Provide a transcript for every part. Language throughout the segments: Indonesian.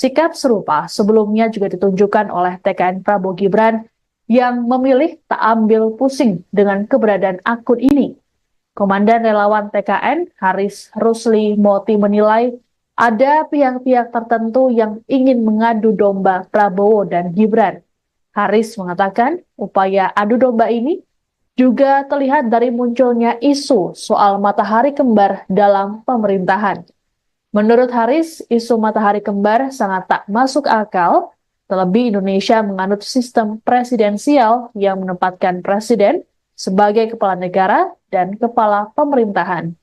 Sikap serupa sebelumnya juga ditunjukkan oleh TKN Prabowo Gibran yang memilih tak ambil pusing dengan keberadaan akun ini. Komandan relawan TKN Haris Rusli Moti menilai ada pihak-pihak tertentu yang ingin mengadu domba Prabowo dan Gibran. Haris mengatakan upaya adu domba ini juga terlihat dari munculnya isu soal matahari kembar dalam pemerintahan. Menurut Haris, isu matahari kembar sangat tak masuk akal, terlebih Indonesia menganut sistem presidensial yang menempatkan presiden sebagai kepala negara dan kepala pemerintahan.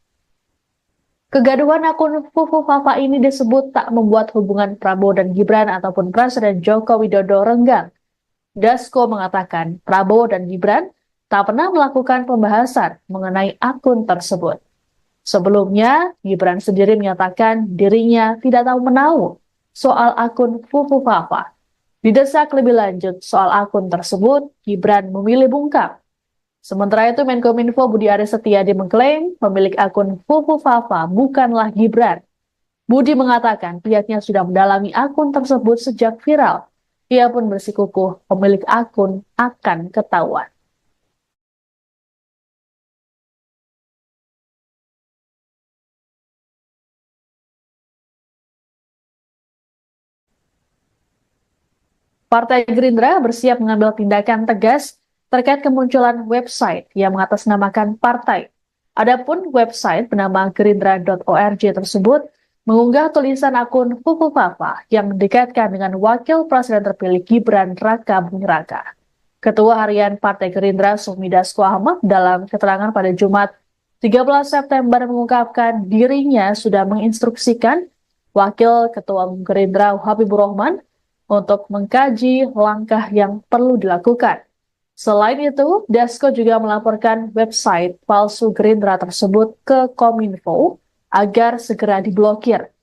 Kegaduhan akun Fufu Fafa ini disebut tak membuat hubungan Prabowo dan Gibran ataupun Presiden Joko Widodo renggang. Dasko mengatakan Prabowo dan Gibran tak pernah melakukan pembahasan mengenai akun tersebut. Sebelumnya, Gibran sendiri menyatakan dirinya tidak tahu menahu soal akun Fufu Fafa. Didesak lebih lanjut soal akun tersebut, Gibran memilih bungkam. Sementara itu, Menkominfo Budi Aris Setiadi mengklaim pemilik akun Fufu Fafa bukanlah Gibran. Budi mengatakan pihaknya sudah mendalami akun tersebut sejak viral. Ia pun bersikukuh pemilik akun akan ketahuan. Partai Gerindra bersiap mengambil tindakan tegas terkait kemunculan website yang mengatasnamakan partai. Adapun website bernama gerindra.org tersebut mengunggah tulisan akun Fufu Fafa yang dikaitkan dengan Wakil Presiden terpilih Gibran Raka Buming Raka. Ketua Harian Partai Gerindra Sufmi Dasko Ahmad dalam keterangan pada Jumat 13 September mengungkapkan dirinya sudah menginstruksikan Wakil Ketua Umum Gerindra Habibur Rahman untuk mengkaji langkah yang perlu dilakukan. Selain itu, Dasko juga melaporkan website palsu Gerindra tersebut ke Kominfo agar segera diblokir.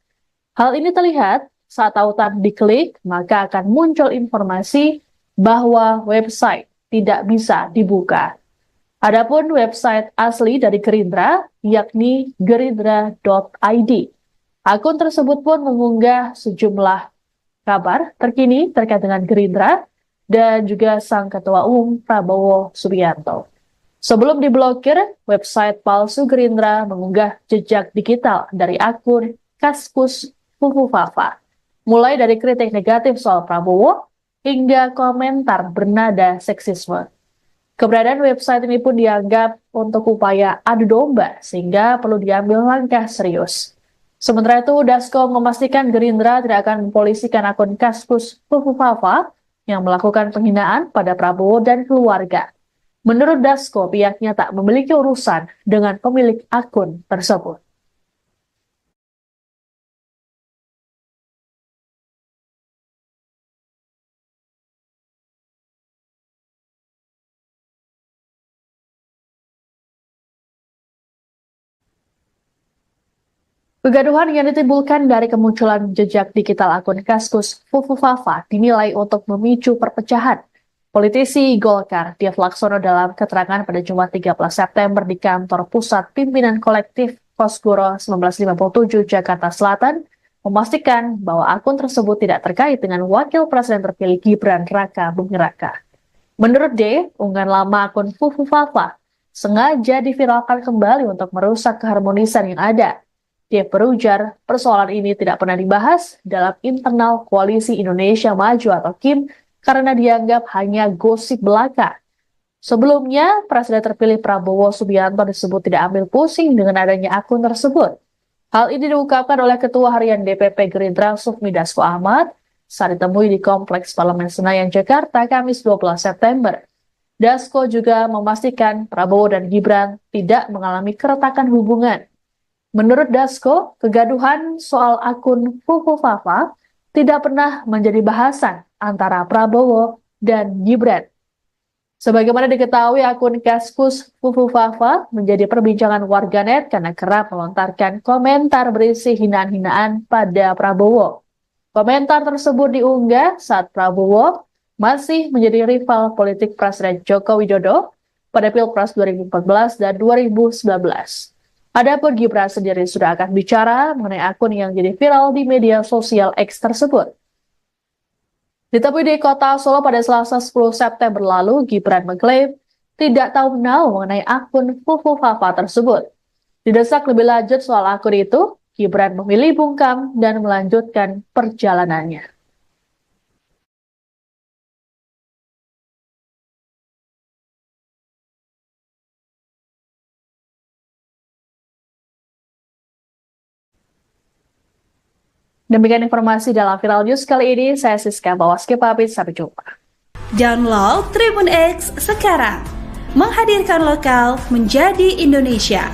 Hal ini terlihat saat tautan diklik, maka akan muncul informasi bahwa website tidak bisa dibuka. Adapun website asli dari Gerindra, yakni gerindra.id. Akun tersebut pun mengunggah sejumlah kabar terkini terkait dengan Gerindra dan juga sang Ketua Umum Prabowo Subianto. Sebelum diblokir, website palsu Gerindra mengunggah jejak digital dari akun Kaskus Fufu Fafa, mulai dari kritik negatif soal Prabowo hingga komentar bernada seksisme. Keberadaan website ini pun dianggap untuk upaya adu domba sehingga perlu diambil langkah serius. Sementara itu, Dasko memastikan Gerindra tidak akan mempolisikan akun Kaskus Fufu Fafa yang melakukan penghinaan pada Prabowo dan keluarga. Menurut Dasko, pihaknya tak memiliki urusan dengan pemilik akun tersebut. Kegaduhan yang ditimbulkan dari kemunculan jejak digital akun Kaskus Fufu Fafa dinilai untuk memicu perpecahan. Politisi Golkar, Dev Laksono dalam keterangan pada Jumat 13 September di kantor Pusat Pimpinan Kolektif Kosgoro 1957 Jakarta Selatan, memastikan bahwa akun tersebut tidak terkait dengan Wakil Presiden terpilih Gibran Raka Buming Raka. Menurut D, unggahan lama akun Fufu Fafa sengaja diviralkan kembali untuk merusak keharmonisan yang ada. Dia berujar, persoalan ini tidak pernah dibahas dalam internal Koalisi Indonesia Maju atau KIM karena dianggap hanya gosip belaka. Sebelumnya, Presiden terpilih Prabowo Subianto disebut tidak ambil pusing dengan adanya akun tersebut. Hal ini diungkapkan oleh Ketua Harian DPP Gerindra Sufmi Dasko Ahmad saat ditemui di Kompleks Parlemen Senayan, Jakarta, Kamis 12 September. Dasko juga memastikan Prabowo dan Gibran tidak mengalami keretakan hubungan. Menurut Dasko, kegaduhan soal akun Fufu Fafa tidak pernah menjadi bahasan antara Prabowo dan Gibran. Sebagaimana diketahui, akun Kaskus Fufu Fafa menjadi perbincangan warganet karena kerap melontarkan komentar berisi hinaan-hinaan pada Prabowo. Komentar tersebut diunggah saat Prabowo masih menjadi rival politik Presiden Joko Widodo pada Pilpres 2014 dan 2019. Adapun Gibran sendiri sudah akan bicara mengenai akun yang jadi viral di media sosial X tersebut. Ditemui di kota Solo pada Selasa 10 September lalu, Gibran mengklaim tidak tahu menau mengenai akun Fufu Fafa tersebut. Didesak lebih lanjut soal akun itu, Gibran memilih bungkam dan melanjutkan perjalanannya. Demikian informasi dalam Viral News kali ini. Saya Siska Bawaski pamit, sampai jumpa. Download Tribun X sekarang. Menghadirkan lokal menjadi Indonesia.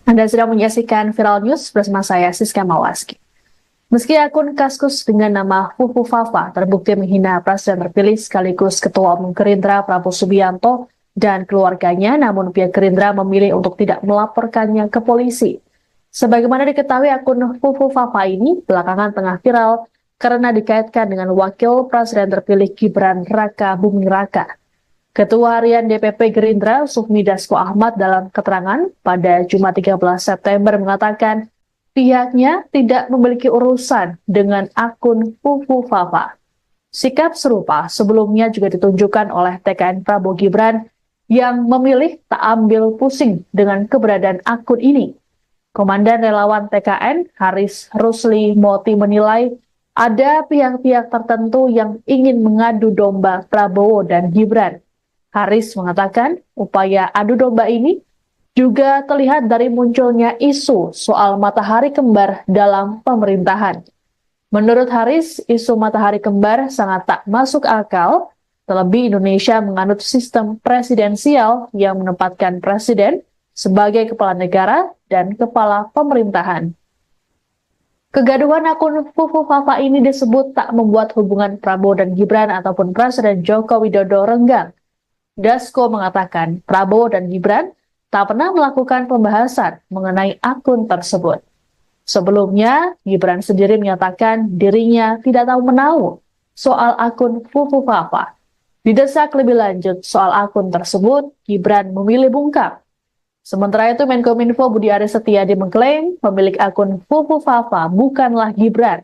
Anda sedang menyaksikan Viral News bersama saya, Siska Mawaski. Meski akun Kaskus dengan nama Fufu Fafa terbukti menghina Presiden terpilih sekaligus Ketua Umum Gerindra Prabowo Subianto dan keluarganya, namun pihak Gerindra memilih untuk tidak melaporkannya ke polisi. Sebagaimana diketahui, akun Fufu Fafa ini belakangan tengah viral karena dikaitkan dengan Wakil Presiden terpilih Gibran Raka Buming Raka. Ketua Harian DPP Gerindra, Sufmi Dasko Ahmad, dalam keterangan pada Jumat 13 September mengatakan pihaknya tidak memiliki urusan dengan akun Fufu Fafa. Sikap serupa sebelumnya juga ditunjukkan oleh TKN Prabowo Gibran yang memilih tak ambil pusing dengan keberadaan akun ini. Komandan relawan TKN, Haris Rusli Moti, menilai ada pihak-pihak tertentu yang ingin mengadu domba Prabowo dan Gibran. Haris mengatakan upaya adu domba ini juga terlihat dari munculnya isu soal matahari kembar dalam pemerintahan. Menurut Haris, isu matahari kembar sangat tak masuk akal, terlebih Indonesia menganut sistem presidensial yang menempatkan presiden sebagai kepala negara dan kepala pemerintahan. Kegaduhan akun Fufu Fafa ini disebut tak membuat hubungan Prabowo dan Gibran ataupun Presiden Joko Widodo renggang. Dasko mengatakan Prabowo dan Gibran tak pernah melakukan pembahasan mengenai akun tersebut. Sebelumnya, Gibran sendiri menyatakan dirinya tidak tahu menahu soal akun Fufu Fafa. Didesak lebih lanjut soal akun tersebut, Gibran memilih bungkam. Sementara itu, Menkominfo Budi Aris Setiadi mengklaim pemilik akun Fufu Fafa bukanlah Gibran.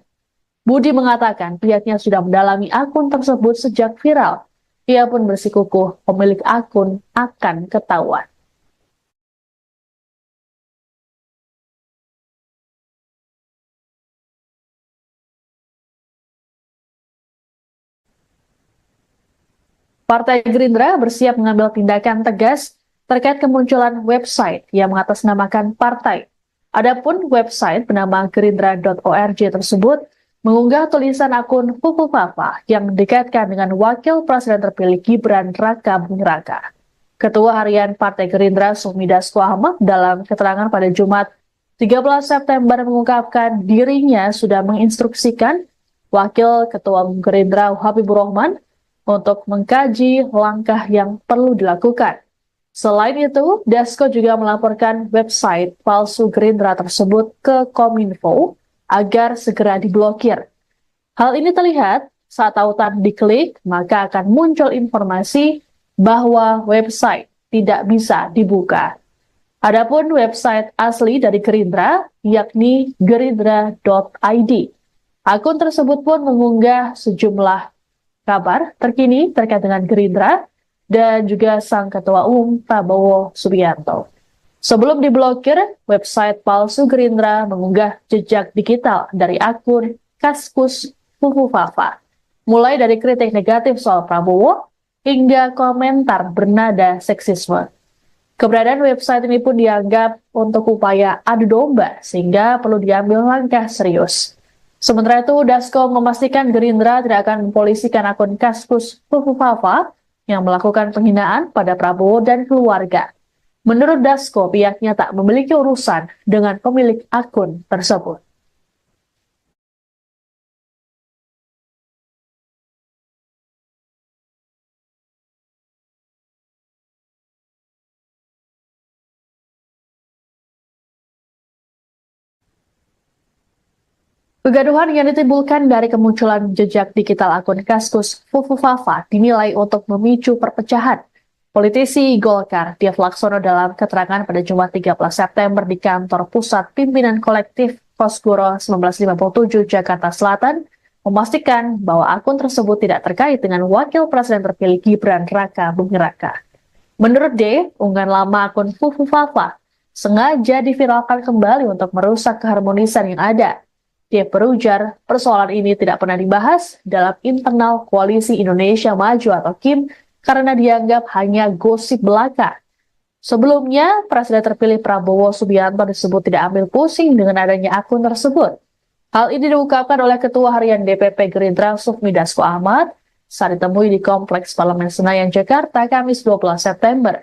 Budi mengatakan pihaknya sudah mendalami akun tersebut sejak viral. Ia pun bersikukuh pemilik akun akan ketahuan. Partai Gerindra bersiap mengambil tindakan tegas terkait kemunculan website yang mengatasnamakan partai. Adapun website bernama gerindra.org tersebut mengunggah tulisan akun Fufu Fafa yang dikaitkan dengan Wakil Presiden terpilih Gibran Raka Buming Raka. Ketua Harian Partai Gerindra Sufmi Dasko Ahmad dalam keterangan pada Jumat 13 September mengungkapkan dirinya sudah menginstruksikan Wakil Ketua Umum Gerindra Habibur Rahman untuk mengkaji langkah yang perlu dilakukan. Selain itu, Dasko juga melaporkan website palsu Gerindra tersebut ke Kominfo agar segera diblokir. Hal ini terlihat saat tautan diklik, maka akan muncul informasi bahwa website tidak bisa dibuka. Adapun website asli dari Gerindra, yakni gerindra.id. Akun tersebut pun mengunggah sejumlah kabar terkini terkait dengan Gerindra dan juga sang Ketua Umum Prabowo Subianto. Sebelum diblokir, website palsu Gerindra mengunggah jejak digital dari akun Kaskus Fufu Fafa, mulai dari kritik negatif soal Prabowo hingga komentar bernada seksisme. Keberadaan website ini pun dianggap untuk upaya adu domba sehingga perlu diambil langkah serius. Sementara itu, Dasko memastikan Gerindra tidak akan mempolisikan akun Kaskus Fufu Fafa yang melakukan penghinaan pada Prabowo dan keluarga. Menurut Dasko, pihaknya tak memiliki urusan dengan pemilik akun tersebut. Kegaduhan yang ditimbulkan dari kemunculan jejak digital akun Kaskus Fufufafa dinilai untuk memicu perpecahan. Politisi Golkar, Dev Laksono dalam keterangan pada Jumat 13 September di kantor pusat pimpinan kolektif Kosgoro 1957 Jakarta Selatan, memastikan bahwa akun tersebut tidak terkait dengan wakil presiden terpilih Gibran Raka Buming Raka. Menurut D, unggahan lama akun Fufufafa sengaja diviralkan kembali untuk merusak keharmonisan yang ada. Dia berujar, persoalan ini tidak pernah dibahas dalam internal Koalisi Indonesia Maju atau KIM karena dianggap hanya gosip belaka. Sebelumnya, Presiden terpilih Prabowo Subianto disebut tidak ambil pusing dengan adanya akun tersebut. Hal ini diungkapkan oleh Ketua Harian DPP Gerindra Sufmi Dasko Ahmad saat ditemui di Kompleks Parlemen Senayan, Jakarta, Kamis 12 September.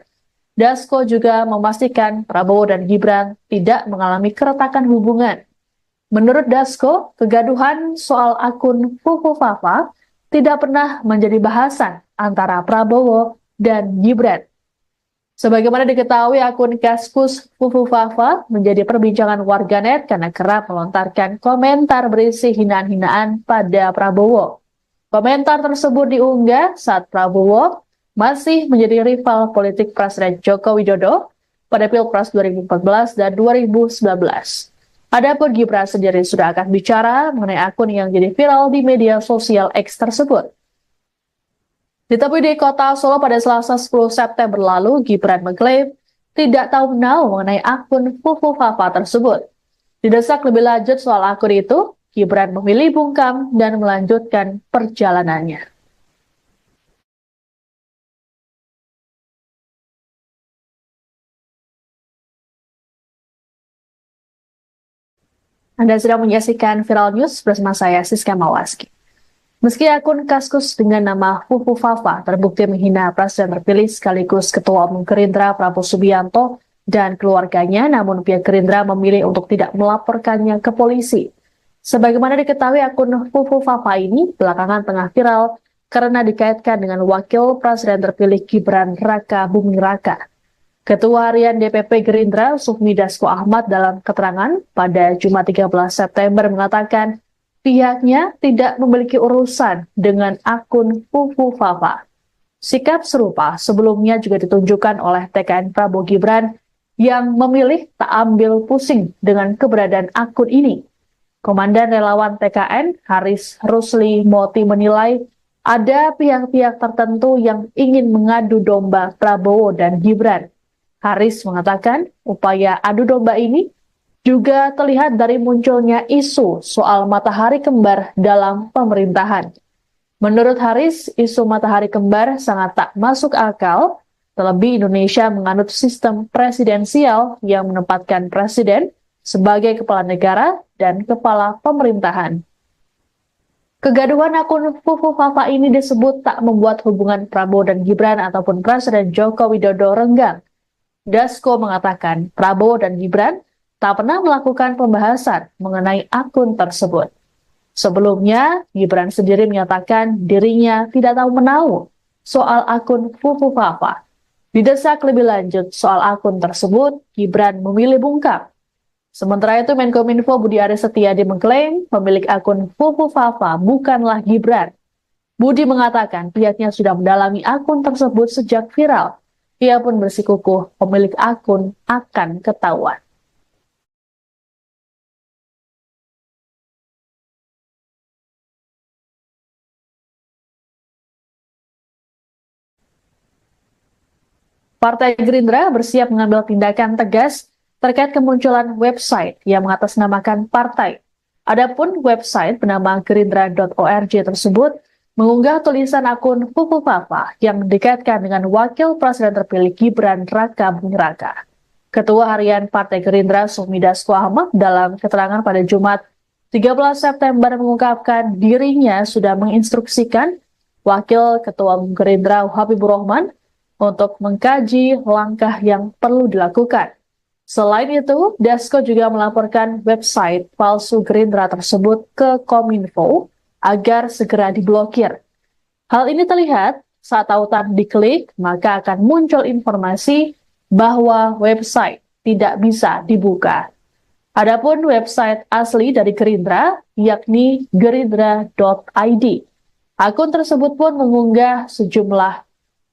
Dasko juga memastikan Prabowo dan Gibran tidak mengalami keretakan hubungan. Menurut Dasko, kegaduhan soal akun Fufufafa tidak pernah menjadi bahasan antara Prabowo dan Gibran. Sebagaimana diketahui, akun Kaskus Fufufafa menjadi perbincangan warganet karena kerap melontarkan komentar berisi hinaan-hinaan pada Prabowo. Komentar tersebut diunggah saat Prabowo masih menjadi rival politik Presiden Joko Widodo pada Pilpres 2014 dan 2019. Adapun Gibran sendiri sudah akan bicara mengenai akun yang jadi viral di media sosial X tersebut. Ditemui di kota Solo pada Selasa 10 September lalu, Gibran mengklaim tidak tahu menahu mengenai akun Fufufafa tersebut. Didesak lebih lanjut soal akun itu, Gibran memilih bungkam dan melanjutkan perjalanannya. Anda sedang menyaksikan Viral News bersama saya, Siska Mawaski. Meski akun Kaskus dengan nama Fufufafa terbukti menghina Presiden terpilih sekaligus Ketua Umum Gerindra Prabowo Subianto dan keluarganya, namun pihak Gerindra memilih untuk tidak melaporkannya ke polisi. Sebagaimana diketahui, akun Fufufafa ini belakangan tengah viral karena dikaitkan dengan Wakil Presiden terpilih Gibran Raka Buming Raka. Ketua Harian DPP Gerindra Sufmi Dasko Ahmad dalam keterangan pada Jumat 13 September mengatakan pihaknya tidak memiliki urusan dengan akun Fufufafa. Sikap serupa sebelumnya juga ditunjukkan oleh TKN Prabowo Gibran yang memilih tak ambil pusing dengan keberadaan akun ini. Komandan Relawan TKN Haris Rusli Moti menilai ada pihak-pihak tertentu yang ingin mengadu domba Prabowo dan Gibran. Haris mengatakan upaya adu domba ini juga terlihat dari munculnya isu soal matahari kembar dalam pemerintahan. Menurut Haris, isu matahari kembar sangat tak masuk akal, terlebih Indonesia menganut sistem presidensial yang menempatkan presiden sebagai kepala negara dan kepala pemerintahan. Kegaduhan akun Fufufafa ini disebut tak membuat hubungan Prabowo dan Gibran ataupun Presiden Joko Widodo renggang. Dasko mengatakan Prabowo dan Gibran tak pernah melakukan pembahasan mengenai akun tersebut. Sebelumnya, Gibran sendiri menyatakan dirinya tidak tahu menahu soal akun Fufufafa. Didesak lebih lanjut soal akun tersebut, Gibran memilih bungkam. Sementara itu, Menkominfo Budi Aris Setiadi mengklaim pemilik akun Fufufafa bukanlah Gibran. Budi mengatakan pihaknya sudah mendalami akun tersebut sejak viral. Ia pun bersikukuh pemilik akun akan ketahuan. Partai Gerindra bersiap mengambil tindakan tegas terkait kemunculan website yang mengatasnamakan partai. Adapun website bernama gerindra.org tersebut mengunggah tulisan akun Fufufafa yang dikaitkan dengan Wakil Presiden terpilih Gibran Raka Buming Raka. Ketua Harian Partai Gerindra Sufmi Dasko Ahmad dalam keterangan pada Jumat 13 September mengungkapkan dirinya sudah menginstruksikan Wakil Ketua Umum Gerindra Habibur Rahman untuk mengkaji langkah yang perlu dilakukan. Selain itu, Dasko juga melaporkan website palsu Gerindra tersebut ke Kominfo agar segera diblokir. Hal ini terlihat saat tautan diklik, maka akan muncul informasi bahwa website tidak bisa dibuka. Adapun website asli dari Gerindra, yakni gerindra.id. Akun tersebut pun mengunggah sejumlah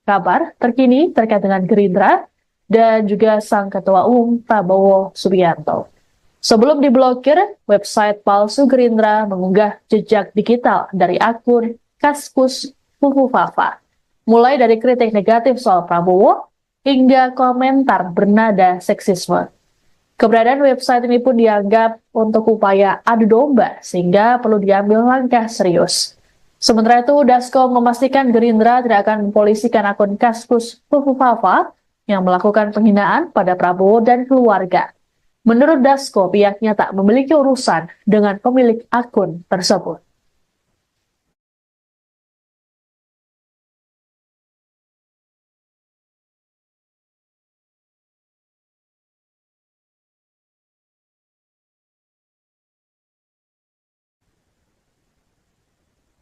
kabar terkini terkait dengan Gerindra dan juga sang Ketua Umum Prabowo Subianto. Sebelum diblokir, website palsu Gerindra mengunggah jejak digital dari akun Kaskus Fufufafa, mulai dari kritik negatif soal Prabowo hingga komentar bernada seksisme. Keberadaan website ini pun dianggap untuk upaya adu domba sehingga perlu diambil langkah serius. Sementara itu, Dasko memastikan Gerindra tidak akan mempolisikan akun Kaskus Fufufafa yang melakukan penghinaan pada Prabowo dan keluarga. Menurut Dasko, pihaknya tak memiliki urusan dengan pemilik akun tersebut.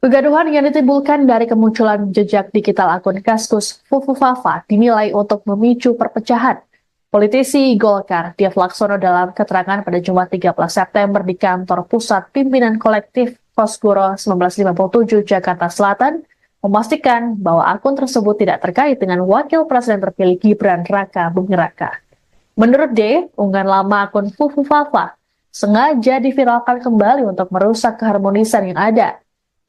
Kegaduhan yang ditimbulkan dari kemunculan jejak digital akun Kaskus Fufufafa dinilai untuk memicu perpecahan. Politisi Golkar, Dev Laksono dalam keterangan pada Jumat 13 September di kantor pusat pimpinan kolektif Kosgoro 1957 Jakarta Selatan, memastikan bahwa akun tersebut tidak terkait dengan wakil presiden terpilih Gibran Raka Buming Raka. Menurut D, unggahan lama akun Fufufafa sengaja diviralkan kembali untuk merusak keharmonisan yang ada.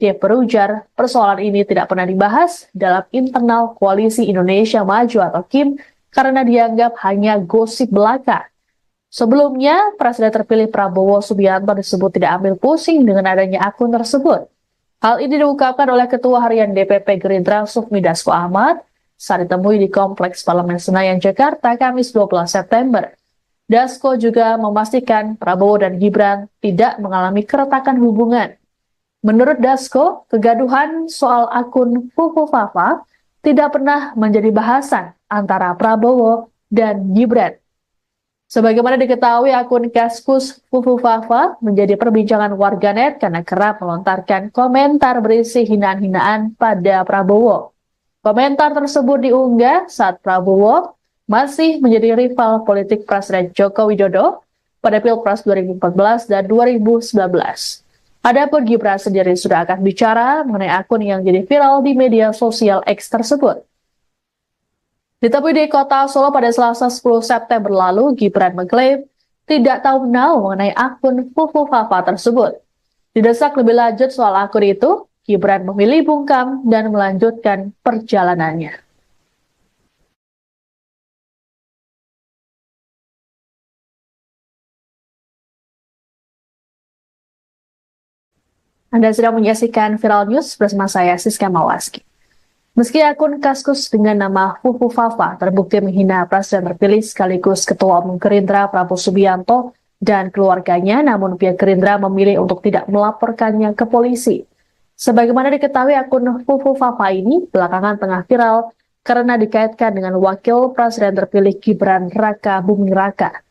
Dia berujar, persoalan ini tidak pernah dibahas dalam internal Koalisi Indonesia Maju atau KIM karena dianggap hanya gosip belaka. Sebelumnya, Presiden terpilih Prabowo Subianto disebut tidak ambil pusing dengan adanya akun tersebut. Hal ini diungkapkan oleh Ketua Harian DPP Gerindra Sufmi Dasko Ahmad saat ditemui di Kompleks Parlemen Senayan, Jakarta, Kamis 12 September. Dasko juga memastikan Prabowo dan Gibran tidak mengalami keretakan hubungan. Menurut Dasko, kegaduhan soal akun Fufufafa tidak pernah menjadi bahasan antara Prabowo dan Gibran. Sebagaimana diketahui, akun Kaskus Fufufafa menjadi perbincangan warganet karena kerap melontarkan komentar berisi hinaan-hinaan pada Prabowo. Komentar tersebut diunggah saat Prabowo masih menjadi rival politik Presiden Joko Widodo pada Pilpres 2014 dan 2019. Adapun Gibran sendiri sudah akan bicara mengenai akun yang jadi viral di media sosial X tersebut. Ditemui di kota Solo pada Selasa 10 September lalu, Gibran mengklaim tidak tahu menau mengenai akun Fufufafa tersebut. Didesak lebih lanjut soal akun itu, Gibran memilih bungkam dan melanjutkan perjalanannya. Anda sedang menyaksikan Viral News bersama saya, Siska Mawaski. Meski akun Kaskus dengan nama Fufufafa terbukti menghina Presiden terpilih sekaligus Ketua Umum Gerindra Prabowo Subianto dan keluarganya, namun pihak Gerindra memilih untuk tidak melaporkannya ke polisi. Sebagaimana diketahui, akun Fufufafa ini belakangan tengah viral karena dikaitkan dengan Wakil Presiden terpilih Gibran Raka Buming Raka.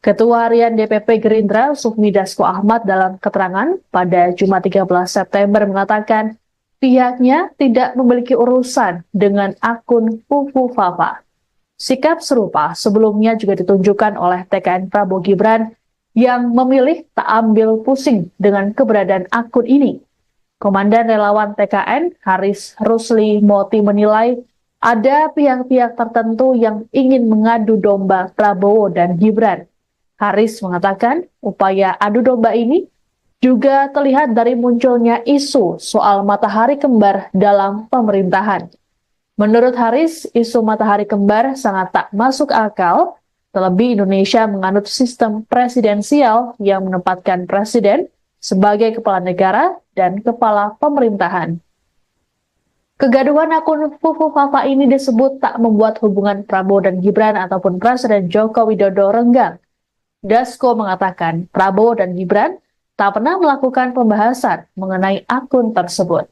Ketua Harian DPP Gerindra Sufmi Dasko Ahmad dalam keterangan pada Jumat 13 September mengatakan pihaknya tidak memiliki urusan dengan akun Fufufafa. Sikap serupa sebelumnya juga ditunjukkan oleh TKN Prabowo Gibran yang memilih tak ambil pusing dengan keberadaan akun ini. Komandan relawan TKN Haris Rusli Moti menilai ada pihak-pihak tertentu yang ingin mengadu domba Prabowo dan Gibran. Haris mengatakan upaya adu domba ini juga terlihat dari munculnya isu soal matahari kembar dalam pemerintahan. Menurut Haris, isu matahari kembar sangat tak masuk akal, terlebih Indonesia menganut sistem presidensial yang menempatkan presiden sebagai kepala negara dan kepala pemerintahan. Kegaduhan akun Fufufafa ini disebut tak membuat hubungan Prabowo dan Gibran ataupun Presiden Joko Widodo renggang. Dasko mengatakan Prabowo dan Gibran tak pernah melakukan pembahasan mengenai akun tersebut.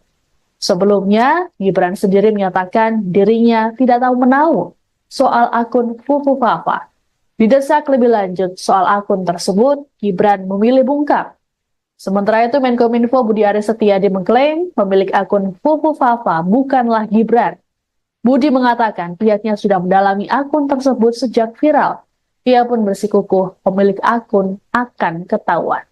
Sebelumnya, Gibran sendiri menyatakan dirinya tidak tahu menau soal akun Fufufafa. Didesak lebih lanjut soal akun tersebut, Gibran memilih bungkam. Sementara itu, Menkominfo Budi Aris Setiadi mengklaim pemilik akun Fufufafa bukanlah Gibran. Budi mengatakan pihaknya sudah mendalami akun tersebut sejak viral. Ia pun bersikukuh pemilik akun akan ketahuan.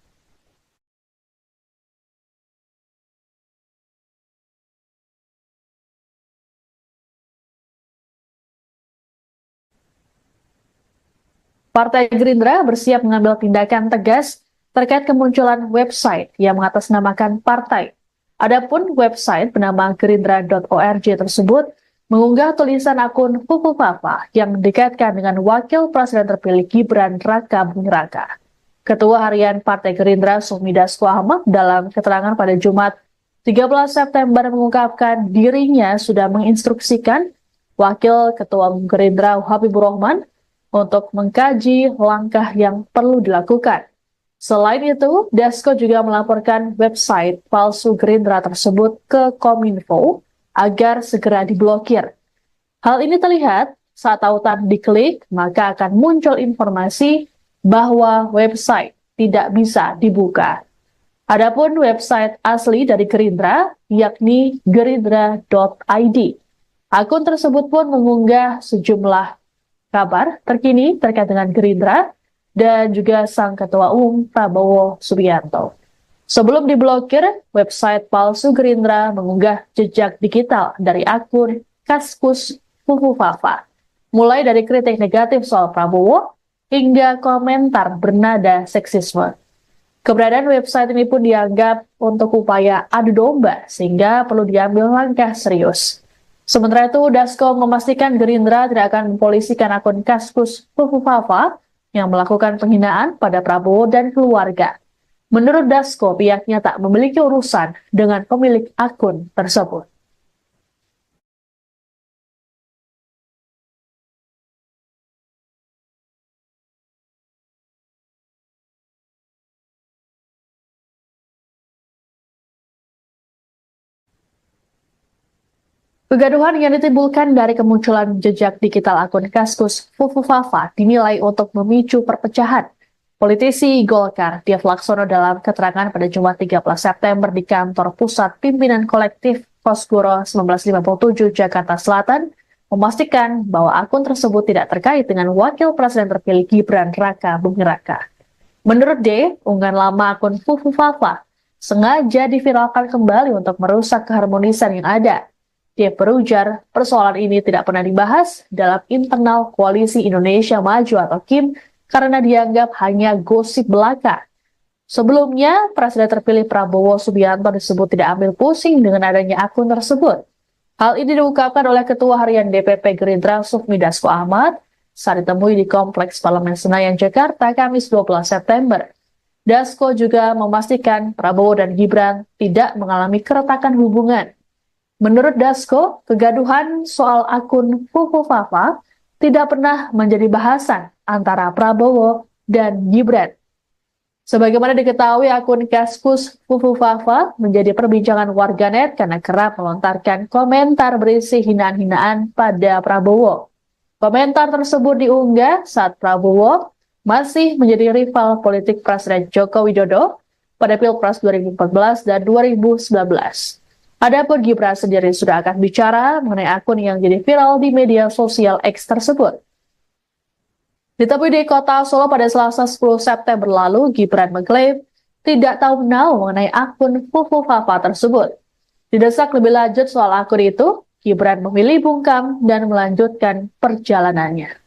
Partai Gerindra bersiap mengambil tindakan tegas terkait kemunculan website yang mengatasnamakan partai. Adapun website bernama gerindra.org tersebut mengunggah tulisan akun Fufu Fafa yang dikaitkan dengan Wakil Presiden terpilih Gibran Raka Buming Raka. Ketua Harian Partai Gerindra Sufmi Dasko Ahmad dalam keterangan pada Jumat 13 September mengungkapkan dirinya sudah menginstruksikan Wakil Ketua Umum Gerindra Habibur Rahman untuk mengkaji langkah yang perlu dilakukan. Selain itu, Dasko juga melaporkan website palsu Gerindra tersebut ke Kominfo agar segera diblokir. Hal ini terlihat saat tautan diklik, maka akan muncul informasi bahwa website tidak bisa dibuka. Adapun website asli dari Gerindra, yakni gerindra.id. Akun tersebut pun mengunggah sejumlah kabar terkini terkait dengan Gerindra dan juga sang Ketua Umum Prabowo Subianto. Sebelum diblokir, website palsu Gerindra mengunggah jejak digital dari akun Kaskus Fufu Fafa, mulai dari kritik negatif soal Prabowo hingga komentar bernada seksisme. Keberadaan website ini pun dianggap untuk upaya adu domba sehingga perlu diambil langkah serius. Sementara itu, Dasko memastikan Gerindra tidak akan mempolisikan akun Kaskus Fufu Fafa yang melakukan penghinaan pada Prabowo dan keluarga. Menurut Dasko, pihaknya tak memiliki urusan dengan pemilik akun tersebut. Kegaduhan yang ditimbulkan dari kemunculan jejak digital akun Kaskus Fufu Fafa dinilai untuk memicu perpecahan. Politisi Golkar, Dev Laksono dalam keterangan pada Jumat 13 September di kantor pusat pimpinan kolektif Kosgoro 1957 Jakarta Selatan, memastikan bahwa akun tersebut tidak terkait dengan Wakil Presiden terpilih Gibran Raka Buming Raka. Menurut D, unggahan lama akun Fufu Fafa sengaja diviralkan kembali untuk merusak keharmonisan yang ada. Dia berujar, persoalan ini tidak pernah dibahas dalam internal Koalisi Indonesia Maju atau KIM karena dianggap hanya gosip belaka. Sebelumnya, Presiden terpilih Prabowo Subianto disebut tidak ambil pusing dengan adanya akun tersebut. Hal ini diungkapkan oleh Ketua Harian DPP Gerindra Sufmi Dasko Ahmad saat ditemui di Kompleks Parlemen Senayan, Jakarta, Kamis 12 September. Dasko juga memastikan Prabowo dan Gibran tidak mengalami keretakan hubungan. Menurut Dasko, kegaduhan soal akun Fufu Fafa tidak pernah menjadi bahasan antara Prabowo dan Gibran. Sebagaimana diketahui, akun Kaskus Fufu Fafa menjadi perbincangan warganet karena kerap melontarkan komentar berisi hinaan-hinaan pada Prabowo. Komentar tersebut diunggah saat Prabowo masih menjadi rival politik Presiden Joko Widodo pada Pilpres 2014 dan 2019. Adapun Gibran sendiri sudah akan bicara mengenai akun yang jadi viral di media sosial X tersebut. Ditemui di kota Solo pada Selasa 10 September lalu, Gibran mengklaim tidak tahu menau mengenai akun Fufu Fafa tersebut. Didesak lebih lanjut soal akun itu, Gibran memilih bungkam dan melanjutkan perjalanannya.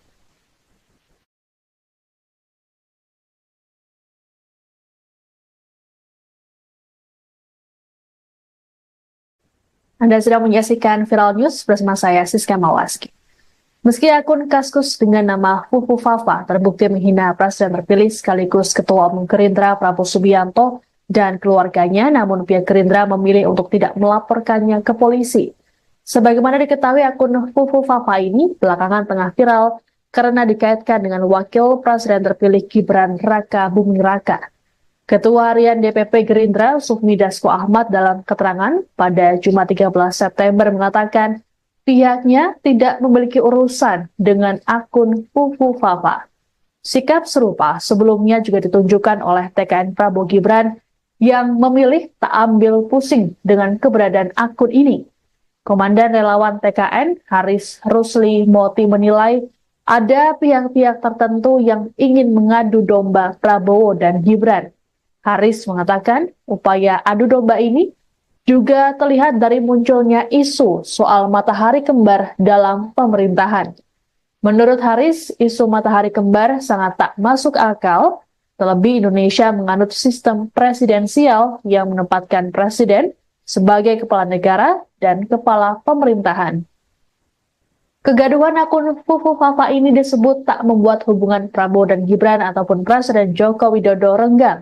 Anda sedang menyaksikan Viral News bersama saya, Siska Mawaski. Meski akun Kaskus dengan nama Fufu Fafa terbukti menghina Presiden terpilih sekaligus Ketua Umum Gerindra Prabowo Subianto dan keluarganya, namun pihak Gerindra memilih untuk tidak melaporkannya ke polisi. Sebagaimana diketahui, akun Fufu Fafa ini belakangan tengah viral karena dikaitkan dengan Wakil Presiden terpilih Gibran Raka Buming Raka. Ketua Harian DPP Gerindra Sufmi Dasko Ahmad dalam keterangan pada Jumat 13 September mengatakan pihaknya tidak memiliki urusan dengan akun Fufu Fafa. Sikap serupa sebelumnya juga ditunjukkan oleh TKN Prabowo Gibran yang memilih tak ambil pusing dengan keberadaan akun ini. Komandan relawan TKN Haris Rusli Moti menilai ada pihak-pihak tertentu yang ingin mengadu domba Prabowo dan Gibran. Haris mengatakan upaya adu domba ini juga terlihat dari munculnya isu soal matahari kembar dalam pemerintahan. Menurut Haris, isu matahari kembar sangat tak masuk akal, terlebih Indonesia menganut sistem presidensial yang menempatkan presiden sebagai kepala negara dan kepala pemerintahan. Kegaduhan akun Fufu Fafa ini disebut tak membuat hubungan Prabowo dan Gibran ataupun Presiden Joko Widodo renggang.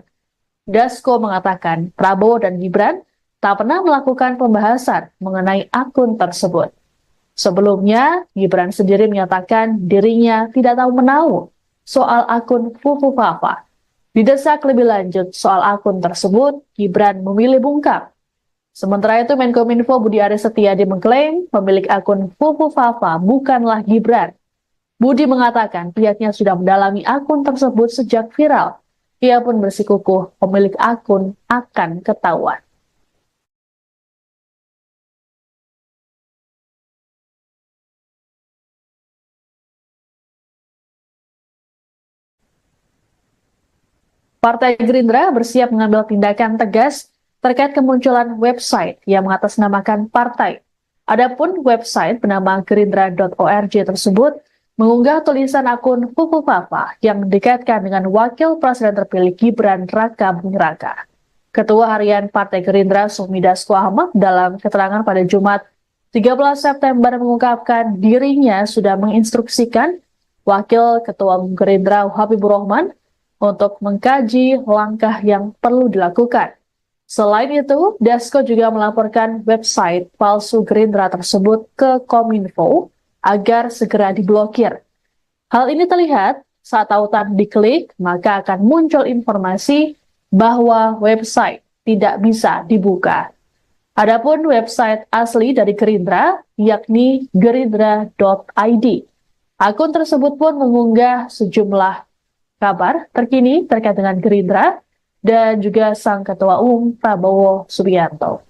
Dasko mengatakan Prabowo dan Gibran tak pernah melakukan pembahasan mengenai akun tersebut. Sebelumnya, Gibran sendiri menyatakan dirinya tidak tahu menahu soal akun Fufu Fafa. Didesak lebih lanjut soal akun tersebut, Gibran memilih bungkam. Sementara itu, Menkominfo Budi Aris Setiadi mengklaim pemilik akun Fufu Fafa bukanlah Gibran. Budi mengatakan pihaknya sudah mendalami akun tersebut sejak viral. Ia pun bersikukuh pemilik akun akan ketahuan. Partai Gerindra bersiap mengambil tindakan tegas terkait kemunculan website yang mengatasnamakan partai. Adapun website bernama gerindra.org tersebut mengunggah tulisan akun Fufu Fafa yang dikaitkan dengan Wakil Presiden terpilih Gibran Raka Buming Raka. Ketua Harian Partai Gerindra Sufmi Dasko Ahmad dalam keterangan pada Jumat 13 September mengungkapkan dirinya sudah menginstruksikan Wakil Ketua Gerindra Habibur Rahman untuk mengkaji langkah yang perlu dilakukan. Selain itu, Dasko juga melaporkan website palsu Gerindra tersebut ke Kominfo agar segera diblokir. Hal ini terlihat saat tautan diklik, maka akan muncul informasi bahwa website tidak bisa dibuka. Adapun website asli dari Gerindra, yakni gerindra.id. Akun tersebut pun mengunggah sejumlah kabar terkini terkait dengan Gerindra dan juga sang Ketua Umum Prabowo Subianto.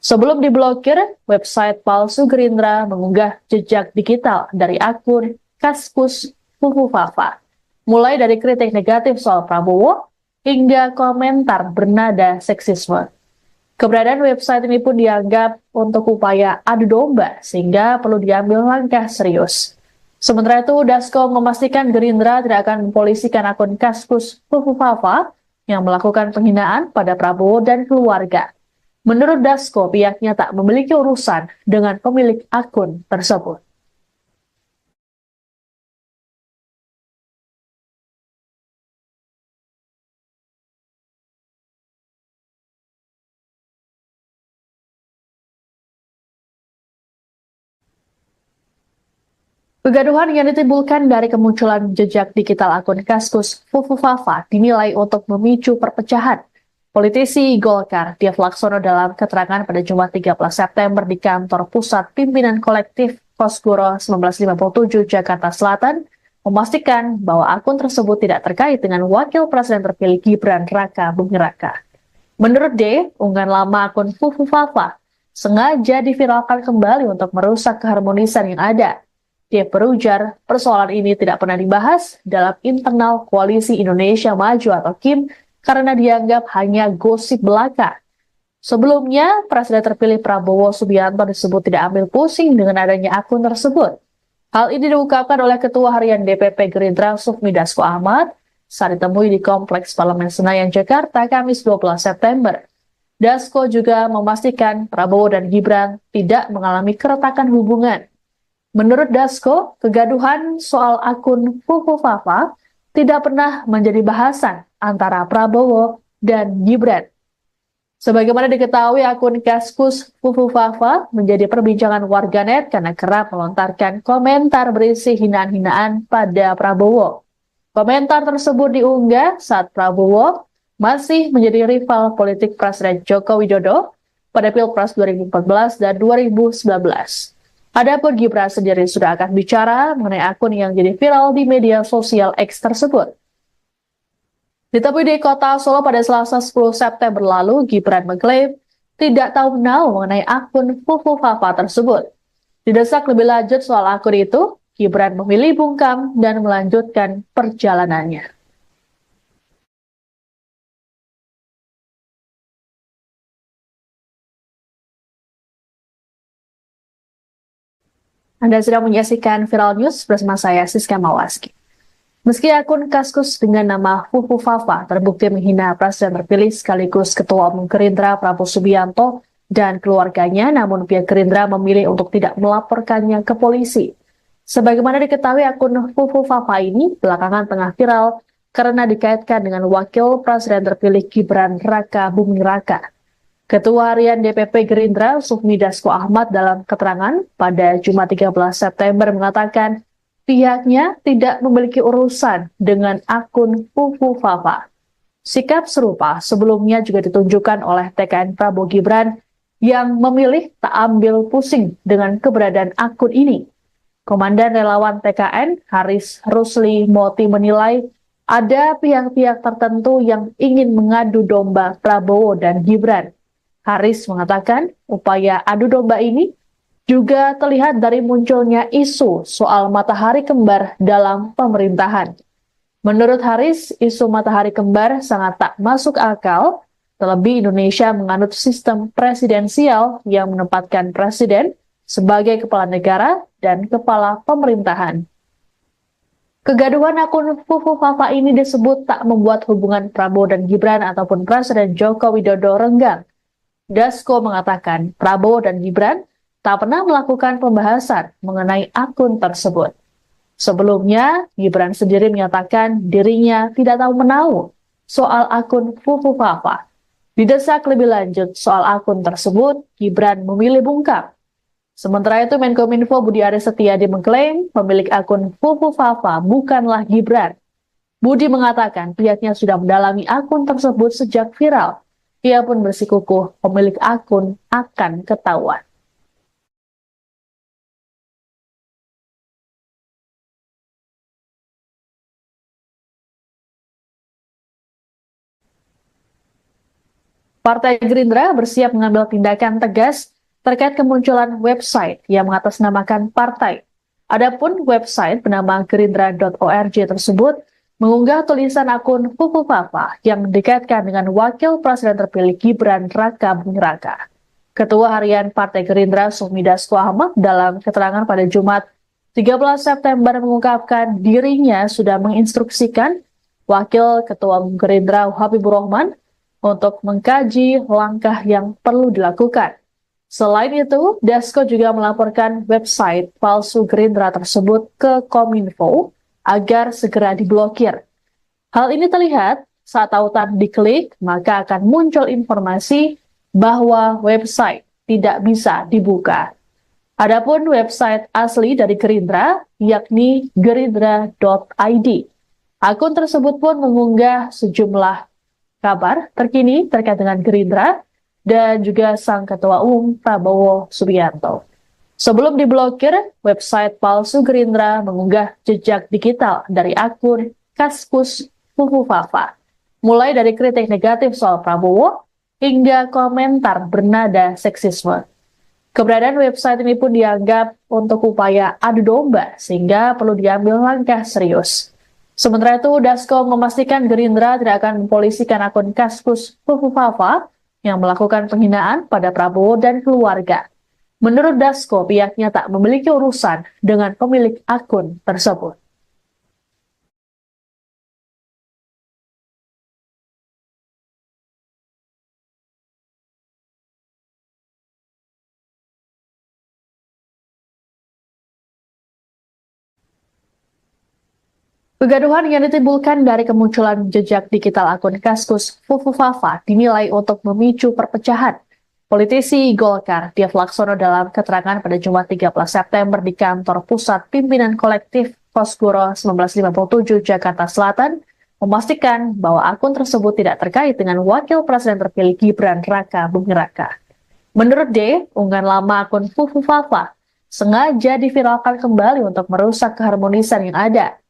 Sebelum diblokir, website palsu Gerindra mengunggah jejak digital dari akun Kaskus Fufu Fafa, mulai dari kritik negatif soal Prabowo hingga komentar bernada seksisme. Keberadaan website ini pun dianggap untuk upaya adu domba sehingga perlu diambil langkah serius. Sementara itu, Dasko memastikan Gerindra tidak akan mempolisikan akun Kaskus Fufu Fafa yang melakukan penghinaan pada Prabowo dan keluarga. Menurut Dasko, pihaknya tak memiliki urusan dengan pemilik akun tersebut. Kegaduhan yang ditimbulkan dari kemunculan jejak digital akun Kaskus Fufu Fafa dinilai untuk memicu perpecahan. Politisi Golkar, Dev Laksono dalam keterangan pada Jumat 13 September di kantor Pusat Pimpinan Kolektif Kosgoro 1957 Jakarta Selatan, memastikan bahwa akun tersebut tidak terkait dengan Wakil Presiden terpilih Gibran Raka Buming Raka. Menurut D, unggahan lama akun Fufu Fafa sengaja diviralkan kembali untuk merusak keharmonisan yang ada. Dia berujar, persoalan ini tidak pernah dibahas dalam internal Koalisi Indonesia Maju atau KIM karena dianggap hanya gosip belaka. Sebelumnya, Presiden terpilih Prabowo Subianto disebut tidak ambil pusing dengan adanya akun tersebut. Hal ini diungkapkan oleh Ketua Harian DPP Gerindra Sufmi Dasko Ahmad saat ditemui di Kompleks Parlemen Senayan, Jakarta, Kamis 12 September. Dasko juga memastikan Prabowo dan Gibran tidak mengalami keretakan hubungan. Menurut Dasko, kegaduhan soal akun Fufu Fafa tidak pernah menjadi bahasan antara Prabowo dan Gibran. Sebagaimana diketahui, akun Kaskus Fufu Fafa menjadi perbincangan warganet karena kerap melontarkan komentar berisi hinaan-hinaan pada Prabowo. Komentar tersebut diunggah saat Prabowo masih menjadi rival politik Presiden Joko Widodo pada Pilpres 2014 dan 2019. Adapun Gibran sendiri sudah akan bicara mengenai akun yang jadi viral di media sosial X tersebut. Ditemui di kota Solo pada Selasa 10 September lalu, Gibran mengklaim tidak tahu menahu mengenai akun Fufu Fafa tersebut. Didesak lebih lanjut soal akun itu, Gibran memilih bungkam dan melanjutkan perjalanannya. Anda sedang menyaksikan Viral News bersama saya, Siska Mawaski. Meski akun Kaskus dengan nama Fufu Fafa terbukti menghina Presiden terpilih sekaligus Ketua Umum Gerindra Prabowo Subianto dan keluarganya, namun pihak Gerindra memilih untuk tidak melaporkannya ke polisi. Sebagaimana diketahui, akun Fufu Fafa ini belakangan tengah viral karena dikaitkan dengan Wakil Presiden terpilih Gibran Raka Buming Raka. Ketua Harian DPP Gerindra, Sufmi Dasko Ahmad, dalam keterangan pada Jumat 13 September mengatakan pihaknya tidak memiliki urusan dengan akun Fufu Fafa. Sikap serupa sebelumnya juga ditunjukkan oleh TKN Prabowo Gibran yang memilih tak ambil pusing dengan keberadaan akun ini. Komandan Relawan TKN, Haris Rusli Moti, menilai ada pihak-pihak tertentu yang ingin mengadu domba Prabowo dan Gibran. Haris mengatakan upaya adu domba ini juga terlihat dari munculnya isu soal matahari kembar dalam pemerintahan. Menurut Haris, isu matahari kembar sangat tak masuk akal, terlebih Indonesia menganut sistem presidensial yang menempatkan presiden sebagai kepala negara dan kepala pemerintahan. Kegaduhan akun Fufu Fafa ini disebut tak membuat hubungan Prabowo dan Gibran ataupun Presiden Joko Widodo renggang. Dasko mengatakan Prabowo dan Gibran tak pernah melakukan pembahasan mengenai akun tersebut. Sebelumnya, Gibran sendiri menyatakan dirinya tidak tahu menahu soal akun Fufu Fafa. Didesak lebih lanjut soal akun tersebut, Gibran memilih bungkam. Sementara itu, Menkominfo Budi Aris Setiadi mengklaim pemilik akun Fufu Fafa bukanlah Gibran. Budi mengatakan pihaknya sudah mendalami akun tersebut sejak viral. Ia pun bersikukuh pemilik akun akan ketahuan. Partai Gerindra bersiap mengambil tindakan tegas terkait kemunculan website yang mengatasnamakan partai. Adapun website bernama gerindra.org tersebut mengunggah tulisan akun Fufu Fafa yang dikaitkan dengan Wakil Presiden terpilih Gibran Raka Buming Raka. Ketua Harian Partai Gerindra, Sufmi Dasko Ahmad, dalam keterangan pada Jumat 13 September mengungkapkan dirinya sudah menginstruksikan Wakil Ketua Umum Gerindra Habibur Rahman untuk mengkaji langkah yang perlu dilakukan. Selain itu, Dasko juga melaporkan website palsu Gerindra tersebut ke Kominfo agar segera diblokir. Hal ini terlihat saat tautan diklik, maka akan muncul informasi bahwa website tidak bisa dibuka. Adapun website asli dari Gerindra, yakni gerindra.id. Akun tersebut pun mengunggah sejumlah kabar terkini terkait dengan Gerindra dan juga sang Ketua Umum Prabowo Subianto. Sebelum diblokir, website palsu Gerindra mengunggah jejak digital dari akun Kaskus Fufu Fafa, mulai dari kritik negatif soal Prabowo hingga komentar bernada seksisme. Keberadaan website ini pun dianggap untuk upaya adu domba, sehingga perlu diambil langkah serius. Sementara itu, Dasko memastikan Gerindra tidak akan mempolisikan akun Kaskus Fufu Fafa yang melakukan penghinaan pada Prabowo dan keluarga. Menurut Dasko, pihaknya tak memiliki urusan dengan pemilik akun tersebut. Kegaduhan yang ditimbulkan dari kemunculan jejak digital akun Kaskus Fufu Fafa dinilai untuk memicu perpecahan. Politisi Golkar, Dev Laksono, dalam keterangan pada Jumat 13 September di kantor Pusat Pimpinan Kolektif Kosgoro 1957 Jakarta Selatan, memastikan bahwa akun tersebut tidak terkait dengan Wakil Presiden terpilih Gibran Raka Buming Raka. Menurut D, unggahan lama akun Fufu Fafa sengaja diviralkan kembali untuk merusak keharmonisan yang ada.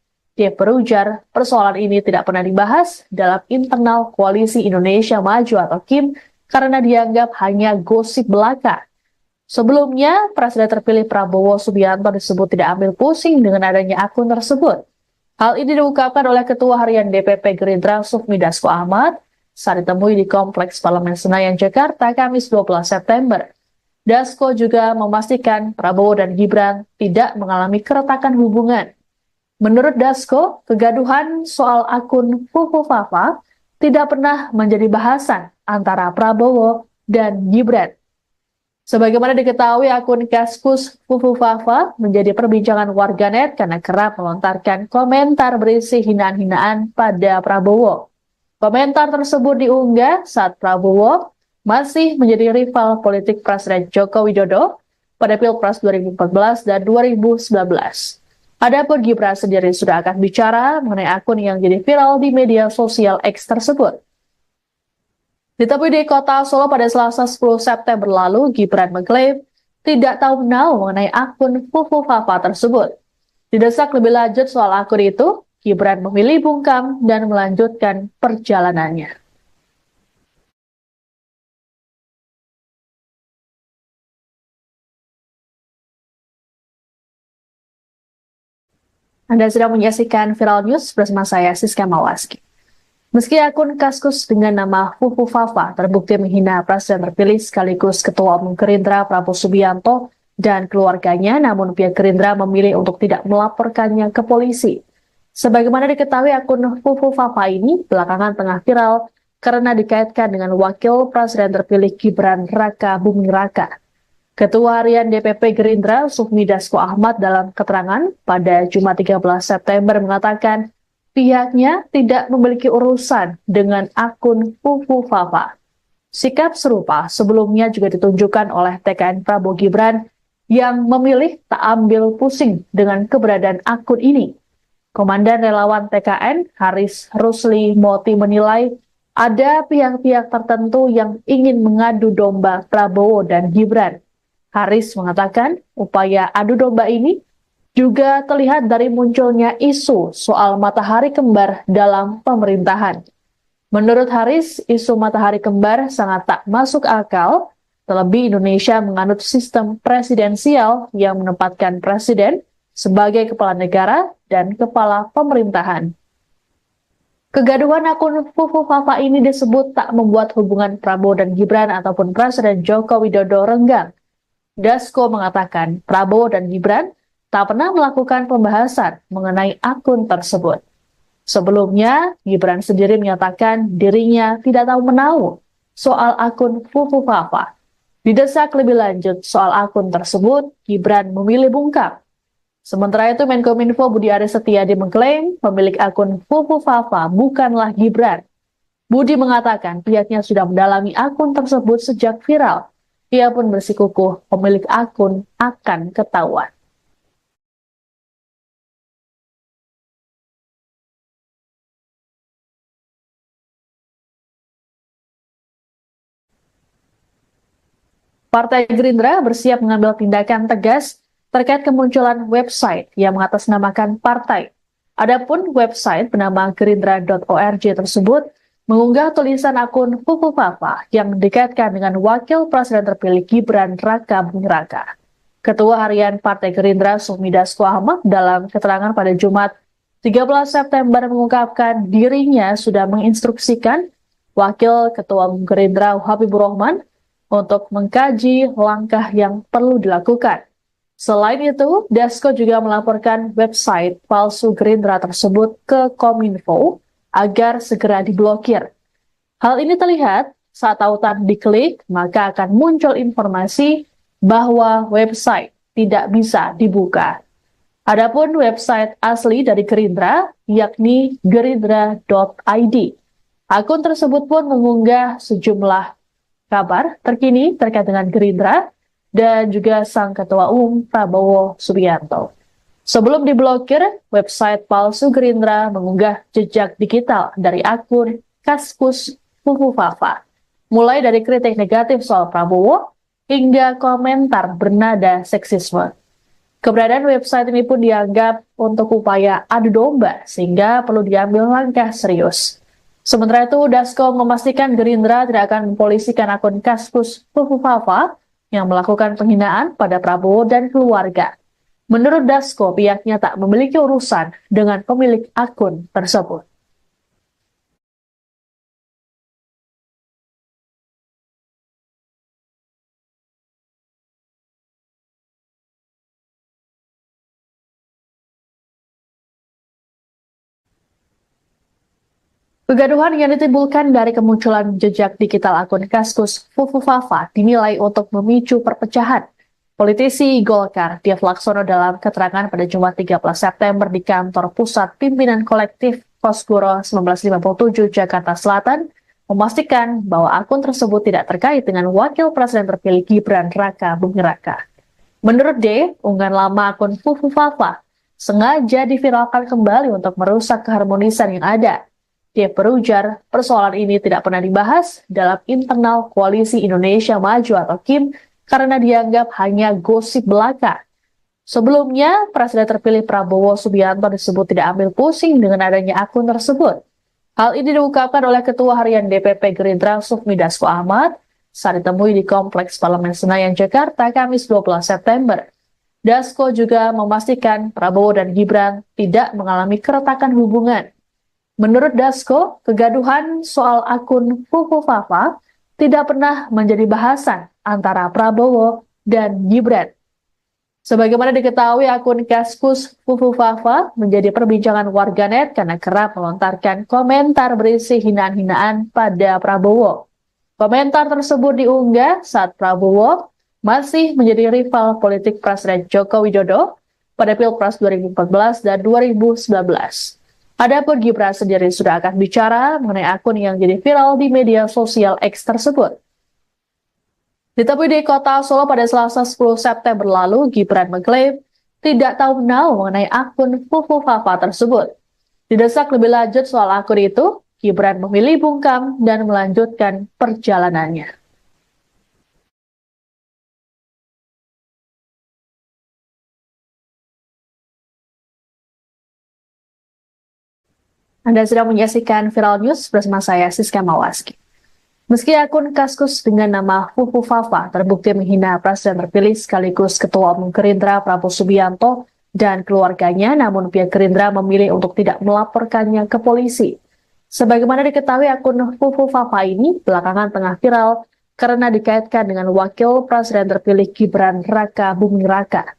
Dia berujar, persoalan ini tidak pernah dibahas dalam internal Koalisi Indonesia Maju atau KIM karena dianggap hanya gosip belaka. Sebelumnya, Presiden terpilih Prabowo Subianto disebut tidak ambil pusing dengan adanya akun tersebut. Hal ini diungkapkan oleh Ketua Harian DPP Gerindra Sufmi Dasko Ahmad saat ditemui di Kompleks Parlemen Senayan, Jakarta, Kamis 12 September. Dasko juga memastikan Prabowo dan Gibran tidak mengalami keretakan hubungan. Menurut Dasko, kegaduhan soal akun Fufu Fafa tidak pernah menjadi bahasan antara Prabowo dan Gibran. Sebagaimana diketahui, akun Kaskus Fufu Fafa menjadi perbincangan warganet karena kerap melontarkan komentar berisi hinaan-hinaan pada Prabowo. Komentar tersebut diunggah saat Prabowo masih menjadi rival politik Presiden Joko Widodo pada Pilpres 2014 dan 2019. Adapun Gibran sendiri sudah akan bicara mengenai akun yang jadi viral di media sosial X tersebut. Ditemui di kota Solo pada Selasa 10 September lalu, Gibran mengklaim tidak tahu menau mengenai akun Fufu Fafa tersebut. Didesak lebih lanjut soal akun itu, Gibran memilih bungkam dan melanjutkan perjalanannya. Anda sedang menyaksikan Viral News bersama saya, Siska Mawaski. Meski akun Kaskus dengan nama Fufu Fafa terbukti menghina Presiden terpilih sekaligus Ketua Umum Gerindra Prabowo Subianto dan keluarganya, namun pihak Gerindra memilih untuk tidak melaporkannya ke polisi. Sebagaimana diketahui, akun Fufu Fafa ini belakangan tengah viral karena dikaitkan dengan Wakil Presiden terpilih Gibran Raka Buming Raka. Ketua Harian DPP Gerindra Sufmi Dasko Ahmad dalam keterangan pada Jumat 13 September mengatakan pihaknya tidak memiliki urusan dengan akun Fufu Fafa. Sikap serupa sebelumnya juga ditunjukkan oleh TKN Prabowo Gibran yang memilih tak ambil pusing dengan keberadaan akun ini. Komandan Relawan TKN Haris Rusli Moti menilai ada pihak-pihak tertentu yang ingin mengadu domba Prabowo dan Gibran. Haris mengatakan upaya adu domba ini juga terlihat dari munculnya isu soal matahari kembar dalam pemerintahan. Menurut Haris, isu matahari kembar sangat tak masuk akal, terlebih Indonesia menganut sistem presidensial yang menempatkan presiden sebagai kepala negara dan kepala pemerintahan. Kegaduhan akun Fufu Fafa ini disebut tak membuat hubungan Prabowo dan Gibran ataupun Presiden Joko Widodo renggang. Dasko mengatakan Prabowo dan Gibran tak pernah melakukan pembahasan mengenai akun tersebut. Sebelumnya, Gibran sendiri menyatakan dirinya tidak tahu menau soal akun Fufu Fafa. Didesak lebih lanjut soal akun tersebut, Gibran memilih bungkam. Sementara itu, Menkominfo Budi Aris Setiadi mengklaim pemilik akun Fufu Fafa bukanlah Gibran. Budi mengatakan pihaknya sudah mendalami akun tersebut sejak viral. Ia pun bersikukuh pemilik akun akan ketahuan. Partai Gerindra bersiap mengambil tindakan tegas terkait kemunculan website yang mengatasnamakan partai. Adapun website bernama gerindra.org tersebut mengunggah tulisan akun Fufu Fafa yang dikaitkan dengan Wakil Presiden terpilih Gibran Raka Buming Raka. Ketua Harian Partai Gerindra Sufmi Dasko Ahmad dalam keterangan pada Jumat 13 September mengungkapkan dirinya sudah menginstruksikan Wakil Ketua Umum Gerindra Habibur Rahman untuk mengkaji langkah yang perlu dilakukan. Selain itu, Dasko juga melaporkan website palsu Gerindra tersebut ke Kominfo agar segera diblokir. Hal ini terlihat saat tautan diklik, maka akan muncul informasi bahwa website tidak bisa dibuka. Adapun website asli dari Gerindra, yakni gerindra.id. Akun tersebut pun mengunggah sejumlah kabar terkini terkait dengan Gerindra dan juga sang Ketua Umum Prabowo Subianto. Sebelum diblokir, website palsu Gerindra mengunggah jejak digital dari akun Kaskus Fufu Fafa, mulai dari kritik negatif soal Prabowo hingga komentar bernada seksisme. Keberadaan website ini pun dianggap untuk upaya adu domba sehingga perlu diambil langkah serius. Sementara itu, Dasko memastikan Gerindra tidak akan mempolisikan akun Kaskus Fufu Fafa yang melakukan penghinaan pada Prabowo dan keluarga. Menurut Dasko, pihaknya tak memiliki urusan dengan pemilik akun tersebut. Kegaduhan yang ditimbulkan dari kemunculan jejak digital akun Kaskus Fufu Fafa dinilai untuk memicu perpecahan. Politisi Golkar, Dev Laksono dalam keterangan pada Jumat 13 September di kantor pusat pimpinan kolektif Kosgoro 1957 Jakarta Selatan, memastikan bahwa akun tersebut tidak terkait dengan wakil presiden terpilih Gibran Raka Buming Raka. Menurut D, unggahan lama akun Fufu Fafa sengaja diviralkan kembali untuk merusak keharmonisan yang ada. Dia berujar, persoalan ini tidak pernah dibahas dalam internal Koalisi Indonesia Maju atau KIM karena dianggap hanya gosip belaka. Sebelumnya, Presiden terpilih Prabowo Subianto disebut tidak ambil pusing dengan adanya akun tersebut. Hal ini diungkapkan oleh Ketua Harian DPP Gerindra Sufmi Dasko Ahmad saat ditemui di Kompleks Parlemen Senayan, Jakarta, Kamis 12 September. Dasko juga memastikan Prabowo dan Gibran tidak mengalami keretakan hubungan. Menurut Dasko, kegaduhan soal akun Fufu Fafa tidak pernah menjadi bahasan antara Prabowo dan Gibran. Sebagaimana diketahui, akun Kaskus Fufu Fafa menjadi perbincangan warganet karena kerap melontarkan komentar berisi hinaan-hinaan pada Prabowo. Komentar tersebut diunggah saat Prabowo masih menjadi rival politik Presiden Joko Widodo pada Pilpres 2014 dan 2019. Adapun Gibran sendiri sudah akan bicara mengenai akun yang jadi viral di media sosial X tersebut. Ditemui di kota Solo pada Selasa 10 September lalu, Gibran mengklaim tidak tahu menau mengenai akun Fufu Fafa tersebut. Didesak lebih lanjut soal akun itu, Gibran memilih bungkam dan melanjutkan perjalanannya. Anda sedang menyaksikan Viral News bersama saya, Siska Mawaski. Meski akun Kaskus dengan nama Fufu Fafa terbukti menghina Presiden terpilih sekaligus Ketua Umum Gerindra Prabowo Subianto dan keluarganya, namun pihak Gerindra memilih untuk tidak melaporkannya ke polisi. Sebagaimana diketahui, akun Fufu Fafa ini belakangan tengah viral karena dikaitkan dengan Wakil Presiden terpilih Gibran Raka Buming Raka.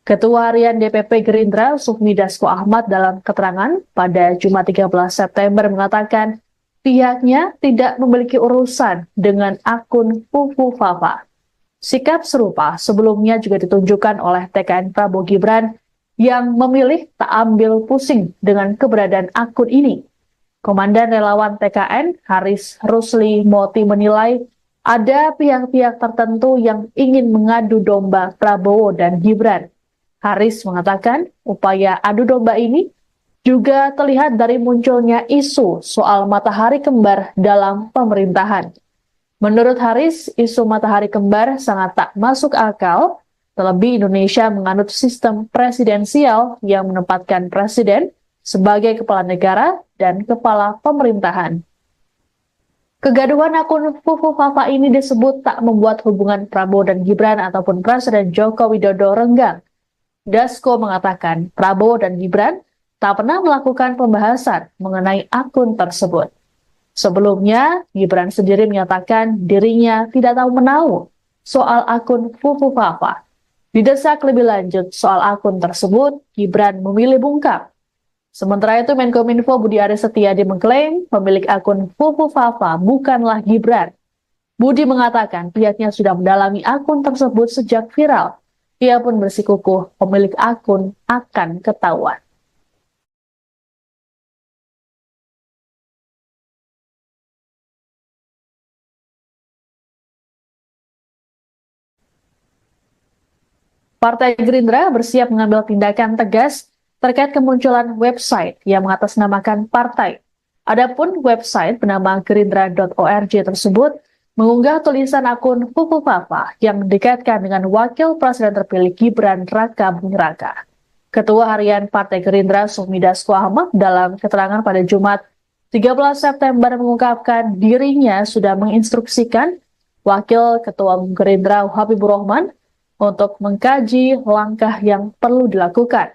Ketua Harian DPP Gerindra Sufmi Dasko Ahmad dalam keterangan pada Jumat 13 September mengatakan pihaknya tidak memiliki urusan dengan akun Fufu Fafa. Sikap serupa sebelumnya juga ditunjukkan oleh TKN Prabowo Gibran yang memilih tak ambil pusing dengan keberadaan akun ini. Komandan Relawan TKN Haris Rusli Moti menilai ada pihak-pihak tertentu yang ingin mengadu domba Prabowo dan Gibran. Haris mengatakan upaya adu domba ini juga terlihat dari munculnya isu soal matahari kembar dalam pemerintahan. Menurut Haris, isu matahari kembar sangat tak masuk akal, terlebih Indonesia menganut sistem presidensial yang menempatkan presiden sebagai kepala negara dan kepala pemerintahan. Kegaduhan akun Fufu Fafa ini disebut tak membuat hubungan Prabowo dan Gibran ataupun Presiden Joko Widodo renggang. Dasko mengatakan Prabowo dan Gibran tak pernah melakukan pembahasan mengenai akun tersebut. Sebelumnya, Gibran sendiri menyatakan dirinya tidak tahu menau soal akun Fufu Fafa. Didesak lebih lanjut soal akun tersebut, Gibran memilih bungkam. Sementara itu, Menkominfo Budi Aris Setiadi mengklaim pemilik akun Fufu Fafa bukanlah Gibran. Budi mengatakan pihaknya sudah mendalami akun tersebut sejak viral. Ia pun bersikukuh pemilik akun akan ketahuan. Partai Gerindra bersiap mengambil tindakan tegas terkait kemunculan website yang mengatasnamakan partai. Adapun website bernama gerindra.org tersebut mengunggah tulisan akun Fufu Fafa yang dikaitkan dengan Wakil Presiden terpilih Gibran Raka Buming Raka. Ketua Harian Partai Gerindra Sufmi Dasko Ahmad dalam keterangan pada Jumat 13 September mengungkapkan dirinya sudah menginstruksikan Wakil Ketua Umum Gerindra Habibur Rahman untuk mengkaji langkah yang perlu dilakukan.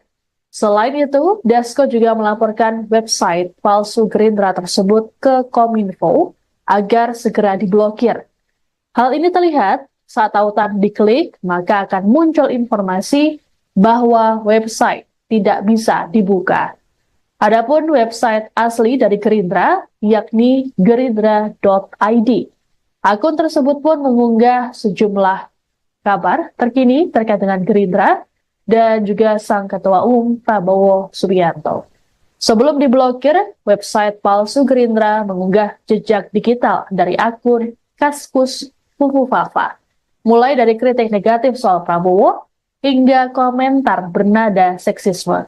Selain itu, Dasko juga melaporkan website palsu Gerindra tersebut ke Kominfo agar segera diblokir. Hal ini terlihat saat tautan diklik, maka akan muncul informasi bahwa website tidak bisa dibuka. Adapun website asli dari Gerindra, yakni gerindra.id. Akun tersebut pun mengunggah sejumlah kabar terkini terkait dengan Gerindra dan juga sang Ketua Umum Prabowo Subianto. Sebelum diblokir, website palsu Gerindra mengunggah jejak digital dari akun Kaskus Fufufafa, mulai dari kritik negatif soal Prabowo hingga komentar bernada seksisme.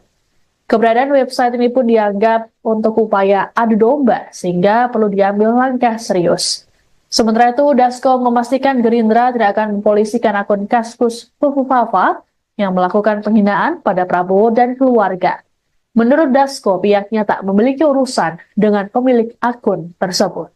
Keberadaan website ini pun dianggap untuk upaya adu domba sehingga perlu diambil langkah serius. Sementara itu, Dasko memastikan Gerindra tidak akan mempolisikan akun Kaskus Fufufafa yang melakukan penghinaan pada Prabowo dan keluarga. Menurut Dasko, pihaknya tak memiliki urusan dengan pemilik akun tersebut.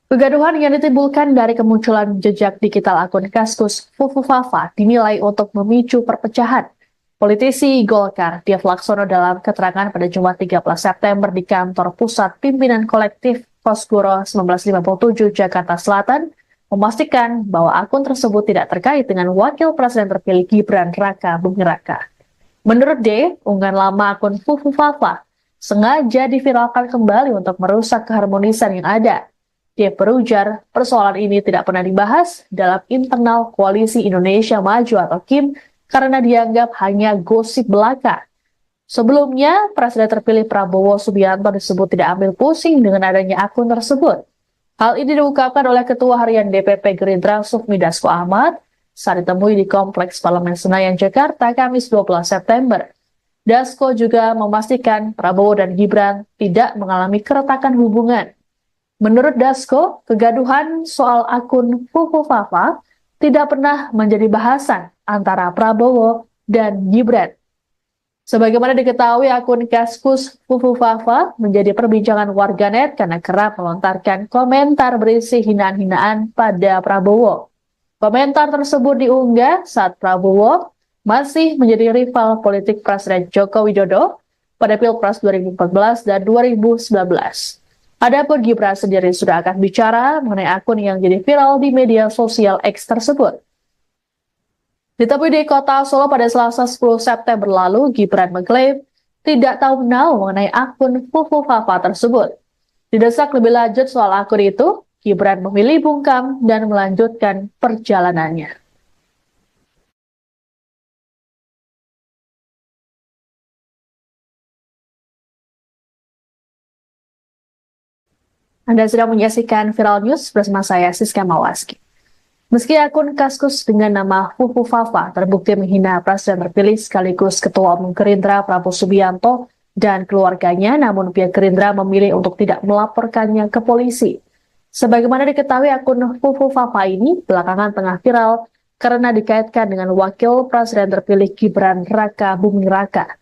Kegaduhan yang ditimbulkan dari kemunculan jejak digital akun Kaskus Fufufafa dinilai untuk memicu perpecahan. Politisi Golkar, Dev Laksono dalam keterangan pada Jumat 13 September di kantor pusat pimpinan kolektif Kosgoro 1957 Jakarta Selatan, memastikan bahwa akun tersebut tidak terkait dengan Wakil Presiden terpilih Gibran Raka Buming Raka. Menurut D, unggahan lama akun Fufufafa sengaja diviralkan kembali untuk merusak keharmonisan yang ada. Dia berujar, persoalan ini tidak pernah dibahas dalam internal Koalisi Indonesia Maju atau KIM karena dianggap hanya gosip belaka. Sebelumnya, Presiden terpilih Prabowo Subianto disebut tidak ambil pusing dengan adanya akun tersebut. Hal ini diungkapkan oleh Ketua Harian DPP Gerindra Sufmi Dasko Ahmad saat ditemui di Kompleks Parlemen Senayan, Jakarta, Kamis 12 September. Dasko juga memastikan Prabowo dan Gibran tidak mengalami keretakan hubungan. Menurut Dasko, kegaduhan soal akun Fufufafa tidak pernah menjadi bahasan antara Prabowo dan Gibran. Sebagaimana diketahui, akun Kaskus Fufufafa menjadi perbincangan warganet karena kerap melontarkan komentar berisi hinaan-hinaan pada Prabowo. Komentar tersebut diunggah saat Prabowo masih menjadi rival politik Presiden Joko Widodo pada Pilpres 2014 dan 2019. Adapun Gibran sendiri sudah akan bicara mengenai akun yang jadi viral di media sosial X tersebut. Ditemui di kota Solo pada Selasa 10 September lalu, Gibran mengklaim tidak tahu menau mengenai akun Fufufafa tersebut. Didesak lebih lanjut soal akun itu, Gibran memilih bungkam dan melanjutkan perjalanannya. Anda sedang menyaksikan Viral News bersama saya, Siska Mawaski. Meski akun Kaskus dengan nama Fufufafa terbukti menghina Presiden terpilih sekaligus Ketua Umum Gerindra Prabowo Subianto dan keluarganya, namun pihak Gerindra memilih untuk tidak melaporkannya ke polisi. Sebagaimana diketahui, akun Fufufafa ini belakangan tengah viral karena dikaitkan dengan Wakil Presiden terpilih Gibran Raka Buming Raka.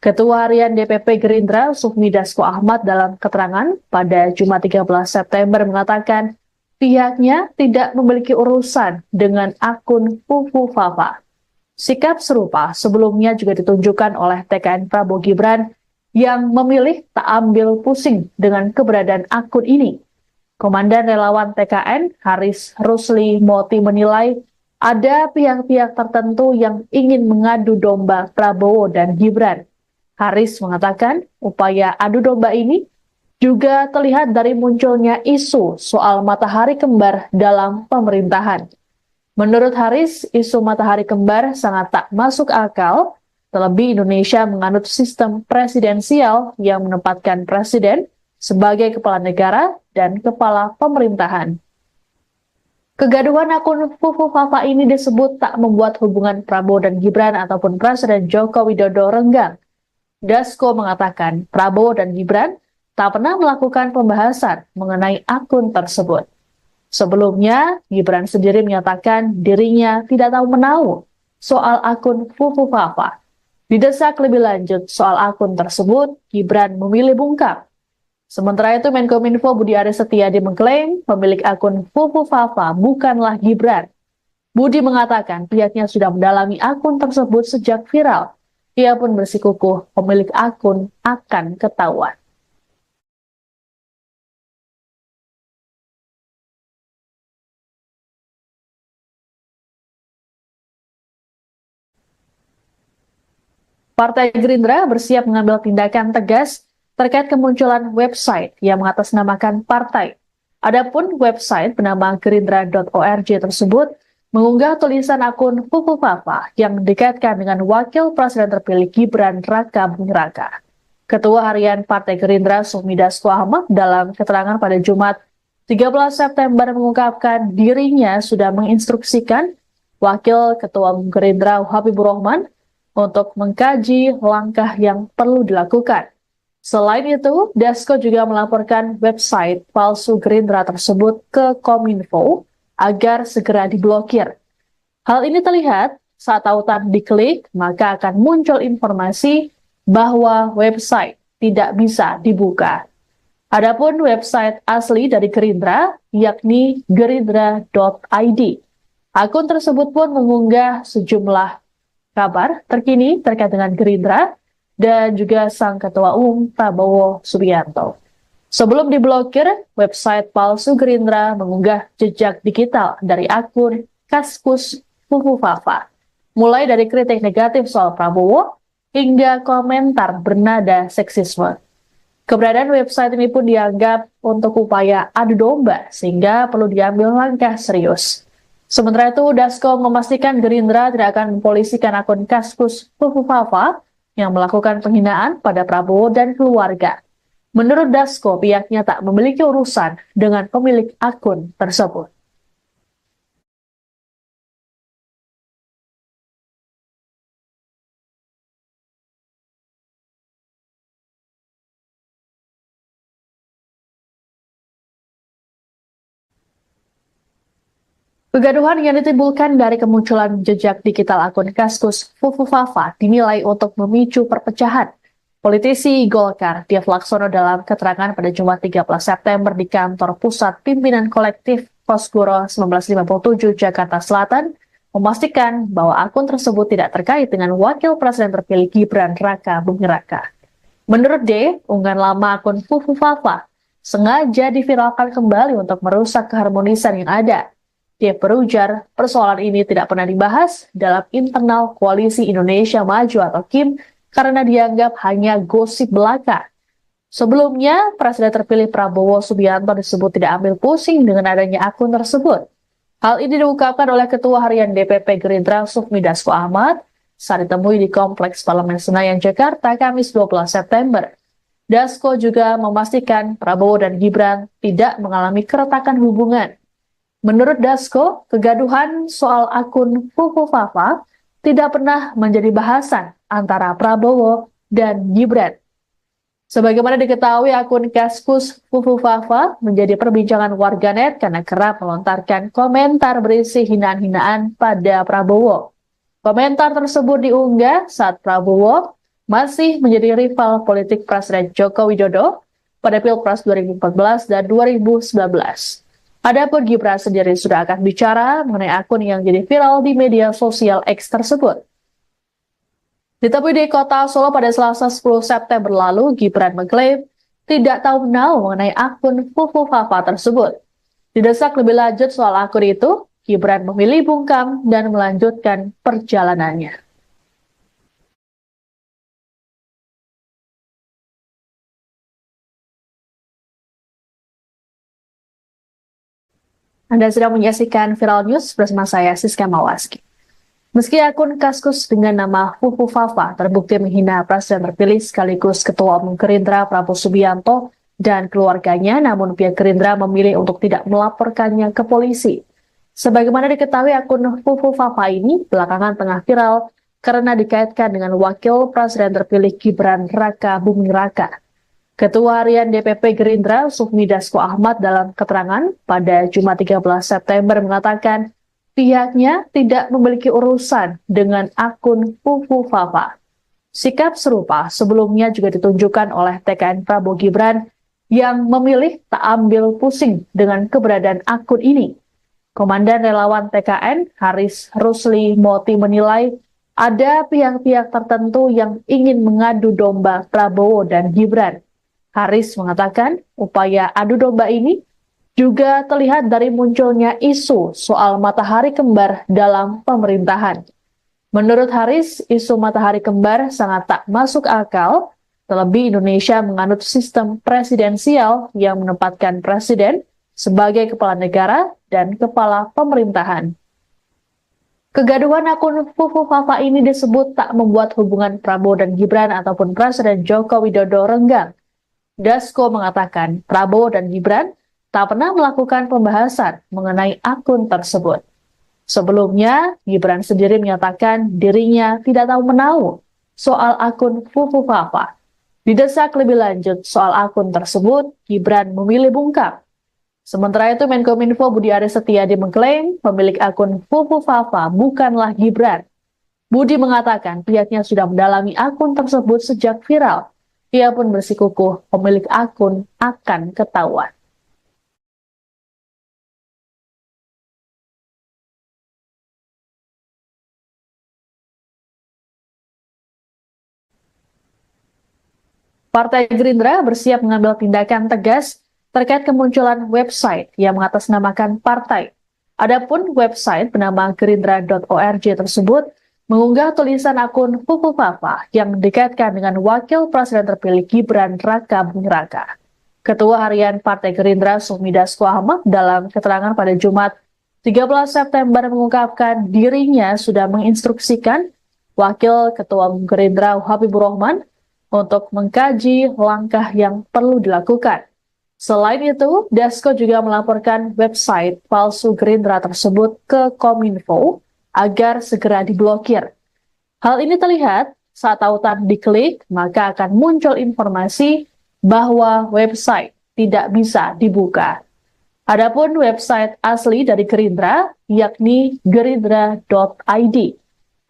Ketua Harian DPP Gerindra Sufmi Dasko Ahmad dalam keterangan pada Jumat 13 September mengatakan pihaknya tidak memiliki urusan dengan akun Fufufafa. Sikap serupa sebelumnya juga ditunjukkan oleh TKN Prabowo Gibran yang memilih tak ambil pusing dengan keberadaan akun ini. Komandan Relawan TKN Haris Rusli Moti menilai ada pihak-pihak tertentu yang ingin mengadu domba Prabowo dan Gibran. Haris mengatakan upaya adu domba ini juga terlihat dari munculnya isu soal matahari kembar dalam pemerintahan. Menurut Haris, isu matahari kembar sangat tak masuk akal, terlebih Indonesia menganut sistem presidensial yang menempatkan presiden sebagai kepala negara dan kepala pemerintahan. Kegaduhan akun Fufufafa ini disebut tak membuat hubungan Prabowo dan Gibran ataupun Presiden Joko Widodo renggang. Dasko mengatakan Prabowo dan Gibran tak pernah melakukan pembahasan mengenai akun tersebut. Sebelumnya, Gibran sendiri menyatakan dirinya tidak tahu menahu soal akun Fufu Fafa. Didesak lebih lanjut soal akun tersebut, Gibran memilih bungkam. Sementara itu, Menkominfo Budi Aris Setiadi mengklaim pemilik akun Fufu Fafa bukanlah Gibran. Budi mengatakan pihaknya sudah mendalami akun tersebut sejak viral. Ia pun bersikukuh pemilik akun akan ketahuan. Partai Gerindra bersiap mengambil tindakan tegas terkait kemunculan website yang mengatasnamakan partai. Adapun website bernama gerindra.org tersebut mengunggah tulisan akun Fufu Fafa yang dikaitkan dengan Wakil Presiden terpilih Gibran Raka Buming Raka. Ketua Harian Partai Gerindra Sufmi Dasko Ahmad dalam keterangan pada Jumat 13 September mengungkapkan dirinya sudah menginstruksikan Wakil Ketua Umum Gerindra Habibur Rahman untuk mengkaji langkah yang perlu dilakukan. Selain itu, Dasko juga melaporkan website palsu Gerindra tersebut ke Kominfo agar segera diblokir. Hal ini terlihat saat tautan diklik, maka akan muncul informasi bahwa website tidak bisa dibuka. Adapun website asli dari Gerindra, yakni gerindra.id. Akun tersebut pun mengunggah sejumlah kabar terkini terkait dengan Gerindra dan juga sang Ketua Umum Prabowo Subianto. Sebelum diblokir, website palsu Gerindra mengunggah jejak digital dari akun Kaskus Fufu Fafa, mulai dari kritik negatif soal Prabowo hingga komentar bernada seksisme. Keberadaan website ini pun dianggap untuk upaya adu domba sehingga perlu diambil langkah serius. Sementara itu, Dasko memastikan Gerindra tidak akan mempolisikan akun Kaskus Fufu Fafa yang melakukan penghinaan pada Prabowo dan keluarga. Menurut Dasko, pihaknya tak memiliki urusan dengan pemilik akun tersebut. Kegaduhan yang ditimbulkan dari kemunculan jejak digital akun Kaskus Fufu Fafa dinilai untuk memicu perpecahan. Politisi Golkar, Dev Laksono dalam keterangan pada Jumat 13 September di kantor pusat pimpinan kolektif Kosgoro 1957 Jakarta Selatan, memastikan bahwa akun tersebut tidak terkait dengan Wakil Presiden terpilih Gibran Raka Buming Raka. Menurut D, unggahan lama akun Fufu Fafa sengaja diviralkan kembali untuk merusak keharmonisan yang ada. Dia berujar, persoalan ini tidak pernah dibahas dalam internal Koalisi Indonesia Maju atau KIM karena dianggap hanya gosip belaka. Sebelumnya, Presiden terpilih Prabowo Subianto disebut tidak ambil pusing dengan adanya akun tersebut. Hal ini diungkapkan oleh Ketua Harian DPP Gerindra Sufmi Dasko Ahmad saat ditemui di Kompleks Parlemen Senayan, Jakarta, Kamis 12 September. Dasko juga memastikan Prabowo dan Gibran tidak mengalami keretakan hubungan. Menurut Dasko, kegaduhan soal akun Fufu Fafa tidak pernah menjadi bahasan antara Prabowo dan Gibran. Sebagaimana diketahui, akun Kaskus Fufu Fafa menjadi perbincangan warganet karena kerap melontarkan komentar berisi hinaan-hinaan pada Prabowo. Komentar tersebut diunggah saat Prabowo masih menjadi rival politik Presiden Joko Widodo pada Pilpres 2014 dan 2019. Adapun Gibran sendiri sudah akan bicara mengenai akun yang jadi viral di media sosial X tersebut. Ditemui di kota Solo pada Selasa 10 September lalu, Gibran mengklaim tidak tahu menahu mengenai akun Fufu Fafa tersebut. Didesak lebih lanjut soal akun itu, Gibran memilih bungkam dan melanjutkan perjalanannya. Anda sedang menyaksikan Viral News bersama saya, Siska Mawaski. Meski akun Kaskus dengan nama Fufu Fafa terbukti menghina Presiden terpilih sekaligus Ketua Umum Gerindra Prabowo Subianto dan keluarganya, namun pihak Gerindra memilih untuk tidak melaporkannya ke polisi. Sebagaimana diketahui, akun Fufu Fafa ini belakangan tengah viral karena dikaitkan dengan Wakil Presiden terpilih Gibran Raka Buming Raka. Ketua Harian DPP Gerindra Sufmi Dasko Ahmad dalam keterangan pada Jumat 13 September mengatakan pihaknya tidak memiliki urusan dengan akun Fufu Fafa. Sikap serupa sebelumnya juga ditunjukkan oleh TKN Prabowo Gibran yang memilih tak ambil pusing dengan keberadaan akun ini. Komandan relawan TKN Haris Rusli Moti menilai ada pihak-pihak tertentu yang ingin mengadu domba Prabowo dan Gibran. Haris mengatakan upaya adu domba ini juga terlihat dari munculnya isu soal matahari kembar dalam pemerintahan. Menurut Haris, isu matahari kembar sangat tak masuk akal, terlebih Indonesia menganut sistem presidensial yang menempatkan presiden sebagai kepala negara dan kepala pemerintahan. Kegaduhan akun Fufu Fafa ini disebut tak membuat hubungan Prabowo dan Gibran ataupun Presiden Joko Widodo renggang. Dasko mengatakan Prabowo dan Gibran tak pernah melakukan pembahasan mengenai akun tersebut. Sebelumnya, Gibran sendiri menyatakan dirinya tidak tahu menahu soal akun Fufu Fafa. Didesak lebih lanjut soal akun tersebut, Gibran memilih bungkam. Sementara itu, Menkominfo Budi Aris Setiadi mengklaim pemilik akun Fufu Fafa bukanlah Gibran. Budi mengatakan pihaknya sudah mendalami akun tersebut sejak viral. Ia pun bersikukuh pemilik akun akan ketahuan. Partai Gerindra bersiap mengambil tindakan tegas terkait kemunculan website yang mengatasnamakan partai. Adapun website bernama gerindra.org tersebut mengunggah tulisan akun Fufu Fafa yang dikaitkan dengan Wakil Presiden terpilih Gibran Raka Buming Raka. Ketua Harian Partai Gerindra Sufmi Dasko Ahmad dalam keterangan pada Jumat 13 September mengungkapkan dirinya sudah menginstruksikan Wakil Ketua Gerindra Habibur Rahman untuk mengkaji langkah yang perlu dilakukan. Selain itu, Dasko juga melaporkan website palsu Gerindra tersebut ke Kominfo agar segera diblokir. Hal ini terlihat saat tautan diklik, maka akan muncul informasi bahwa website tidak bisa dibuka. Adapun website asli dari Gerindra, yakni gerindra.id.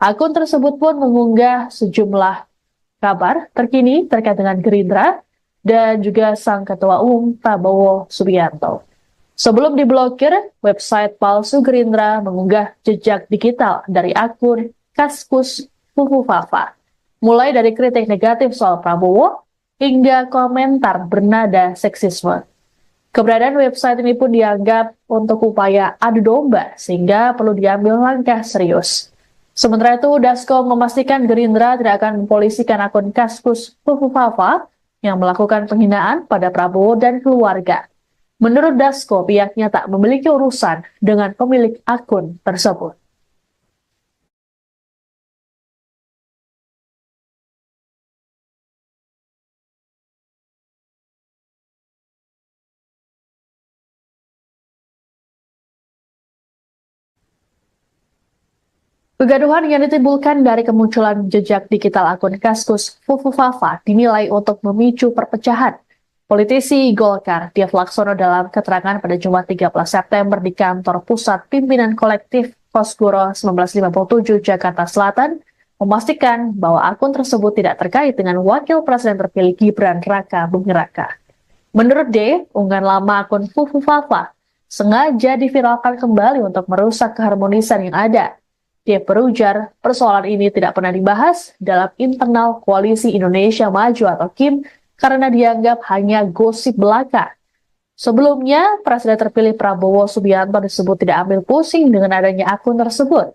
Akun tersebut pun mengunggah sejumlah kabar terkini terkait dengan Gerindra dan juga sang Ketua Umum Prabowo Subianto. Sebelum diblokir, website palsu Gerindra mengunggah jejak digital dari akun Kaskus Fufu Fafa, mulai dari kritik negatif soal Prabowo hingga komentar bernada seksisme. Keberadaan website ini pun dianggap untuk upaya adu domba sehingga perlu diambil langkah serius. Sementara itu, Dasko memastikan Gerindra tidak akan mempolisikan akun Kaskus Fufu Fafa yang melakukan penghinaan pada Prabowo dan keluarga. Menurut Dasko, pihaknya tak memiliki urusan dengan pemilik akun tersebut. Kegaduhan yang ditimbulkan dari kemunculan jejak digital akun Kaskus Fufu Fafa dinilai untuk memicu perpecahan. Politisi Golkar, Dev Laksono dalam keterangan pada Jumat 13 September di kantor pusat pimpinan kolektif Kosgoro 1957 Jakarta Selatan, memastikan bahwa akun tersebut tidak terkait dengan Wakil Presiden terpilih Gibran Raka Buming Raka. Menurut D, unggahan lama akun Fufu Fafa sengaja diviralkan kembali untuk merusak keharmonisan yang ada. Dia berujar, persoalan ini tidak pernah dibahas dalam internal Koalisi Indonesia Maju atau KIM karena dianggap hanya gosip belaka. Sebelumnya, Presiden terpilih Prabowo Subianto disebut tidak ambil pusing dengan adanya akun tersebut.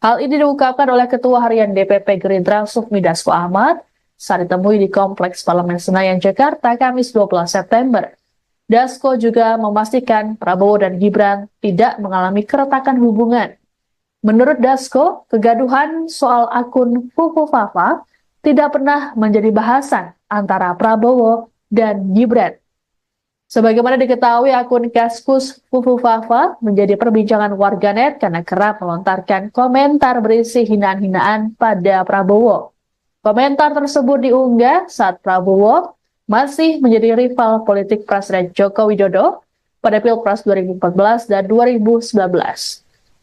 Hal ini diungkapkan oleh Ketua Harian DPP Gerindra Sufmi Dasko Ahmad saat ditemui di Kompleks Parlemen Senayan, Jakarta, Kamis 12 September. Dasko juga memastikan Prabowo dan Gibran tidak mengalami keretakan hubungan. Menurut Dasko, kegaduhan soal akun Fufu Fafa tidak pernah menjadi bahasan antara Prabowo dan Gibran. Sebagaimana diketahui, akun Kaskus Fufu Fafa menjadi perbincangan warganet karena kerap melontarkan komentar berisi hinaan-hinaan pada Prabowo. Komentar tersebut diunggah saat Prabowo masih menjadi rival politik Presiden Joko Widodo pada Pilpres 2014 dan 2019.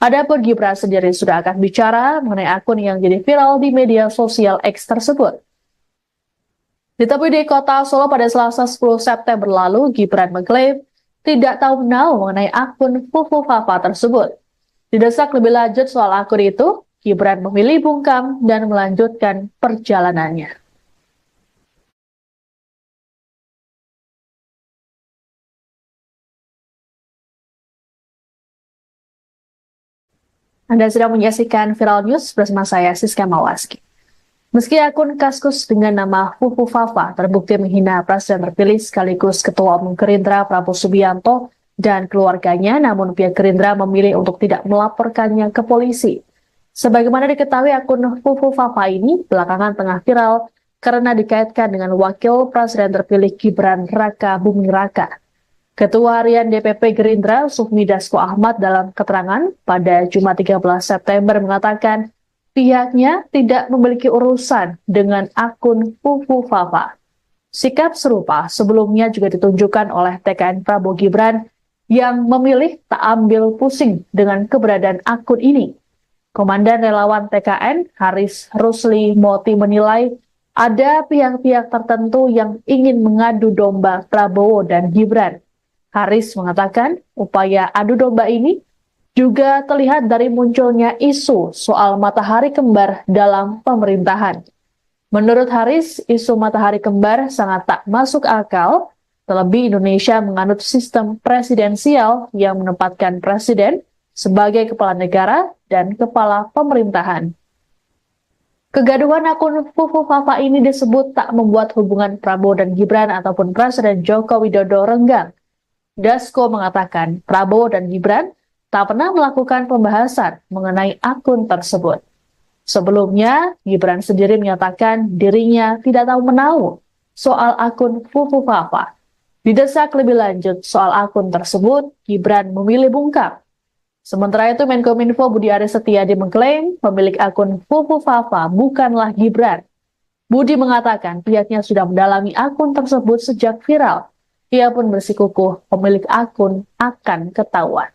Adapun Gibran sendiri sudah akan bicara mengenai akun yang jadi viral di media sosial X tersebut. Ditemui di kota Solo pada Selasa 10 September lalu, Gibran mengklaim tidak tahu menau mengenai akun Fufu Fafa tersebut. Didesak lebih lanjut soal akun itu, Gibran memilih bungkam dan melanjutkan perjalanannya. Anda sedang menyaksikan Viral News bersama saya, Siska Mawaski. Meski akun Kaskus dengan nama Fufu Fafa terbukti menghina Presiden terpilih sekaligus Ketua Umum Gerindra Prabowo Subianto dan keluarganya, namun pihak Gerindra memilih untuk tidak melaporkannya ke polisi. Sebagaimana diketahui, akun Fufu Fafa ini belakangan tengah viral karena dikaitkan dengan Wakil Presiden terpilih Gibran Raka Buming Raka. Ketua Harian DPP Gerindra Sufmi Dasko Ahmad dalam keterangan pada Jumat 13 September mengatakan pihaknya tidak memiliki urusan dengan akun Fufu Fafa. Sikap serupa sebelumnya juga ditunjukkan oleh TKN Prabowo Gibran yang memilih tak ambil pusing dengan keberadaan akun ini. Komandan relawan TKN Haris Rusli Moti menilai ada pihak-pihak tertentu yang ingin mengadu domba Prabowo dan Gibran. Haris mengatakan upaya adu domba ini juga terlihat dari munculnya isu soal matahari kembar dalam pemerintahan. Menurut Haris, isu matahari kembar sangat tak masuk akal, terlebih Indonesia menganut sistem presidensial yang menempatkan presiden sebagai kepala negara dan kepala pemerintahan. Kegaduhan akun Fufu Fafa ini disebut tak membuat hubungan Prabowo dan Gibran ataupun Presiden Joko Widodo renggang. Dasko mengatakan Prabowo dan Gibran tak pernah melakukan pembahasan mengenai akun tersebut. Sebelumnya, Gibran sendiri menyatakan dirinya tidak tahu menau soal akun Fufu Fafa. Didesak lebih lanjut soal akun tersebut, Gibran memilih bungkam. Sementara itu, Menkominfo Budi Aris Setiadi mengklaim pemilik akun Fufu Fafa bukanlah Gibran. Budi mengatakan pihaknya sudah mendalami akun tersebut sejak viral. Ia pun bersikukuh pemilik akun akan ketahuan.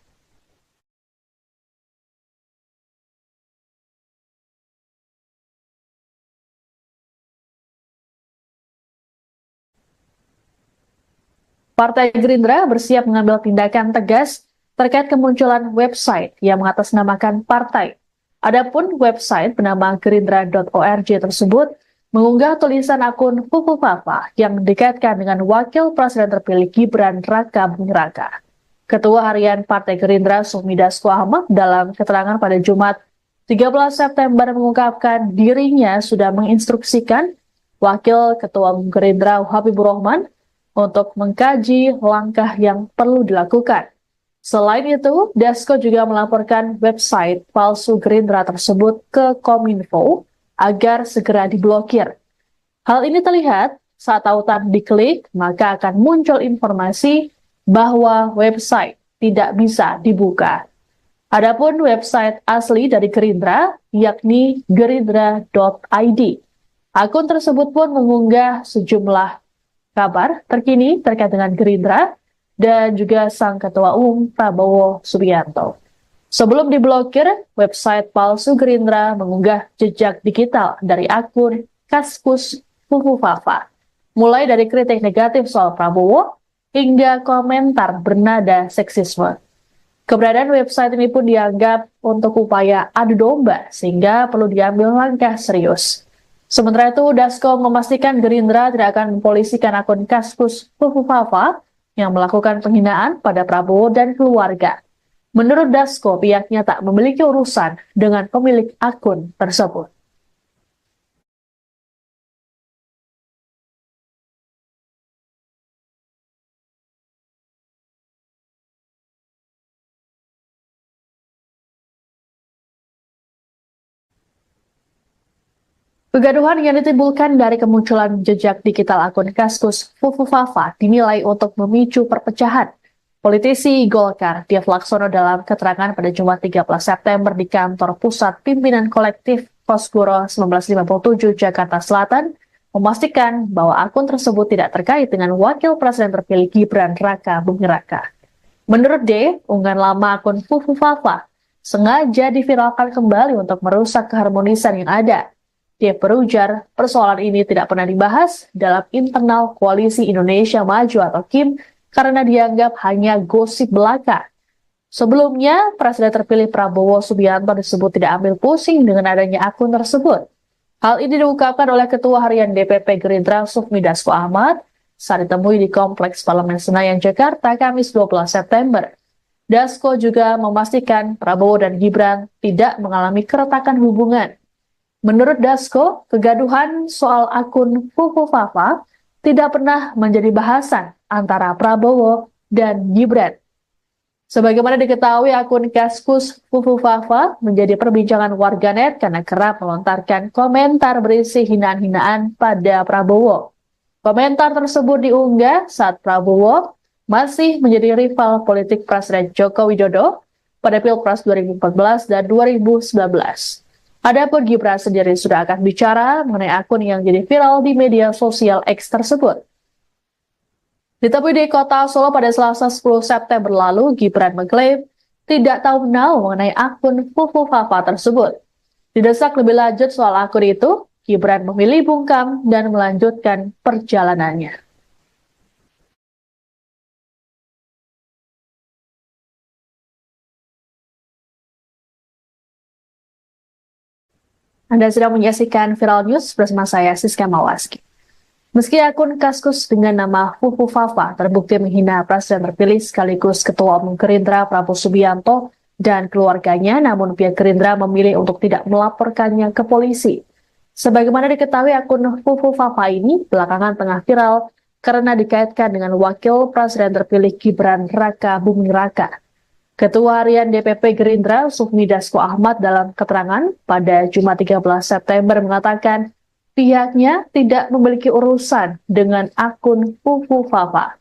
Partai Gerindra bersiap mengambil tindakan tegas terkait kemunculan website yang mengatasnamakan partai. Adapun website bernama gerindra.org tersebut mengunggah tulisan akun Fufu Fafa yang dikaitkan dengan Wakil Presiden terpilih Gibran Raka Buming Raka. Ketua Harian Partai Gerindra Sufmi Dasko Ahmad dalam keterangan pada Jumat 13 September mengungkapkan dirinya sudah menginstruksikan Wakil Ketua Umum Gerindra Habibur Rahman untuk mengkaji langkah yang perlu dilakukan. Selain itu, Dasko juga melaporkan website palsu Gerindra tersebut ke Kominfo agar segera diblokir. Hal ini terlihat saat tautan diklik, maka akan muncul informasi bahwa website tidak bisa dibuka. Adapun website asli dari Gerindra, yakni gerindra.id. Akun tersebut pun mengunggah sejumlah kabar terkini terkait dengan Gerindra dan juga sang Ketua Umum Prabowo Subianto. Sebelum diblokir, website palsu Gerindra mengunggah jejak digital dari akun Kaskus Fufu Fafa, mulai dari kritik negatif soal Prabowo hingga komentar bernada seksisme. Keberadaan website ini pun dianggap untuk upaya adu domba sehingga perlu diambil langkah serius. Sementara itu, Dasko memastikan Gerindra tidak akan mempolisikan akun Kaskus Fufu Fafa yang melakukan penghinaan pada Prabowo dan keluarga. Menurut Dasko, pihaknya tak memiliki urusan dengan pemilik akun tersebut. Kegaduhan yang ditimbulkan dari kemunculan jejak digital akun Kaskus Fufu Fafa dinilai untuk memicu perpecahan. Politisi Golkar Dev Laksono dalam keterangan pada Jumat 13 September di kantor pusat pimpinan kolektif Kosgoro 1957 Jakarta Selatan memastikan bahwa akun tersebut tidak terkait dengan Wakil Presiden terpilih Gibran Raka Buming Raka. Menurut D, unggahan lama akun Fufu Fafa sengaja diviralkan kembali untuk merusak keharmonisan yang ada. Dia berujar, persoalan ini tidak pernah dibahas dalam internal Koalisi Indonesia Maju atau KIM karena dianggap hanya gosip belaka. Sebelumnya, Presiden terpilih Prabowo Subianto disebut tidak ambil pusing dengan adanya akun tersebut. Hal ini diungkapkan oleh Ketua Harian DPP Gerindra Sufmi Dasko Ahmad saat ditemui di Kompleks Parlemen Senayan, Jakarta, Kamis 12 September. Dasko juga memastikan Prabowo dan Gibran tidak mengalami keretakan hubungan. Menurut Dasko, kegaduhan soal akun Fufu Fafa tidak pernah menjadi bahasan antara Prabowo dan Gibran. Sebagaimana diketahui, akun Kaskus Fufu Fafa menjadi perbincangan warganet karena kerap melontarkan komentar berisi hinaan-hinaan pada Prabowo. Komentar tersebut diunggah saat Prabowo masih menjadi rival politik Presiden Joko Widodo pada Pilpres 2014 dan 2019. Adapun Gibran sendiri sudah akan bicara mengenai akun yang jadi viral di media sosial X tersebut. Ditemui di kota Solo pada Selasa 10 September lalu, Gibran mengklaim tidak tahu menahu mengenai akun Fufu Fafa tersebut. Didesak lebih lanjut soal akun itu, Gibran memilih bungkam dan melanjutkan perjalanannya. Anda sedang menyaksikan Viral News bersama saya, Siska Mawaski. Meski akun Kaskus dengan nama Fufu Fafa terbukti menghina Presiden terpilih sekaligus Ketua Umum Gerindra Prabowo Subianto dan keluarganya, namun pihak Gerindra memilih untuk tidak melaporkannya ke polisi. Sebagaimana diketahui, akun Fufu Fafa ini belakangan tengah viral karena dikaitkan dengan Wakil Presiden terpilih Gibran Raka Buming Raka. Ketua Harian DPP Gerindra Sufmi Dasko Ahmad dalam keterangan pada Jumat 13 September mengatakan pihaknya tidak memiliki urusan dengan akun Fufu Fafa.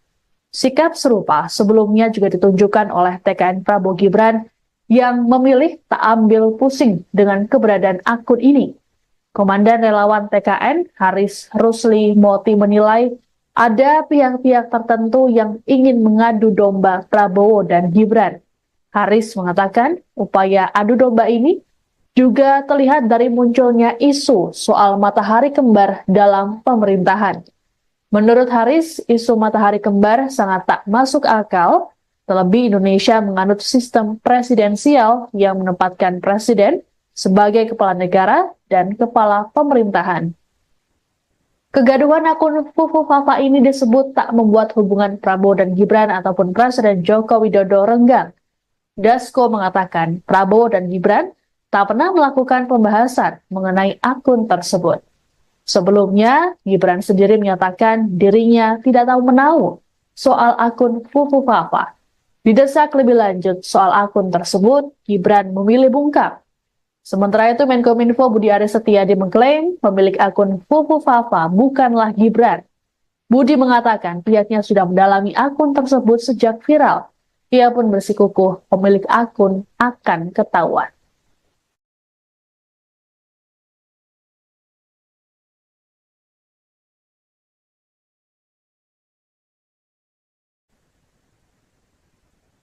Sikap serupa sebelumnya juga ditunjukkan oleh TKN Prabowo Gibran yang memilih tak ambil pusing dengan keberadaan akun ini. Komandan Relawan TKN Haris Rusli Moti menilai ada pihak-pihak tertentu yang ingin mengadu domba Prabowo dan Gibran. Haris mengatakan upaya adu domba ini juga terlihat dari munculnya isu soal matahari kembar dalam pemerintahan. Menurut Haris, isu matahari kembar sangat tak masuk akal, terlebih Indonesia menganut sistem presidensial yang menempatkan presiden sebagai kepala negara dan kepala pemerintahan. Kegaduhan akun Fufu Fafa ini disebut tak membuat hubungan Prabowo dan Gibran ataupun Presiden Joko Widodo renggang. Dasko mengatakan Prabowo dan Gibran tak pernah melakukan pembahasan mengenai akun tersebut. Sebelumnya, Gibran sendiri menyatakan dirinya tidak tahu menahu soal akun Fufu Fafa. Didesak lebih lanjut soal akun tersebut, Gibran memilih bungkam. Sementara itu, Menkominfo Budi Aris Setiadi mengklaim pemilik akun Fufu Fafa bukanlah Gibran. Budi mengatakan pihaknya sudah mendalami akun tersebut sejak viral. Ia pun bersikukuh pemilik akun akan ketahuan.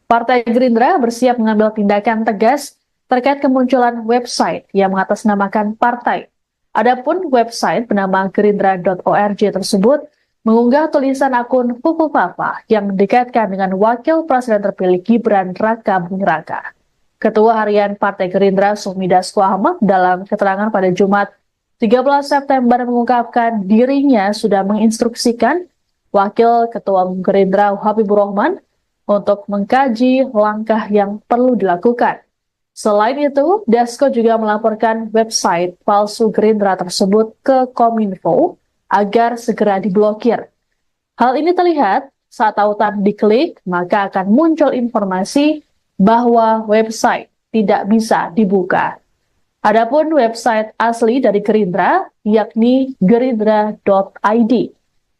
Partai Gerindra bersiap mengambil tindakan tegas terkait kemunculan website yang mengatasnamakan partai. Adapun website bernama gerindra.org tersebut mengunggah tulisan akun Fufu Fafa yang dikaitkan dengan Wakil Presiden terpilih Gibran Raka Buming Raka. Ketua Harian Partai Gerindra Sufmi Dasko Ahmad dalam keterangan pada Jumat 13 September mengungkapkan dirinya sudah menginstruksikan Wakil Ketua Umum Gerindra Habibur Rahman untuk mengkaji langkah yang perlu dilakukan. Selain itu, Dasko juga melaporkan website palsu Gerindra tersebut ke Kominfo agar segera diblokir. Hal ini terlihat saat tautan diklik, maka akan muncul informasi bahwa website tidak bisa dibuka. Adapun website asli dari Gerindra, yakni gerindra.id.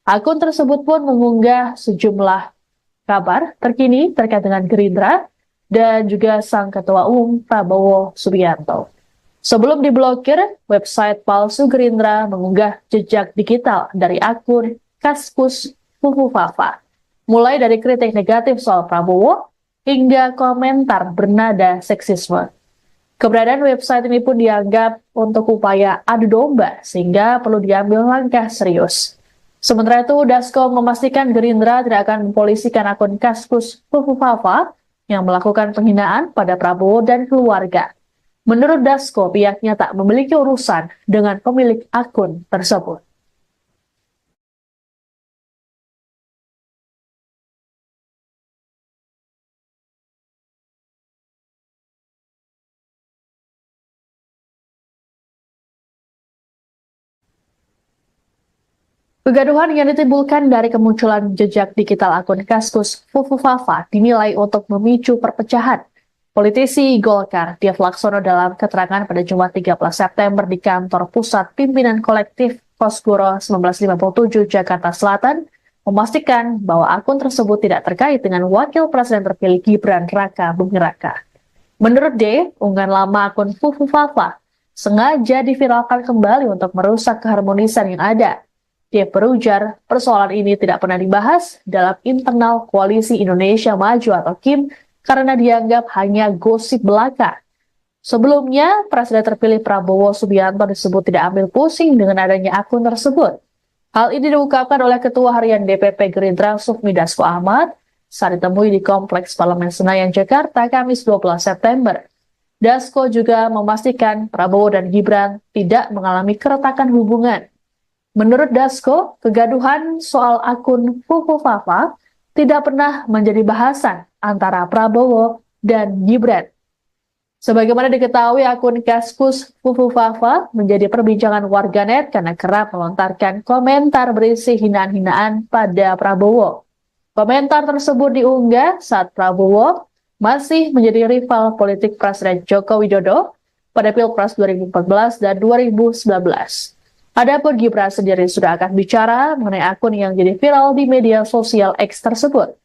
Akun tersebut pun mengunggah sejumlah kabar terkini terkait dengan Gerindra dan juga sang Ketua Umum Prabowo Subianto. Sebelum diblokir, website palsu Gerindra mengunggah jejak digital dari akun Kaskus Fufufafa, mulai dari kritik negatif soal Prabowo hingga komentar bernada seksisme. Keberadaan website ini pun dianggap untuk upaya adu domba, sehingga perlu diambil langkah serius. Sementara itu, Dasko memastikan Gerindra tidak akan mempolisikan akun Kaskus Fufufafa yang melakukan penghinaan pada Prabowo dan keluarga. Menurut Dasko, pihaknya tak memiliki urusan dengan pemilik akun tersebut. Kegaduhan yang ditimbulkan dari kemunculan jejak digital akun Kaskus Fufufafa dinilai untuk memicu perpecahan. Politisi Golkar, Dev Laksono dalam keterangan pada Jumat 13 September di kantor pusat pimpinan kolektif Kosgoro 1957 Jakarta Selatan, memastikan bahwa akun tersebut tidak terkait dengan wakil presiden terpilih Gibran Raka Buming Raka. Menurut D, unggahan lama akun Fufufafa sengaja diviralkan kembali untuk merusak keharmonisan yang ada. Dia berujar, persoalan ini tidak pernah dibahas dalam internal Koalisi Indonesia Maju atau KIM karena dianggap hanya gosip belaka. Sebelumnya, Presiden terpilih Prabowo Subianto disebut tidak ambil pusing dengan adanya akun tersebut. Hal ini diungkapkan oleh Ketua Harian DPP Gerindra Sufmi Dasko Ahmad saat ditemui di Kompleks Parlemen Senayan, Jakarta, Kamis 12 September. Dasko juga memastikan Prabowo dan Gibran tidak mengalami keretakan hubungan. Menurut Dasko, kegaduhan soal akun Fufufafa tidak pernah menjadi bahasan antara Prabowo dan Gibran. Sebagaimana diketahui, akun Kaskus Fufufafa menjadi perbincangan warganet karena kerap melontarkan komentar berisi hinaan-hinaan pada Prabowo. Komentar tersebut diunggah saat Prabowo masih menjadi rival politik Presiden Joko Widodo pada Pilpres 2014 dan 2019. Adapun Gibran sendiri sudah akan bicara mengenai akun yang jadi viral di media sosial X tersebut.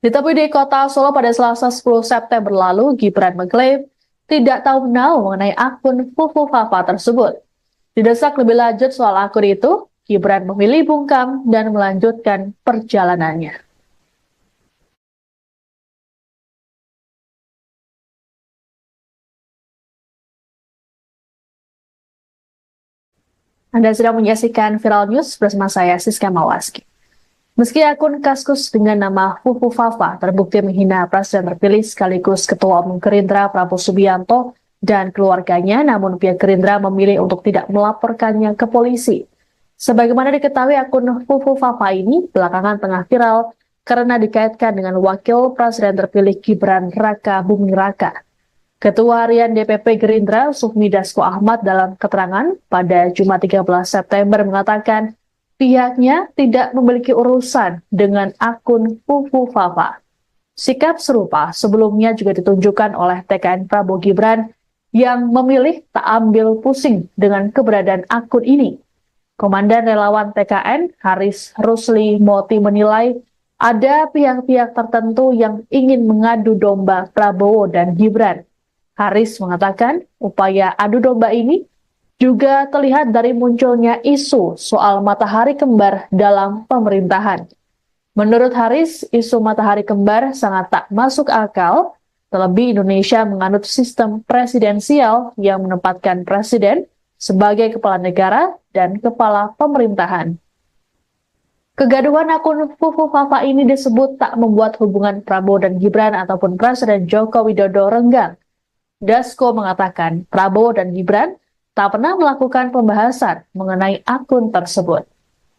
Ditemui di kota Solo pada Selasa 10 September lalu, Gibran mengklaim tidak tahu menau mengenai akun Fufufafa tersebut. Didesak lebih lanjut soal akun itu, Gibran memilih bungkam dan melanjutkan perjalanannya. Anda sedang menyaksikan Viral News bersama saya, Siska Mawaski. Meski akun Kaskus dengan nama Fufufafa terbukti menghina Presiden terpilih sekaligus Ketua Umum Gerindra Prabowo Subianto dan keluarganya, namun pihak Gerindra memilih untuk tidak melaporkannya ke polisi. Sebagaimana diketahui, akun Fufufafa ini belakangan tengah viral karena dikaitkan dengan Wakil Presiden terpilih Gibran Raka Buming Raka. Ketua Harian DPP Gerindra Sufmi Dasko Ahmad dalam keterangan pada Jumat 13 September mengatakan pihaknya tidak memiliki urusan dengan akun Fufufafa. Sikap serupa sebelumnya juga ditunjukkan oleh TKN Prabowo Gibran yang memilih tak ambil pusing dengan keberadaan akun ini. Komandan relawan TKN Haris Rusli Moti menilai ada pihak-pihak tertentu yang ingin mengadu domba Prabowo dan Gibran. Haris mengatakan upaya adu domba ini juga terlihat dari munculnya isu soal matahari kembar dalam pemerintahan. Menurut Haris, isu matahari kembar sangat tak masuk akal, terlebih Indonesia menganut sistem presidensial yang menempatkan presiden sebagai kepala negara dan kepala pemerintahan. Kegaduhan akun Fufufafa ini disebut tak membuat hubungan Prabowo dan Gibran ataupun Presiden Joko Widodo renggang. Dasko mengatakan Prabowo dan Gibran tak pernah melakukan pembahasan mengenai akun tersebut.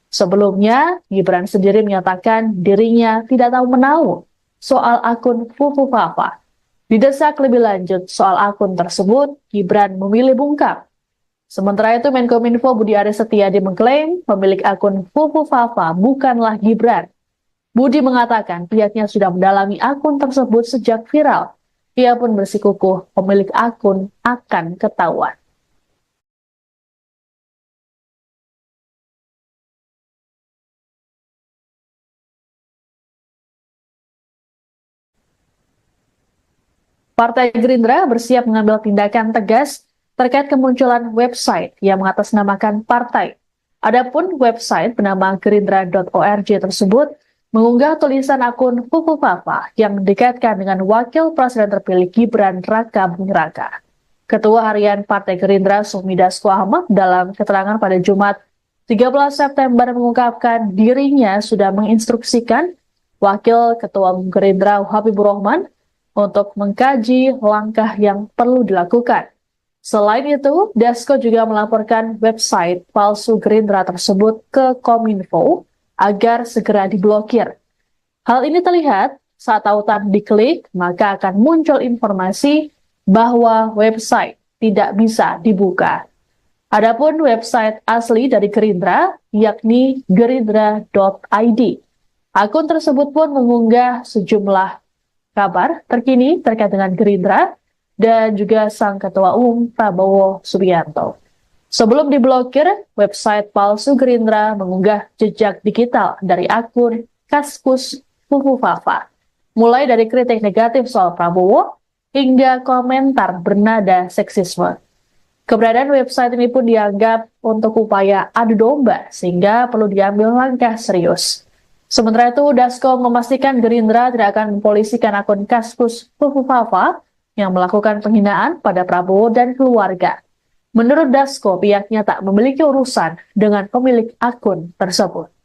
Sebelumnya, Gibran sendiri menyatakan dirinya tidak tahu menahu soal akun Fufufafa. Didesak lebih lanjut soal akun tersebut, Gibran memilih bungkam. Sementara itu, Menkominfo Budi Aris Setiadi mengklaim pemilik akun Fufufafa bukanlah Gibran. Budi mengatakan pihaknya sudah mendalami akun tersebut sejak viral. Ia pun bersikukuh pemilik akun akan ketahuan. Partai Gerindra bersiap mengambil tindakan tegas terkait kemunculan website yang mengatasnamakan partai. Adapun website bernama gerindra.org tersebut mengunggah tulisan akun Fufu Fafa yang dikaitkan dengan Wakil Presiden terpilih Gibran Raka Buming Raka. Ketua Harian Partai Gerindra Sufmi Dasko Ahmad dalam keterangan pada Jumat 13 September mengungkapkan dirinya sudah menginstruksikan Wakil Ketua Umum Gerindra Habibur Rahman untuk mengkaji langkah yang perlu dilakukan. Selain itu, Dasko juga melaporkan website palsu Gerindra tersebut ke Kominfo agar segera diblokir. Hal ini terlihat saat tautan diklik, maka akan muncul informasi bahwa website tidak bisa dibuka. Adapun website asli dari Gerindra, yakni gerindra.id. Akun tersebut pun mengunggah sejumlah kabar terkini terkait dengan Gerindra dan juga sang Ketua Umum Prabowo Subianto. Sebelum diblokir, website palsu Gerindra mengunggah jejak digital dari akun Kaskus Fufu Fafa, mulai dari kritik negatif soal Prabowo hingga komentar bernada seksisme. Keberadaan website ini pun dianggap untuk upaya adu domba sehingga perlu diambil langkah serius. Sementara itu, Dasko memastikan Gerindra tidak akan mempolisikan akun Kaskus Fufu Fafa yang melakukan penghinaan pada Prabowo dan keluarga. Menurut Dasko, pihaknya tak memiliki urusan dengan pemilik akun tersebut.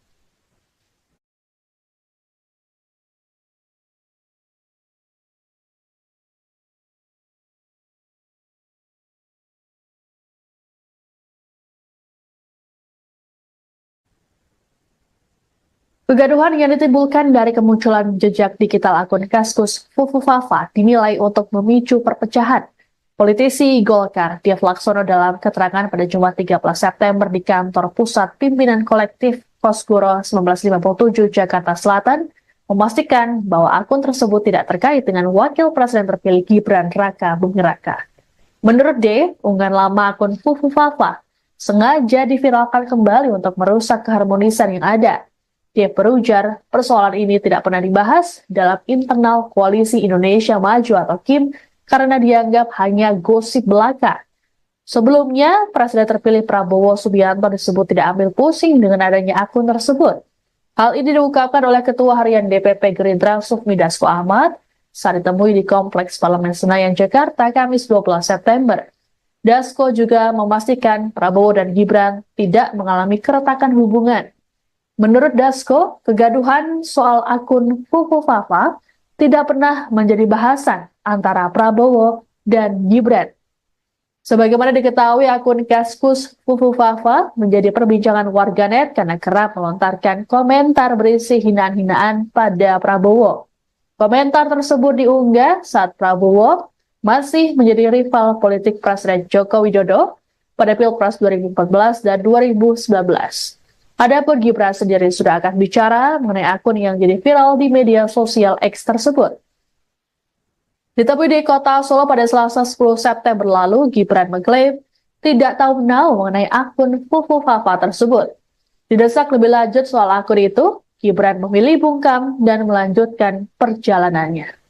Kegaduhan yang ditimbulkan dari kemunculan jejak digital akun Kaskus Fufu Fafa dinilai untuk memicu perpecahan. Politisi Golkar, Dev Laksono dalam keterangan pada Jumat 13 September di kantor pusat pimpinan kolektif Kosgoro 1957 Jakarta Selatan, memastikan bahwa akun tersebut tidak terkait dengan Wakil Presiden terpilih Gibran Raka Buming Raka. Menurut D, unggahan lama akun Fufu Fafa sengaja diviralkan kembali untuk merusak keharmonisan yang ada. Dia berujar, persoalan ini tidak pernah dibahas dalam internal Koalisi Indonesia Maju atau KIM karena dianggap hanya gosip belaka. Sebelumnya, Presiden terpilih Prabowo Subianto disebut tidak ambil pusing dengan adanya akun tersebut. Hal ini diungkapkan oleh Ketua Harian DPP Gerindra Sufmi Dasko Ahmad saat ditemui di Kompleks Parlemen Senayan, Jakarta, Kamis 12 September. Dasko juga memastikan Prabowo dan Gibran tidak mengalami keretakan hubungan. Menurut Dasko, kegaduhan soal akun Fufu Fafa tidak pernah menjadi bahasan antara Prabowo dan Gibran. Sebagaimana diketahui, akun Kaskus Fufu Fafa menjadi perbincangan warganet karena kerap melontarkan komentar berisi hinaan-hinaan pada Prabowo. Komentar tersebut diunggah saat Prabowo masih menjadi rival politik Presiden Joko Widodo pada Pilpres 2014 dan 2019. Adapun Gibran sendiri sudah akan bicara mengenai akun yang jadi viral di media sosial X tersebut. Ditemui di kota Solo pada Selasa 10 September lalu, Gibran mengklaim tidak tahu menau mengenai akun Fufu Fafa tersebut. Didesak lebih lanjut soal akun itu, Gibran memilih bungkam dan melanjutkan perjalanannya.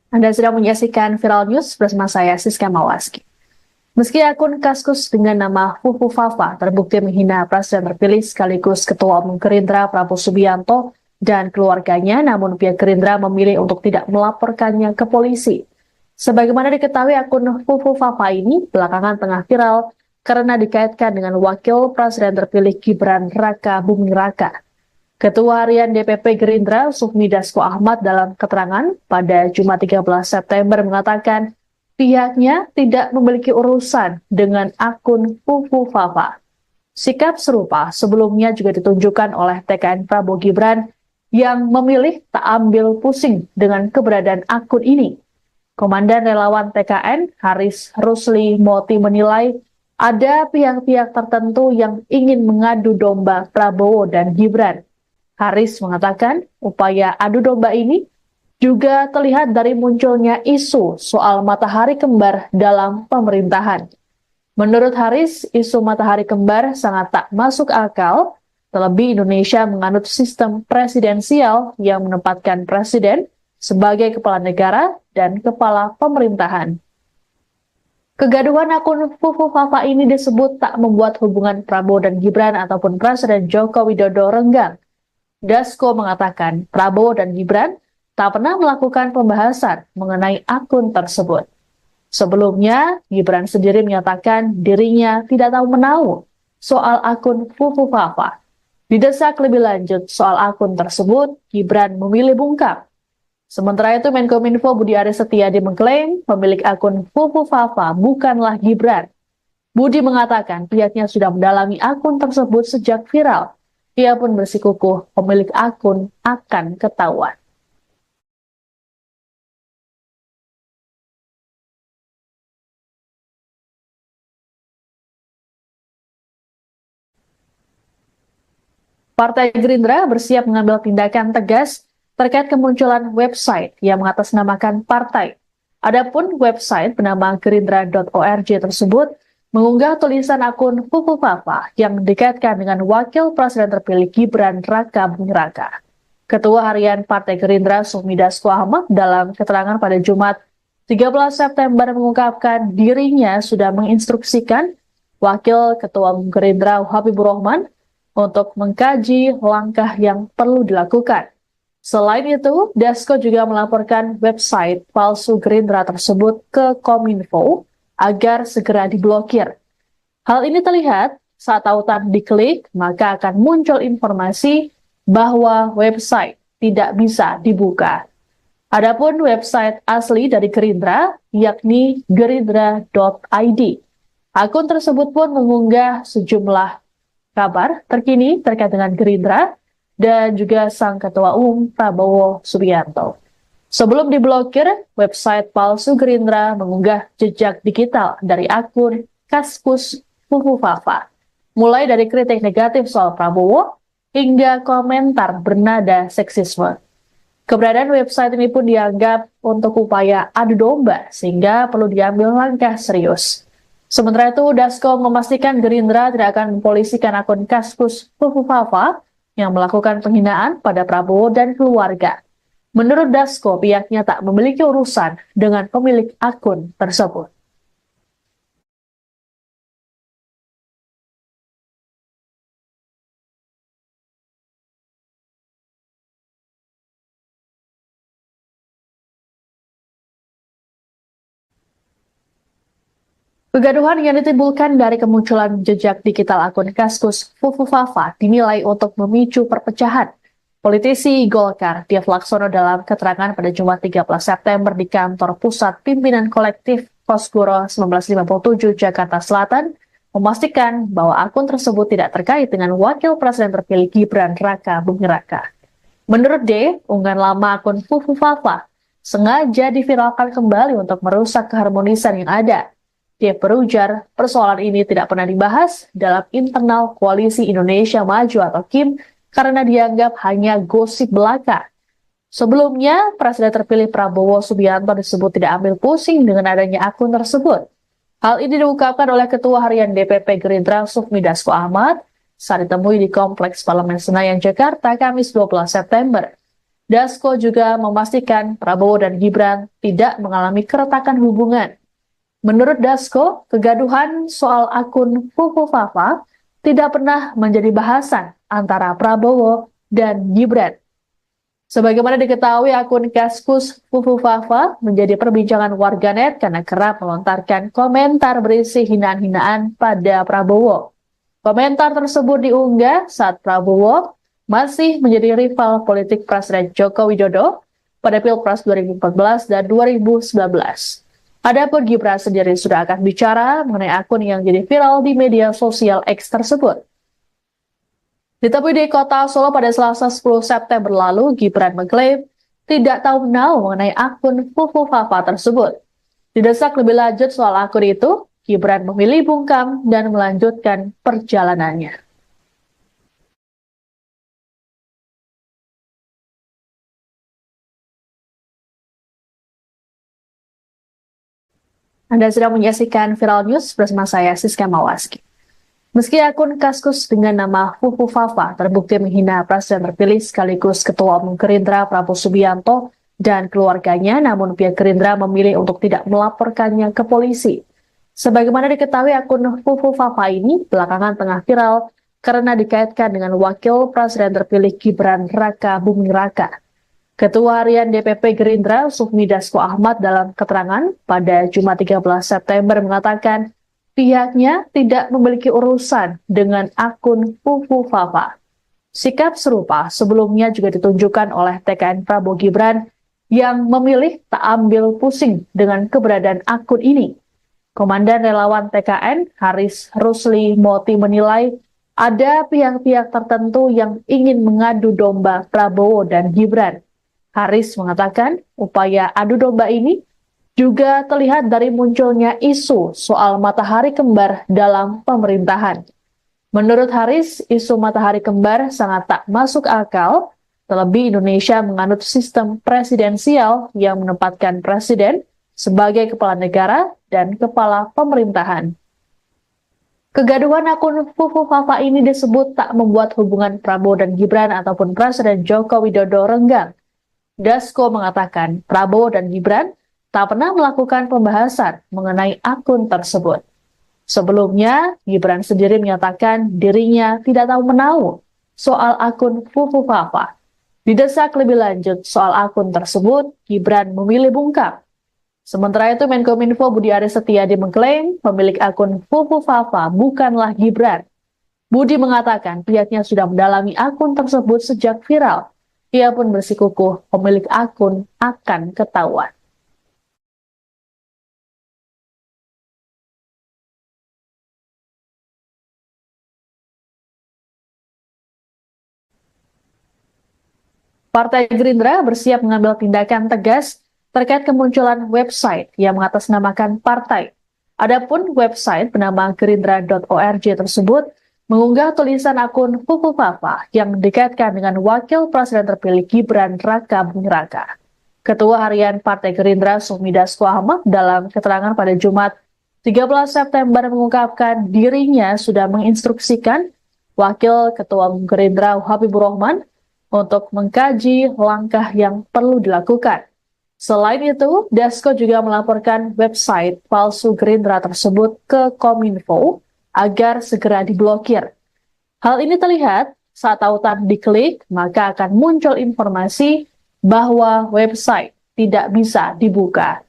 Anda sedang menyaksikan Viral News bersama saya, Siska Mawaski. Meski akun Kaskus dengan nama Fufu Fafa terbukti menghina Presiden terpilih sekaligus Ketua Umum Gerindra Prabowo Subianto dan keluarganya, namun pihak Gerindra memilih untuk tidak melaporkannya ke polisi. Sebagaimana diketahui, akun Fufu Fafa ini belakangan tengah viral karena dikaitkan dengan Wakil Presiden terpilih Gibran Raka Buming Raka. Ketua Harian DPP Gerindra Sufmi Dasko Ahmad dalam keterangan pada Jumat 13 September mengatakan pihaknya tidak memiliki urusan dengan akun Fufu Fafa. Sikap serupa sebelumnya juga ditunjukkan oleh TKN Prabowo Gibran yang memilih tak ambil pusing dengan keberadaan akun ini. Komandan relawan TKN Haris Rusli Moti menilai ada pihak-pihak tertentu yang ingin mengadu domba Prabowo dan Gibran. Haris mengatakan upaya adu domba ini juga terlihat dari munculnya isu soal matahari kembar dalam pemerintahan. Menurut Haris, isu matahari kembar sangat tak masuk akal, terlebih Indonesia menganut sistem presidensial yang menempatkan presiden sebagai kepala negara dan kepala pemerintahan. Kegaduhan akun Fufu Fafa ini disebut tak membuat hubungan Prabowo dan Gibran ataupun Presiden Joko Widodo renggang. Dasko mengatakan Prabowo dan Gibran tak pernah melakukan pembahasan mengenai akun tersebut. Sebelumnya, Gibran sendiri menyatakan dirinya tidak tahu menahu soal akun Fufu Fafa. Didesak lebih lanjut soal akun tersebut, Gibran memilih bungkam. Sementara itu, Menkominfo Budi Aris Setiadi mengklaim pemilik akun Fufu Fafa bukanlah Gibran. Budi mengatakan pihaknya sudah mendalami akun tersebut sejak viral. Ia pun bersikukuh pemilik akun akan ketahuan. Partai Gerindra bersiap mengambil tindakan tegas terkait kemunculan website yang mengatasnamakan partai. Adapun website bernama gerindra.org tersebut mengunggah tulisan akun Fufu Fafa yang dikaitkan dengan Wakil Presiden terpilih Gibran Raka Buming Raka. Ketua Harian Partai Gerindra Sufmi Dasko Ahmad dalam keterangan pada Jumat 13 September mengungkapkan dirinya sudah menginstruksikan Wakil Ketua Gerindra Habibur Rahman untuk mengkaji langkah yang perlu dilakukan. Selain itu, Dasko juga melaporkan website palsu Gerindra tersebut ke Kominfo agar segera diblokir. Hal ini terlihat saat tautan diklik, maka akan muncul informasi bahwa website tidak bisa dibuka. Adapun website asli dari Gerindra, yakni gerindra.id. Akun tersebut pun mengunggah sejumlah kabar terkini terkait dengan Gerindra dan juga sang Ketua Umum Prabowo Subianto. Sebelum diblokir, website palsu Gerindra mengunggah jejak digital dari akun Kaskus Fufu Fafa, mulai dari kritik negatif soal Prabowo hingga komentar bernada seksisme. Keberadaan website ini pun dianggap untuk upaya adu domba sehingga perlu diambil langkah serius. Sementara itu, Dasko memastikan Gerindra tidak akan mempolisikan akun Kaskus Fufu Fafa yang melakukan penghinaan pada Prabowo dan keluarga. Menurut Dasko, pihaknya tak memiliki urusan dengan pemilik akun tersebut. Kegaduhan yang ditimbulkan dari kemunculan jejak digital akun Kaskus Fufu Fafa dinilai untuk memicu perpecahan. Politisi Golkar, Dev Laksono dalam keterangan pada Jumat 13 September di kantor pusat pimpinan kolektif Kosgoro 1957 Jakarta Selatan, memastikan bahwa akun tersebut tidak terkait dengan Wakil Presiden terpilih Gibran Raka Buming Raka. Menurut D, unggahan lama akun Fufu Fafa sengaja diviralkan kembali untuk merusak keharmonisan yang ada. Dia berujar, persoalan ini tidak pernah dibahas dalam internal Koalisi Indonesia Maju atau KIM karena dianggap hanya gosip belaka. Sebelumnya, Presiden terpilih Prabowo Subianto disebut tidak ambil pusing dengan adanya akun tersebut. Hal ini diungkapkan oleh Ketua Harian DPP Gerindra Sufmi Dasko Ahmad saat ditemui di Kompleks Parlemen Senayan, Jakarta, Kamis 12 September. Dasko juga memastikan Prabowo dan Gibran tidak mengalami keretakan hubungan. Menurut Dasko, kegaduhan soal akun Fufu Fafa tidak pernah menjadi bahasan antara Prabowo dan Gibran. Sebagaimana diketahui, akun Kaskus Fufu Fafa menjadi perbincangan warganet karena kerap melontarkan komentar berisi hinaan-hinaan pada Prabowo. Komentar tersebut diunggah saat Prabowo masih menjadi rival politik Presiden Joko Widodo pada Pilpres 2014 dan 2019. Adapun Gibran sendiri sudah akan bicara mengenai akun yang jadi viral di media sosial X tersebut. Ditemui di kota Solo pada Selasa 10 September lalu, Gibran mengklaim tidak tahu menahu mengenai akun Fufu Fafa tersebut. Didesak lebih lanjut soal akun itu, Gibran memilih bungkam dan melanjutkan perjalanannya. Anda sedang menyaksikan Viral News bersama saya, Siska Mawaski. Meski akun Kaskus dengan nama Fufu Fafa terbukti menghina Presiden terpilih sekaligus Ketua Umum Gerindra Prabowo Subianto dan keluarganya, namun pihak Gerindra memilih untuk tidak melaporkannya ke polisi. Sebagaimana diketahui, akun Fufu Fafa ini belakangan tengah viral karena dikaitkan dengan Wakil Presiden terpilih Gibran Raka Buming Raka. Ketua Harian DPP Gerindra Sufmi Dasko Ahmad dalam keterangan pada Jumat 13 September mengatakan pihaknya tidak memiliki urusan dengan akun Fufu Fafa. Sikap serupa sebelumnya juga ditunjukkan oleh TKN Prabowo Gibran yang memilih tak ambil pusing dengan keberadaan akun ini. Komandan Relawan TKN Haris Rusli Moti menilai ada pihak-pihak tertentu yang ingin mengadu domba Prabowo dan Gibran. Haris mengatakan upaya adu domba ini juga terlihat dari munculnya isu soal matahari kembar dalam pemerintahan. Menurut Haris, isu matahari kembar sangat tak masuk akal, terlebih Indonesia menganut sistem presidensial yang menempatkan presiden sebagai kepala negara dan kepala pemerintahan. Kegaduhan akun Fufu Fafa ini disebut tak membuat hubungan Prabowo dan Gibran ataupun Presiden Joko Widodo renggang. Dasko mengatakan Prabowo dan Gibran tak pernah melakukan pembahasan mengenai akun tersebut. Sebelumnya, Gibran sendiri menyatakan dirinya tidak tahu menahu soal akun Fufu Fafa. Didesak lebih lanjut soal akun tersebut, Gibran memilih bungkam. Sementara itu, Menkominfo Budi Aris Setiadi mengklaim pemilik akun Fufu Fafa bukanlah Gibran. Budi mengatakan pihaknya sudah mendalami akun tersebut sejak viral. Ia pun bersikukuh pemilik akun akan ketahuan. Partai Gerindra bersiap mengambil tindakan tegas terkait kemunculan website yang mengatasnamakan partai. Adapun website bernama gerindra.org tersebut mengunggah tulisan akun Fufu Fafa yang dikaitkan dengan Wakil Presiden terpilih Gibran Raka Buming Raka. Ketua Harian Partai Gerindra Sufmi Dasko Ahmad dalam keterangan pada Jumat 13 September mengungkapkan dirinya sudah menginstruksikan Wakil Ketua Umum Gerindra Habibur Rahman untuk mengkaji langkah yang perlu dilakukan. Selain itu, Dasko juga melaporkan website palsu Gerindra tersebut ke Kominfo agar segera diblokir. Hal ini terlihat saat tautan diklik, maka akan muncul informasi bahwa website tidak bisa dibuka.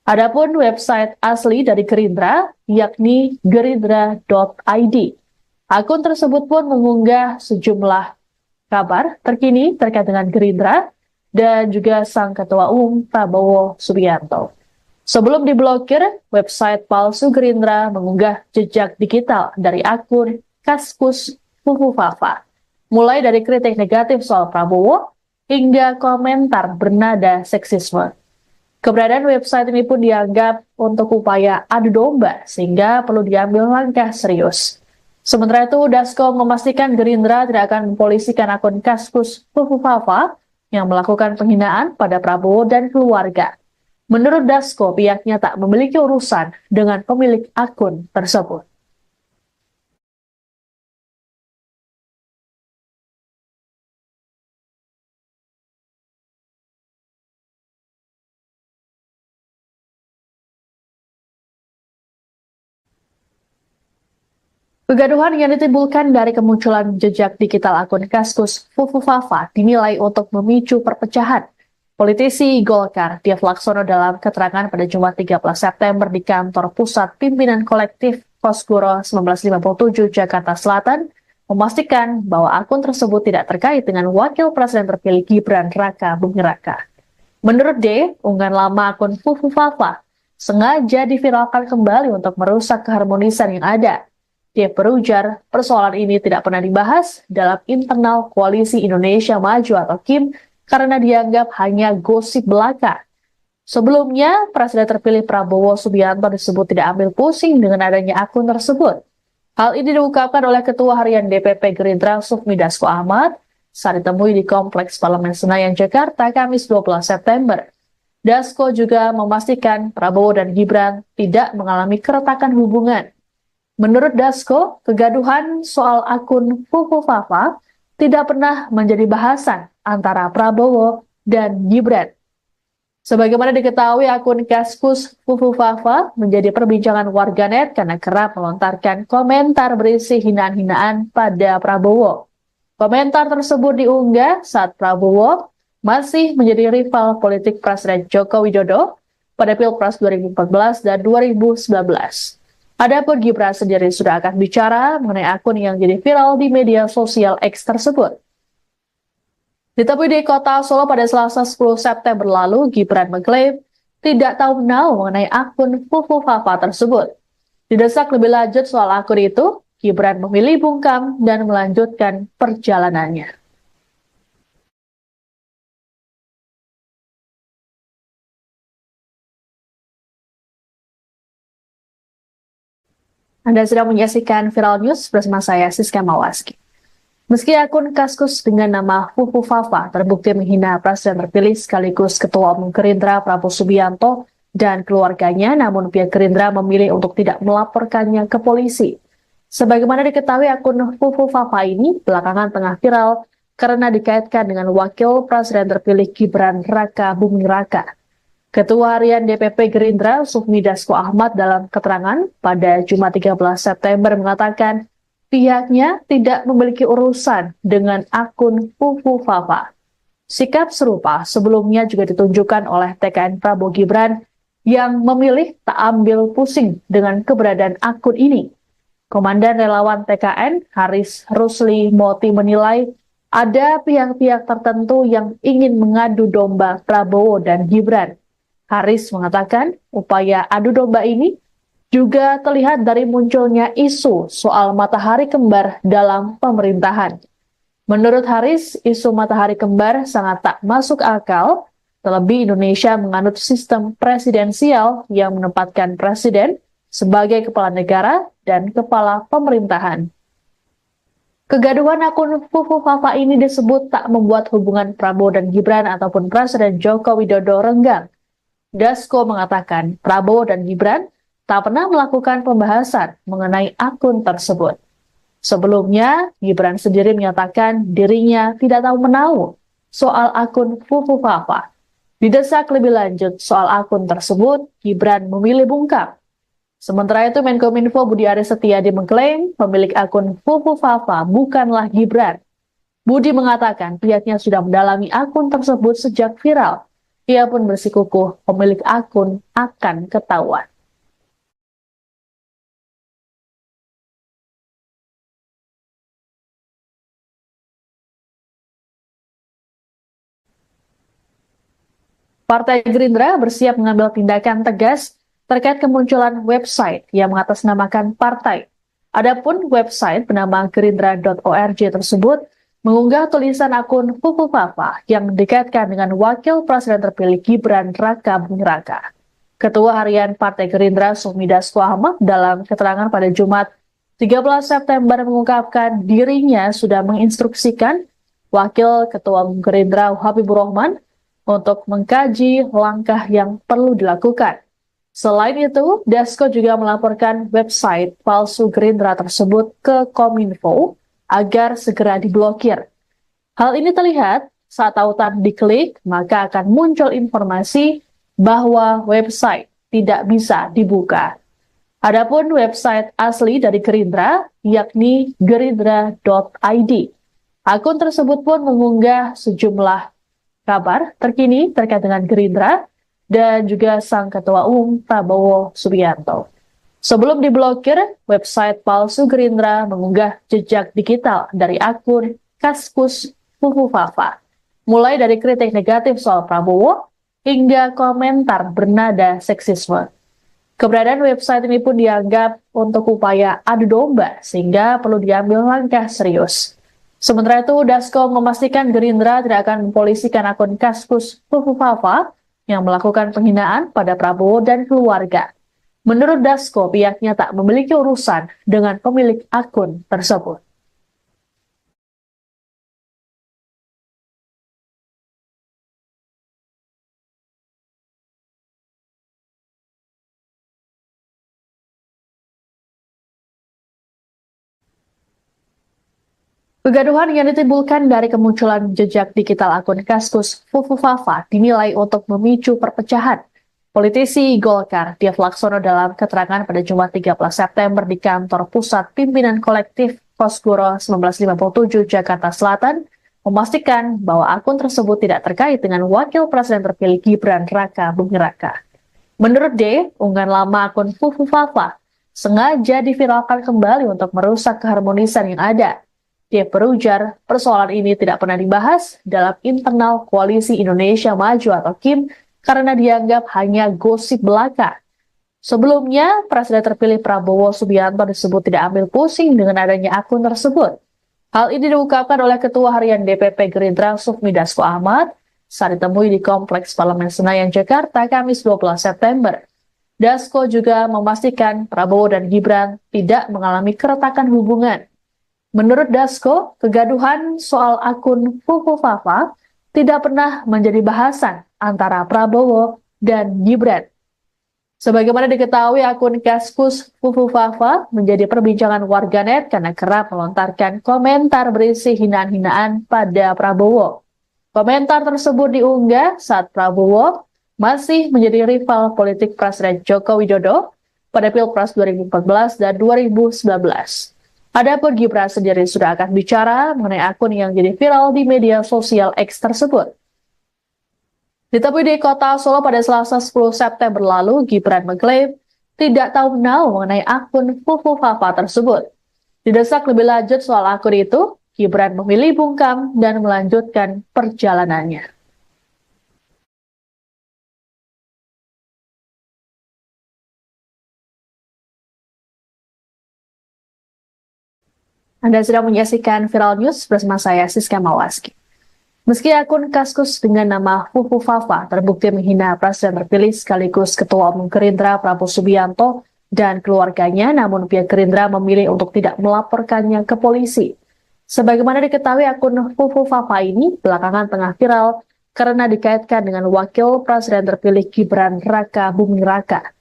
Adapun website asli dari Gerindra, yakni gerindra.id. Akun tersebut pun mengunggah sejumlah kabar terkini terkait dengan Gerindra dan juga sang Ketua Umum Prabowo Subianto. Sebelum diblokir, website palsu Gerindra mengunggah jejak digital dari akun Kaskus Fufu Fafa, mulai dari kritik negatif soal Prabowo hingga komentar bernada seksisme. Keberadaan website ini pun dianggap untuk upaya adu domba, sehingga perlu diambil langkah serius. Sementara itu, Dasko memastikan Gerindra tidak akan mempolisikan akun Kaskus Fufu Fafa yang melakukan penghinaan pada Prabowo dan keluarga. Menurut Dasko, pihaknya tak memiliki urusan dengan pemilik akun tersebut. Kegaduhan yang ditimbulkan dari kemunculan jejak digital akun Kaskus Fufu Fafa dinilai untuk memicu perpecahan. Politisi Golkar, Dev Laksono dalam keterangan pada Jumat 13 September di kantor pusat pimpinan kolektif Kosgoro 1957 Jakarta Selatan, memastikan bahwa akun tersebut tidak terkait dengan Wakil Presiden terpilih Gibran Raka Buming Raka. Menurut D, unggahan lama akun Fufu Fafa sengaja diviralkan kembali untuk merusak keharmonisan yang ada. Dia berujar, persoalan ini tidak pernah dibahas dalam internal Koalisi Indonesia Maju atau KIM karena dianggap hanya gosip belaka. Sebelumnya, Presiden terpilih Prabowo Subianto disebut tidak ambil pusing dengan adanya akun tersebut. Hal ini diungkapkan oleh Ketua Harian DPP Gerindra Sufmi Dasko Ahmad saat ditemui di Kompleks Parlemen Senayan, Jakarta, Kamis 12 September. Dasko juga memastikan Prabowo dan Gibran tidak mengalami keretakan hubungan. Menurut Dasko, kegaduhan soal akun Fufu Fafa tidak pernah menjadi bahasan antara Prabowo dan Gibran. Sebagaimana diketahui, akun Kaskus Fufu Fafa menjadi perbincangan warganet karena kerap melontarkan komentar berisi hinaan-hinaan pada Prabowo. Komentar tersebut diunggah saat Prabowo masih menjadi rival politik Presiden Joko Widodo pada Pilpres 2014 dan 2019. Adapun Gibran sendiri sudah akan bicara mengenai akun yang jadi viral di media sosial X tersebut. Ditemui di kota Solo pada Selasa 10 September lalu, Gibran mengklaim tidak tahu menau mengenai akun Fufu Fafa tersebut. Didesak lebih lanjut soal akun itu, Gibran memilih bungkam dan melanjutkan perjalanannya. Anda sedang menyaksikan Viral News bersama saya, Siska Mawaski. Meski akun Kaskus dengan nama Fufu Fafa terbukti menghina Presiden terpilih sekaligus Ketua Umum Gerindra Prabowo Subianto dan keluarganya, namun pihak Gerindra memilih untuk tidak melaporkannya ke polisi. Sebagaimana diketahui, akun Fufu Fafa ini belakangan tengah viral karena dikaitkan dengan Wakil Presiden terpilih Gibran Raka Buming Raka. Ketua Harian DPP Gerindra Sufmi Dasko Ahmad dalam keterangan pada Jumat 13 September mengatakan pihaknya tidak memiliki urusan dengan akun Fufu Fafa. Sikap serupa sebelumnya juga ditunjukkan oleh TKN Prabowo Gibran yang memilih tak ambil pusing dengan keberadaan akun ini. Komandan relawan TKN Haris Rusli Moti menilai ada pihak-pihak tertentu yang ingin mengadu domba Prabowo dan Gibran. Haris mengatakan upaya adu domba ini juga terlihat dari munculnya isu soal matahari kembar dalam pemerintahan. Menurut Haris, isu matahari kembar sangat tak masuk akal, terlebih Indonesia menganut sistem presidensial yang menempatkan presiden sebagai kepala negara dan kepala pemerintahan. Kegaduhan akun Fufu Fafa ini disebut tak membuat hubungan Prabowo dan Gibran ataupun Presiden Joko Widodo renggang. Dasko mengatakan Prabowo dan Gibran tak pernah melakukan pembahasan mengenai akun tersebut. Sebelumnya, Gibran sendiri menyatakan dirinya tidak tahu menahu soal akun Fufu Fafa. Didesak lebih lanjut soal akun tersebut, Gibran memilih bungkam. Sementara itu, Menkominfo Budi Aris Setiadi mengklaim pemilik akun Fufu Fafa bukanlah Gibran. Budi mengatakan pihaknya sudah mendalami akun tersebut sejak viral. Ia pun bersikukuh pemilik akun akan ketahuan. Partai Gerindra bersiap mengambil tindakan tegas terkait kemunculan website yang mengatasnamakan partai. Adapun website bernama gerindra.org tersebut mengunggah tulisan akun Fufu Fafa yang dikaitkan dengan Wakil Presiden terpilih Gibran Raka Buming Raka. Ketua Harian Partai Gerindra Sufmi Dasko Ahmad dalam keterangan pada Jumat 13 September mengungkapkan dirinya sudah menginstruksikan Wakil Ketua Umum Gerindra Habibur Rahman untuk mengkaji langkah yang perlu dilakukan. Selain itu, Dasko juga melaporkan website palsu Gerindra tersebut ke Kominfo agar segera diblokir. Hal ini terlihat saat tautan diklik, maka akan muncul informasi bahwa website tidak bisa dibuka. Adapun website asli dari Gerindra, yakni gerindra.id. Akun tersebut pun mengunggah sejumlah kabar terkini terkait dengan Gerindra dan juga sang Ketua Umum Prabowo Subianto. Sebelum diblokir, website palsu Gerindra mengunggah jejak digital dari akun Kaskus Fufu Fafa, mulai dari kritik negatif soal Prabowo hingga komentar bernada seksisme. Keberadaan website ini pun dianggap untuk upaya adu domba sehingga perlu diambil langkah serius. Sementara itu, Dasko memastikan Gerindra tidak akan mempolisikan akun Kaskus Fufu Fafa yang melakukan penghinaan pada Prabowo dan keluarga. Menurut Dasko, pihaknya tak memiliki urusan dengan pemilik akun tersebut. Kegaduhan yang ditimbulkan dari kemunculan jejak digital akun Kaskus Fufu Fafa dinilai untuk memicu perpecahan. Politisi Golkar, Dev Laksono dalam keterangan pada Jumat 13 September di kantor pusat pimpinan kolektif Kosgoro 1957 Jakarta Selatan, memastikan bahwa akun tersebut tidak terkait dengan Wakil Presiden terpilih Gibran Raka Buming Raka. Menurut D, unggahan lama akun Fufu Fafa sengaja diviralkan kembali untuk merusak keharmonisan yang ada. Dia berujar, persoalan ini tidak pernah dibahas dalam internal Koalisi Indonesia Maju atau KIM karena dianggap hanya gosip belaka. Sebelumnya, Presiden terpilih Prabowo Subianto disebut tidak ambil pusing dengan adanya akun tersebut. Hal ini diungkapkan oleh Ketua Harian DPP Gerindra Sufmi Dasko Ahmad saat ditemui di Kompleks Parlemen Senayan, Jakarta, Kamis 12 September. Dasko juga memastikan Prabowo dan Gibran tidak mengalami keretakan hubungan. Menurut Dasko, kegaduhan soal akun Fufu Fafa tidak pernah menjadi bahasan antara Prabowo dan Gibran. Sebagaimana diketahui, akun Kaskus Fufu Fafa menjadi perbincangan warganet karena kerap melontarkan komentar berisi hinaan-hinaan pada Prabowo. Komentar tersebut diunggah saat Prabowo masih menjadi rival politik Presiden Joko Widodo pada Pilpres 2014 dan 2019. Adapun Gibran sendiri sudah akan bicara mengenai akun yang jadi viral di media sosial X tersebut. Ditemui di kota Solo pada Selasa 10 September lalu, Gibran mengklaim tidak tahu menau mengenai akun Fufu Fafa tersebut. Didesak lebih lanjut soal akun itu, Gibran memilih bungkam dan melanjutkan perjalanannya. Anda sedang menyaksikan Viral News bersama saya, Siska Mawaski. Meski akun Kaskus dengan nama Fufu Fafa terbukti menghina Presiden terpilih sekaligus Ketua Umum Gerindra Prabowo Subianto dan keluarganya, namun pihak Gerindra memilih untuk tidak melaporkannya ke polisi. Sebagaimana diketahui, akun Fufu Fafa ini belakangan tengah viral karena dikaitkan dengan Wakil Presiden terpilih Gibran Raka Buming Raka.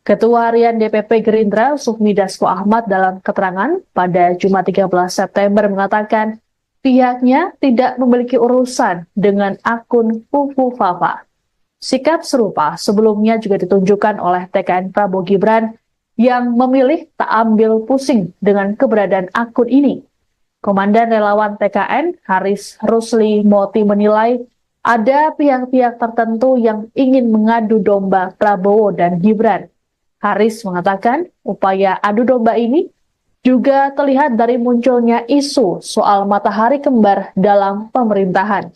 Ketua Harian DPP Gerindra Sufmi Dasko Ahmad dalam keterangan pada Jumat 13 September mengatakan pihaknya tidak memiliki urusan dengan akun Fufu Fafa. Sikap serupa sebelumnya juga ditunjukkan oleh TKN Prabowo Gibran yang memilih tak ambil pusing dengan keberadaan akun ini. Komandan relawan TKN Haris Rusli Moti menilai ada pihak-pihak tertentu yang ingin mengadu domba Prabowo dan Gibran. Haris mengatakan upaya adu domba ini juga terlihat dari munculnya isu soal matahari kembar dalam pemerintahan.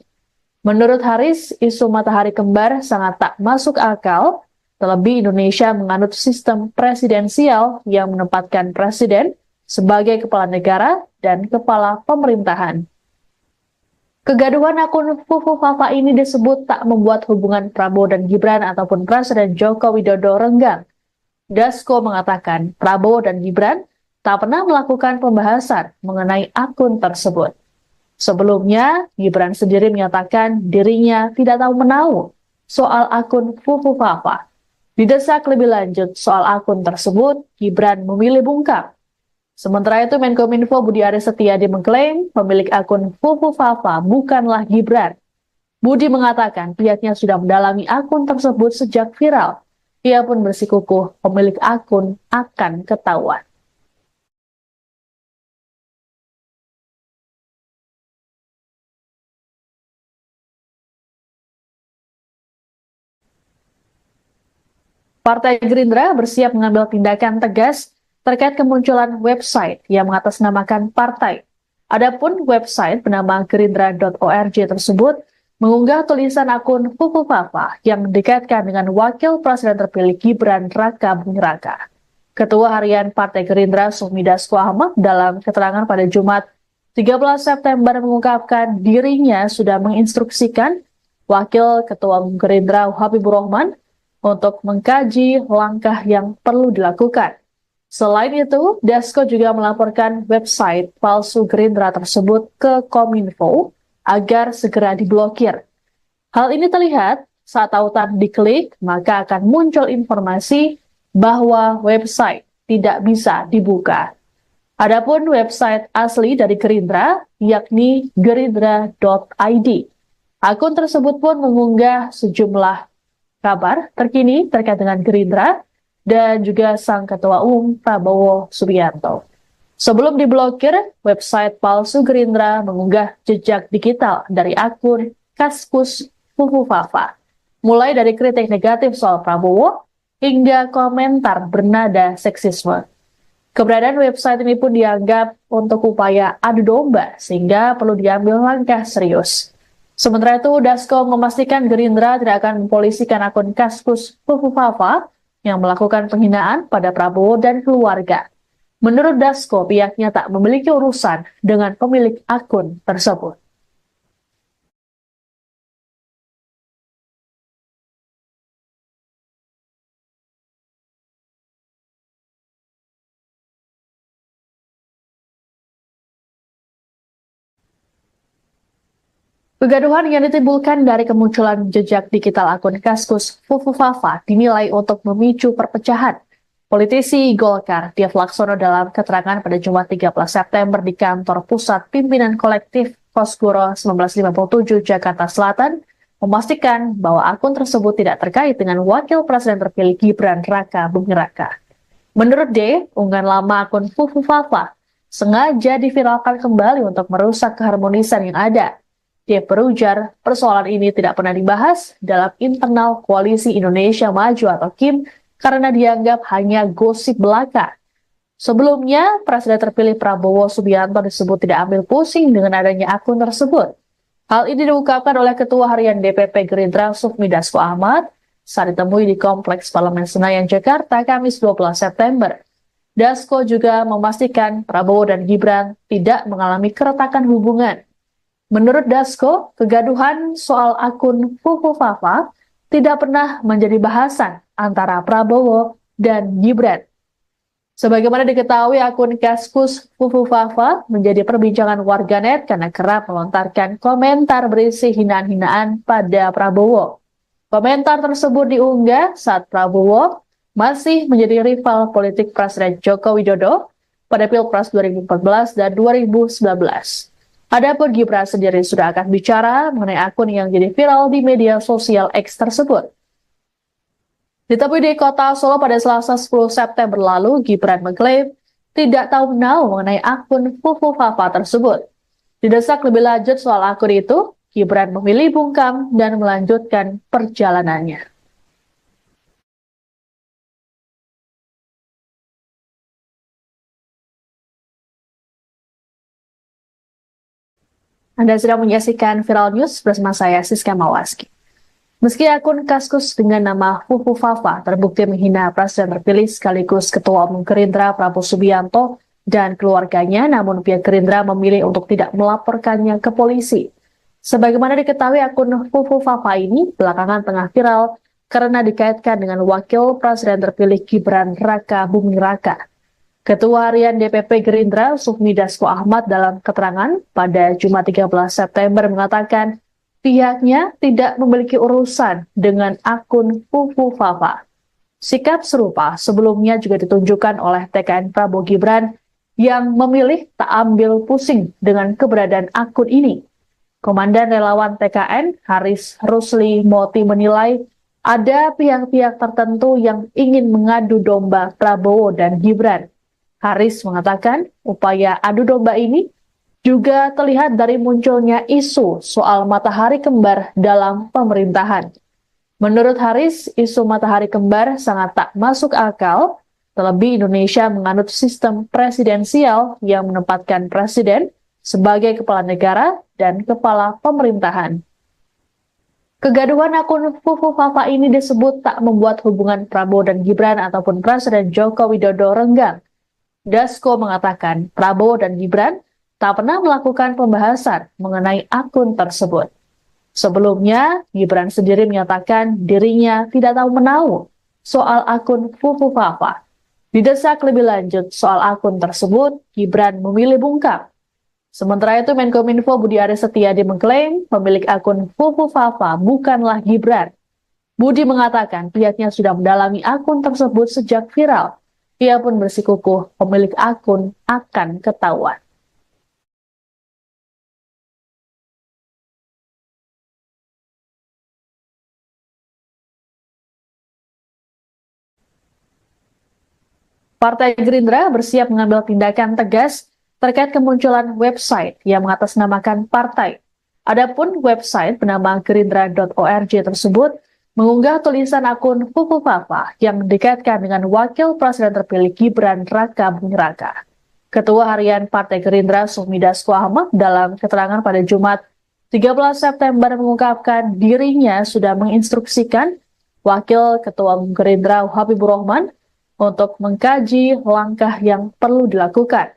Menurut Haris, isu matahari kembar sangat tak masuk akal, terlebih Indonesia menganut sistem presidensial yang menempatkan presiden sebagai kepala negara dan kepala pemerintahan. Kegaduhan akun Fufu Fafa ini disebut tak membuat hubungan Prabowo dan Gibran ataupun Presiden Joko Widodo renggang. Dasko mengatakan Prabowo dan Gibran tak pernah melakukan pembahasan mengenai akun tersebut. Sebelumnya, Gibran sendiri menyatakan dirinya tidak tahu menau soal akun Fufu Fafa. Didesak lebih lanjut soal akun tersebut, Gibran memilih bungkam. Sementara itu, Menkominfo Budi Aris Setiadi mengklaim pemilik akun Fufu Fafa bukanlah Gibran. Budi mengatakan pihaknya sudah mendalami akun tersebut sejak viral. Ia pun bersikukuh pemilik akun akan ketahuan. Partai Gerindra bersiap mengambil tindakan tegas terkait kemunculan website yang mengatasnamakan partai. Adapun website bernama gerindra.org tersebut mengunggah tulisan akun Fufu Fafa yang dikaitkan dengan Wakil Presiden terpilih Gibran Raka Buming Raka. Ketua Harian Partai Gerindra Sufmi Dasko Ahmad dalam keterangan pada Jumat 13 September mengungkapkan dirinya sudah menginstruksikan Wakil Ketua Umum Gerindra Habibur Rahman untuk mengkaji langkah yang perlu dilakukan. Selain itu, Dasko juga melaporkan website palsu Gerindra tersebut ke Kominfo agar segera diblokir. Hal ini terlihat saat tautan diklik, maka akan muncul informasi bahwa website tidak bisa dibuka. Adapun website asli dari Gerindra, yakni gerindra.id. Akun tersebut pun mengunggah sejumlah kabar terkini terkait dengan Gerindra dan juga sang Ketua Umum Prabowo Subianto. Sebelum diblokir, website palsu Gerindra mengunggah jejak digital dari akun Kaskus Fufufafa, mulai dari kritik negatif soal Prabowo hingga komentar bernada seksisme. Keberadaan website ini pun dianggap untuk upaya adu domba sehingga perlu diambil langkah serius. Sementara itu, Dasko memastikan Gerindra tidak akan mempolisikan akun Kaskus Fufufafa yang melakukan penghinaan pada Prabowo dan keluarga. Menurut Dasko, pihaknya tak memiliki urusan dengan pemilik akun tersebut. Kegaduhan yang ditimbulkan dari kemunculan jejak digital akun Kaskus Fufufafa dinilai untuk memicu perpecahan. Politisi Golkar, Dev Laksono dalam keterangan pada Jumat 13 September di kantor pusat pimpinan kolektif Kosgoro 1957 Jakarta Selatan, memastikan bahwa akun tersebut tidak terkait dengan wakil presiden terpilih Gibran Raka Buming Raka. Menurut D, unggahan lama akun Fufufafa sengaja diviralkan kembali untuk merusak keharmonisan yang ada. Dia berujar, persoalan ini tidak pernah dibahas dalam internal Koalisi Indonesia Maju atau KIM karena dianggap hanya gosip belaka. Sebelumnya, Presiden terpilih Prabowo Subianto disebut tidak ambil pusing dengan adanya akun tersebut. Hal ini diungkapkan oleh Ketua Harian DPP Gerindra Sufmi Dasko Ahmad saat ditemui di Kompleks Parlemen Senayan, Jakarta, Kamis 12 September. Dasko juga memastikan Prabowo dan Gibran tidak mengalami keretakan hubungan. Menurut Dasko, kegaduhan soal akun Fufufafa tidak pernah menjadi bahasan antara Prabowo dan Gibran. Sebagaimana diketahui, akun Kaskus Fufufafa menjadi perbincangan warganet karena kerap melontarkan komentar berisi hinaan-hinaan pada Prabowo. Komentar tersebut diunggah saat Prabowo masih menjadi rival politik Presiden Joko Widodo pada Pilpres 2014 dan 2019. Adapun Gibran sendiri sudah akan bicara mengenai akun yang jadi viral di media sosial X tersebut. Ditemui di kota Solo pada Selasa 10 September lalu, Gibran mengklaim tidak tahu menahu mengenai akun Fufufafa tersebut. Didesak lebih lanjut soal akun itu, Gibran memilih bungkam dan melanjutkan perjalanannya. Anda sedang menyaksikan Viral News bersama saya, Siska Mawaski. Meski akun Kaskus dengan nama Fufufafa terbukti menghina Presiden terpilih sekaligus Ketua Umum Gerindra Prabowo Subianto dan keluarganya, namun pihak Gerindra memilih untuk tidak melaporkannya ke polisi. Sebagaimana diketahui, akun Fufufafa ini belakangan tengah viral karena dikaitkan dengan Wakil Presiden terpilih Gibran Raka Buming Raka. Ketua Harian DPP Gerindra Sufmi Dasko Ahmad dalam keterangan pada Jumat 13 September mengatakan pihaknya tidak memiliki urusan dengan akun Fufufafa. Sikap serupa sebelumnya juga ditunjukkan oleh TKN Prabowo Gibran yang memilih tak ambil pusing dengan keberadaan akun ini. Komandan Relawan TKN Haris Rusli Moti menilai ada pihak-pihak tertentu yang ingin mengadu domba Prabowo dan Gibran. Haris mengatakan upaya adu domba ini juga terlihat dari munculnya isu soal matahari kembar dalam pemerintahan. Menurut Haris, isu matahari kembar sangat tak masuk akal, terlebih Indonesia menganut sistem presidensial yang menempatkan presiden sebagai kepala negara dan kepala pemerintahan. Kegaduhan akun Fufufafa ini disebut tak membuat hubungan Prabowo dan Gibran ataupun Presiden Joko Widodo renggang. Dasko mengatakan Prabowo dan Gibran tak pernah melakukan pembahasan mengenai akun tersebut. Sebelumnya, Gibran sendiri menyatakan dirinya tidak tahu menahu soal akun Fufufafa. Didesak lebih lanjut soal akun tersebut, Gibran memilih bungkam. Sementara itu, Menkominfo Budi Aris Setiadi mengklaim pemilik akun Fufufafa bukanlah Gibran. Budi mengatakan pihaknya sudah mendalami akun tersebut sejak viral. Ia pun bersikukuh pemilik akun akan ketahuan. Partai Gerindra bersiap mengambil tindakan tegas terkait kemunculan website yang mengatasnamakan partai. Adapun website bernama gerindra.org tersebut mengunggah tulisan akun Fufu Fafa yang dikaitkan dengan Wakil Presiden terpilih Gibran Raka Buming Raka. Ketua Harian Partai Gerindra Sufmi Dasko Ahmad dalam keterangan pada Jumat 13 September mengungkapkan dirinya sudah menginstruksikan Wakil Ketua Umum Gerindra Habibur Rahman untuk mengkaji langkah yang perlu dilakukan.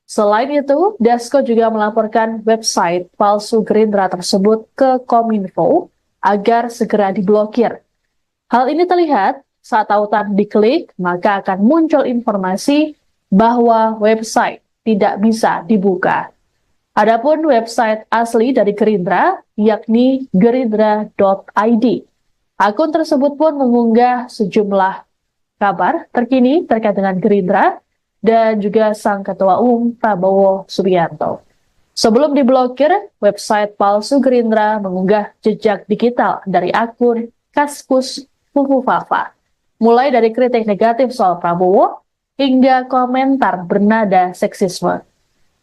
Selain itu, Dasko juga melaporkan website palsu Gerindra tersebut ke Kominfo agar segera diblokir. Hal ini terlihat saat tautan diklik, maka akan muncul informasi bahwa website tidak bisa dibuka. Adapun website asli dari Gerindra, yakni gerindra.id. Akun tersebut pun mengunggah sejumlah kabar terkini terkait dengan Gerindra dan juga sang Ketua Umum Prabowo Subianto. Sebelum diblokir, website palsu Gerindra mengunggah jejak digital dari akun Kaskus Fufu Fafa, mulai dari kritik negatif soal Prabowo hingga komentar bernada seksisme.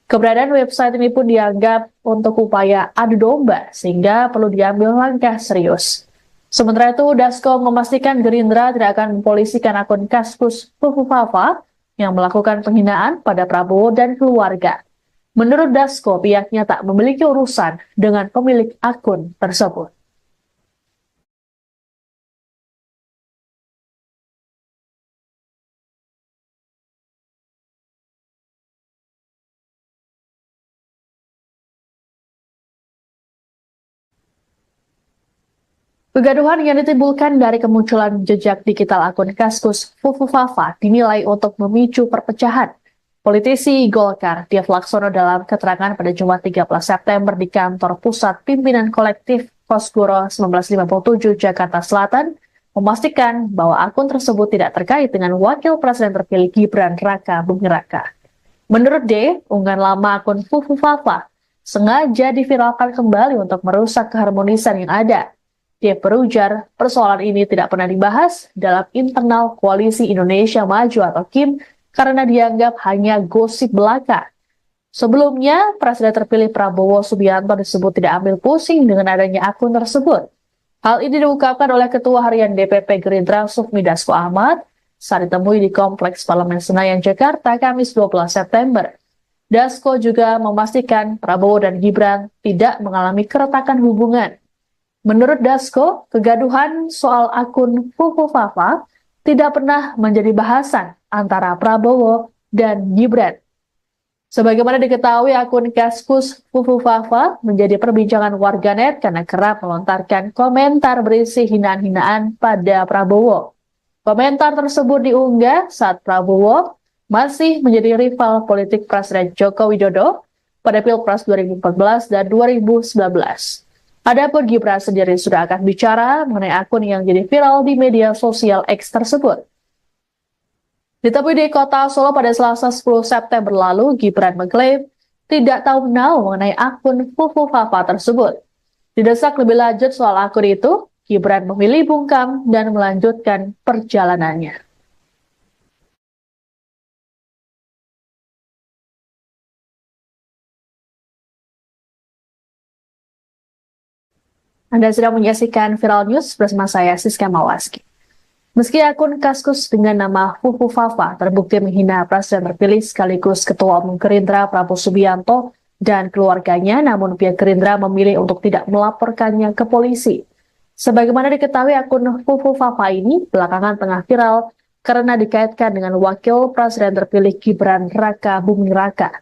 Keberadaan website ini pun dianggap untuk upaya adu domba sehingga perlu diambil langkah serius. Sementara itu, Dasko memastikan Gerindra tidak akan mempolisikan akun Kaskus Fufu Fafa yang melakukan penghinaan pada Prabowo dan keluarga. Menurut Dasko, pihaknya tak memiliki urusan dengan pemilik akun tersebut. Kegaduhan yang ditimbulkan dari kemunculan jejak digital akun Kaskus Fufu Fafa dinilai untuk memicu perpecahan. Politisi Golkar, Dev Laksono dalam keterangan pada Jumat 13 September di kantor pusat pimpinan kolektif Kosgoro 1957 Jakarta Selatan, memastikan bahwa akun tersebut tidak terkait dengan Wakil Presiden terpilih Gibran Raka Buming Raka. Menurut D, unggahan lama akun Fufu Fafa sengaja diviralkan kembali untuk merusak keharmonisan yang ada. Dia berujar, persoalan ini tidak pernah dibahas dalam internal Koalisi Indonesia Maju atau KIM karena dianggap hanya gosip belaka. Sebelumnya, Presiden terpilih Prabowo Subianto disebut tidak ambil pusing dengan adanya akun tersebut. Hal ini diungkapkan oleh Ketua Harian DPP Gerindra Sufmi Dasko Ahmad saat ditemui di Kompleks Parlemen Senayan, Jakarta, Kamis 12 September. Dasko juga memastikan Prabowo dan Gibran tidak mengalami keretakan hubungan. Menurut Dasko, kegaduhan soal akun Fufu Fafa tidak pernah menjadi bahasan antara Prabowo dan Gibran. Sebagaimana diketahui, akun Kaskus Fufu Fafa menjadi perbincangan warganet karena kerap melontarkan komentar berisi hinaan-hinaan pada Prabowo. Komentar tersebut diunggah saat Prabowo masih menjadi rival politik Presiden Joko Widodo pada Pilpres 2014 dan 2019. Adapun Gibran sendiri sudah akan bicara mengenai akun yang jadi viral di media sosial X tersebut. Ditemui di kota Solo pada Selasa 10 September lalu, Gibran mengklaim tidak tahu menau mengenai akun Fufu Fafa tersebut. Didesak lebih lanjut soal akun itu, Gibran memilih bungkam dan melanjutkan perjalanannya. Anda sedang menyaksikan Viral News bersama saya, Siska Mawaski. Meski akun Kaskus dengan nama Fufu Fafa terbukti menghina Presiden terpilih sekaligus Ketua Umum Gerindra Prabowo Subianto dan keluarganya, namun pihak Gerindra memilih untuk tidak melaporkannya ke polisi. Sebagaimana diketahui, akun Fufu Fafa ini belakangan tengah viral karena dikaitkan dengan Wakil Presiden terpilih Gibran Raka Buming Raka.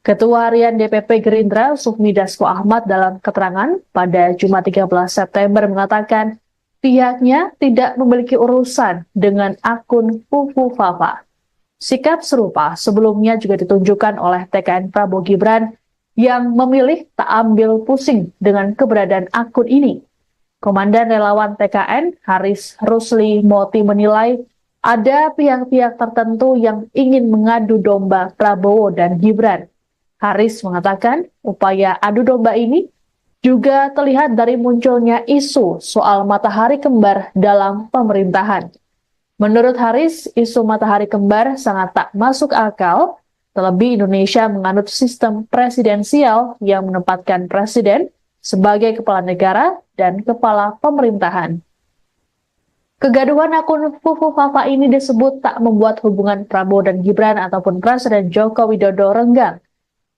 Ketua Harian DPP Gerindra Sufmi Dasko Ahmad dalam keterangan pada Jumat 13 September mengatakan pihaknya tidak memiliki urusan dengan akun Fufu Fafa. Sikap serupa sebelumnya juga ditunjukkan oleh TKN Prabowo Gibran yang memilih tak ambil pusing dengan keberadaan akun ini. Komandan Relawan TKN Haris Rusli Moti menilai Ada pihak-pihak tertentu yang ingin mengadu domba Prabowo dan Gibran. Haris mengatakan upaya adu domba ini juga terlihat dari munculnya isu soal matahari kembar dalam pemerintahan. Menurut Haris, isu matahari kembar sangat tak masuk akal, terlebih Indonesia menganut sistem presidensial yang menempatkan presiden sebagai kepala negara dan kepala pemerintahan. Kegaduhan akun Fufu Fafa ini disebut tak membuat hubungan Prabowo dan Gibran ataupun Presiden Joko Widodo renggang.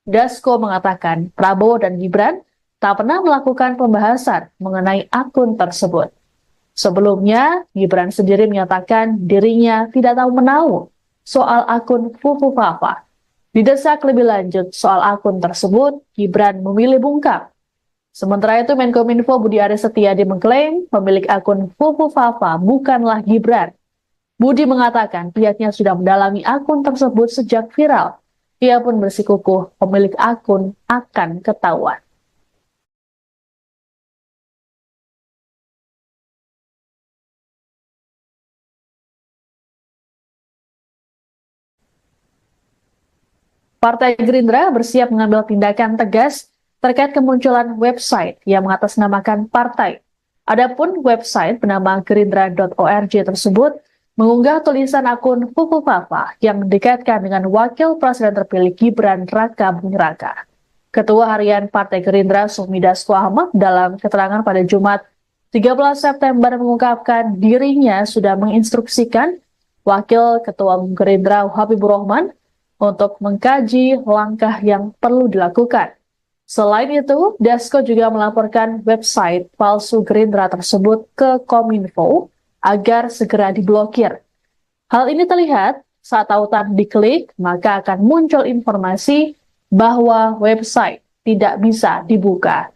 Dasko mengatakan Prabowo dan Gibran tak pernah melakukan pembahasan mengenai akun tersebut. Sebelumnya, Gibran sendiri menyatakan dirinya tidak tahu menahu soal akun Fufu Fafa. Didesak lebih lanjut soal akun tersebut, Gibran memilih bungkam. Sementara itu, Menkominfo Budi Aris Setiadi mengklaim pemilik akun Fufu Fafa bukanlah Gibran. Budi mengatakan pihaknya sudah mendalami akun tersebut sejak viral. Ia pun bersikukuh pemilik akun akan ketahuan. Partai Gerindra bersiap mengambil tindakan tegas terkait kemunculan website yang mengatasnamakan partai. Adapun website bernama gerindra.org tersebut mengunggah tulisan akun Fufu Fafa yang dikaitkan dengan Wakil Presiden terpilih Gibran Raka Buming Raka. Ketua Harian Partai Gerindra Sufmi Dasko Ahmad dalam keterangan pada Jumat 13 September mengungkapkan dirinya sudah menginstruksikan Wakil Ketua Umum Gerindra Habibur Rahman untuk mengkaji langkah yang perlu dilakukan. Selain itu, Dasko juga melaporkan website palsu Gerindra tersebut ke Kominfo agar segera diblokir. Hal ini terlihat saat tautan diklik, maka akan muncul informasi bahwa website tidak bisa dibuka.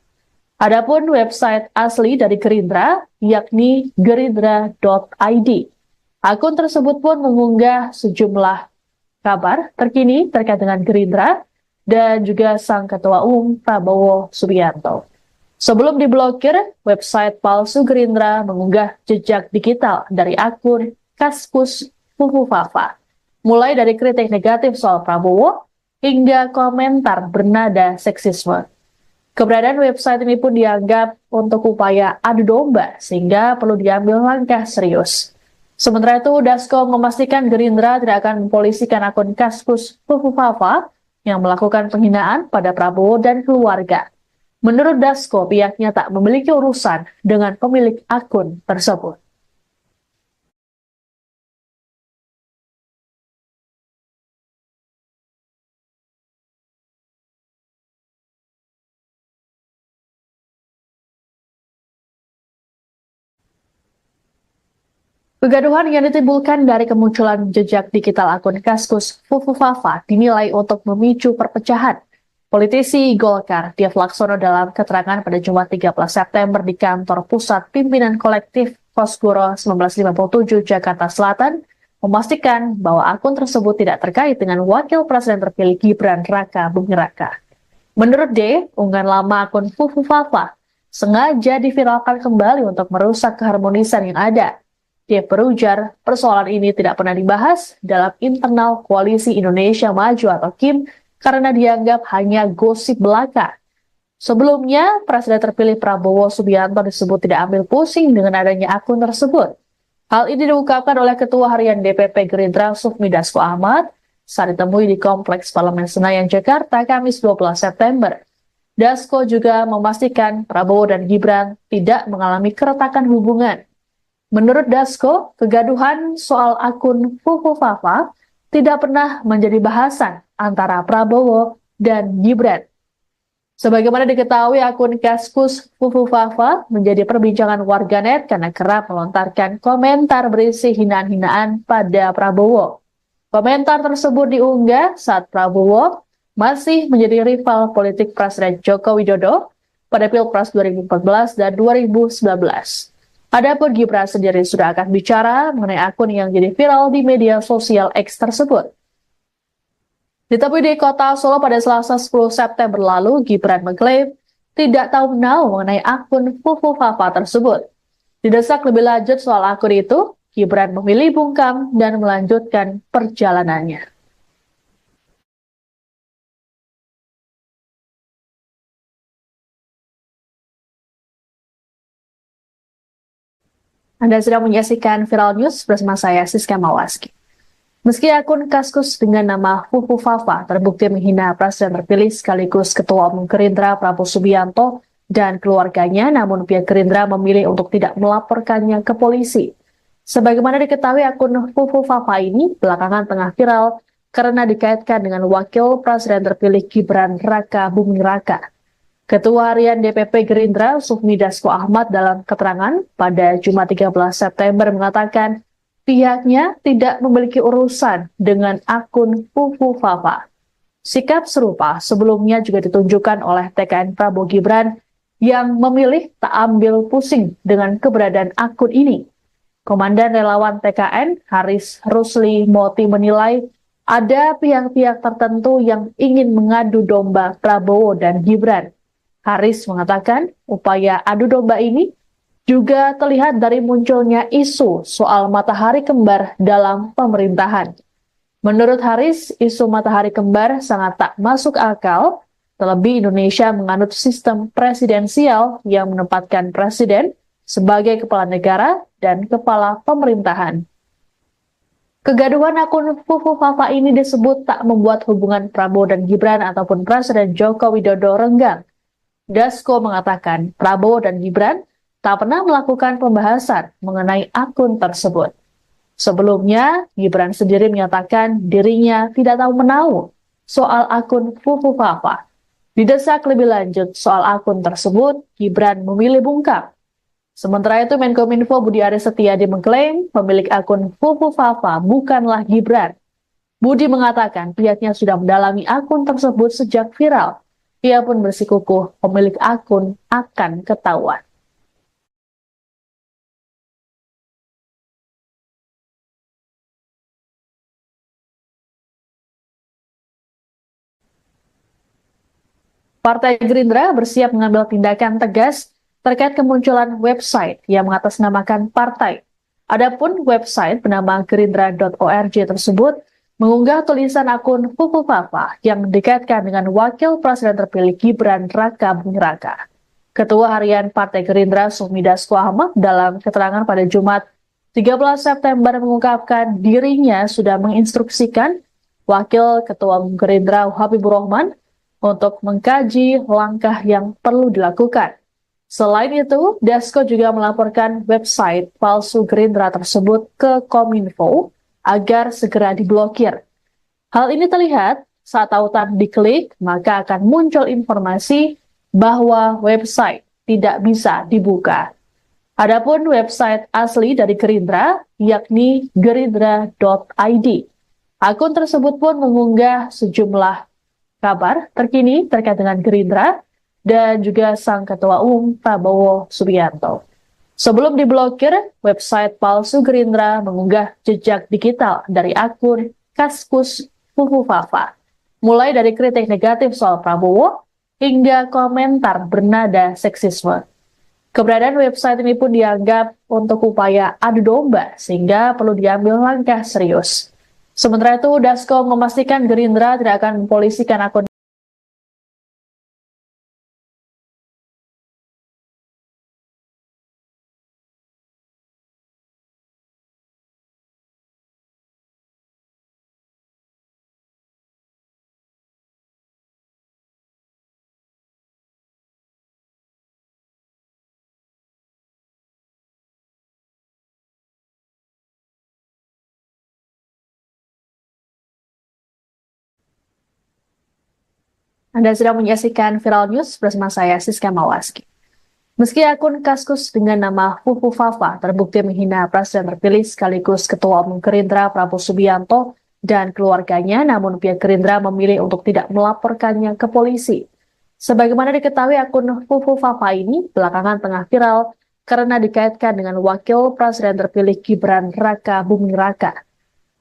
Adapun website asli dari Gerindra, yakni gerindra.id. Akun tersebut pun mengunggah sejumlah kabar terkini terkait dengan Gerindra dan juga sang Ketua Umum Prabowo Subianto. Sebelum diblokir, website palsu Gerindra mengunggah jejak digital dari akun Kaskus Fufu Fafa, mulai dari kritik negatif soal Prabowo hingga komentar bernada seksisme. Keberadaan website ini pun dianggap untuk upaya adu domba sehingga perlu diambil langkah serius. Sementara itu, Dasko memastikan Gerindra tidak akan mempolisikan akun Kaskus Fufu Fafa yang melakukan penghinaan pada Prabowo dan keluarga. Menurut Dasko, pihaknya tak memiliki urusan dengan pemilik akun tersebut. Kegaduhan yang ditimbulkan dari kemunculan jejak digital akun Kaskus Fufu Fafa dinilai untuk memicu perpecahan. Politisi Golkar, Dev Laksono dalam keterangan pada Jumat 13 September di kantor pusat pimpinan kolektif Kosgoro 1957 Jakarta Selatan, memastikan bahwa akun tersebut tidak terkait dengan Wakil Presiden terpilih Gibran Raka Buming Raka. Menurut D, unggahan lama akun Fufu Fafa sengaja diviralkan kembali untuk merusak keharmonisan yang ada. Dia berujar, persoalan ini tidak pernah dibahas dalam internal Koalisi Indonesia Maju atau KIM karena dianggap hanya gosip belaka. Sebelumnya, Presiden terpilih Prabowo Subianto disebut tidak ambil pusing dengan adanya akun tersebut. Hal ini diungkapkan oleh Ketua Harian DPP Gerindra Sufmi Dasko Ahmad saat ditemui di Kompleks Parlemen Senayan, Jakarta, Kamis 12 September. Dasko juga memastikan Prabowo dan Gibran tidak mengalami keretakan hubungan. Menurut Dasko, kegaduhan soal akun Fufu Fafa tidak pernah menjadi bahasan antara Prabowo dan Gibran. Sebagaimana diketahui, akun Kaskus Fufu Fafa menjadi perbincangan warganet karena kerap melontarkan komentar berisi hinaan-hinaan pada Prabowo. Komentar tersebut diunggah saat Prabowo masih menjadi rival politik Presiden Joko Widodo pada Pilpres 2014 dan 2019. Adapun Gibran sendiri sudah akan bicara mengenai akun yang jadi viral di media sosial X tersebut. Ditemui di kota Solo pada Selasa 10 September lalu, Gibran mengklaim tidak tahu menau mengenai akun Fufu Fafa tersebut. Didesak lebih lanjut soal akun itu, Gibran memilih bungkam dan melanjutkan perjalanannya. Anda sedang menyaksikan Viral News bersama saya, Siska Mawaski. Meski akun Kaskus dengan nama Fufu Fafa terbukti menghina Presiden terpilih sekaligus Ketua Umum Gerindra Prabowo Subianto dan keluarganya, namun pihak Gerindra memilih untuk tidak melaporkannya ke polisi. Sebagaimana diketahui, akun Fufu Fafa ini belakangan tengah viral karena dikaitkan dengan Wakil Presiden terpilih Gibran Raka Buming Raka. Ketua Harian DPP Gerindra Sufmi Dasko Ahmad dalam keterangan pada Jumat 13 September mengatakan pihaknya tidak memiliki urusan dengan akun Fufu Fafa. Sikap serupa sebelumnya juga ditunjukkan oleh TKN Prabowo Gibran yang memilih tak ambil pusing dengan keberadaan akun ini. Komandan relawan TKN Haris Rusli Moti menilai ada pihak-pihak tertentu yang ingin mengadu domba Prabowo dan Gibran. Haris mengatakan upaya adu domba ini juga terlihat dari munculnya isu soal matahari kembar dalam pemerintahan. Menurut Haris, isu matahari kembar sangat tak masuk akal, terlebih Indonesia menganut sistem presidensial yang menempatkan presiden sebagai kepala negara dan kepala pemerintahan. Kegaduhan akun Fufu Fafa ini disebut tak membuat hubungan Prabowo dan Gibran ataupun Presiden Joko Widodo renggang. Dasko mengatakan Prabowo dan Gibran tak pernah melakukan pembahasan mengenai akun tersebut. Sebelumnya, Gibran sendiri menyatakan dirinya tidak tahu menahu soal akun Fufu Fafa. Didesak lebih lanjut soal akun tersebut, Gibran memilih bungkam. Sementara itu, Menkominfo Budi Aris Setiadi mengklaim pemilik akun Fufu Fafa bukanlah Gibran. Budi mengatakan pihaknya sudah mendalami akun tersebut sejak viral. Ia pun bersikukuh pemilik akun akan ketahuan. Partai Gerindra bersiap mengambil tindakan tegas terkait kemunculan website yang mengatasnamakan partai. Adapun website bernama gerindra.org tersebut mengunggah tulisan akun Fufu Fafa yang dikaitkan dengan Wakil Presiden terpilih Gibran Raka Buming Raka. Ketua Harian Partai Gerindra Sufmi Dasko Ahmad dalam keterangan pada Jumat 13 September mengungkapkan dirinya sudah menginstruksikan Wakil Ketua Umum Gerindra Habibur Rahman untuk mengkaji langkah yang perlu dilakukan. Selain itu, Dasko juga melaporkan website palsu Gerindra tersebut ke Kominfo agar segera diblokir. Hal ini terlihat saat tautan diklik, maka akan muncul informasi bahwa website tidak bisa dibuka. Adapun website asli dari Gerindra, yakni gerindra.id. Akun tersebut pun mengunggah sejumlah kabar terkini terkait dengan Gerindra dan juga sang Ketua Umum Prabowo Subianto. Sebelum diblokir, website palsu Gerindra mengunggah jejak digital dari akun Kaskus Fufu Fafa, mulai dari kritik negatif soal Prabowo hingga komentar bernada seksisme. Keberadaan website ini pun dianggap untuk upaya adu domba sehingga perlu diambil langkah serius. Sementara itu, Dasko memastikan Gerindra tidak akan mempolisikan akun. Anda sedang menyaksikan Viral News bersama saya, Siska Mawaski. Meski akun Kaskus dengan nama Fufu Fafa terbukti menghina Presiden terpilih sekaligus Ketua Umum Gerindra Prabowo Subianto dan keluarganya, namun pihak Gerindra memilih untuk tidak melaporkannya ke polisi. Sebagaimana diketahui, akun Fufu Fafa ini belakangan tengah viral karena dikaitkan dengan Wakil Presiden terpilih Gibran Raka Buming Raka.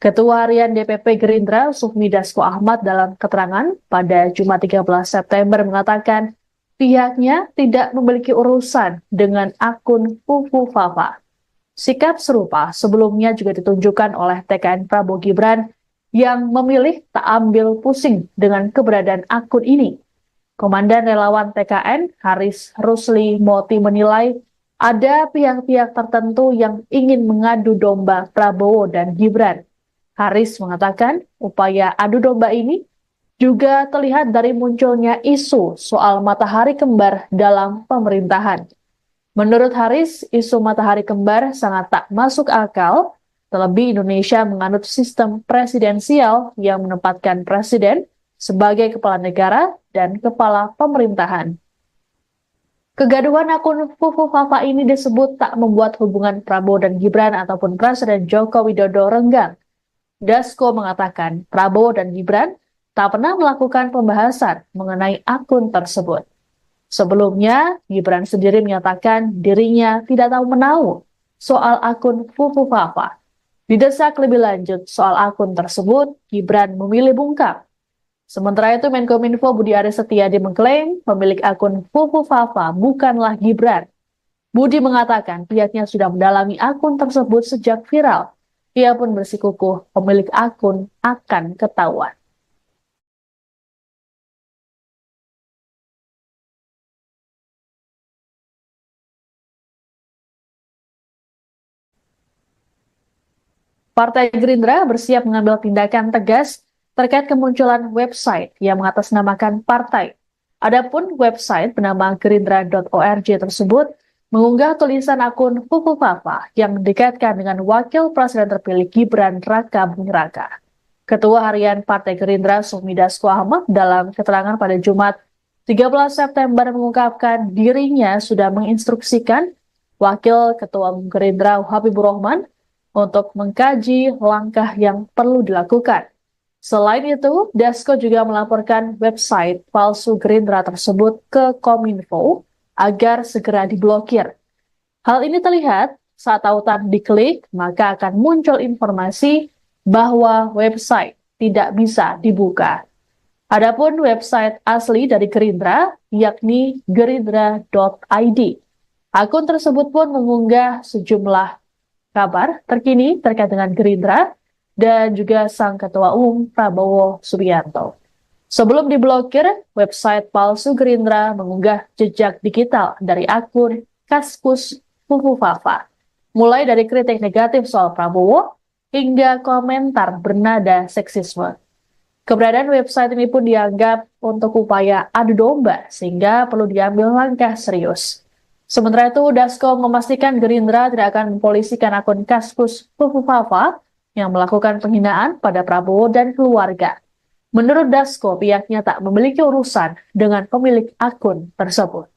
Ketua Harian DPP Gerindra Sufmi Dasko Ahmad dalam keterangan pada Jumat 13 September mengatakan pihaknya tidak memiliki urusan dengan akun Fufu Fafa. Sikap serupa sebelumnya juga ditunjukkan oleh TKN Prabowo Gibran yang memilih tak ambil pusing dengan keberadaan akun ini. Komandan relawan TKN Haris Rusli Moti menilai ada pihak-pihak tertentu yang ingin mengadu domba Prabowo dan Gibran. Haris mengatakan upaya adu domba ini juga terlihat dari munculnya isu soal matahari kembar dalam pemerintahan. Menurut Haris, isu matahari kembar sangat tak masuk akal, terlebih Indonesia menganut sistem presidensial yang menempatkan presiden sebagai kepala negara dan kepala pemerintahan. Kegaduhan akun Fufu Fafa ini disebut tak membuat hubungan Prabowo dan Gibran ataupun Presiden Joko Widodo renggang. Dasko mengatakan Prabowo dan Gibran tak pernah melakukan pembahasan mengenai akun tersebut. Sebelumnya, Gibran sendiri menyatakan dirinya tidak tahu menahu soal akun Fufu Fafa. Didesak lebih lanjut soal akun tersebut, Gibran memilih bungkam. Sementara itu, Menkominfo Budi Aris Setiadi mengklaim pemilik akun Fufu Fafa bukanlah Gibran. Budi mengatakan pihaknya sudah mendalami akun tersebut sejak viral. Ia pun bersikukuh pemilik akun akan ketahuan. Partai Gerindra bersiap mengambil tindakan tegas terkait kemunculan website yang mengatasnamakan partai. Adapun website bernama gerindra.org tersebut mengunggah tulisan akun Fufu Fafa yang dikaitkan dengan Wakil Presiden terpilih Gibran Raka Buming Raka. Ketua Harian Partai Gerindra Sufmi Dasko Ahmad dalam keterangan pada Jumat 13 September mengungkapkan dirinya sudah menginstruksikan Wakil Ketua Umum Gerindra Habibur Rahman untuk mengkaji langkah yang perlu dilakukan. Selain itu, Dasko juga melaporkan website palsu Gerindra tersebut ke Kominfo agar segera diblokir. Hal ini terlihat saat tautan diklik, maka akan muncul informasi bahwa website tidak bisa dibuka. Adapun website asli dari Gerindra, yakni gerindra.id. Akun tersebut pun mengunggah sejumlah kabar terkini terkait dengan Gerindra dan juga sang Ketua Umum Prabowo Subianto. Sebelum diblokir, website palsu Gerindra mengunggah jejak digital dari akun Kaskus Fufu Fafa, mulai dari kritik negatif soal Prabowo hingga komentar bernada seksisme. Keberadaan website ini pun dianggap untuk upaya adu domba sehingga perlu diambil langkah serius. Sementara itu, Dasko memastikan Gerindra tidak akan mempolisikan akun Kaskus Fufu Fafa yang melakukan penghinaan pada Prabowo dan keluarga. Menurut Dasko, pihaknya tak memiliki urusan dengan pemilik akun tersebut.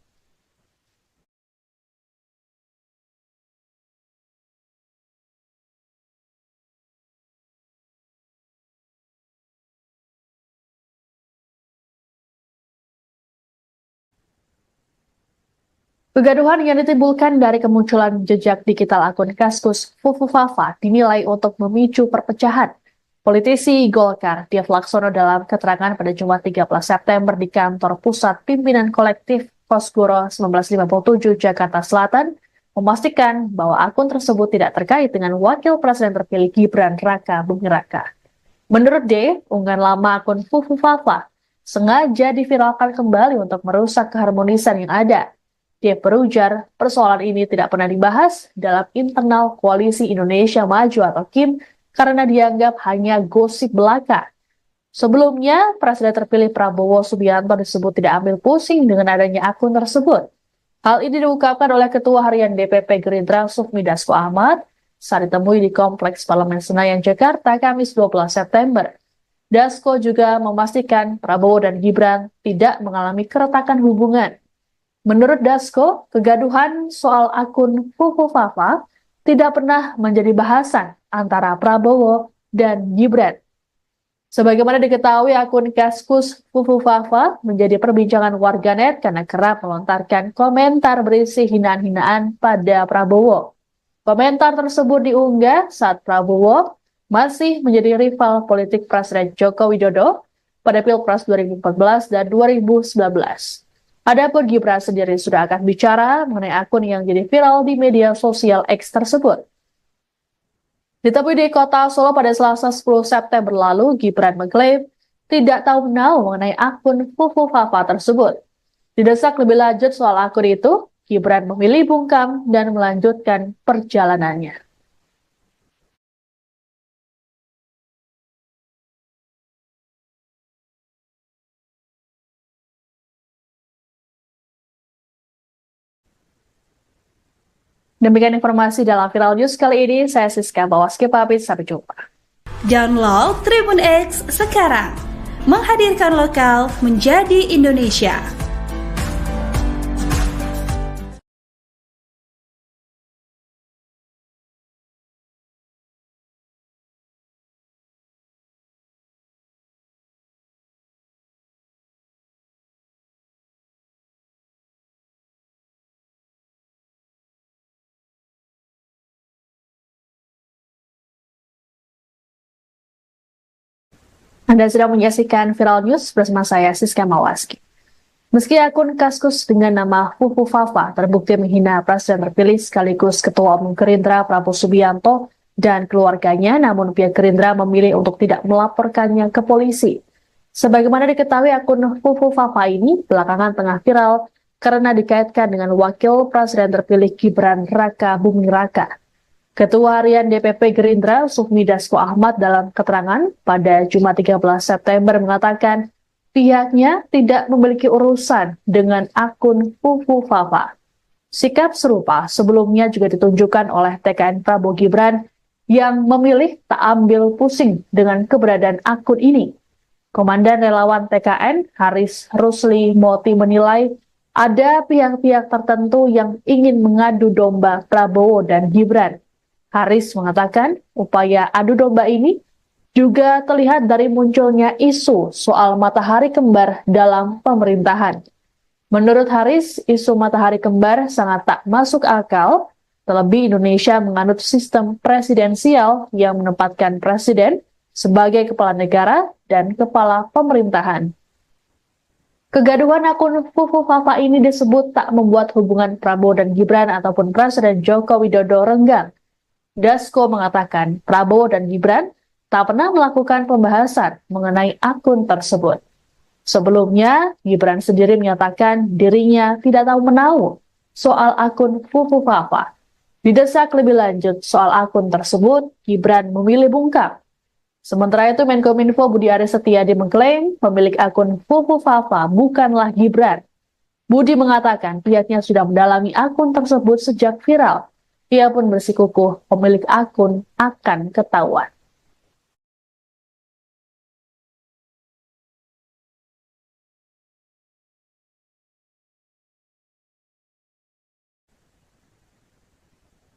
Kegaduhan yang ditimbulkan dari kemunculan jejak digital akun Kaskus Fufu Fafa dinilai untuk memicu perpecahan. Politisi Golkar, Dev Laksono dalam keterangan pada Jumat 13 September di kantor Pusat Pimpinan Kolektif Kosgoro 1957 Jakarta Selatan, memastikan bahwa akun tersebut tidak terkait dengan Wakil Presiden terpilih Gibran Raka Buming Raka. Menurut D, unggahan lama akun Fufu Fafa sengaja diviralkan kembali untuk merusak keharmonisan yang ada. Dia berujar, persoalan ini tidak pernah dibahas dalam internal Koalisi Indonesia Maju atau KIM karena dianggap hanya gosip belaka. Sebelumnya, Presiden terpilih Prabowo Subianto disebut tidak ambil pusing dengan adanya akun tersebut. Hal ini diungkapkan oleh Ketua Harian DPP Gerindra Sufmi Dasko Ahmad saat ditemui di Kompleks Parlemen Senayan, Jakarta, Kamis 12 September. Dasko juga memastikan Prabowo dan Gibran tidak mengalami keretakan hubungan. Menurut Dasko, kegaduhan soal akun Fufu Fafa tidak pernah menjadi bahasan antara Prabowo dan Gibran. Sebagaimana diketahui, akun Kaskus Fufu Fafa menjadi perbincangan warganet karena kerap melontarkan komentar berisi hinaan-hinaan pada Prabowo. Komentar tersebut diunggah saat Prabowo masih menjadi rival politik Presiden Joko Widodo pada Pilpres 2014 dan 2019. Adapun Gibran sendiri sudah akan bicara mengenai akun yang jadi viral di media sosial X tersebut. Ditemui di kota Solo pada Selasa 10 September lalu, Gibran mengklaim tidak tahu menau mengenai akun Fufu Fafa tersebut. Didesak lebih lanjut soal akun itu, Gibran memilih bungkam dan melanjutkan perjalanannya. Demikian informasi dalam Viral News kali ini. Saya Siska Bawaski pamit, sampai jumpa. Download Tribun X sekarang. Menghadirkan lokal menjadi Indonesia. Anda sedang menyaksikan Viral News bersama saya, Siska Mawaski. Meski akun Kaskus dengan nama Fufu Fafa terbukti menghina Presiden terpilih sekaligus Ketua Umum Gerindra Prabowo Subianto dan keluarganya, namun pihak Gerindra memilih untuk tidak melaporkannya ke polisi. Sebagaimana diketahui, akun Fufu Fafa ini belakangan tengah viral karena dikaitkan dengan Wakil Presiden terpilih Gibran Raka Buming Raka. Ketua Harian DPP Gerindra, Sufmi Dasko Ahmad, dalam keterangan pada Jumat 13 September mengatakan pihaknya tidak memiliki urusan dengan akun Fufu Fafa. Sikap serupa sebelumnya juga ditunjukkan oleh TKN Prabowo Gibran yang memilih tak ambil pusing dengan keberadaan akun ini. Komandan Relawan TKN, Haris Rusli Moti, menilai ada pihak-pihak tertentu yang ingin mengadu domba Prabowo dan Gibran. Haris mengatakan upaya adu domba ini juga terlihat dari munculnya isu soal matahari kembar dalam pemerintahan. Menurut Haris, isu matahari kembar sangat tak masuk akal, terlebih Indonesia menganut sistem presidensial yang menempatkan presiden sebagai kepala negara dan kepala pemerintahan. Kegaduhan akun Fufu Fafa ini disebut tak membuat hubungan Prabowo dan Gibran ataupun Presiden Joko Widodo renggang. Dasko mengatakan Prabowo dan Gibran tak pernah melakukan pembahasan mengenai akun tersebut. Sebelumnya, Gibran sendiri menyatakan dirinya tidak tahu menau soal akun Fufu Fafa. Didesak lebih lanjut soal akun tersebut, Gibran memilih bungkam. Sementara itu, Menkominfo Budi Aris Setiadi mengklaim pemilik akun Fufu Fafa bukanlah Gibran. Budi mengatakan pihaknya sudah mendalami akun tersebut sejak viral. Ia pun bersikukuh pemilik akun akan ketahuan.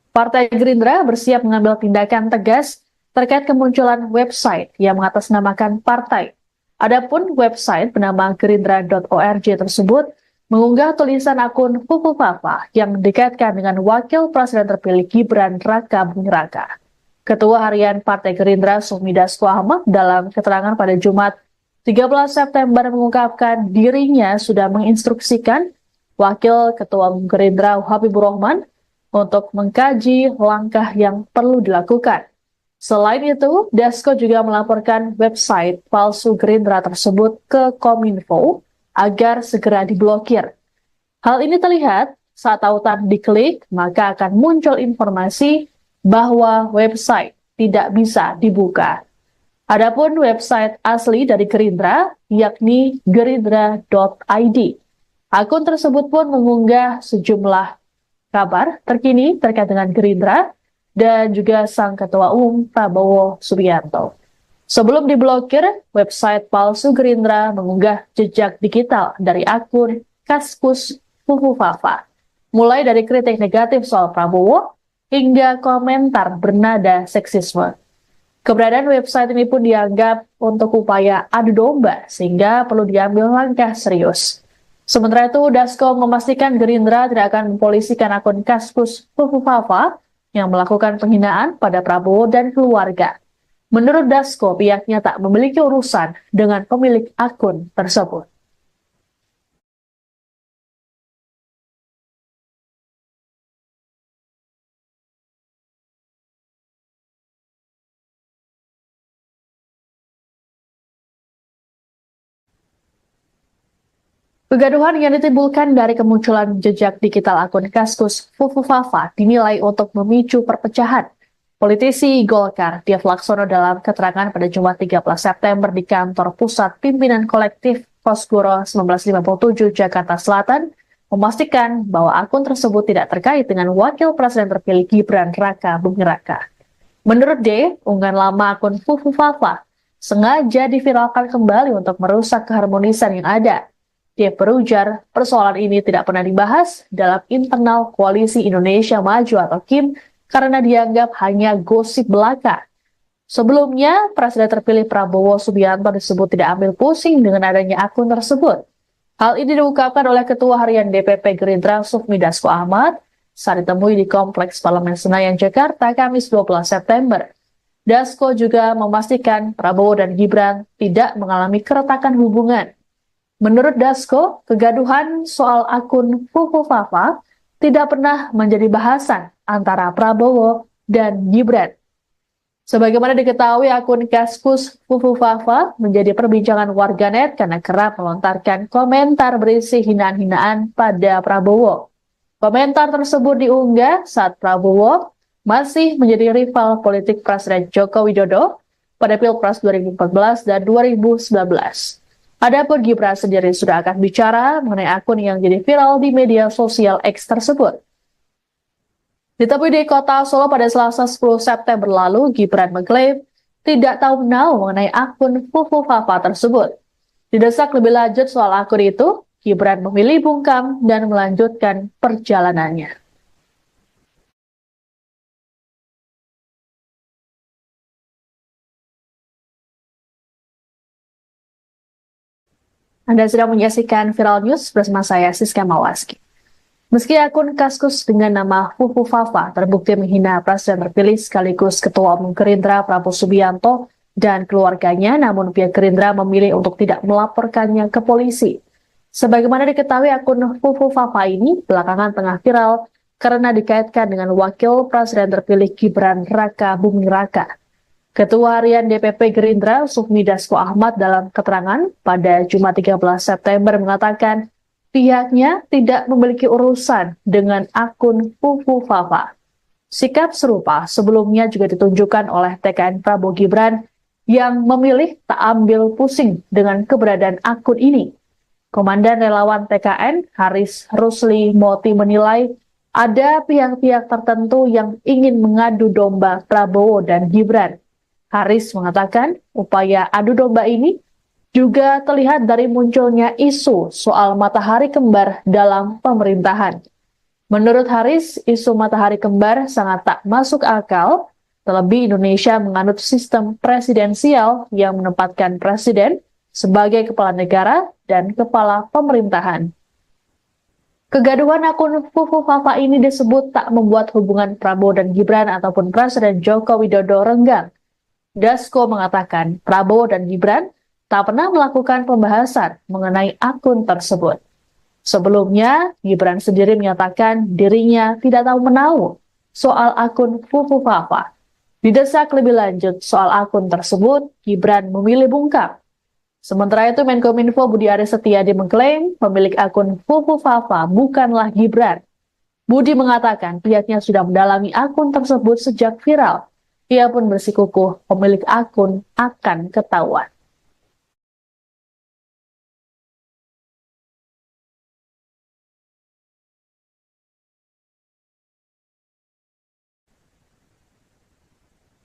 Partai Gerindra bersiap mengambil tindakan tegas terkait kemunculan website yang mengatasnamakan partai. Adapun website bernama gerindra.org tersebut mengunggah tulisan akun Fufu Fafa yang dikaitkan dengan Wakil Presiden terpilih Gibran Raka Buming Raka. Ketua Harian Partai Gerindra, Sufmi Dasko Ahmad, dalam keterangan pada Jumat 13 September mengungkapkan dirinya sudah menginstruksikan Wakil Ketua Umum Gerindra Habibur Rahman untuk mengkaji langkah yang perlu dilakukan. Selain itu, Dasko juga melaporkan website palsu Gerindra tersebut ke Kominfo agar segera diblokir. Hal ini terlihat saat tautan diklik, maka akan muncul informasi bahwa website tidak bisa dibuka. Adapun website asli dari Gerindra, yakni gerindra.id. Akun tersebut pun mengunggah sejumlah kabar terkini terkait dengan Gerindra dan juga sang Ketua Umum Prabowo Subianto. Sebelum diblokir, website palsu Gerindra mengunggah jejak digital dari akun Kaskus Fufu Fafa, mulai dari kritik negatif soal Prabowo hingga komentar bernada seksisme. Keberadaan website ini pun dianggap untuk upaya adu domba, sehingga perlu diambil langkah serius. Sementara itu, Dasko memastikan Gerindra tidak akan mempolisikan akun Kaskus Fufu Fafa yang melakukan penghinaan pada Prabowo dan keluarga. Menurut Dasko, pihaknya tak memiliki urusan dengan pemilik akun tersebut. Kegaduhan yang ditimbulkan dari kemunculan jejak digital akun Kaskus Fufu Fafa dinilai untuk memicu perpecahan. Politisi Golkar, Dev Laksono dalam keterangan pada Jumat 13 September di kantor pusat pimpinan kolektif Kosgoro 1957 Jakarta Selatan, memastikan bahwa akun tersebut tidak terkait dengan wakil presiden terpilih Gibran Raka Buming Raka. Menurut D, unggahan lama akun Fufu Fafa sengaja diviralkan kembali untuk merusak keharmonisan yang ada. Dia berujar, persoalan ini tidak pernah dibahas dalam internal Koalisi Indonesia Maju atau KIM karena dianggap hanya gosip belaka. Sebelumnya, Presiden terpilih Prabowo Subianto disebut tidak ambil pusing dengan adanya akun tersebut. Hal ini diungkapkan oleh Ketua Harian DPP Gerindra Sufmi Dasko Ahmad saat ditemui di Kompleks Parlemen Senayan, Jakarta, Kamis 12 September. Dasko juga memastikan Prabowo dan Gibran tidak mengalami keretakan hubungan. Menurut Dasko, kegaduhan soal akun Fufu Fafa tidak pernah menjadi bahasan antara Prabowo dan Gibran. Sebagaimana diketahui, akun Kaskus Fufu Fafa menjadi perbincangan warganet karena kerap melontarkan komentar berisi hinaan-hinaan pada Prabowo. Komentar tersebut diunggah saat Prabowo masih menjadi rival politik Presiden Joko Widodo pada Pilpres 2014 dan 2019. Adapun Gibran sendiri sudah akan bicara mengenai akun yang jadi viral di media sosial X tersebut. Ditemui di kota Solo pada Selasa 10 September lalu, Gibran mengklaim tidak tahu menau mengenai akun Fufu Fafa tersebut. Didesak lebih lanjut soal akun itu, Gibran memilih bungkam dan melanjutkan perjalanannya. Anda sedang menyaksikan Viral News bersama saya, Siska Mawaski. Meski akun Kaskus dengan nama Fufu Fafa terbukti menghina Presiden terpilih sekaligus Ketua Umum Gerindra Prabowo Subianto dan keluarganya, namun pihak Gerindra memilih untuk tidak melaporkannya ke polisi. Sebagaimana diketahui, akun Fufu Fafa ini belakangan tengah viral karena dikaitkan dengan Wakil Presiden terpilih Gibran Raka Buming Raka. Ketua Harian DPP Gerindra Sufmi Dasko Ahmad dalam keterangan pada Jumat 13 September mengatakan pihaknya tidak memiliki urusan dengan akun Fufu Fafa. Sikap serupa sebelumnya juga ditunjukkan oleh TKN Prabowo Gibran yang memilih tak ambil pusing dengan keberadaan akun ini. Komandan relawan TKN Haris Rusli Moti menilai ada pihak-pihak tertentu yang ingin mengadu domba Prabowo dan Gibran. Haris mengatakan upaya adu domba ini juga terlihat dari munculnya isu soal matahari kembar dalam pemerintahan. Menurut Haris, isu matahari kembar sangat tak masuk akal, terlebih Indonesia menganut sistem presidensial yang menempatkan presiden sebagai kepala negara dan kepala pemerintahan. Kegaduhan akun Fufu Fafa ini disebut tak membuat hubungan Prabowo dan Gibran ataupun Presiden Joko Widodo renggang. Dasko mengatakan Prabowo dan Gibran tak pernah melakukan pembahasan mengenai akun tersebut. Sebelumnya, Gibran sendiri menyatakan dirinya tidak tahu menau soal akun Fufu Fafa. Didesak lebih lanjut soal akun tersebut, Gibran memilih bungkam. Sementara itu, Menkominfo Budi Aris Setiadi mengklaim pemilik akun Fufu Fafa bukanlah Gibran. Budi mengatakan pihaknya sudah mendalami akun tersebut sejak viral. Ia pun bersikukuh pemilik akun akan ketahuan.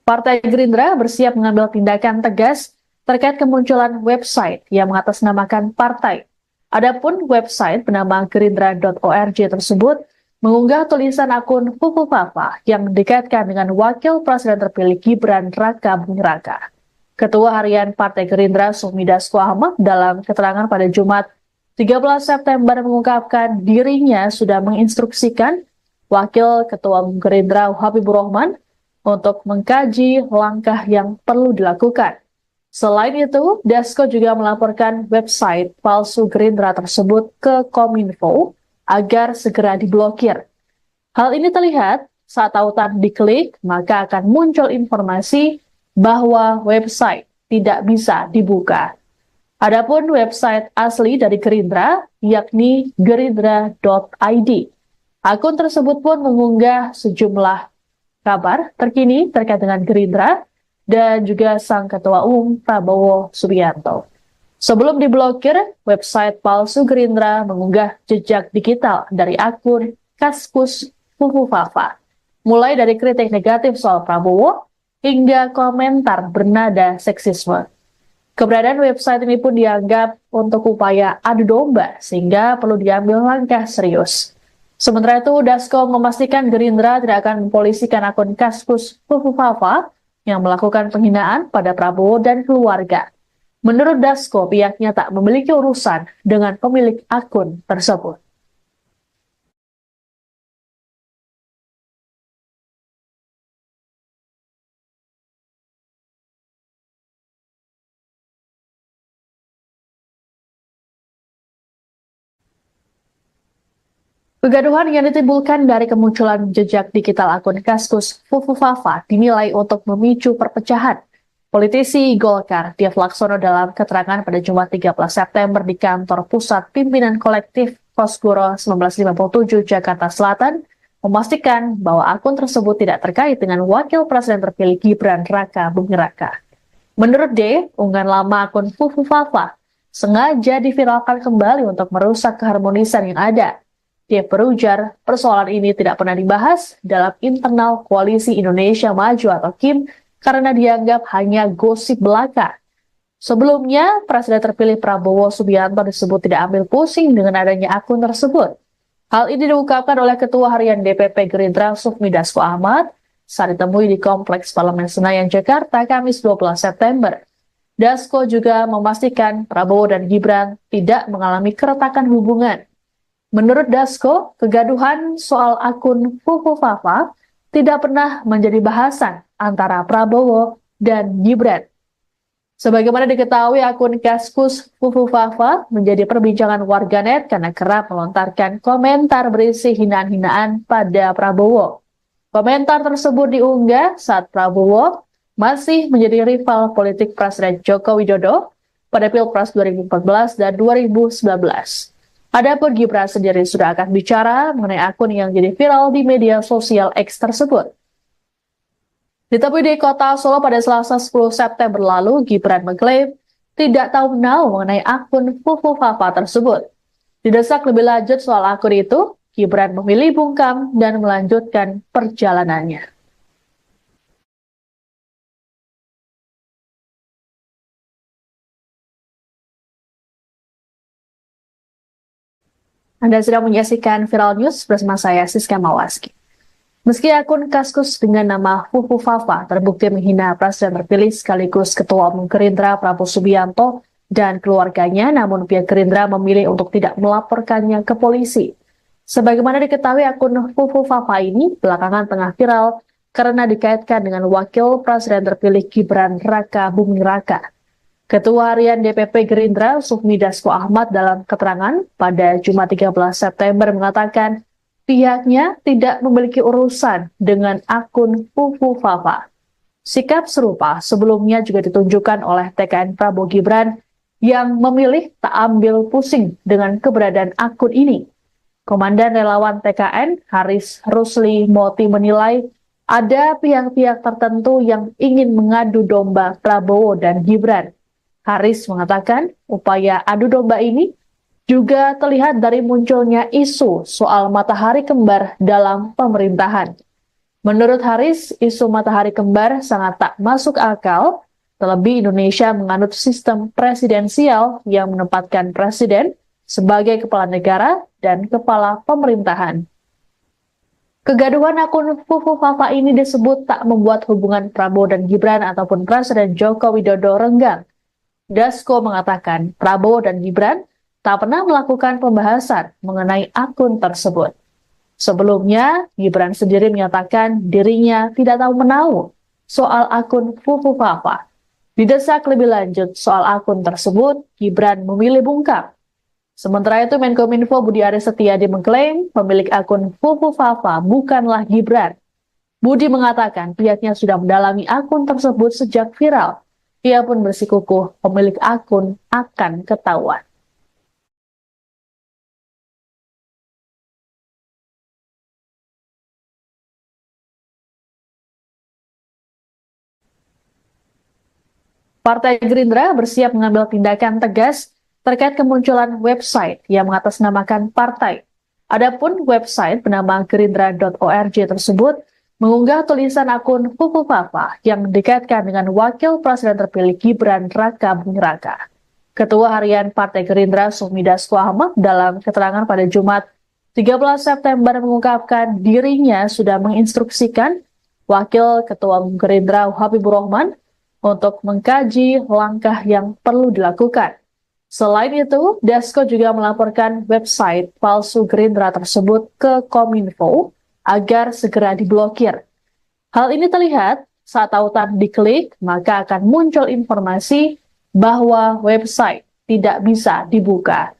Partai Gerindra bersiap mengambil tindakan tegas terkait kemunculan website yang mengatasnamakan partai. Adapun website bernama gerindra.org tersebut mengunggah tulisan akun Fufu Fafa yang dikaitkan dengan Wakil Presiden terpilih Gibran Raka Buming Raka. Ketua Harian Partai Gerindra Sufmi Dasko Ahmad dalam keterangan pada Jumat 13 September mengungkapkan dirinya sudah menginstruksikan Wakil Ketua Umum Gerindra Habibur Rahman untuk mengkaji langkah yang perlu dilakukan. Selain itu, Dasko juga melaporkan website palsu Gerindra tersebut ke Kominfo agar segera diblokir. Hal ini terlihat saat tautan diklik, maka akan muncul informasi bahwa website tidak bisa dibuka. Adapun website asli dari Gerindra, yakni gerindra.id. Akun tersebut pun mengunggah sejumlah kabar terkini terkait dengan Gerindra dan juga sang Ketua Umum Prabowo Subianto. Sebelum diblokir, website palsu Gerindra mengunggah jejak digital dari akun Kaskus Fufufafa, mulai dari kritik negatif soal Prabowo hingga komentar bernada seksisme. Keberadaan website ini pun dianggap untuk upaya adu domba sehingga perlu diambil langkah serius. Sementara itu, Dasko memastikan Gerindra tidak akan mempolisikan akun Kaskus Fufufafa yang melakukan penghinaan pada Prabowo dan keluarga. Menurut Dasko, pihaknya tak memiliki urusan dengan pemilik akun tersebut. Kegaduhan yang ditimbulkan dari kemunculan jejak digital akun Kaskus Fufufafa dinilai untuk memicu perpecahan. Politisi Golkar, Dev Laksono dalam keterangan pada Jumat 13 September di kantor pusat pimpinan kolektif Kosgoro 1957 Jakarta Selatan, memastikan bahwa akun tersebut tidak terkait dengan Wakil Presiden terpilih Gibran Raka Buming Raka. Menurut D, unggahan lama akun Fufufafa sengaja diviralkan kembali untuk merusak keharmonisan yang ada. Dia berujar, persoalan ini tidak pernah dibahas dalam internal Koalisi Indonesia Maju atau KIM karena dianggap hanya gosip belaka. Sebelumnya, Presiden terpilih Prabowo Subianto disebut tidak ambil pusing dengan adanya akun tersebut. Hal ini diungkapkan oleh Ketua Harian DPP Gerindra Sufmi Dasko Ahmad saat ditemui di Kompleks Parlemen Senayan, Jakarta, Kamis 12 September. Dasko juga memastikan Prabowo dan Gibran tidak mengalami keretakan hubungan. Menurut Dasko, kegaduhan soal akun Fufufafa tidak pernah menjadi bahasan antara Prabowo dan Gibran. Sebagaimana diketahui, akun Kaskus Fufufafa menjadi perbincangan warganet karena kerap melontarkan komentar berisi hinaan-hinaan pada Prabowo. Komentar tersebut diunggah saat Prabowo masih menjadi rival politik Presiden Joko Widodo pada Pilpres 2014 dan 2019. Adapun Gibran sendiri sudah akan bicara mengenai akun yang jadi viral di media sosial X tersebut. Ditemui di kota Solo pada Selasa 10 September lalu, Gibran mengklaim tidak tahu menau mengenai akun Fufufafa tersebut. Didesak lebih lanjut soal akun itu, Gibran memilih bungkam dan melanjutkan perjalanannya. Anda sedang menyaksikan Viral News bersama saya, Siska Mawaski. Meski akun Kaskus dengan nama Fufufafa terbukti menghina Presiden terpilih sekaligus Ketua Umum Gerindra Prabowo Subianto dan keluarganya, namun pihak Gerindra memilih untuk tidak melaporkannya ke polisi. Sebagaimana diketahui, akun Fufufafa ini belakangan tengah viral karena dikaitkan dengan Wakil Presiden terpilih Gibran Raka Buming Raka. Ketua Harian DPP Gerindra Sufmi Dasko Ahmad dalam keterangan pada Jumat 13 September mengatakan pihaknya tidak memiliki urusan dengan akun Fufufafa. Sikap serupa sebelumnya juga ditunjukkan oleh TKN Prabowo Gibran yang memilih tak ambil pusing dengan keberadaan akun ini. Komandan relawan TKN Haris Rusli Moti menilai ada pihak-pihak tertentu yang ingin mengadu domba Prabowo dan Gibran. Haris mengatakan upaya adu domba ini juga terlihat dari munculnya isu soal matahari kembar dalam pemerintahan. Menurut Haris, isu matahari kembar sangat tak masuk akal, terlebih Indonesia menganut sistem presidensial yang menempatkan presiden sebagai kepala negara dan kepala pemerintahan. Kegaduhan akun Fufufafa ini disebut tak membuat hubungan Prabowo dan Gibran ataupun Presiden Joko Widodo renggang. Dasko mengatakan Prabowo dan Gibran tak pernah melakukan pembahasan mengenai akun tersebut. Sebelumnya, Gibran sendiri menyatakan dirinya tidak tahu menau soal akun Fufufafa. Didesak lebih lanjut soal akun tersebut, Gibran memilih bungkam. Sementara itu, Menkominfo Budi Aris Setiadi mengklaim pemilik akun Fufufafa bukanlah Gibran. Budi mengatakan pihaknya sudah mendalami akun tersebut sejak viral. Ia pun bersikukuh pemilik akun akan ketahuan. Partai Gerindra bersiap mengambil tindakan tegas terkait kemunculan website yang mengatasnamakan partai. Adapun website bernama gerindra.org tersebut mengunggah tulisan akun Fufu Fafa yang dikaitkan dengan Wakil Presiden terpilih Gibran Raka Buming Raka. Ketua Harian Partai Gerindra Sufmi Dasko Ahmad dalam keterangan pada Jumat 13 September mengungkapkan dirinya sudah menginstruksikan Wakil Ketua Gerindra Habibur Rahman untuk mengkaji langkah yang perlu dilakukan. Selain itu, Dasko juga melaporkan website palsu Gerindra tersebut ke Kominfo agar segera diblokir. Hal ini terlihat saat tautan diklik, maka akan muncul informasi bahwa website tidak bisa dibuka.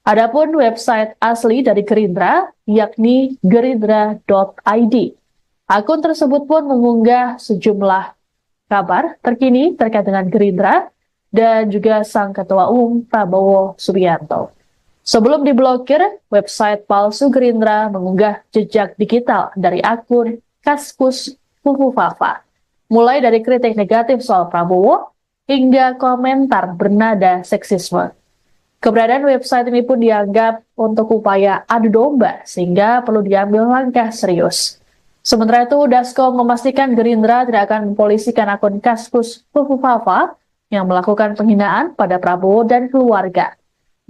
Adapun website asli dari Gerindra, yakni gerindra.id. Akun tersebut pun mengunggah sejumlah kabar terkini terkait dengan Gerindra dan juga sang Ketua Umum Prabowo Subianto. Sebelum diblokir, website palsu Gerindra mengunggah jejak digital dari akun Kaskus Fufu Fafa, mulai dari kritik negatif soal Prabowo hingga komentar bernada seksisme. Keberadaan website ini pun dianggap untuk upaya adu domba sehingga perlu diambil langkah serius. Sementara itu, Dasko memastikan Gerindra tidak akan mempolisikan akun Kaskus Fufu Fafa yang melakukan penghinaan pada Prabowo dan keluarga.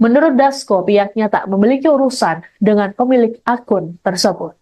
Menurut Dasko, pihaknya tak memiliki urusan dengan pemilik akun tersebut.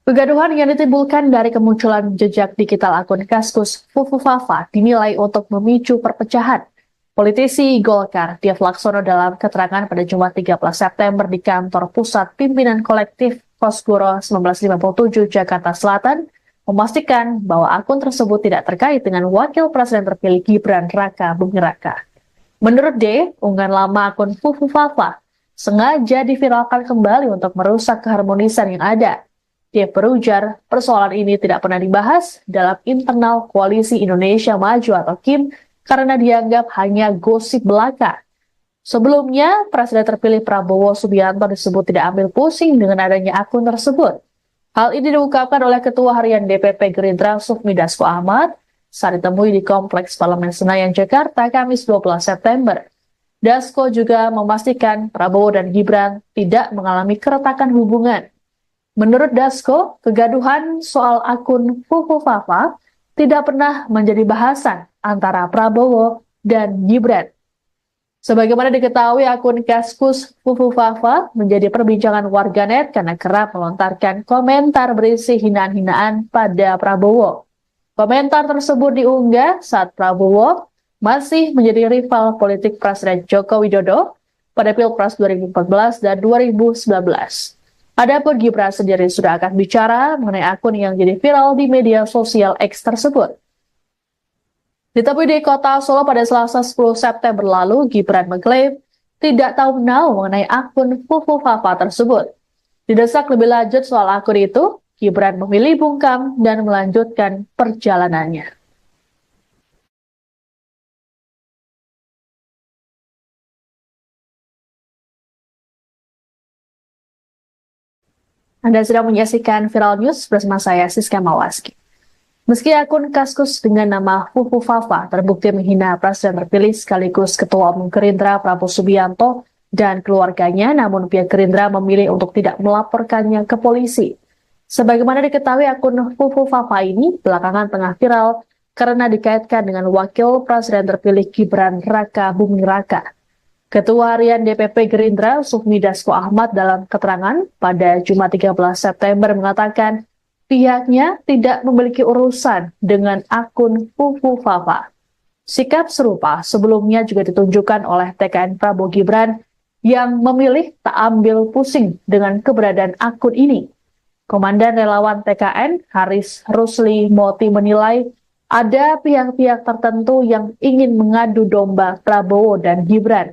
Kegaduhan yang ditimbulkan dari kemunculan jejak digital akun Kaskus Fufu Fafa dinilai untuk memicu perpecahan. Politisi Golkar, Dev Laksono dalam keterangan pada Jumat 13 September di kantor Pusat Pimpinan Kolektif Kosgoro 1957 Jakarta Selatan, memastikan bahwa akun tersebut tidak terkait dengan Wakil Presiden terpilih Gibran Raka Buming Raka. Menurut D, unggahan lama akun Fufu Fafa sengaja diviralkan kembali untuk merusak keharmonisan yang ada. Dia berujar, persoalan ini tidak pernah dibahas dalam internal Koalisi Indonesia Maju atau KIM karena dianggap hanya gosip belaka. Sebelumnya, Presiden terpilih Prabowo Subianto disebut tidak ambil pusing dengan adanya akun tersebut. Hal ini diungkapkan oleh Ketua Harian DPP Gerindra Sufmi Dasko Ahmad saat ditemui di Kompleks Parlemen Senayan, Jakarta, Kamis 12 September. Dasko juga memastikan Prabowo dan Gibran tidak mengalami keretakan hubungan. Menurut Dasko, kegaduhan soal akun Fufu Fafa tidak pernah menjadi bahasan antara Prabowo dan Gibran. Sebagaimana diketahui, akun Kaskus Fufu Fafa menjadi perbincangan warganet karena kerap melontarkan komentar berisi hinaan-hinaan pada Prabowo. Komentar tersebut diunggah saat Prabowo masih menjadi rival politik Presiden Joko Widodo pada Pilpres 2014 dan 2019. Adapun Gibran sendiri sudah akan bicara mengenai akun yang jadi viral di media sosial X tersebut. Ditemui di kota Solo pada Selasa 10 September lalu, Gibran mengklaim tidak tahu menau mengenai akun Fufu Fafa tersebut. Didesak lebih lanjut soal akun itu, Gibran memilih bungkam dan melanjutkan perjalanannya. Anda sedang menyaksikan Viral News bersama saya, Siska Mawaski. Meski akun Kaskus dengan nama Fufu Fafa terbukti menghina Presiden terpilih sekaligus Ketua Umum Gerindra Prabowo Subianto dan keluarganya, namun pihak Gerindra memilih untuk tidak melaporkannya ke polisi. Sebagaimana diketahui, akun Fufu Fafa ini belakangan tengah viral karena dikaitkan dengan Wakil Presiden terpilih Gibran Raka Buming Raka. Ketua Harian DPP Gerindra Sufmi Dasko Ahmad dalam keterangan pada Jumat 13 September mengatakan pihaknya tidak memiliki urusan dengan akun Fufu Fafa. Sikap serupa sebelumnya juga ditunjukkan oleh TKN Prabowo Gibran yang memilih tak ambil pusing dengan keberadaan akun ini. Komandan Relawan TKN Haris Rusli Moti menilai ada pihak-pihak tertentu yang ingin mengadu domba Prabowo dan Gibran.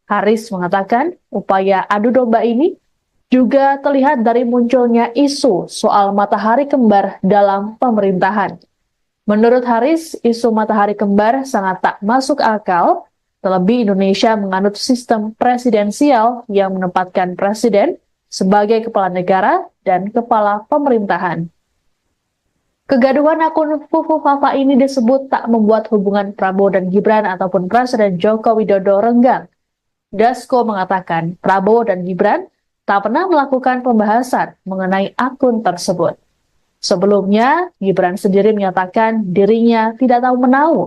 Haris mengatakan upaya adu domba ini juga terlihat dari munculnya isu soal matahari kembar dalam pemerintahan. Menurut Haris, isu matahari kembar sangat tak masuk akal, terlebih Indonesia menganut sistem presidensial yang menempatkan presiden sebagai kepala negara dan kepala pemerintahan. Kegaduhan akun Fufu Fafa ini disebut tak membuat hubungan Prabowo dan Gibran ataupun Presiden Joko Widodo renggang. Dasko mengatakan Prabowo dan Gibran tak pernah melakukan pembahasan mengenai akun tersebut. Sebelumnya, Gibran sendiri menyatakan dirinya tidak tahu menahu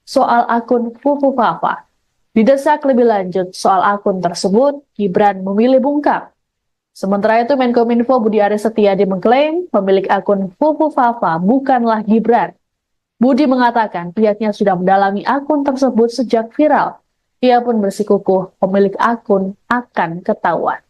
soal akun Fufu Fafa. Didesak lebih lanjut soal akun tersebut, Gibran memilih bungkam. Sementara itu, Menkominfo Budi Aris Setiadi mengklaim pemilik akun Fufu Fafa bukanlah Gibran. Budi mengatakan pihaknya sudah mendalami akun tersebut sejak viral. Ia pun bersikukuh pemilik akun akan ketahuan.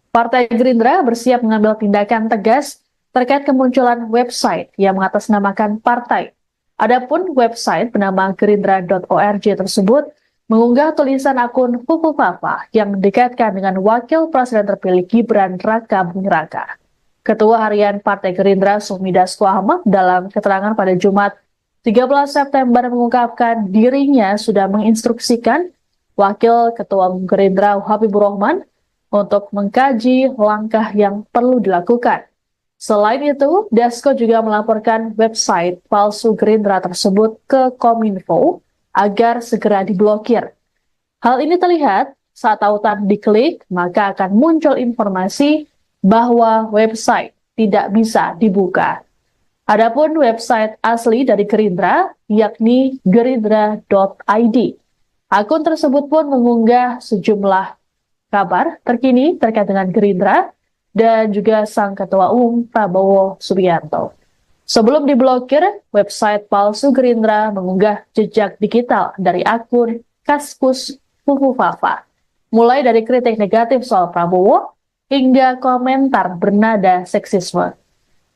Partai Gerindra bersiap mengambil tindakan tegas terkait kemunculan website yang mengatasnamakan partai. Adapun website bernama gerindra.org tersebut mengunggah tulisan akun Fufu Fafa yang dikaitkan dengan Wakil Presiden terpilih Gibran Raka Buming Raka. Ketua Harian Partai Gerindra Sufmi Dasko Ahmad dalam keterangan pada Jumat 13 September mengungkapkan dirinya sudah menginstruksikan Wakil Ketua Gerindra Habibur Rahman untuk mengkaji langkah yang perlu dilakukan. Selain itu, Dasko juga melaporkan website palsu Gerindra tersebut ke Kominfo agar segera diblokir. Hal ini terlihat saat tautan diklik, maka akan muncul informasi bahwa website tidak bisa dibuka. Adapun website asli dari Gerindra, yakni gerindra.id. Akun tersebut pun mengunggah sejumlah kabar terkini terkait dengan Gerindra dan juga sang Ketua Umum Prabowo Subianto. Sebelum diblokir, website palsu Gerindra mengunggah jejak digital dari akun Kaskus Fufu Fafa, mulai dari kritik negatif soal Prabowo hingga komentar bernada seksisme.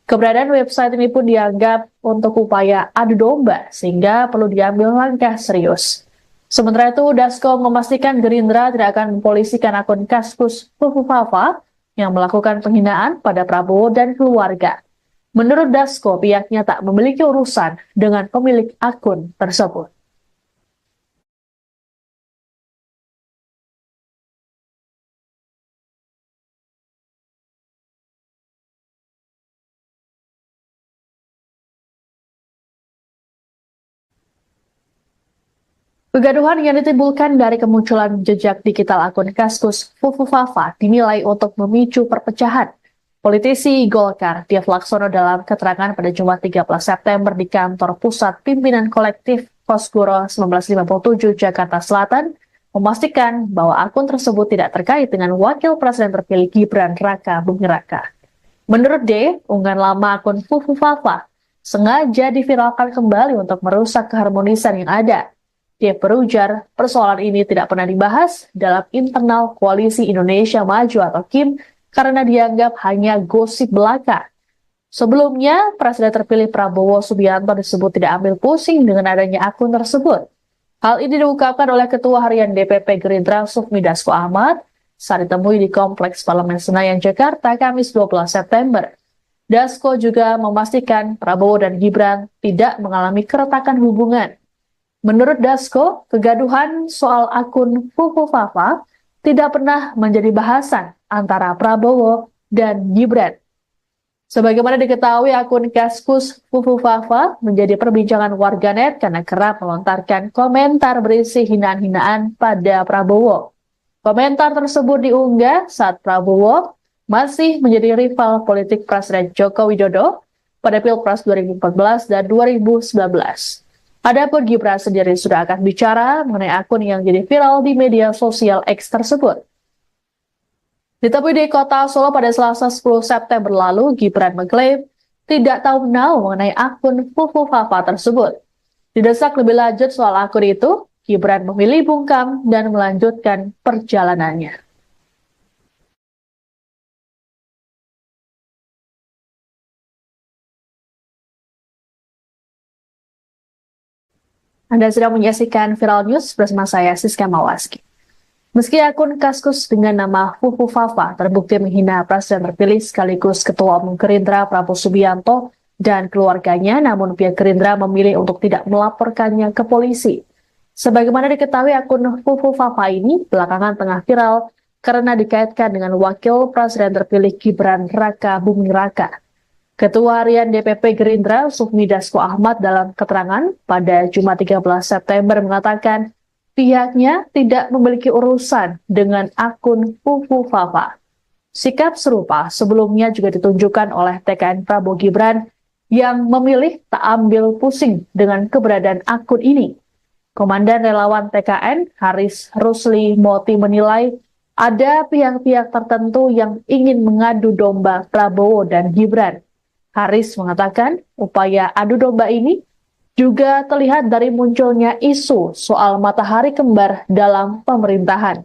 Keberadaan website ini pun dianggap untuk upaya adu domba sehingga perlu diambil langkah serius. Sementara itu, Dasko memastikan Gerindra tidak akan mempolisikan akun Kaskus Fufu Fafa yang melakukan penghinaan pada Prabowo dan keluarga. Menurut Dasko, pihaknya tak memiliki urusan dengan pemilik akun tersebut. Kegaduhan yang ditimbulkan dari kemunculan jejak digital akun Kaskus Fufu Fafa dinilai untuk memicu perpecahan. Politisi Golkar, Dev Laksono dalam keterangan pada Jumat 13 September di kantor Pusat Pimpinan Kolektif Kosgoro 1957 Jakarta Selatan, memastikan bahwa akun tersebut tidak terkait dengan Wakil Presiden terpilih Gibran Raka Buming Raka. Menurut D, unggahan lama akun Fufu Fafa sengaja diviralkan kembali untuk merusak keharmonisan yang ada. Dia berujar, persoalan ini tidak pernah dibahas dalam internal Koalisi Indonesia Maju atau KIM karena dianggap hanya gosip belaka. Sebelumnya, Presiden terpilih Prabowo Subianto disebut tidak ambil pusing dengan adanya akun tersebut. Hal ini diungkapkan oleh Ketua Harian DPP Gerindra Sufmi Dasko Ahmad saat ditemui di Kompleks Parlemen Senayan, Jakarta, Kamis 12 September. Dasko juga memastikan Prabowo dan Gibran tidak mengalami keretakan hubungan. Menurut Dasko, kegaduhan soal akun Fufu Fafa tidak pernah menjadi bahasan antara Prabowo dan Gibran. Sebagaimana diketahui, akun Kaskus Fufu Fafa menjadi perbincangan warganet karena kerap melontarkan komentar berisi hinaan-hinaan pada Prabowo. Komentar tersebut diunggah saat Prabowo masih menjadi rival politik Presiden Joko Widodo pada Pilpres 2014 dan 2019. Adapun Gibran sendiri sudah akan bicara mengenai akun yang jadi viral di media sosial X tersebut. Ditemui di kota Solo pada Selasa 10 September lalu, Gibran mengklaim tidak tahu mengenai akun Fufu Fafa tersebut. Didesak lebih lanjut soal akun itu, Gibran memilih bungkam dan melanjutkan perjalanannya. Anda sedang menyaksikan Viral News bersama saya, Siska Mawaski. Meski akun Kaskus dengan nama Fufu Fafa terbukti menghina Presiden terpilih sekaligus Ketua Umum Gerindra Prabowo Subianto dan keluarganya, namun pihak Gerindra memilih untuk tidak melaporkannya ke polisi. Sebagaimana diketahui, akun Fufu Fafa ini belakangan tengah viral karena dikaitkan dengan Wakil Presiden terpilih Gibran Raka Buming Raka. Ketua Harian DPP Gerindra, Sufmi Dasko Ahmad, dalam keterangan pada Jumat 13 September mengatakan pihaknya tidak memiliki urusan dengan akun Fufu Fafa. Sikap serupa sebelumnya juga ditunjukkan oleh TKN Prabowo Gibran yang memilih tak ambil pusing dengan keberadaan akun ini. Komandan Relawan TKN, Haris Rusli Moti, menilai ada pihak-pihak tertentu yang ingin mengadu domba Prabowo dan Gibran. Haris mengatakan upaya adu domba ini juga terlihat dari munculnya isu soal matahari kembar dalam pemerintahan.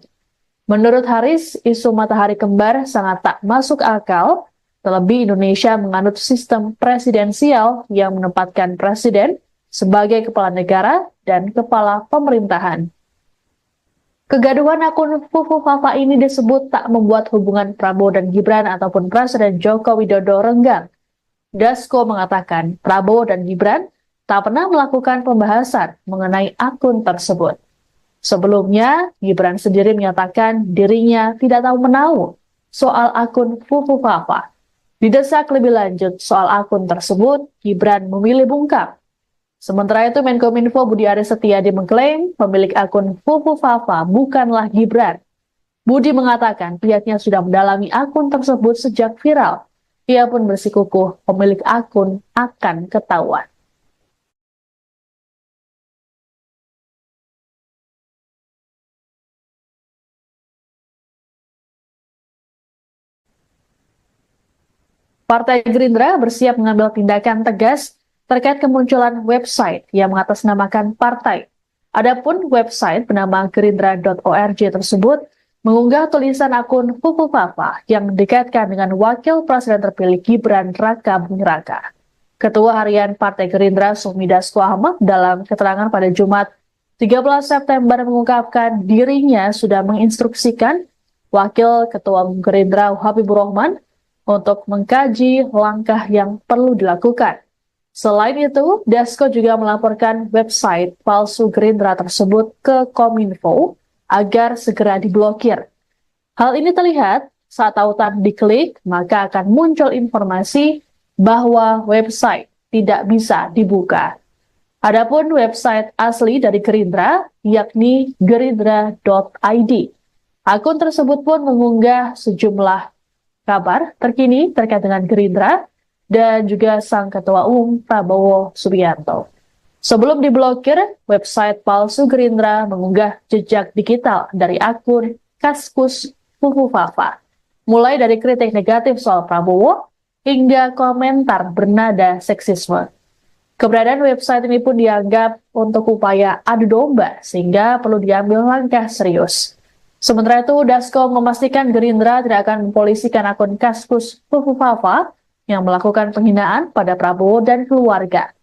Menurut Haris, isu matahari kembar sangat tak masuk akal, terlebih Indonesia menganut sistem presidensial yang menempatkan presiden sebagai kepala negara dan kepala pemerintahan. Kegaduhan akun Fufu Fafa ini disebut tak membuat hubungan Prabowo dan Gibran ataupun Presiden Joko Widodo renggang. Dasko mengatakan Prabowo dan Gibran tak pernah melakukan pembahasan mengenai akun tersebut. Sebelumnya, Gibran sendiri menyatakan dirinya tidak tahu menahu soal akun Fufu Fafa. Didesak lebih lanjut soal akun tersebut, Gibran memilih bungkam. Sementara itu, Menkominfo Budi Aris Setiadi mengklaim pemilik akun Fufu Fafa bukanlah Gibran. Budi mengatakan pihaknya sudah mendalami akun tersebut sejak viral. Ia pun bersikukuh pemilik akun akan ketahuan. Partai Gerindra bersiap mengambil tindakan tegas terkait kemunculan website yang mengatasnamakan partai. Adapun website bernama gerindra.org tersebut mengunggah tulisan akun Fufu Fafa yang dikaitkan dengan Wakil Presiden terpilih Gibran Raka Buming Raka. Ketua Harian Partai Gerindra, Sufmi Dasko Ahmad, dalam keterangan pada Jumat 13 September mengungkapkan dirinya sudah menginstruksikan Wakil Ketua Umum Gerindra Habibur Rahman untuk mengkaji langkah yang perlu dilakukan. Selain itu, Dasko juga melaporkan website palsu Gerindra tersebut ke Kominfo agar segera diblokir. Hal ini terlihat saat tautan diklik, maka akan muncul informasi bahwa website tidak bisa dibuka. Adapun website asli dari Gerindra, yakni gerindra.id. Akun tersebut pun mengunggah sejumlah kabar terkini terkait dengan Gerindra dan juga sang Ketua Umum Prabowo Subianto. Sebelum diblokir, website palsu Gerindra mengunggah jejak digital dari akun Kaskus Fufu Fafa, mulai dari kritik negatif soal Prabowo hingga komentar bernada seksisme. Keberadaan website ini pun dianggap untuk upaya adu domba sehingga perlu diambil langkah serius. Sementara itu, Dasko memastikan Gerindra tidak akan mempolisikan akun Kaskus Fufu Fafa yang melakukan penghinaan pada Prabowo dan keluarga.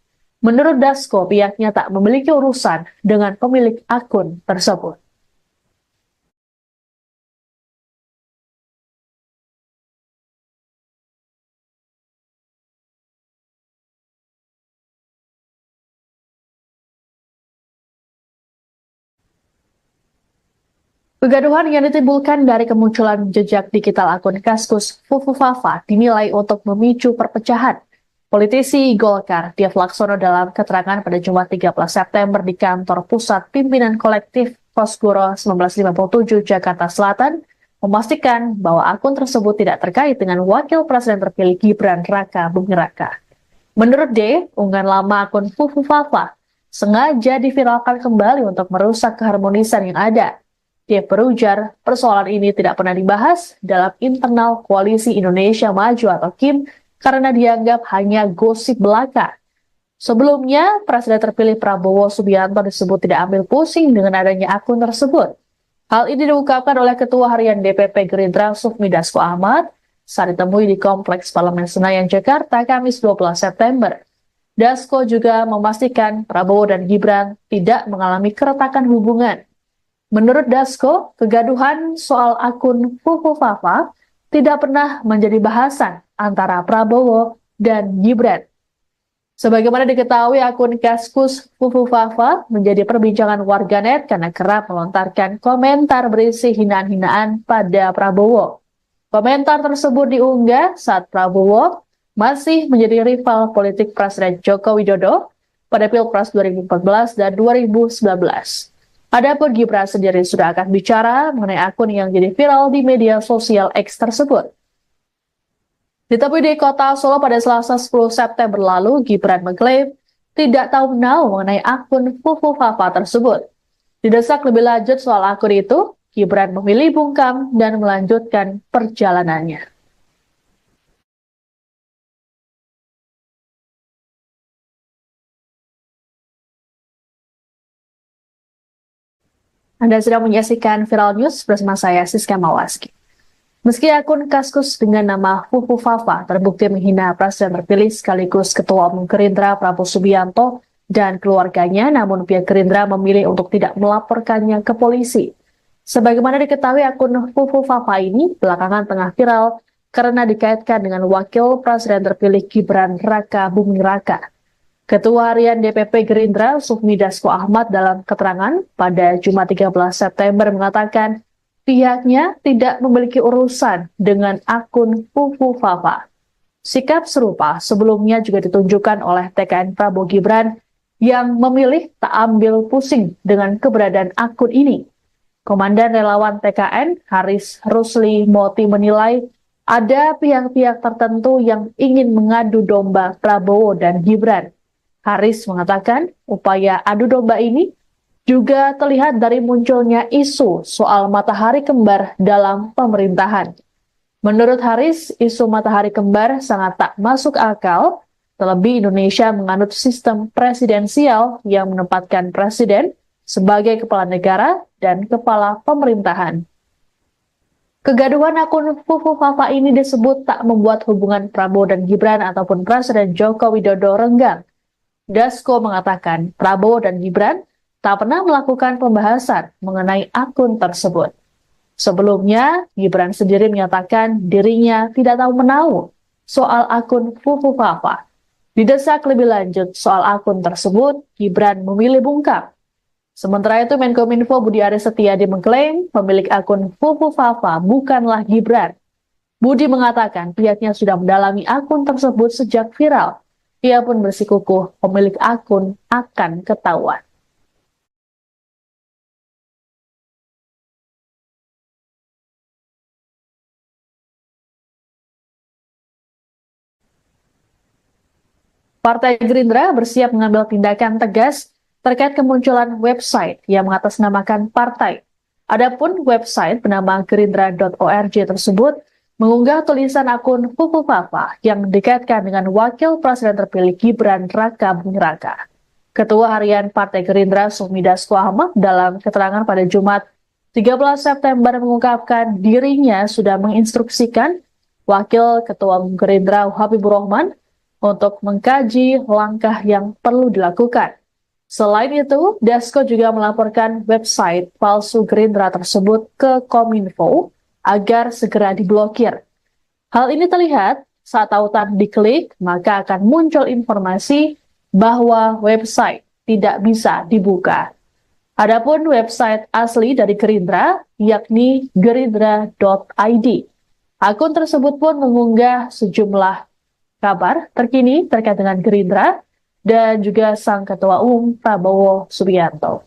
Menurut Dasko, pihaknya tak memiliki urusan dengan pemilik akun tersebut. Kegaduhan yang ditimbulkan dari kemunculan jejak digital akun Kaskus Fufu Fafa dinilai untuk memicu perpecahan. Politisi Golkar, Dev Laksono, dalam keterangan pada Jumat 13 September di kantor pusat pimpinan kolektif Kosgoro 1957 Jakarta Selatan, memastikan bahwa akun tersebut tidak terkait dengan Wakil Presiden terpilih Gibran Raka Buming Raka. Menurut D, unggahan lama akun Fufu Fafa sengaja diviralkan kembali untuk merusak keharmonisan yang ada. Dia berujar, persoalan ini tidak pernah dibahas dalam internal Koalisi Indonesia Maju atau KIM karena dianggap hanya gosip belaka. Sebelumnya, Presiden terpilih Prabowo Subianto disebut tidak ambil pusing dengan adanya akun tersebut. Hal ini diungkapkan oleh Ketua Harian DPP Gerindra Sufmi Dasko Ahmad saat ditemui di Kompleks Parlemen Senayan, Jakarta, Kamis 12 September. Dasko juga memastikan Prabowo dan Gibran tidak mengalami keretakan hubungan. Menurut Dasko, kegaduhan soal akun Fufu Fafa tidak pernah menjadi bahasan antara Prabowo dan Gibran. Sebagaimana diketahui, akun Kaskus Fufu Fafa menjadi perbincangan warganet karena kerap melontarkan komentar berisi hinaan-hinaan pada Prabowo. Komentar tersebut diunggah saat Prabowo masih menjadi rival politik Presiden Joko Widodo pada Pilpres 2014 dan 2019. Adapun Gibran sendiri sudah akan bicara mengenai akun yang jadi viral di media sosial X tersebut. Ditemui di kota Solo pada Selasa 10 September lalu, Gibran mengklaim tidak tahu menau mengenai akun Fufu Fafa tersebut. Didesak lebih lanjut soal akun itu, Gibran memilih bungkam dan melanjutkan perjalanannya. Anda sedang menyaksikan Viral News bersama saya, Siska Mawaski. Meski akun Kaskus dengan nama Fufu Fafa terbukti menghina Presiden terpilih sekaligus Ketua Umum Gerindra Prabowo Subianto dan keluarganya, namun pihak Gerindra memilih untuk tidak melaporkannya ke polisi. Sebagaimana diketahui, akun Fufu Fafa ini belakangan tengah viral karena dikaitkan dengan Wakil Presiden terpilih Gibran Raka Buming Raka. Ketua Harian DPP Gerindra Sufmi Dasko Ahmad dalam keterangan pada Jumat 13 September mengatakan pihaknya tidak memiliki urusan dengan akun Fufu Fafa. Sikap serupa sebelumnya juga ditunjukkan oleh TKN Prabowo Gibran yang memilih tak ambil pusing dengan keberadaan akun ini. Komandan relawan TKN Haris Rusli Moti menilai ada pihak-pihak tertentu yang ingin mengadu domba Prabowo dan Gibran. Haris mengatakan upaya adu domba ini juga terlihat dari munculnya isu soal matahari kembar dalam pemerintahan. Menurut Haris, isu matahari kembar sangat tak masuk akal, terlebih Indonesia menganut sistem presidensial yang menempatkan presiden sebagai kepala negara dan kepala pemerintahan. Kegaduhan akun Fufu Fafa ini disebut tak membuat hubungan Prabowo dan Gibran ataupun Presiden Joko Widodo renggang. Dasko mengatakan Prabowo dan Gibran tak pernah melakukan pembahasan mengenai akun tersebut. Sebelumnya, Gibran sendiri menyatakan dirinya tidak tahu menau soal akun Fufu Fafa. Didesak lebih lanjut soal akun tersebut, Gibran memilih bungkam. Sementara itu, Menkominfo Budi Aris Setiadi mengklaim pemilik akun Fufu Fafa bukanlah Gibran. Budi mengatakan pihaknya sudah mendalami akun tersebut sejak viral. Ia pun bersikukuh pemilik akun akan ketahuan. Partai Gerindra bersiap mengambil tindakan tegas terkait kemunculan website yang mengatasnamakan partai. Adapun website bernama gerindra.org tersebut mengunggah tulisan akun Fufu Fafa yang dikaitkan dengan Wakil Presiden terpilih Gibran Raka Buming Raka. Ketua Harian Partai Gerindra Sufmi Dasko Ahmad dalam keterangan pada Jumat 13 September mengungkapkan dirinya sudah menginstruksikan Wakil Ketua Umum Gerindra Habibur Rahman untuk mengkaji langkah yang perlu dilakukan. Selain itu, Dasko juga melaporkan website palsu Gerindra tersebut ke Kominfo agar segera diblokir. Hal ini terlihat saat tautan diklik, maka akan muncul informasi bahwa website tidak bisa dibuka. Adapun website asli dari Gerindra, yakni gerindra.id. Akun tersebut pun mengunggah sejumlah kabar terkini terkait dengan Gerindra dan juga sang Ketua Umum Prabowo Subianto.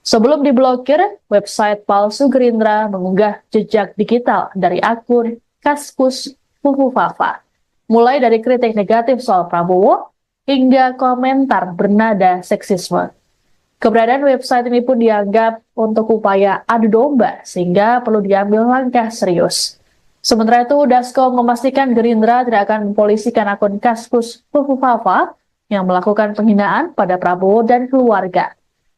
Sebelum diblokir, website palsu Gerindra mengunggah jejak digital dari akun Kaskus Fufu Fafa, mulai dari kritik negatif soal Prabowo hingga komentar bernada seksisme. Keberadaan website ini pun dianggap untuk upaya adu domba sehingga perlu diambil langkah serius. Sementara itu, Dasko memastikan Gerindra tidak akan mempolisikan akun Kaskus Fufu Fafa yang melakukan penghinaan pada Prabowo dan keluarga.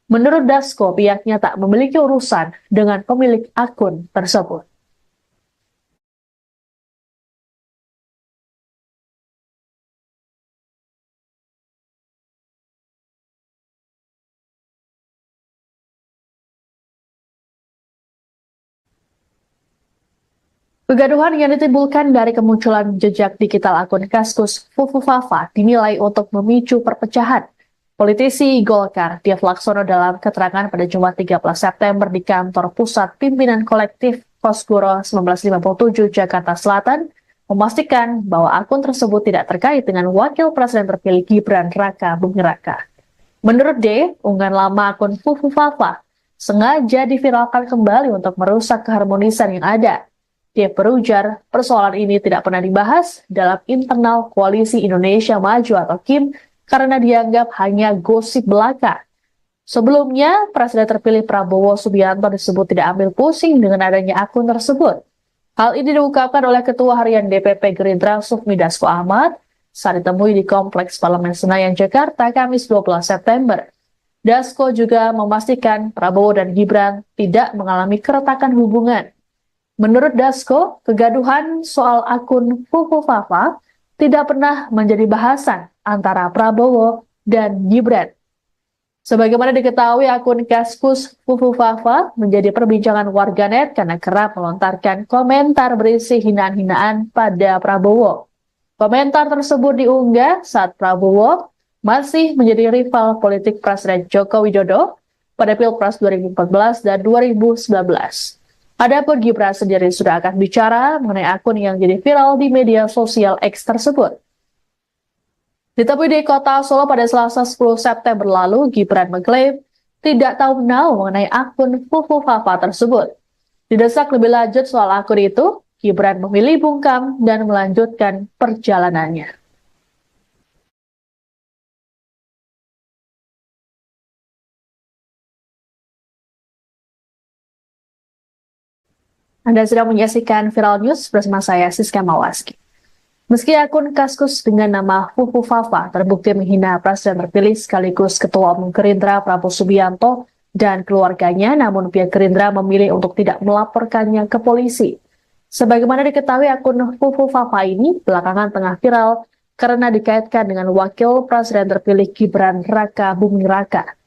Menurut Dasko, pihaknya tak memiliki urusan dengan pemilik akun tersebut. Kegaduhan yang ditimbulkan dari kemunculan jejak digital akun Kaskus Fufu Fafa dinilai untuk memicu perpecahan. Politisi Golkar, Dev Laksono dalam keterangan pada Jumat 13 September di kantor pusat pimpinan kolektif Kosgoro 1957 Jakarta Selatan, memastikan bahwa akun tersebut tidak terkait dengan wakil presiden terpilih Gibran Raka Buming Raka. Menurut D, unggahan lama akun Fufu Fafa sengaja diviralkan kembali untuk merusak keharmonisan yang ada. Dia berujar, persoalan ini tidak pernah dibahas dalam internal Koalisi Indonesia Maju atau KIM karena dianggap hanya gosip belaka. Sebelumnya, Presiden terpilih Prabowo Subianto disebut tidak ambil pusing dengan adanya akun tersebut. Hal ini diungkapkan oleh Ketua Harian DPP Gerindra Sufmi Dasko Ahmad saat ditemui di Kompleks Parlemen Senayan, Jakarta, Kamis 12 September. Dasko juga memastikan Prabowo dan Gibran tidak mengalami keretakan hubungan. Menurut Dasko, kegaduhan soal akun Fufu Fafa tidak pernah menjadi bahasan antara Prabowo dan Gibran. Sebagaimana diketahui, akun Kaskus Fufu Fafa menjadi perbincangan warganet karena kerap melontarkan komentar berisi hinaan-hinaan pada Prabowo. Komentar tersebut diunggah saat Prabowo masih menjadi rival politik Presiden Joko Widodo pada Pilpres 2014 dan 2019. Adapun Gibran sendiri sudah akan bicara mengenai akun yang jadi viral di media sosial X tersebut. Ditemui di kota Solo pada Selasa 10 September lalu, Gibran mengklaim tidak tahu menahu mengenai akun Fufu Fafa tersebut. Didesak lebih lanjut soal akun itu, Gibran memilih bungkam dan melanjutkan perjalanannya. Anda sedang menyaksikan Viral News bersama saya, Siska Mawaski. Meski akun Kaskus dengan nama Fufu Fafa terbukti menghina Presiden terpilih sekaligus Ketua Umum Gerindra Prabowo Subianto dan keluarganya, namun pihak Gerindra memilih untuk tidak melaporkannya ke polisi. Sebagaimana diketahui, akun Fufu Fafa ini belakangan tengah viral karena dikaitkan dengan Wakil Presiden terpilih Gibran Raka Buming Raka.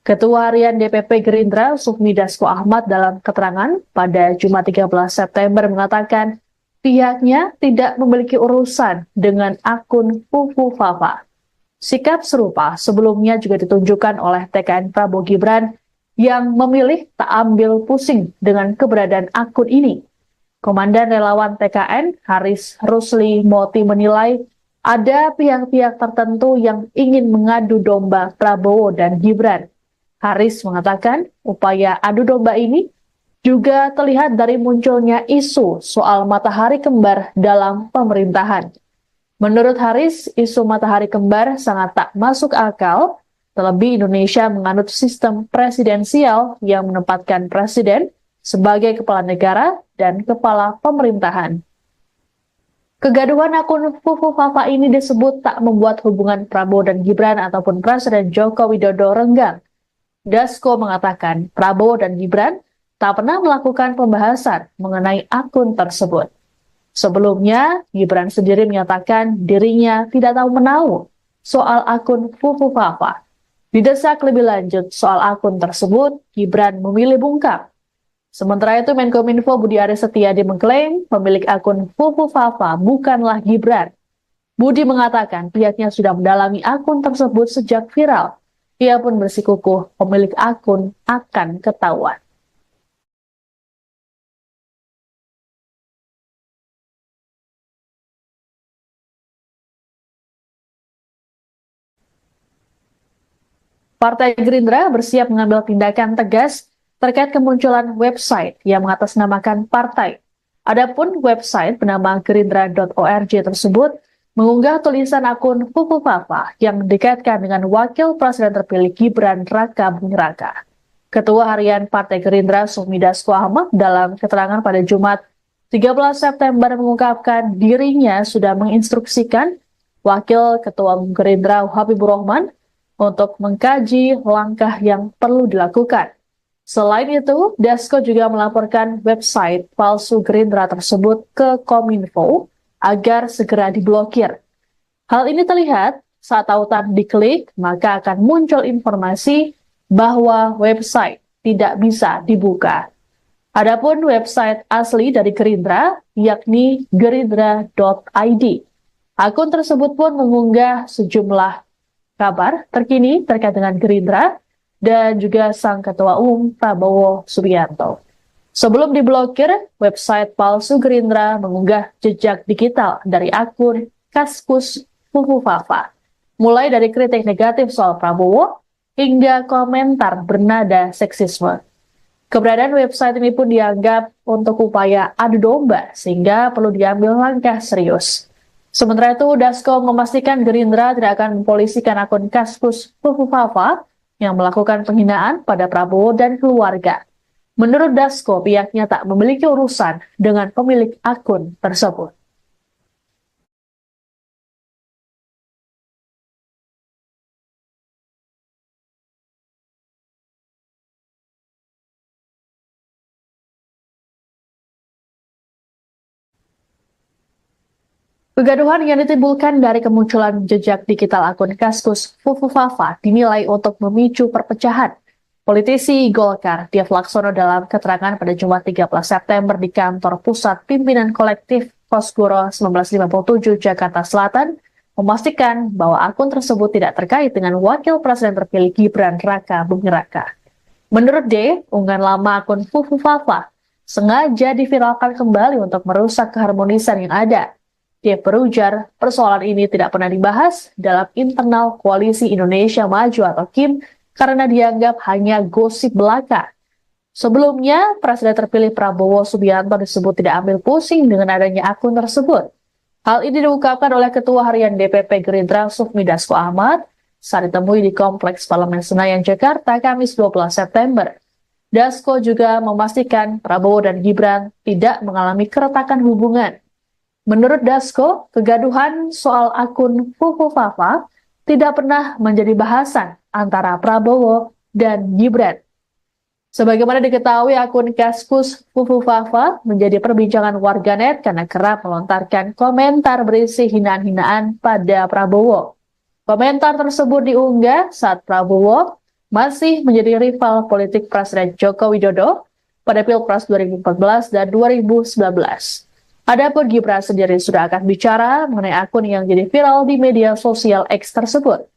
Ketua Harian DPP Gerindra Sufmi Dasko Ahmad dalam keterangan pada Jumat 13 September mengatakan pihaknya tidak memiliki urusan dengan akun Fufu Fafa. Sikap serupa sebelumnya juga ditunjukkan oleh TKN Prabowo Gibran yang memilih tak ambil pusing dengan keberadaan akun ini. Komandan Relawan TKN Haris Rusli Moti menilai ada pihak-pihak tertentu yang ingin mengadu domba Prabowo dan Gibran. Haris mengatakan upaya adu domba ini juga terlihat dari munculnya isu soal matahari kembar dalam pemerintahan. Menurut Haris, isu matahari kembar sangat tak masuk akal, terlebih Indonesia menganut sistem presidensial yang menempatkan presiden sebagai kepala negara dan kepala pemerintahan. Kegaduhan akun Fufu Fafa ini disebut tak membuat hubungan Prabowo dan Gibran ataupun Presiden Joko Widodo renggang. Dasko mengatakan Prabowo dan Gibran tak pernah melakukan pembahasan mengenai akun tersebut. Sebelumnya, Gibran sendiri menyatakan dirinya tidak tahu menahu soal akun Fufu Fafa. Didesak lebih lanjut soal akun tersebut, Gibran memilih bungkam. Sementara itu, Menkominfo Budi Aris Setiadi mengklaim pemilik akun Fufu Fafa bukanlah Gibran. Budi mengatakan pihaknya sudah mendalami akun tersebut sejak viral. Ia pun bersikukuh pemilik akun akan ketahuan. Partai Gerindra bersiap mengambil tindakan tegas terkait kemunculan website yang mengatasnamakan partai. Adapun website bernama gerindra.org tersebut mengunggah tulisan akun Fufu Fafa yang dikaitkan dengan Wakil Presiden terpilih Gibran Raka Buming Raka. Ketua Harian Partai Gerindra Sufmi Dasko Ahmad dalam keterangan pada Jumat 13 September mengungkapkan dirinya sudah menginstruksikan Wakil Ketua Umum Gerindra Habibur Rahman untuk mengkaji langkah yang perlu dilakukan. Selain itu, Dasko juga melaporkan website palsu Gerindra tersebut ke Kominfo agar segera diblokir. Hal ini terlihat saat tautan diklik, maka akan muncul informasi bahwa website tidak bisa dibuka. Adapun website asli dari Gerindra, yakni gerindra.id. Akun tersebut pun mengunggah sejumlah kabar terkini terkait dengan Gerindra dan juga sang Ketua Umum Prabowo Subianto. Sebelum diblokir, website palsu Gerindra mengunggah jejak digital dari akun Kaskus Fufufafa, mulai dari kritik negatif soal Prabowo hingga komentar bernada seksisme. Keberadaan website ini pun dianggap untuk upaya adu domba sehingga perlu diambil langkah serius. Sementara itu, Dasko memastikan Gerindra tidak akan mempolisikan akun Kaskus Fufufafa yang melakukan penghinaan pada Prabowo dan keluarga. Menurut Dasko, pihaknya tak memiliki urusan dengan pemilik akun tersebut. Kegaduhan yang ditimbulkan dari kemunculan jejak digital akun Kaskus Fufufafa dinilai untuk memicu perpecahan. Politisi Golkar, Dev Laksono dalam keterangan pada Jumat 13 September di kantor pusat pimpinan kolektif Kosgoro 1957 Jakarta Selatan, memastikan bahwa akun tersebut tidak terkait dengan wakil presiden terpilih Gibran Raka Buming Raka. Menurut D, unggahan lama akun Fufufafa sengaja diviralkan kembali untuk merusak keharmonisan yang ada. Dia berujar, persoalan ini tidak pernah dibahas dalam internal Koalisi Indonesia Maju atau KIM karena dianggap hanya gosip belaka. Sebelumnya, Presiden terpilih Prabowo Subianto disebut tidak ambil pusing dengan adanya akun tersebut. Hal ini diungkapkan oleh Ketua Harian DPP Gerindra Sufmi Dasko Ahmad saat ditemui di Kompleks Parlemen Senayan, Jakarta, Kamis 12 September. Dasko juga memastikan Prabowo dan Gibran tidak mengalami keretakan hubungan. Menurut Dasko, kegaduhan soal akun Fufufafa tidak pernah menjadi bahasan antara Prabowo dan Gibran. Sebagaimana diketahui, akun Kaskus Fufufafa menjadi perbincangan warganet karena kerap melontarkan komentar berisi hinaan-hinaan pada Prabowo. Komentar tersebut diunggah saat Prabowo masih menjadi rival politik Presiden Joko Widodo pada Pilpres 2014 dan 2019. Adapun Gibran sendiri sudah akan bicara mengenai akun yang jadi viral di media sosial X tersebut.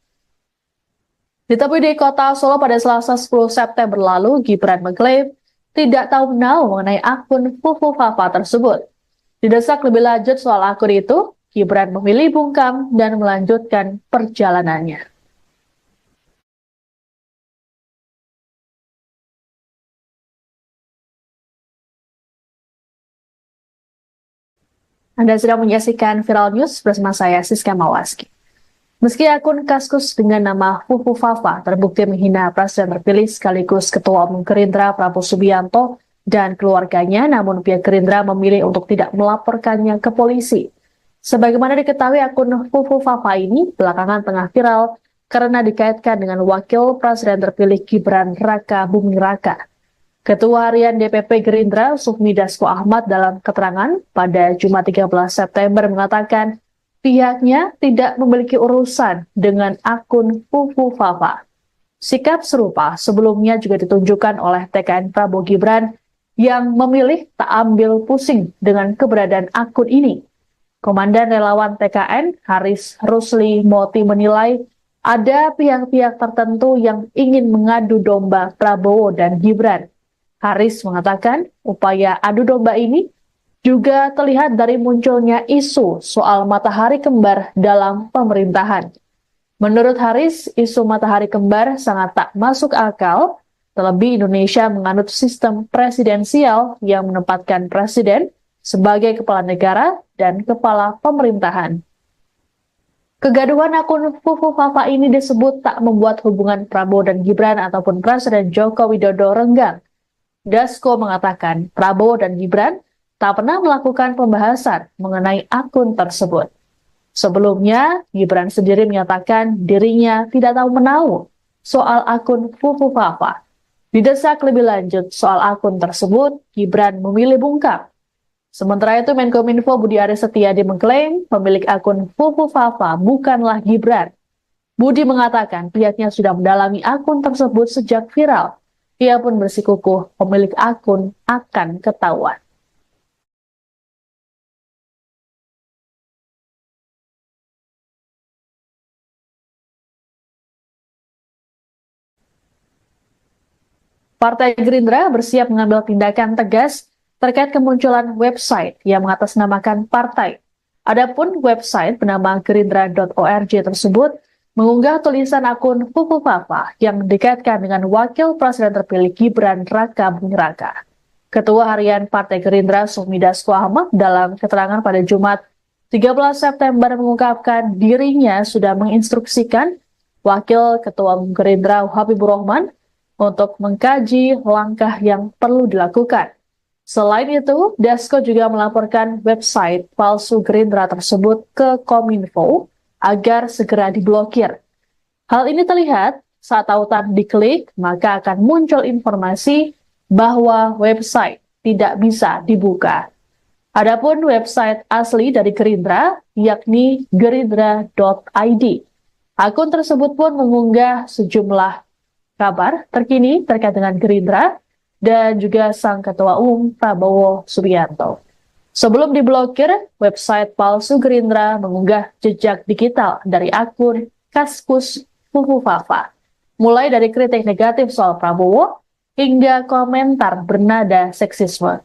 Ditemui di kota Solo pada Selasa 10 September lalu, Gibran mengklaim tidak tahu menau mengenai akun Fufufafa tersebut. Didesak lebih lanjut soal akun itu, Gibran memilih bungkam dan melanjutkan perjalanannya. Anda sedang menyaksikan Viral News bersama saya, Siska Mawaski. Meski akun Kaskus dengan nama Fufufafa terbukti menghina Presiden terpilih sekaligus Ketua Umum Gerindra Prabowo Subianto dan keluarganya, namun pihak Gerindra memilih untuk tidak melaporkannya ke polisi. Sebagaimana diketahui, akun Fufufafa ini belakangan tengah viral karena dikaitkan dengan Wakil Presiden terpilih Gibran Raka Buming Raka. Ketua Harian DPP Gerindra Sufmi Dasko Ahmad dalam keterangan pada Jumat 13 September mengatakan pihaknya tidak memiliki urusan dengan akun Fufufafa. Sikap serupa sebelumnya juga ditunjukkan oleh TKN Prabowo Gibran yang memilih tak ambil pusing dengan keberadaan akun ini. Komandan relawan TKN Haris Rusli Moti menilai ada pihak-pihak tertentu yang ingin mengadu domba Prabowo dan Gibran. Haris mengatakan upaya adu domba ini juga terlihat dari munculnya isu soal matahari kembar dalam pemerintahan. Menurut Haris, isu matahari kembar sangat tak masuk akal, terlebih Indonesia menganut sistem presidensial yang menempatkan presiden sebagai kepala negara dan kepala pemerintahan. Kegaduhan akun Fufufafa ini disebut tak membuat hubungan Prabowo dan Gibran ataupun Presiden Joko Widodo renggang. Dasko mengatakan Prabowo dan Gibran tak pernah melakukan pembahasan mengenai akun tersebut. Sebelumnya, Gibran sendiri menyatakan dirinya tidak tahu menahu soal akun Fufufafa. Didesak lebih lanjut soal akun tersebut, Gibran memilih bungkam. Sementara itu, Menkominfo Budi Aris Setiadi mengklaim pemilik akun Fufufafa bukanlah Gibran. Budi mengatakan pihaknya sudah mendalami akun tersebut sejak viral. Ia pun bersikukuh pemilik akun akan ketahuan. Partai Gerindra bersiap mengambil tindakan tegas terkait kemunculan website yang mengatasnamakan partai. Adapun website bernama gerindra.org tersebut mengunggah tulisan akun Fufufafa yang dikaitkan dengan Wakil Presiden terpilih Gibran Raka Buming Raka. Ketua Harian Partai Gerindra Sufmi Dasko Ahmad dalam keterangan pada Jumat 13 September mengungkapkan dirinya sudah menginstruksikan Wakil Ketua Umum Gerindra Habibur Rahman untuk mengkaji langkah yang perlu dilakukan. Selain itu, Dasko juga melaporkan website palsu Gerindra tersebut ke Kominfo agar segera diblokir. Hal ini terlihat saat tautan diklik, maka akan muncul informasi bahwa website tidak bisa dibuka. Adapun website asli dari Gerindra, yakni gerindra.id. Akun tersebut pun mengunggah sejumlah kabar terkini terkait dengan Gerindra dan juga sang Ketua Umum Prabowo Subianto. Sebelum diblokir, website palsu Gerindra mengunggah jejak digital dari akun Kaskus Fufufafa, mulai dari kritik negatif soal Prabowo hingga komentar bernada seksisme.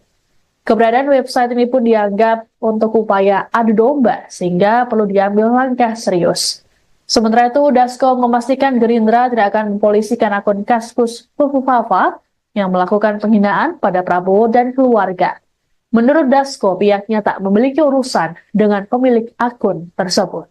Keberadaan website ini pun dianggap untuk upaya adu domba sehingga perlu diambil langkah serius. Sementara itu, Dasko memastikan Gerindra tidak akan mempolisikan akun Kaskus Fufufafa yang melakukan penghinaan pada Prabowo dan keluarga. Menurut Dasko, pihaknya tak memiliki urusan dengan pemilik akun tersebut.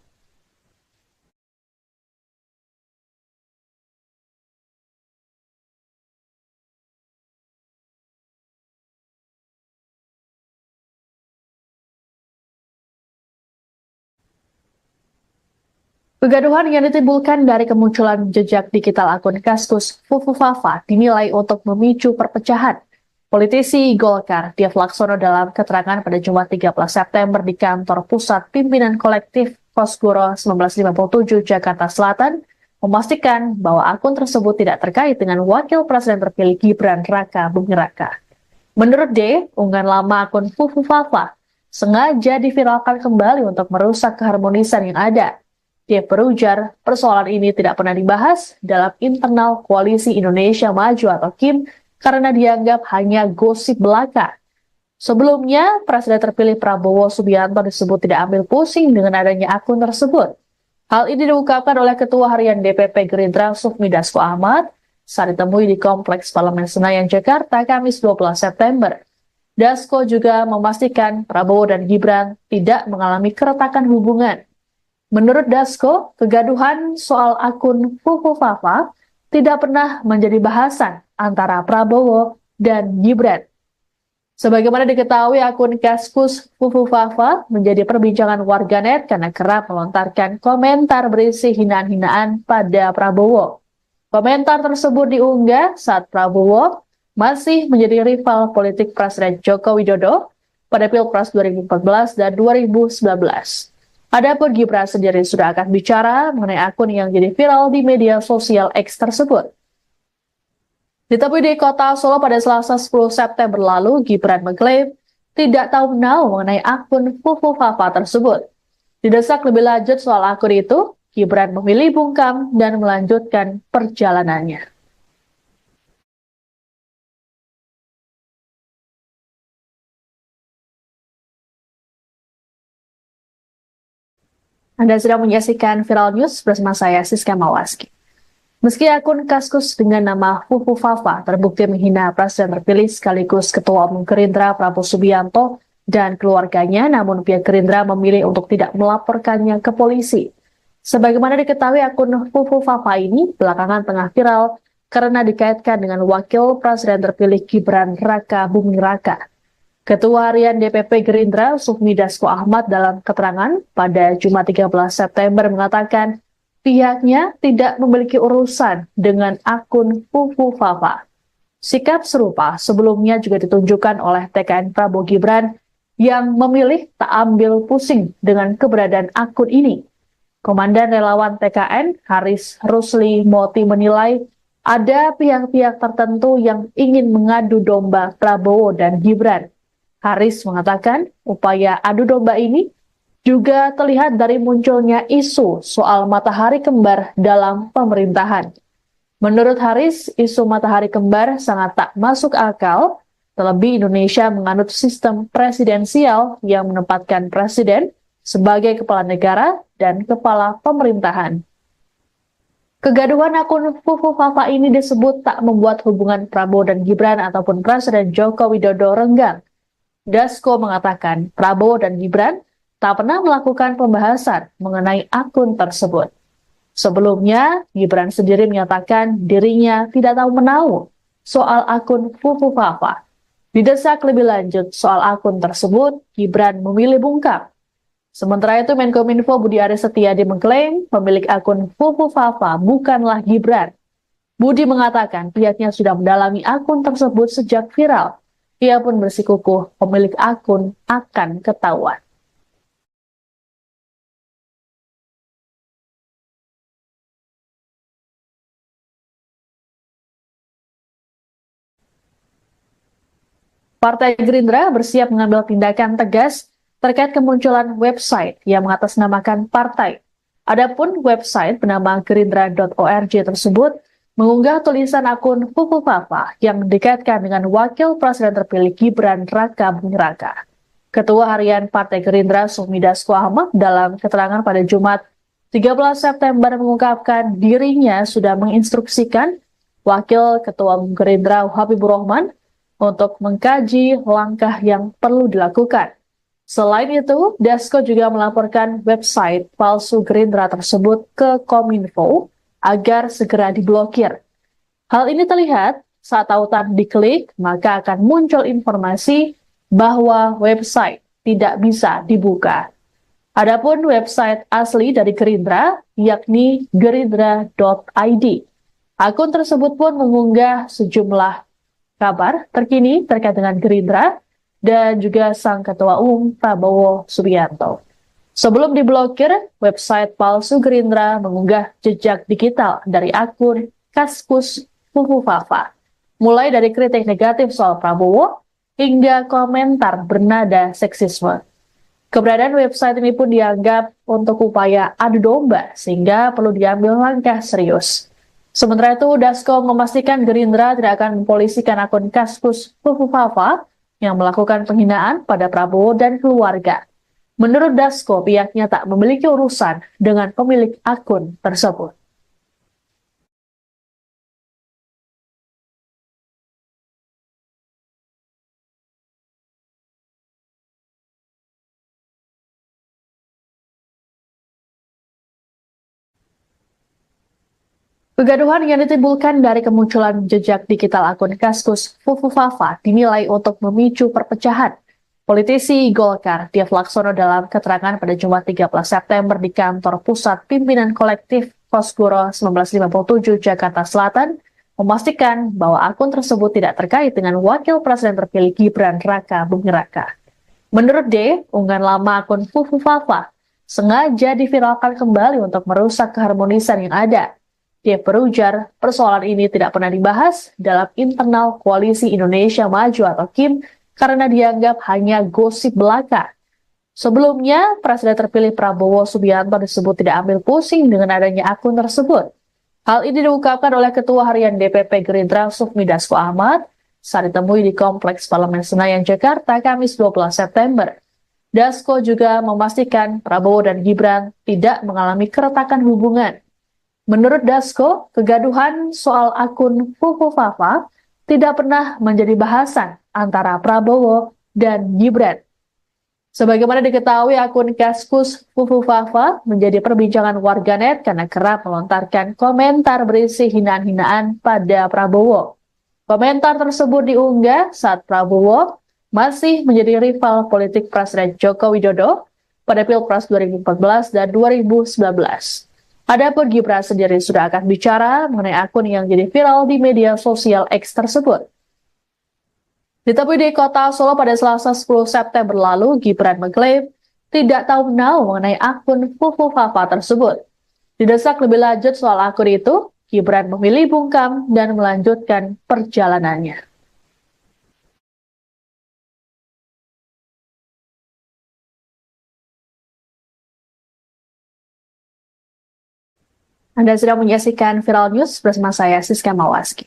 Kegaduhan yang ditimbulkan dari kemunculan jejak digital akun Kaskus Fufufafa dinilai untuk memicu perpecahan. Politisi Golkar, Dev Laksono dalam keterangan pada Jumat 13 September di kantor Pusat Pimpinan Kolektif Kosgoro 1957 Jakarta Selatan, memastikan bahwa akun tersebut tidak terkait dengan Wakil Presiden terpilih Gibran Raka Buming Raka. Menurut D, unggahan lama akun Fufufafa sengaja diviralkan kembali untuk merusak keharmonisan yang ada. Dia berujar, persoalan ini tidak pernah dibahas dalam internal Koalisi Indonesia Maju atau KIM karena dianggap hanya gosip belaka. Sebelumnya, Presiden terpilih Prabowo Subianto disebut tidak ambil pusing dengan adanya akun tersebut. Hal ini diungkapkan oleh Ketua Harian DPP Gerindra Sufmi Dasko Ahmad saat ditemui di Kompleks Parlemen Senayan, Jakarta, Kamis 12 September. Dasko juga memastikan Prabowo dan Gibran tidak mengalami keretakan hubungan. Menurut Dasko, kegaduhan soal akun Fufufafa tidak pernah menjadi bahasan antara Prabowo dan Gibran. Sebagaimana diketahui, akun Kaskus Fufufafa menjadi perbincangan warganet karena kerap melontarkan komentar berisi hinaan-hinaan pada Prabowo. Komentar tersebut diunggah saat Prabowo masih menjadi rival politik Presiden Joko Widodo pada Pilpres 2014 dan 2019. Adapun Gibran sendiri sudah akan bicara mengenai akun yang jadi viral di media sosial X tersebut. Ditemui di kota Solo pada Selasa 10 September lalu, Gibran mengklaim tidak tahu menahu mengenai akun Fufufafa tersebut. Didesak lebih lanjut soal akun itu, Gibran memilih bungkam dan melanjutkan perjalanannya. Anda sedang menyaksikan Viral News bersama saya, Siska Mawaski. Meski akun Kaskus dengan nama Fufufafa terbukti menghina Presiden terpilih sekaligus Ketua Umum Gerindra Prabowo Subianto dan keluarganya, namun pihak Gerindra memilih untuk tidak melaporkannya ke polisi. Sebagaimana diketahui, akun Fufufafa ini belakangan tengah viral karena dikaitkan dengan Wakil Presiden terpilih Gibran Raka Buming Raka. Ketua Harian DPP Gerindra Sufmi Dasko Ahmad dalam keterangan pada Jumat 13 September mengatakan pihaknya tidak memiliki urusan dengan akun Fufu Fafa. Sikap serupa sebelumnya juga ditunjukkan oleh TKN Prabowo Gibran yang memilih tak ambil pusing dengan keberadaan akun ini. Komandan relawan TKN Haris Rusli Moti menilai ada pihak-pihak tertentu yang ingin mengadu domba Prabowo dan Gibran. Haris mengatakan upaya adu domba ini juga terlihat dari munculnya isu soal matahari kembar dalam pemerintahan. Menurut Haris, isu matahari kembar sangat tak masuk akal, terlebih Indonesia menganut sistem presidensial yang menempatkan presiden sebagai kepala negara dan kepala pemerintahan. Kegaduhan akun Fufu Fafa ini disebut tak membuat hubungan Prabowo dan Gibran ataupun Presiden Joko Widodo renggang. Dasko mengatakan Prabowo dan Gibran tak pernah melakukan pembahasan mengenai akun tersebut. Sebelumnya, Gibran sendiri menyatakan dirinya tidak tahu menahu soal akun Fufu Fafa. Didesak lebih lanjut soal akun tersebut, Gibran memilih bungkam. Sementara itu, Menkominfo Budi Aris Setiadi mengklaim pemilik akun Fufu Fafa bukanlah Gibran. Budi mengatakan pihaknya sudah mendalami akun tersebut sejak viral. Ia pun bersikukuh pemilik akun akan ketahuan. Partai Gerindra bersiap mengambil tindakan tegas terkait kemunculan website yang mengatasnamakan partai. Adapun website bernama gerindra.org tersebut mengunggah tulisan akun Fufu Fafa yang dikaitkan dengan Wakil Presiden terpilih Gibran Raka Buming Raka. Ketua Harian Partai Gerindra Sufmi Dasko Ahmad dalam keterangan pada Jumat 13 September mengungkapkan dirinya sudah menginstruksikan Wakil Ketua Gerindra Habibur Rahman untuk mengkaji langkah yang perlu dilakukan. Selain itu, Dasko juga melaporkan website palsu Gerindra tersebut ke Kominfo agar segera diblokir. Hal ini terlihat saat tautan diklik, maka akan muncul informasi bahwa website tidak bisa dibuka. Adapun website asli dari Gerindra, yakni gerindra.id. Akun tersebut pun mengunggah sejumlah kabar terkini terkait dengan Gerindra dan juga sang Ketua Umum Prabowo Subianto. Sebelum diblokir, website palsu Gerindra mengunggah jejak digital dari akun Kaskus Fufu Fafa, mulai dari kritik negatif soal Prabowo hingga komentar bernada seksisme. Keberadaan website ini pun dianggap untuk upaya adu domba sehingga perlu diambil langkah serius. Sementara itu, Dasko memastikan Gerindra tidak akan mempolisikan akun Kaskus Fufu Fafa yang melakukan penghinaan pada Prabowo dan keluarga. Menurut Dasko, pihaknya tak memiliki urusan dengan pemilik akun tersebut. Kegaduhan yang ditimbulkan dari kemunculan jejak digital akun Kaskus Fufu Fafa dinilai untuk memicu perpecahan. Politisi Golkar, Dev Laksono dalam keterangan pada Jumat 13 September di kantor pusat pimpinan kolektif Kosgoro 1957 Jakarta Selatan, memastikan bahwa akun tersebut tidak terkait dengan Wakil Presiden terpilih Gibran Raka Buming Raka. Menurut D, unggahan lama akun Fufu Fafa sengaja diviralkan kembali untuk merusak keharmonisan yang ada. Dia berujar, persoalan ini tidak pernah dibahas dalam internal Koalisi Indonesia Maju atau KIM karena dianggap hanya gosip belaka. Sebelumnya, Presiden terpilih Prabowo Subianto disebut tidak ambil pusing dengan adanya akun tersebut. Hal ini diungkapkan oleh Ketua Harian DPP Gerindra Sufmi Dasko Ahmad saat ditemui di Kompleks Parlemen Senayan, Jakarta, Kamis 12 September. Dasko juga memastikan Prabowo dan Gibran tidak mengalami keretakan hubungan. Menurut Dasko, kegaduhan soal akun Fufu Fafa tidak pernah menjadi bahasan antara Prabowo dan Gibran. Sebagaimana diketahui, akun Kaskus Fufu Fafa menjadi perbincangan warganet karena kerap melontarkan komentar berisi hinaan-hinaan pada Prabowo. Komentar tersebut diunggah saat Prabowo masih menjadi rival politik Presiden Joko Widodo pada Pilpres 2014 dan 2019. Adapun Gibran sendiri sudah akan bicara mengenai akun yang jadi viral di media sosial X tersebut. Ditemui di kota Solo pada Selasa 10 September lalu, Gibran mengklaim tidak tahu menau mengenai akun Fufu Fafa tersebut. Didesak lebih lanjut soal akun itu, Gibran memilih bungkam dan melanjutkan perjalanannya. Anda sedang menyaksikan Viral News bersama saya, Siska Mawaski.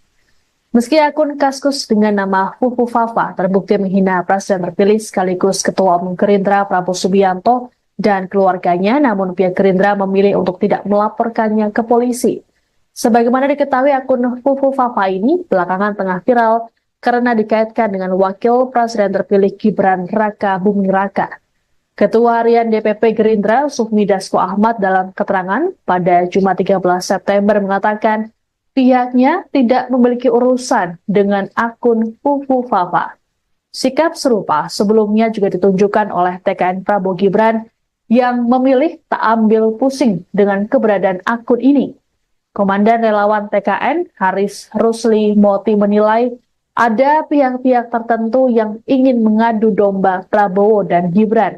Meski akun Kaskus dengan nama Fufu Fafa terbukti menghina Presiden terpilih sekaligus Ketua Umum Gerindra Prabowo Subianto dan keluarganya, namun pihak Gerindra memilih untuk tidak melaporkannya ke polisi. Sebagaimana diketahui, akun Fufu Fafa ini belakangan tengah viral karena dikaitkan dengan Wakil Presiden terpilih Gibran Raka Buming Raka. Ketua Harian DPP Gerindra Sufmi Dasko Ahmad dalam keterangan pada Jumat 13 September mengatakan pihaknya tidak memiliki urusan dengan akun Fufu Fafa. Sikap serupa sebelumnya juga ditunjukkan oleh TKN Prabowo Gibran yang memilih tak ambil pusing dengan keberadaan akun ini. Komandan Relawan TKN Haris Rusli Moti menilai ada pihak-pihak tertentu yang ingin mengadu domba Prabowo dan Gibran.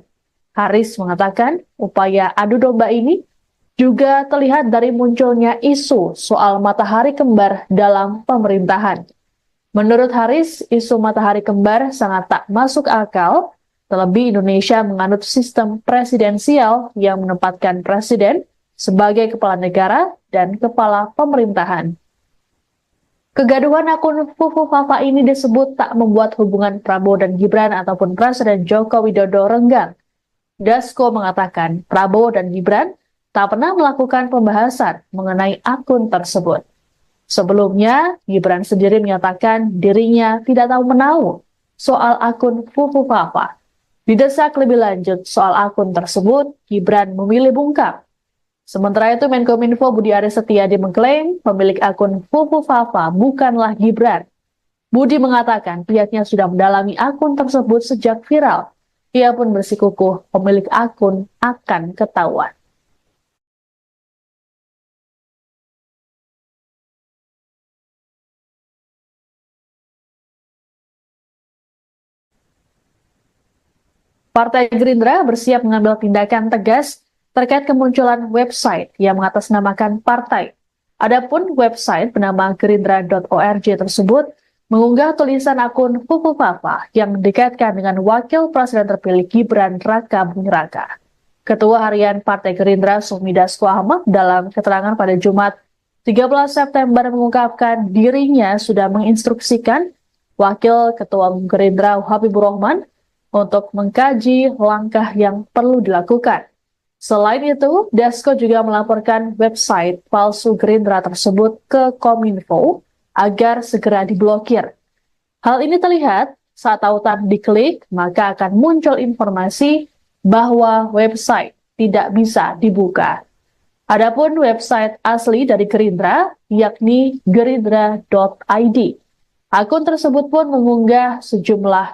Haris mengatakan upaya adu domba ini juga terlihat dari munculnya isu soal matahari kembar dalam pemerintahan. Menurut Haris, isu matahari kembar sangat tak masuk akal, terlebih Indonesia menganut sistem presidensial yang menempatkan presiden sebagai kepala negara dan kepala pemerintahan. Kegaduhan akun Fufu Fafa ini disebut tak membuat hubungan Prabowo dan Gibran ataupun Presiden Joko Widodo renggang. Dasko mengatakan Prabowo dan Gibran tak pernah melakukan pembahasan mengenai akun tersebut. Sebelumnya, Gibran sendiri menyatakan dirinya tidak tahu menau soal akun Fufu Fafa. Didesak lebih lanjut soal akun tersebut, Gibran memilih bungkam. Sementara itu, Menkominfo Budi Aris Setiadi mengklaim pemilik akun Fufu Fafa bukanlah Gibran. Budi mengatakan pihaknya sudah mendalami akun tersebut sejak viral. Ia pun bersikukuh pemilik akun akan ketahuan. Partai Gerindra bersiap mengambil tindakan tegas terkait kemunculan website yang mengatasnamakan partai. Adapun website bernama gerindra.org tersebut mengunggah tulisan akun Fufu Fafa yang dikaitkan dengan Wakil Presiden terpilih Gibran Raka Buming Raka. Ketua Harian Partai Gerindra Sufmi Dasko Ahmad dalam keterangan pada Jumat 13 September mengungkapkan dirinya sudah menginstruksikan Wakil Ketua Umum Gerindra Habibur Rahman untuk mengkaji langkah yang perlu dilakukan. Selain itu, Dasko juga melaporkan website palsu Gerindra tersebut ke Kominfo agar segera diblokir. Hal ini terlihat saat tautan diklik, maka akan muncul informasi bahwa website tidak bisa dibuka. Adapun website asli dari Gerindra, yakni gerindra.id. Akun tersebut pun mengunggah sejumlah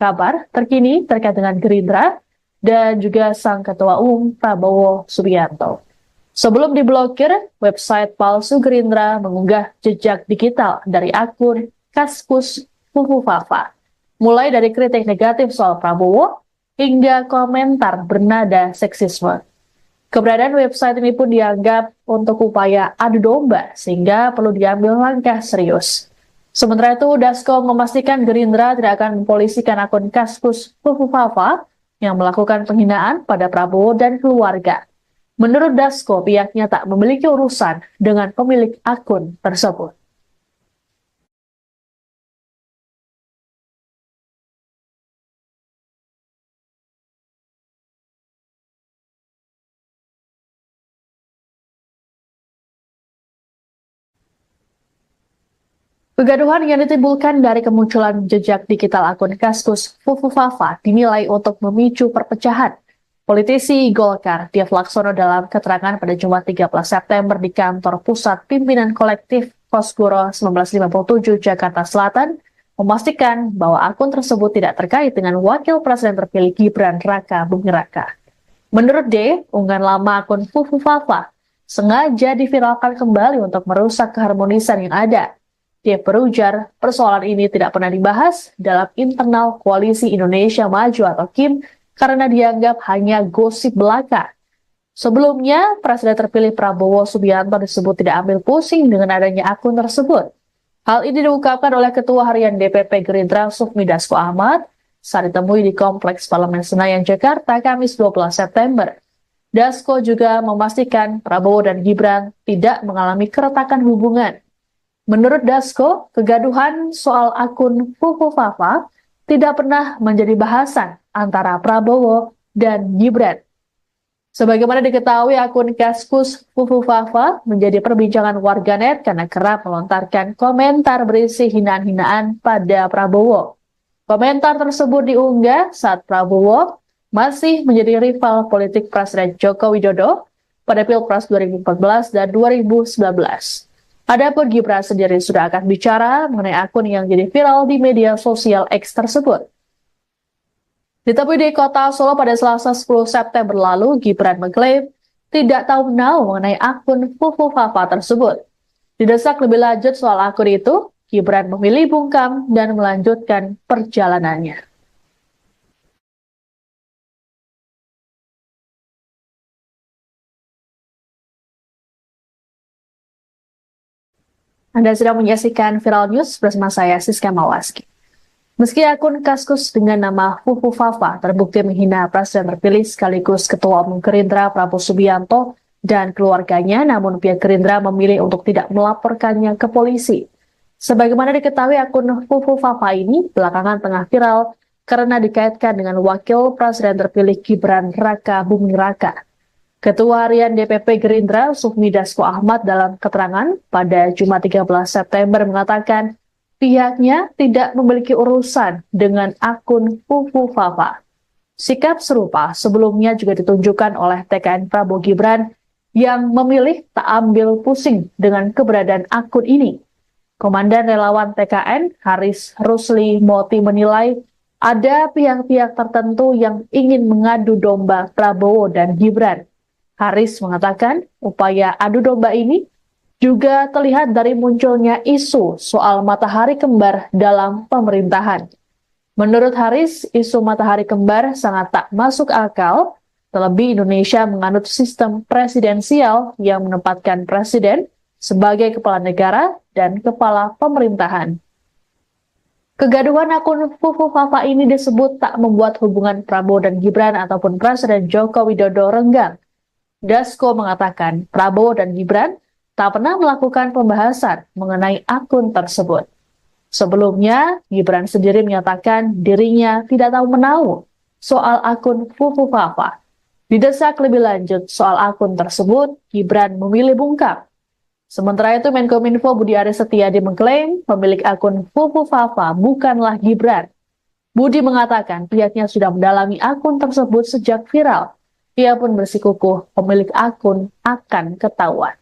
kabar terkini terkait dengan Gerindra dan juga sang Ketua Umum Prabowo Subianto. Sebelum diblokir, website palsu Gerindra mengunggah jejak digital dari akun Kaskus Fufu Fafa, mulai dari kritik negatif soal Prabowo hingga komentar bernada seksisme. Keberadaan website ini pun dianggap untuk upaya adu domba, sehingga perlu diambil langkah serius. Sementara itu, Dasko memastikan Gerindra tidak akan mempolisikan akun Kaskus Fufu Fafa yang melakukan penghinaan pada Prabowo dan keluarga. Menurut Dasko, pihaknya tak memiliki urusan dengan pemilik akun tersebut. Kegaduhan yang ditimbulkan dari kemunculan jejak digital akun Kaskus Fufu Fafa dinilai untuk memicu perpecahan. Politisi Golkar, Dev Laksono dalam keterangan pada Jumat 13 September di kantor pusat pimpinan kolektif Kosgoro 1957 Jakarta Selatan memastikan bahwa akun tersebut tidak terkait dengan Wakil Presiden terpilih Gibran Raka Buming Raka. Menurut D, unggahan lama akun Fufu Fafa sengaja diviralkan kembali untuk merusak keharmonisan yang ada. Dia berujar, persoalan ini tidak pernah dibahas dalam internal Koalisi Indonesia Maju atau KIM karena dianggap hanya gosip belaka. Sebelumnya, Presiden terpilih Prabowo Subianto disebut tidak ambil pusing dengan adanya akun tersebut. Hal ini diungkapkan oleh Ketua Harian DPP Gerindra Sufmi Dasko Ahmad saat ditemui di Kompleks Parlemen Senayan, Jakarta, Kamis 12 September. Dasko juga memastikan Prabowo dan Gibran tidak mengalami keretakan hubungan. Menurut Dasko, kegaduhan soal akun Fufu Fafa tidak pernah menjadi bahasan antara Prabowo dan Gibran. Sebagaimana diketahui, akun Kaskus Fufu Fafa menjadi perbincangan warganet karena kerap melontarkan komentar berisi hinaan-hinaan pada Prabowo. Komentar tersebut diunggah saat Prabowo masih menjadi rival politik Presiden Joko Widodo pada Pilpres 2014 dan 2019. Adapun Gibran sendiri sudah akan bicara mengenai akun yang jadi viral di media sosial X tersebut. Ditemui di kota Solo pada Selasa 10 September lalu, Gibran mengklaim tidak tahu menau mengenai akun Fufu Fafa tersebut. Didesak lebih lanjut soal akun itu, Gibran memilih bungkam dan melanjutkan perjalanannya. Anda sedang menyaksikan Viral News bersama saya, Siska Mawaski. Meski akun Kaskus dengan nama Fufu Fafa terbukti menghina Presiden terpilih sekaligus Ketua Umum Gerindra Prabowo Subianto dan keluarganya, namun pihak Gerindra memilih untuk tidak melaporkannya ke polisi. Sebagaimana diketahui, akun Fufu Fafa ini belakangan tengah viral karena dikaitkan dengan Wakil Presiden terpilih Gibran Raka Buming Raka. Ketua Harian DPP Gerindra Sufmi Dasko Ahmad dalam keterangan pada Jumat 13 September mengatakan pihaknya tidak memiliki urusan dengan akun Fufu Fafa. Sikap serupa sebelumnya juga ditunjukkan oleh TKN Prabowo Gibran yang memilih tak ambil pusing dengan keberadaan akun ini. Komandan Relawan TKN Haris Rusli Moti menilai ada pihak-pihak tertentu yang ingin mengadu domba Prabowo dan Gibran. Haris mengatakan upaya adu domba ini juga terlihat dari munculnya isu soal matahari kembar dalam pemerintahan. Menurut Haris, isu matahari kembar sangat tak masuk akal, terlebih Indonesia menganut sistem presidensial yang menempatkan presiden sebagai kepala negara dan kepala pemerintahan. Kegaduhan akun Fufu Fafa ini disebut tak membuat hubungan Prabowo dan Gibran ataupun Presiden Joko Widodo renggang. Dasko mengatakan Prabowo dan Gibran tak pernah melakukan pembahasan mengenai akun tersebut. Sebelumnya, Gibran sendiri menyatakan dirinya tidak tahu menau soal akun Fufu Fafa. Didesak lebih lanjut soal akun tersebut, Gibran memilih bungkam. Sementara itu, Menkominfo Budi Aris Setiadi mengklaim pemilik akun Fufu Fafa bukanlah Gibran. Budi mengatakan pihaknya sudah mendalami akun tersebut sejak viral. Ia pun bersikukuh pemilik akun akan ketahuan.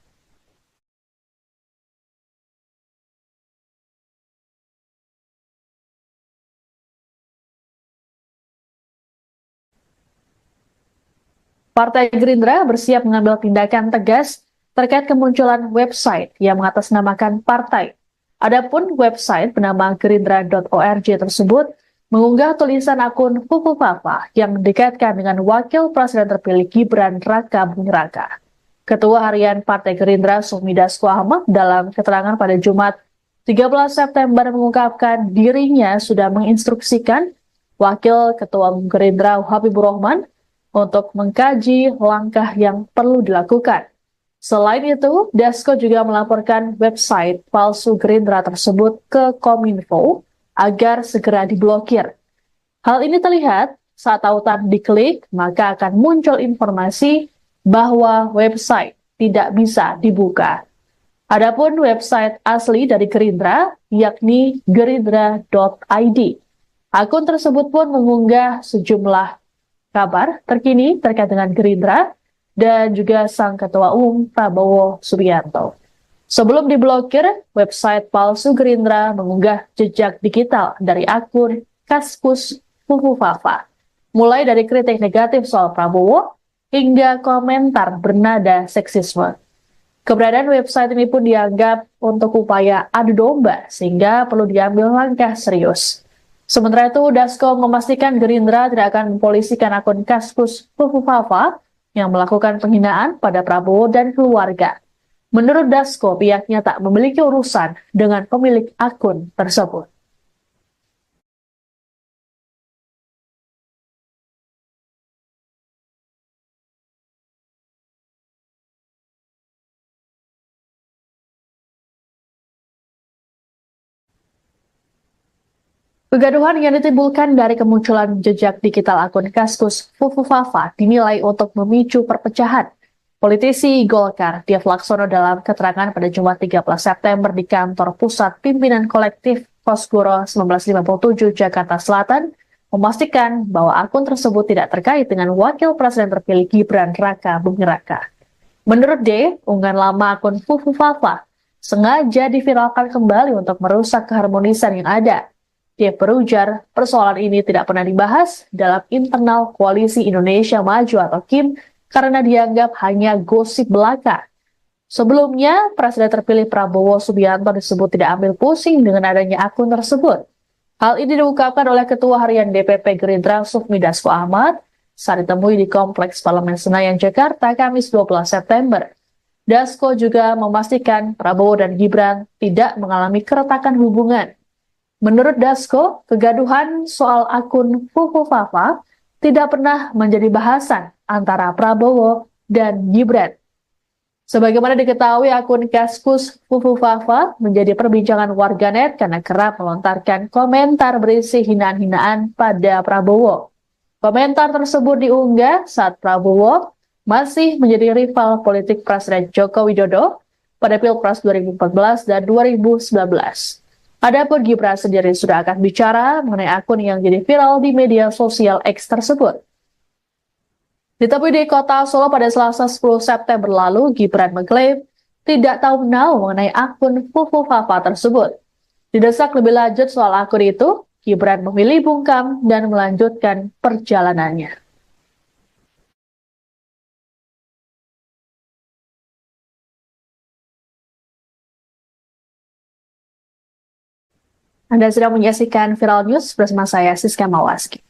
Partai Gerindra bersiap mengambil tindakan tegas terkait kemunculan website yang mengatasnamakan partai. Adapun website bernama gerindra.org tersebut mengunggah tulisan akun Fufu Fafa yang dikaitkan dengan Wakil Presiden terpilih Gibran Raka Buming Raka. Ketua Harian Partai Gerindra Sufmi Dasko Ahmad dalam keterangan pada Jumat 13 September mengungkapkan dirinya sudah menginstruksikan Wakil Ketua Umum Gerindra Habibur Rahman untuk mengkaji langkah yang perlu dilakukan. Selain itu, Dasko juga melaporkan website palsu Gerindra tersebut ke Kominfo agar segera diblokir. Hal ini terlihat saat tautan diklik, maka akan muncul informasi bahwa website tidak bisa dibuka. Adapun website asli dari Gerindra, yakni gerindra.id. Akun tersebut pun mengunggah sejumlah kabar terkini terkait dengan Gerindra dan juga sang Ketua Umum Prabowo Subianto. Sebelum diblokir, website palsu Gerindra mengunggah jejak digital dari akun Kaskus Fufufafa, mulai dari kritik negatif soal Prabowo hingga komentar bernada seksisme. Keberadaan website ini pun dianggap untuk upaya adu domba, sehingga perlu diambil langkah serius. Sementara itu, Dasko memastikan Gerindra tidak akan mempolisikan akun Kaskus Fufufafa yang melakukan penghinaan pada Prabowo dan keluarga. Menurut Dasko, pihaknya tak memiliki urusan dengan pemilik akun tersebut. Kegaduhan yang ditimbulkan dari kemunculan jejak digital akun Kaskus Fufufafa dinilai untuk memicu perpecahan. Politisi Golkar, Dev Laksono dalam keterangan pada Jumat 13 September di kantor pusat pimpinan kolektif Kosgoro 1957 Jakarta Selatan, memastikan bahwa akun tersebut tidak terkait dengan wakil presiden terpilih Gibran Raka Buming Raka. Menurut D, unggahan lama akun Fufufafa sengaja diviralkan kembali untuk merusak keharmonisan yang ada. Dia berujar, persoalan ini tidak pernah dibahas dalam internal Koalisi Indonesia Maju atau KIM karena dianggap hanya gosip belaka. Sebelumnya, Presiden terpilih Prabowo Subianto disebut tidak ambil pusing dengan adanya akun tersebut. Hal ini diungkapkan oleh Ketua Harian DPP Gerindra Sufmi Dasko Ahmad saat ditemui di Kompleks Parlemen Senayan, Jakarta, Kamis 12 September. Dasko juga memastikan Prabowo dan Gibran tidak mengalami keretakan hubungan. Menurut Dasko, kegaduhan soal akun Fufufafa tidak pernah menjadi bahasan antara Prabowo dan Gibran. Sebagaimana diketahui, akun Kaskus Fufufafa menjadi perbincangan warganet karena kerap melontarkan komentar berisi hinaan-hinaan pada Prabowo. Komentar tersebut diunggah saat Prabowo masih menjadi rival politik Presiden Joko Widodo pada Pilpres 2014 dan 2019. Adapun Gibran sendiri sudah akan bicara mengenai akun yang jadi viral di media sosial X tersebut. Ditemui di kota Solo pada Selasa 10 September lalu, Gibran mengklaim tidak tahu menau mengenai akun Fufufafa tersebut. Didesak lebih lanjut soal akun itu, Gibran memilih bungkam dan melanjutkan perjalanannya. Anda sedang menyaksikan Viral News bersama saya, Siska Mawaski.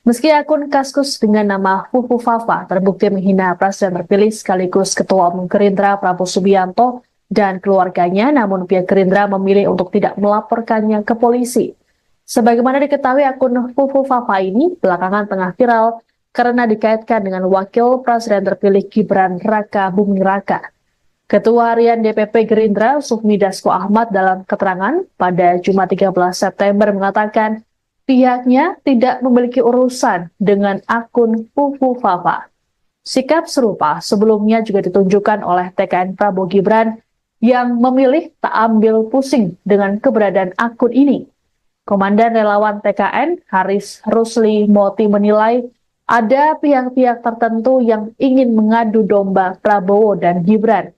Meski akun Kaskus dengan nama Fufufafa terbukti menghina Presiden terpilih sekaligus Ketua Umum Gerindra Prabowo Subianto dan keluarganya, namun pihak Gerindra memilih untuk tidak melaporkannya ke polisi. Sebagaimana diketahui, akun Fufufafa ini belakangan tengah viral karena dikaitkan dengan Wakil Presiden terpilih Gibran Raka Buming Raka. Ketua Harian DPP Gerindra Sufmi Dasko Ahmad dalam keterangan pada Jumat 13 September mengatakan pihaknya tidak memiliki urusan dengan akun Fufufafa. Sikap serupa sebelumnya juga ditunjukkan oleh TKN Prabowo Gibran yang memilih tak ambil pusing dengan keberadaan akun ini. Komandan relawan TKN Haris Rusli Moti menilai ada pihak-pihak tertentu yang ingin mengadu domba Prabowo dan Gibran.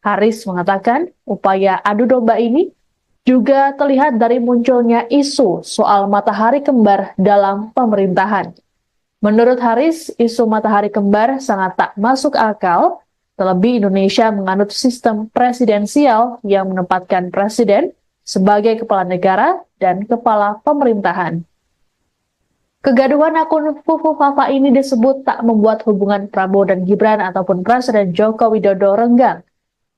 Haris mengatakan upaya adu domba ini juga terlihat dari munculnya isu soal matahari kembar dalam pemerintahan. Menurut Haris, isu matahari kembar sangat tak masuk akal, terlebih Indonesia menganut sistem presidensial yang menempatkan presiden sebagai kepala negara dan kepala pemerintahan. Kegaduhan akun Fufufafa ini disebut tak membuat hubungan Prabowo dan Gibran ataupun Presiden Joko Widodo renggang.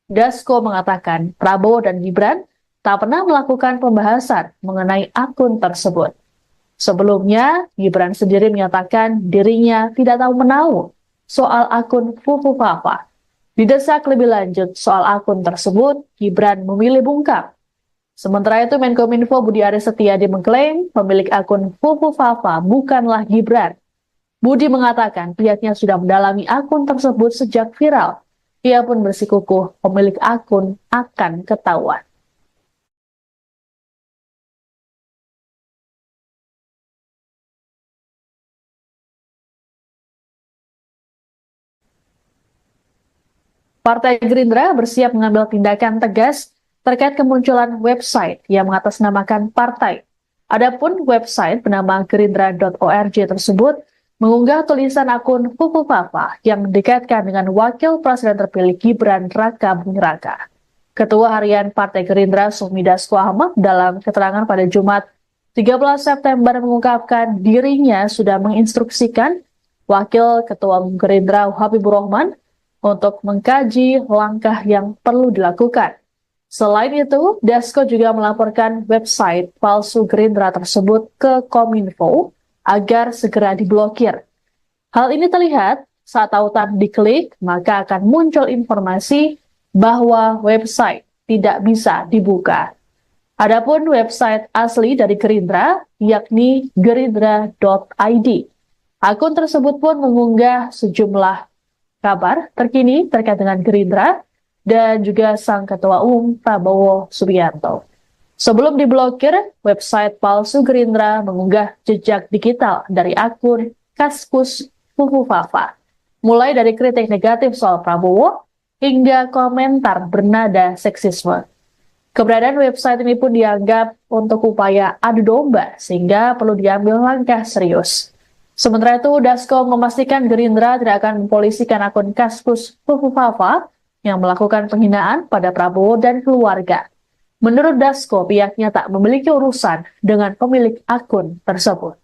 Dasko mengatakan Prabowo dan Gibran tak pernah melakukan pembahasan mengenai akun tersebut. Sebelumnya, Gibran sendiri menyatakan dirinya tidak tahu menau soal akun Fufufafa. Didesak lebih lanjut soal akun tersebut, Gibran memilih bungkam. Sementara itu, Menkominfo Budi Aris Setiadi mengklaim pemilik akun Fufufafa bukanlah Gibran. Budi mengatakan pihaknya sudah mendalami akun tersebut sejak viral. Ia pun bersikukuh pemilik akun akan ketahuan. Partai Gerindra bersiap mengambil tindakan tegas terkait kemunculan website yang mengatasnamakan partai. Adapun website bernama gerindra.org tersebut mengunggah tulisan akun Fufu Fafa yang dikaitkan dengan Wakil Presiden terpilih Gibran Raka Buming Raka. Ketua Harian Partai Gerindra Sufmi Dasko Ahmad dalam keterangan pada Jumat 13 September mengungkapkan dirinya sudah menginstruksikan Wakil Ketua Gerindra Habibur Rahman untuk mengkaji langkah yang perlu dilakukan. Selain itu, Dasko juga melaporkan website palsu Gerindra tersebut ke Kominfo agar segera diblokir. Hal ini terlihat saat tautan diklik, maka akan muncul informasi bahwa website tidak bisa dibuka. Adapun website asli dari Gerindra, yakni gerindra.id. Akun tersebut pun mengunggah sejumlah kabar terkini terkait dengan Gerindra dan juga sang Ketua Umum Prabowo Subianto. Sebelum diblokir, website palsu Gerindra mengunggah jejak digital dari akun Kaskus Fufu Fafa, mulai dari kritik negatif soal Prabowo hingga komentar bernada seksisme. Keberadaan website ini pun dianggap untuk upaya adu domba sehingga perlu diambil langkah serius. Sementara itu, Dasko memastikan Gerindra tidak akan mempolisikan akun Kaskus Fufu Fafa yang melakukan penghinaan pada Prabowo dan keluarga. Menurut Dasko, pihaknya tak memiliki urusan dengan pemilik akun tersebut.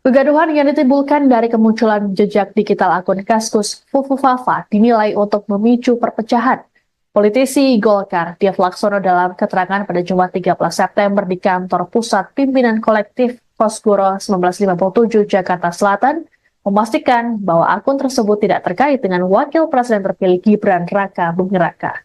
Kegaduhan yang ditimbulkan dari kemunculan jejak digital akun Kaskus Fufu Fafa dinilai untuk memicu perpecahan. Politisi Golkar, Dev Laksono dalam keterangan pada Jumat 13 September di kantor Pusat Pimpinan Kolektif Kosgoro 1957 Jakarta Selatan, memastikan bahwa akun tersebut tidak terkait dengan Wakil Presiden terpilih Gibran Raka Buming Raka.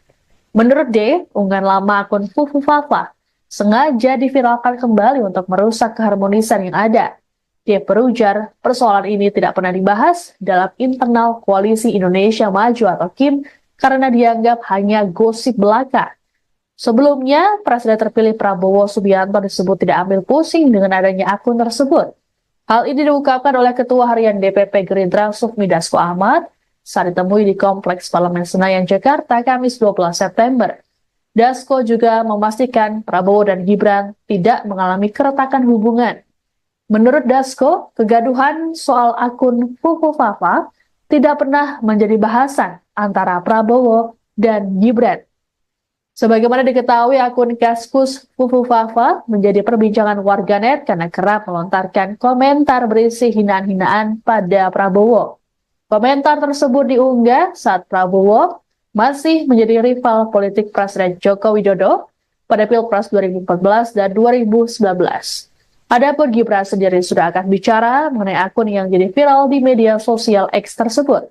Menurut D, unggahan lama akun Fufu Fafa sengaja diviralkan kembali untuk merusak keharmonisan yang ada. Dia berujar, persoalan ini tidak pernah dibahas dalam internal Koalisi Indonesia Maju atau KIM karena dianggap hanya gosip belaka. Sebelumnya, Presiden terpilih Prabowo Subianto disebut tidak ambil pusing dengan adanya akun tersebut. Hal ini diungkapkan oleh Ketua Harian DPP Gerindra Sufmi Dasko Ahmad saat ditemui di Kompleks Parlemen Senayan, Jakarta, Kamis 12 September. Dasko juga memastikan Prabowo dan Gibran tidak mengalami keretakan hubungan. Menurut Dasko, kegaduhan soal akun Fufu Fafa tidak pernah menjadi bahasan antara Prabowo dan Gibran. Sebagaimana diketahui, akun Kaskus Fufu Fafa menjadi perbincangan warganet karena kerap melontarkan komentar berisi hinaan-hinaan pada Prabowo. Komentar tersebut diunggah saat Prabowo masih menjadi rival politik Presiden Joko Widodo pada Pilpres 2014 dan 2019. Adapun Gibran sendiri sudah akan bicara mengenai akun yang jadi viral di media sosial X tersebut.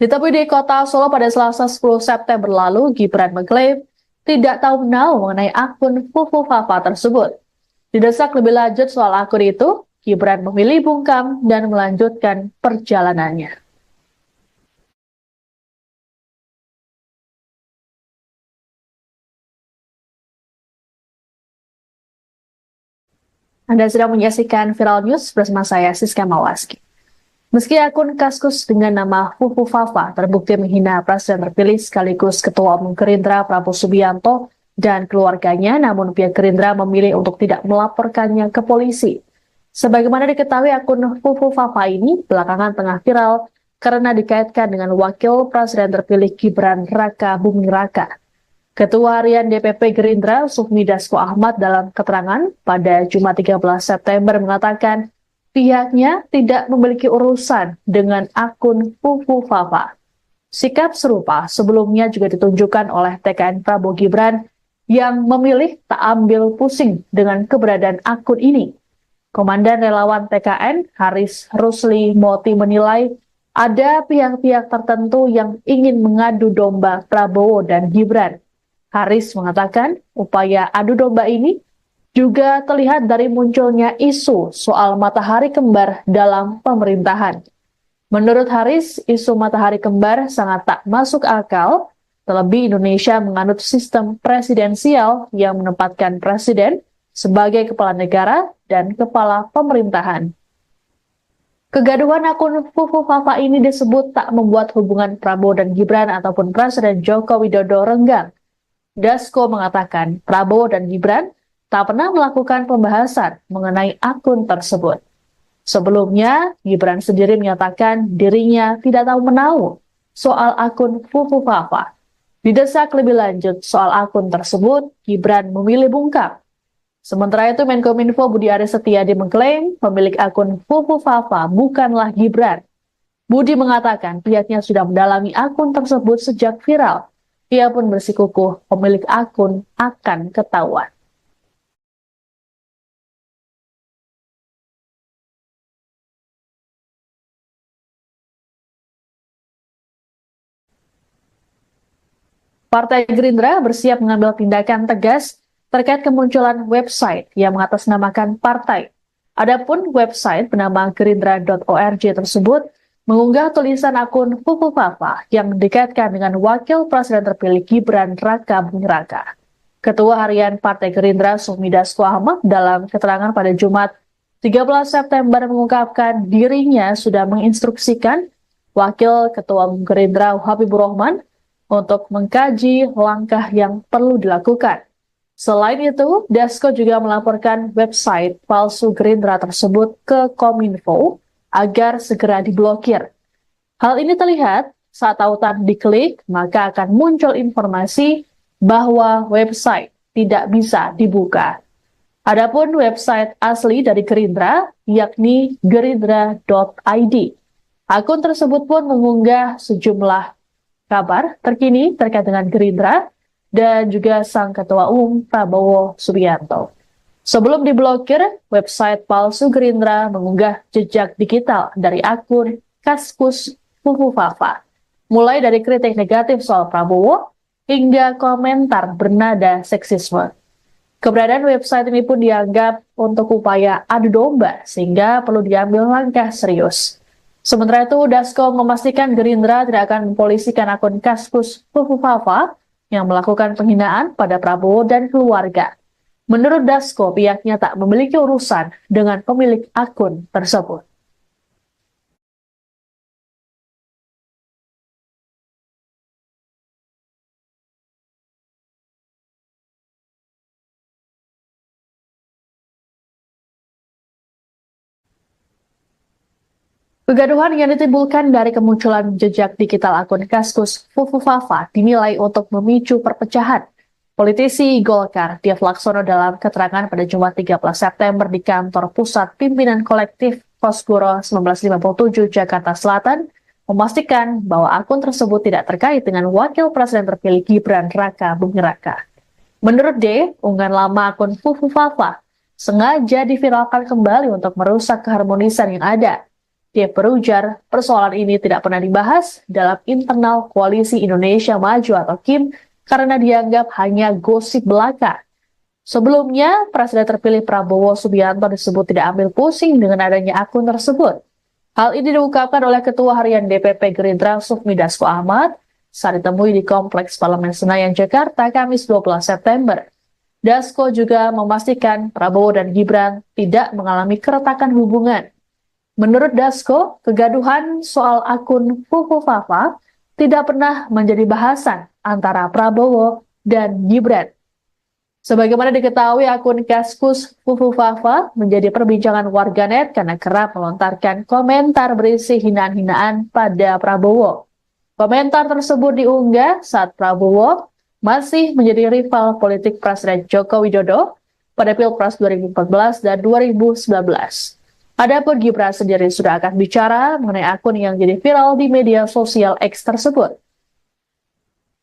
Ditemui di kota Solo pada Selasa 10 September lalu, Gibran mengklaim tidak tahu menau mengenai akun Fufu Fafa tersebut. Didesak lebih lanjut soal akun itu, Gibran memilih bungkam dan melanjutkan perjalanannya. Anda sedang menyaksikan Viral News bersama saya, Siska Mawaski. Meski akun Kaskus dengan nama Fufu Fafa terbukti menghina Presiden terpilih sekaligus Ketua Umum Gerindra Prabowo Subianto dan keluarganya, namun pihak Gerindra memilih untuk tidak melaporkannya ke polisi. Sebagaimana diketahui, akun Fufu Fafa ini belakangan tengah viral karena dikaitkan dengan Wakil Presiden terpilih Gibran Raka Buming Raka. Ketua Harian DPP Gerindra Sufmi Dasko Ahmad dalam keterangan pada Jumat 13 September mengatakan pihaknya tidak memiliki urusan dengan akun Fufu Fafa. Sikap serupa sebelumnya juga ditunjukkan oleh TKN Prabowo Gibran yang memilih tak ambil pusing dengan keberadaan akun ini. Komandan Relawan TKN Haris Rusli Moti menilai ada pihak-pihak tertentu yang ingin mengadu domba Prabowo dan Gibran. Haris mengatakan upaya adu domba ini juga terlihat dari munculnya isu soal matahari kembar dalam pemerintahan. Menurut Haris, isu matahari kembar sangat tak masuk akal, terlebih Indonesia menganut sistem presidensial yang menempatkan presiden sebagai kepala negara dan kepala pemerintahan. Kegaduhan akun Fufu Fafa ini disebut tak membuat hubungan Prabowo dan Gibran ataupun Presiden Joko Widodo renggang. Dasko mengatakan Prabowo dan Gibran tak pernah melakukan pembahasan mengenai akun tersebut. Sebelumnya, Gibran sendiri menyatakan dirinya tidak tahu menahu soal akun Fufu Fafa. Didesak lebih lanjut soal akun tersebut, Gibran memilih bungkam. Sementara itu, Menkominfo Budi Aris Setiadi mengklaim pemilik akun Fufu Fafa bukanlah Gibran. Budi mengatakan pihaknya sudah mendalami akun tersebut sejak viral. Ia pun bersikukuh pemilik akun akan ketahuan. Partai Gerindra bersiap mengambil tindakan tegas terkait kemunculan website yang mengatasnamakan partai. Adapun website bernama gerindra.org tersebut mengunggah tulisan akun Fufu Fafa yang dikaitkan dengan Wakil Presiden terpilih Gibran Raka Buming Raka. Ketua Harian Partai Gerindra Sufmi Dasko Ahmad dalam keterangan pada Jumat 13 September mengungkapkan dirinya sudah menginstruksikan Wakil Ketua Umum Gerindra Habibur Rahman untuk mengkaji langkah yang perlu dilakukan. Selain itu, Dasko juga melaporkan website palsu Gerindra tersebut ke Kominfo agar segera diblokir. Hal ini terlihat saat tautan diklik, maka akan muncul informasi bahwa website tidak bisa dibuka. Adapun website asli dari Gerindra, yakni gerindra.id. Akun tersebut pun mengunggah sejumlah kabar terkini terkait dengan Gerindra dan juga sang Ketua Umum Prabowo Subianto. Sebelum diblokir, website palsu Gerindra mengunggah jejak digital dari akun Kaskus Fufu Fafa, mulai dari kritik negatif soal Prabowo hingga komentar bernada seksisme. Keberadaan website ini pun dianggap untuk upaya adu domba sehingga perlu diambil langkah serius. Sementara itu, Dasko memastikan Gerindra tidak akan mempolisikan akun Kaskus Fufu Fafa yang melakukan penghinaan pada Prabowo dan keluarga. Menurut Dasko, pihaknya tak memiliki urusan dengan pemilik akun tersebut. Kegaduhan yang ditimbulkan dari kemunculan jejak digital akun Kaskus Fufu Fafa dinilai untuk memicu perpecahan. Politisi Golkar, Dev Laksono dalam keterangan pada Jumat 13 September di kantor pusat pimpinan kolektif Kosgoro 1957 Jakarta Selatan, memastikan bahwa akun tersebut tidak terkait dengan Wakil Presiden terpilih Gibran Raka Buming Raka. Menurut D, unggahan lama akun Fufu Fafa sengaja diviralkan kembali untuk merusak keharmonisan yang ada. Dia berujar, persoalan ini tidak pernah dibahas dalam internal Koalisi Indonesia Maju atau KIM karena dianggap hanya gosip belaka. Sebelumnya, Presiden terpilih Prabowo Subianto disebut tidak ambil pusing dengan adanya akun tersebut. Hal ini diungkapkan oleh Ketua Harian DPP Gerindra Sufmi Dasko Ahmad saat ditemui di Kompleks Parlemen Senayan, Jakarta, Kamis 12 September. Dasko juga memastikan Prabowo dan Gibran tidak mengalami keretakan hubungan. Menurut Dasko, kegaduhan soal akun Fufu Fafa tidak pernah menjadi bahasan antara Prabowo dan Gibran. Sebagaimana diketahui, akun Kaskus Fufu Fafa menjadi perbincangan warganet karena kerap melontarkan komentar berisi hinaan-hinaan pada Prabowo. Komentar tersebut diunggah saat Prabowo masih menjadi rival politik Presiden Joko Widodo pada Pilpres 2014 dan 2019. Adapun Gibran sendiri sudah akan bicara mengenai akun yang jadi viral di media sosial X tersebut.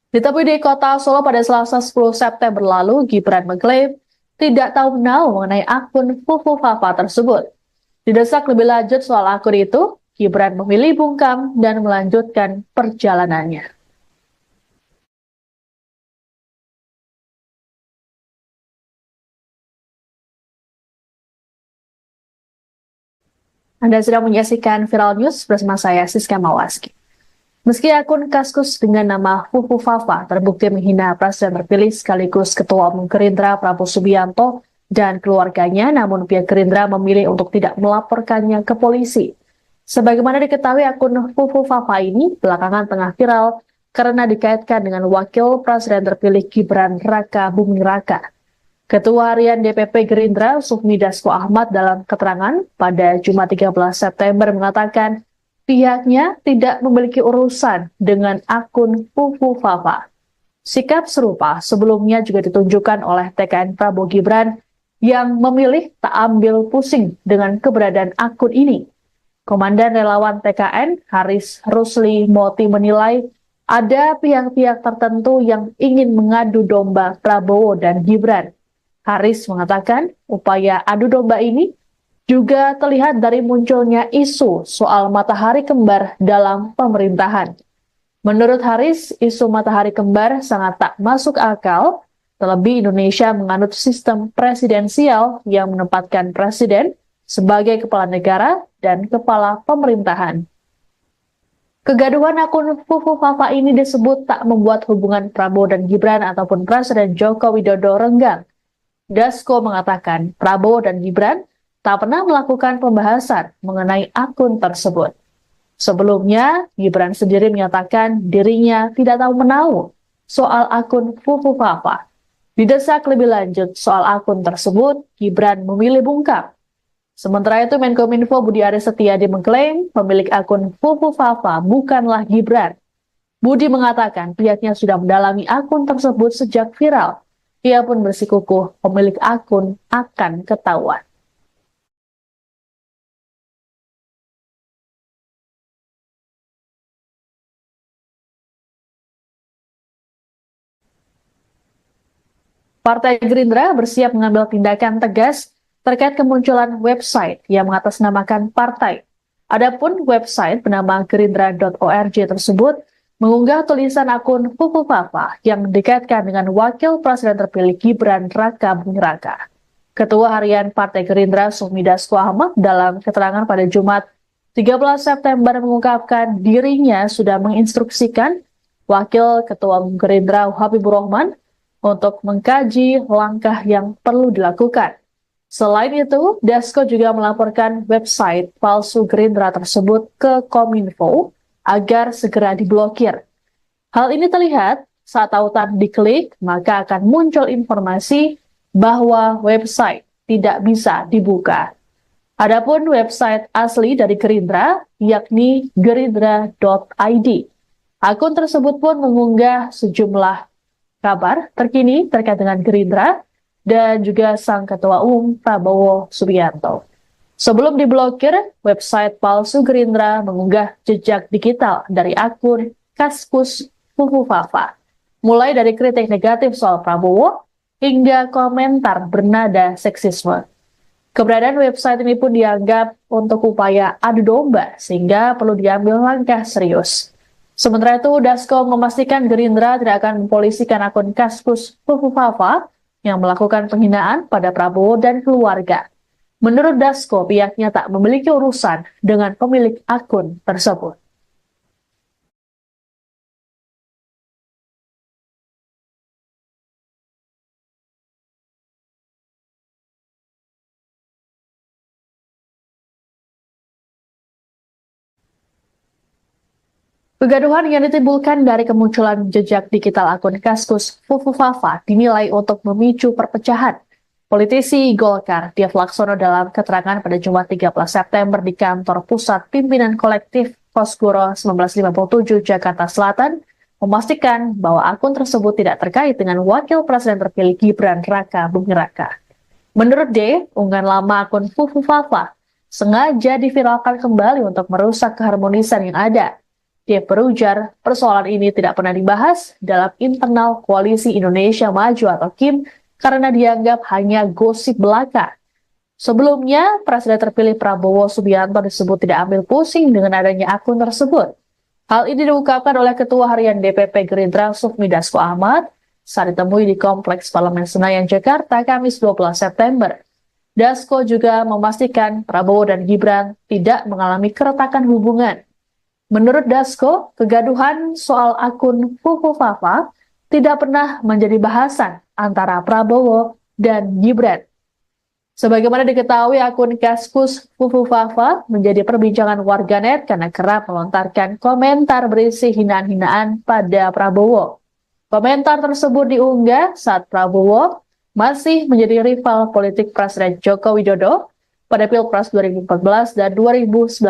Ditemui di kota Solo pada Selasa 10 September lalu, Gibran mengklaim tidak tahu menahu mengenai akun Fufu Fafa tersebut. Didesak lebih lanjut soal akun itu, Gibran memilih bungkam dan melanjutkan perjalanannya. Anda sedang menyaksikan Viral News bersama saya, Siska Mawaski. Meski akun Kaskus dengan nama Fufu Fafa terbukti menghina Presiden terpilih sekaligus Ketua Umum Gerindra Prabowo Subianto dan keluarganya, namun pihak Gerindra memilih untuk tidak melaporkannya ke polisi. Sebagaimana diketahui, akun Fufu Fafa ini belakangan tengah viral karena dikaitkan dengan Wakil Presiden terpilih Gibran Raka Buming Raka. Ketua Harian DPP Gerindra, Sufmi Dasko Ahmad, dalam keterangan pada Jumat 13 September mengatakan pihaknya tidak memiliki urusan dengan akun Fufu Fafa. Sikap serupa sebelumnya juga ditunjukkan oleh TKN Prabowo Gibran yang memilih tak ambil pusing dengan keberadaan akun ini. Komandan Relawan TKN, Haris Rusli Moti, menilai ada pihak-pihak tertentu yang ingin mengadu domba Prabowo dan Gibran. Haris mengatakan upaya adu domba ini juga terlihat dari munculnya isu soal matahari kembar dalam pemerintahan. Menurut Haris, isu matahari kembar sangat tak masuk akal, terlebih Indonesia menganut sistem presidensial yang menempatkan presiden sebagai kepala negara dan kepala pemerintahan. Kegaduhan akun Fufu Fafa ini disebut tak membuat hubungan Prabowo dan Gibran ataupun Presiden Joko Widodo renggang. Dasko mengatakan Prabowo dan Gibran tak pernah melakukan pembahasan mengenai akun tersebut. Sebelumnya, Gibran sendiri menyatakan dirinya tidak tahu menahu soal akun Fufu Fafa. Didesak lebih lanjut soal akun tersebut, Gibran memilih bungkam. Sementara itu, Menkominfo Budi Aris Setiadi mengklaim pemilik akun Fufu Fafa bukanlah Gibran. Budi mengatakan pihaknya sudah mendalami akun tersebut sejak viral. Ia pun bersikukuh pemilik akun akan ketahuan. Partai Gerindra bersiap mengambil tindakan tegas terkait kemunculan website yang mengatasnamakan partai. Adapun website bernama gerindra.org tersebut mengunggah tulisan akun Fufu Fafa yang dikaitkan dengan Wakil Presiden terpilih Gibran Raka Buming Raka. Ketua Harian Partai Gerindra, Sufmi Dasko Ahmad, dalam keterangan pada Jumat 13 September mengungkapkan dirinya sudah menginstruksikan Wakil Ketua Umum Gerindra Habibur Rahman untuk mengkaji langkah yang perlu dilakukan. Selain itu, Dasko juga melaporkan website palsu Gerindra tersebut ke Kominfo agar segera diblokir. Hal ini terlihat saat tautan diklik, maka akan muncul informasi bahwa website tidak bisa dibuka. Adapun website asli dari Gerindra, yakni gerindra.id. Akun tersebut pun mengunggah sejumlah kabar terkini terkait dengan Gerindra dan juga sang Ketua Umum Prabowo Subianto. Sebelum diblokir, website palsu Gerindra mengunggah jejak digital dari akun Kaskus Fufu Fafa, mulai dari kritik negatif soal Prabowo hingga komentar bernada seksisme. Keberadaan website ini pun dianggap untuk upaya adu domba sehingga perlu diambil langkah serius. Sementara itu, Dasko memastikan Gerindra tidak akan mempolisikan akun Kaskus Fufu Fafa yang melakukan penghinaan pada Prabowo dan keluarga. Menurut Dasko, pihaknya tak memiliki urusan dengan pemilik akun tersebut. Kegaduhan yang ditimbulkan dari kemunculan jejak digital akun Kaskus Fufu Fafa dinilai untuk memicu perpecahan. Politisi Golkar, Dev Laksono, dalam keterangan pada Jumat 13 September di kantor pusat pimpinan kolektif Kosgoro 1957 Jakarta Selatan, memastikan bahwa akun tersebut tidak terkait dengan Wakil Presiden terpilih Gibran Raka Buming Raka. Menurut D, unggahan lama akun Fufu Fafa sengaja diviralkan kembali untuk merusak keharmonisan yang ada. Dia berujar, persoalan ini tidak pernah dibahas dalam internal Koalisi Indonesia Maju atau KIM karena dianggap hanya gosip belaka. Sebelumnya, Presiden terpilih Prabowo Subianto disebut tidak ambil pusing dengan adanya akun tersebut. Hal ini diungkapkan oleh Ketua Harian DPP Gerindra Sufmi Dasko Ahmad saat ditemui di Kompleks Parlemen Senayan, Jakarta, Kamis 12 September. Dasko juga memastikan Prabowo dan Gibran tidak mengalami keretakan hubungan. Menurut Dasko, kegaduhan soal akun Fufu Fafa tidak pernah menjadi bahasan antara Prabowo dan Gibran. Sebagaimana diketahui, akun Kaskus Fufu Fafa menjadi perbincangan warganet karena kerap melontarkan komentar berisi hinaan-hinaan pada Prabowo. Komentar tersebut diunggah saat Prabowo masih menjadi rival politik Presiden Joko Widodo pada Pilpres 2014 dan 2019.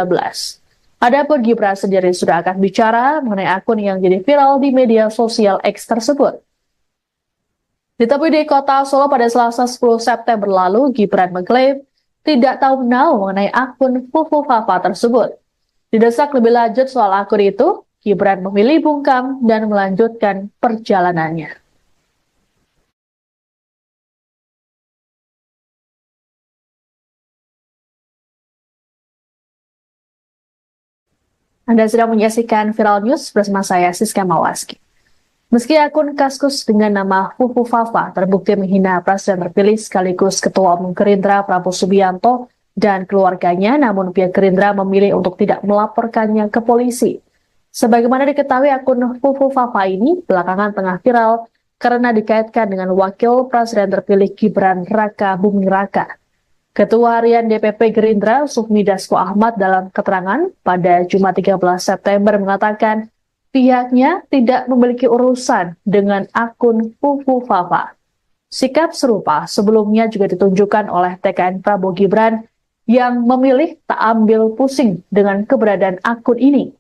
Adapun Gibran sendiri sudah akan bicara mengenai akun yang jadi viral di media sosial X tersebut. Ditemui di kota Solo pada Selasa 10 September lalu, Gibran mengklaim tidak tahu menau mengenai akun Fufu Fafa tersebut. Didesak lebih lanjut soal akun itu, Gibran memilih bungkam dan melanjutkan perjalanannya. Anda sedang menyaksikan Viral News bersama saya, Siska Mawaski. Meski akun Kaskus dengan nama Fufu Fafa terbukti menghina Presiden terpilih sekaligus Ketua Umum Gerindra Prabowo Subianto dan keluarganya, namun pihak Gerindra memilih untuk tidak melaporkannya ke polisi. Sebagaimana diketahui, akun Fufu Fafa ini belakangan tengah viral karena dikaitkan dengan Wakil Presiden terpilih Gibran Raka Buming Raka. Ketua Harian DPP Gerindra Sufmi Dasko Ahmad dalam keterangan pada Jumat 13 September mengatakan pihaknya tidak memiliki urusan dengan akun Fufu Fafa. Sikap serupa sebelumnya juga ditunjukkan oleh TKN Prabowo Gibran yang memilih tak ambil pusing dengan keberadaan akun ini.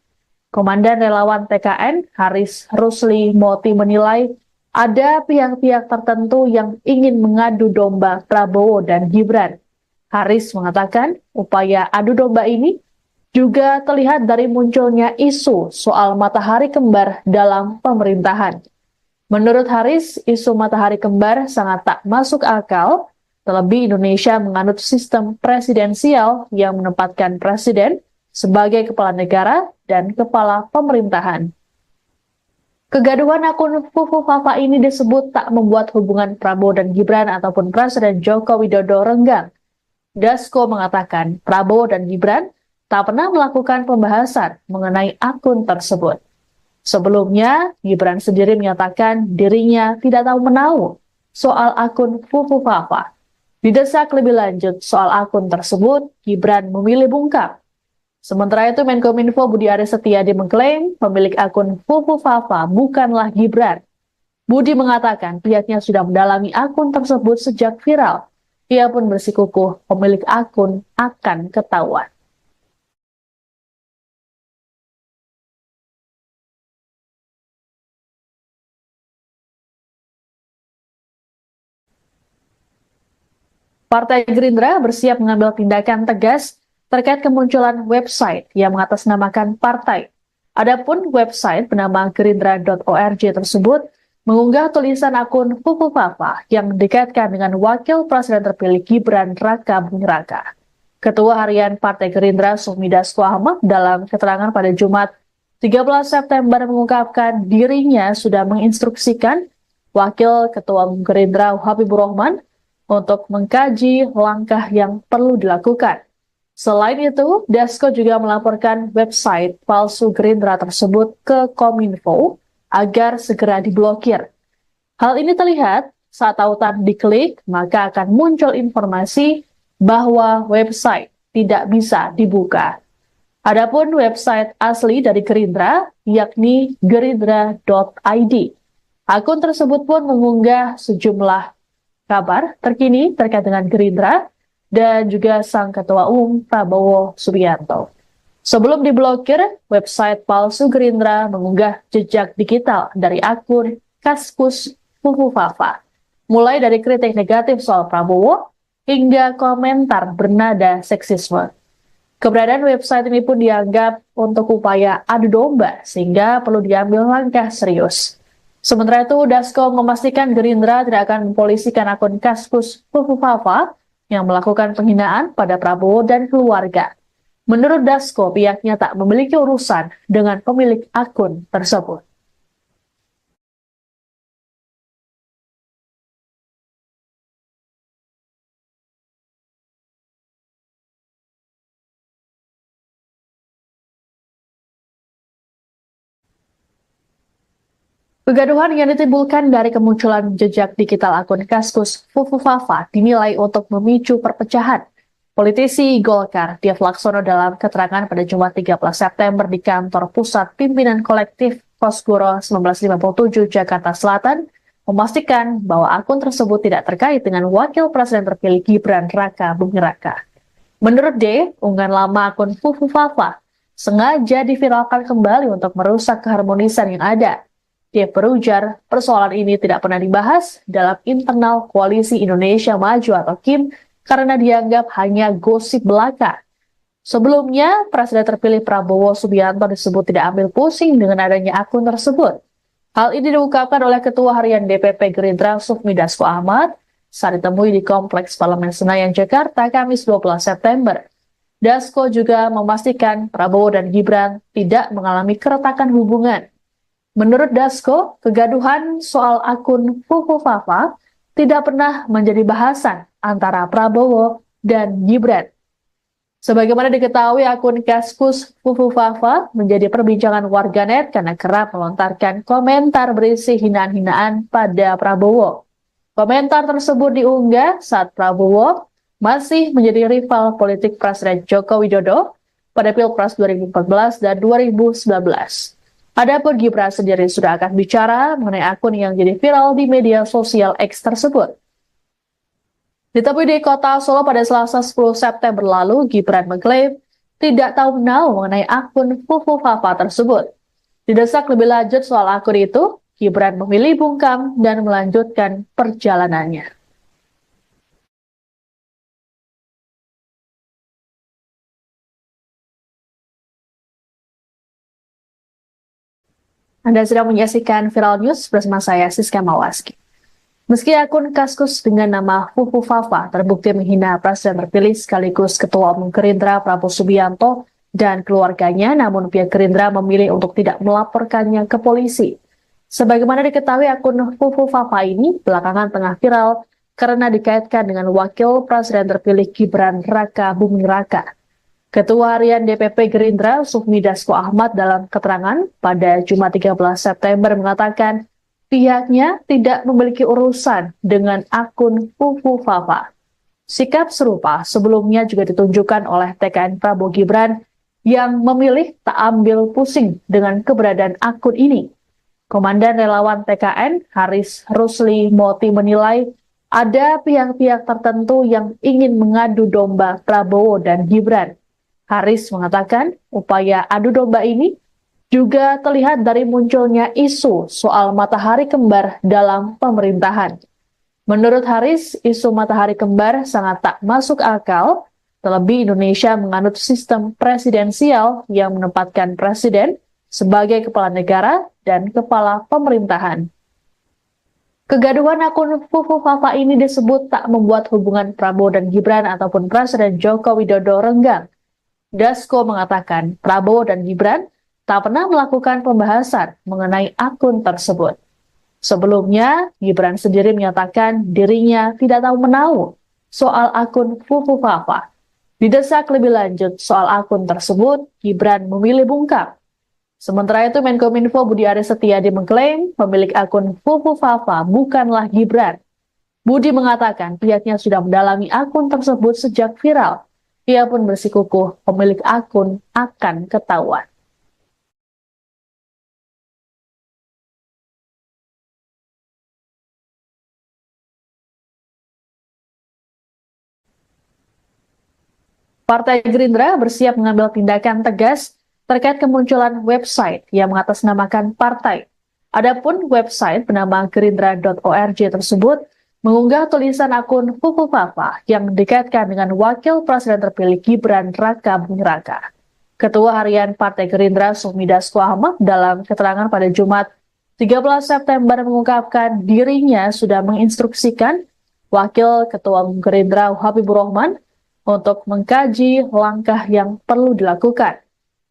Komandan relawan TKN Haris Rusli Moti menilai ada pihak-pihak tertentu yang ingin mengadu domba Prabowo dan Gibran. Haris mengatakan upaya adu domba ini juga terlihat dari munculnya isu soal matahari kembar dalam pemerintahan. Menurut Haris, isu matahari kembar sangat tak masuk akal, terlebih Indonesia menganut sistem presidensial yang menempatkan presiden sebagai kepala negara dan kepala pemerintahan. Kegaduhan akun Fufu Fafa ini disebut tak membuat hubungan Prabowo dan Gibran ataupun Presiden Joko Widodo renggang. Dasko mengatakan Prabowo dan Gibran tak pernah melakukan pembahasan mengenai akun tersebut. Sebelumnya, Gibran sendiri menyatakan dirinya tidak tahu menau soal akun Fufu Fafa. Didesak lebih lanjut soal akun tersebut, Gibran memilih bungkam. Sementara itu, Menkominfo Budi Aris Setiadi mengklaim pemilik akun Fufu Fafa bukanlah Gibran. Budi mengatakan pihaknya sudah mendalami akun tersebut sejak viral. Ia pun bersikukuh pemilik akun akan ketahuan. Partai Gerindra bersiap mengambil tindakan tegas terkait kemunculan website yang mengatasnamakan partai. Adapun website bernama gerindra.org tersebut mengunggah tulisan akun Fufu Fafa yang dikaitkan dengan Wakil Presiden terpilih Gibran Raka Buming Raka. Ketua Harian Partai Gerindra Sufmi Dasko Ahmad dalam keterangan pada Jumat 13 September mengungkapkan dirinya sudah menginstruksikan Wakil Ketua Umum Gerindra Habibur Rahman untuk mengkaji langkah yang perlu dilakukan. Selain itu, Dasko juga melaporkan website palsu Gerindra tersebut ke Kominfo agar segera diblokir. Hal ini terlihat saat tautan diklik, maka akan muncul informasi bahwa website tidak bisa dibuka. Adapun website asli dari Gerindra, yakni gerindra.id. Akun tersebut pun mengunggah sejumlah kabar terkini terkait dengan Gerindra dan juga sang Ketua Umum Prabowo Subianto. Sebelum diblokir, website palsu Gerindra mengunggah jejak digital dari akun Kaskus Fufu Fafa, mulai dari kritik negatif soal Prabowo hingga komentar bernada seksisme. Keberadaan website ini pun dianggap untuk upaya adu domba sehingga perlu diambil langkah serius. Sementara itu, Dasko memastikan Gerindra tidak akan mempolisikan akun Kaskus Fufu Fafa yang melakukan penghinaan pada Prabowo dan keluarga. Menurut Dasko, pihaknya tak memiliki urusan dengan pemilik akun tersebut. Kegaduhan yang ditimbulkan dari kemunculan jejak digital akun Kaskus Fufufafa dinilai untuk memicu perpecahan. Politisi Golkar, Dev Laksono dalam keterangan pada Jumat 13 September di kantor pusat pimpinan kolektif Kosgoro 1957 Jakarta Selatan, memastikan bahwa akun tersebut tidak terkait dengan wakil presiden terpilih Gibran Raka Buming Raka. Menurut D, unggahan lama akun Fufufafa sengaja diviralkan kembali untuk merusak keharmonisan yang ada. Dia berujar, persoalan ini tidak pernah dibahas dalam internal Koalisi Indonesia Maju atau KIM karena dianggap hanya gosip belaka. Sebelumnya, Presiden terpilih Prabowo Subianto disebut tidak ambil pusing dengan adanya akun tersebut. Hal ini diungkapkan oleh Ketua Harian DPP Gerindra Sufmi Dasko Ahmad saat ditemui di Kompleks Parlemen Senayan, Jakarta, Kamis 12 September. Dasko juga memastikan Prabowo dan Gibran tidak mengalami keretakan hubungan. Menurut Dasko, kegaduhan soal akun Fufufafa tidak pernah menjadi bahasan antara Prabowo dan Gibran. Sebagaimana diketahui, akun Kaskus Fufufafa menjadi perbincangan warganet karena kerap melontarkan komentar berisi hinaan-hinaan pada Prabowo. Komentar tersebut diunggah saat Prabowo masih menjadi rival politik Presiden Joko Widodo pada Pilpres 2014 dan 2019. Adapun Gibran sendiri sudah akan bicara mengenai akun yang jadi viral di media sosial X tersebut. Ditemui di kota Solo pada Selasa 10 September lalu, Gibran mengklaim tidak tahu menau mengenai akun Fufufafa tersebut. Didesak lebih lanjut soal akun itu, Gibran memilih bungkam dan melanjutkan perjalanannya. Anda sedang menyaksikan Viral News bersama saya, Siska Mawaski. Meski akun Kaskus dengan nama Fufufafa terbukti menghina Presiden terpilih sekaligus Ketua Umum Gerindra Prabowo Subianto dan keluarganya, namun pihak Gerindra memilih untuk tidak melaporkannya ke polisi. Sebagaimana diketahui, akun Fufufafa ini belakangan tengah viral karena dikaitkan dengan Wakil Presiden terpilih Gibran Raka Buming Raka. Ketua Harian DPP Gerindra Sufmi Dasko Ahmad dalam keterangan pada Jumat 13 September mengatakan pihaknya tidak memiliki urusan dengan akun Fufufafa. Sikap serupa sebelumnya juga ditunjukkan oleh TKN Prabowo Gibran yang memilih tak ambil pusing dengan keberadaan akun ini. Komandan Relawan TKN Haris Rusli Moti menilai ada pihak-pihak tertentu yang ingin mengadu domba Prabowo dan Gibran. Haris mengatakan upaya adu domba ini juga terlihat dari munculnya isu soal matahari kembar dalam pemerintahan. Menurut Haris, isu matahari kembar sangat tak masuk akal, terlebih Indonesia menganut sistem presidensial yang menempatkan presiden sebagai kepala negara dan kepala pemerintahan. Kegaduhan akun Fufufafa ini disebut tak membuat hubungan Prabowo dan Gibran ataupun Presiden Joko Widodo renggang. Dasko mengatakan Prabowo dan Gibran tak pernah melakukan pembahasan mengenai akun tersebut. Sebelumnya, Gibran sendiri menyatakan dirinya tidak tahu menau soal akun Fufufafa. Didesak lebih lanjut soal akun tersebut, Gibran memilih bungkam. Sementara itu, Menkominfo Budi Aris Setiadi mengklaim pemilik akun Fufufafa bukanlah Gibran. Budi mengatakan pihaknya sudah mendalami akun tersebut sejak viral. Ia pun bersikukuh pemilik akun akan ketahuan. Partai Gerindra bersiap mengambil tindakan tegas terkait kemunculan website yang mengatasnamakan partai. Adapun website bernama gerindra.org tersebut mengunggah tulisan akun Fufufafa yang dikaitkan dengan Wakil Presiden terpilih Gibran Raka Buming Raka. Ketua Harian Partai Gerindra Sufmi Dasko Ahmad dalam keterangan pada Jumat 13 September mengungkapkan dirinya sudah menginstruksikan Wakil Ketua Umum Gerindra Habibur Rahman untuk mengkaji langkah yang perlu dilakukan.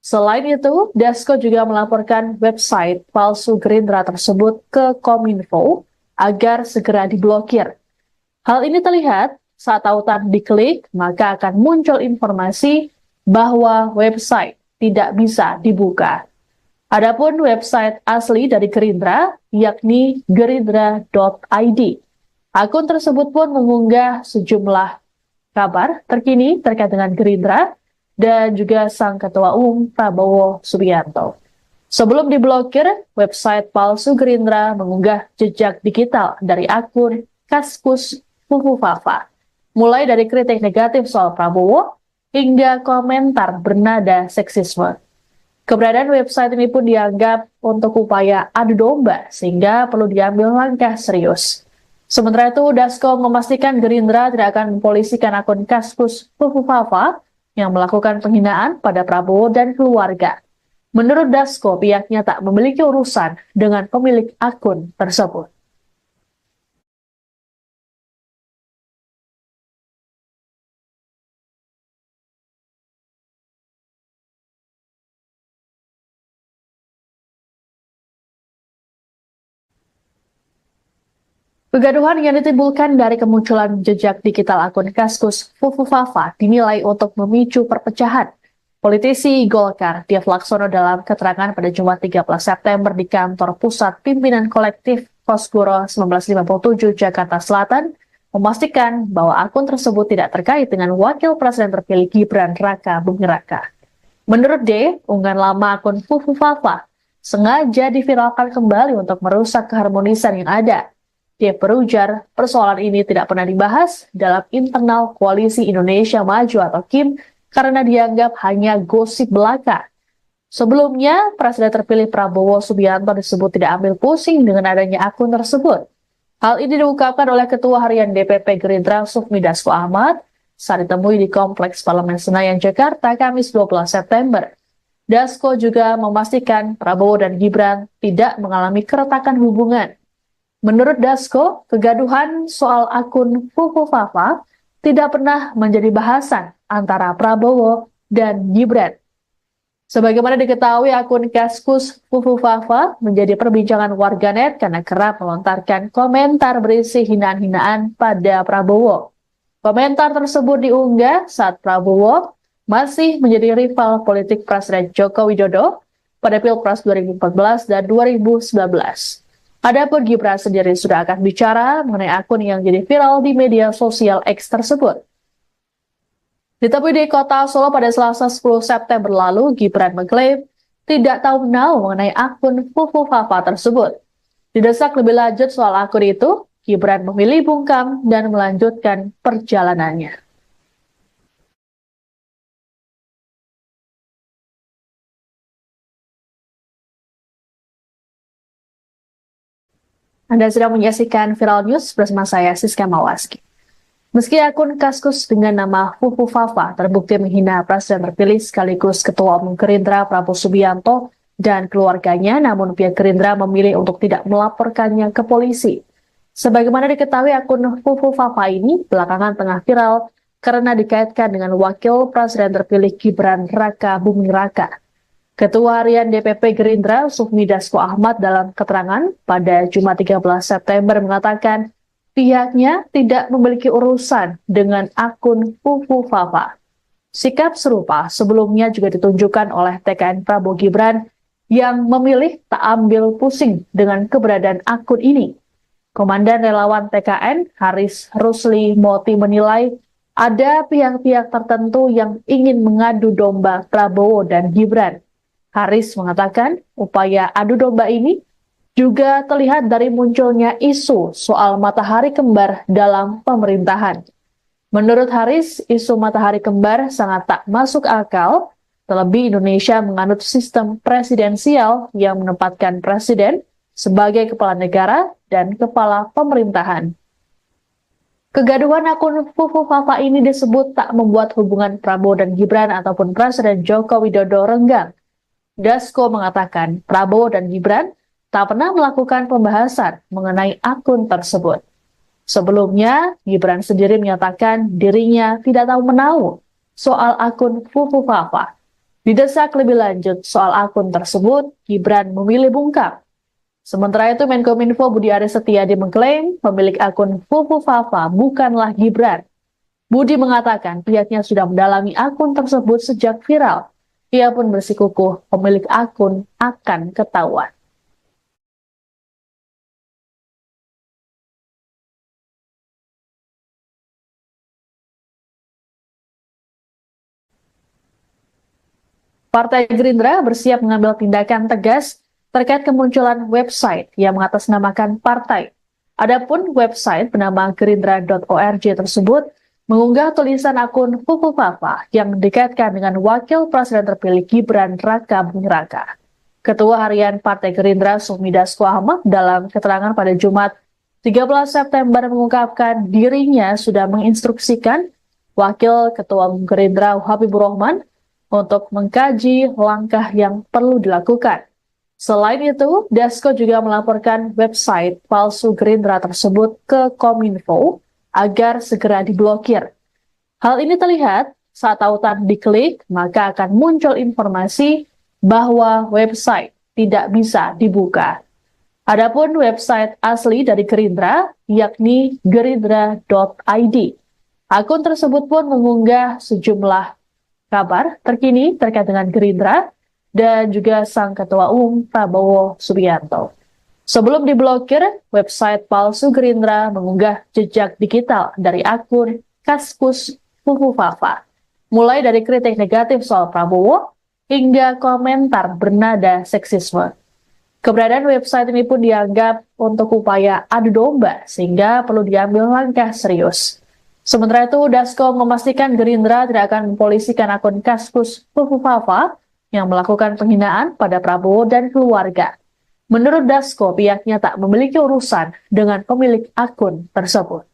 Selain itu, Dasko juga melaporkan website palsu Gerindra tersebut ke Kominfo agar segera diblokir. Hal ini terlihat saat tautan diklik, maka akan muncul informasi bahwa website tidak bisa dibuka. Adapun website asli dari Gerindra, yakni gerindra.id. Akun tersebut pun mengunggah sejumlah kabar terkini terkait dengan Gerindra dan juga sang Ketua Umum Prabowo Subianto. Sebelum diblokir, website palsu Gerindra mengunggah jejak digital dari akun Kaskus Fufufafa, mulai dari kritik negatif soal Prabowo hingga komentar bernada seksisme. Keberadaan website ini pun dianggap untuk upaya adu domba sehingga perlu diambil langkah serius. Sementara itu, Dasko memastikan Gerindra tidak akan mempolisikan akun Kaskus Fufufafa yang melakukan penghinaan pada Prabowo dan keluarga. Menurut Dasko, pihaknya tak memiliki urusan dengan pemilik akun tersebut. Kegaduhan yang ditimbulkan dari kemunculan jejak digital akun Kaskus Fufufafa dinilai untuk memicu perpecahan. Politisi Golkar, Dev Laksono dalam keterangan pada Jumat 13 September di kantor pusat pimpinan kolektif Kosgoro 1957 Jakarta Selatan, memastikan bahwa akun tersebut tidak terkait dengan wakil presiden terpilih Gibran Raka Buming Raka. Menurut D, unggahan lama akun Fufufafa sengaja diviralkan kembali untuk merusak keharmonisan yang ada. Dia berujar, persoalan ini tidak pernah dibahas dalam internal Koalisi Indonesia Maju atau KIM karena dianggap hanya gosip belaka. Sebelumnya, Presiden terpilih Prabowo Subianto disebut tidak ambil pusing dengan adanya akun tersebut. Hal ini diungkapkan oleh Ketua Harian DPP Gerindra Sufmi Dasko Ahmad saat ditemui di Kompleks Parlemen Senayan, Jakarta, Kamis 12 September. Dasko juga memastikan Prabowo dan Gibran tidak mengalami keretakan hubungan. Menurut Dasko, kegaduhan soal akun Fufufafa tidak pernah menjadi bahasan antara Prabowo dan Gibran. Sebagaimana diketahui, akun Kaskus Fufufafa menjadi perbincangan warganet karena kerap melontarkan komentar berisi hinaan-hinaan pada Prabowo. Komentar tersebut diunggah saat Prabowo masih menjadi rival politik Presiden Joko Widodo pada Pilpres 2014 dan 2019. Adapun Gibran sendiri sudah akan bicara mengenai akun yang jadi viral di media sosial X tersebut. Ditemui di kota Solo pada Selasa 10 September lalu, Gibran mengklaim tidak tahu menau mengenai akun Fufufafa tersebut. Didesak lebih lanjut soal akun itu, Gibran memilih bungkam dan melanjutkan perjalanannya. Anda sedang menyaksikan Viral News bersama saya, Siska Mawaski. Meski akun Kaskus dengan nama Fufufafa terbukti menghina Presiden terpilih sekaligus Ketua Umum Gerindra Prabowo Subianto dan keluarganya, namun pihak Gerindra memilih untuk tidak melaporkannya ke polisi. Sebagaimana diketahui, akun Fufufafa ini belakangan tengah viral karena dikaitkan dengan Wakil Presiden terpilih Gibran Raka Buming Raka. Ketua Harian DPP Gerindra Sufmi Dasko Ahmad dalam keterangan pada Jumat 13 September mengatakan pihaknya tidak memiliki urusan dengan akun Fufufafa. Sikap serupa sebelumnya juga ditunjukkan oleh TKN Prabowo Gibran yang memilih tak ambil pusing dengan keberadaan akun ini. Komandan relawan TKN Haris Rusli Moti menilai ada pihak-pihak tertentu yang ingin mengadu domba Prabowo dan Gibran. Haris mengatakan upaya adu domba ini juga terlihat dari munculnya isu soal matahari kembar dalam pemerintahan. Menurut Haris, isu matahari kembar sangat tak masuk akal, terlebih Indonesia menganut sistem presidensial yang menempatkan presiden sebagai kepala negara dan kepala pemerintahan. Kegaduhan akun Fufufafa ini disebut tak membuat hubungan Prabowo dan Gibran ataupun Presiden Joko Widodo renggang. Dasko mengatakan Prabowo dan Gibran tak pernah melakukan pembahasan mengenai akun tersebut. Sebelumnya, Gibran sendiri menyatakan dirinya tidak tahu menau soal akun Fufufafa. Didesak lebih lanjut soal akun tersebut, Gibran memilih bungkam. Sementara itu, Menkominfo Budi Aris Setiadi mengklaim pemilik akun Fufufafa bukanlah Gibran. Budi mengatakan pihaknya sudah mendalami akun tersebut sejak viral. Ia pun bersikukuh pemilik akun akan ketahuan. Partai Gerindra bersiap mengambil tindakan tegas terkait kemunculan website yang mengatasnamakan partai. Adapun website bernama gerindra.org tersebut mengunggah tulisan akun Fufu Fafa yang dikaitkan dengan Wakil Presiden terpilih Gibran Raka Buming Raka. Ketua Harian Partai Gerindra Sufmi Dasko Ahmad dalam keterangan pada Jumat 13 September mengungkapkan dirinya sudah menginstruksikan Wakil Ketua Umum Gerindra Habibur Rahman untuk mengkaji langkah yang perlu dilakukan. Selain itu, Dasko juga melaporkan website palsu Gerindra tersebut ke Kominfo agar segera diblokir. Hal ini terlihat saat tautan diklik, maka akan muncul informasi bahwa website tidak bisa dibuka. Adapun website asli dari Gerindra, yakni gerindra.id. Akun tersebut pun mengunggah sejumlah kabar terkini terkait dengan Gerindra dan juga sang Ketua Umum Prabowo Subianto. Sebelum diblokir, website palsu Gerindra mengunggah jejak digital dari akun Kaskus Fufu Fafa, mulai dari kritik negatif soal Prabowo hingga komentar bernada seksisme. Keberadaan website ini pun dianggap untuk upaya adu domba sehingga perlu diambil langkah serius. Sementara itu, Dasko memastikan Gerindra tidak akan mempolisikan akun Kaskus Fufu Fafa yang melakukan penghinaan pada Prabowo dan keluarga. Menurut Dasko, pihaknya tak memiliki urusan dengan pemilik akun tersebut.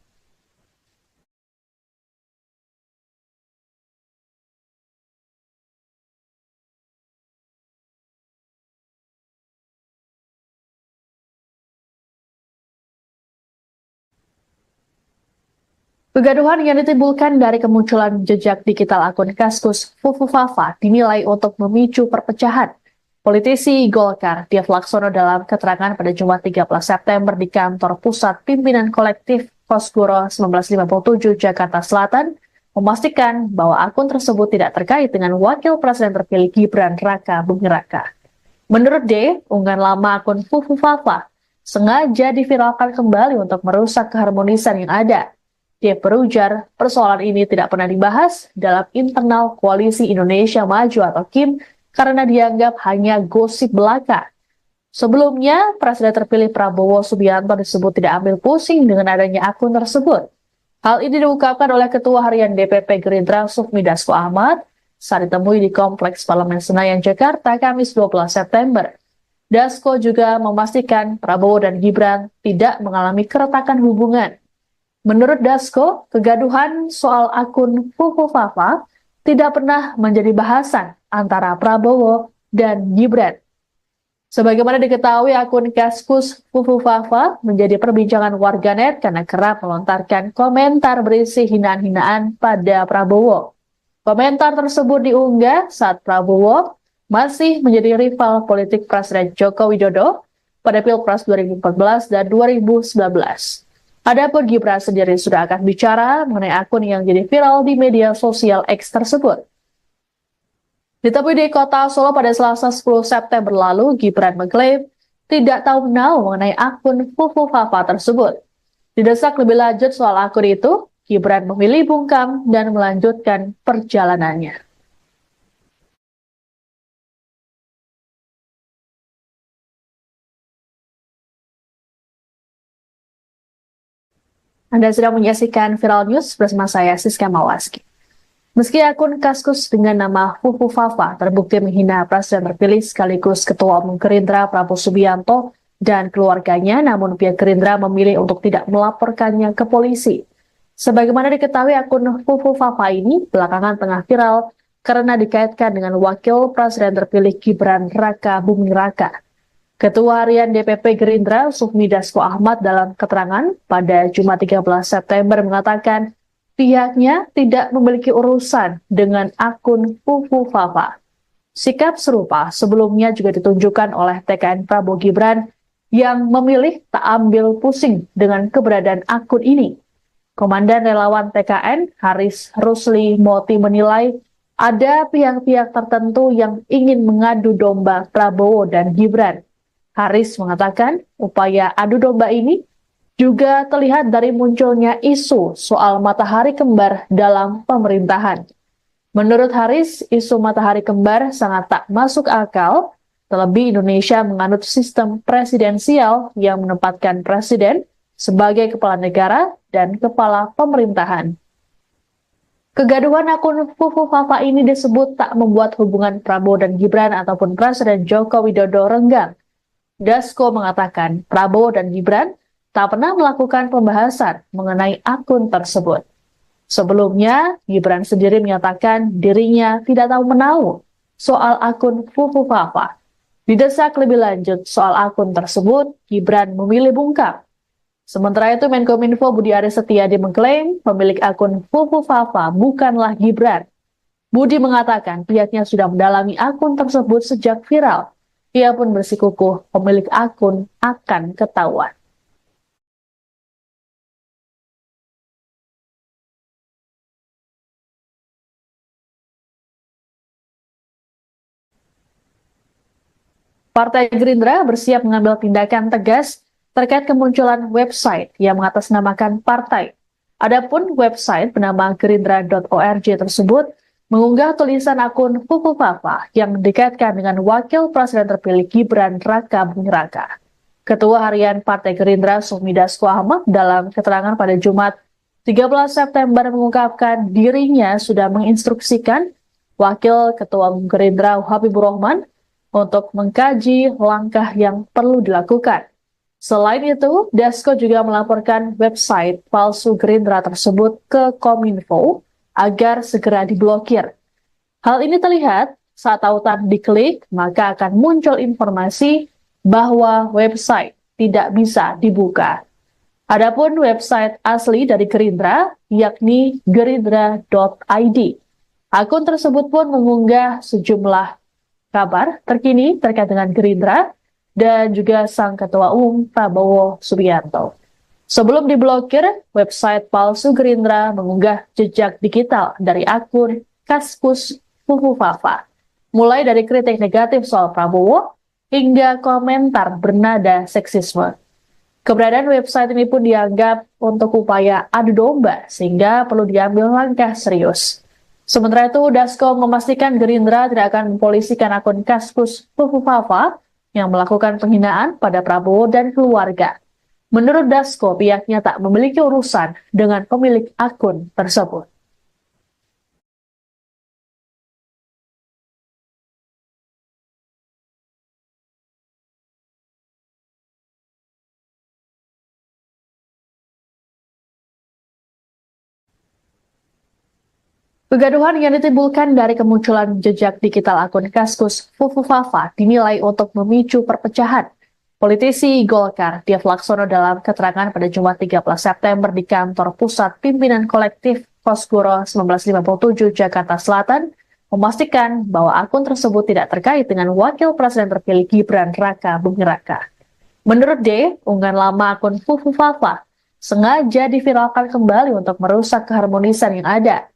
Kegaduhan yang ditimbulkan dari kemunculan jejak digital akun Kaskus Fufu Fafa dinilai untuk memicu perpecahan. Politisi Golkar, Dev Laksono dalam keterangan pada Jumat 13 September di kantor Pusat Pimpinan Kolektif Kosgoro 1957 Jakarta Selatan, memastikan bahwa akun tersebut tidak terkait dengan Wakil Presiden terpilih Gibran Raka Buming Raka. Menurut D, unggahan lama akun Fufu Fafa sengaja diviralkan kembali untuk merusak keharmonisan yang ada. Dia berujar, persoalan ini tidak pernah dibahas dalam internal Koalisi Indonesia Maju atau KIM karena dianggap hanya gosip belaka. Sebelumnya, Presiden terpilih Prabowo Subianto disebut tidak ambil pusing dengan adanya akun tersebut. Hal ini diungkapkan oleh Ketua Harian DPP Gerindra Sufmi Dasko Ahmad saat ditemui di Kompleks Parlemen Senayan, Jakarta, Kamis 12 September. Dasko juga memastikan Prabowo dan Gibran tidak mengalami keretakan hubungan. Menurut Dasko, kegaduhan soal akun Fufu Fafa tidak pernah menjadi bahasan antara Prabowo dan Gibran. Sebagaimana diketahui, akun Kaskus Fufu Fafa menjadi perbincangan warganet karena kerap melontarkan komentar berisi hinaan-hinaan pada Prabowo. Komentar tersebut diunggah saat Prabowo masih menjadi rival politik Presiden Joko Widodo pada Pilpres 2014 dan 2019. Adapun Gibran sendiri sudah akan bicara mengenai akun yang jadi viral di media sosial X tersebut. Ditemui di kota Solo pada Selasa 10 September lalu, Gibran mengklaim tidak tahu menau mengenai akun Fufu Fafa tersebut. Didesak lebih lanjut soal akun itu, Gibran memilih bungkam dan melanjutkan perjalanannya. Anda sedang menyaksikan Viral News bersama saya, Siska Mawaski. Meski akun Kaskus dengan nama Fufu Fafa terbukti menghina Presiden terpilih sekaligus Ketua Umum Gerindra Prabowo Subianto dan keluarganya, namun pihak Gerindra memilih untuk tidak melaporkannya ke polisi. Sebagaimana diketahui, akun Fufu Fafa ini belakangan tengah viral karena dikaitkan dengan Wakil Presiden terpilih Gibran Raka Buming Raka. Ketua Harian DPP Gerindra Sufmi Dasko Ahmad dalam keterangan pada Jumat 13 September mengatakan pihaknya tidak memiliki urusan dengan akun Fufu Fafa. Sikap serupa sebelumnya juga ditunjukkan oleh TKN Prabowo Gibran yang memilih tak ambil pusing dengan keberadaan akun ini. Komandan relawan TKN Haris Rusli Moti menilai ada pihak-pihak tertentu yang ingin mengadu domba Prabowo dan Gibran. Haris mengatakan upaya adu domba ini juga terlihat dari munculnya isu soal matahari kembar dalam pemerintahan. Menurut Haris, isu matahari kembar sangat tak masuk akal, terlebih Indonesia menganut sistem presidensial yang menempatkan presiden sebagai kepala negara dan kepala pemerintahan. Kegaduhan akun Fufu Fafa ini disebut tak membuat hubungan Prabowo dan Gibran ataupun Presiden Joko Widodo renggang. Dasko mengatakan Prabowo dan Gibran tak pernah melakukan pembahasan mengenai akun tersebut. Sebelumnya, Gibran sendiri menyatakan dirinya tidak tahu menahu soal akun Fufu Fafa. Didesak lebih lanjut soal akun tersebut, Gibran memilih bungkam. Sementara itu, Menkominfo Budi Aris Setiadi mengklaim pemilik akun Fufu Fafa bukanlah Gibran. Budi mengatakan pihaknya sudah mendalami akun tersebut sejak viral. Ia pun bersikukuh pemilik akun akan ketahuan. Partai Gerindra bersiap mengambil tindakan tegas terkait kemunculan website yang mengatasnamakan partai. Adapun website bernama gerindra.org tersebut mengunggah tulisan akun Fufu Fafa yang dikaitkan dengan Wakil Presiden terpilih Gibran Raka Buming Raka. Ketua Harian Partai Gerindra Sufmi Dasko Ahmad dalam keterangan pada Jumat 13 September mengungkapkan dirinya sudah menginstruksikan Wakil Ketua Gerindra Habibur Rahman untuk mengkaji langkah yang perlu dilakukan. Selain itu, Dasko juga melaporkan website palsu Gerindra tersebut ke Kominfo agar segera diblokir. Hal ini terlihat saat tautan diklik, maka akan muncul informasi bahwa website tidak bisa dibuka. Adapun website asli dari Gerindra, yakni gerindra.id. Akun tersebut pun mengunggah sejumlah kabar terkini terkait dengan Gerindra dan juga sang Ketua Umum Prabowo Subianto. Sebelum diblokir, website palsu Gerindra mengunggah jejak digital dari akun Kaskus Fufu Fafa, mulai dari kritik negatif soal Prabowo hingga komentar bernada seksisme. Keberadaan website ini pun dianggap untuk upaya adu domba sehingga perlu diambil langkah serius. Sementara itu, Dasko memastikan Gerindra tidak akan mempolisikan akun Kaskus Fufu Fafa yang melakukan penghinaan pada Prabowo dan keluarga. Menurut Dasko, pihaknya tak memiliki urusan dengan pemilik akun tersebut. Kegaduhan yang ditimbulkan dari kemunculan jejak digital akun Kaskus Fufu Fafa dinilai untuk memicu perpecahan. Politisi Golkar, Dev Laksono dalam keterangan pada Jumat 13 September di kantor pusat pimpinan kolektif Kosgoro 1957 Jakarta Selatan, memastikan bahwa akun tersebut tidak terkait dengan Wakil Presiden terpilih Gibran Raka Buming Raka. Menurut D, unggahan lama akun Fufu Fafa sengaja diviralkan kembali untuk merusak keharmonisan yang ada.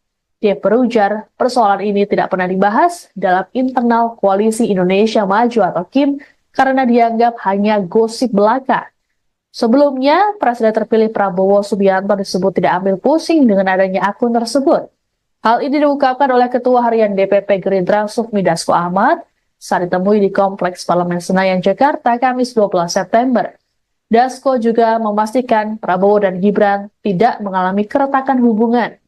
Dia berujar, persoalan ini tidak pernah dibahas dalam internal Koalisi Indonesia Maju atau KIM karena dianggap hanya gosip belaka. Sebelumnya, Presiden terpilih Prabowo Subianto disebut tidak ambil pusing dengan adanya akun tersebut. Hal ini diungkapkan oleh Ketua Harian DPP Gerindra Sufmi Dasko Ahmad saat ditemui di Kompleks Parlemen Senayan, Jakarta, Kamis 12 September. Dasko juga memastikan Prabowo dan Gibran tidak mengalami keretakan hubungan.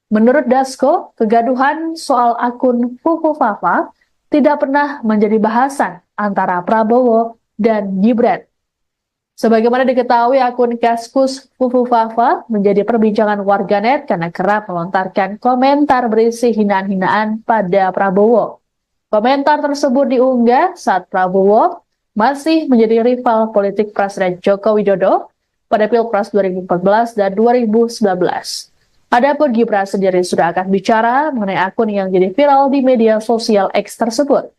Menurut Dasko, kegaduhan soal akun Fufu Fafa tidak pernah menjadi bahasan antara Prabowo dan Gibran. Sebagaimana diketahui, akun Kaskus Fufu Fafa menjadi perbincangan warganet karena kerap melontarkan komentar berisi hinaan-hinaan pada Prabowo. Komentar tersebut diunggah saat Prabowo masih menjadi rival politik Presiden Joko Widodo pada Pilpres 2014 dan 2019. Adapun Gibran sendiri sudah akan bicara mengenai akun yang jadi viral di media sosial X tersebut.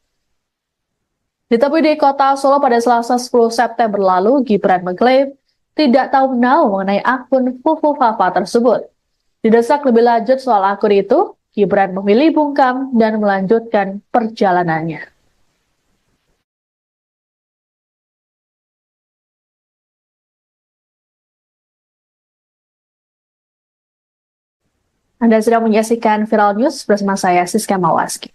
Ditemui di kota Solo pada Selasa 10 September lalu, Gibran mengklaim tidak tahu menahu mengenai akun Fufu Fafa tersebut. Didesak lebih lanjut soal akun itu, Gibran memilih bungkam dan melanjutkan perjalanannya. Anda sedang menyaksikan Viral News bersama saya, Siska Mawaski.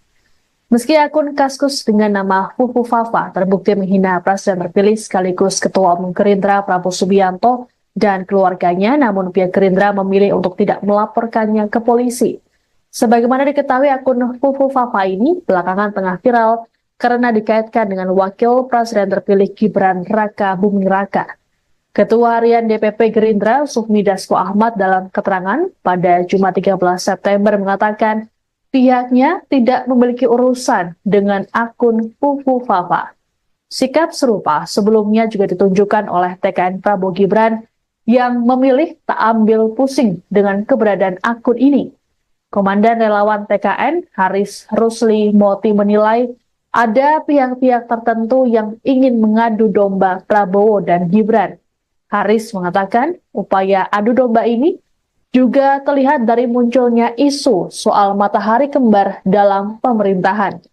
Meski akun Kaskus dengan nama Fufu Fafa terbukti menghina Presiden terpilih sekaligus Ketua Umum Gerindra Prabowo Subianto dan keluarganya, namun pihak Gerindra memilih untuk tidak melaporkannya ke polisi. Sebagaimana diketahui, akun Fufu Fafa ini belakangan tengah viral karena dikaitkan dengan Wakil Presiden terpilih Gibran Raka Buming Raka. Ketua Harian DPP Gerindra Sufmi Dasko Ahmad dalam keterangan pada Jumat 13 September mengatakan pihaknya tidak memiliki urusan dengan akun Fufu Fafa. Sikap serupa sebelumnya juga ditunjukkan oleh TKN Prabowo Gibran yang memilih tak ambil pusing dengan keberadaan akun ini. Komandan Relawan TKN Haris Rusli Moti menilai ada pihak-pihak tertentu yang ingin mengadu domba Prabowo dan Gibran. Haris mengatakan upaya adu domba ini juga terlihat dari munculnya isu soal matahari kembar dalam pemerintahan.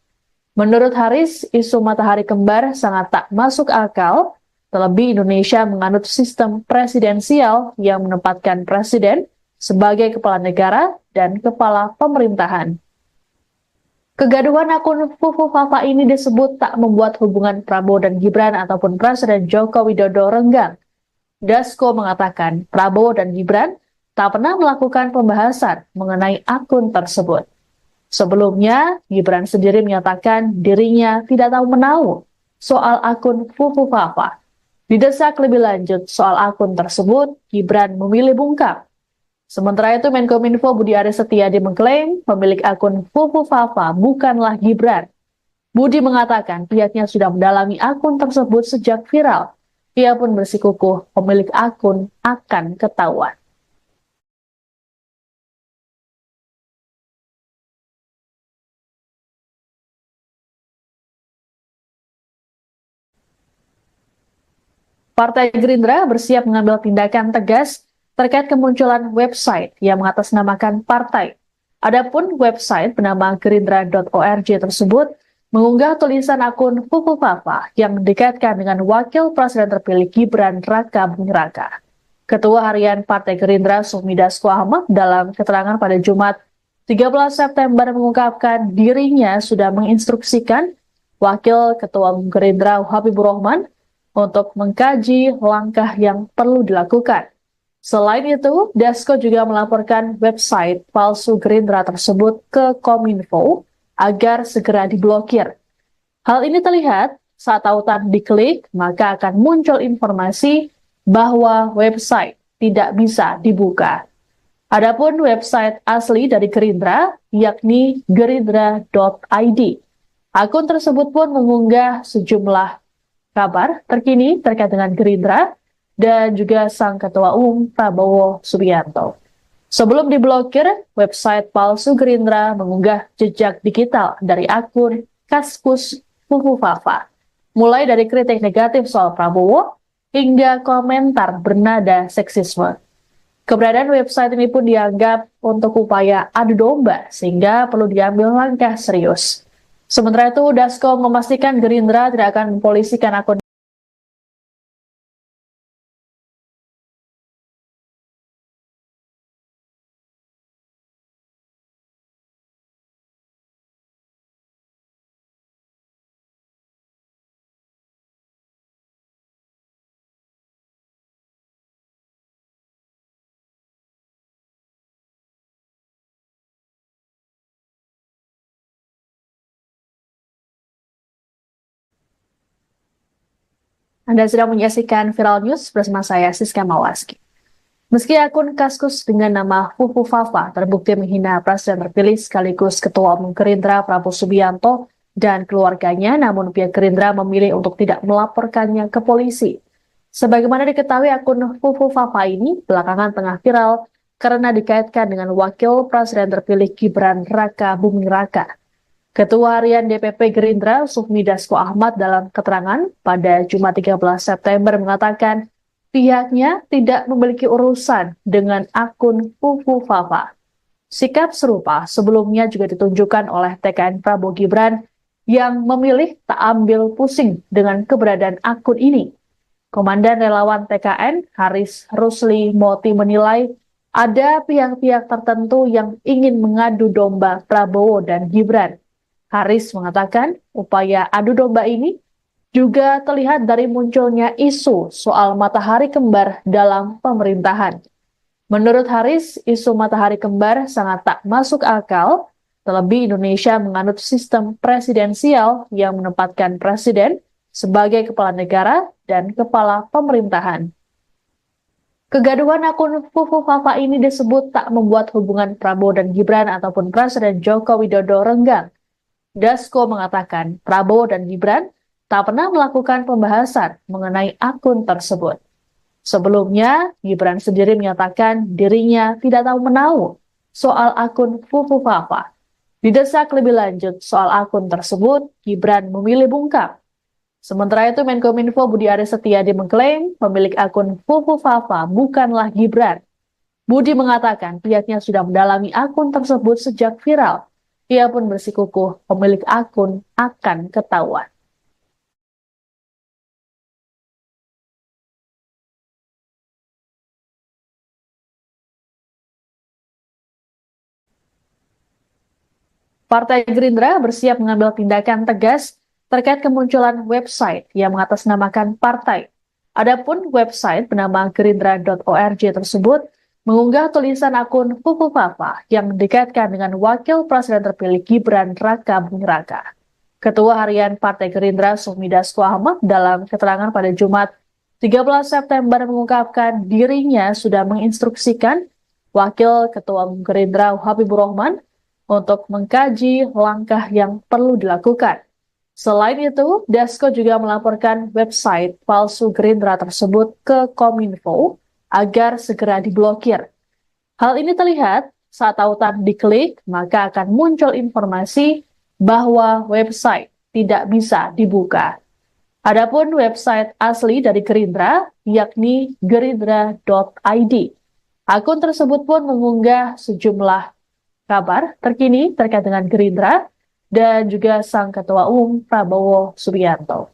Menurut Haris, isu matahari kembar sangat tak masuk akal, terlebih Indonesia menganut sistem presidensial yang menempatkan presiden sebagai kepala negara dan kepala pemerintahan. Kegaduhan akun Fufu Fafa ini disebut tak membuat hubungan Prabowo dan Gibran ataupun Presiden Joko Widodo renggang. Dasko mengatakan Prabowo dan Gibran tak pernah melakukan pembahasan mengenai akun tersebut. Sebelumnya, Gibran sendiri menyatakan dirinya tidak tahu menahu soal akun Fufu Fafa. Didesak lebih lanjut soal akun tersebut, Gibran memilih bungkam. Sementara itu, Menkominfo Budi Aris Setiadi mengklaim pemilik akun Fufu Fafa bukanlah Gibran. Budi mengatakan pihaknya sudah mendalami akun tersebut sejak viral. Ia pun bersikukuh pemilik akun akan ketahuan. Partai Gerindra bersiap mengambil tindakan tegas terkait kemunculan website yang mengatasnamakan partai. Adapun website bernama gerindra.org tersebut mengunggah tulisan akun Fufu Fafa yang dikaitkan dengan Wakil Presiden terpilih Gibran Raka Buming Raka. Ketua Harian Partai Gerindra Sufmi Dasko Ahmad dalam keterangan pada Jumat 13 September mengungkapkan dirinya sudah menginstruksikan Wakil Ketua Umum Gerindra Habibur Rahman untuk mengkaji langkah yang perlu dilakukan. Selain itu, Dasko juga melaporkan website palsu Gerindra tersebut ke Kominfo agar segera diblokir. Hal ini terlihat saat tautan diklik, maka akan muncul informasi bahwa website tidak bisa dibuka. Adapun website asli dari Gerindra, yakni gerindra.id. Akun tersebut pun mengunggah sejumlah kabar terkini terkait dengan Gerindra dan juga sang Ketua Umum Prabowo Subianto. Sebelum diblokir, website palsu Gerindra mengunggah jejak digital dari akun Kaskus Fufu Fafa, mulai dari kritik negatif soal Prabowo hingga komentar bernada seksisme. Keberadaan website ini pun dianggap untuk upaya adu domba sehingga perlu diambil langkah serius. Sementara itu, Dasko memastikan Gerindra tidak akan mempolisikan akun. Anda sedang menyaksikan Viral News bersama saya, Siska Mawaski. Meski akun Kaskus dengan nama Fufu Fafa terbukti menghina Presiden terpilih sekaligus Ketua Umum Gerindra Prabowo Subianto dan keluarganya, namun pihak Gerindra memilih untuk tidak melaporkannya ke polisi. Sebagaimana diketahui, akun Fufu Fafa ini belakangan tengah viral karena dikaitkan dengan Wakil Presiden terpilih Gibran Raka Buming Raka. Ketua Harian DPP Gerindra Sufmi Dasko Ahmad dalam keterangan pada Jumat 13 September mengatakan pihaknya tidak memiliki urusan dengan akun Fufu Fafa. Sikap serupa sebelumnya juga ditunjukkan oleh TKN Prabowo Gibran yang memilih tak ambil pusing dengan keberadaan akun ini. Komandan relawan TKN Haris Rusli Moti menilai ada pihak-pihak tertentu yang ingin mengadu domba Prabowo dan Gibran. Haris mengatakan upaya adu domba ini juga terlihat dari munculnya isu soal matahari kembar dalam pemerintahan. Menurut Haris, isu matahari kembar sangat tak masuk akal, terlebih Indonesia menganut sistem presidensial yang menempatkan presiden sebagai kepala negara dan kepala pemerintahan. Kegaduhan akun Fufu Fafa ini disebut tak membuat hubungan Prabowo dan Gibran ataupun Presiden Joko Widodo renggang. Dasko mengatakan Prabowo dan Gibran tak pernah melakukan pembahasan mengenai akun tersebut. Sebelumnya, Gibran sendiri menyatakan dirinya tidak tahu menahu soal akun Fufu Fafa. Didesak lebih lanjut soal akun tersebut, Gibran memilih bungkam. Sementara itu, Menkominfo Budi Aris Setiadi mengklaim pemilik akun Fufu Fafa bukanlah Gibran. Budi mengatakan pihaknya sudah mendalami akun tersebut sejak viral. Ia pun bersikukuh pemilik akun akan ketahuan. Partai Gerindra bersiap mengambil tindakan tegas terkait kemunculan website yang mengatasnamakan partai. Adapun website bernama gerindra.org tersebut mengunggah tulisan akun Fufu Fafa yang dikaitkan dengan Wakil Presiden terpilih Gibran Raka Buming Raka. Ketua Harian Partai Gerindra Sufmi Dasko Ahmad dalam keterangan pada Jumat 13 September mengungkapkan dirinya sudah menginstruksikan Wakil Ketua Gerindra Habibur Rahman untuk mengkaji langkah yang perlu dilakukan. Selain itu, Dasko juga melaporkan website palsu Gerindra tersebut ke Kominfo agar segera diblokir. Hal ini terlihat saat tautan diklik, maka akan muncul informasi bahwa website tidak bisa dibuka. Adapun website asli dari Gerindra, yakni gerindra.id. Akun tersebut pun mengunggah sejumlah kabar terkini terkait dengan Gerindra dan juga sang Ketua Umum Prabowo Subianto.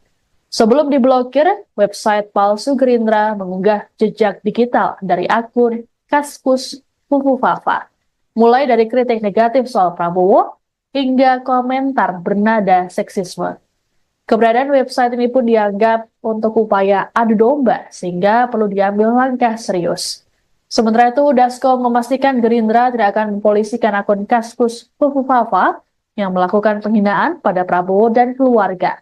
Sebelum diblokir, website palsu Gerindra mengunggah jejak digital dari akun Kaskus Fufu Fafa, mulai dari kritik negatif soal Prabowo hingga komentar bernada seksisme. Keberadaan website ini pun dianggap untuk upaya adu domba sehingga perlu diambil langkah serius. Sementara itu, Dasko memastikan Gerindra tidak akan mempolisikan akun Kaskus Fufu Fafa yang melakukan penghinaan pada Prabowo dan keluarga.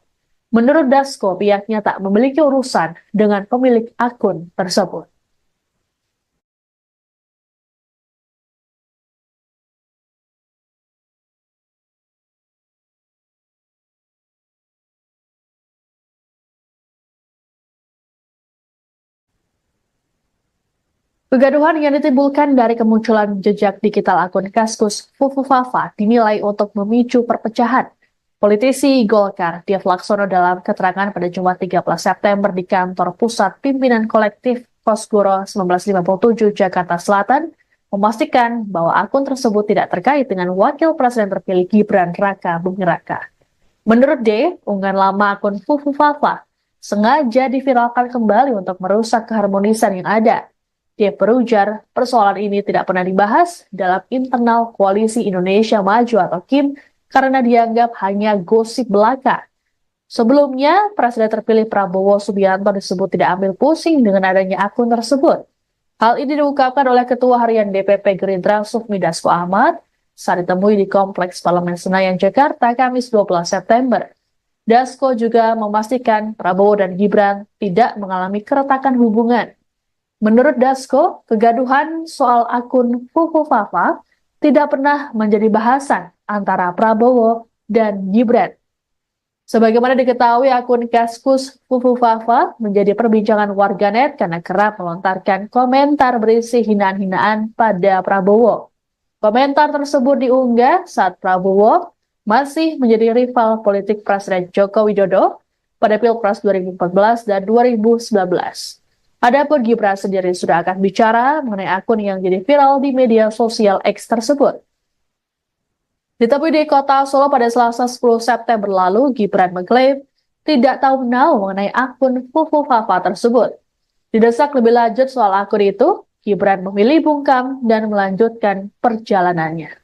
Menurut Dasko, pihaknya tak memiliki urusan dengan pemilik akun tersebut. Kegaduhan yang ditimbulkan dari kemunculan jejak digital akun Kaskus Fufu Fafa dinilai untuk memicu perpecahan. Politisi Golkar, Dev Laksono dalam keterangan pada Jumat 13 September di kantor pusat pimpinan kolektif Kosgoro 1957 Jakarta Selatan, memastikan bahwa akun tersebut tidak terkait dengan Wakil Presiden terpilih Gibran Raka Buming Raka. Menurut D, unggahan lama akun Fufu Fafa sengaja diviralkan kembali untuk merusak keharmonisan yang ada. Dia berujar, persoalan ini tidak pernah dibahas dalam internal Koalisi Indonesia Maju atau KIM karena dianggap hanya gosip belaka. Sebelumnya, Presiden terpilih Prabowo Subianto disebut tidak ambil pusing dengan adanya akun tersebut. Hal ini diungkapkan oleh Ketua Harian DPP Gerindra Sufmi Dasko Ahmad saat ditemui di Kompleks Parlemen Senayan, Jakarta, Kamis 12 September. Dasko juga memastikan Prabowo dan Gibran tidak mengalami keretakan hubungan. Menurut Dasko, kegaduhan soal akun Fufu Fafa tidak pernah menjadi bahasan antara Prabowo dan Gibran. Sebagaimana diketahui, akun Kaskus Fufu Fafa menjadi perbincangan warganet karena kerap melontarkan komentar berisi hinaan-hinaan pada Prabowo. Komentar tersebut diunggah saat Prabowo masih menjadi rival politik Presiden Joko Widodo pada Pilpres 2014 dan 2019. Adapun Gibran sendiri sudah akan bicara mengenai akun yang jadi viral di media sosial X tersebut. Ditemui di kota Solo pada Selasa 10 September lalu, Gibran mengklaim tidak tahu menau mengenai akun Fufu Fafa tersebut. Didesak lebih lanjut soal akun itu, Gibran memilih bungkam dan melanjutkan perjalanannya.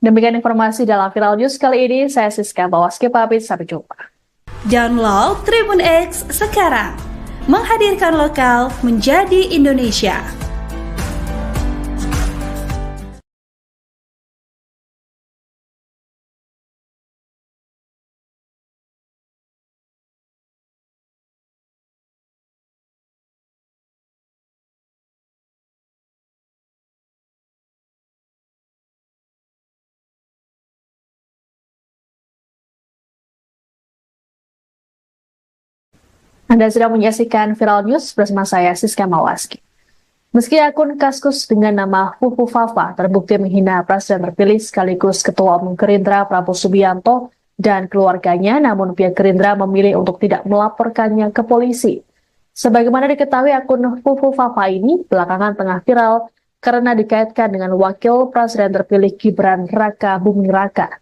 Demikian informasi dalam Viral News kali ini. Saya Siska Bawaski pamit, sampai jumpa. Download Tribun X sekarang, menghadirkan lokal menjadi Indonesia. Anda sedang menyaksikan Viral News bersama saya Siska Mawaski. Meski akun Kaskus dengan nama Fufu Fafa terbukti menghina Presiden terpilih sekaligus Ketua Umum Gerindra Prabowo Subianto dan keluarganya, namun pihak Gerindra memilih untuk tidak melaporkannya ke polisi. Sebagaimana diketahui, akun Fufu Fafa ini belakangan tengah viral karena dikaitkan dengan Wakil Presiden terpilih Gibran Raka Buming Raka.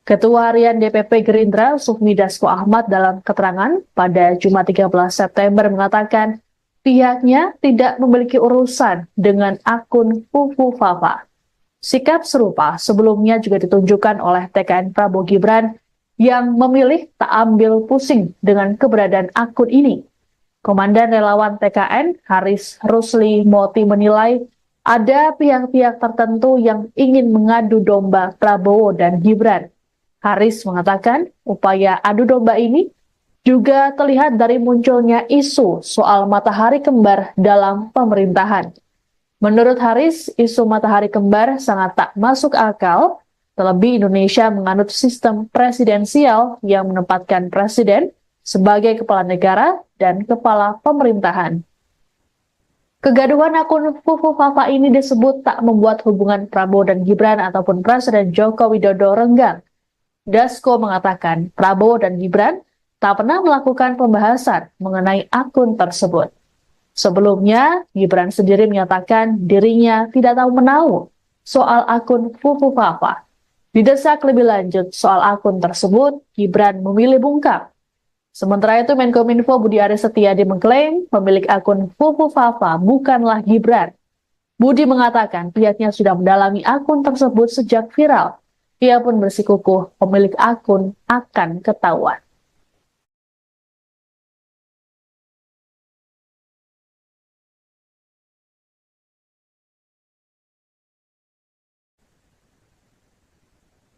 Ketua Harian DPP Gerindra, Sufmi Dasko Ahmad, dalam keterangan pada Jumat 13 September mengatakan pihaknya tidak memiliki urusan dengan akun Fufu Fafa. Sikap serupa sebelumnya juga ditunjukkan oleh TKN Prabowo Gibran yang memilih tak ambil pusing dengan keberadaan akun ini. Komandan relawan TKN, Haris Rusli Moti, menilai ada pihak-pihak tertentu yang ingin mengadu domba Prabowo dan Gibran. Haris mengatakan upaya adu domba ini juga terlihat dari munculnya isu soal matahari kembar dalam pemerintahan. Menurut Haris, isu matahari kembar sangat tak masuk akal, terlebih Indonesia menganut sistem presidensial yang menempatkan presiden sebagai kepala negara dan kepala pemerintahan. Kegaduhan akun Fufu Fafa ini disebut tak membuat hubungan Prabowo dan Gibran ataupun Presiden Joko Widodo renggang. Dasko mengatakan Prabowo dan Gibran tak pernah melakukan pembahasan mengenai akun tersebut. Sebelumnya, Gibran sendiri menyatakan dirinya tidak tahu menahu soal akun Fufu Fafa. Didesak lebih lanjut soal akun tersebut, Gibran memilih bungkam. Sementara itu, Menkominfo Budi Aris Setiadi mengklaim pemilik akun Fufu Fafa bukanlah Gibran. Budi mengatakan pihaknya sudah mendalami akun tersebut sejak viral. Ia pun bersikukuh pemilik akun akan ketahuan.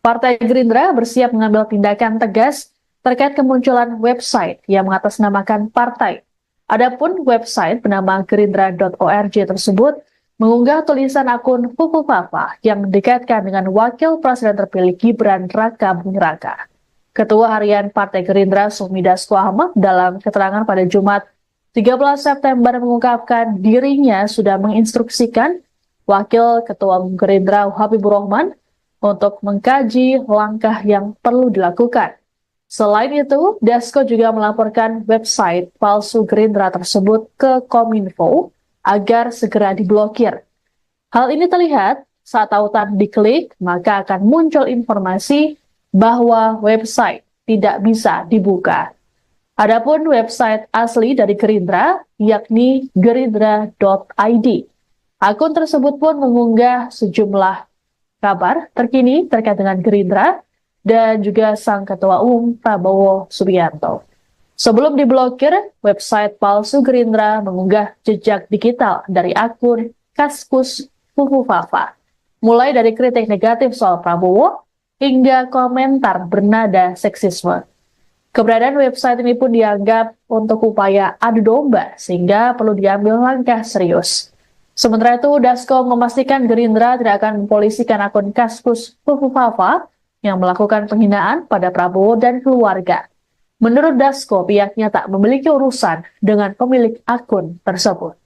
Partai Gerindra bersiap mengambil tindakan tegas terkait kemunculan website yang mengatasnamakan partai. Adapun website bernama gerindra.org tersebut mengunggah tulisan akun Fufu Fafa yang dikaitkan dengan Wakil Presiden terpilih Gibran Raka Buming Raka. Ketua Harian Partai Gerindra Sufmi Dasko Ahmad dalam keterangan pada Jumat 13 September mengungkapkan dirinya sudah menginstruksikan Wakil Ketua Umum Gerindra Habibur Rahman untuk mengkaji langkah yang perlu dilakukan. Selain itu, Dasko juga melaporkan website palsu Gerindra tersebut ke Kominfo agar segera diblokir. Hal ini terlihat saat tautan diklik, maka akan muncul informasi bahwa website tidak bisa dibuka. Adapun website asli dari Gerindra, yakni gerindra.id. Akun tersebut pun mengunggah sejumlah kabar terkini terkait dengan Gerindra dan juga sang Ketua Umum Prabowo Subianto. Sebelum diblokir, website palsu Gerindra mengunggah jejak digital dari akun Kaskus Fufu Fafa, mulai dari kritik negatif soal Prabowo hingga komentar bernada seksisme. Keberadaan website ini pun dianggap untuk upaya adu domba sehingga perlu diambil langkah serius. Sementara itu, Dasko memastikan Gerindra tidak akan mempolisikan akun Kaskus Fufu Fafa yang melakukan penghinaan pada Prabowo dan keluarga. Menurut Dasko, pihaknya tak memiliki urusan dengan pemilik akun tersebut.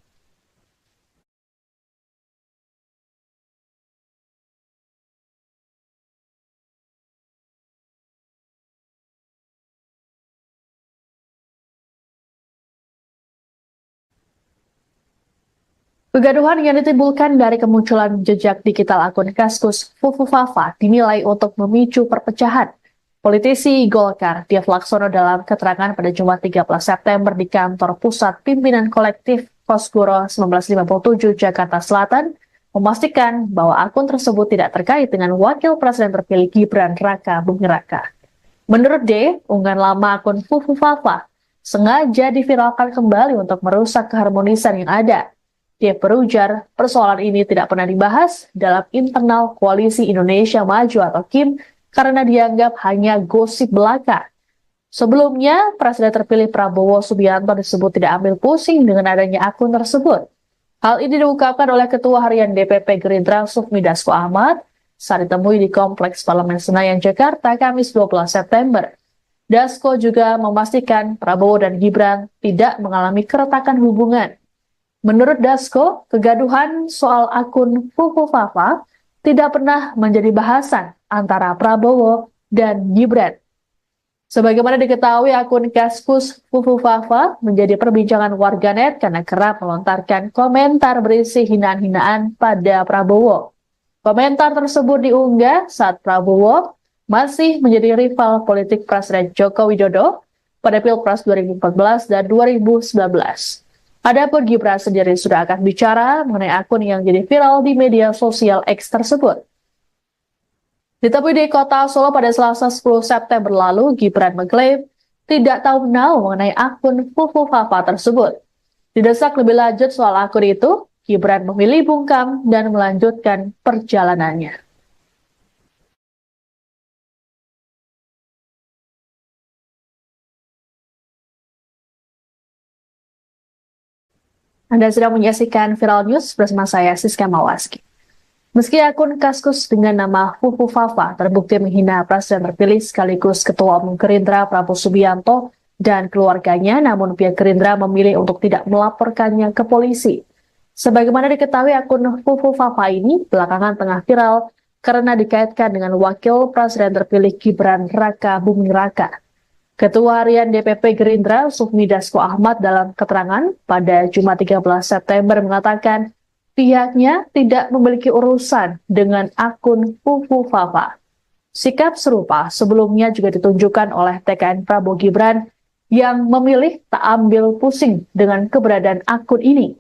Kegaduhan yang ditimbulkan dari kemunculan jejak digital akun Kaskus Fufufafa dinilai untuk memicu perpecahan. Politisi Golkar, Dev Laksono dalam keterangan pada Jumat 13 September di kantor pusat pimpinan kolektif Kosgoro 1957 Jakarta Selatan, memastikan bahwa akun tersebut tidak terkait dengan Wakil Presiden terpilih Gibran Raka Buming Raka. Menurut D, unggahan lama akun Fufufafa sengaja diviralkan kembali untuk merusak keharmonisan yang ada. Dia berujar, persoalan ini tidak pernah dibahas dalam internal Koalisi Indonesia Maju atau KIM karena dianggap hanya gosip belaka. Sebelumnya, Presiden terpilih Prabowo Subianto disebut tidak ambil pusing dengan adanya akun tersebut. Hal ini diungkapkan oleh Ketua Harian DPP Gerindra Sufmi Dasko Ahmad saat ditemui di Kompleks Parlemen Senayan, Jakarta, Kamis 12 September. Dasko juga memastikan Prabowo dan Gibran tidak mengalami keretakan hubungan. Menurut Dasko, kegaduhan soal akun Fufufafa tidak pernah menjadi bahasan antara Prabowo dan Gibran. Sebagaimana diketahui, akun Kaskus Fufufafa menjadi perbincangan warganet karena kerap melontarkan komentar berisi hinaan-hinaan pada Prabowo. Komentar tersebut diunggah saat Prabowo masih menjadi rival politik Presiden Joko Widodo pada Pilpres 2014 dan 2019. Adapun Gibran sendiri sudah akan bicara mengenai akun yang jadi viral di media sosial X tersebut. Ditemui di kota Solo pada Selasa 10 September lalu, Gibran mengklaim tidak tahu menau mengenai akun Fufufafa tersebut. Didesak lebih lanjut soal akun itu, Gibran memilih bungkam dan melanjutkan perjalanannya. Anda sedang menyaksikan Viral News bersama saya, Siska Mawaski. Meski akun Kaskus dengan nama Fufufafa terbukti menghina Presiden terpilih sekaligus Ketua Umum Gerindra Prabowo Subianto dan keluarganya, namun pihak Gerindra memilih untuk tidak melaporkannya ke polisi. Sebagaimana diketahui, akun Fufufafa ini belakangan tengah viral karena dikaitkan dengan Wakil Presiden terpilih Gibran Raka Buming Raka. Ketua Harian DPP Gerindra Sufmi Dasko Ahmad dalam keterangan pada Jumat 13 September mengatakan pihaknya tidak memiliki urusan dengan akun Fufufafa. Sikap serupa sebelumnya juga ditunjukkan oleh TKN Prabowo Gibran yang memilih tak ambil pusing dengan keberadaan akun ini.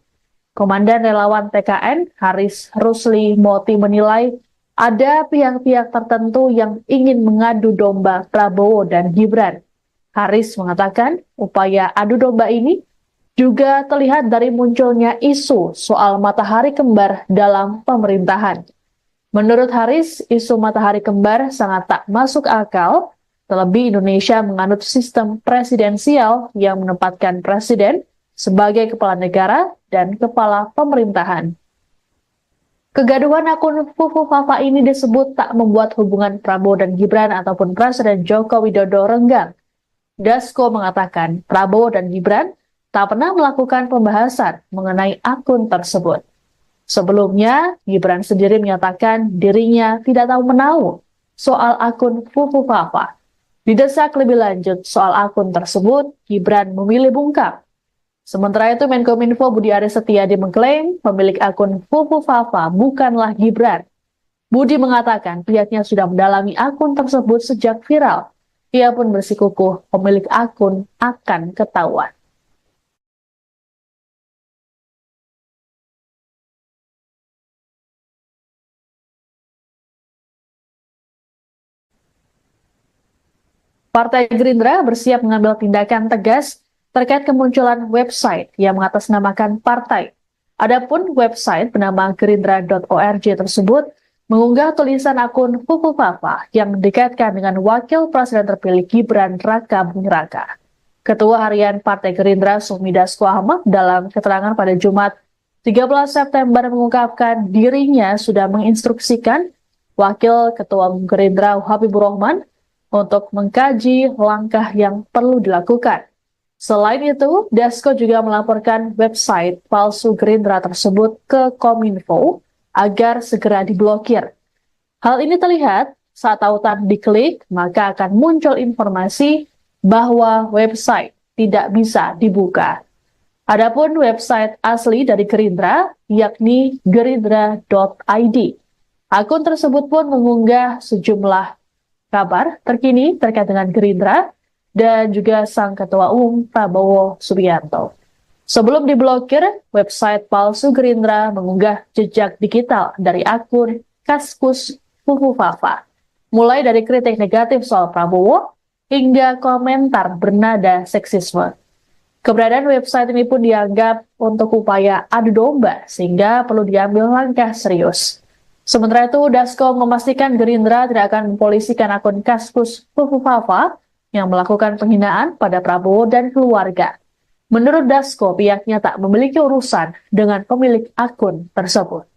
Komandan relawan TKN Haris Rusli Moti menilai ada pihak-pihak tertentu yang ingin mengadu domba Prabowo dan Gibran. Haris mengatakan upaya adu domba ini juga terlihat dari munculnya isu soal matahari kembar dalam pemerintahan. Menurut Haris, isu matahari kembar sangat tak masuk akal, terlebih Indonesia menganut sistem presidensial yang menempatkan presiden sebagai kepala negara dan kepala pemerintahan. Kegaduhan akun Fufufafa ini disebut tak membuat hubungan Prabowo dan Gibran ataupun Presiden Joko Widodo renggang. Dasko mengatakan Prabowo dan Gibran tak pernah melakukan pembahasan mengenai akun tersebut. Sebelumnya, Gibran sendiri menyatakan dirinya tidak tahu menau soal akun Fufufafa. Didesak lebih lanjut soal akun tersebut, Gibran memilih bungkam. Sementara itu, Menkominfo Budi Aris Setiadi mengklaim pemilik akun Fufufafa bukanlah Gibran. Budi mengatakan pihaknya sudah mendalami akun tersebut sejak viral. Ia pun bersikukuh pemilik akun akan ketahuan. Partai Gerindra bersiap mengambil tindakan tegas terkait kemunculan website yang mengatasnamakan partai. Adapun website bernama gerindra.org tersebut mengunggah tulisan akun Fufufafa yang dikaitkan dengan Wakil Presiden terpilih Gibran Raka Buming Raka. Ketua Harian Partai Gerindra Sufmi Dasko Ahmad dalam keterangan pada Jumat 13 September mengungkapkan dirinya sudah menginstruksikan Wakil Ketua Umum Gerindra Habibur Rahman untuk mengkaji langkah yang perlu dilakukan. Selain itu, Dasko juga melaporkan website palsu Gerindra tersebut ke Kominfo agar segera diblokir. Hal ini terlihat saat tautan diklik, maka akan muncul informasi bahwa website tidak bisa dibuka. Adapun website asli dari Gerindra, yakni gerindra.id. Akun tersebut pun mengunggah sejumlah kabar terkini terkait dengan Gerindra dan juga sang Ketua Umum Prabowo Subianto. Sebelum diblokir, website palsu Gerindra mengunggah jejak digital dari akun Kaskus Fufufafa, mulai dari kritik negatif soal Prabowo hingga komentar bernada seksisme. Keberadaan website ini pun dianggap untuk upaya adu domba sehingga perlu diambil langkah serius. Sementara itu, Dasko memastikan Gerindra tidak akan mempolisikan akun Kaskus Fufufafa yang melakukan penghinaan pada Prabowo dan keluarga. Menurut Dasko, pihaknya tak memiliki urusan dengan pemilik akun tersebut.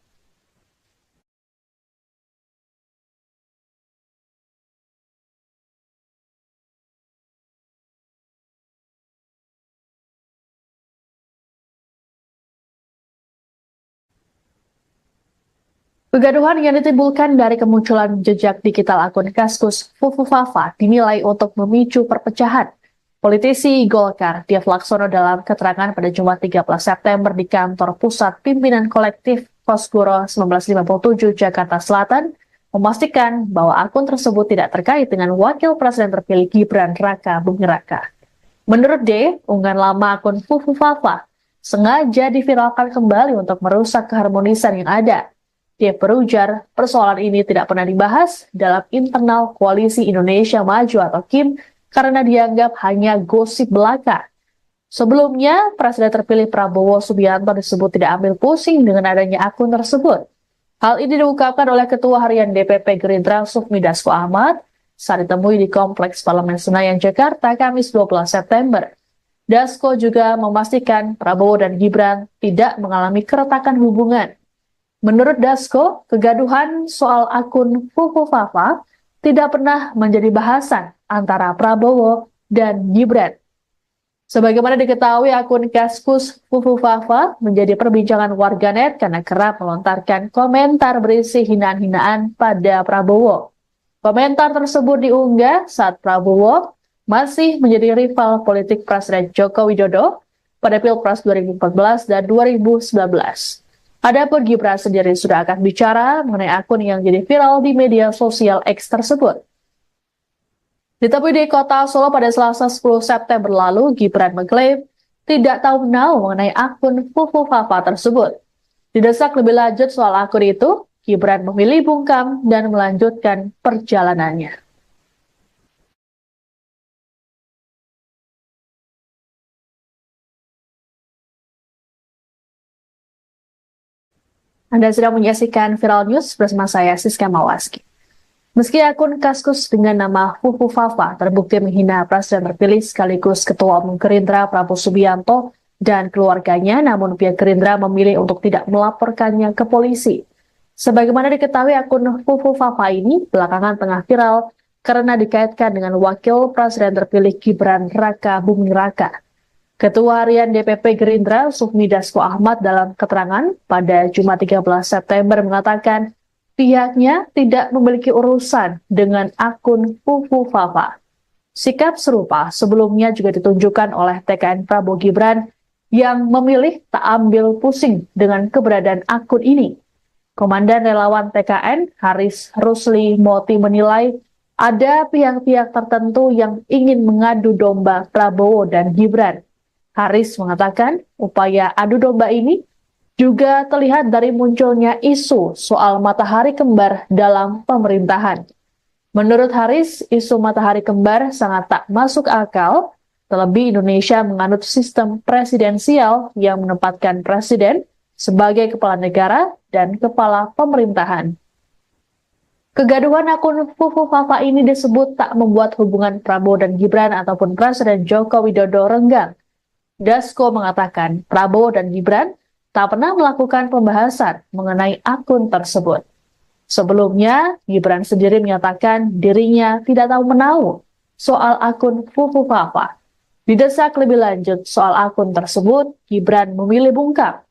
Kegaduhan yang ditimbulkan dari kemunculan jejak digital akun Kaskus Fufufafa dinilai untuk memicu perpecahan. Politisi Golkar, Dev Laksono dalam keterangan pada Jumat 13 September di kantor pusat pimpinan kolektif Kosgoro 1957 Jakarta Selatan, memastikan bahwa akun tersebut tidak terkait dengan wakil presiden terpilih Gibran Raka Buming Raka. Menurut D, unggahan lama akun Fufufafa sengaja diviralkan kembali untuk merusak keharmonisan yang ada. Dia berujar, persoalan ini tidak pernah dibahas dalam internal Koalisi Indonesia Maju atau KIM karena dianggap hanya gosip belaka. Sebelumnya, Presiden terpilih Prabowo Subianto disebut tidak ambil pusing dengan adanya akun tersebut. Hal ini diungkapkan oleh Ketua Harian DPP Gerindra Sufmi Dasko Ahmad saat ditemui di Kompleks Parlemen Senayan, Jakarta, Kamis 12 September. Dasko juga memastikan Prabowo dan Gibran tidak mengalami keretakan hubungan. Menurut Dasko, kegaduhan soal akun Fufufafa tidak pernah menjadi bahasan antara Prabowo dan Gibran. Sebagaimana diketahui, akun Kaskus Fufufafa menjadi perbincangan warganet karena kerap melontarkan komentar berisi hinaan-hinaan pada Prabowo. Komentar tersebut diunggah saat Prabowo masih menjadi rival politik Presiden Joko Widodo pada Pilpres 2014 dan 2019. Adapun Gibran sendiri sudah akan bicara mengenai akun yang jadi viral di media sosial X tersebut. Ditemui di kota Solo pada Selasa 10 September lalu, Gibran mengklaim tidak tahu menau mengenai akun Fufufafa tersebut. Didesak lebih lanjut soal akun itu, Gibran memilih bungkam dan melanjutkan perjalanannya. Anda sedang menyaksikan Viral News bersama saya, Siska Mawaski. Meski akun Kaskus dengan nama Fufufafa terbukti menghina Presiden terpilih sekaligus Ketua Umum Gerindra Prabowo Subianto dan keluarganya, namun pihak Gerindra memilih untuk tidak melaporkannya ke polisi. Sebagaimana diketahui, akun Fufufafa ini belakangan tengah viral karena dikaitkan dengan Wakil Presiden terpilih Gibran Raka Buming Raka. Ketua Harian DPP Gerindra Sufmi Dasko Ahmad dalam keterangan pada Jumat 13 September mengatakan pihaknya tidak memiliki urusan dengan akun Fufufafa. Sikap serupa sebelumnya juga ditunjukkan oleh TKN Prabowo Gibran yang memilih tak ambil pusing dengan keberadaan akun ini. Komandan Relawan TKN Haris Rusli Moti menilai ada pihak-pihak tertentu yang ingin mengadu domba Prabowo dan Gibran. Haris mengatakan upaya adu domba ini juga terlihat dari munculnya isu soal matahari kembar dalam pemerintahan. Menurut Haris, isu matahari kembar sangat tak masuk akal, terlebih Indonesia menganut sistem presidensial yang menempatkan presiden sebagai kepala negara dan kepala pemerintahan. Kegaduhan akun Fufufafa ini disebut tak membuat hubungan Prabowo dan Gibran ataupun Presiden Joko Widodo renggang. Dasko mengatakan Prabowo dan Gibran tak pernah melakukan pembahasan mengenai akun tersebut. Sebelumnya, Gibran sendiri menyatakan dirinya tidak tahu menau soal akun Fufufafa. Didesak lebih lanjut soal akun tersebut, Gibran memilih bungkam.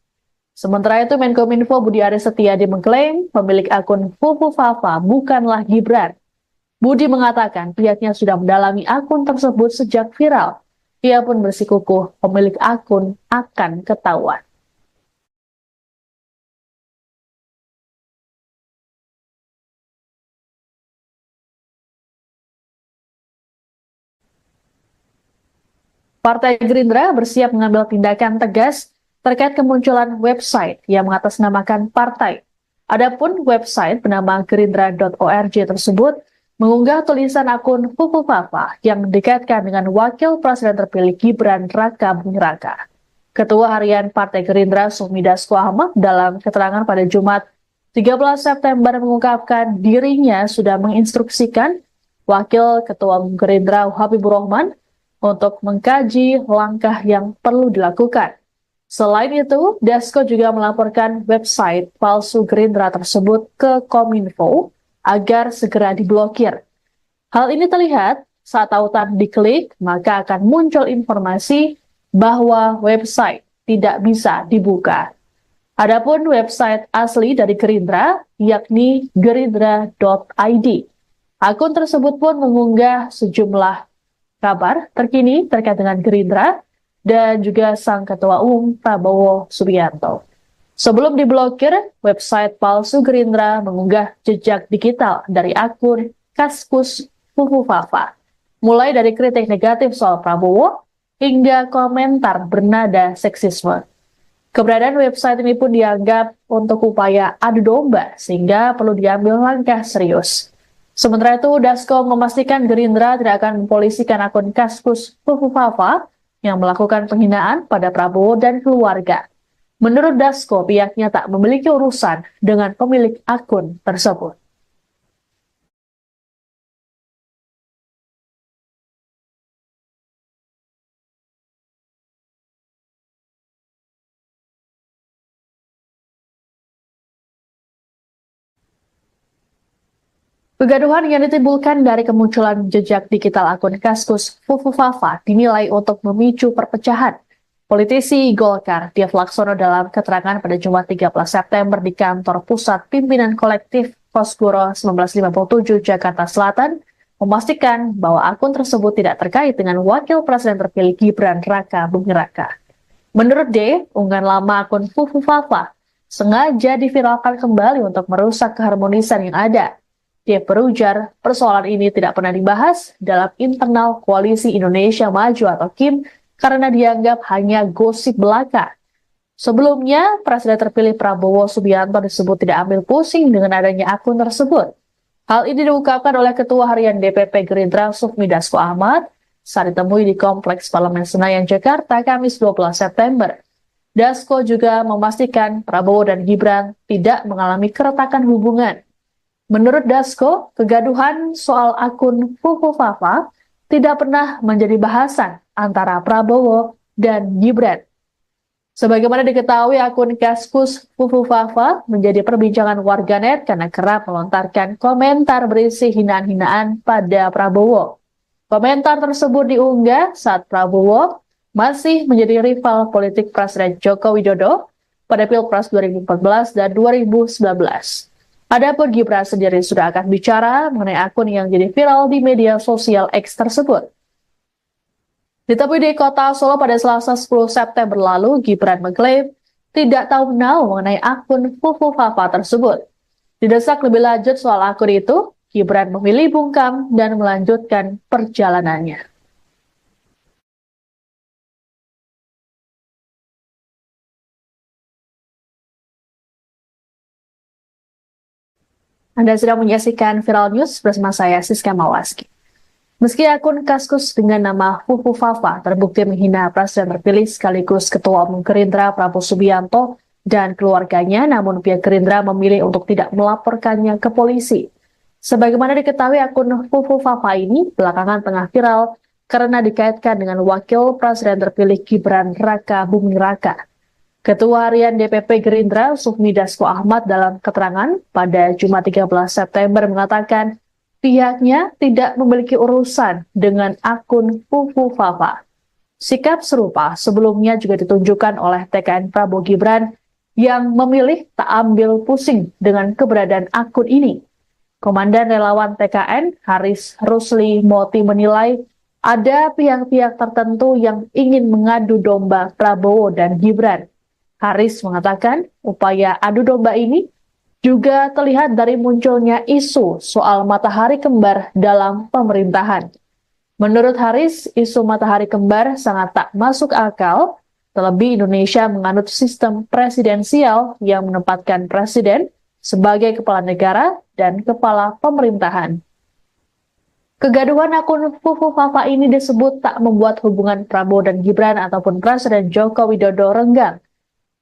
Sementara itu, Menkominfo Budi Aris Setiadi mengklaim pemilik akun Fufufafa bukanlah Gibran. Budi mengatakan pihaknya sudah mendalami akun tersebut sejak viral. Ia pun bersikukuh pemilik akun akan ketahuan. Partai Gerindra bersiap mengambil tindakan tegas terkait kemunculan website yang mengatasnamakan partai. Adapun website bernama gerindra.org tersebut mengunggah tulisan akun Fufu Fafa yang dikaitkan dengan Wakil Presiden terpilih Gibran Raka Buming Raka. Ketua Harian Partai Gerindra Sufmi Dasko Ahmad dalam keterangan pada Jumat 13 September mengungkapkan dirinya sudah menginstruksikan Wakil Ketua Umum Gerindra Habibur Rahman untuk mengkaji langkah yang perlu dilakukan. Selain itu, Dasko juga melaporkan website palsu Gerindra tersebut ke Kominfo agar segera diblokir. Hal ini terlihat saat tautan diklik, maka akan muncul informasi bahwa website tidak bisa dibuka. Adapun website asli dari Gerindra, yakni gerindra.id. Akun tersebut pun mengunggah sejumlah kabar terkini terkait dengan Gerindra dan juga sang Ketua Umum Prabowo Subianto. Sebelum diblokir, website palsu Gerindra mengunggah jejak digital dari akun Kaskus Fufu Fafa, mulai dari kritik negatif soal Prabowo hingga komentar bernada seksisme. Keberadaan website ini pun dianggap untuk upaya adu domba sehingga perlu diambil langkah serius. Sementara itu, Dasko memastikan Gerindra tidak akan mempolisikan akun Kaskus Fufu Fafa yang melakukan penghinaan pada Prabowo dan keluarga. Menurut Dasko, pihaknya tak memiliki urusan dengan pemilik akun tersebut. Kegaduhan yang ditimbulkan dari kemunculan jejak digital akun Kaskus Fufu Fafa dinilai untuk memicu perpecahan. Politisi Golkar, Dev Laksono dalam keterangan pada Jumat 13 September di kantor pusat pimpinan kolektif Kosgoro 1957 Jakarta Selatan, memastikan bahwa akun tersebut tidak terkait dengan Wakil Presiden terpilih Gibran Raka Buming Raka. Menurut D, unggahan lama akun Fufu Fafa sengaja diviralkan kembali untuk merusak keharmonisan yang ada. Dia berujar, persoalan ini tidak pernah dibahas dalam internal Koalisi Indonesia Maju atau KIM karena dianggap hanya gosip belaka. Sebelumnya, Presiden terpilih Prabowo Subianto disebut tidak ambil pusing dengan adanya akun tersebut. Hal ini diungkapkan oleh Ketua Harian DPP Gerindra Sufmi Dasko Ahmad saat ditemui di Kompleks Parlemen Senayan, Jakarta, Kamis 12 September. Dasko juga memastikan Prabowo dan Gibran tidak mengalami keretakan hubungan. Menurut Dasko, kegaduhan soal akun Fufu Fafa tidak pernah menjadi bahasan antara Prabowo dan Gibran. Sebagaimana diketahui, akun Kaskus Fufu Fafa menjadi perbincangan warganet karena kerap melontarkan komentar berisi hinaan-hinaan pada Prabowo. Komentar tersebut diunggah saat Prabowo masih menjadi rival politik Presiden Joko Widodo pada Pilpres 2014 dan 2019. Adapun Gibran sendiri sudah akan bicara mengenai akun yang jadi viral di media sosial X tersebut. Ditemui di kota Solo pada Selasa 10 September lalu, Gibran mengklaim tidak tahu menau mengenai akun Fufu Fafa tersebut. Didesak lebih lanjut soal akun itu, Gibran memilih bungkam dan melanjutkan perjalanannya. Anda sedang menyaksikan Viral News bersama saya, Siska Mawaski. Meski akun Kaskus dengan nama Fufu Fafa terbukti menghina Presiden terpilih sekaligus Ketua Umum Gerindra Prabowo Subianto dan keluarganya, namun pihak Gerindra memilih untuk tidak melaporkannya ke polisi. Sebagaimana diketahui, akun Fufu Fafa ini belakangan tengah viral karena dikaitkan dengan Wakil Presiden terpilih Gibran Raka Buming Raka. Ketua Harian DPP Gerindra Sufmi Dasko Ahmad dalam keterangan pada Jumat 13 September mengatakan pihaknya tidak memiliki urusan dengan akun Fufu Fafa. Sikap serupa sebelumnya juga ditunjukkan oleh TKN Prabowo Gibran yang memilih tak ambil pusing dengan keberadaan akun ini. Komandan Relawan TKN Haris Rusli Moti menilai ada pihak-pihak tertentu yang ingin mengadu domba Prabowo dan Gibran. Haris mengatakan upaya adu domba ini juga terlihat dari munculnya isu soal matahari kembar dalam pemerintahan. Menurut Haris, isu matahari kembar sangat tak masuk akal, terlebih Indonesia menganut sistem presidensial yang menempatkan presiden sebagai kepala negara dan kepala pemerintahan. Kegaduhan akun Fufu Fafa ini disebut tak membuat hubungan Prabowo dan Gibran ataupun Presiden Joko Widodo renggang.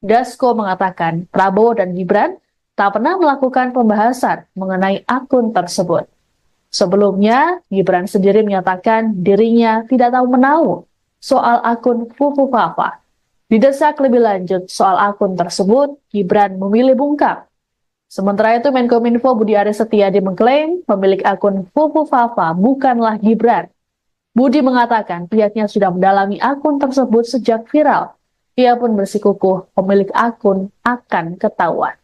Dasko mengatakan Prabowo dan Gibran tak pernah melakukan pembahasan mengenai akun tersebut. Sebelumnya, Gibran sendiri menyatakan dirinya tidak tahu menahu soal akun Fufu Fafa. Didesak lebih lanjut soal akun tersebut, Gibran memilih bungkam. Sementara itu, Menkominfo Budi Aris Setiadi mengklaim pemilik akun Fufu Fafa bukanlah Gibran. Budi mengatakan pihaknya sudah mendalami akun tersebut sejak viral. Ia pun bersikukuh pemilik akun akan ketahuan.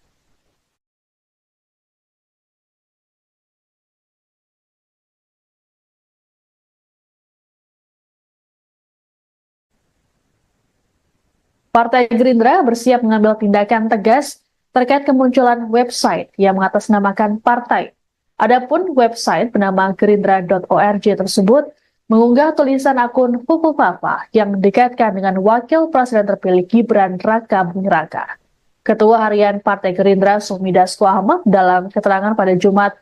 Partai Gerindra bersiap mengambil tindakan tegas terkait kemunculan website yang mengatasnamakan partai. Adapun website bernama gerindra.org tersebut mengunggah tulisan akun Fufu Fafa yang dikaitkan dengan Wakil Presiden terpilih Gibran Raka Buming Raka. Ketua Harian Partai Gerindra Sufmi Dasko Ahmad dalam keterangan pada Jumat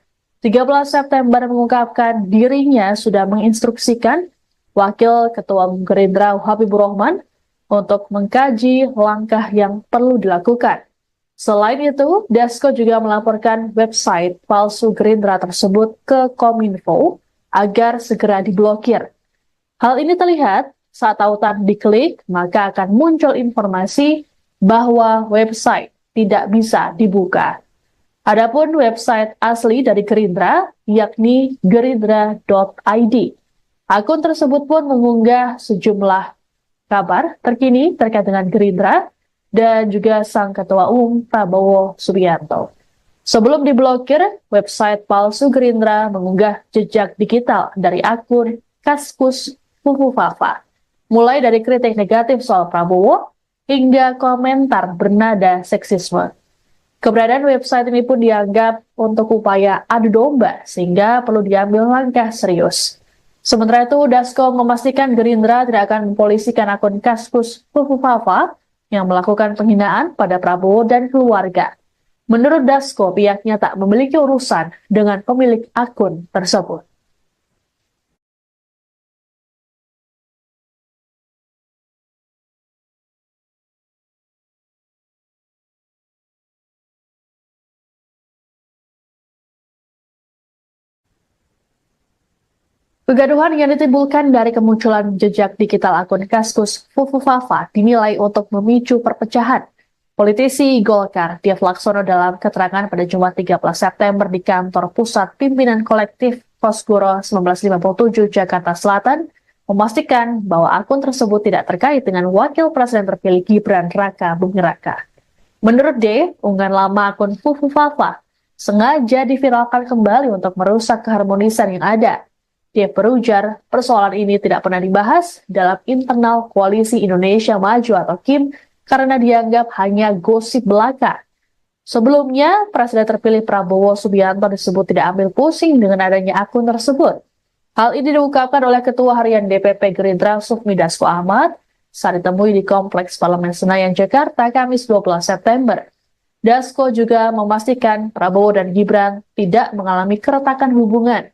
13 September mengungkapkan dirinya sudah menginstruksikan Wakil Ketua Gerindra Habibur Rahman untuk mengkaji langkah yang perlu dilakukan. Selain itu, Dasko juga melaporkan website palsu Gerindra tersebut ke Kominfo agar segera diblokir. Hal ini terlihat saat tautan diklik, maka akan muncul informasi bahwa website tidak bisa dibuka. Adapun website asli dari Gerindra, yakni gerindra.id. Akun tersebut pun mengunggah sejumlah kabar terkini terkait dengan Gerindra dan juga sang Ketua Umum Prabowo Subianto. Sebelum diblokir, website palsu Gerindra mengunggah jejak digital dari akun Kaskus Fufu Fafa, mulai dari kritik negatif soal Prabowo hingga komentar bernada seksisme. Keberadaan website ini pun dianggap untuk upaya adu domba sehingga perlu diambil langkah serius. Sementara itu, Dasko memastikan Gerindra tidak akan mempolisikan akun Kaskus Fufu Fafa yang melakukan penghinaan pada Prabowo dan keluarga. Menurut Dasko, pihaknya tak memiliki urusan dengan pemilik akun tersebut. Kegaduhan yang ditimbulkan dari kemunculan jejak digital akun Kaskus Fufu Fafa dinilai untuk memicu perpecahan. Politisi Golkar, Dev Laksono dalam keterangan pada Jumat 13 September di kantor pusat pimpinan kolektif Kosgoro 1957 Jakarta Selatan, memastikan bahwa akun tersebut tidak terkait dengan Wakil Presiden terpilih Gibran Raka Buming Raka. Menurut D, unggahan lama akun Fufu Fafa sengaja diviralkan kembali untuk merusak keharmonisan yang ada. Dia berujar, persoalan ini tidak pernah dibahas dalam internal Koalisi Indonesia Maju atau KIM karena dianggap hanya gosip belaka. Sebelumnya, Presiden terpilih Prabowo Subianto disebut tidak ambil pusing dengan adanya akun tersebut. Hal ini diungkapkan oleh Ketua Harian DPP Gerindra Sufmi Dasko Ahmad saat ditemui di Kompleks Parlemen Senayan, Jakarta, Kamis 12 September. Dasko juga memastikan Prabowo dan Gibran tidak mengalami keretakan hubungan.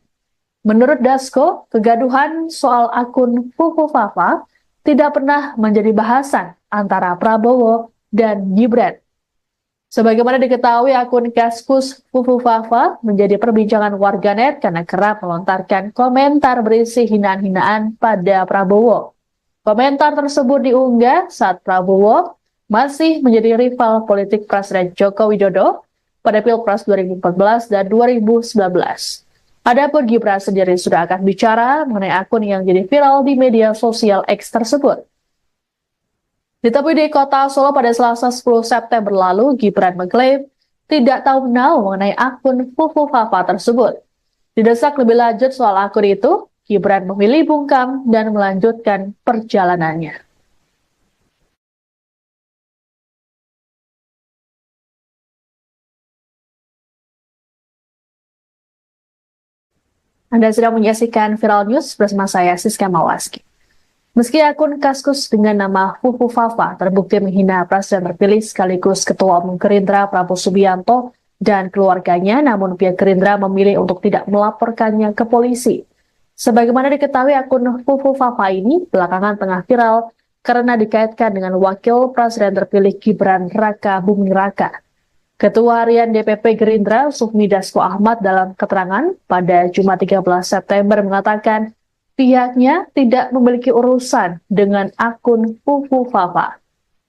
Menurut Dasko, kegaduhan soal akun Fufu Fafa tidak pernah menjadi bahasan antara Prabowo dan Gibran. Sebagaimana diketahui, akun Kaskus Fufu Fafa menjadi perbincangan warganet karena kerap melontarkan komentar berisi hinaan-hinaan pada Prabowo. Komentar tersebut diunggah saat Prabowo masih menjadi rival politik Presiden Joko Widodo pada Pilpres 2014 dan 2019. Adapun Gibran sendiri sudah akan bicara mengenai akun yang jadi viral di media sosial X tersebut. Ditemui di kota Solo pada Selasa 10 September lalu, Gibran mengklaim tidak tahu mengenai akun Fufu Fafa tersebut. Didesak lebih lanjut soal akun itu, Gibran memilih bungkam dan melanjutkan perjalanannya. Anda sedang menyaksikan Viral News bersama saya, Siska Mawaski. Meski akun Kaskus dengan nama Fufu Fafa terbukti menghina Presiden terpilih sekaligus Ketua Umum Gerindra Prabowo Subianto dan keluarganya, namun pihak Gerindra memilih untuk tidak melaporkannya ke polisi. Sebagaimana diketahui, akun Fufu Fafa ini belakangan tengah viral karena dikaitkan dengan Wakil Presiden terpilih Gibran Raka Buming Raka. Ketua Harian DPP Gerindra Sufmi Dasko Ahmad dalam keterangan pada Jumat 13 September mengatakan pihaknya tidak memiliki urusan dengan akun Fufu Fafa.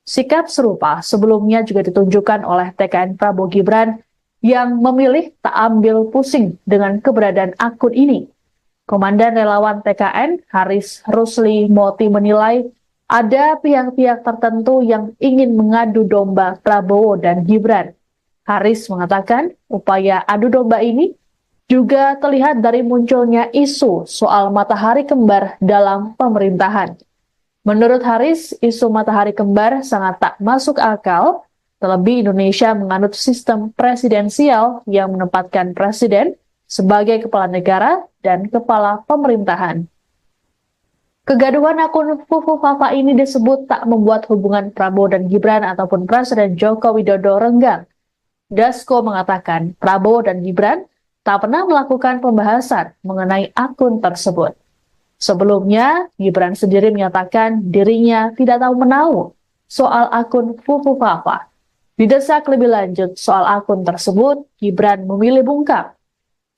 Sikap serupa sebelumnya juga ditunjukkan oleh TKN Prabowo Gibran yang memilih tak ambil pusing dengan keberadaan akun ini. Komandan relawan TKN Haris Rusli Moti menilai ada pihak-pihak tertentu yang ingin mengadu domba Prabowo dan Gibran. Haris mengatakan upaya adu domba ini juga terlihat dari munculnya isu soal matahari kembar dalam pemerintahan. Menurut Haris, isu matahari kembar sangat tak masuk akal, terlebih Indonesia menganut sistem presidensial yang menempatkan presiden sebagai kepala negara dan kepala pemerintahan. Kegaduhan akun Fufu Fafa ini disebut tak membuat hubungan Prabowo dan Gibran ataupun Presiden Joko Widodo renggang. Dasko mengatakan Prabowo dan Gibran tak pernah melakukan pembahasan mengenai akun tersebut. Sebelumnya, Gibran sendiri menyatakan dirinya tidak tahu menahu soal akun Fufu Fafa. Didesak lebih lanjut soal akun tersebut, Gibran memilih bungkam.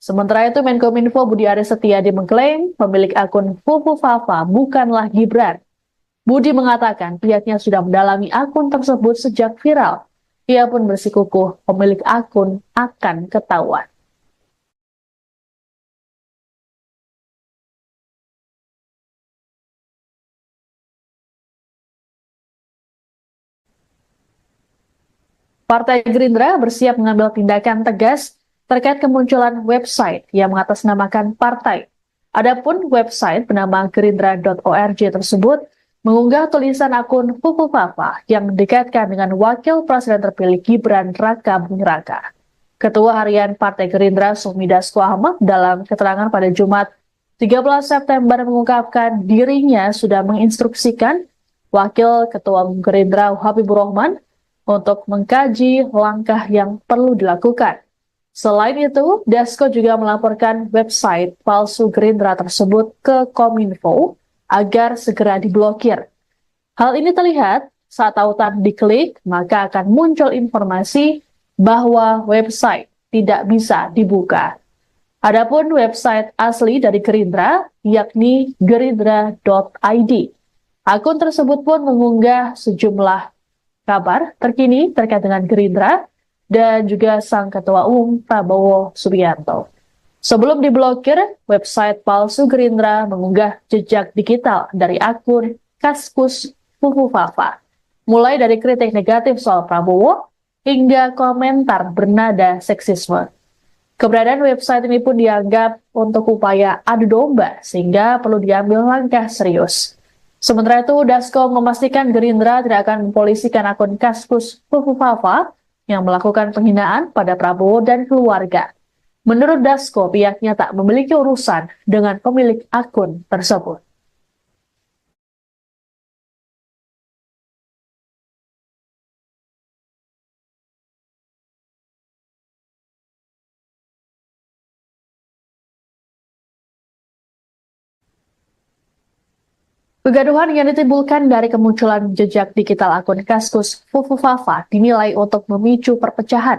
Sementara itu, Menkominfo Budi Aris Setiadi mengklaim pemilik akun Fufu Fafa bukanlah Gibran. Budi mengatakan pihaknya sudah mendalami akun tersebut sejak viral. Ia pun bersikukuh pemilik akun akan ketahuan. Partai Gerindra bersiap mengambil tindakan tegas terkait kemunculan website yang mengatasnamakan partai. Adapun website bernama gerindra.org tersebut mengunggah tulisan akun Fufu Fafa yang dikaitkan dengan Wakil Presiden terpilih Gibran Raka Buming Raka. Ketua Harian Partai Gerindra Sufmi Dasko Ahmad dalam keterangan pada Jumat 13 September mengungkapkan dirinya sudah menginstruksikan Wakil Ketua Umum Gerindra Habibur Rahman untuk mengkaji langkah yang perlu dilakukan. Selain itu, Dasko juga melaporkan website palsu Gerindra tersebut ke Kominfo agar segera diblokir. Hal ini terlihat saat tautan diklik, maka akan muncul informasi bahwa website tidak bisa dibuka. Adapun website asli dari Gerindra, yakni gerindra.id. Akun tersebut pun mengunggah sejumlah kabar terkini terkait dengan Gerindra dan juga sang Ketua Umum Prabowo Subianto. Sebelum diblokir, website palsu Gerindra mengunggah jejak digital dari akun Kaskus Fufu Fafa, mulai dari kritik negatif soal Prabowo hingga komentar bernada seksisme. Keberadaan website ini pun dianggap untuk upaya adu domba, sehingga perlu diambil langkah serius. Sementara itu, Dasko memastikan Gerindra tidak akan mempolisikan akun Kaskus Fufu Fafa yang melakukan penghinaan pada Prabowo dan keluarga. Menurut Dasko, pihaknya tak memiliki urusan dengan pemilik akun tersebut. Kegaduhan yang ditimbulkan dari kemunculan jejak digital akun Kaskus Fufu Fafa dinilai untuk memicu perpecahan.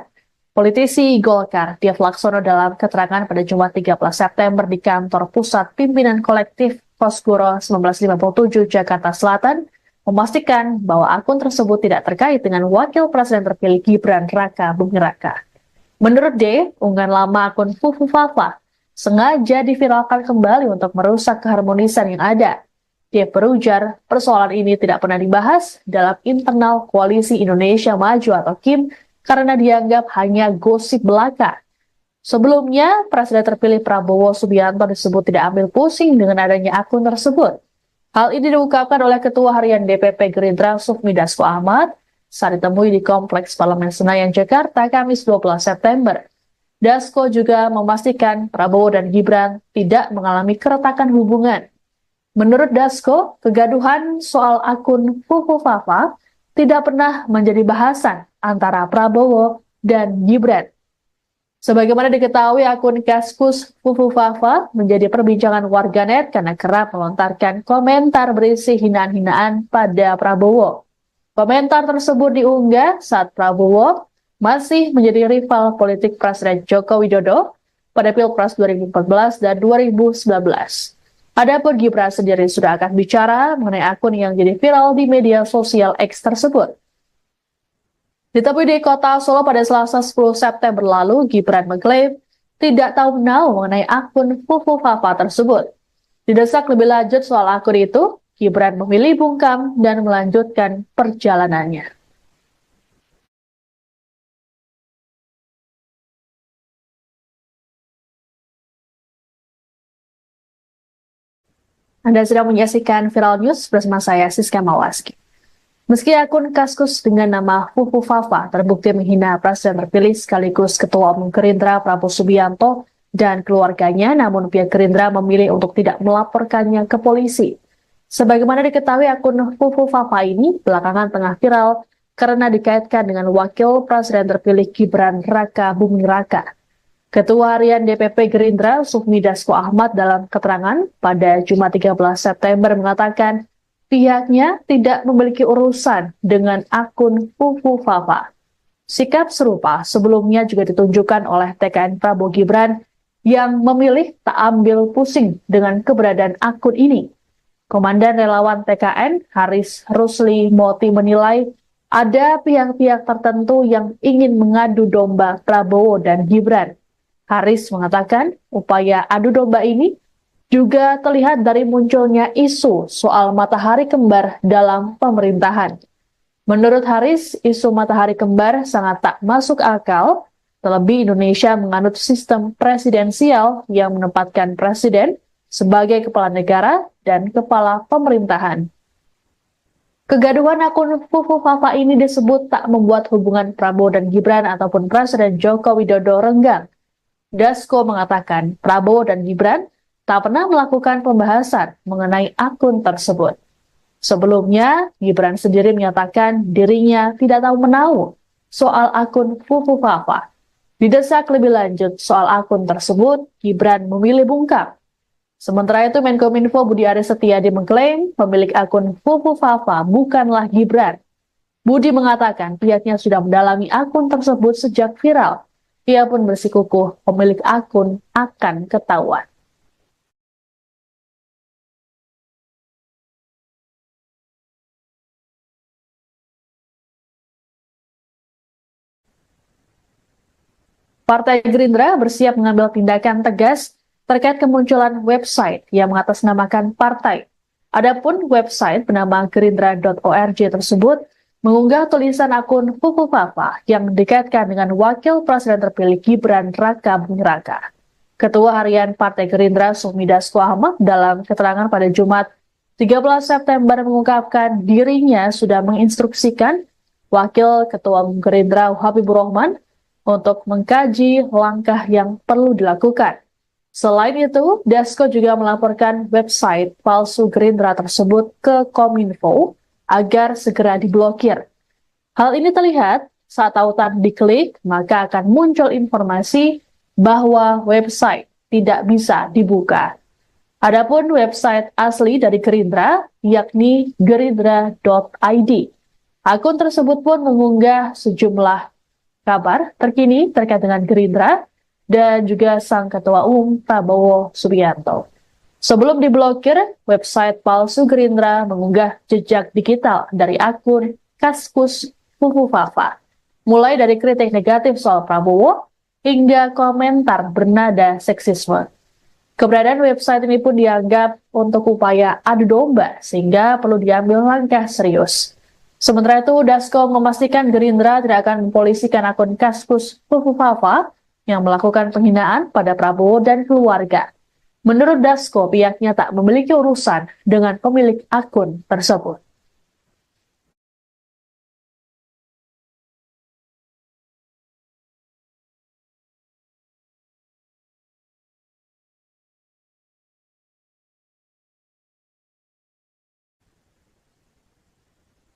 Politisi Golkar, Dev Laksono dalam keterangan pada Jumat 13 September di kantor pusat pimpinan kolektif Kosgoro 1957 Jakarta Selatan, memastikan bahwa akun tersebut tidak terkait dengan Wakil Presiden terpilih Gibran Raka Buming Raka. Menurut D, unggahan lama akun Fufu Fafa sengaja diviralkan kembali untuk merusak keharmonisan yang ada. Dia berujar, persoalan ini tidak pernah dibahas dalam internal Koalisi Indonesia Maju atau KIM karena dianggap hanya gosip belaka. Sebelumnya, Presiden terpilih Prabowo Subianto disebut tidak ambil pusing dengan adanya akun tersebut. Hal ini diungkapkan oleh Ketua Harian DPP Gerindra Sufmi Dasko Ahmad saat ditemui di Kompleks Parlemen Senayan, Jakarta, Kamis 12 September. Dasko juga memastikan Prabowo dan Gibran tidak mengalami keretakan hubungan. Menurut Dasko, kegaduhan soal akun Fufu Fafa tidak pernah menjadi bahasan antara Prabowo dan Gibran. Sebagaimana diketahui, akun Kaskus Fufu Fafa menjadi perbincangan warganet karena kerap melontarkan komentar berisi hinaan-hinaan pada Prabowo. Komentar tersebut diunggah saat Prabowo masih menjadi rival politik Presiden Joko Widodo pada Pilpres 2014 dan 2019. Adapun Gibran sendiri sudah akan bicara mengenai akun yang jadi viral di media sosial X tersebut. Ditemui di kota Solo pada Selasa 10 September lalu, Gibran mengklaim tidak tahu menau mengenai akun Fufu Fafa tersebut. Didesak lebih lanjut soal akun itu, Gibran memilih bungkam dan melanjutkan perjalanannya. Anda sedang menyaksikan Viral News bersama saya, Siska Mawaski. Meski akun Kaskus dengan nama Fufu Fafa terbukti menghina Presiden terpilih sekaligus Ketua Umum Gerindra Prabowo Subianto dan keluarganya, namun pihak Gerindra memilih untuk tidak melaporkannya ke polisi. Sebagaimana diketahui, akun Fufu Fafa ini belakangan tengah viral karena dikaitkan dengan Wakil Presiden terpilih Gibran Raka Buming Raka. Ketua Harian DPP Gerindra Sufmi Dasko Ahmad dalam keterangan pada Jumat 13 September mengatakan pihaknya tidak memiliki urusan dengan akun Fufu Fafa. Sikap serupa sebelumnya juga ditunjukkan oleh TKN Prabowo Gibran yang memilih tak ambil pusing dengan keberadaan akun ini. Komandan Relawan TKN Haris Rusli Moti menilai ada pihak-pihak tertentu yang ingin mengadu domba Prabowo dan Gibran. Haris mengatakan upaya adu domba ini juga terlihat dari munculnya isu soal matahari kembar dalam pemerintahan. Menurut Haris, isu matahari kembar sangat tak masuk akal, terlebih Indonesia menganut sistem presidensial yang menempatkan presiden sebagai kepala negara dan kepala pemerintahan. Kegaduhan akun Fufu Fafa ini disebut tak membuat hubungan Prabowo dan Gibran ataupun Presiden Joko Widodo renggang. Dasko mengatakan Prabowo dan Gibran tak pernah melakukan pembahasan mengenai akun tersebut. Sebelumnya, Gibran sendiri menyatakan dirinya tidak tahu menau soal akun Fufu Fafa. Didesak lebih lanjut soal akun tersebut, Gibran memilih bungkam. Sementara itu, Menkominfo Budi Aris Setiadi mengklaim pemilik akun Fufu Fafa bukanlah Gibran. Budi mengatakan pihaknya sudah mendalami akun tersebut sejak viral. Ia pun bersikukuh pemilik akun akan ketahuan. Partai Gerindra bersiap mengambil tindakan tegas terkait kemunculan website yang mengatasnamakan partai. Adapun website bernama gerindra.org tersebut mengunggah tulisan akun Fufu Fafa yang dikaitkan dengan Wakil Presiden terpilih Gibran Raka Buming Raka. Ketua Harian Partai Gerindra Sufmi Dasko Ahmad dalam keterangan pada Jumat 13 September mengungkapkan dirinya sudah menginstruksikan Wakil Ketua Umum Gerindra Habibur Rahman untuk mengkaji langkah yang perlu dilakukan. Selain itu, Dasko juga melaporkan website palsu Gerindra tersebut ke Kominfo agar segera diblokir. Hal ini terlihat saat tautan diklik, maka akan muncul informasi bahwa website tidak bisa dibuka. Adapun website asli dari Gerindra, yakni gerindra.id. Akun tersebut pun mengunggah sejumlah kabar terkini terkait dengan Gerindra dan juga sang Ketua Umum Prabowo Subianto. Sebelum diblokir, website palsu Gerindra mengunggah jejak digital dari akun Kaskus Fufu Fafa, mulai dari kritik negatif soal Prabowo hingga komentar bernada seksisme. Keberadaan website ini pun dianggap untuk upaya adu domba sehingga perlu diambil langkah serius. Sementara itu, Dasko memastikan Gerindra tidak akan mempolisikan akun Kaskus Fufu Fafa yang melakukan penghinaan pada Prabowo dan keluarga. Menurut Dasko, pihaknya tak memiliki urusan dengan pemilik akun tersebut.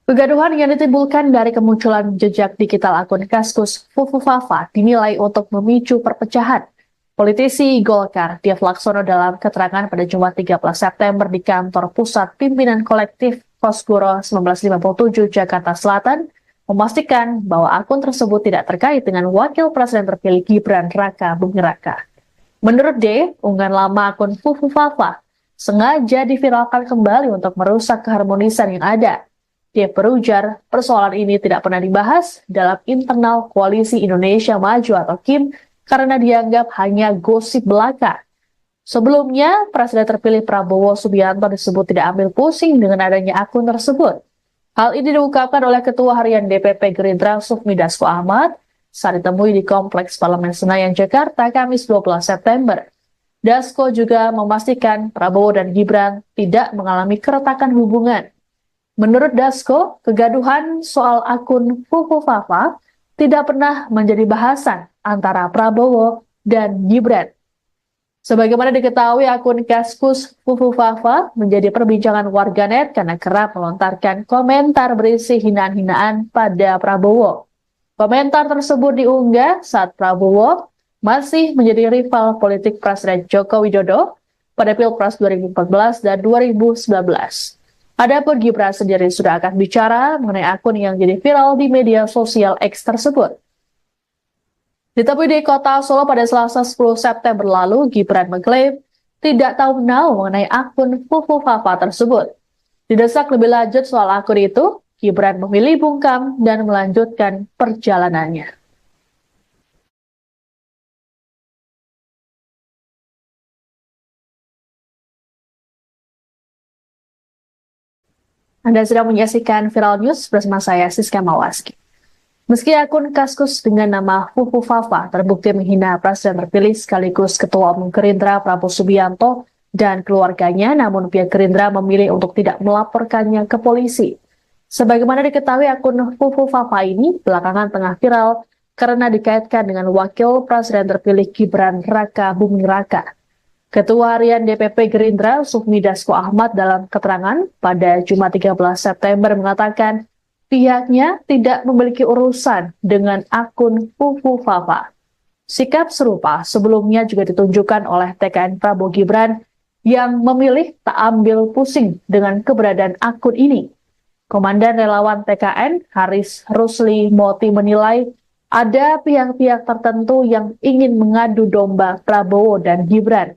Kegaduhan yang ditimbulkan dari kemunculan jejak digital akun Kaskus Fufu Fafa dinilai untuk memicu perpecahan. Politisi Golkar, Dev Laksono dalam keterangan pada Jumat 13 September di kantor pusat pimpinan kolektif Kosgoro 1957 Jakarta Selatan, memastikan bahwa akun tersebut tidak terkait dengan wakil presiden terpilih Gibran Raka Buming Raka. Menurut D, unggahan lama akun Fufu Fafa sengaja diviralkan kembali untuk merusak keharmonisan yang ada. Dia berujar, persoalan ini tidak pernah dibahas dalam internal Koalisi Indonesia Maju atau KIM karena dianggap hanya gosip belaka. Sebelumnya, Presiden terpilih Prabowo Subianto disebut tidak ambil pusing dengan adanya akun tersebut. Hal ini diungkapkan oleh Ketua Harian DPP Gerindra Sufmi Dasko Ahmad saat ditemui di Kompleks Parlemen Senayan, Jakarta, Kamis 12 September. Dasko juga memastikan Prabowo dan Gibran tidak mengalami keretakan hubungan. Menurut Dasko, kegaduhan soal akun Fufu Fafa tidak pernah menjadi bahasan antara Prabowo dan Gibran. Sebagaimana diketahui, akun Kaskus Fufu Fafa menjadi perbincangan warganet karena kerap melontarkan komentar berisi hinaan-hinaan pada Prabowo. Komentar tersebut diunggah saat Prabowo masih menjadi rival politik Presiden Joko Widodo pada Pilpres 2014 dan 2019. Adapun Gibran sendiri sudah akan bicara mengenai akun yang jadi viral di media sosial X tersebut. Ditemui di kota Solo pada Selasa 10 September lalu, Gibran mengklaim tidak tahu menau mengenai akun Fufu Fafa tersebut. Didesak lebih lanjut soal akun itu, Gibran memilih bungkam dan melanjutkan perjalanannya. Anda sedang menyaksikan Viral News bersama saya, Siska Mawaski. Meski akun Kaskus dengan nama Fufu Fafa terbukti menghina Presiden terpilih sekaligus Ketua Umum Gerindra Prabowo Subianto dan keluarganya, namun pihak Gerindra memilih untuk tidak melaporkannya ke polisi. Sebagaimana diketahui, akun Fufu Fafa ini belakangan tengah viral karena dikaitkan dengan Wakil Presiden terpilih Gibran Raka Buming Raka. Ketua Harian DPP Gerindra Sufmi Dasko Ahmad dalam keterangan pada Jumat 13 September mengatakan pihaknya tidak memiliki urusan dengan akun Fufu Fafa. Sikap serupa sebelumnya juga ditunjukkan oleh TKN Prabowo Gibran yang memilih tak ambil pusing dengan keberadaan akun ini. Komandan relawan TKN Haris Rusli Moti menilai ada pihak-pihak tertentu yang ingin mengadu domba Prabowo dan Gibran.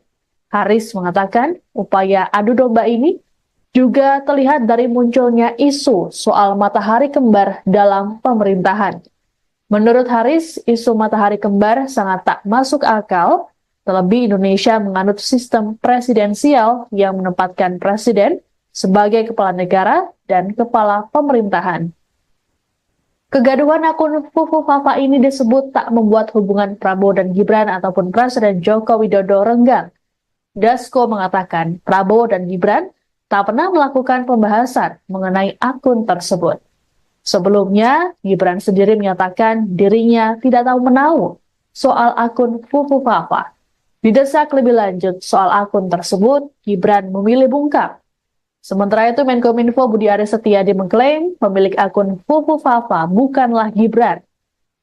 Haris mengatakan upaya adu domba ini juga terlihat dari munculnya isu soal matahari kembar dalam pemerintahan. Menurut Haris, isu matahari kembar sangat tak masuk akal, terlebih Indonesia menganut sistem presidensial yang menempatkan presiden sebagai kepala negara dan kepala pemerintahan. Kegaduhan akun Fufu Fafa ini disebut tak membuat hubungan Prabowo dan Gibran ataupun Presiden Joko Widodo renggang. Dasko mengatakan Prabowo dan Gibran tak pernah melakukan pembahasan mengenai akun tersebut. Sebelumnya, Gibran sendiri menyatakan dirinya tidak tahu menau soal akun Fufu Fafa. Didesak lebih lanjut soal akun tersebut, Gibran memilih bungkam. Sementara itu, Menkominfo Budi Aris Setiadi mengklaim pemilik akun Fufu Fafa bukanlah Gibran.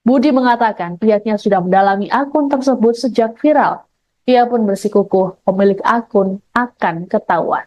Budi mengatakan pihaknya sudah mendalami akun tersebut sejak viral. Ia pun bersikukuh pemilik akun akan ketahuan.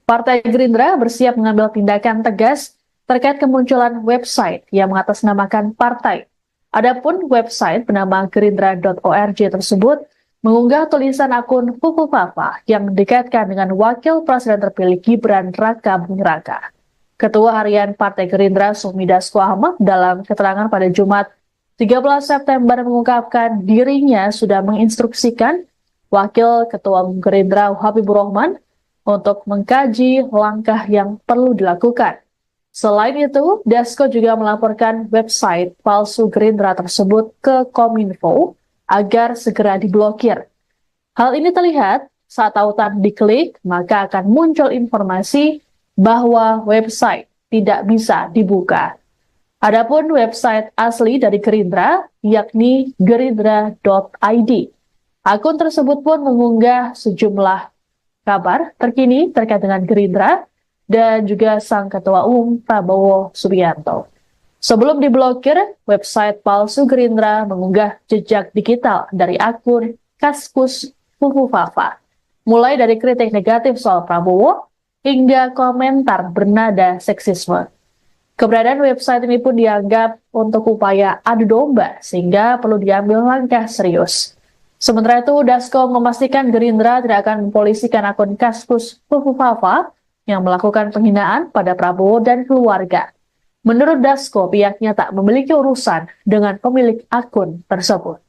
Partai Gerindra bersiap mengambil tindakan tegas terkait kemunculan website yang mengatasnamakan partai. Adapun website bernama gerindra.org tersebut mengunggah tulisan akun Fufu Fafa yang dikaitkan dengan Wakil Presiden terpilih Gibran Raka Buming Raka. Ketua Harian Partai Gerindra Sufmi Dasko Ahmad dalam keterangan pada Jumat 13 September mengungkapkan dirinya sudah menginstruksikan Wakil Ketua Umum Gerindra Habibur Rahman untuk mengkaji langkah yang perlu dilakukan. Selain itu, Dasko juga melaporkan website palsu Gerindra tersebut ke Kominfo agar segera diblokir. Hal ini terlihat saat tautan diklik, maka akan muncul informasi bahwa website tidak bisa dibuka. Adapun website asli dari Gerindra, yakni gerindra.id. Akun tersebut pun mengunggah sejumlah kabar terkini terkait dengan Gerindra dan juga sang Ketua Umum Prabowo Subianto. Sebelum diblokir, website palsu Gerindra mengunggah jejak digital dari akun Kaskus Fufufafa, mulai dari kritik negatif soal Prabowo hingga komentar bernada seksisme. Keberadaan website ini pun dianggap untuk upaya adu domba sehingga perlu diambil langkah serius. Sementara itu, Dasko memastikan Gerindra tidak akan mempolisikan akun Kaskus Fufufafa yang melakukan penghinaan pada Prabowo dan keluarga. Menurut Dasko, pihaknya tak memiliki urusan dengan pemilik akun tersebut.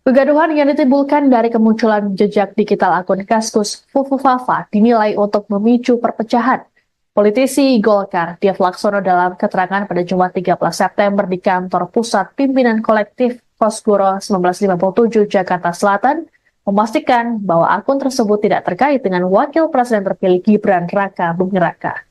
Kegaduhan yang ditimbulkan dari kemunculan jejak digital akun Kaskus Fufufafa dinilai untuk memicu perpecahan. Politisi Golkar, Dev Laksono dalam keterangan pada Jumat 13 September di kantor pusat pimpinan kolektif Kosgoro 1957 Jakarta Selatan, memastikan bahwa akun tersebut tidak terkait dengan Wakil Presiden terpilih Gibran Raka Buming Raka.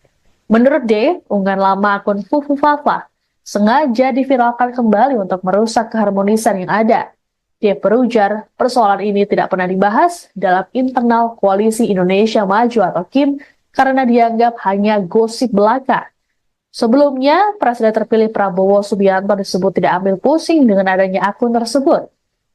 Menurut D, unggahan lama akun Fufufafa sengaja diviralkan kembali untuk merusak keharmonisan yang ada. Dia berujar, persoalan ini tidak pernah dibahas dalam internal Koalisi Indonesia Maju atau KIM karena dianggap hanya gosip belaka. Sebelumnya, Presiden terpilih Prabowo Subianto disebut tidak ambil pusing dengan adanya akun tersebut.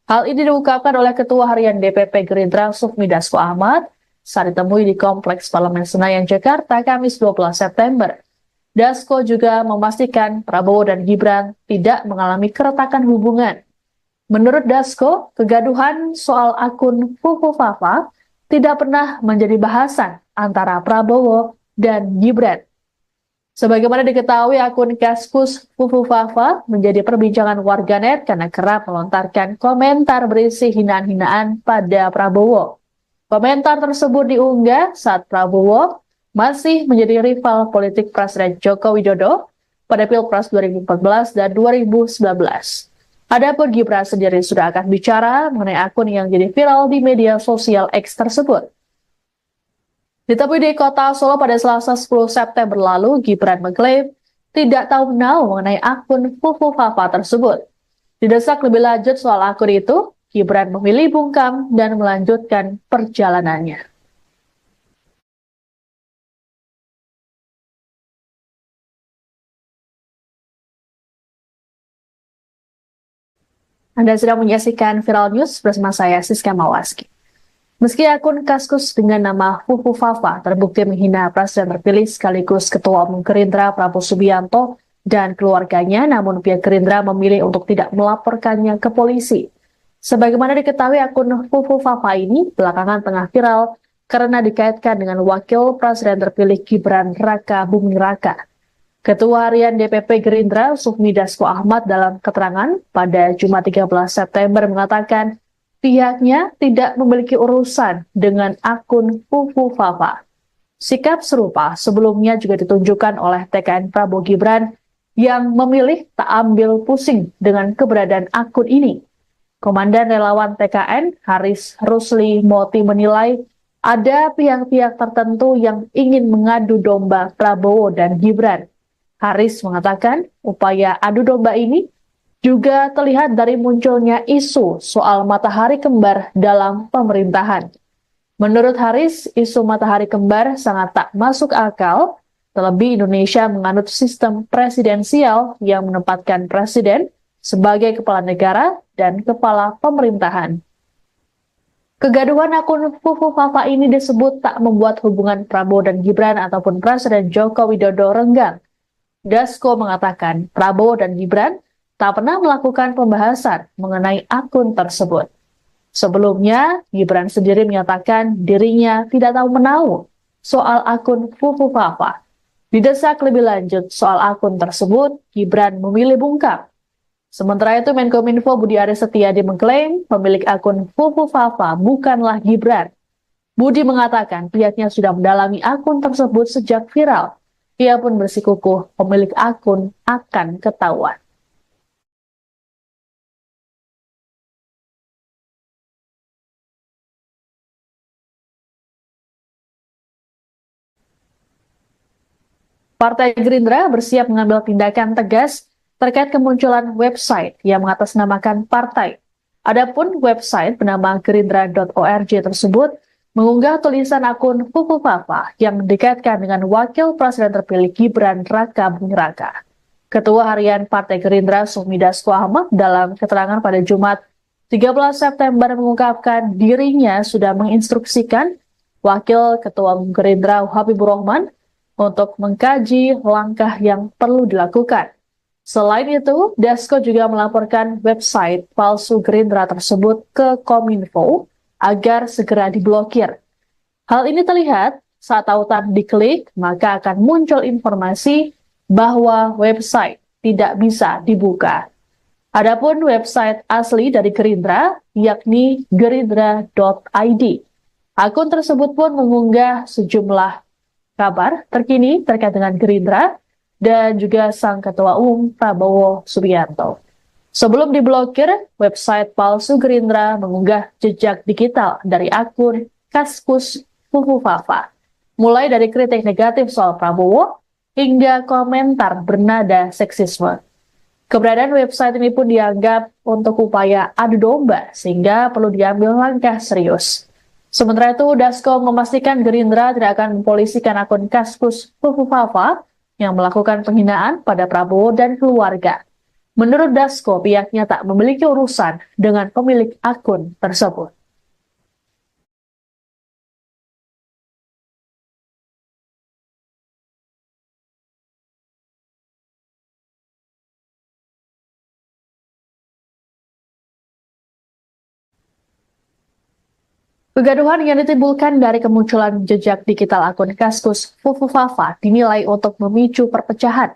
Hal ini diungkapkan oleh Ketua Harian DPP Gerindra Sufmi Dasko Ahmad saat ditemui di Kompleks Parlemen Senayan, Jakarta, Kamis 12 September. Dasko juga memastikan Prabowo dan Gibran tidak mengalami keretakan hubungan. Menurut Dasko, kegaduhan soal akun Fufufafa tidak pernah menjadi bahasan antara Prabowo dan Gibran. Sebagaimana diketahui, akun Kaskus Fufufafa menjadi perbincangan warganet karena kerap melontarkan komentar berisi hinaan-hinaan pada Prabowo. Komentar tersebut diunggah saat Prabowo masih menjadi rival politik Presiden Joko Widodo pada Pilpres 2014 dan 2019. Adapun Gibran sendiri sudah akan bicara mengenai akun yang jadi viral di media sosial X tersebut. Ditemui di kota Solo pada Selasa 10 September lalu, Gibran mengklaim tidak tahu menau mengenai akun Fufufafa tersebut. Didesak lebih lanjut soal akun itu, Gibran memilih bungkam dan melanjutkan perjalanannya. Anda sedang menyaksikan Viral News bersama saya, Siska Mawaski. Meski akun Kaskus dengan nama Fufufafa terbukti menghina Presiden terpilih sekaligus Ketua Umum Gerindra Prabowo Subianto dan keluarganya, namun pihak Gerindra memilih untuk tidak melaporkannya ke polisi. Sebagaimana diketahui, akun Fufufafa ini belakangan tengah viral karena dikaitkan dengan Wakil Presiden terpilih Gibran Raka Buming Raka. Ketua Harian DPP Gerindra Sufmi Dasko Ahmad dalam keterangan pada Jumat 13 September mengatakan pihaknya tidak memiliki urusan dengan akun Fufufafa. Sikap serupa sebelumnya juga ditunjukkan oleh TKN Prabowo Gibran yang memilih tak ambil pusing dengan keberadaan akun ini. Komandan relawan TKN Haris Rusli Moti menilai ada pihak-pihak tertentu yang ingin mengadu domba Prabowo dan Gibran. Haris mengatakan upaya adu domba ini juga terlihat dari munculnya isu soal matahari kembar dalam pemerintahan. Menurut Haris, isu matahari kembar sangat tak masuk akal, terlebih Indonesia menganut sistem presidensial yang menempatkan presiden sebagai kepala negara dan kepala pemerintahan. Kegaduhan akun Fufufafa ini disebut tak membuat hubungan Prabowo dan Gibran ataupun Presiden Joko Widodo renggang. Dasko mengatakan Prabowo dan Gibran tak pernah melakukan pembahasan mengenai akun tersebut. Sebelumnya, Gibran sendiri menyatakan dirinya tidak tahu menahu soal akun Fufu Fafa. Didesak lebih lanjut soal akun tersebut, Gibran memilih bungkam. Sementara itu, Menkominfo Budi Aris Setiadi mengklaim pemilik akun Fufu Fafa bukanlah Gibran. Budi mengatakan pihaknya sudah mendalami akun tersebut sejak viral. Ia pun bersikukuh pemilik akun akan ketahuan. Partai Gerindra bersiap mengambil tindakan tegas terkait kemunculan website yang mengatasnamakan partai. Adapun website bernama gerindra.org tersebut mengunggah tulisan akun Fufu Fafa yang dikaitkan dengan Wakil Presiden terpilih Gibran Raka Buming Raka. Ketua Harian Partai Gerindra Sufmi Dasko Ahmad dalam keterangan pada Jumat 13 September mengungkapkan dirinya sudah menginstruksikan Wakil Ketua Gerindra Habibur Rahman untuk mengkaji langkah yang perlu dilakukan. Selain itu, Dasko juga melaporkan website palsu Gerindra tersebut ke Kominfo agar segera diblokir. Hal ini terlihat saat tautan diklik, maka akan muncul informasi bahwa website tidak bisa dibuka. Adapun website asli dari Gerindra, yakni gerindra.id. Akun tersebut pun mengunggah sejumlah kabar terkini terkait dengan Gerindra dan juga sang Ketua Umum Prabowo Subianto. Sebelum diblokir, website palsu Gerindra mengunggah jejak digital dari akun Kaskus Fufu Fafa, mulai dari kritik negatif soal Prabowo hingga komentar bernada seksisme. Keberadaan website ini pun dianggap untuk upaya adu domba sehingga perlu diambil langkah serius. Sementara itu, Dasko memastikan Gerindra tidak akan mempolisikan akun Kaskus Fufu Fafa yang melakukan penghinaan pada Prabowo dan keluarga. Menurut Dasko, pihaknya tak memiliki urusan dengan pemilik akun tersebut. Kegaduhan yang ditimbulkan dari kemunculan jejak digital akun Kaskus Fufu Fafa dinilai untuk memicu perpecahan.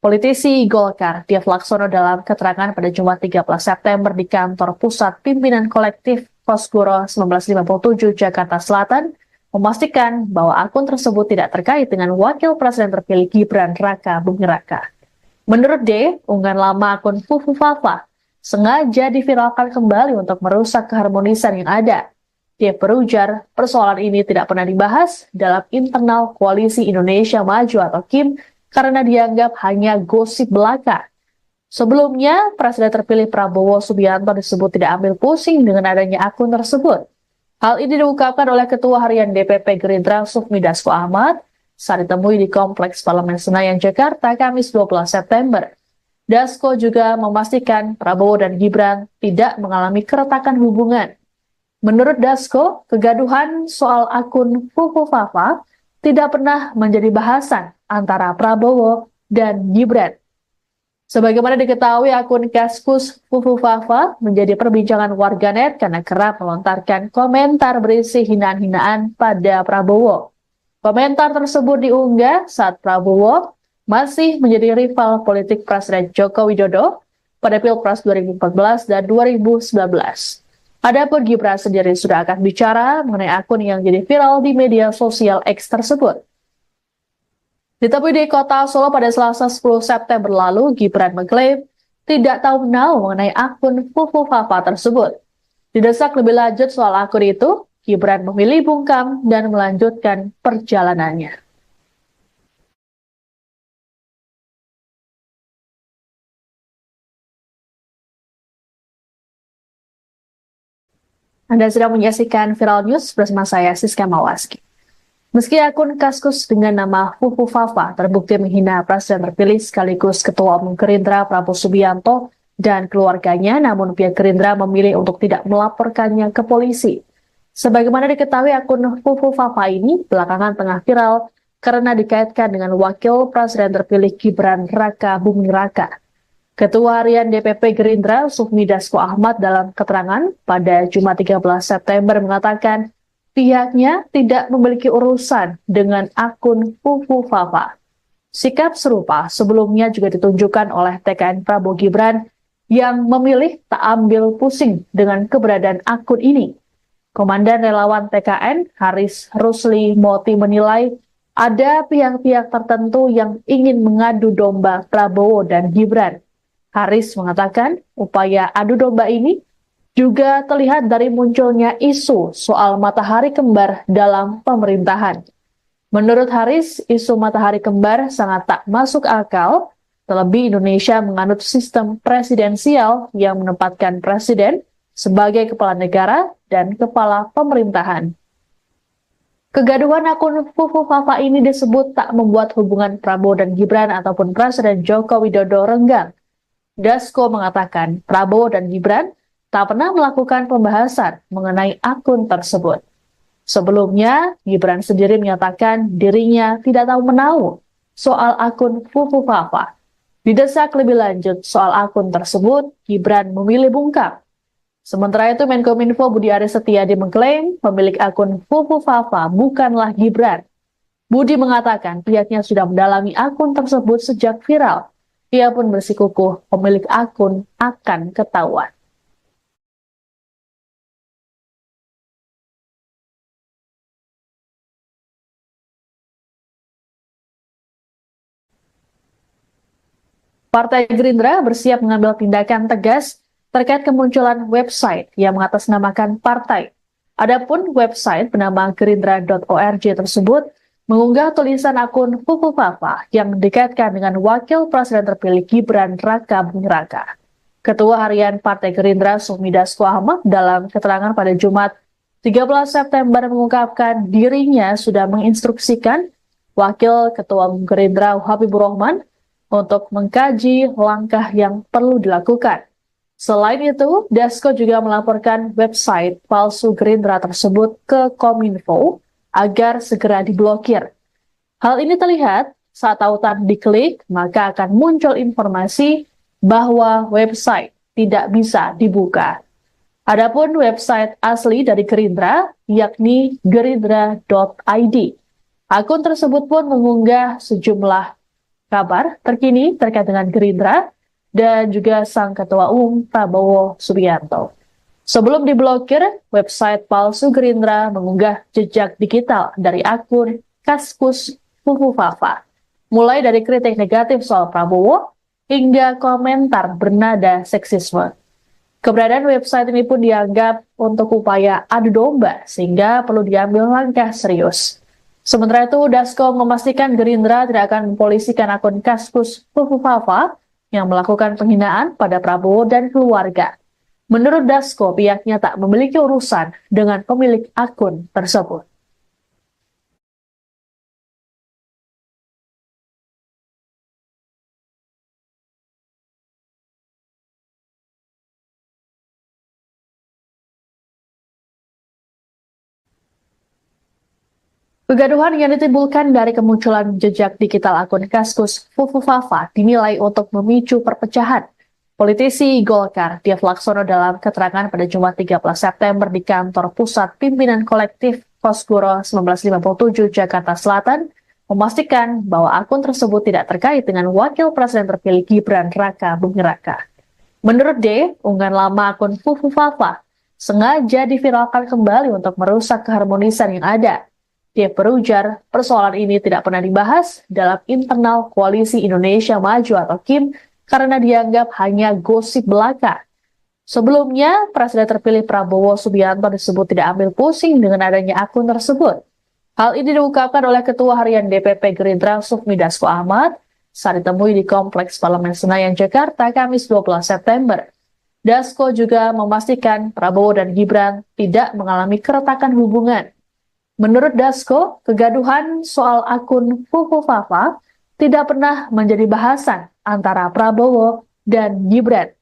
Politisi Golkar, Dev Laksono dalam keterangan pada Jumat 13 September di kantor pusat pimpinan kolektif Kosgoro 1957 Jakarta Selatan, memastikan bahwa akun tersebut tidak terkait dengan Wakil Presiden terpilih Gibran Raka Buming Raka. Menurut D, unggahan lama akun Fufu Fafa sengaja diviralkan kembali untuk merusak keharmonisan yang ada. Dia berujar, persoalan ini tidak pernah dibahas dalam internal Koalisi Indonesia Maju atau KIM karena dianggap hanya gosip belaka. Sebelumnya, Presiden terpilih Prabowo Subianto disebut tidak ambil pusing dengan adanya akun tersebut. Hal ini diungkapkan oleh Ketua Harian DPP Gerindra Sufmi Dasko Ahmad saat ditemui di Kompleks Parlemen Senayan, Jakarta, Kamis 12 September. Dasko juga memastikan Prabowo dan Gibran tidak mengalami keretakan hubungan. Menurut Dasko, kegaduhan soal akun Fufu Fafa tidak pernah menjadi bahasan antara Prabowo dan Gibran. Sebagaimana diketahui, akun Kaskus Fufu Fafa menjadi perbincangan warganet karena kerap melontarkan komentar berisi hinaan-hinaan pada Prabowo. Komentar tersebut diunggah saat Prabowo masih menjadi rival politik Presiden Joko Widodo pada Pilpres 2014 dan 2019. Adapun Gibran sendiri sudah akan bicara mengenai akun yang jadi viral di media sosial X tersebut. Ditemui di kota Solo pada Selasa 10 September lalu, Gibran mengklaim tidak tahu menahu mengenai akun Fufu Fafa tersebut. Didesak lebih lanjut soal akun itu, Gibran memilih bungkam dan melanjutkan perjalanannya. Anda sedang menyaksikan Viral News bersama saya, Siska Mawaski. Meski akun Kaskus dengan nama Fufu Fafa terbukti menghina Presiden terpilih sekaligus Ketua Umum Gerindra Prabowo Subianto dan keluarganya, namun pihak Gerindra memilih untuk tidak melaporkannya ke polisi. Sebagaimana diketahui, akun Fufu Fafa ini belakangan tengah viral karena dikaitkan dengan Wakil Presiden terpilih Gibran Raka Buming Raka. Ketua Harian DPP Gerindra Sufmi Dasko Ahmad dalam keterangan pada Jumat 13 September mengatakan pihaknya tidak memiliki urusan dengan akun Fufu Fafa. Sikap serupa sebelumnya juga ditunjukkan oleh TKN Prabowo Gibran yang memilih tak ambil pusing dengan keberadaan akun ini. Komandan Relawan TKN Haris Rusli Moti menilai ada pihak-pihak tertentu yang ingin mengadu domba Prabowo dan Gibran. Haris mengatakan upaya adu domba ini juga terlihat dari munculnya isu soal matahari kembar dalam pemerintahan. Menurut Haris, isu matahari kembar sangat tak masuk akal, terlebih Indonesia menganut sistem presidensial yang menempatkan presiden sebagai kepala negara dan kepala pemerintahan. Kegaduhan akun Fufu Fafa ini disebut tak membuat hubungan Prabowo dan Gibran ataupun Presiden Joko Widodo renggang. Dasko mengatakan Prabowo dan Gibran tak pernah melakukan pembahasan mengenai akun tersebut. Sebelumnya, Gibran sendiri menyatakan dirinya tidak tahu menahu soal akun Fufu Fafa. Didesak lebih lanjut soal akun tersebut, Gibran memilih bungkam. Sementara itu, Menkominfo Budi Aris Setiadi mengklaim pemilik akun Fufu Fafa bukanlah Gibran. Budi mengatakan pihaknya sudah mendalami akun tersebut sejak viral. Ia pun bersikukuh pemilik akun akan ketahuan. Partai Gerindra bersiap mengambil tindakan tegas terkait kemunculan website yang mengatasnamakan partai. Adapun website bernama gerindra.org tersebut mengunggah tulisan akun Fufu Fafa yang dikaitkan dengan Wakil Presiden terpilih Gibran Raka Buming Raka. Ketua Harian Partai Gerindra Sufmi Dasko Ahmad dalam keterangan pada Jumat 13 September mengungkapkan dirinya sudah menginstruksikan Wakil Ketua Umum Gerindra Habibur Rahman untuk mengkaji langkah yang perlu dilakukan. Selain itu, Dasko juga melaporkan website palsu Gerindra tersebut ke Kominfo agar segera diblokir. Hal ini terlihat saat tautan diklik, maka akan muncul informasi bahwa website tidak bisa dibuka. Adapun website asli dari Gerindra, yakni gerindra.id. Akun tersebut pun mengunggah sejumlah kabar terkini terkait dengan Gerindra dan juga sang Ketua Umum Prabowo Subianto. Sebelum diblokir, website palsu Gerindra mengunggah jejak digital dari akun Kaskus Fufu Fafa, mulai dari kritik negatif soal Prabowo hingga komentar bernada seksisme. Keberadaan website ini pun dianggap untuk upaya adu domba sehingga perlu diambil langkah serius. Sementara itu, Dasko memastikan Gerindra tidak akan mempolisikan akun Kaskus Fufu Fafa yang melakukan penghinaan pada Prabowo dan keluarga. Menurut Dasko, pihaknya tak memiliki urusan dengan pemilik akun tersebut. Kegaduhan yang ditimbulkan dari kemunculan jejak digital akun Kaskus Fufu Fafa dinilai untuk memicu perpecahan. Politisi Golkar, Dev Laksono dalam keterangan pada Jumat 13 September di kantor pusat pimpinan kolektif Kosgoro 1957 Jakarta Selatan, memastikan bahwa akun tersebut tidak terkait dengan Wakil Presiden terpilih Gibran Raka Buming Raka. Menurut D, unggahan lama akun Fufu Fafa sengaja diviralkan kembali untuk merusak keharmonisan yang ada. Dia berujar, persoalan ini tidak pernah dibahas dalam internal Koalisi Indonesia Maju atau KIM karena dianggap hanya gosip belaka. Sebelumnya, Presiden terpilih Prabowo Subianto disebut tidak ambil pusing dengan adanya akun tersebut. Hal ini diungkapkan oleh Ketua Harian DPP Gerindra Sufmi Dasko Ahmad saat ditemui di Kompleks Parlemen Senayan, Jakarta, Kamis 12 September. Dasko juga memastikan Prabowo dan Gibran tidak mengalami keretakan hubungan. Menurut Dasko, kegaduhan soal akun Fufu Fafa tidak pernah menjadi bahasan antara Prabowo dan Gibran.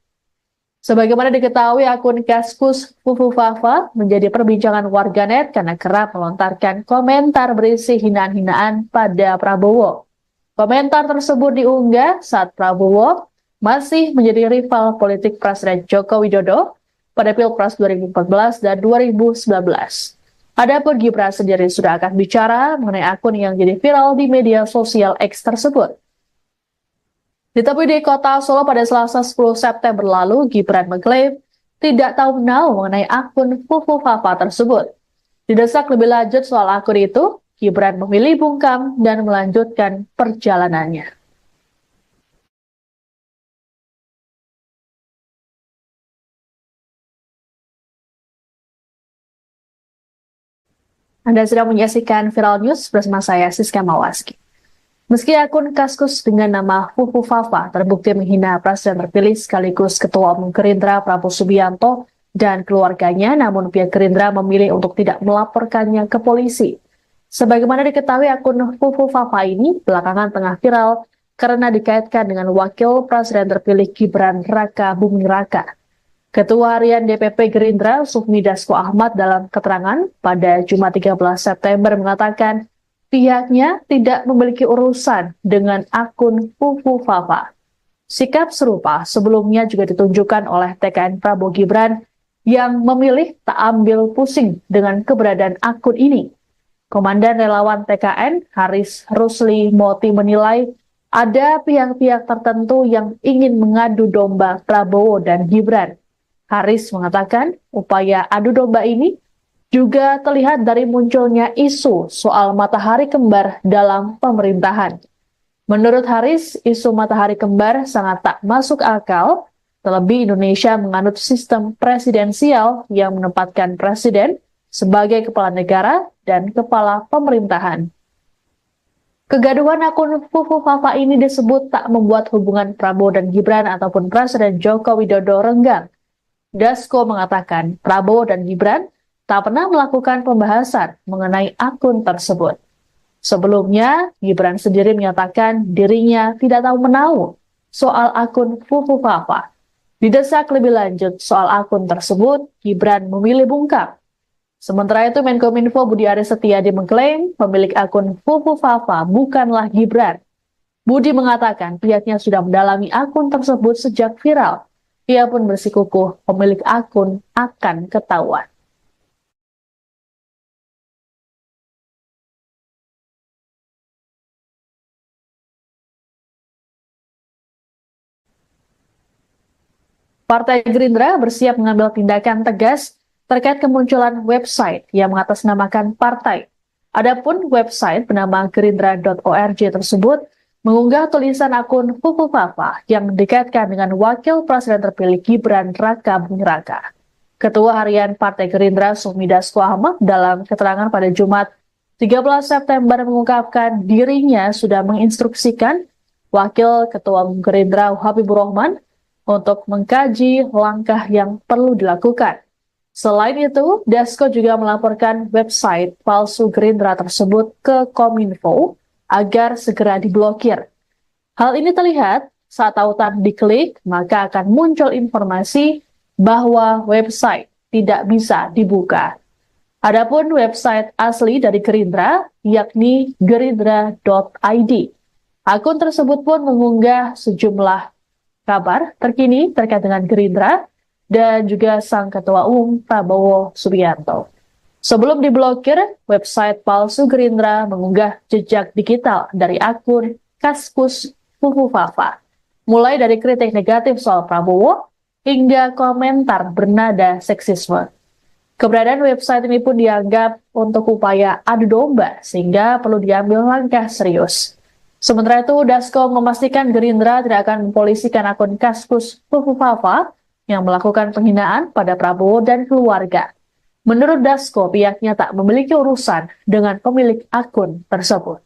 Sebagaimana diketahui, akun Kaskus Fufu Fafa menjadi perbincangan warganet karena kerap melontarkan komentar berisi hinaan-hinaan pada Prabowo. Komentar tersebut diunggah saat Prabowo masih menjadi rival politik Presiden Joko Widodo pada Pilpres 2014 dan 2019. Adapun Gibran sendiri sudah akan bicara mengenai akun yang jadi viral di media sosial X tersebut. Ditemui di kota Solo pada Selasa 10 September lalu, Gibran mengklaim tidak tahu menau mengenai akun Fufu Fafa tersebut. Didesak lebih lanjut soal akun itu, Gibran memilih bungkam dan melanjutkan perjalanannya. Anda sedang menyaksikan Viral News bersama saya, Siska Mawaski. Meski akun Kaskus dengan nama Fufu Fafa terbukti menghina Presiden terpilih sekaligus Ketua Umum Gerindra Prabowo Subianto dan keluarganya, namun pihak Gerindra memilih untuk tidak melaporkannya ke polisi. Sebagaimana diketahui, akun Fufu Fafa ini belakangan tengah viral karena dikaitkan dengan Wakil Presiden terpilih Gibran Raka Buming Raka. Ketua Harian DPP Gerindra Sufmi Dasko Ahmad dalam keterangan pada Jumat 13 September mengatakan pihaknya tidak memiliki urusan dengan akun Fufu Fafa. Sikap serupa sebelumnya juga ditunjukkan oleh TKN Prabowo Gibran yang memilih tak ambil pusing dengan keberadaan akun ini. Komandan relawan TKN Haris Rusli Moti menilai ada pihak-pihak tertentu yang ingin mengadu domba Prabowo dan Gibran. Haris mengatakan upaya adu domba ini juga terlihat dari munculnya isu soal matahari kembar dalam pemerintahan. Menurut Haris, isu matahari kembar sangat tak masuk akal, terlebih Indonesia menganut sistem presidensial yang menempatkan presiden sebagai kepala negara dan kepala pemerintahan. Kegaduhan akun Fufu Fafa ini disebut tak membuat hubungan Prabowo dan Gibran ataupun Presiden Joko Widodo renggang. Dasko mengatakan Prabowo dan Gibran tak pernah melakukan pembahasan mengenai akun tersebut. Sebelumnya, Gibran sendiri menyatakan dirinya tidak tahu menau soal akun Fufu Fafa. Didesak lebih lanjut soal akun tersebut, Gibran memilih bungkam. Sementara itu, Menkominfo Budi Aris Setiadi mengklaim pemilik akun Fufu Fafa bukanlah Gibran. Budi mengatakan pihaknya sudah mendalami akun tersebut sejak viral. Ia pun bersikukuh pemilik akun akan ketahuan. Partai Gerindra bersiap mengambil tindakan tegas terkait kemunculan website yang mengatasnamakan partai. Adapun website bernama gerindra.org tersebut mengunggah tulisan akun Fufu Fafa yang dikaitkan dengan Wakil Presiden terpilih Gibran Raka Buming Raka. Ketua Harian Partai Gerindra Sufmi Dasko Ahmad dalam keterangan pada Jumat 13 September mengungkapkan dirinya sudah menginstruksikan Wakil Ketua Umum Gerindra Habibur Rahman untuk mengkaji langkah yang perlu dilakukan. Selain itu, Dasko juga melaporkan website palsu Gerindra tersebut ke Kominfo agar segera diblokir. Hal ini terlihat saat tautan diklik, maka akan muncul informasi bahwa website tidak bisa dibuka. Adapun website asli dari Gerindra, yakni gerindra.id. Akun tersebut pun mengunggah sejumlah kabar terkini terkait dengan Gerindra dan juga sang Ketua Umum Prabowo Subianto. Sebelum diblokir, website palsu Gerindra mengunggah jejak digital dari akun Kaskus Fufu Fafa, mulai dari kritik negatif soal Prabowo hingga komentar bernada seksisme. Keberadaan website ini pun dianggap untuk upaya adu domba sehingga perlu diambil langkah serius. Sementara itu, Dasko memastikan Gerindra tidak akan mempolisikan akun Kaskus Fufu Fafa yang melakukan penghinaan pada Prabowo dan keluarga. Menurut Dasko, pihaknya tak memiliki urusan dengan pemilik akun tersebut.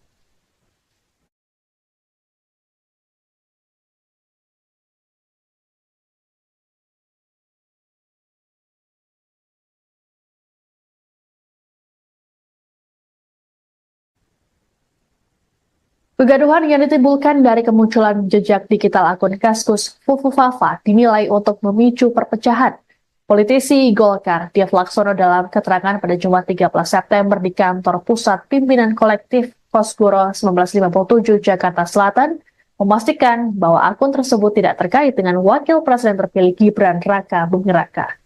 Kegaduhan yang ditimbulkan dari kemunculan jejak digital akun Kaskus Fufu Fafa dinilai untuk memicu perpecahan. Politisi Golkar, Dev Laksono dalam keterangan pada Jumat 13 September di kantor Pusat Pimpinan Kolektif Kosgoro 1957 Jakarta Selatan memastikan bahwa akun tersebut tidak terkait dengan Wakil Presiden terpilih Gibran Raka Buming Raka.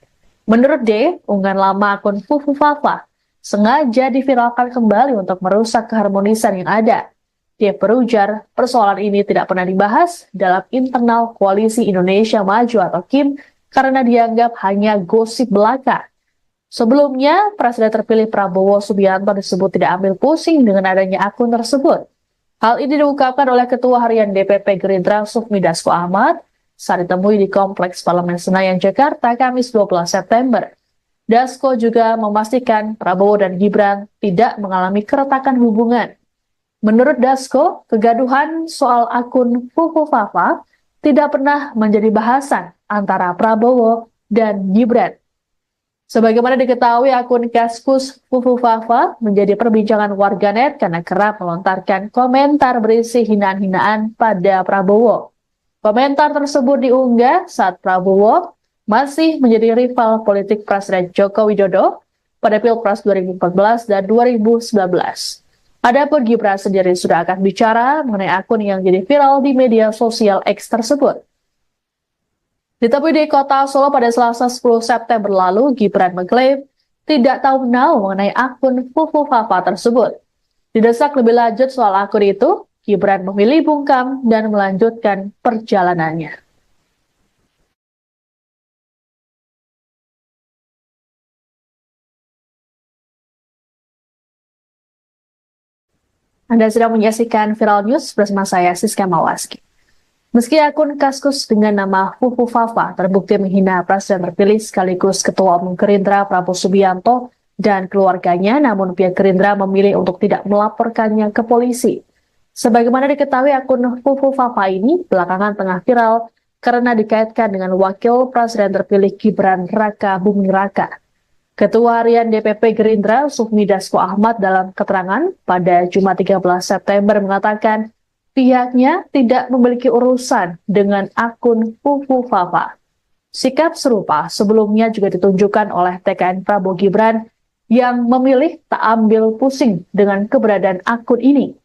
Menurut D, unggahan lama akun Fufu Fafa sengaja diviralkan kembali untuk merusak keharmonisan yang ada. Dia berujar, persoalan ini tidak pernah dibahas dalam internal Koalisi Indonesia Maju atau KIM karena dianggap hanya gosip belaka. Sebelumnya, Presiden terpilih Prabowo Subianto disebut tidak ambil pusing dengan adanya akun tersebut. Hal ini diungkapkan oleh Ketua Harian DPP Gerindra Sufmi Dasko Ahmad saat ditemui di Kompleks Parlemen Senayan, Jakarta, Kamis 12 September. Dasko juga memastikan Prabowo dan Gibran tidak mengalami keretakan hubungan. Menurut Dasko, kegaduhan soal akun Fufu Fafa tidak pernah menjadi bahasan antara Prabowo dan Gibran. Sebagaimana diketahui, akun Kaskus Fufu Fafa menjadi perbincangan warganet karena kerap melontarkan komentar berisi hinaan-hinaan pada Prabowo. Komentar tersebut diunggah saat Prabowo masih menjadi rival politik Presiden Joko Widodo pada Pilpres 2014 dan 2019. Adapun Gibran sendiri sudah akan bicara mengenai akun yang jadi viral di media sosial X tersebut. Ditemui di kota Solo pada Selasa 10 September lalu, Gibran mengklaim tidak tahu menau mengenai akun Fufu Fafa tersebut. Didesak lebih lanjut soal akun itu, Gibran memilih bungkam dan melanjutkan perjalanannya. Anda sedang menyaksikan Viral News bersama saya, Siska Mawaski. Meski akun Kaskus dengan nama Fufu Fafa terbukti menghina Presiden terpilih sekaligus Ketua Umum Gerindra Prabowo Subianto dan keluarganya, namun pihak Gerindra memilih untuk tidak melaporkannya ke polisi. Sebagaimana diketahui, akun Fufu Fafa ini belakangan tengah viral karena dikaitkan dengan Wakil Presiden terpilih Gibran Raka Buming Raka. Ketua Harian DPP Gerindra Sufmi Dasko Ahmad dalam keterangan pada Jumat 13 September mengatakan pihaknya tidak memiliki urusan dengan akun Fufu Fafa. Sikap serupa sebelumnya juga ditunjukkan oleh TKN Prabowo Gibran yang memilih tak ambil pusing dengan keberadaan akun ini.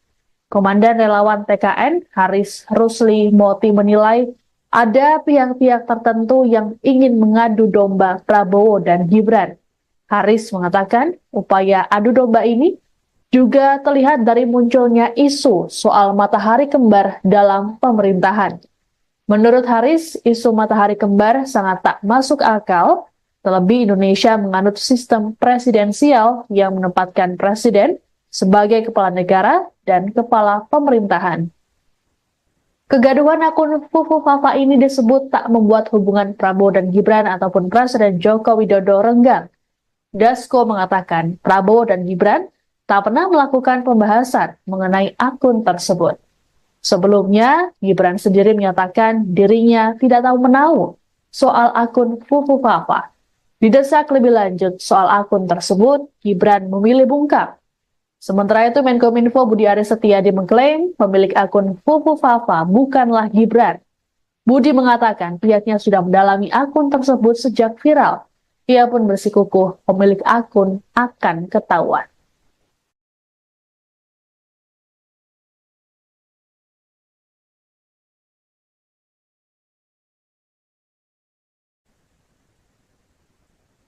Komandan Relawan TKN Haris Rusli Moti menilai ada pihak-pihak tertentu yang ingin mengadu domba Prabowo dan Gibran. Haris mengatakan upaya adu domba ini juga terlihat dari munculnya isu soal matahari kembar dalam pemerintahan. Menurut Haris, isu matahari kembar sangat tak masuk akal, terlebih Indonesia menganut sistem presidensial yang menempatkan presiden sebagai kepala negara dan kepala pemerintahan. Kegaduhan akun Fufu Fafa ini disebut tak membuat hubungan Prabowo dan Gibran ataupun Presiden Joko Widodo renggang. Dasko mengatakan Prabowo dan Gibran tak pernah melakukan pembahasan mengenai akun tersebut. Sebelumnya, Gibran sendiri menyatakan dirinya tidak tahu menau soal akun Fufu Fafa. Didesak lebih lanjut soal akun tersebut, Gibran memilih bungkam. Sementara itu, Menkominfo Budi Aris Setiadi mengklaim pemilik akun Fufu Fafa bukanlah Gibran. Budi mengatakan pihaknya sudah mendalami akun tersebut sejak viral. Ia pun bersikukuh pemilik akun akan ketahuan.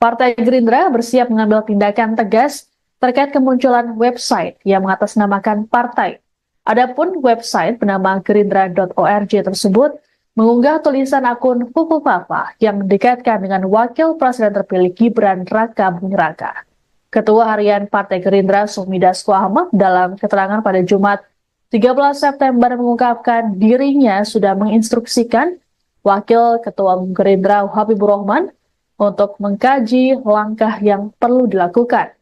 Partai Gerindra bersiap mengambil tindakan tegas terkait kemunculan website yang mengatasnamakan partai. Adapun website bernama gerindra.org tersebut mengunggah tulisan akun Fufu Fafa yang dikaitkan dengan Wakil Presiden terpilih Gibran Raka Buming Raka. Ketua Harian Partai Gerindra Sufmi Dasko Ahmad dalam keterangan pada Jumat 13 September mengungkapkan dirinya sudah menginstruksikan Wakil Ketua Umum Gerindra Habibur Rahman untuk mengkaji langkah yang perlu dilakukan.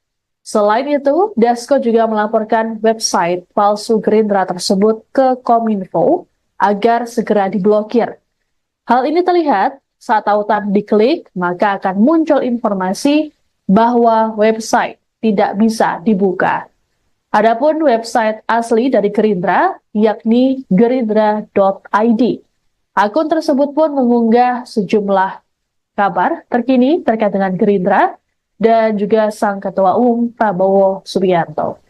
Selain itu, Dasko juga melaporkan website palsu Gerindra tersebut ke Kominfo agar segera diblokir. Hal ini terlihat saat tautan diklik, maka akan muncul informasi bahwa website tidak bisa dibuka. Adapun website asli dari Gerindra, yakni gerindra.id. Akun tersebut pun mengunggah sejumlah kabar terkini terkait dengan Gerindra dan juga sang Ketua Umum Prabowo Subianto.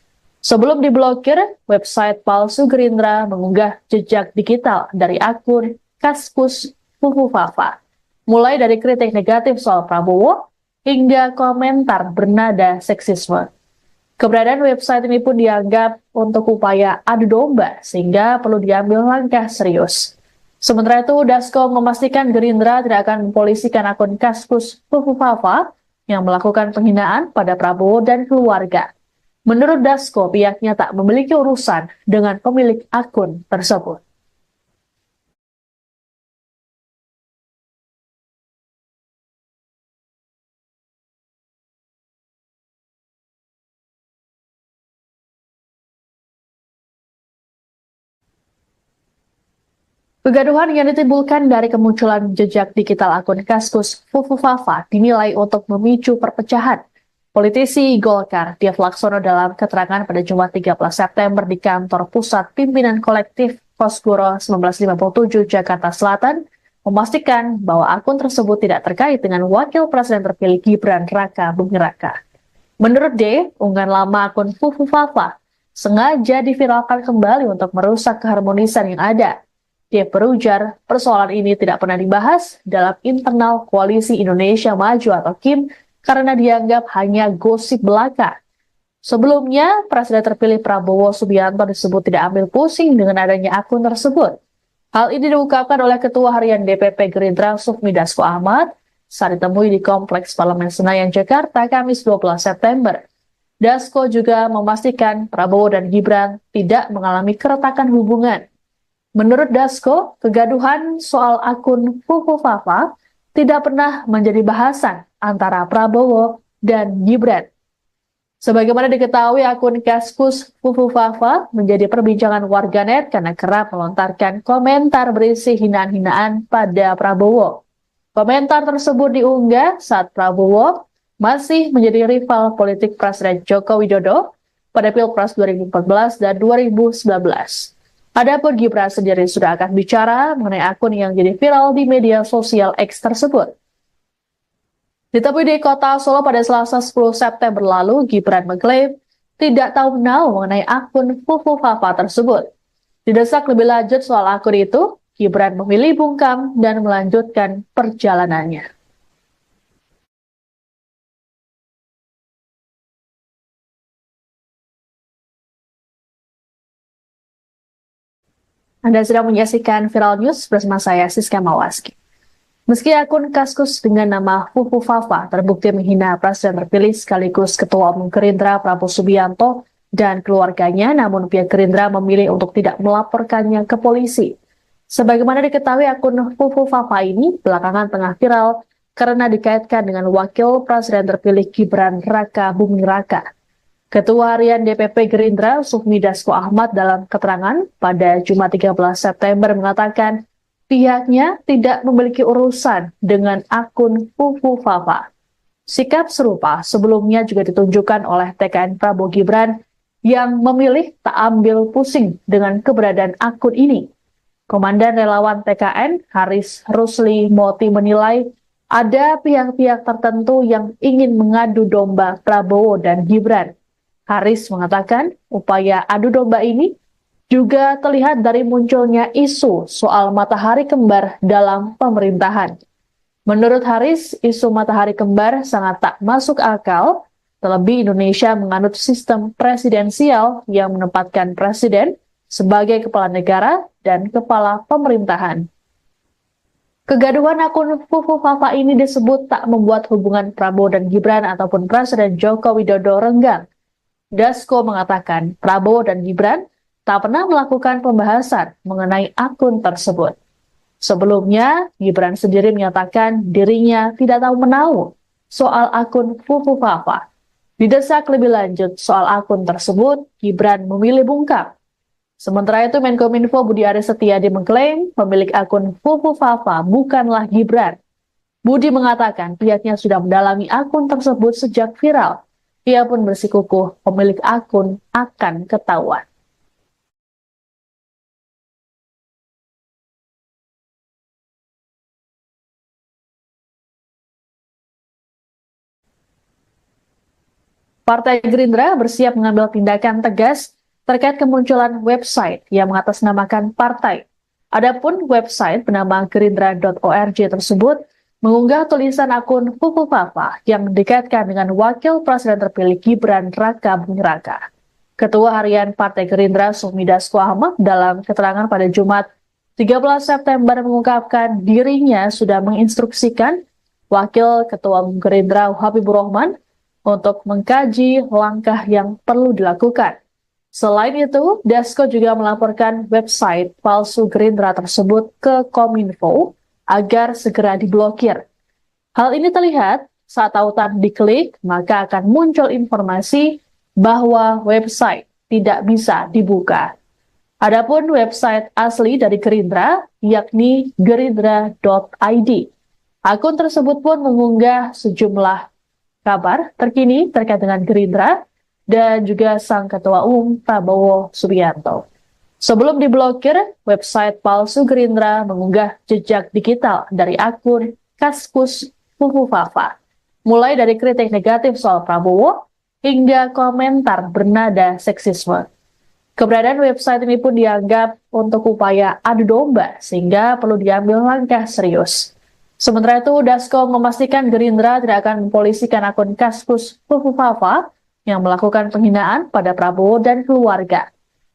Sebelum diblokir, website palsu Gerindra mengunggah jejak digital dari akun Kaskus Fufufafa, mulai dari kritik negatif soal Prabowo hingga komentar bernada seksisme. Keberadaan website ini pun dianggap untuk upaya adu domba, sehingga perlu diambil langkah serius. Sementara itu, Dasko memastikan Gerindra tidak akan mempolisikan akun Kaskus Fufufafa yang melakukan penghinaan pada Prabowo dan keluarga. Menurut Dasko, pihaknya tak memiliki urusan dengan pemilik akun tersebut. Kegaduhan yang ditimbulkan dari kemunculan jejak digital akun Kaskus Fufufafa dinilai untuk memicu perpecahan. Politisi Golkar, Dev Laksono dalam keterangan pada Jumat 13 September di kantor pusat pimpinan kolektif Kosgoro 1957 Jakarta Selatan, memastikan bahwa akun tersebut tidak terkait dengan wakil presiden terpilih Gibran Raka Buming Raka. Menurut D, unggahan lama akun Fufufafa sengaja diviralkan kembali untuk merusak keharmonisan yang ada. Dia berujar, persoalan ini tidak pernah dibahas dalam internal Koalisi Indonesia Maju atau KIM karena dianggap hanya gosip belaka. Sebelumnya, Presiden terpilih Prabowo Subianto disebut tidak ambil pusing dengan adanya akun tersebut. Hal ini diungkapkan oleh Ketua Harian DPP Gerindra Sufmi Dasko Ahmad saat ditemui di Kompleks Parlemen Senayan, Jakarta, Kamis 12 September. Dasko juga memastikan Prabowo dan Gibran tidak mengalami keretakan hubungan. Menurut Dasko, kegaduhan soal akun Fufufafa tidak pernah menjadi bahasan antara Prabowo dan Gibran. Sebagaimana diketahui, akun Kaskus Fufufafa menjadi perbincangan warganet karena kerap melontarkan komentar berisi hinaan-hinaan pada Prabowo. Komentar tersebut diunggah saat Prabowo masih menjadi rival politik Presiden Joko Widodo pada Pilpres 2014 dan 2019. Adapun Gibran sendiri sudah akan bicara mengenai akun yang jadi viral di media sosial X tersebut. Ditemui di kota Solo pada Selasa 10 September lalu, Gibran mengklaim tidak tahu menau mengenai akun Fufufafa tersebut. Didesak lebih lanjut soal akun itu, Gibran memilih bungkam dan melanjutkan perjalanannya. Anda sedang menyaksikan Viral News bersama saya, Siska Mawaski. Meski akun Kaskus dengan nama Fufufafa terbukti menghina Presiden terpilih sekaligus Ketua Umum Gerindra Prabowo Subianto dan keluarganya, namun pihak Gerindra memilih untuk tidak melaporkannya ke polisi. Sebagaimana diketahui, akun Fufufafa ini belakangan tengah viral karena dikaitkan dengan Wakil Presiden terpilih Gibran Raka Buming Raka. Ketua Harian DPP Gerindra Sufmi Dasko Ahmad dalam keterangan pada Jumat 13 September mengatakan pihaknya tidak memiliki urusan dengan akun Fufufafa. Sikap serupa sebelumnya juga ditunjukkan oleh TKN Prabowo Gibran yang memilih tak ambil pusing dengan keberadaan akun ini. Komandan Relawan TKN Haris Rusli Moti menilai ada pihak-pihak tertentu yang ingin mengadu domba Prabowo dan Gibran. Haris mengatakan upaya adu domba ini juga terlihat dari munculnya isu soal matahari kembar dalam pemerintahan. Menurut Haris, isu matahari kembar sangat tak masuk akal, terlebih Indonesia menganut sistem presidensial yang menempatkan presiden sebagai kepala negara dan kepala pemerintahan. Kegaduhan akun Fufufafa ini disebut tak membuat hubungan Prabowo dan Gibran ataupun Presiden Joko Widodo renggang. Dasko mengatakan Prabowo dan Gibran tak pernah melakukan pembahasan mengenai akun tersebut. Sebelumnya, Gibran sendiri menyatakan dirinya tidak tahu menau soal akun Fufufafa. Didesak lebih lanjut soal akun tersebut, Gibran memilih bungkam. Sementara itu, Menkominfo Budi Aris Setiadi mengklaim pemilik akun Fufufafa bukanlah Gibran. Budi mengatakan pihaknya sudah mendalami akun tersebut sejak viral. Ia pun bersikukuh pemilik akun akan ketahuan. Partai Gerindra bersiap mengambil tindakan tegas terkait kemunculan website yang mengatasnamakan partai. Adapun website bernama gerindra.org tersebut mengunggah tulisan akun Fufu Fafa yang dikaitkan dengan Wakil Presiden terpilih Gibran Raka Buming Raka. Ketua Harian Partai Gerindra Sufmi Dasko Ahmad dalam keterangan pada Jumat 13 September mengungkapkan dirinya sudah menginstruksikan Wakil Ketua Umum Gerindra Habibur Rahman untuk mengkaji langkah yang perlu dilakukan. Selain itu, Dasko juga melaporkan website palsu Gerindra tersebut ke Kominfo agar segera diblokir. Hal ini terlihat saat tautan diklik, maka akan muncul informasi bahwa website tidak bisa dibuka. Adapun website asli dari Gerindra, yakni gerindra.id. Akun tersebut pun mengunggah sejumlah kabar terkini terkait dengan Gerindra dan juga sang Ketua Umum Prabowo Subianto. Sebelum diblokir, website palsu Gerindra mengunggah jejak digital dari akun Kaskus Fufu Fafa, mulai dari kritik negatif soal Prabowo hingga komentar bernada seksisme. Keberadaan website ini pun dianggap untuk upaya adu domba sehingga perlu diambil langkah serius. Sementara itu, Dasko memastikan Gerindra tidak akan mempolisikan akun Kaskus Fufu Fafa yang melakukan penghinaan pada Prabowo dan keluarga.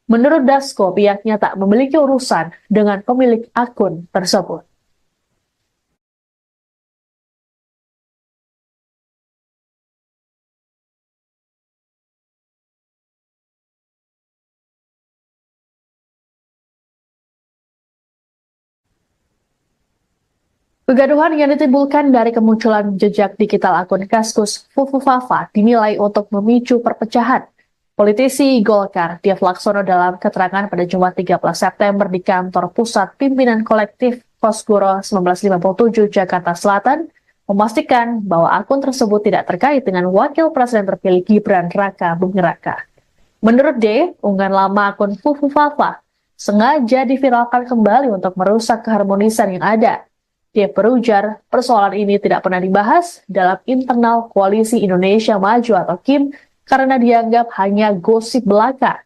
Menurut Dasko, pihaknya tak memiliki urusan dengan pemilik akun tersebut. Kegaduhan yang ditimbulkan dari kemunculan jejak digital akun Kaskus Fufu Fafa dinilai untuk memicu perpecahan. Politisi Golkar, Dev Laksono dalam keterangan pada Jumat 13 September di kantor pusat pimpinan kolektif Kosgoro 1957 Jakarta Selatan, memastikan bahwa akun tersebut tidak terkait dengan Wakil Presiden terpilih Gibran Raka Buming Raka. Menurut D, unggahan lama akun Fufu Fafa sengaja diviralkan kembali untuk merusak keharmonisan yang ada. Dia berujar, persoalan ini tidak pernah dibahas dalam internal Koalisi Indonesia Maju atau KIM karena dianggap hanya gosip belaka.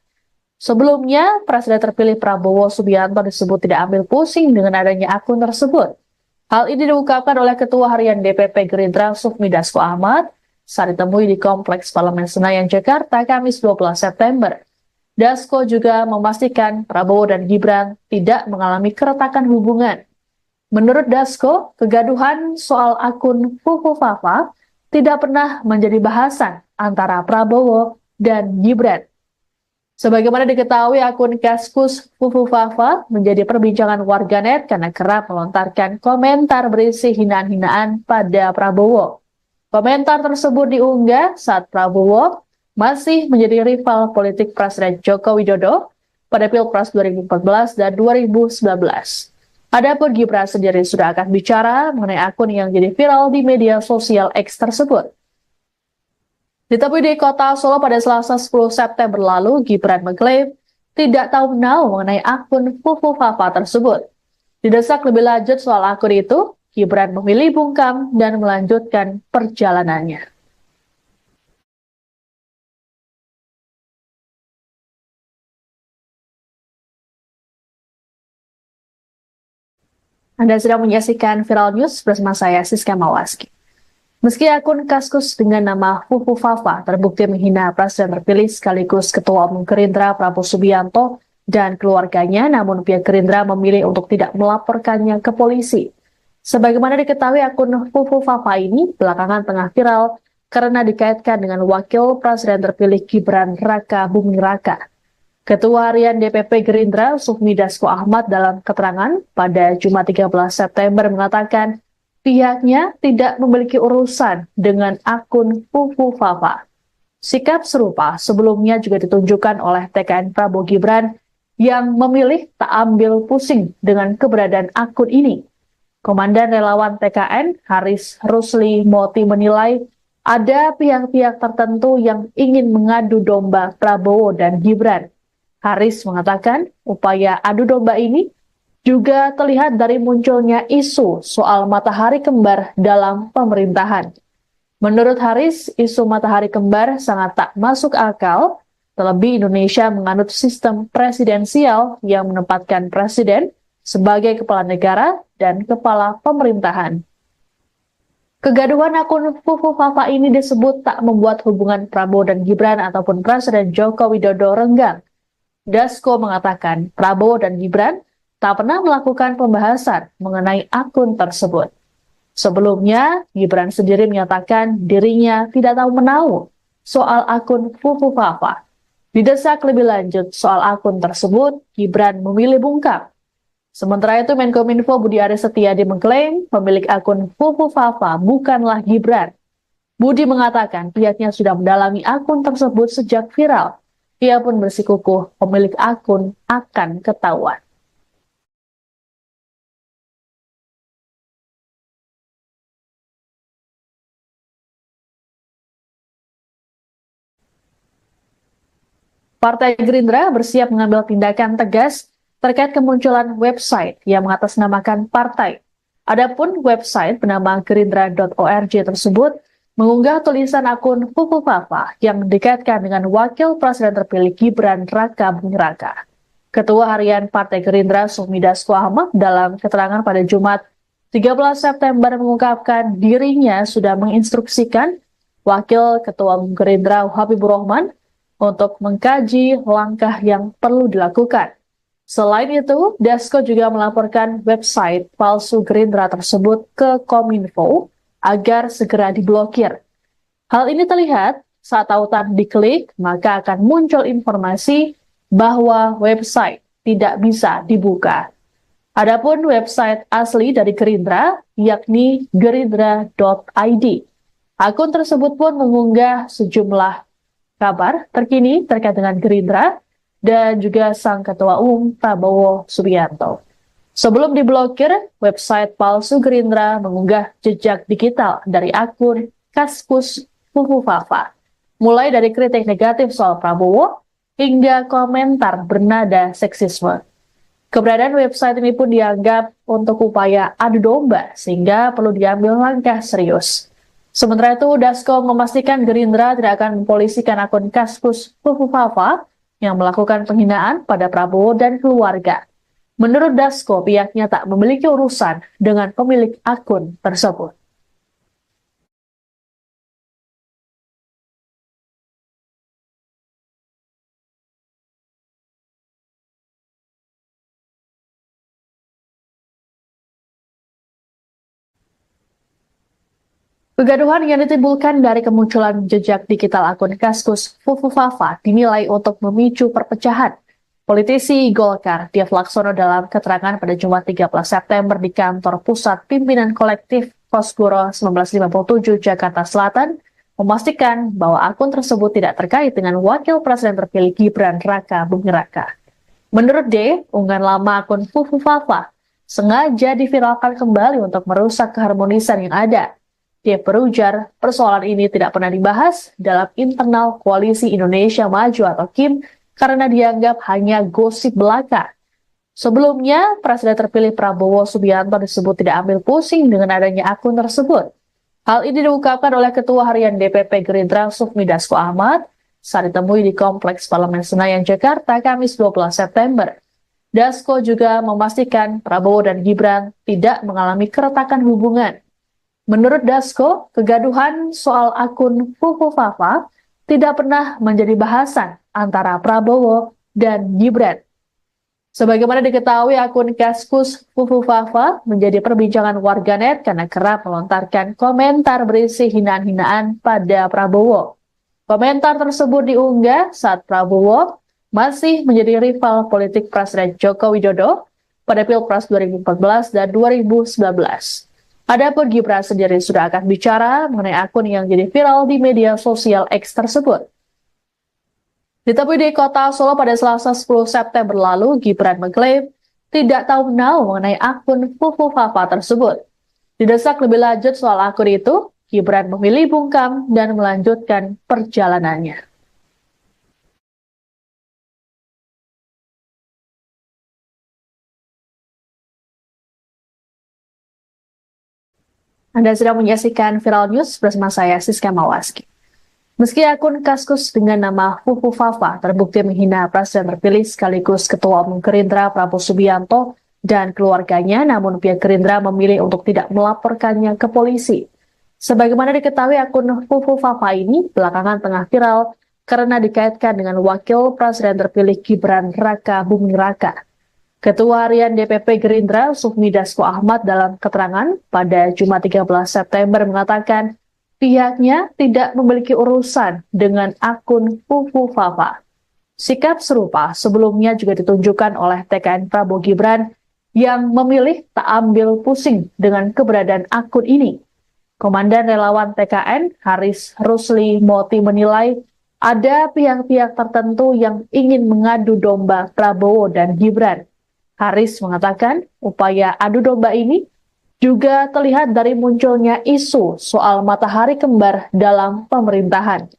Sebelumnya, Presiden terpilih Prabowo Subianto disebut tidak ambil pusing dengan adanya akun tersebut. Hal ini diungkapkan oleh Ketua Harian DPP Gerindra Sufmi Dasko Ahmad saat ditemui di Kompleks Parlemen Senayan, Jakarta, Kamis 12 September. Dasko juga memastikan Prabowo dan Gibran tidak mengalami keretakan hubungan. Menurut Dasko, kegaduhan soal akun Fufu Fafa tidak pernah menjadi bahasan antara Prabowo dan Gibran. Sebagaimana diketahui, akun Kaskus Fufu Fafa menjadi perbincangan warganet karena kerap melontarkan komentar berisi hinaan-hinaan pada Prabowo. Komentar tersebut diunggah saat Prabowo masih menjadi rival politik Presiden Joko Widodo pada Pilpres 2014 dan 2019. Adapun Gibran sendiri sudah akan bicara mengenai akun yang jadi viral di media sosial X tersebut. Ditemui di kota Solo pada Selasa 10 September lalu, Gibran mengklaim tidak tahu menau mengenai akun Fufu Fafa tersebut. Didesak lebih lanjut soal akun itu, Gibran memilih bungkam dan melanjutkan perjalanannya. Anda sedang menyaksikan Viral News bersama saya, Siska Mawaski. Meski akun Kaskus dengan nama Fufu Fafa terbukti menghina Presiden terpilih sekaligus Ketua Umum Gerindra Prabowo Subianto dan keluarganya, namun pihak Gerindra memilih untuk tidak melaporkannya ke polisi. Sebagaimana diketahui, akun Fufu Fafa ini belakangan tengah viral karena dikaitkan dengan Wakil Presiden terpilih Gibran Raka Buming Raka. Ketua Harian DPP Gerindra Sufmi Dasko Ahmad dalam keterangan pada Jumat 13 September mengatakan pihaknya tidak memiliki urusan dengan akun Fufu Fafa. Sikap serupa sebelumnya juga ditunjukkan oleh TKN Prabowo Gibran yang memilih tak ambil pusing dengan keberadaan akun ini. Komandan relawan TKN Haris Rusli Moti menilai ada pihak-pihak tertentu yang ingin mengadu domba Prabowo dan Gibran. Haris mengatakan upaya adu domba ini juga terlihat dari munculnya isu soal matahari kembar dalam pemerintahan. Menurut Haris, isu matahari kembar sangat tak masuk akal, terlebih Indonesia menganut sistem presidensial yang menempatkan presiden sebagai kepala negara dan kepala pemerintahan. Kegaduhan akun Fufu Fafa ini disebut tak membuat hubungan Prabowo dan Gibran ataupun Presiden Joko Widodo renggang. Dasko mengatakan Prabowo dan Gibran tak pernah melakukan pembahasan mengenai akun tersebut. Sebelumnya, Gibran sendiri menyatakan dirinya tidak tahu menahu soal akun Fufu Fafa. Didesak lebih lanjut soal akun tersebut, Gibran memilih bungkam. Sementara itu, Menkominfo Budi Aris Setiadi mengklaim pemilik akun Fufu Fafa bukanlah Gibran. Budi mengatakan pihaknya sudah mendalami akun tersebut sejak viral. Ia pun bersikukuh pemilik akun akan ketahuan. Partai Gerindra bersiap mengambil tindakan tegas terkait kemunculan website yang mengatasnamakan partai. Adapun website bernama gerindra.org tersebut mengunggah tulisan akun Fufu Fafa yang dikaitkan dengan Wakil Presiden terpilih Gibran Raka Buming Raka. Ketua Harian Partai Gerindra Sufmi Dasko Ahmad dalam keterangan pada Jumat 13 September mengungkapkan dirinya sudah menginstruksikan Wakil Ketua Gerindra Habibur Rahman untuk mengkaji langkah yang perlu dilakukan. Selain itu, Dasko juga melaporkan website palsu Gerindra tersebut ke Kominfo agar segera diblokir. Hal ini terlihat saat tautan diklik, maka akan muncul informasi bahwa website tidak bisa dibuka. Adapun website asli dari Gerindra, yakni gerindra.id. Akun tersebut pun mengunggah sejumlah kabar terkini terkait dengan Gerindra dan juga sang Ketua Umum Prabowo Subianto. Sebelum diblokir, website palsu Gerindra mengunggah jejak digital dari akun Kaskus Fufu Fafa, mulai dari kritik negatif soal Prabowo hingga komentar bernada seksisme. Keberadaan website ini pun dianggap untuk upaya adu domba sehingga perlu diambil langkah serius. Sementara itu, Dasko memastikan Gerindra tidak akan mempolisikan akun Kaskus Fufu Fafa yang melakukan penghinaan pada Prabowo dan keluarga. Menurut Dasko, pihaknya tak memiliki urusan dengan pemilik akun tersebut. Kegaduhan yang ditimbulkan dari kemunculan jejak digital akun Kaskus Fufu Fafa dinilai untuk memicu perpecahan. Politisi Golkar, Dev Laksono dalam keterangan pada Jumat 13 September di kantor pusat pimpinan kolektif Kosgoro 1957 Jakarta Selatan, memastikan bahwa akun tersebut tidak terkait dengan Wakil Presiden terpilih Gibran Raka Buming Raka. Menurut D, unggahan lama akun Fufu Fafa sengaja diviralkan kembali untuk merusak keharmonisan yang ada. Dia berujar, persoalan ini tidak pernah dibahas dalam internal Koalisi Indonesia Maju atau KIM karena dianggap hanya gosip belaka. Sebelumnya, Presiden terpilih Prabowo Subianto disebut tidak ambil pusing dengan adanya akun tersebut. Hal ini diungkapkan oleh Ketua Harian DPP Gerindra Sufmi Dasko Ahmad saat ditemui di Kompleks Parlemen Senayan, Jakarta, Kamis 12 September. Dasko juga memastikan Prabowo dan Gibran tidak mengalami keretakan hubungan. Menurut Dasko, kegaduhan soal akun Fufu Fafa tidak pernah menjadi bahasan antara Prabowo dan Gibran. Sebagaimana diketahui, akun Kaskus Fufu Fafa menjadi perbincangan warganet karena kerap melontarkan komentar berisi hinaan-hinaan pada Prabowo. Komentar tersebut diunggah saat Prabowo masih menjadi rival politik Presiden Joko Widodo pada Pilpres 2014 dan 2019. Adapun Gibran sendiri sudah akan bicara mengenai akun yang jadi viral di media sosial X tersebut. Ditemui di kota Solo pada Selasa 10 September lalu, Gibran mengklaim tidak tahu menahu mengenai akun Fufu Fafa tersebut. Didesak lebih lanjut soal akun itu, Gibran memilih bungkam dan melanjutkan perjalanannya. Anda sedang menyaksikan Viral News bersama saya, Siska Mawaski. Meski akun Kaskus dengan nama Fufu Fafa terbukti menghina Presiden terpilih sekaligus Ketua Umum Gerindra Prabowo Subianto dan keluarganya, namun pihak Gerindra memilih untuk tidak melaporkannya ke polisi. Sebagaimana diketahui, akun Fufu Fafa ini belakangan tengah viral karena dikaitkan dengan Wakil Presiden terpilih Gibran Raka Buming Raka. Ketua Harian DPP Gerindra Sufmi Dasko Ahmad dalam keterangan pada Jumat 13 September mengatakan pihaknya tidak memiliki urusan dengan akun Fufu Fafa. Sikap serupa sebelumnya juga ditunjukkan oleh TKN Prabowo Gibran yang memilih tak ambil pusing dengan keberadaan akun ini. Komandan relawan TKN Haris Rusli Moti menilai ada pihak-pihak tertentu yang ingin mengadu domba Prabowo dan Gibran. Haris mengatakan upaya adu domba ini juga terlihat dari munculnya isu soal matahari kembar dalam pemerintahan.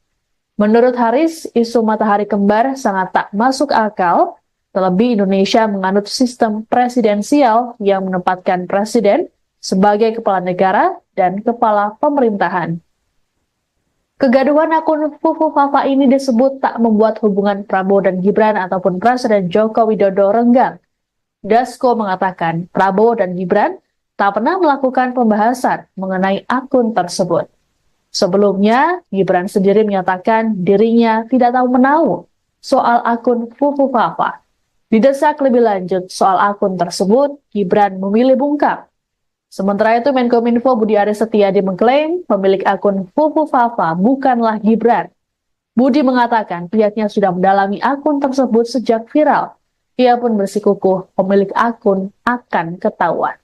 Menurut Haris, isu matahari kembar sangat tak masuk akal, terlebih Indonesia menganut sistem presidensial yang menempatkan presiden sebagai kepala negara dan kepala pemerintahan. Kegaduhan akun Fufu Fafa ini disebut tak membuat hubungan Prabowo dan Gibran ataupun Presiden Joko Widodo renggang. Dasko mengatakan Prabowo dan Gibran tak pernah melakukan pembahasan mengenai akun tersebut. Sebelumnya, Gibran sendiri menyatakan dirinya tidak tahu menahu soal akun Fufu Fafa. Didesak lebih lanjut soal akun tersebut, Gibran memilih bungkam. Sementara itu, Menkominfo Budi Aris Setiadi mengklaim pemilik akun Fufu Fafa bukanlah Gibran. Budi mengatakan pihaknya sudah mendalami akun tersebut sejak viral. Ia pun bersikukuh pemilik akun akan ketahuan.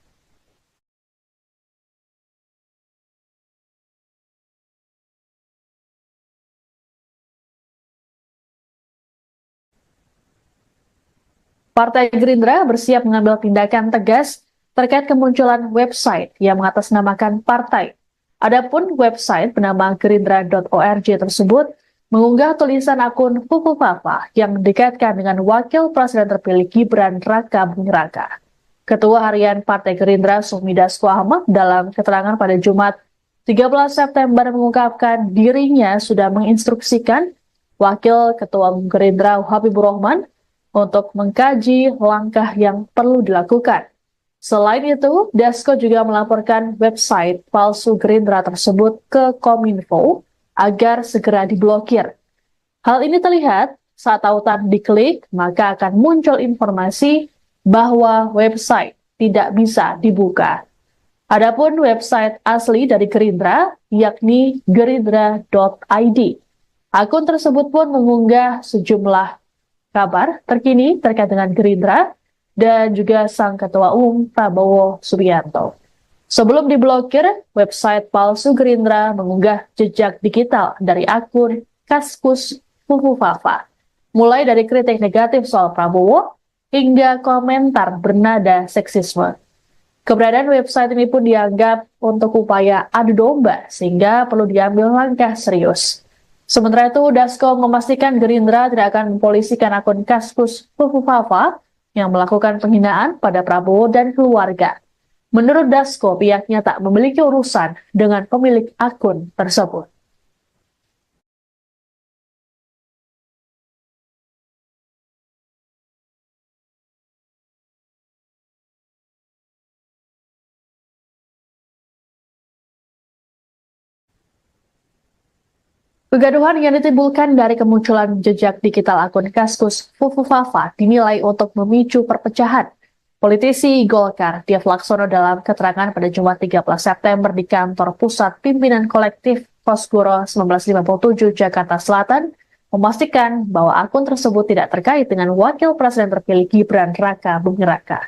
Partai Gerindra bersiap mengambil tindakan tegas terkait kemunculan website yang mengatasnamakan partai. Adapun website bernama gerindra.org tersebut mengunggah tulisan akun Fufu Fafa yang dikaitkan dengan Wakil Presiden terpilih Gibran Raka Buming Raka. Ketua Harian Partai Gerindra Sufmi Dasko Ahmad dalam keterangan pada Jumat 13 September mengungkapkan dirinya sudah menginstruksikan Wakil Ketua Umum Gerindra Habibur Rahman untuk mengkaji langkah yang perlu dilakukan. Selain itu, Dasko juga melaporkan website palsu Gerindra tersebut ke Kominfo agar segera diblokir. Hal ini terlihat saat tautan diklik, maka akan muncul informasi bahwa website tidak bisa dibuka. Adapun website asli dari Gerindra, yakni gerindra.id. Akun tersebut pun mengunggah sejumlah kabar terkini terkait dengan Gerindra dan juga sang Ketua Umum Prabowo Subianto. Sebelum diblokir, website palsu Gerindra mengunggah jejak digital dari akun Kaskus Fufu Fafa, mulai dari kritik negatif soal Prabowo hingga komentar bernada seksisme. Keberadaan website ini pun dianggap untuk upaya adu domba, sehingga perlu diambil langkah serius. Sementara itu, Dasko memastikan Gerindra tidak akan mempolisikan akun Kaskus Fufu Fafa yang melakukan penghinaan pada Prabowo dan keluarga. Menurut Dasko, pihaknya tak memiliki urusan dengan pemilik akun tersebut. Kegaduhan yang ditimbulkan dari kemunculan jejak digital akun Kaskus Fufu Fafa dinilai untuk memicu perpecahan. Politisi Golkar, Dev Laksono dalam keterangan pada Jumat 13 September di kantor pusat pimpinan kolektif Kosgoro 1957 Jakarta Selatan, memastikan bahwa akun tersebut tidak terkait dengan Wakil Presiden terpilih Gibran Raka Buming Raka.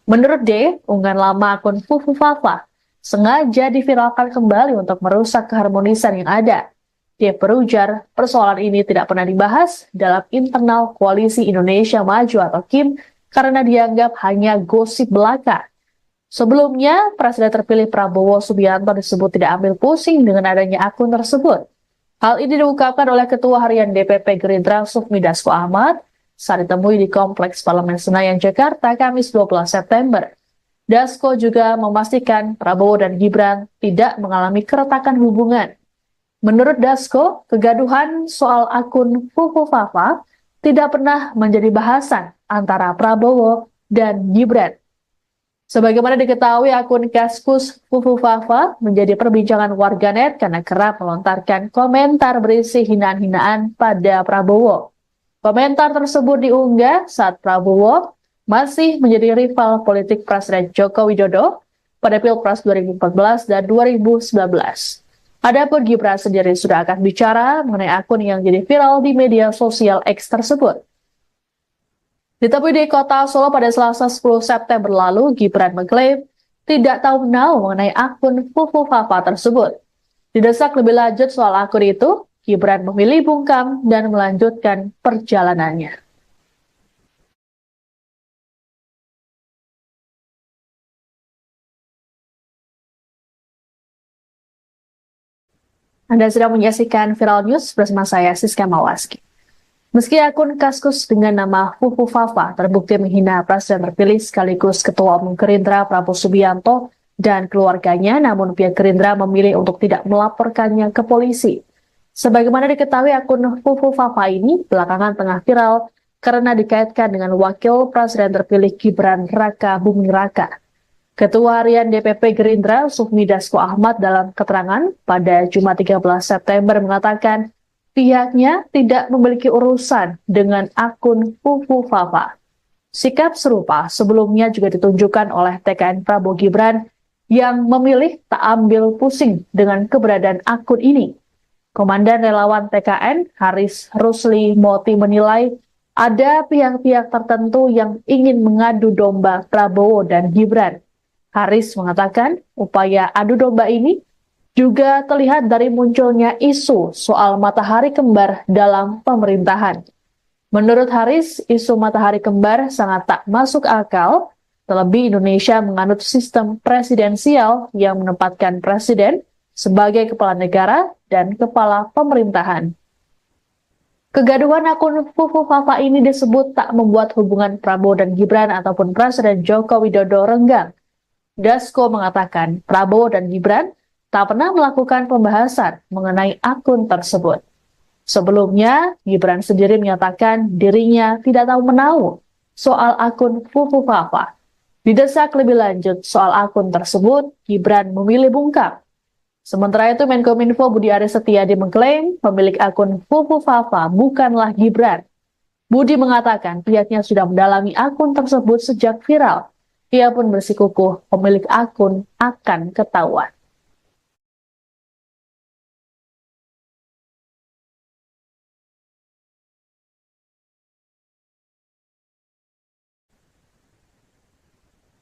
Menurut D, unggahan lama akun Fufu Fafa sengaja diviralkan kembali untuk merusak keharmonisan yang ada. Dia berujar, persoalan ini tidak pernah dibahas dalam internal Koalisi Indonesia Maju atau KIM karena dianggap hanya gosip belaka. Sebelumnya, Presiden terpilih Prabowo Subianto disebut tidak ambil pusing dengan adanya akun tersebut. Hal ini diungkapkan oleh Ketua Harian DPP Gerindra Sufmi Dasko Ahmad saat ditemui di Kompleks Parlemen Senayan, Jakarta, Kamis 12 September. Dasko juga memastikan Prabowo dan Gibran tidak mengalami keretakan hubungan. Menurut Dasko, kegaduhan soal akun Fufu Fafa tidak pernah menjadi bahasan antara Prabowo dan Gibran. Sebagaimana diketahui, akun Kaskus Fufu Fafa menjadi perbincangan warganet karena kerap melontarkan komentar berisi hinaan-hinaan pada Prabowo. Komentar tersebut diunggah saat Prabowo masih menjadi rival politik Presiden Joko Widodo pada Pilpres 2014 dan 2019. Adapun Gibran sendiri sudah akan bicara mengenai akun yang jadi viral di media sosial X tersebut. Ditemui di kota Solo pada Selasa 10 September lalu, Gibran mengklaim tidak tahu menau mengenai akun Fufu Fafa tersebut. Didesak lebih lanjut soal akun itu, Gibran memilih bungkam dan melanjutkan perjalanannya. Anda sedang menyaksikan Viral News bersama saya, Siska Mawaski. Meski akun Kaskus dengan nama Fufu Fafa terbukti menghina Presiden terpilih sekaligus Ketua Umum Gerindra Prabowo Subianto dan keluarganya, namun pihak Gerindra memilih untuk tidak melaporkannya ke polisi. Sebagaimana diketahui, akun Fufu Fafa ini belakangan tengah viral karena dikaitkan dengan Wakil Presiden terpilih Gibran Raka Buming Raka. Ketua Harian DPP Gerindra Sufmi Dasko Ahmad dalam keterangan pada Jumat 13 September mengatakan pihaknya tidak memiliki urusan dengan akun Fufu Fafa. Sikap serupa sebelumnya juga ditunjukkan oleh TKN Prabowo Gibran yang memilih tak ambil pusing dengan keberadaan akun ini. Komandan Relawan TKN Haris Rusli Moti menilai ada pihak-pihak tertentu yang ingin mengadu domba Prabowo dan Gibran. Haris mengatakan upaya adu domba ini juga terlihat dari munculnya isu soal matahari kembar dalam pemerintahan. Menurut Haris, isu matahari kembar sangat tak masuk akal, terlebih Indonesia menganut sistem presidensial yang menempatkan presiden sebagai kepala negara dan kepala pemerintahan. Kegaduhan akun Fufu Fafa ini disebut tak membuat hubungan Prabowo dan Gibran ataupun Presiden Joko Widodo renggang. Dasko mengatakan Prabowo dan Gibran tak pernah melakukan pembahasan mengenai akun tersebut. Sebelumnya, Gibran sendiri menyatakan dirinya tidak tahu menau soal akun Fufu Fafa. Didesak lebih lanjut soal akun tersebut, Gibran memilih bungkam. Sementara itu, Menkominfo Budi Aris Setiadi mengklaim pemilik akun Fufu Fafa bukanlah Gibran. Budi mengatakan pihaknya sudah mendalami akun tersebut sejak viral. Ia pun bersikukuh pemilik akun akan ketahuan.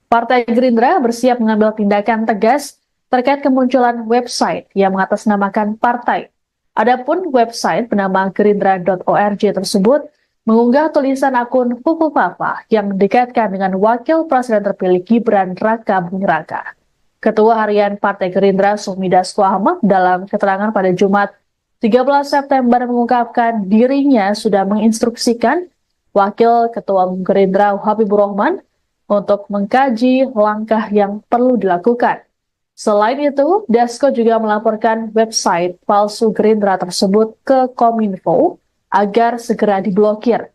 Partai Gerindra bersiap mengambil tindakan tegas terkait kemunculan website yang mengatasnamakan partai. Adapun website bernama gerindra.org tersebut mengunggah tulisan akun Fufu Fafa yang dikaitkan dengan Wakil Presiden terpilih Gibran Raka Buming Raka. Ketua Harian Partai Gerindra Sufmi Dasko Ahmad dalam keterangan pada Jumat 13 September mengungkapkan dirinya sudah menginstruksikan Wakil Ketua Umum Gerindra Habibur Rahman untuk mengkaji langkah yang perlu dilakukan. Selain itu, Dasko juga melaporkan website palsu Gerindra tersebut ke Kominfo agar segera diblokir.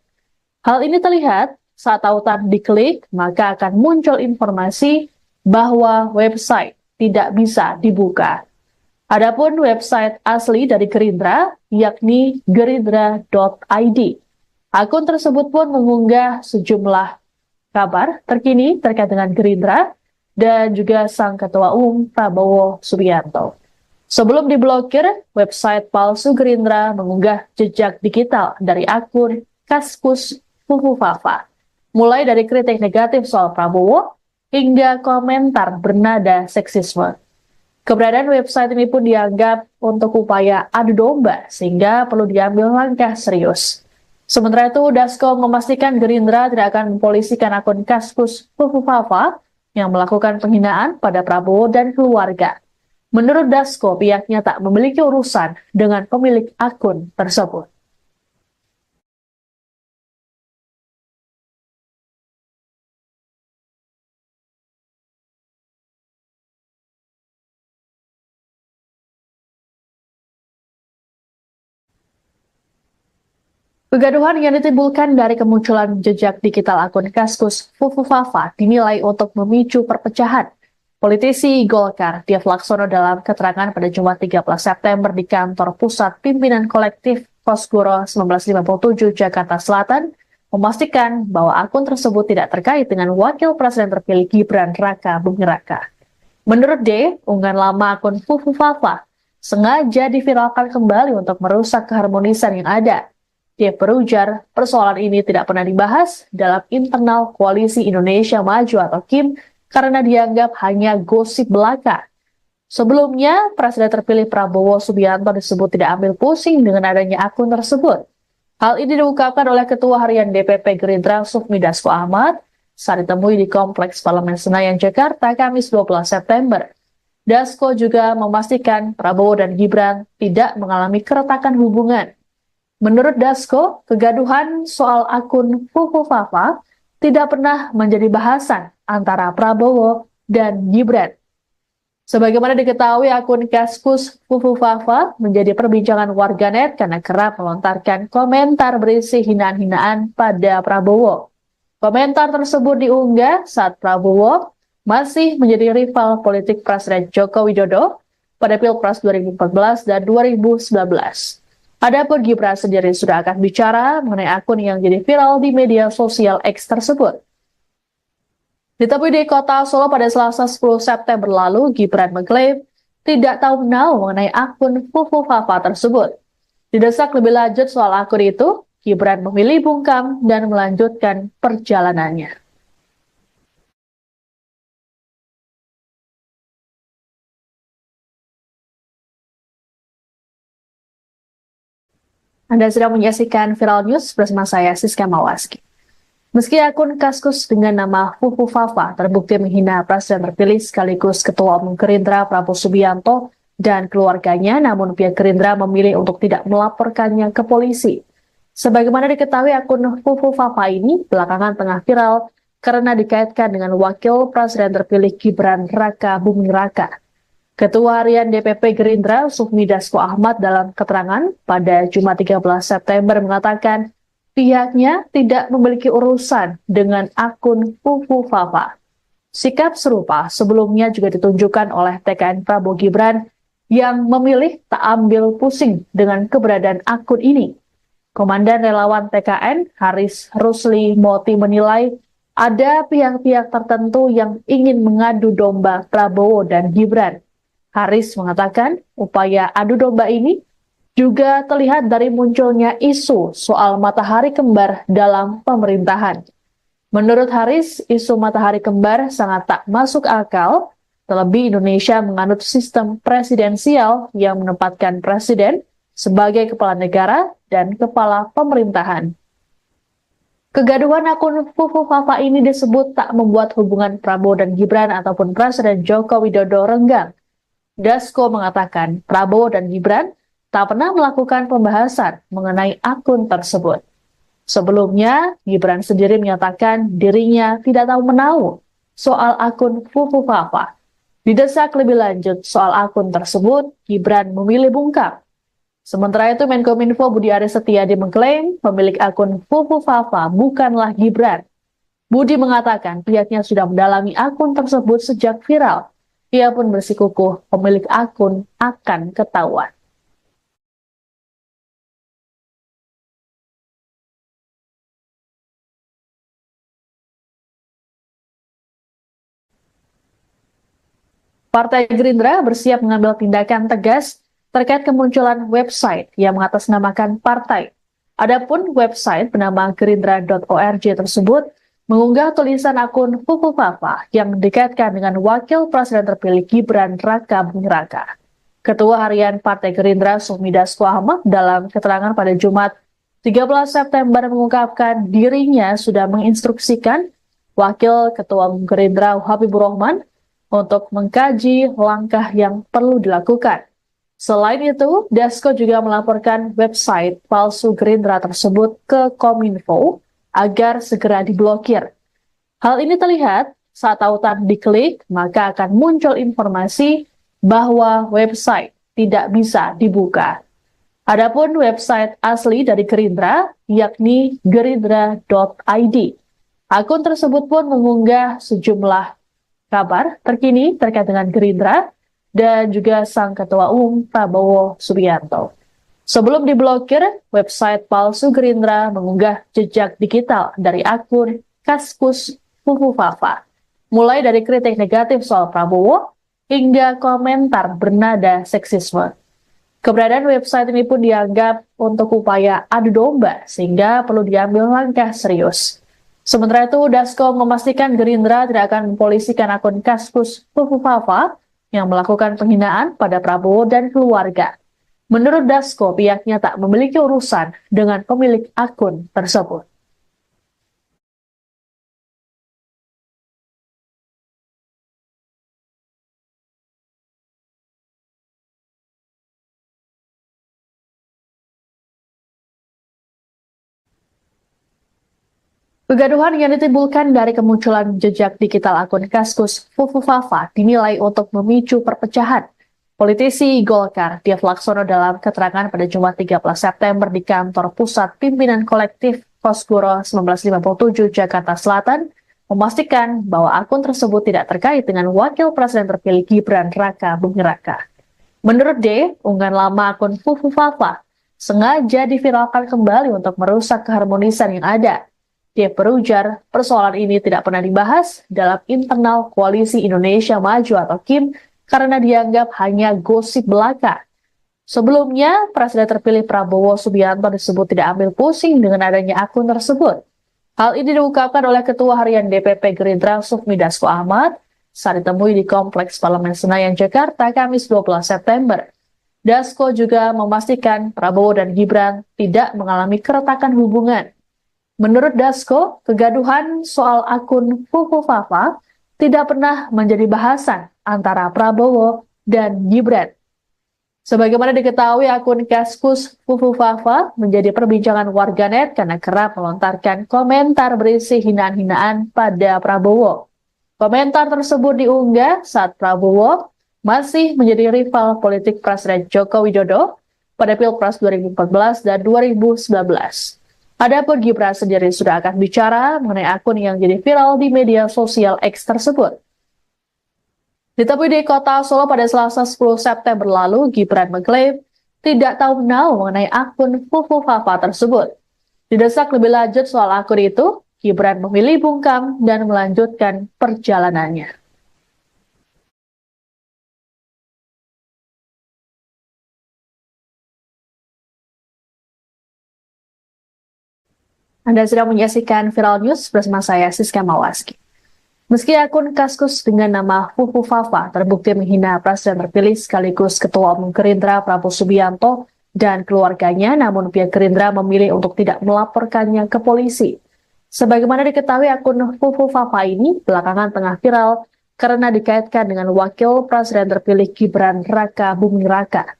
Hal ini terlihat saat tautan diklik, maka akan muncul informasi bahwa website tidak bisa dibuka. Adapun website asli dari Gerindra, yakni gerindra.id. Akun tersebut pun mengunggah sejumlah kabar terkini terkait dengan Gerindra dan juga sang Ketua Umum Prabowo Subianto. Sebelum diblokir, website palsu Gerindra mengunggah jejak digital dari akun Kaskus Fufu Fafa, mulai dari kritik negatif soal Prabowo hingga komentar bernada seksisme. Keberadaan website ini pun dianggap untuk upaya adu domba sehingga perlu diambil langkah serius. Sementara itu, Dasko memastikan Gerindra tidak akan mempolisikan akun Kaskus Fufu Fafa yang melakukan penghinaan pada Prabowo dan keluarga. Menurut Dasko, pihaknya tak memiliki urusan dengan pemilik akun tersebut. Kegaduhan yang ditimbulkan dari kemunculan jejak digital akun Kaskus Fufu Fafa dinilai untuk memicu perpecahan. Politisi Golkar, Dev Laksono dalam keterangan pada Jumat 13 September di kantor pusat pimpinan kolektif Kosgoro 1957 Jakarta Selatan, memastikan bahwa akun tersebut tidak terkait dengan Wakil Presiden terpilih Gibran Raka Buming Raka. Menurut D, unggahan lama akun Fufu Fafa sengaja diviralkan kembali untuk merusak keharmonisan yang ada. Dia berujar, persoalan ini tidak pernah dibahas dalam internal Koalisi Indonesia Maju atau KIM karena dianggap hanya gosip belaka. Sebelumnya, Presiden terpilih Prabowo Subianto disebut tidak ambil pusing dengan adanya akun tersebut. Hal ini diungkapkan oleh Ketua Harian DPP Gerindra Sufmi Dasko Ahmad saat ditemui di Kompleks Parlemen Senayan, Jakarta, Kamis 12 September. Dasko juga memastikan Prabowo dan Gibran tidak mengalami keretakan hubungan. Menurut Dasko, kegaduhan soal akun Fufu Fafa tidak pernah menjadi bahasan antara Prabowo dan Gibran. Sebagaimana diketahui, akun Kaskus Fufu Fafa menjadi perbincangan warganet karena kerap melontarkan komentar berisi hinaan-hinaan pada Prabowo. Komentar tersebut diunggah saat Prabowo masih menjadi rival politik Presiden Joko Widodo pada Pilpres 2014 dan 2019. Adapun Gibran sendiri sudah akan bicara mengenai akun yang jadi viral di media sosial X tersebut. Ditemui di kota Solo pada Selasa 10 September lalu, Gibran mengklaim tidak tahu menau mengenai akun Fufu Fafa tersebut. Didesak lebih lanjut soal akun itu, Gibran memilih bungkam dan melanjutkan perjalanannya. Anda sedang menyaksikan Viral News bersama saya, Siska Mawaski. Meski akun Kaskus dengan nama Fufu Fafa terbukti menghina Presiden terpilih sekaligus Ketua Umum Gerindra Prabowo Subianto dan keluarganya, namun pihak Gerindra memilih untuk tidak melaporkannya ke polisi. Sebagaimana diketahui, akun Fufu Fafa ini belakangan tengah viral karena dikaitkan dengan Wakil Presiden terpilih Gibran Raka Buming Raka. Ketua Harian DPP Gerindra Sufmi Dasko Ahmad dalam keterangan pada Jumat 13 September mengatakan pihaknya tidak memiliki urusan dengan akun Fufu Fafa. Sikap serupa sebelumnya juga ditunjukkan oleh TKN Prabowo Gibran yang memilih tak ambil pusing dengan keberadaan akun ini. Komandan relawan TKN Haris Rusli Moti menilai ada pihak-pihak tertentu yang ingin mengadu domba Prabowo dan Gibran. Haris mengatakan upaya adu domba ini juga terlihat dari munculnya isu soal matahari kembar dalam pemerintahan. Menurut Haris, isu matahari kembar sangat tak masuk akal, terlebih Indonesia menganut sistem presidensial yang menempatkan presiden sebagai kepala negara dan kepala pemerintahan. Kegaduhan akun Fufu Fafa ini disebut tak membuat hubungan Prabowo dan Gibran ataupun Presiden Joko Widodo renggang. Dasko mengatakan Prabowo dan Gibran tak pernah melakukan pembahasan mengenai akun tersebut. Sebelumnya, Gibran sendiri menyatakan dirinya tidak tahu menau soal akun Fufu Fafa. Didesak lebih lanjut soal akun tersebut, Gibran memilih bungkam. Sementara itu, Menkominfo Budi Aris Setiadi mengklaim pemilik akun Fufu Fafa bukanlah Gibran. Budi mengatakan pihaknya sudah mendalami akun tersebut sejak viral. Ia pun bersikukuh pemilik akun akan ketahuan. Partai Gerindra bersiap mengambil tindakan tegas terkait kemunculan website yang mengatasnamakan partai. Adapun website bernama gerindra.org tersebut mengunggah tulisan akun Fufu Fafa yang dikaitkan dengan Wakil Presiden terpilih Gibran Raka Buming Raka. Ketua Harian Partai Gerindra Sufmi Dasko Ahmad dalam keterangan pada Jumat 13 September mengungkapkan dirinya sudah menginstruksikan Wakil Ketua Umum Gerindra Habibur Rahman untuk mengkaji langkah yang perlu dilakukan. Selain itu, Dasko juga melaporkan website palsu Gerindra tersebut ke Kominfo agar segera diblokir. Hal ini terlihat saat tautan diklik, maka akan muncul informasi bahwa website tidak bisa dibuka. Adapun website asli dari Gerindra, yakni gerindra.id. Akun tersebut pun mengunggah sejumlah kabar terkini terkait dengan Gerindra dan juga sang Ketua Umum Prabowo Subianto. Sebelum diblokir, website palsu Gerindra mengunggah jejak digital dari akun Kaskus Fufufafa, mulai dari kritik negatif soal Prabowo hingga komentar bernada seksisme. Keberadaan website ini pun dianggap untuk upaya adu domba sehingga perlu diambil langkah serius. Sementara itu, Dasko memastikan Gerindra tidak akan mempolisikan akun Kaskus Fufufafa yang melakukan penghinaan pada Prabowo dan keluarga. Menurut Dasko, pihaknya tak memiliki urusan dengan pemilik akun tersebut. Kegaduhan yang ditimbulkan dari kemunculan jejak digital akun Kaskus Fufufafa dinilai untuk memicu perpecahan. Politisi Golkar, Dev Laksono dalam keterangan pada Jumat 13 September di kantor pusat pimpinan kolektif Kosgoro 1957 Jakarta Selatan, memastikan bahwa akun tersebut tidak terkait dengan wakil presiden terpilih Gibran Raka Buming Raka. Menurut D, unggahan lama akun Fufufafa sengaja diviralkan kembali untuk merusak keharmonisan yang ada. Dia berujar, persoalan ini tidak pernah dibahas dalam internal Koalisi Indonesia Maju atau KIM karena dianggap hanya gosip belaka. Sebelumnya, Presiden terpilih Prabowo Subianto disebut tidak ambil pusing dengan adanya akun tersebut. Hal ini diungkapkan oleh Ketua Harian DPP Gerindra Sufmi Dasko Ahmad saat ditemui di Kompleks Parlemen Senayan, Jakarta, Kamis 12 September. Dasko juga memastikan Prabowo dan Gibran tidak mengalami keretakan hubungan. Menurut Dasko, kegaduhan soal akun Fufufafa tidak pernah menjadi bahasan antara Prabowo dan Gibran. Sebagaimana diketahui, akun Kaskus Fufufafa menjadi perbincangan warganet karena kerap melontarkan komentar berisi hinaan-hinaan pada Prabowo. Komentar tersebut diunggah saat Prabowo masih menjadi rival politik Presiden Joko Widodo pada Pilpres 2014 dan 2019. Adapun Gibran sendiri sudah akan bicara mengenai akun yang jadi viral di media sosial X tersebut. Ditemui di kota Solo pada Selasa 10 September lalu, Gibran mengklaim tidak tahu menau mengenai akun Fufufafa tersebut. Didesak lebih lanjut soal akun itu, Gibran memilih bungkam dan melanjutkan perjalanannya. Anda sedang menyaksikan Viral News bersama saya, Siska Mawaski. Meski akun Kaskus dengan nama Fufufafa terbukti menghina Presiden terpilih sekaligus Ketua Umum Gerindra Prabowo Subianto dan keluarganya, namun pihak Gerindra memilih untuk tidak melaporkannya ke polisi. Sebagaimana diketahui, akun Fufufafa ini belakangan tengah viral karena dikaitkan dengan Wakil Presiden terpilih Gibran Raka Buming Raka.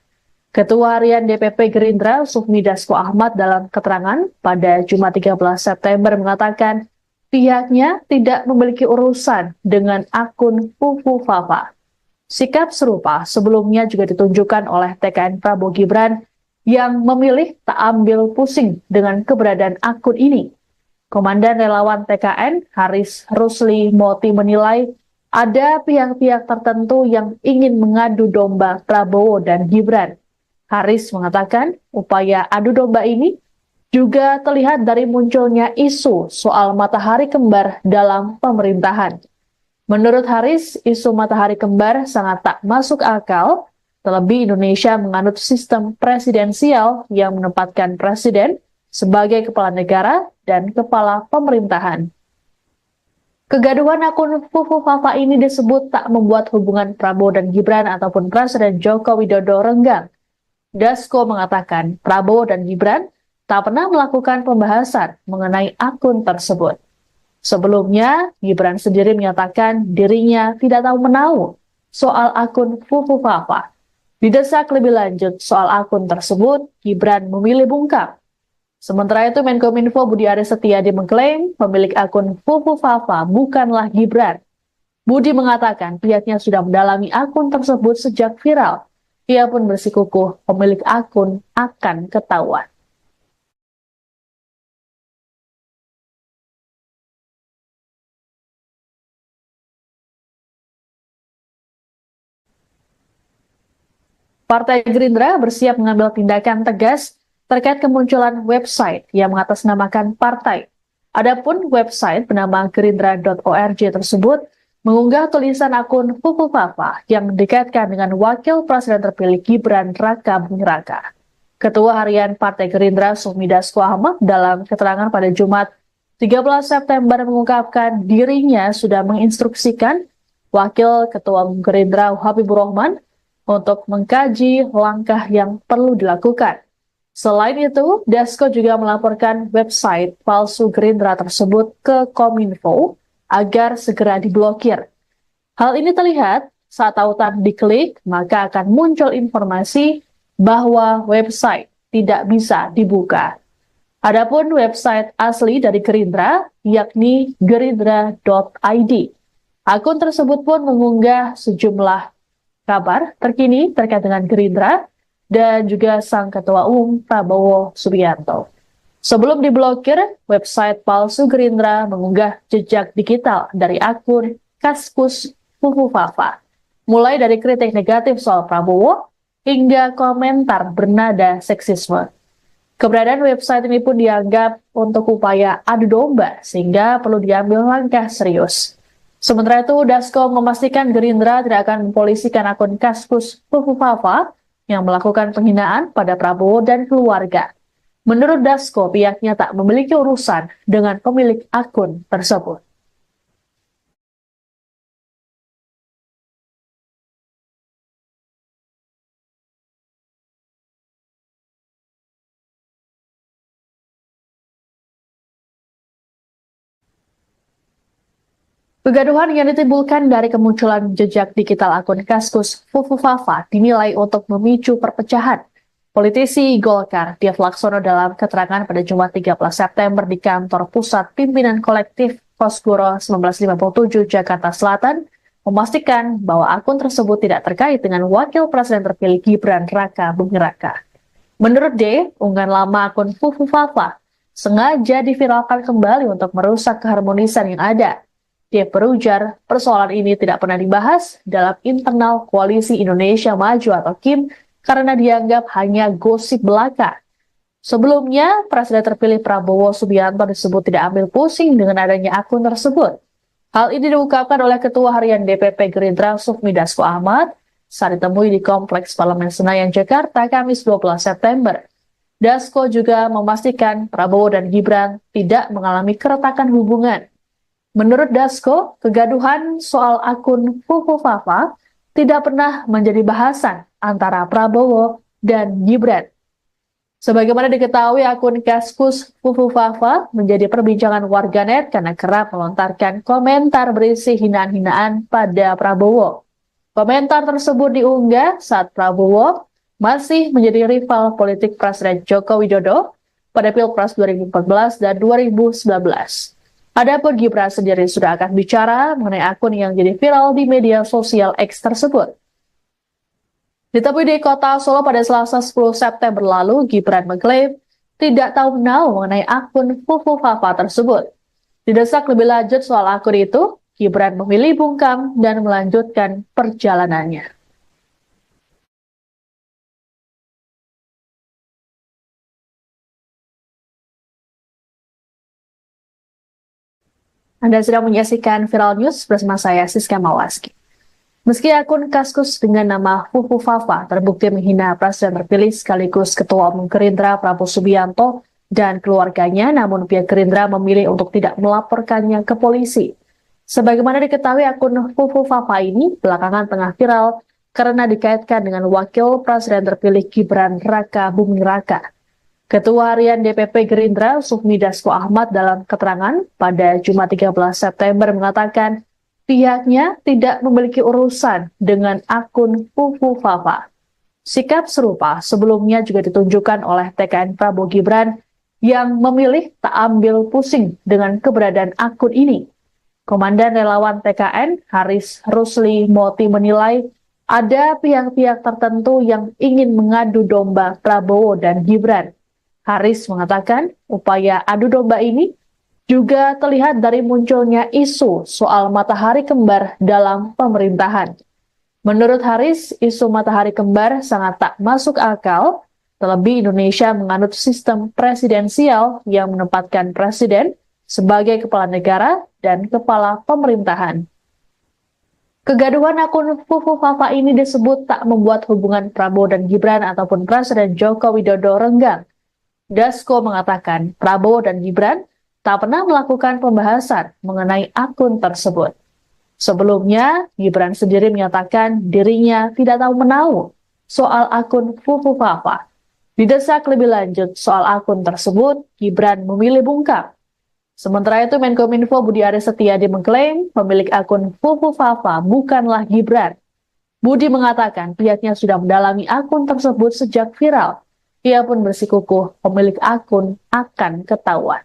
Ketua Harian DPP Gerindra Sufmi Dasko Ahmad dalam keterangan pada Jumat 13 September mengatakan pihaknya tidak memiliki urusan dengan akun Fufufafa. Sikap serupa sebelumnya juga ditunjukkan oleh TKN Prabowo Gibran yang memilih tak ambil pusing dengan keberadaan akun ini. Komandan Relawan TKN Haris Rusli Moti menilai ada pihak-pihak tertentu yang ingin mengadu domba Prabowo dan Gibran. Haris mengatakan upaya adu domba ini juga terlihat dari munculnya isu soal matahari kembar dalam pemerintahan. Menurut Haris, isu matahari kembar sangat tak masuk akal, terlebih Indonesia menganut sistem presidensial yang menempatkan presiden sebagai kepala negara dan kepala pemerintahan. Kegaduhan akun Fufufafa ini disebut tak membuat hubungan Prabowo dan Gibran ataupun Presiden Joko Widodo renggang. Dasko mengatakan Prabowo dan Gibran tak pernah melakukan pembahasan mengenai akun tersebut. Sebelumnya, Gibran sendiri menyatakan dirinya tidak tahu menau soal akun Fufufafa. Didesak lebih lanjut soal akun tersebut, Gibran memilih bungkam. Sementara itu, Menkominfo Budi Aris Setiadi mengklaim pemilik akun Fufufafa bukanlah Gibran. Budi mengatakan pihaknya sudah mendalami akun tersebut sejak viral. Ia pun bersikukuh pemilik akun akan ketahuan. Partai Gerindra bersiap mengambil tindakan tegas terkait kemunculan website yang mengatasnamakan partai. Adapun website bernama gerindra.org tersebut mengunggah tulisan akun Fufu Fafa yang dikaitkan dengan Wakil Presiden terpilih Gibran Raka Buming Raka. Ketua Harian Partai Gerindra Sufmi Dasko Ahmad dalam keterangan pada Jumat 13 September mengungkapkan dirinya sudah menginstruksikan Wakil Ketua Umum Gerindra Habibur Rahman untuk mengkaji langkah yang perlu dilakukan. Selain itu, Dasko juga melaporkan website palsu Gerindra tersebut ke Kominfo agar segera diblokir. Hal ini terlihat saat tautan diklik, maka akan muncul informasi bahwa website tidak bisa dibuka. Adapun website asli dari Gerindra, yakni gerindra.id. Akun tersebut pun mengunggah sejumlah kabar terkini terkait dengan Gerindra dan juga sang Ketua Umum Prabowo Subianto. Sebelum diblokir, website palsu Gerindra mengunggah jejak digital dari akun Kaskus Fufu Fafa, mulai dari kritik negatif soal Prabowo hingga komentar bernada seksisme. Keberadaan website ini pun dianggap untuk upaya adu domba sehingga perlu diambil langkah serius. Sementara itu, Dasko memastikan Gerindra tidak akan mempolisikan akun Kaskus Fufu Fafa yang melakukan penghinaan pada Prabowo dan keluarga. Menurut Dasko, pihaknya tak memiliki urusan dengan pemilik akun tersebut. Kegaduhan yang ditimbulkan dari kemunculan jejak digital akun Kaskus Fufu Fafa dinilai untuk memicu perpecahan. Politisi Golkar, Dev Laksono dalam keterangan pada Jumat 13 September di kantor pusat pimpinan kolektif Kosgoro 1957 Jakarta Selatan, memastikan bahwa akun tersebut tidak terkait dengan Wakil Presiden terpilih Gibran Raka Buming Raka. Menurut D, unggahan lama akun Fufu Fafa sengaja diviralkan kembali untuk merusak keharmonisan yang ada. Dia berujar, persoalan ini tidak pernah dibahas dalam internal Koalisi Indonesia Maju atau KIM karena dianggap hanya gosip belaka. Sebelumnya, Presiden terpilih Prabowo Subianto disebut tidak ambil pusing dengan adanya akun tersebut. Hal ini diungkapkan oleh Ketua Harian DPP Gerindra Sufmi Dasko Ahmad saat ditemui di Kompleks Parlemen Senayan, Jakarta, Kamis 12 September. Dasko juga memastikan Prabowo dan Gibran tidak mengalami keretakan hubungan. Menurut Dasko, kegaduhan soal akun Fufu Fafa tidak pernah menjadi bahasan antara Prabowo dan Gibran. Sebagaimana diketahui, akun Kaskus Fufu Fafa menjadi perbincangan warganet karena kerap melontarkan komentar berisi hinaan-hinaan pada Prabowo. Komentar tersebut diunggah saat Prabowo masih menjadi rival politik Presiden Joko Widodo pada Pilpres 2014 dan 2019. Adapun Gibran sendiri sudah akan bicara mengenai akun yang jadi viral di media sosial X tersebut. Ditemui di kota Solo pada Selasa 10 September lalu, Gibran mengklaim tidak tahu menau mengenai akun Fufu Fafa tersebut. Didesak lebih lanjut soal akun itu, Gibran memilih bungkam dan melanjutkan perjalanannya. Anda sedang menyaksikan Viral News bersama saya, Siska Mawaski. Meski akun Kaskus dengan nama Fufu Fafa terbukti menghina Presiden terpilih sekaligus Ketua Umum Gerindra Prabowo Subianto dan keluarganya, namun pihak Gerindra memilih untuk tidak melaporkannya ke polisi. Sebagaimana diketahui, akun Fufu Fafa ini belakangan tengah viral karena dikaitkan dengan Wakil Presiden terpilih Gibran Raka Buming Raka. Ketua Harian DPP Gerindra Sufmi Dasko Ahmad dalam keterangan pada Jumat 13 September mengatakan pihaknya tidak memiliki urusan dengan akun Fufu Fafa. Sikap serupa sebelumnya juga ditunjukkan oleh TKN Prabowo Gibran yang memilih tak ambil pusing dengan keberadaan akun ini. Komandan Relawan TKN Haris Rusli Moti menilai Ada pihak-pihak tertentu yang ingin mengadu domba Prabowo dan Gibran. Haris mengatakan upaya adu domba ini juga terlihat dari munculnya isu soal matahari kembar dalam pemerintahan. Menurut Haris, isu matahari kembar sangat tak masuk akal, terlebih Indonesia menganut sistem presidensial yang menempatkan presiden sebagai kepala negara dan kepala pemerintahan. Kegaduhan akun Fufu Fafa ini disebut tak membuat hubungan Prabowo dan Gibran ataupun Presiden Joko Widodo renggang. Dasko mengatakan Prabowo dan Gibran tak pernah melakukan pembahasan mengenai akun tersebut. Sebelumnya, Gibran sendiri menyatakan dirinya tidak tahu menahu soal akun Fufu Fafa. Didesak lebih lanjut soal akun tersebut, Gibran memilih bungkam. Sementara itu, Menkominfo Budi Aris Setiadi mengklaim pemilik akun Fufu Fafa bukanlah Gibran. Budi mengatakan pihaknya sudah mendalami akun tersebut sejak viral. Ia pun bersikukuh pemilik akun akan ketahuan.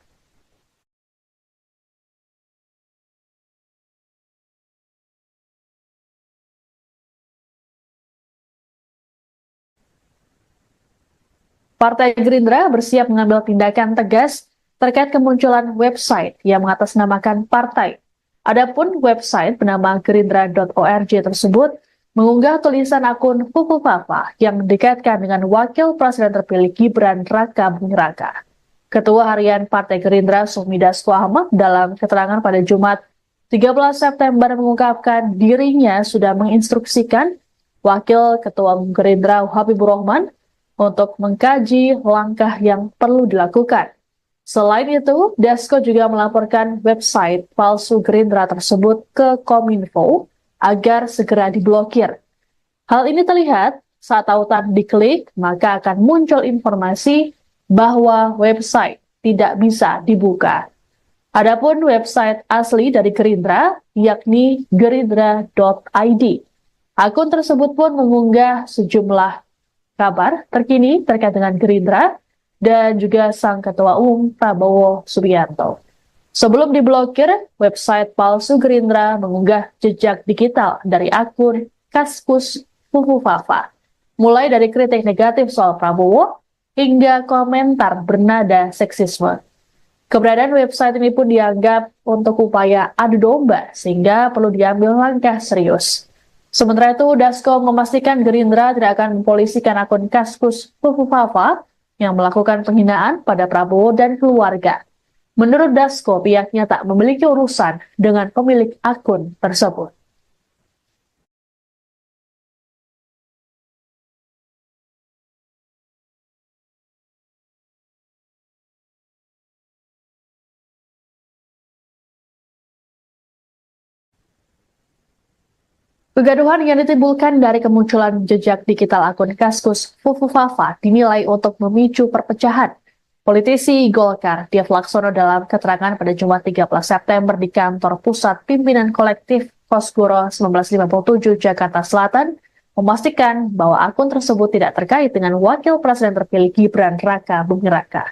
Partai Gerindra bersiap mengambil tindakan tegas terkait kemunculan website yang mengatasnamakan partai. Adapun website bernama gerindra.org tersebut mengunggah tulisan akun Fufu Fafa yang dikaitkan dengan Wakil Presiden terpilih Gibran Raka Buming Raka. Ketua Harian Partai Gerindra Sufmi Dasko Ahmad dalam keterangan pada Jumat 13 September mengungkapkan dirinya sudah menginstruksikan Wakil Ketua Umum Gerindra Habibur Rahman untuk mengkaji langkah yang perlu dilakukan. Selain itu, Dasko juga melaporkan website palsu Gerindra tersebut ke Kominfo agar segera diblokir. Hal ini terlihat saat tautan diklik, maka akan muncul informasi bahwa website tidak bisa dibuka. Adapun website asli dari Gerindra, yakni gerindra.id. Akun tersebut pun mengunggah sejumlah kabar terkini terkait dengan Gerindra dan juga sang Ketua Umum Prabowo Subianto. Sebelum diblokir, website palsu Gerindra mengunggah jejak digital dari akun Kaskus Fufu Fafa, mulai dari kritik negatif soal Prabowo hingga komentar bernada seksisme. Keberadaan website ini pun dianggap untuk upaya adu domba sehingga perlu diambil langkah serius. Sementara itu, Dasko memastikan Gerindra tidak akan mempolisikan akun Kaskus Fufu Fafa yang melakukan penghinaan pada Prabowo dan keluarga. Menurut Dasko, pihaknya tak memiliki urusan dengan pemilik akun tersebut. Kegaduhan yang ditimbulkan dari kemunculan jejak digital akun Kaskus Fufu Fafa dinilai untuk memicu perpecahan. Politisi Golkar, Dev Laksono dalam keterangan pada Jumat 13 September di kantor pusat pimpinan kolektif Kosgoro 1957 Jakarta Selatan, memastikan bahwa akun tersebut tidak terkait dengan Wakil Presiden terpilih Gibran Raka Buming Raka.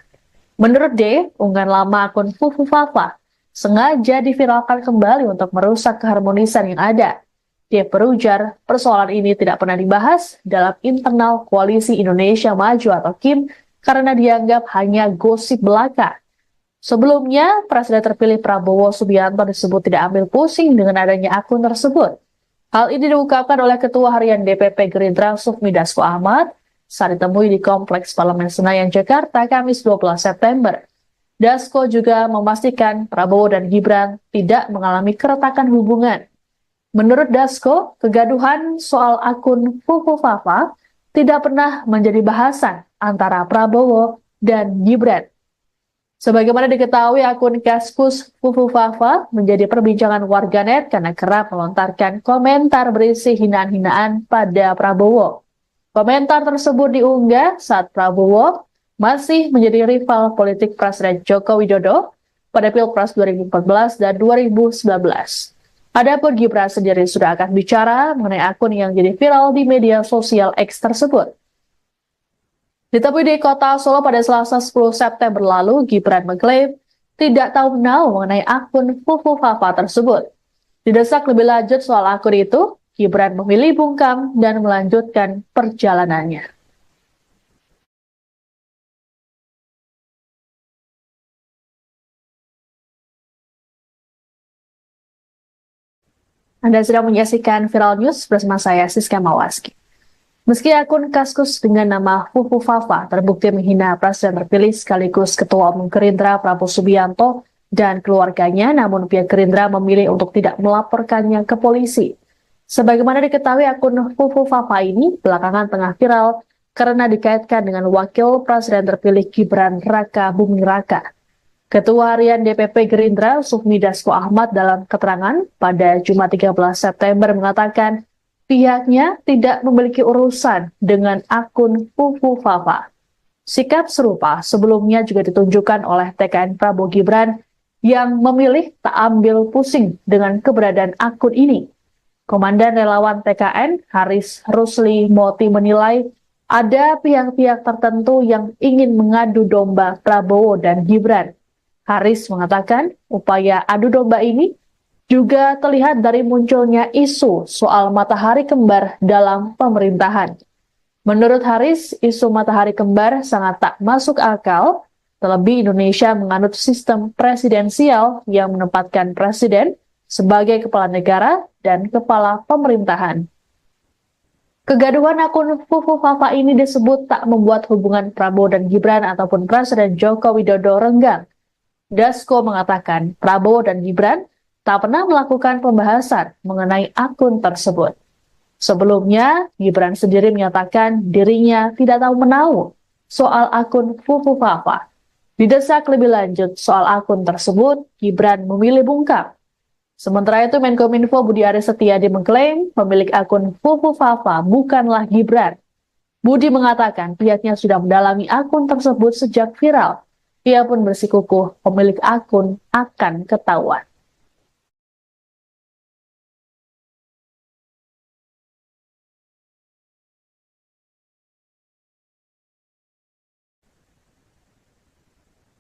Menurut D, unggahan lama akun Fufu Fafa sengaja diviralkan kembali untuk merusak keharmonisan yang ada. Dia berujar, persoalan ini tidak pernah dibahas dalam internal Koalisi Indonesia Maju atau KIM karena dianggap hanya gosip belaka. Sebelumnya, Presiden terpilih Prabowo Subianto disebut tidak ambil pusing dengan adanya akun tersebut. Hal ini diungkapkan oleh Ketua Harian DPP Gerindra Sufmi Dasko Ahmad saat ditemui di Kompleks Parlemen Senayan, Jakarta, Kamis 12 September. Dasko juga memastikan Prabowo dan Gibran tidak mengalami keretakan hubungan. Menurut Dasko, kegaduhan soal akun Fufu Fafa tidak pernah menjadi bahasan antara Prabowo dan Gibran. Sebagaimana diketahui, akun Kaskus Fufu Fafa menjadi perbincangan warganet karena kerap melontarkan komentar berisi hinaan-hinaan pada Prabowo. Komentar tersebut diunggah saat Prabowo masih menjadi rival politik Presiden Joko Widodo pada Pilpres 2014 dan 2019. Adapun Gibran sendiri sudah akan bicara mengenai akun yang jadi viral di media sosial X tersebut. Ditemui di kota Solo pada Selasa 10 September lalu, Gibran mengklaim tidak tahu menau mengenai akun Fufu Fafa tersebut. Didesak lebih lanjut soal akun itu, Gibran memilih bungkam dan melanjutkan perjalanannya. Anda sedang menyaksikan Viral News bersama saya, Siska Mawaski. Meski akun Kaskus dengan nama Fufu Fafa terbukti menghina Presiden terpilih sekaligus Ketua Umum Gerindra Prabowo Subianto dan keluarganya, namun pihak Gerindra memilih untuk tidak melaporkannya ke polisi. Sebagaimana diketahui, akun Fufu Fafa ini belakangan tengah viral karena dikaitkan dengan Wakil Presiden terpilih Gibran Raka Buming Raka. Ketua Harian DPP Gerindra Sufmi Dasko Ahmad dalam keterangan pada Jumat 13 September mengatakan pihaknya tidak memiliki urusan dengan akun Fufu Fafa. Sikap serupa sebelumnya juga ditunjukkan oleh TKN Prabowo Gibran yang memilih tak ambil pusing dengan keberadaan akun ini. Komandan relawan TKN Haris Rusli Moti menilai ada pihak-pihak tertentu yang ingin mengadu domba Prabowo dan Gibran. Haris mengatakan upaya adu domba ini juga terlihat dari munculnya isu soal matahari kembar dalam pemerintahan. Menurut Haris, isu matahari kembar sangat tak masuk akal, terlebih Indonesia menganut sistem presidensial yang menempatkan presiden sebagai kepala negara dan kepala pemerintahan. Kegaduhan akun Fufu Fafa ini disebut tak membuat hubungan Prabowo dan Gibran ataupun Presiden Joko Widodo renggang. Dasko mengatakan Prabowo dan Gibran tak pernah melakukan pembahasan mengenai akun tersebut. Sebelumnya, Gibran sendiri menyatakan dirinya tidak tahu menahu soal akun Fufu Fafa. Didesak lebih lanjut soal akun tersebut, Gibran memilih bungkam. Sementara itu, Menkominfo Budi Aris Setiadi mengklaim pemilik akun Fufu Fafa bukanlah Gibran. Budi mengatakan pihaknya sudah mendalami akun tersebut sejak viral. Ia pun bersikukuh pemilik akun akan ketahuan.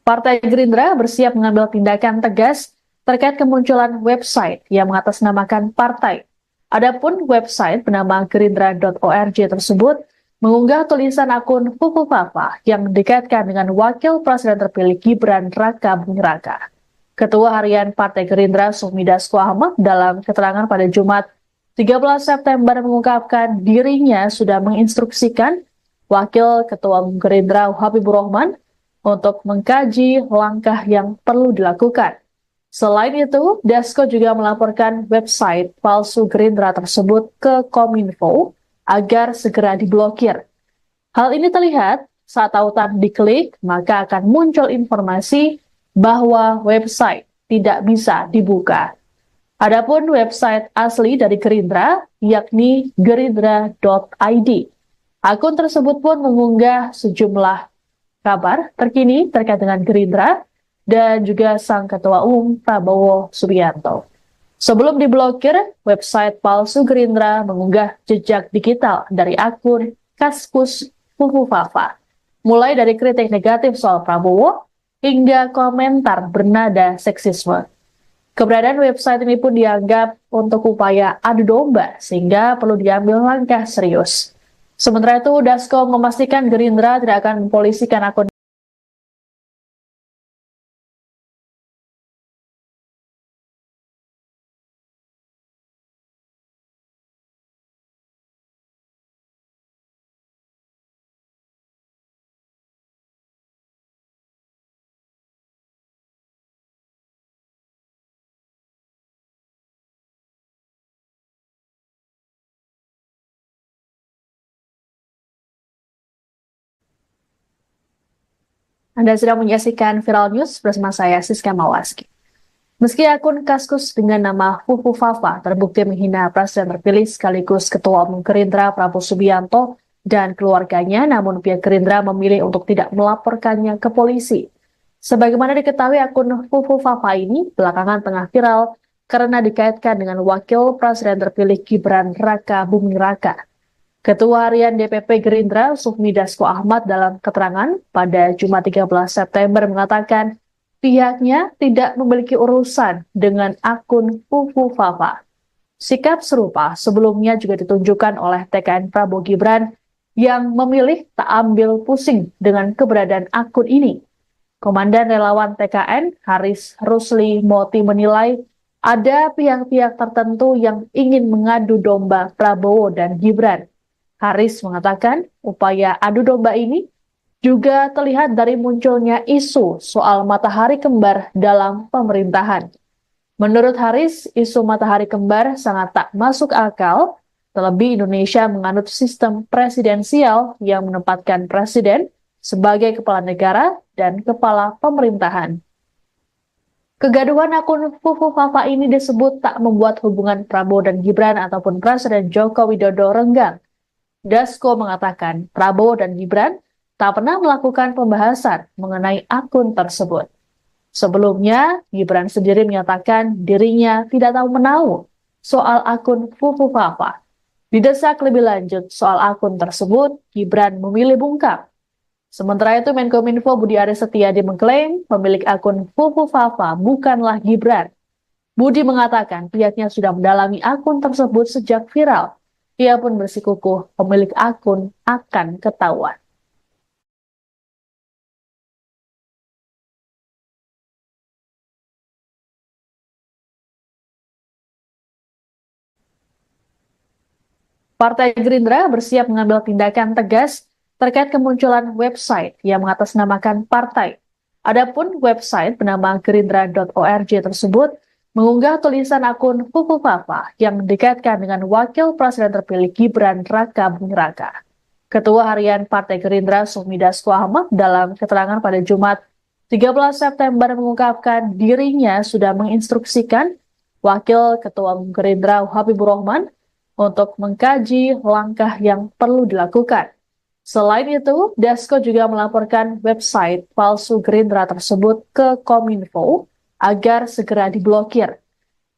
Partai Gerindra bersiap mengambil tindakan tegas terkait kemunculan website yang mengatasnamakan partai. Adapun website bernama gerindra.org tersebut mengunggah tulisan akun Fufu Fafa yang dikaitkan dengan Wakil Presiden terpilih Gibran Raka Buming Raka. Ketua Harian Partai Gerindra Sufmi Dasko Ahmad dalam keterangan pada Jumat 13 September mengungkapkan dirinya sudah menginstruksikan Wakil Ketua Umum Gerindra Habibur Rahman untuk mengkaji langkah yang perlu dilakukan. Selain itu, Dasko juga melaporkan website palsu Gerindra tersebut ke Kominfo agar segera diblokir. Hal ini terlihat saat tautan diklik, maka akan muncul informasi bahwa website tidak bisa dibuka. Adapun website asli dari Gerindra, yakni gerindra.id. Akun tersebut pun mengunggah sejumlah kabar terkini terkait dengan Gerindra dan juga sang Ketua Umum Prabowo Subianto. Sebelum diblokir, website palsu Gerindra mengunggah jejak digital dari akun Kaskus Fufu Fafa, mulai dari kritik negatif soal Prabowo hingga komentar bernada seksisme. Keberadaan website ini pun dianggap untuk upaya adu domba sehingga perlu diambil langkah serius. Sementara itu, Dasko memastikan Gerindra tidak akan mempolisikan akun. Anda sedang menyaksikan Viral News bersama saya, Siska Mawaski. Meski akun Kaskus dengan nama Fufu Fafa terbukti menghina Presiden terpilih sekaligus Ketua Umum Gerindra Prabowo Subianto dan keluarganya, namun pihak Gerindra memilih untuk tidak melaporkannya ke polisi. Sebagaimana diketahui, akun Fufu Fafa ini belakangan tengah viral karena dikaitkan dengan Wakil Presiden terpilih Gibran Raka Buming Raka. Ketua Harian DPP Gerindra Sufmi Dasko Ahmad dalam keterangan pada Jumat 13 September mengatakan pihaknya tidak memiliki urusan dengan akun Fufu Fafa. Sikap serupa sebelumnya juga ditunjukkan oleh TKN Prabowo Gibran yang memilih tak ambil pusing dengan keberadaan akun ini. Komandan relawan TKN Haris Rusli Moti menilai ada pihak-pihak tertentu yang ingin mengadu domba Prabowo dan Gibran. Haris mengatakan upaya adu domba ini juga terlihat dari munculnya isu soal matahari kembar dalam pemerintahan. Menurut Haris, isu matahari kembar sangat tak masuk akal, terlebih Indonesia menganut sistem presidensial yang menempatkan presiden sebagai kepala negara dan kepala pemerintahan. Kegaduhan akun Fufu Fafa ini disebut tak membuat hubungan Prabowo dan Gibran ataupun Presiden Joko Widodo renggang. Dasko mengatakan Prabowo dan Gibran tak pernah melakukan pembahasan mengenai akun tersebut. Sebelumnya, Gibran sendiri menyatakan dirinya tidak tahu menahu soal akun Fufu Fafa. Didesak lebih lanjut soal akun tersebut, Gibran memilih bungkam. Sementara itu, Menkominfo Budi Aris Setiadi mengklaim pemilik akun Fufu Fafa bukanlah Gibran. Budi mengatakan pihaknya sudah mendalami akun tersebut sejak viral. Ia pun bersikukuh pemilik akun akan ketahuan. Partai Gerindra bersiap mengambil tindakan tegas terkait kemunculan website yang mengatasnamakan partai. Adapun website bernama gerindra.org tersebut mengunggah tulisan akun Fufu Fafa yang dikaitkan dengan Wakil Presiden terpilih Gibran Raka Buming Raka. Ketua Harian Partai Gerindra Sufmi Dasko Ahmad dalam keterangan pada Jumat 13 September mengungkapkan dirinya sudah menginstruksikan Wakil Ketua Umum Gerindra Habibur Rahman untuk mengkaji langkah yang perlu dilakukan. Selain itu, Dasko juga melaporkan website palsu Gerindra tersebut ke Kominfo agar segera diblokir.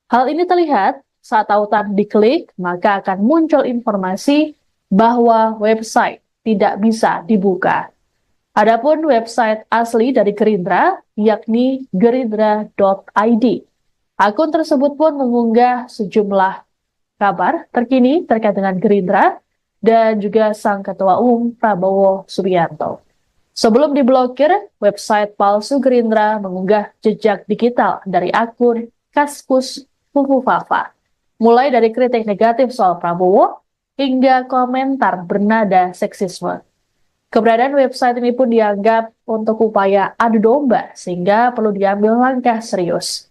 Hal ini terlihat saat tautan diklik, maka akan muncul informasi bahwa website tidak bisa dibuka. Adapun website asli dari Gerindra, yakni gerindra.id. Akun tersebut pun mengunggah sejumlah kabar terkini terkait dengan Gerindra dan juga sang Ketua Umum Prabowo Subianto. Sebelum diblokir, website palsu Gerindra mengunggah jejak digital dari akun Kaskus Fufu Fafa, mulai dari kritik negatif soal Prabowo hingga komentar bernada seksisme. Keberadaan website ini pun dianggap untuk upaya adu domba sehingga perlu diambil langkah serius.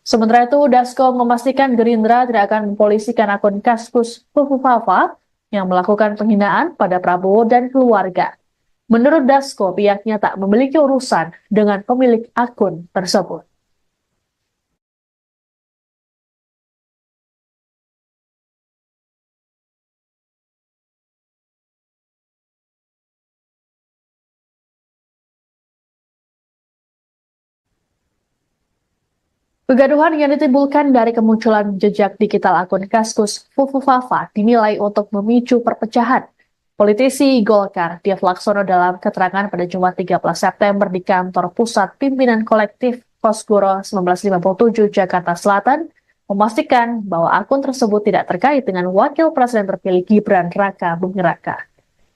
Sementara itu, Dasko memastikan Gerindra tidak akan mempolisikan akun Kaskus Fufu Fafa yang melakukan penghinaan pada Prabowo dan keluarga. Menurut Dasko, pihaknya tak memiliki urusan dengan pemilik akun tersebut. Kegaduhan yang ditimbulkan dari kemunculan jejak digital akun Kaskus Fufu Fafa dinilai untuk memicu perpecahan. Politisi Golkar, Dev Laksono dalam keterangan pada Jumat 13 September di kantor Pusat Pimpinan Kolektif Kosgoro 1957 Jakarta Selatan, memastikan bahwa akun tersebut tidak terkait dengan Wakil Presiden terpilih Gibran Raka Buming Raka.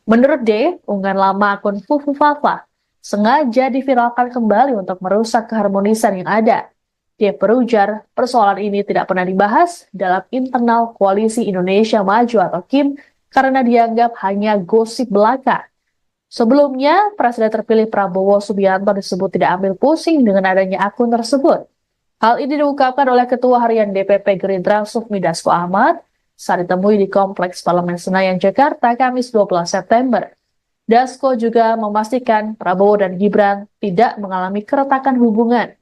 Menurut D, unggahan lama akun Fufu Fafa sengaja diviralkan kembali untuk merusak keharmonisan yang ada. Dia berujar, persoalan ini tidak pernah dibahas dalam internal Koalisi Indonesia Maju atau KIM karena dianggap hanya gosip belaka. Sebelumnya, Presiden terpilih Prabowo Subianto disebut tidak ambil pusing dengan adanya akun tersebut. Hal ini diungkapkan oleh Ketua Harian DPP Gerindra Sufmi Dasko Ahmad saat ditemui di Kompleks Parlemen Senayan, Jakarta, Kamis 12 September. Dasko juga memastikan Prabowo dan Gibran tidak mengalami keretakan hubungan.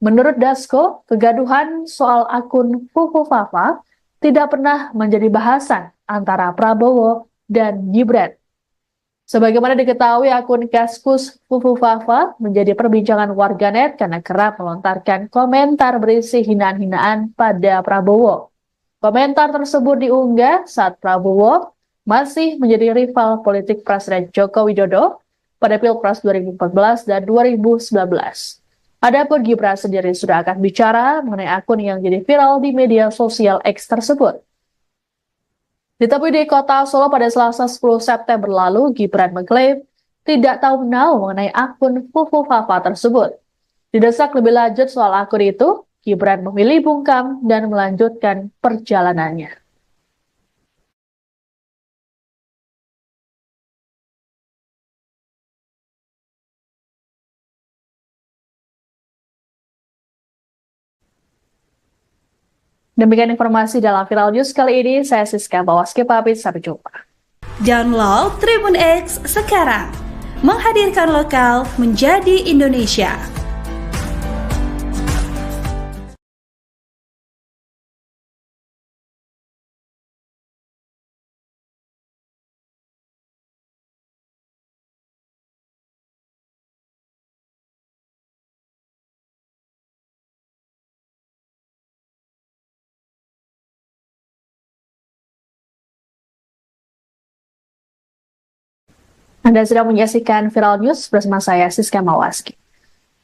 Menurut Dasko, kegaduhan soal akun Fufu Fafa tidak pernah menjadi bahasan antara Prabowo dan Gibran. Sebagaimana diketahui, akun Kaskus Fufu Fafa menjadi perbincangan warganet karena kerap melontarkan komentar berisi hinaan-hinaan pada Prabowo. Komentar tersebut diunggah saat Prabowo masih menjadi rival politik Presiden Joko Widodo pada Pilpres 2014 dan 2019. Adapun Gibran sendiri sudah akan bicara mengenai akun yang jadi viral di media sosial X tersebut. Ditemui di kota Solo pada Selasa 10 September lalu, Gibran mengklaim tidak tahu menau mengenai akun Fufu Fafa tersebut. Didesak lebih lanjut soal akun itu, Gibran memilih bungkam dan melanjutkan perjalanannya. Demikian informasi dalam Viral News kali ini. Saya Siska Bawaski pamit, sampai jumpa. Download Tribun X sekarang. Menghadirkan lokal menjadi Indonesia. Anda sedang menyaksikan Viral News bersama saya, Siska Mawaski.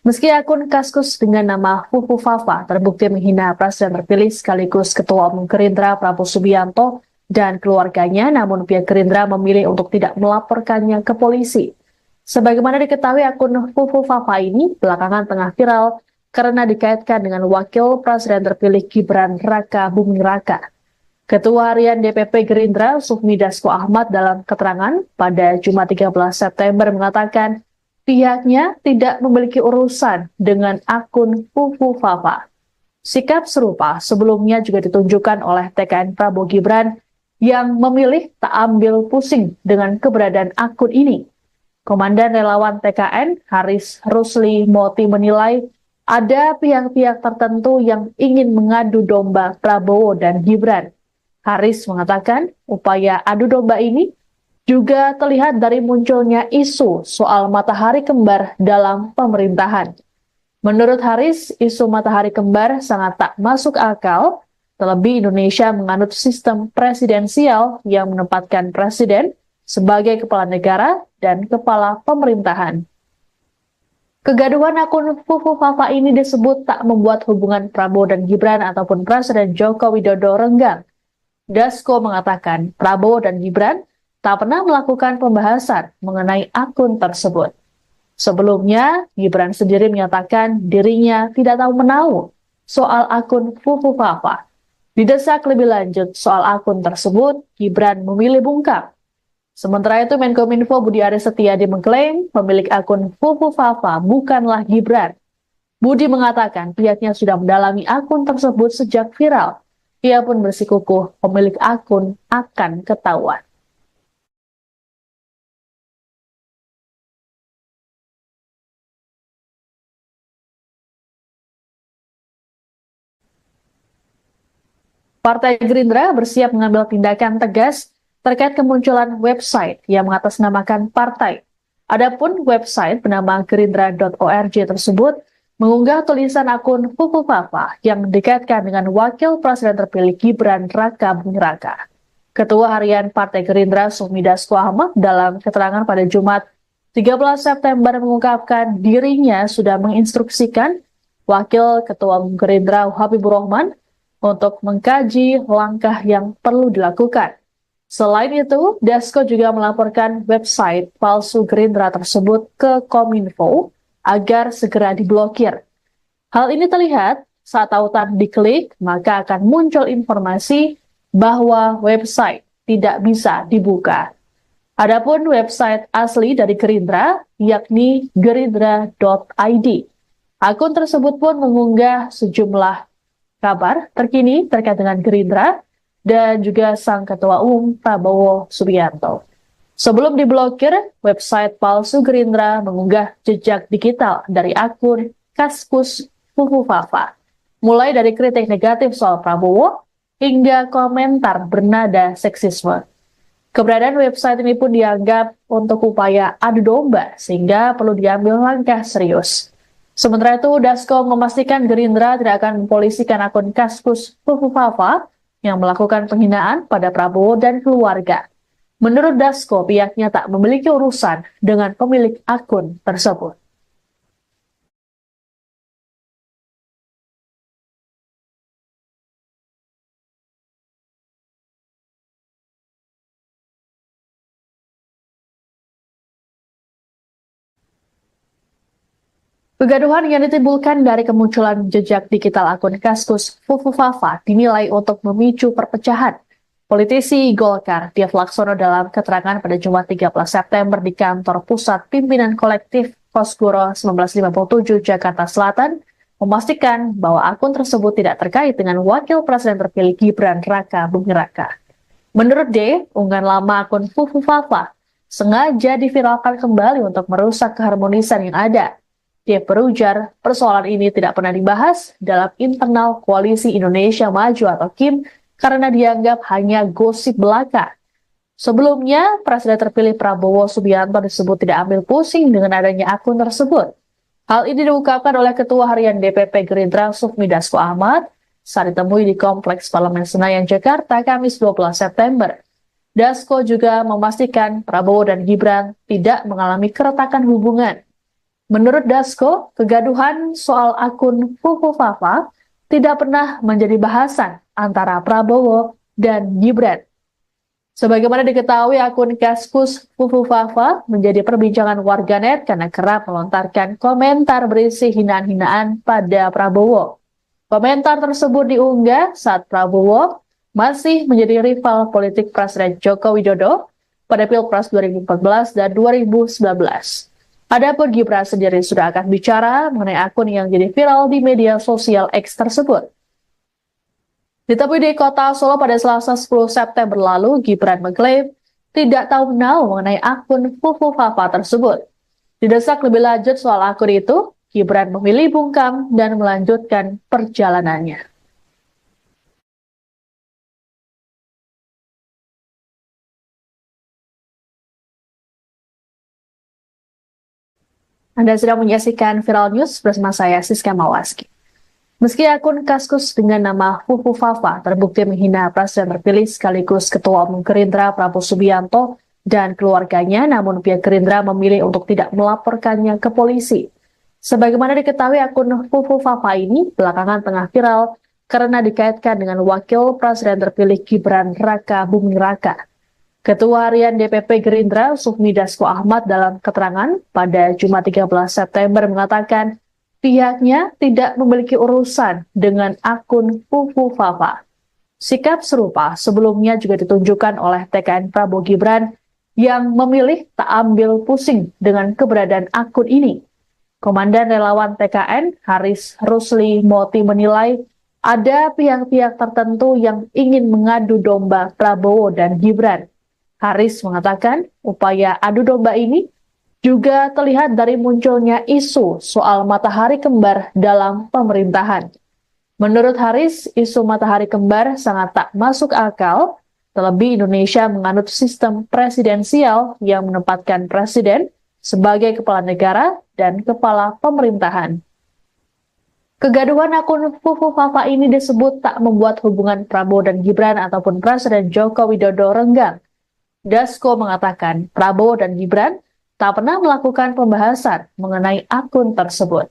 Meski akun Kaskus dengan nama Fufu Fafa terbukti menghina Presiden terpilih sekaligus Ketua Umum Gerindra Prabowo Subianto dan keluarganya, namun pihak Gerindra memilih untuk tidak melaporkannya ke polisi. Sebagaimana diketahui, akun Fufu Fafa ini belakangan tengah viral karena dikaitkan dengan Wakil Presiden terpilih Gibran Raka Buming Raka. Ketua Harian DPP Gerindra, Sufmi Dasko Ahmad, dalam keterangan pada Jumat 13 September mengatakan pihaknya tidak memiliki urusan dengan akun Fufu Fafa. Sikap serupa sebelumnya juga ditunjukkan oleh TKN Prabowo Gibran yang memilih tak ambil pusing dengan keberadaan akun ini. Komandan Relawan TKN, Haris Rusli Moti, menilai ada pihak-pihak tertentu yang ingin mengadu domba Prabowo dan Gibran. Haris mengatakan upaya adu domba ini juga terlihat dari munculnya isu soal matahari kembar dalam pemerintahan. Menurut Haris, isu matahari kembar sangat tak masuk akal, terlebih Indonesia menganut sistem presidensial yang menempatkan presiden sebagai kepala negara dan kepala pemerintahan. Kegaduhan akun Fufu Fafa ini disebut tak membuat hubungan Prabowo dan Gibran ataupun Presiden Joko Widodo renggang. Dasko mengatakan Prabowo dan Gibran tak pernah melakukan pembahasan mengenai akun tersebut. Sebelumnya, Gibran sendiri menyatakan dirinya tidak tahu menau soal akun Fufu Fafa. Didesak lebih lanjut soal akun tersebut, Gibran memilih bungkam. Sementara itu, Menkominfo Budi Aris Setiadi mengklaim pemilik akun Fufu Fafa bukanlah Gibran. Budi mengatakan pihaknya sudah mendalami akun tersebut sejak viral. Ia pun bersikukuh pemilik akun akan ketahuan. Partai Gerindra bersiap mengambil tindakan tegas terkait kemunculan website yang mengatasnamakan partai. Adapun website bernama gerindra.org tersebut mengunggah tulisan akun Fufu Fafa yang dikaitkan dengan Wakil Presiden terpilih Gibran Raka Buming Raka. Ketua Harian Partai Gerindra, Sufmi Dasko Ahmad, dalam keterangan pada Jumat 13 September mengungkapkan dirinya sudah menginstruksikan Wakil Ketua Umum Gerindra Habibur Rahman untuk mengkaji langkah yang perlu dilakukan. Selain itu, Dasko juga melaporkan website palsu Gerindra tersebut ke Kominfo agar segera diblokir. Hal ini terlihat saat tautan diklik, maka akan muncul informasi bahwa website tidak bisa dibuka. Adapun website asli dari Gerindra, yakni gerindra.id. Akun tersebut pun mengunggah sejumlah kabar terkini terkait dengan Gerindra dan juga sang Ketua Umum Prabowo Subianto. Sebelum diblokir, website palsu Gerindra mengunggah jejak digital dari akun Kaskus Fufu Fafa, mulai dari kritik negatif soal Prabowo hingga komentar bernada seksisme. Keberadaan website ini pun dianggap untuk upaya adu domba, sehingga perlu diambil langkah serius. Sementara itu, Dasko memastikan Gerindra tidak akan mempolisikan akun Kaskus Fufu Fafa yang melakukan penghinaan pada Prabowo dan keluarga. Menurut Dasko, pihaknya tak memiliki urusan dengan pemilik akun tersebut. Kegaduhan yang ditimbulkan dari kemunculan jejak digital akun Kaskus Fufu Fafa dinilai untuk memicu perpecahan. Politisi Golkar, Dev Laksono dalam keterangan pada Jumat 13 September di kantor pusat pimpinan kolektif Kosgoro 1957 Jakarta Selatan, memastikan bahwa akun tersebut tidak terkait dengan wakil presiden terpilih Gibran Raka Buming Raka. Menurut D, unggahan lama akun Fufu Fafa sengaja diviralkan kembali untuk merusak keharmonisan yang ada. Dia berujar, persoalan ini tidak pernah dibahas dalam internal Koalisi Indonesia Maju atau KIM karena dianggap hanya gosip belaka. Sebelumnya, Presiden terpilih Prabowo Subianto disebut tidak ambil pusing dengan adanya akun tersebut. Hal ini diungkapkan oleh Ketua Harian DPP Gerindra Sufmi Dasko Ahmad saat ditemui di Kompleks Parlemen Senayan, Jakarta, Kamis 12 September. Dasko juga memastikan Prabowo dan Gibran tidak mengalami keretakan hubungan. Menurut Dasko, kegaduhan soal akun Fufu Fafa tidak pernah menjadi bahasan antara Prabowo dan Gibran. Sebagaimana diketahui, akun Kaskus Fufu Fafa menjadi perbincangan warganet karena kerap melontarkan komentar berisi hinaan-hinaan pada Prabowo. Komentar tersebut diunggah saat Prabowo masih menjadi rival politik Presiden Joko Widodo pada Pilpres 2014 dan 2019. Adapun Gibran sendiri sudah akan bicara mengenai akun yang jadi viral di media sosial X tersebut. Ditemui di kota Solo pada Selasa 10 September lalu, Gibran mengklaim tidak tahu menau mengenai akun Fufu Fafa tersebut. Didesak lebih lanjut soal akun itu, Gibran memilih bungkam dan melanjutkan perjalanannya. Anda sedang menyaksikan Viral News bersama saya, Siska Mawaski. Meski akun Kaskus dengan nama Fufu Fafa terbukti menghina Presiden terpilih sekaligus Ketua Umum Gerindra Prabowo Subianto dan keluarganya, namun pihak Gerindra memilih untuk tidak melaporkannya ke polisi. Sebagaimana diketahui, akun Fufu Fafa ini belakangan tengah viral karena dikaitkan dengan Wakil Presiden terpilih Gibran Raka Buming Raka. Ketua Harian DPP Gerindra Sufmi Dasko Ahmad dalam keterangan pada Jumat 13 September mengatakan pihaknya tidak memiliki urusan dengan akun Fufu Fafa. Sikap serupa sebelumnya juga ditunjukkan oleh TKN Prabowo Gibran yang memilih tak ambil pusing dengan keberadaan akun ini. Komandan relawan TKN Haris Rusli Moti menilai ada pihak-pihak tertentu yang ingin mengadu domba Prabowo dan Gibran. Haris mengatakan upaya adu domba ini juga terlihat dari munculnya isu soal matahari kembar dalam pemerintahan. Menurut Haris, isu matahari kembar sangat tak masuk akal, terlebih Indonesia menganut sistem presidensial yang menempatkan presiden sebagai kepala negara dan kepala pemerintahan. Kegaduhan akun Fufu Fafa ini disebut tak membuat hubungan Prabowo dan Gibran ataupun Presiden Joko Widodo renggang. Dasko mengatakan Prabowo dan Gibran tak pernah melakukan pembahasan mengenai akun tersebut.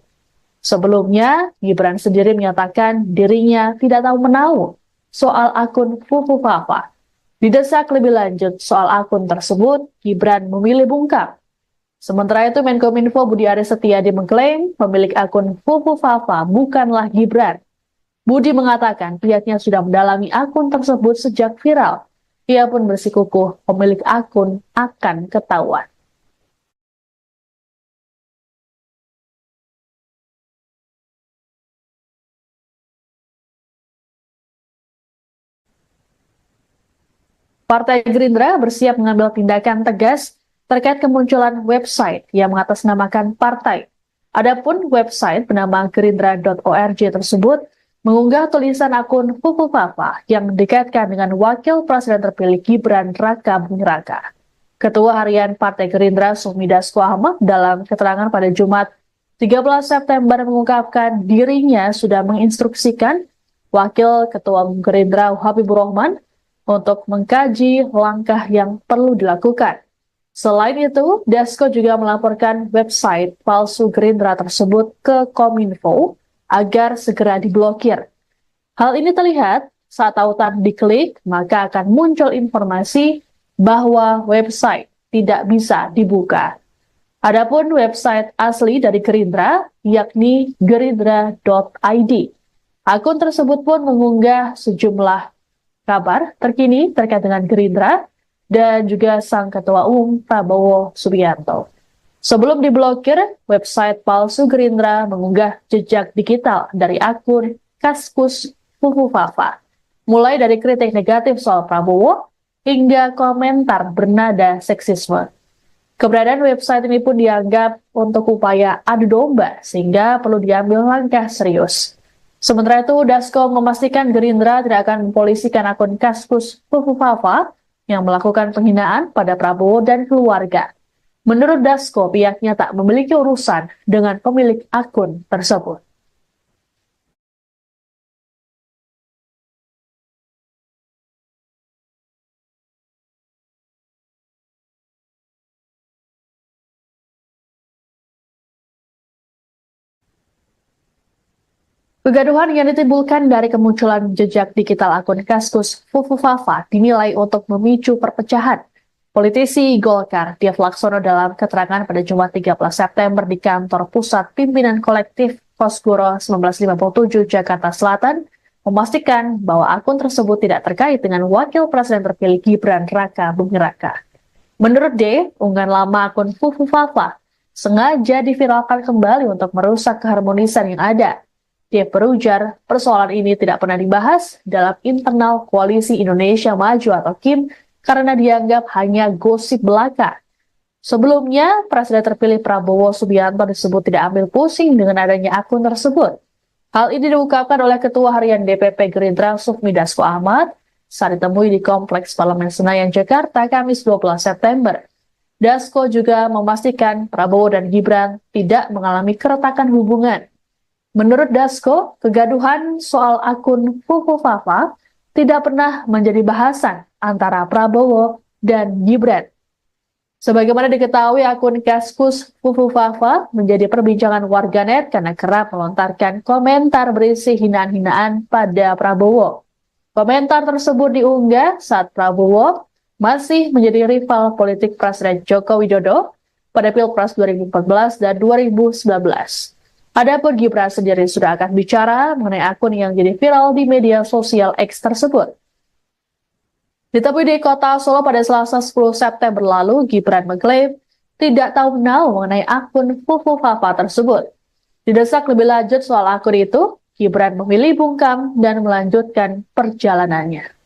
Sebelumnya, Gibran sendiri menyatakan dirinya tidak tahu menau soal akun Fufu Fafa. Didesak lebih lanjut soal akun tersebut, Gibran memilih bungkam. Sementara itu, Menkominfo Budi Aris Setiadi mengklaim pemilik akun Fufu Fafa bukanlah Gibran. Budi mengatakan pihaknya sudah mendalami akun tersebut sejak viral. Ia pun bersikukuh pemilik akun akan ketahuan. Partai Gerindra bersiap mengambil tindakan tegas terkait kemunculan website yang mengatasnamakan partai. Adapun website bernama gerindra.org tersebut mengunggah tulisan akun Fufu Fafa yang dikaitkan dengan Wakil Presiden terpilih Gibran Raka Buming Raka. Ketua Harian Partai Gerindra Sufmi Dasko Ahmad dalam keterangan pada Jumat 13 September mengungkapkan dirinya sudah menginstruksikan Wakil Ketua Umum Gerindra Habibur Rahman untuk mengkaji langkah yang perlu dilakukan. Selain itu, Dasko juga melaporkan website palsu Gerindra tersebut ke Kominfo agar segera diblokir. Hal ini terlihat saat tautan diklik, maka akan muncul informasi bahwa website tidak bisa dibuka. Adapun website asli dari Gerindra, yakni gerindra.id. Akun tersebut pun mengunggah sejumlah kabar terkini terkait dengan Gerindra dan juga sang Ketua Umum Prabowo Subianto. Sebelum diblokir, website palsu Gerindra mengunggah jejak digital dari akun Kaskus Fufufafa, mulai dari kritik negatif soal Prabowo hingga komentar bernada seksisme. Keberadaan website ini pun dianggap untuk upaya adu domba sehingga perlu diambil langkah serius. Sementara itu, Dasko memastikan Gerindra tidak akan mempolisikan akun Kaskus Fufufafa yang melakukan penghinaan pada Prabowo dan keluarga. Menurut Dasko, pihaknya tak memiliki urusan dengan pemilik akun tersebut. Kegaduhan yang ditimbulkan dari kemunculan jejak digital akun Kaskus Fufufafa dinilai untuk memicu perpecahan. Politisi Golkar, Dev Laksono dalam keterangan pada Jumat 13 September di kantor pusat pimpinan kolektif Kosgoro 1957 Jakarta Selatan, memastikan bahwa akun tersebut tidak terkait dengan Wakil Presiden terpilih Gibran Raka Buming Raka. Menurut D, unggahan lama akun Fufufafa sengaja diviralkan kembali untuk merusak keharmonisan yang ada. Dia berujar, persoalan ini tidak pernah dibahas dalam internal Koalisi Indonesia Maju atau KIM karena dianggap hanya gosip belaka. Sebelumnya, Presiden terpilih Prabowo Subianto disebut tidak ambil pusing dengan adanya akun tersebut. Hal ini diungkapkan oleh Ketua Harian DPP Gerindra Sufmi Dasko Ahmad saat ditemui di Kompleks Parlemen Senayan, Jakarta, Kamis 12 September. Dasko juga memastikan Prabowo dan Gibran tidak mengalami keretakan hubungan. Menurut Dasko, kegaduhan soal akun Fufufafa tidak pernah menjadi bahasan antara Prabowo dan Gibran. Sebagaimana diketahui, akun Kaskus Fufufafa menjadi perbincangan warganet karena kerap melontarkan komentar berisi hinaan-hinaan pada Prabowo. Komentar tersebut diunggah saat Prabowo masih menjadi rival politik Presiden Joko Widodo pada Pilpres 2014 dan 2019. Adapun Gibran sendiri sudah akan bicara mengenai akun yang jadi viral di media sosial X tersebut. Ditemui di kota Solo pada Selasa 10 September lalu, Gibran mengklaim tidak tahu menau mengenai akun Fufufafa tersebut. Didesak lebih lanjut soal akun itu, Gibran memilih bungkam dan melanjutkan perjalanannya.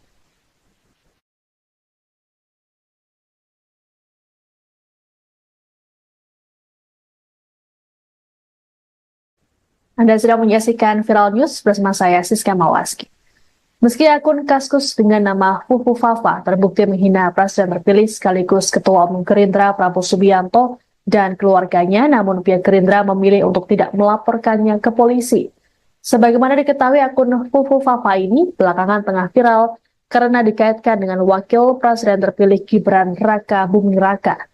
Anda sedang menyaksikan Viral News bersama saya, Siska Mawaski. Meski akun Kaskus dengan nama Fufufafa terbukti menghina Presiden terpilih sekaligus Ketua Umum Gerindra Prabowo Subianto dan keluarganya, namun pihak Gerindra memilih untuk tidak melaporkannya ke polisi. Sebagaimana diketahui, akun Fufufafa ini belakangan tengah viral karena dikaitkan dengan Wakil Presiden terpilih Gibran Raka Buming Raka.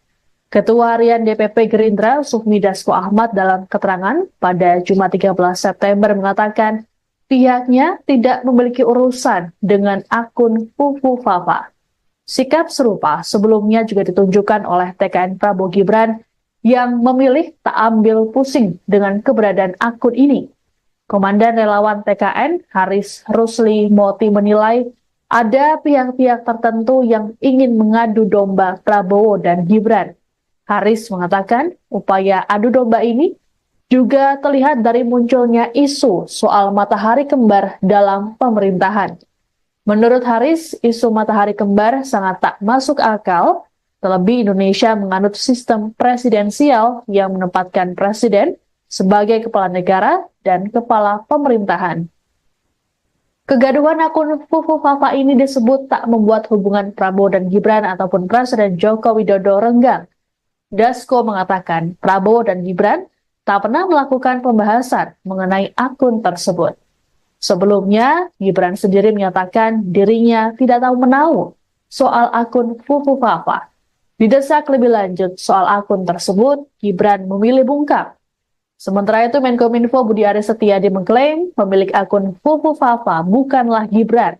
Ketua Harian DPP Gerindra Sufmi Dasko Ahmad dalam keterangan pada Jumat 13 September mengatakan pihaknya tidak memiliki urusan dengan akun Fufufafa. Sikap serupa sebelumnya juga ditunjukkan oleh TKN Prabowo Gibran yang memilih tak ambil pusing dengan keberadaan akun ini. Komandan relawan TKN Haris Rusli Moti menilai ada pihak-pihak tertentu yang ingin mengadu domba Prabowo dan Gibran. Haris mengatakan upaya adu domba ini juga terlihat dari munculnya isu soal matahari kembar dalam pemerintahan. Menurut Haris, isu matahari kembar sangat tak masuk akal, terlebih Indonesia menganut sistem presidensial yang menempatkan presiden sebagai kepala negara dan kepala pemerintahan. Kegaduhan akun Fufufafa ini disebut tak membuat hubungan Prabowo dan Gibran ataupun Presiden Joko Widodo renggang. Dasko mengatakan Prabowo dan Gibran tak pernah melakukan pembahasan mengenai akun tersebut. Sebelumnya, Gibran sendiri menyatakan dirinya tidak tahu menau soal akun Fufufafa. Didesak lebih lanjut soal akun tersebut, Gibran memilih bungkam. Sementara itu, Menkominfo Budi Aris Setiadi mengklaim pemilik akun Fufufafa bukanlah Gibran.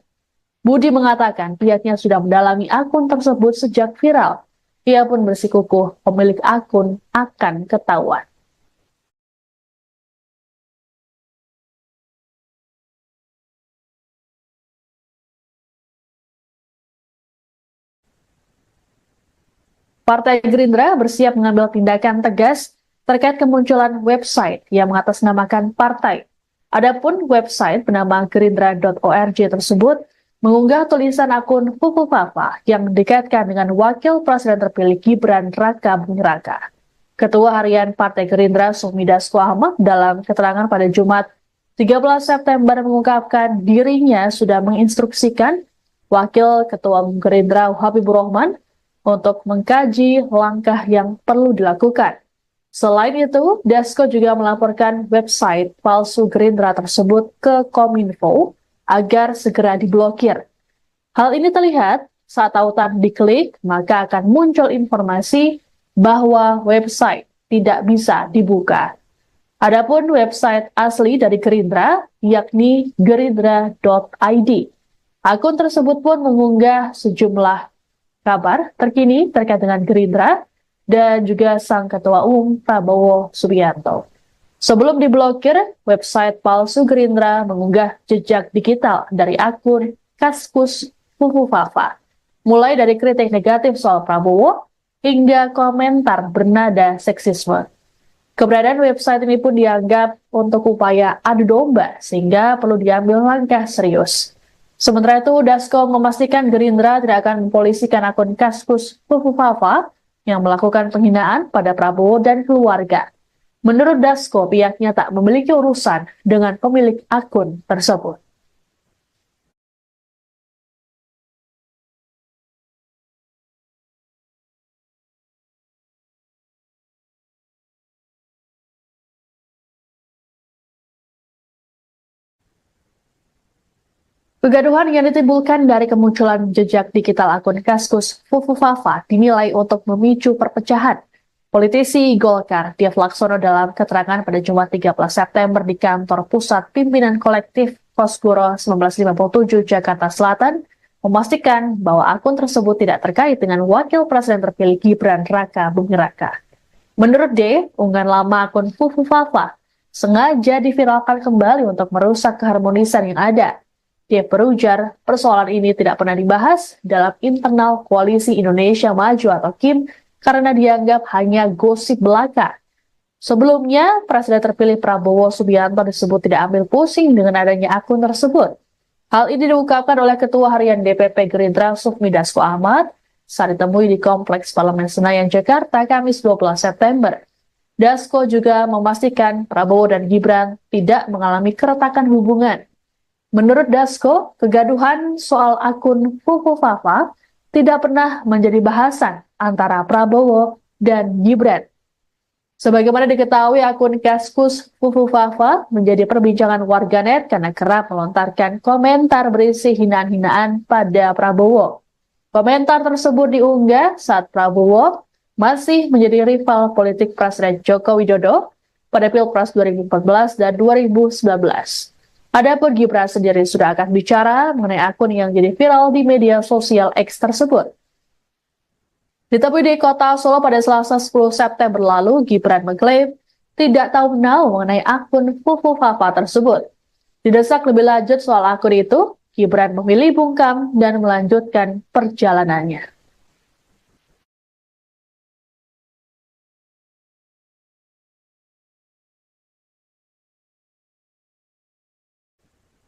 Budi mengatakan pihaknya sudah mendalami akun tersebut sejak viral. Ia pun bersikukuh pemilik akun akan ketahuan. Partai Gerindra bersiap mengambil tindakan tegas terkait kemunculan website yang mengatasnamakan partai. Adapun website bernama gerindra.org tersebut mengunggah tulisan akun Fufu Fafa yang dikaitkan dengan Wakil Presiden terpilih Gibran Raka Buming Raka. Ketua Harian Partai Gerindra Sufmi Dasko Ahmad dalam keterangan pada Jumat 13 September mengungkapkan dirinya sudah menginstruksikan Wakil Ketua Gerindra Habibur Rahman untuk mengkaji langkah yang perlu dilakukan. Selain itu, Dasko juga melaporkan website palsu Gerindra tersebut ke Kominfo agar segera diblokir. Hal ini terlihat saat tautan diklik, maka akan muncul informasi bahwa website tidak bisa dibuka. Adapun website asli dari Gerindra, yakni gerindra.id. Akun tersebut pun mengunggah sejumlah kabar terkini terkait dengan Gerindra dan juga sang Ketua Umum Prabowo Subianto. Sebelum diblokir, website palsu Gerindra mengunggah jejak digital dari akun Kaskus Fufu Fafa, mulai dari kritik negatif soal Prabowo hingga komentar bernada seksisme. Keberadaan website ini pun dianggap untuk upaya adu domba sehingga perlu diambil langkah serius. Sementara itu, Dasko memastikan Gerindra tidak akan mempolisikan akun Kaskus Fufu Fafa yang melakukan penghinaan pada Prabowo dan keluarga. Menurut Dasko, pihaknya tak memiliki urusan dengan pemilik akun tersebut. Kegaduhan yang ditimbulkan dari kemunculan jejak digital akun Kaskus Fufu Fafa dinilai untuk memicu perpecahan. Politisi Golkar, Dev Laksono dalam keterangan pada Jumat 13 September di kantor Pusat Pimpinan Kolektif Kosgoro 1957 Jakarta Selatan, memastikan bahwa akun tersebut tidak terkait dengan Wakil Presiden terpilih Gibran Raka Buming Raka. Menurut D, unggahan lama akun Fufu Fafa sengaja diviralkan kembali untuk merusak keharmonisan yang ada. Dia berujar, persoalan ini tidak pernah dibahas dalam internal Koalisi Indonesia Maju atau KIM karena dianggap hanya gosip belaka. Sebelumnya, Presiden terpilih Prabowo Subianto disebut tidak ambil pusing dengan adanya akun tersebut. Hal ini diungkapkan oleh Ketua Harian DPP Gerindra Sufmi Dasko Ahmad saat ditemui di Kompleks Parlemen Senayan, Jakarta, Kamis 12 September. Dasko juga memastikan Prabowo dan Gibran tidak mengalami keretakan hubungan. Menurut Dasko, kegaduhan soal akun Fufu Fafa tidak pernah menjadi bahasan antara Prabowo dan Gibran. Sebagaimana diketahui, akun Kaskus Fufu Fafa menjadi perbincangan warganet karena kerap melontarkan komentar berisi hinaan-hinaan pada Prabowo. Komentar tersebut diunggah saat Prabowo masih menjadi rival politik Presiden Joko Widodo pada Pilpres 2014 dan 2019. Adapun Gibran sendiri sudah akan bicara mengenai akun yang jadi viral di media sosial X tersebut. Ditemui di kota Solo pada Selasa 10 September lalu, Gibran mengklaim tidak tahu menau mengenai akun Fufu Fafa tersebut. Didesak lebih lanjut soal akun itu, Gibran memilih bungkam dan melanjutkan perjalanannya.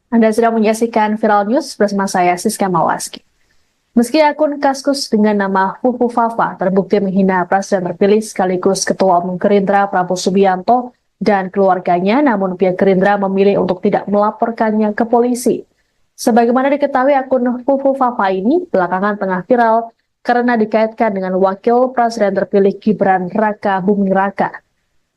Anda sedang menyaksikan Viral News bersama saya, Siska Mawaski. Meski akun Kaskus dengan nama Fufu Fafa terbukti menghina Presiden terpilih sekaligus Ketua Umum Gerindra Prabowo Subianto dan keluarganya, namun pihak Gerindra memilih untuk tidak melaporkannya ke polisi. Sebagaimana diketahui, akun Fufu Fafa ini belakangan tengah viral karena dikaitkan dengan Wakil Presiden terpilih Gibran Raka Buming Raka.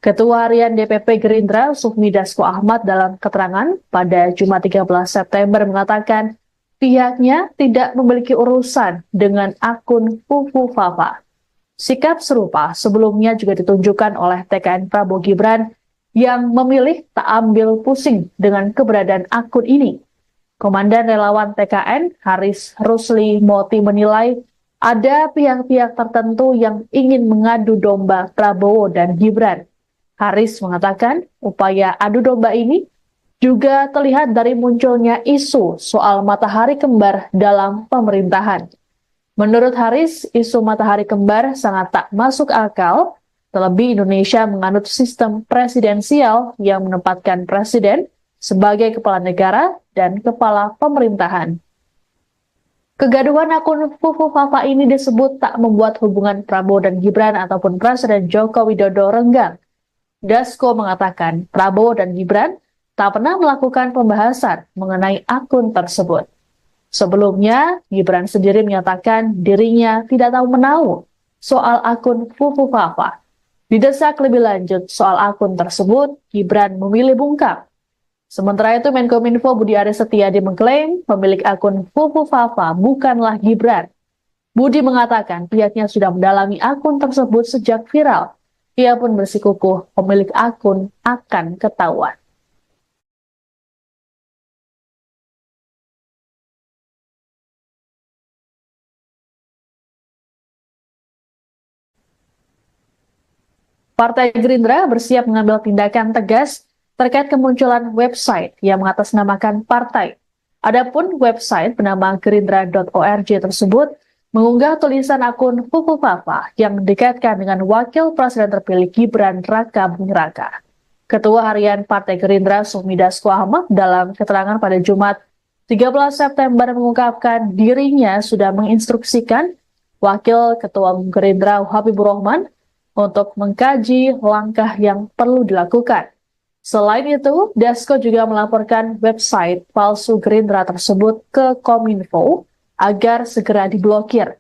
Ketua Harian DPP Gerindra Sufmi Dasko Ahmad dalam keterangan pada Jumat 13 September mengatakan pihaknya tidak memiliki urusan dengan akun Fufu Fafa. Sikap serupa sebelumnya juga ditunjukkan oleh TKN Prabowo Gibran yang memilih tak ambil pusing dengan keberadaan akun ini. Komandan Relawan TKN Haris Rusli Moti menilai ada pihak-pihak tertentu yang ingin mengadu domba Prabowo dan Gibran. Haris mengatakan upaya adu domba ini juga terlihat dari munculnya isu soal matahari kembar dalam pemerintahan. Menurut Haris, isu matahari kembar sangat tak masuk akal, terlebih Indonesia menganut sistem presidensial yang menempatkan presiden sebagai kepala negara dan kepala pemerintahan. Kegaduhan akun Fufu Fafa ini disebut tak membuat hubungan Prabowo dan Gibran ataupun Presiden Joko Widodo renggang. Dasko mengatakan Prabowo dan Gibran tak pernah melakukan pembahasan mengenai akun tersebut. Sebelumnya, Gibran sendiri menyatakan dirinya tidak tahu menahu soal akun Fufu Fafa. Didesak lebih lanjut soal akun tersebut, Gibran memilih bungkam. Sementara itu, Menkominfo Budi Aris Setiadi mengklaim pemilik akun Fufu Fafa bukanlah Gibran. Budi mengatakan pihaknya sudah mendalami akun tersebut sejak viral. Ia pun bersikukuh pemilik akun akan ketahuan. Partai Gerindra bersiap mengambil tindakan tegas terkait kemunculan website yang mengatasnamakan partai. Adapun website bernama gerindra.org tersebut mengunggah tulisan akun Fufu Fafa yang dikaitkan dengan Wakil Presiden terpilih Gibran Raka Buming Raka. Ketua Harian Partai Gerindra Sufmi Dasko Ahmad dalam keterangan pada Jumat 13 September mengungkapkan dirinya sudah menginstruksikan Wakil Ketua Gerindra Habibur Rahman untuk mengkaji langkah yang perlu dilakukan. Selain itu, Dasko juga melaporkan website palsu Gerindra tersebut ke Kominfo agar segera diblokir.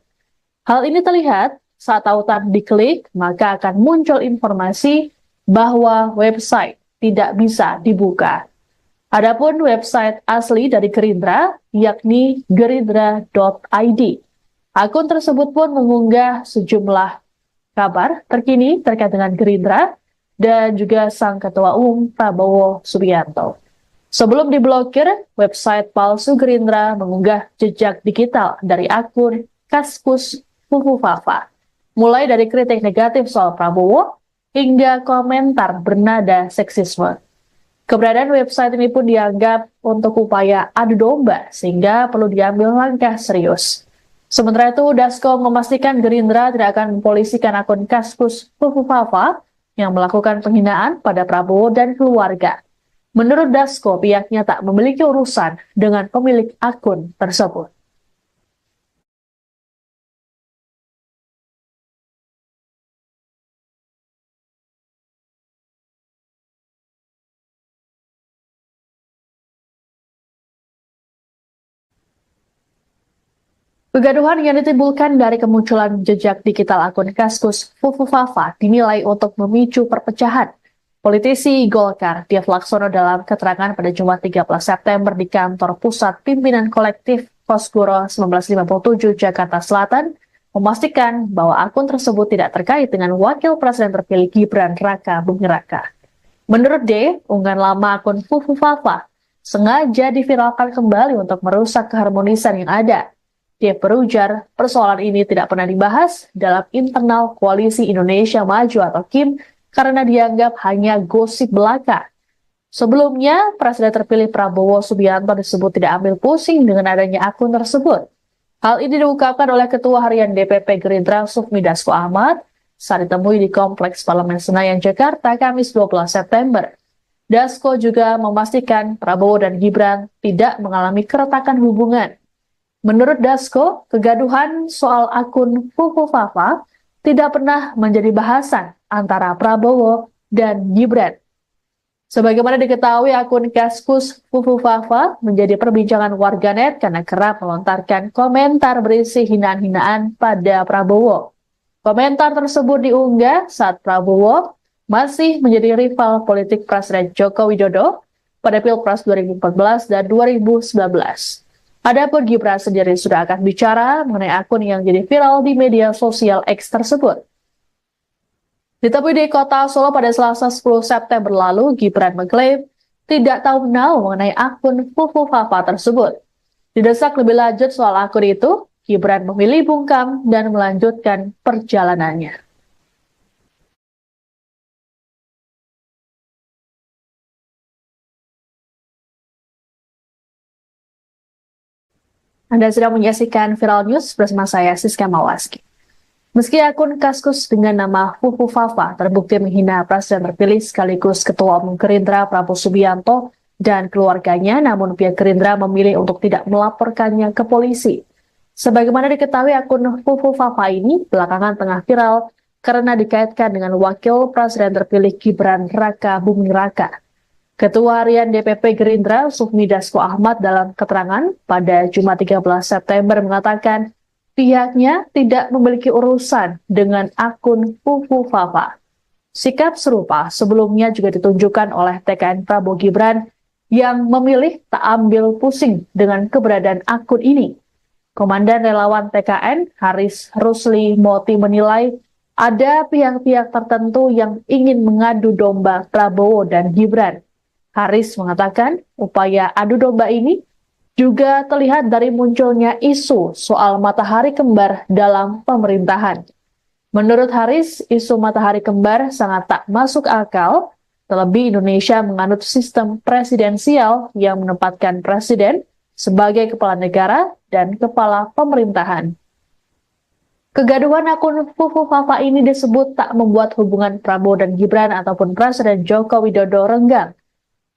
Hal ini terlihat saat tautan diklik, maka akan muncul informasi bahwa website tidak bisa dibuka. Adapun website asli dari Gerindra, yakni gerindra.id. Akun tersebut pun mengunggah sejumlah kabar terkini terkait dengan Gerindra dan juga sang Ketua Umum Prabowo Subianto. Sebelum diblokir, website palsu Gerindra mengunggah jejak digital dari akun Kaskus Fufu Fafa, mulai dari kritik negatif soal Prabowo hingga komentar bernada seksisme. Keberadaan website ini pun dianggap untuk upaya adu domba sehingga perlu diambil langkah serius. Sementara itu, Dasko memastikan Gerindra tidak akan mempolisikan akun Kaskus Fufu Fafa yang melakukan penghinaan pada Prabowo dan keluarga. Menurut Dasko, pihaknya tak memiliki urusan dengan pemilik akun tersebut. Kegaduhan yang ditimbulkan dari kemunculan jejak digital akun Kaskus Fufu Fafa dinilai untuk memicu perpecahan. Politisi Golkar, Dev Laksono dalam keterangan pada Jumat 13 September di kantor Pusat Pimpinan Kolektif Kosgoro 1957 Jakarta Selatan, memastikan bahwa akun tersebut tidak terkait dengan Wakil Presiden terpilih Gibran Raka Buming Raka. Menurut D, unggahan lama akun Fufu Fafa sengaja diviralkan kembali untuk merusak keharmonisan yang ada. Dia berujar, persoalan ini tidak pernah dibahas dalam internal Koalisi Indonesia Maju atau KIM karena dianggap hanya gosip belaka. Sebelumnya, Presiden terpilih Prabowo Subianto disebut tidak ambil pusing dengan adanya akun tersebut. Hal ini diungkapkan oleh Ketua Harian DPP Gerindra Sufmi Dasko Ahmad saat ditemui di Kompleks Parlemen Senayan, Jakarta, Kamis 12 September. Dasko juga memastikan Prabowo dan Gibran tidak mengalami keretakan hubungan. Menurut Dasko, kegaduhan soal akun Fufu Fafa tidak pernah menjadi bahasan antara Prabowo dan Gibran. Sebagaimana diketahui, akun Kaskus Fufu Fafa menjadi perbincangan warganet karena kerap melontarkan komentar berisi hinaan-hinaan pada Prabowo. Komentar tersebut diunggah saat Prabowo masih menjadi rival politik Presiden Joko Widodo pada Pilpres 2014 dan 2019. Adapun Gibran sendiri sudah akan bicara mengenai akun yang jadi viral di media sosial X tersebut. Ditemui di kota Solo pada Selasa 10 September lalu, Gibran mengklaim tidak tahu mengenai akun Fufu Fafa tersebut. Didesak lebih lanjut soal akun itu, Gibran memilih bungkam dan melanjutkan perjalanannya. Anda sedang menyaksikan Viral News bersama saya, Siska Mawaski. Meski akun Kaskus dengan nama Fufu Fafa terbukti menghina Presiden terpilih sekaligus Ketua Umum Gerindra Prabowo Subianto dan keluarganya, namun pihak Gerindra memilih untuk tidak melaporkannya ke polisi. Sebagaimana diketahui, akun Fufu Fafa ini belakangan tengah viral karena dikaitkan dengan Wakil Presiden terpilih Gibran Raka Buming Raka. Ketua Harian DPP Gerindra, Sufmi Dasko Ahmad, dalam keterangan pada Jumat 13 September mengatakan pihaknya tidak memiliki urusan dengan akun Fufu Fafa. Sikap serupa sebelumnya juga ditunjukkan oleh TKN Prabowo Gibran yang memilih tak ambil pusing dengan keberadaan akun ini. Komandan relawan TKN, Haris Rusli Moti, menilai ada pihak-pihak tertentu yang ingin mengadu domba Prabowo dan Gibran. Haris mengatakan upaya adu domba ini juga terlihat dari munculnya isu soal matahari kembar dalam pemerintahan. Menurut Haris, isu matahari kembar sangat tak masuk akal, terlebih Indonesia menganut sistem presidensial yang menempatkan presiden sebagai kepala negara dan kepala pemerintahan. Kegaduhan akun Fufu Fafa ini disebut tak membuat hubungan Prabowo dan Gibran ataupun Presiden Joko Widodo renggang.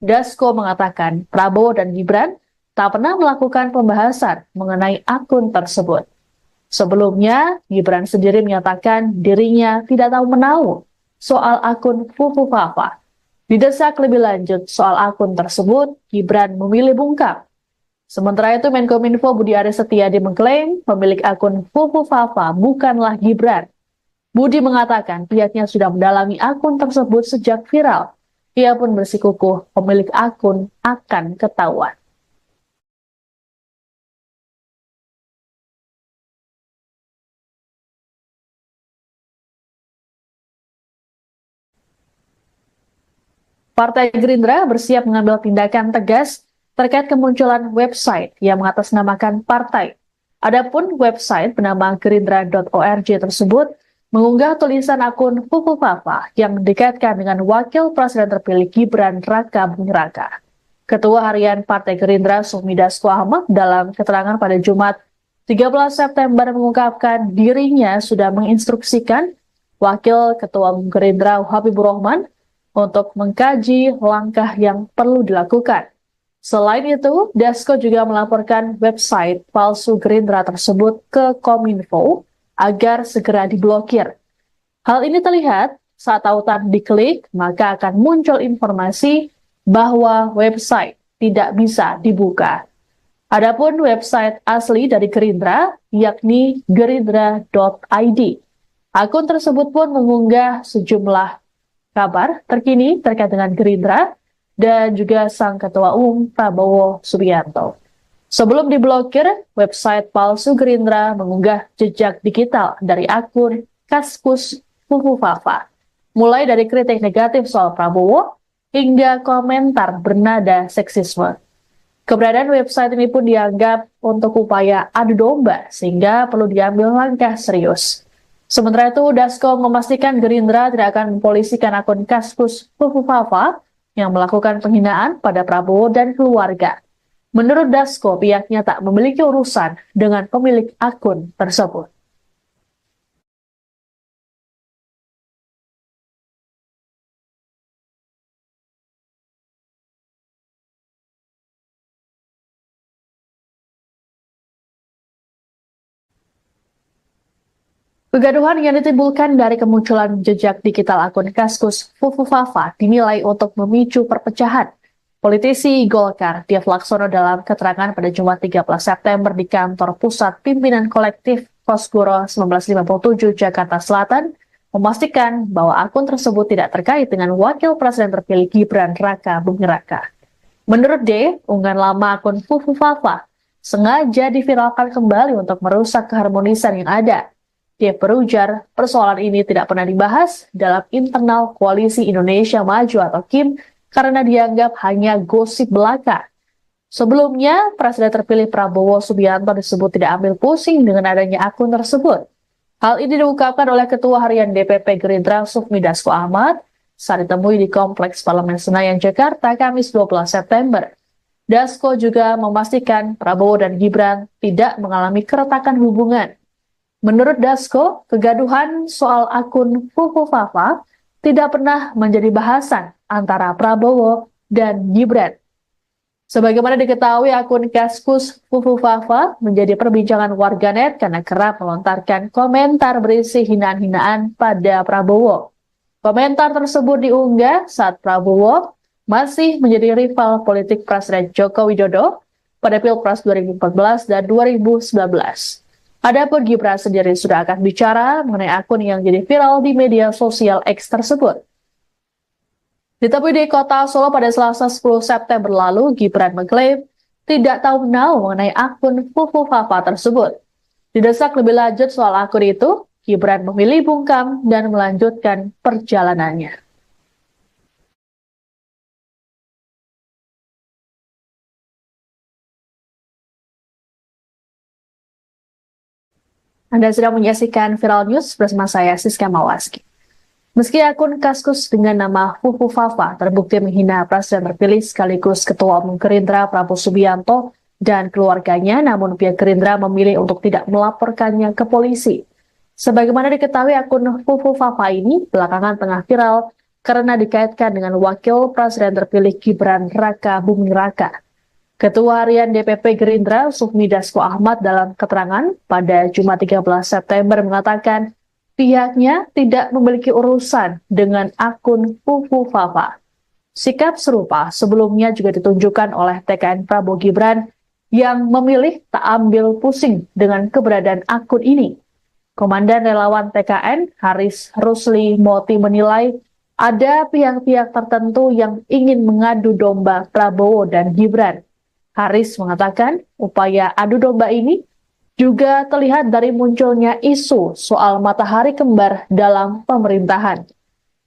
Dasko mengatakan Prabowo dan Gibran tak pernah melakukan pembahasan mengenai akun tersebut. Sebelumnya, Gibran sendiri menyatakan dirinya tidak tahu menahu soal akun Fufu Fafa. Didesak lebih lanjut soal akun tersebut, Gibran memilih bungkam. Sementara itu, Menkominfo Budi Aris Setiadi mengklaim pemilik akun Fufu Fafa bukanlah Gibran. Budi mengatakan pihaknya sudah mendalami akun tersebut sejak viral. Ia pun bersikukuh pemilik akun akan ketahuan. Partai Gerindra bersiap mengambil tindakan tegas terkait kemunculan website yang mengatasnamakan partai. Adapun website bernama gerindra.org tersebut mengunggah tulisan akun Fufu Fafa yang dikaitkan dengan Wakil Presiden terpilih Gibran Raka Buming Raka. Ketua Harian Partai Gerindra, Sufmi Dasko Ahmad, dalam keterangan pada Jumat 13 September mengungkapkan dirinya sudah menginstruksikan Wakil Ketua Umum Gerindra Habibur Rahman untuk mengkaji langkah yang perlu dilakukan. Selain itu, Dasko juga melaporkan website palsu Gerindra tersebut ke Kominfo agar segera diblokir. Hal ini terlihat saat tautan diklik, maka akan muncul informasi bahwa website tidak bisa dibuka. Adapun website asli dari Gerindra, yakni gerindra.id. Akun tersebut pun mengunggah sejumlah kabar terkini terkait dengan Gerindra dan juga sang Ketua Umum Prabowo Subianto. Sebelum diblokir, website palsu Gerindra mengunggah jejak digital dari akun Kaskus Fufu Fafa, mulai dari kritik negatif soal Prabowo hingga komentar bernada seksisme. Keberadaan website ini pun dianggap untuk upaya adu domba sehingga perlu diambil langkah serius. Sementara itu, Dasko memastikan Gerindra tidak akan mempolisikan akun Kaskus Fufu Fafa yang melakukan penghinaan pada Prabowo dan keluarga. Menurut Dasko, pihaknya tak memiliki urusan dengan pemilik akun tersebut. Kegaduhan yang ditimbulkan dari kemunculan jejak digital akun Kaskus Fufu Fafa dinilai untuk memicu perpecahan. Politisi Golkar, Dev Laksono, dalam keterangan pada Jumat 13 September di kantor pusat pimpinan kolektif Kosgoro 1957 Jakarta Selatan, memastikan bahwa akun tersebut tidak terkait dengan Wakil Presiden terpilih Gibran Raka Buming Raka. Menurut D, unggahan lama akun Fufu Fafa sengaja diviralkan kembali untuk merusak keharmonisan yang ada. Dia berujar, persoalan ini tidak pernah dibahas dalam internal Koalisi Indonesia Maju atau KIM karena dianggap hanya gosip belaka. Sebelumnya, Presiden terpilih Prabowo Subianto disebut tidak ambil pusing dengan adanya akun tersebut. Hal ini diungkapkan oleh Ketua Harian DPP Gerindra Sufmi Dasko Ahmad saat ditemui di Kompleks Parlemen Senayan, Jakarta, Kamis 12 September. Dasko juga memastikan Prabowo dan Gibran tidak mengalami keretakan hubungan. Menurut Dasko, kegaduhan soal akun Fufu Fafa tidak pernah menjadi bahasan antara Prabowo dan Gibran. Sebagaimana diketahui, akun Kaskus Fufu Fafa menjadi perbincangan warganet karena kerap melontarkan komentar berisi hinaan-hinaan pada Prabowo. Komentar tersebut diunggah saat Prabowo masih menjadi rival politik Presiden Joko Widodo pada Pilpres 2014 dan 2019. Adapun Gibran sendiri sudah akan bicara mengenai akun yang jadi viral di media sosial X tersebut. Ditemui di kota Solo pada Selasa 10 September lalu, Gibran mengklaim tidak tahu menau mengenai akun Fufu Fafa tersebut. Didesak lebih lanjut soal akun itu, Gibran memilih bungkam dan melanjutkan perjalanannya. Anda sedang menyaksikan Viral News bersama saya, Siska Mawaski. Meski akun Kaskus dengan nama Fufu Fafa terbukti menghina Presiden terpilih sekaligus Ketua Umum Gerindra Prabowo Subianto dan keluarganya, namun pihak Gerindra memilih untuk tidak melaporkannya ke polisi. Sebagaimana diketahui, akun Fufu Fafa ini belakangan tengah viral karena dikaitkan dengan Wakil Presiden terpilih Gibran Raka Buming Raka. Ketua Harian DPP Gerindra Sufmi Dasko Ahmad dalam keterangan pada Jumat 13 September mengatakan pihaknya tidak memiliki urusan dengan akun Fufu Fafa. Sikap serupa sebelumnya juga ditunjukkan oleh TKN Prabowo Gibran yang memilih tak ambil pusing dengan keberadaan akun ini. Komandan relawan TKN Haris Rusli Moti menilai ada pihak-pihak tertentu yang ingin mengadu domba Prabowo dan Gibran. Haris mengatakan upaya adu domba ini juga terlihat dari munculnya isu soal matahari kembar dalam pemerintahan.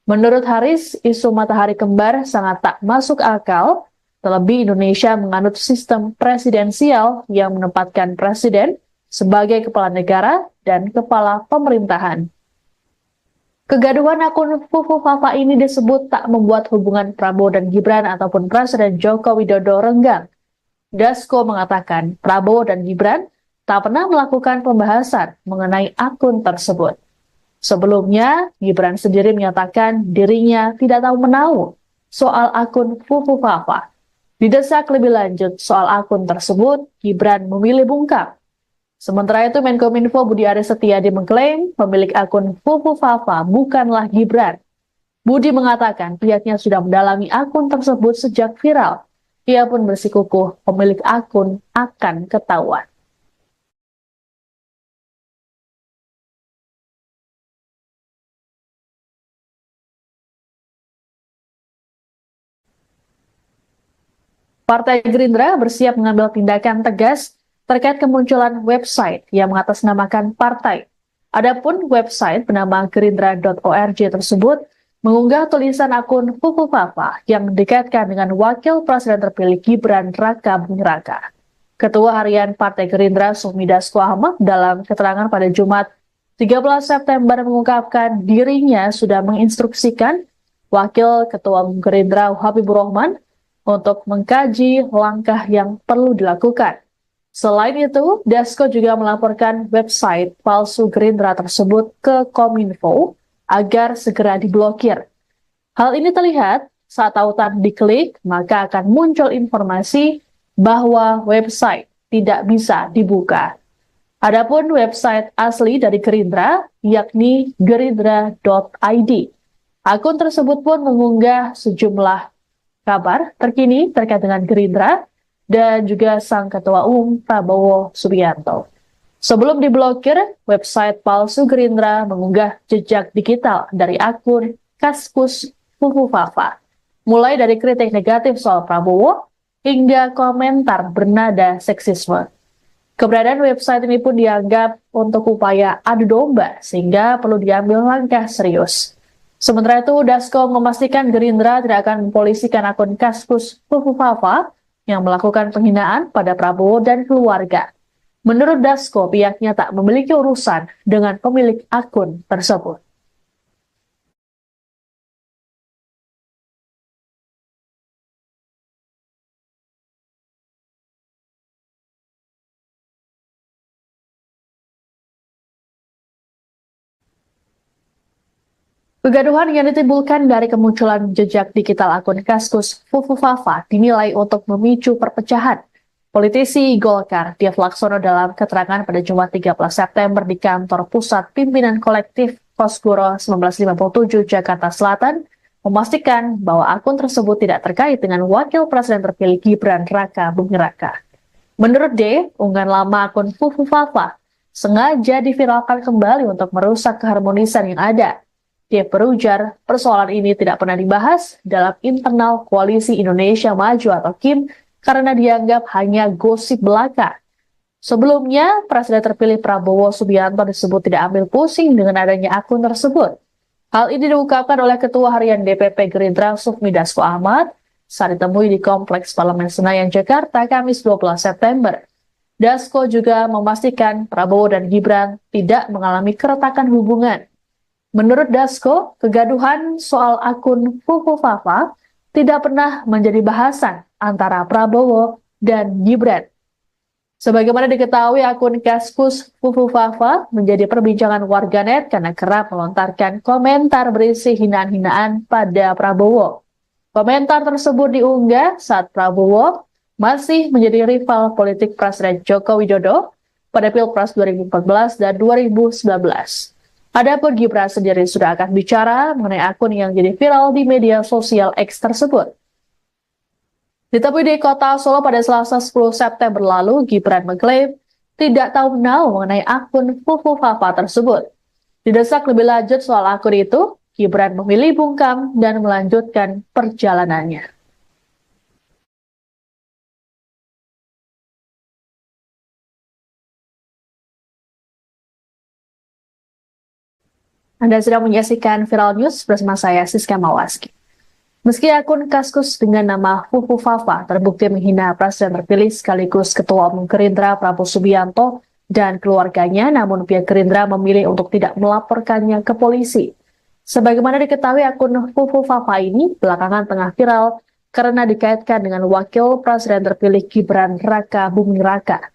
Menurut Haris, isu matahari kembar sangat tak masuk akal, terlebih Indonesia menganut sistem presidensial yang menempatkan presiden sebagai kepala negara dan kepala pemerintahan. Kegaduhan akun Fufu Fafa ini disebut tak membuat hubungan Prabowo dan Gibran ataupun Presiden Joko Widodo renggang. Dasko mengatakan Prabowo dan Gibran tak pernah melakukan pembahasan mengenai akun tersebut. Sebelumnya, Gibran sendiri menyatakan dirinya tidak tahu menau soal akun Fufu Fafa. Didesak lebih lanjut soal akun tersebut, Gibran memilih bungkam. Sementara itu, Menkominfo Budi Aris Setiadi mengklaim pemilik akun Fufu Fafa bukanlah Gibran. Budi mengatakan pihaknya sudah mendalami akun tersebut sejak viral. Ia pun bersikukuh pemilik akun akan ketahuan. Partai Gerindra bersiap mengambil tindakan tegas terkait kemunculan website yang mengatasnamakan partai. Adapun website bernama gerindra.org tersebut mengunggah tulisan akun Fufu Fafa yang dikaitkan dengan Wakil Presiden terpilih Gibran Raka Buming Raka. Ketua Harian Partai Gerindra Sufmi Dasko Ahmad dalam keterangan pada Jumat 13 September mengungkapkan dirinya sudah menginstruksikan Wakil Ketua Umum Gerindra Habibur Rahman untuk mengkaji langkah yang perlu dilakukan. Selain itu, Dasko juga melaporkan website palsu Gerindra tersebut ke Kominfo agar segera diblokir. Hal ini terlihat saat tautan diklik, maka akan muncul informasi bahwa website tidak bisa dibuka. Adapun website asli dari Gerindra, yakni gerindra.id. Akun tersebut pun mengunggah sejumlah kabar terkini terkait dengan Gerindra dan juga sang Ketua Umum Prabowo Subianto. Sebelum diblokir, website palsu Gerindra mengunggah jejak digital dari akun Kaskus Fufu Fafa, mulai dari kritik negatif soal Prabowo hingga komentar bernada seksisme. Keberadaan website ini pun dianggap untuk upaya adu domba sehingga perlu diambil langkah serius. Sementara itu, Dasko memastikan Gerindra tidak akan mempolisikan akun Kaskus Fufu Fafa yang melakukan penghinaan pada Prabowo dan keluarga. Menurut Dasko, pihaknya tak memiliki urusan dengan pemilik akun tersebut. Kegaduhan yang ditimbulkan dari kemunculan jejak digital akun Kaskus Fufu Fafa dinilai untuk memicu perpecahan. Politisi Golkar, Dev Laksono dalam keterangan pada Jumat 13 September di kantor pusat pimpinan kolektif Kosgoro 1957 Jakarta Selatan, memastikan bahwa akun tersebut tidak terkait dengan wakil presiden terpilih Gibran Raka Buming Raka. Menurut D, unggahan lama akun Fufu Fafa sengaja diviralkan kembali untuk merusak keharmonisan yang ada. Dia berujar, persoalan ini tidak pernah dibahas dalam internal Koalisi Indonesia Maju atau KIM karena dianggap hanya gosip belaka. Sebelumnya, Presiden terpilih Prabowo Subianto disebut tidak ambil pusing dengan adanya akun tersebut. Hal ini diungkapkan oleh Ketua Harian DPP Gerindra Sufmi Dasko Ahmad saat ditemui di Kompleks Parlemen Senayan, Jakarta, Kamis 12 September. Dasko juga memastikan Prabowo dan Gibran tidak mengalami keretakan hubungan. Menurut Dasko, kegaduhan soal akun Fufu Fafa tidak pernah menjadi bahasan antara Prabowo dan Gibran. Sebagaimana diketahui, akun Kaskus Fufu Fafa menjadi perbincangan warganet karena kerap melontarkan komentar berisi hinaan-hinaan pada Prabowo. Komentar tersebut diunggah saat Prabowo masih menjadi rival politik Presiden Joko Widodo pada Pilpres 2014 dan 2019. Adapun Gibran sendiri sudah akan bicara mengenai akun yang jadi viral di media sosial X tersebut. Ditemui di kota Solo pada Selasa 10 September lalu, Gibran mengklaim tidak tahu menahu mengenai akun Fufu Fafa tersebut. Didesak lebih lanjut soal akun itu, Gibran memilih bungkam dan melanjutkan perjalanannya. Anda sedang menyaksikan Viral News bersama saya, Siska Mawaski. Meski akun Kaskus dengan nama Fufu Fafa terbukti menghina Presiden terpilih sekaligus Ketua Umum Gerindra Prabowo Subianto dan keluarganya, namun pihak Gerindra memilih untuk tidak melaporkannya ke polisi. Sebagaimana diketahui, akun Fufu Fafa ini belakangan tengah viral karena dikaitkan dengan Wakil Presiden terpilih Gibran Raka Buming Raka.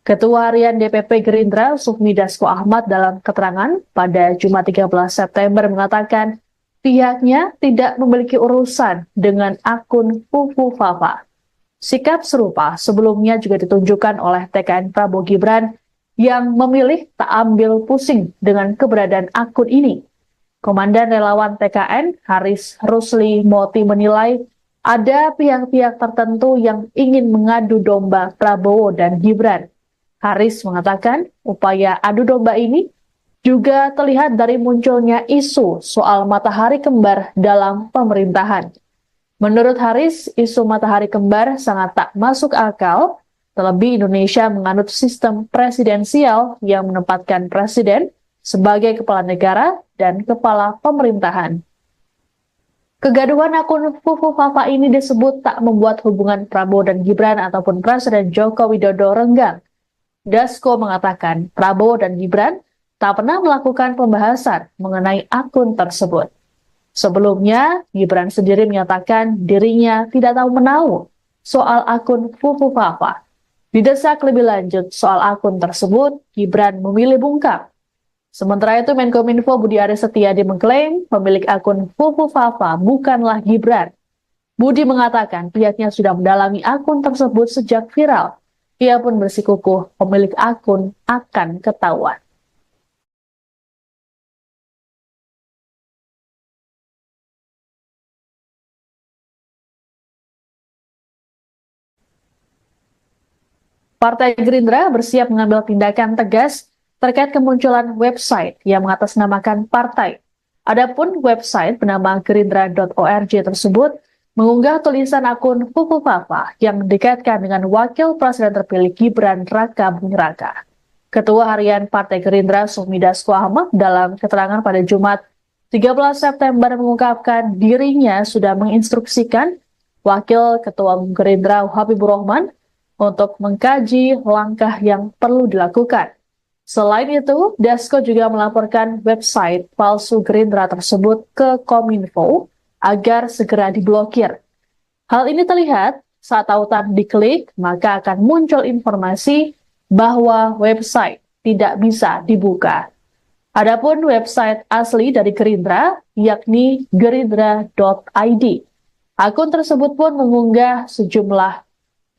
Ketua Harian DPP Gerindra Sufmi Dasko Ahmad dalam keterangan pada Jumat 13 September mengatakan pihaknya tidak memiliki urusan dengan akun Fufu Fafa. Sikap serupa sebelumnya juga ditunjukkan oleh TKN Prabowo Gibran yang memilih tak ambil pusing dengan keberadaan akun ini. Komandan Relawan TKN Haris Rusli Moti menilai ada pihak-pihak tertentu yang ingin mengadu domba Prabowo dan Gibran. Haris mengatakan upaya adu domba ini juga terlihat dari munculnya isu soal matahari kembar dalam pemerintahan. Menurut Haris, isu matahari kembar sangat tak masuk akal, terlebih Indonesia menganut sistem presidensial yang menempatkan presiden sebagai kepala negara dan kepala pemerintahan. Kegaduhan akun Fufu Fafa ini disebut tak membuat hubungan Prabowo dan Gibran ataupun Presiden Joko Widodo renggang. Dasko mengatakan Prabowo dan Gibran tak pernah melakukan pembahasan mengenai akun tersebut. Sebelumnya, Gibran sendiri menyatakan dirinya tidak tahu menahu soal akun Fufu Fafa. Didesak lebih lanjut soal akun tersebut, Gibran memilih bungkam. Sementara itu, Menkominfo Budi Aris Setiadi mengklaim pemilik akun Fufu Fafa bukanlah Gibran. Budi mengatakan pihaknya sudah mendalami akun tersebut sejak viral. Ia pun bersikukuh pemilik akun akan ketahuan. Partai Gerindra bersiap mengambil tindakan tegas terkait kemunculan website yang mengatasnamakan partai. Adapun website bernama gerindra.org tersebut mengunggah tulisan akun Fufu Fafa yang dikaitkan dengan Wakil Presiden terpilih Gibran Raka Buming Raka. Ketua Harian Partai Gerindra Sufmi Dasko Ahmad dalam keterangan pada Jumat 13 September mengungkapkan dirinya sudah menginstruksikan Wakil Ketua Umum Gerindra Habibur Rahman untuk mengkaji langkah yang perlu dilakukan. Selain itu, Dasko juga melaporkan website palsu Gerindra tersebut ke Kominfo agar segera diblokir. Hal ini terlihat saat tautan diklik, maka akan muncul informasi bahwa website tidak bisa dibuka. Adapun website asli dari Gerindra, yakni gerindra.id. Akun tersebut pun mengunggah sejumlah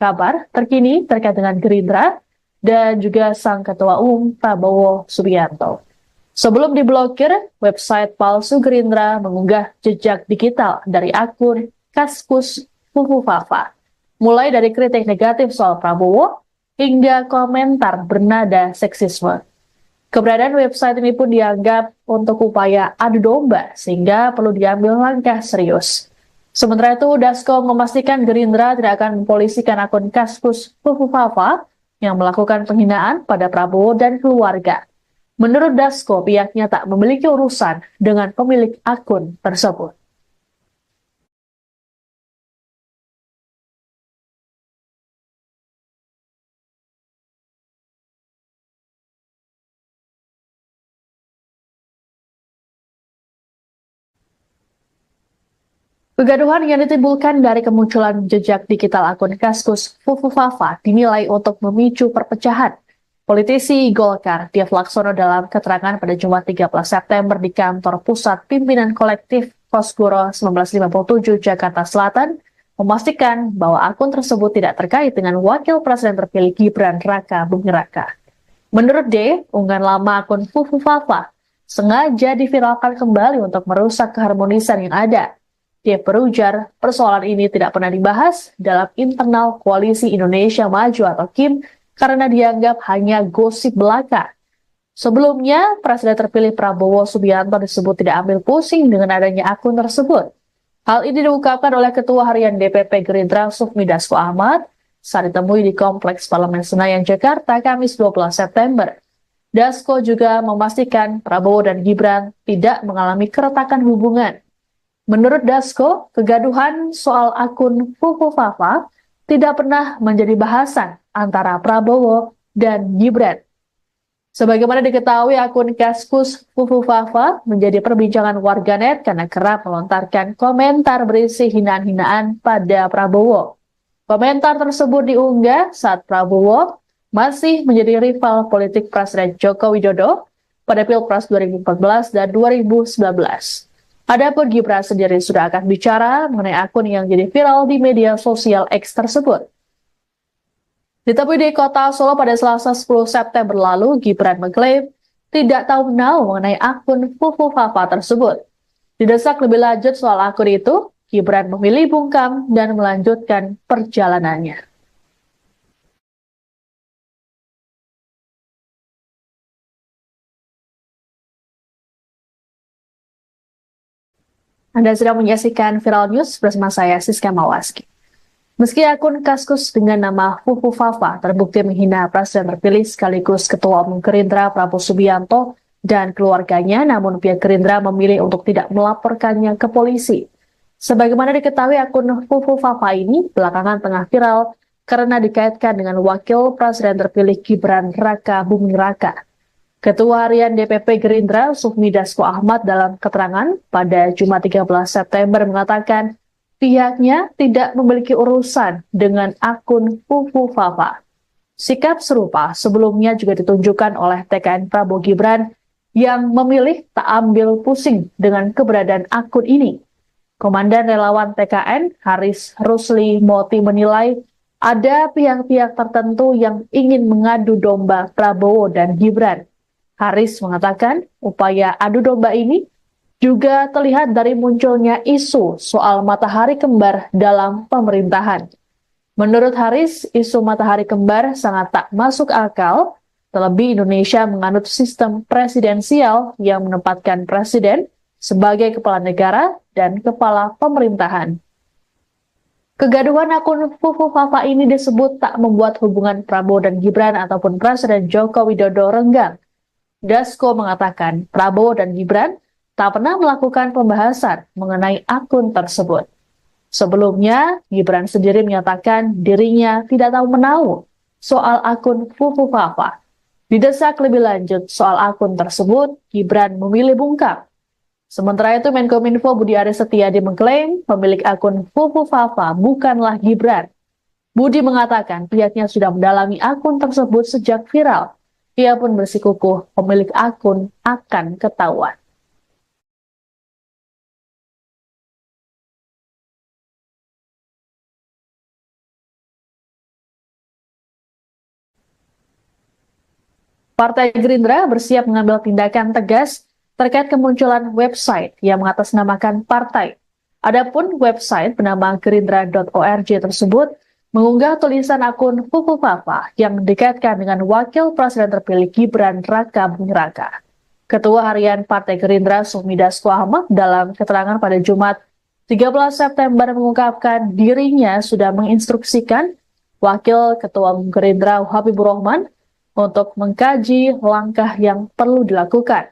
kabar terkini terkait dengan Gerindra dan juga sang Ketua Umum Prabowo Subianto. Sebelum diblokir, website palsu Gerindra mengunggah jejak digital dari akun Kaskus Fufufafa, mulai dari kritik negatif soal Prabowo hingga komentar bernada seksisme. Keberadaan website ini pun dianggap untuk upaya adu domba sehingga perlu diambil langkah serius. Sementara itu, Dasko memastikan Gerindra tidak akan mempolisikan akun Kaskus Fufufafa yang melakukan penghinaan pada Prabowo dan keluarga. Menurut Dasko, pihaknya tak memiliki urusan dengan pemilik akun tersebut. Kegaduhan yang ditimbulkan dari kemunculan jejak digital akun Kaskus Fufufafa dinilai untuk memicu perpecahan. Politisi Golkar, Dev Laksono dalam keterangan pada Jumat 13 September di kantor pusat pimpinan kolektif Kosgoro 1957 Jakarta Selatan, memastikan bahwa akun tersebut tidak terkait dengan wakil presiden terpilih Gibran Raka Buming Raka. Menurut D, unggahan lama akun Fufufafa sengaja diviralkan kembali untuk merusak keharmonisan yang ada. Dia berujar, persoalan ini tidak pernah dibahas dalam internal Koalisi Indonesia Maju atau KIM karena dianggap hanya gosip belaka. Sebelumnya, Presiden terpilih Prabowo Subianto disebut tidak ambil pusing dengan adanya akun tersebut. Hal ini diungkapkan oleh Ketua Harian DPP Gerindra Sufmi Dasko Ahmad saat ditemui di Kompleks Parlemen Senayan, Jakarta, Kamis 12 September. Dasko juga memastikan Prabowo dan Gibran tidak mengalami keretakan hubungan. Menurut Dasko, kegaduhan soal akun Fufufafa tidak pernah menjadi bahasan antara Prabowo dan Gibran. Sebagaimana diketahui, akun Kaskus Fufufafa menjadi perbincangan warganet karena kerap melontarkan komentar berisi hinaan-hinaan pada Prabowo. Komentar tersebut diunggah saat Prabowo masih menjadi rival politik Presiden Joko Widodo pada Pilpres 2014 dan 2019. Adapun Gibran sendiri sudah akan bicara mengenai akun yang jadi viral di media sosial X tersebut. Ditemui di kota Solo pada Selasa 10 September lalu, Gibran mengklaim tidak tahu menau mengenai akun Fufufafa tersebut. Didesak lebih lanjut soal akun itu, Gibran memilih bungkam dan melanjutkan perjalanannya. Anda sedang menyaksikan Viral News bersama saya, Siska Mawaski. Meski akun Kaskus dengan nama Fufufafa terbukti menghina Presiden terpilih sekaligus Ketua Umum Gerindra Prabowo Subianto dan keluarganya, namun pihak Gerindra memilih untuk tidak melaporkannya ke polisi. Sebagaimana diketahui, akun Fufufafa ini belakangan tengah viral karena dikaitkan dengan Wakil Presiden terpilih Gibran Raka Buming Raka. Ketua Harian DPP Gerindra Sufmi Dasko Ahmad dalam keterangan pada Jumat 13 September mengatakan pihaknya tidak memiliki urusan dengan akun Fufufafa. Sikap serupa sebelumnya juga ditunjukkan oleh TKN Prabowo Gibran yang memilih tak ambil pusing dengan keberadaan akun ini. Komandan relawan TKN Haris Rusli Moti menilai ada pihak-pihak tertentu yang ingin mengadu domba Prabowo dan Gibran. Haris mengatakan upaya adu domba ini juga terlihat dari munculnya isu soal matahari kembar dalam pemerintahan. Menurut Haris, isu matahari kembar sangat tak masuk akal, terlebih Indonesia menganut sistem presidensial yang menempatkan presiden sebagai kepala negara dan kepala pemerintahan. Kegaduhan akun Fufufafa ini disebut tak membuat hubungan Prabowo dan Gibran ataupun Presiden Joko Widodo renggang. Dasko mengatakan Prabowo dan Gibran tak pernah melakukan pembahasan mengenai akun tersebut. Sebelumnya, Gibran sendiri menyatakan dirinya tidak tahu menahu soal akun Fufu Fafa. Didesak lebih lanjut soal akun tersebut, Gibran memilih bungkam. Sementara itu, Menkominfo Budi Aris Setiadi mengklaim pemilik akun Fufu Fafa bukanlah Gibran. Budi mengatakan pihaknya sudah mendalami akun tersebut sejak viral. Ia pun bersikukuh pemilik akun akan ketahuan. Partai Gerindra bersiap mengambil tindakan tegas terkait kemunculan website yang mengatasnamakan partai. Adapun website bernama gerindra.org tersebut mengunggah tulisan akun Fufu Fafa yang dikaitkan dengan Wakil Presiden terpilih Gibran Raka Buming Raka. Ketua Harian Partai Gerindra Sufmi Dasko Ahmad dalam keterangan pada Jumat 13 September mengungkapkan dirinya sudah menginstruksikan Wakil Ketua Umum Gerindra Habibur Rahman untuk mengkaji langkah yang perlu dilakukan.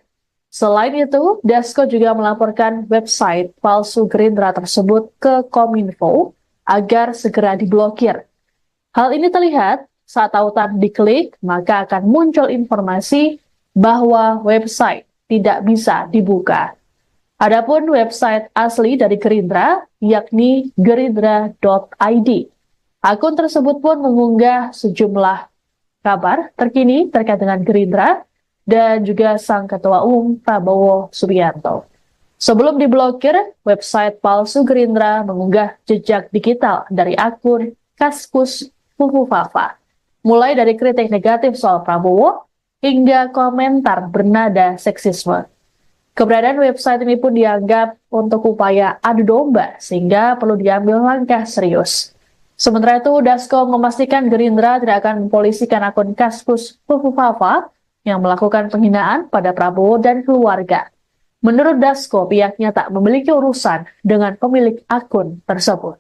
Selain itu, Dasko juga melaporkan website palsu Gerindra tersebut ke Kominfo agar segera diblokir. Hal ini terlihat saat tautan diklik, maka akan muncul informasi bahwa website tidak bisa dibuka. Adapun website asli dari Gerindra, yakni gerindra.id. Akun tersebut pun mengunggah sejumlah kabar terkini terkait dengan Gerindra dan juga sang Ketua Umum Prabowo Subianto. Sebelum diblokir, website palsu Gerindra mengunggah jejak digital dari akun Kaskus Fufu Fafa, mulai dari kritik negatif soal Prabowo hingga komentar bernada seksisme. Keberadaan website ini pun dianggap untuk upaya adu domba sehingga perlu diambil langkah serius. Sementara itu, Dasko memastikan Gerindra tidak akan mempolisikan akun Kaskus Fufu Fafa yang melakukan penghinaan pada Prabowo dan keluarga. Menurut Dasko, pihaknya tak memiliki urusan dengan pemilik akun tersebut.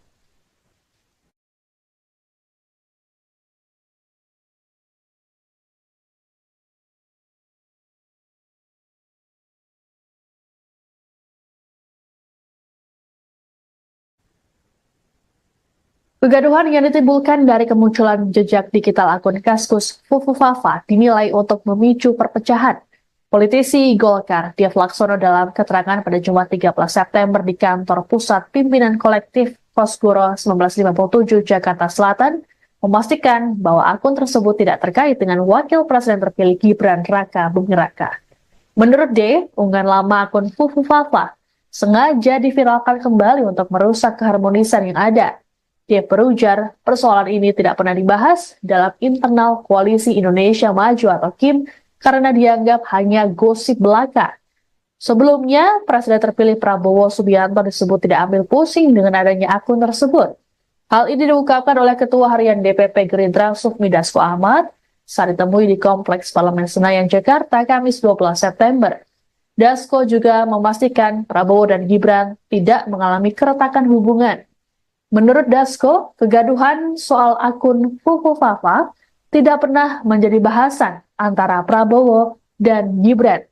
Kegaduhan yang ditimbulkan dari kemunculan jejak digital akun Kaskus Fufu Fafa dinilai untuk memicu perpecahan. Politisi Golkar, Dev Laksono dalam keterangan pada Jumat 13 September di kantor Pusat Pimpinan Kolektif Kosgoro 1957 Jakarta Selatan, memastikan bahwa akun tersebut tidak terkait dengan Wakil Presiden terpilih Gibran Raka Buming Raka. Menurut D, unggahan lama akun Fufu Fafa sengaja diviralkan kembali untuk merusak keharmonisan yang ada. Dia berujar, persoalan ini tidak pernah dibahas dalam internal Koalisi Indonesia Maju atau KIM karena dianggap hanya gosip belaka. Sebelumnya, Presiden terpilih Prabowo Subianto disebut tidak ambil pusing dengan adanya akun tersebut. Hal ini diungkapkan oleh Ketua Harian DPP Gerindra Sufmi Dasko Ahmad saat ditemui di Kompleks Parlemen Senayan, Jakarta, Kamis 12 September. Dasko juga memastikan Prabowo dan Gibran tidak mengalami keretakan hubungan. Menurut Dasko, kegaduhan soal akun Fufu Fafa tidak pernah menjadi bahasan antara Prabowo dan Gibran.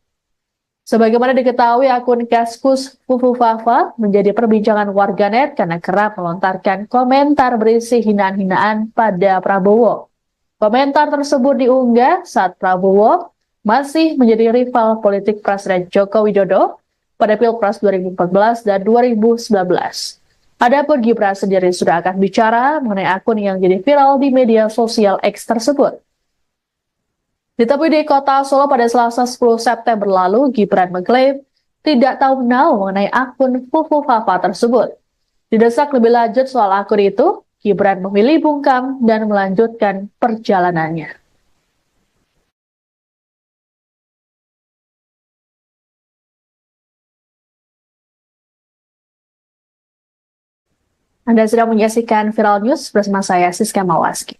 Sebagaimana diketahui, akun Kaskus Fufu Fafa menjadi perbincangan warganet karena kerap melontarkan komentar berisi hinaan-hinaan pada Prabowo. Komentar tersebut diunggah saat Prabowo masih menjadi rival politik Presiden Joko Widodo pada Pilpres 2014 dan 2019. Adapun Gibran sendiri sudah akan bicara mengenai akun yang jadi viral di media sosial X tersebut. Ditemui di kota Solo pada Selasa 10 September lalu, Gibran mengklaim tidak tahu menahu mengenai akun Fufu Fafa tersebut. Didesak lebih lanjut soal akun itu, Gibran memilih bungkam dan melanjutkan perjalanannya. Anda sedang menyaksikan Viral News bersama saya, Siska Mawaski.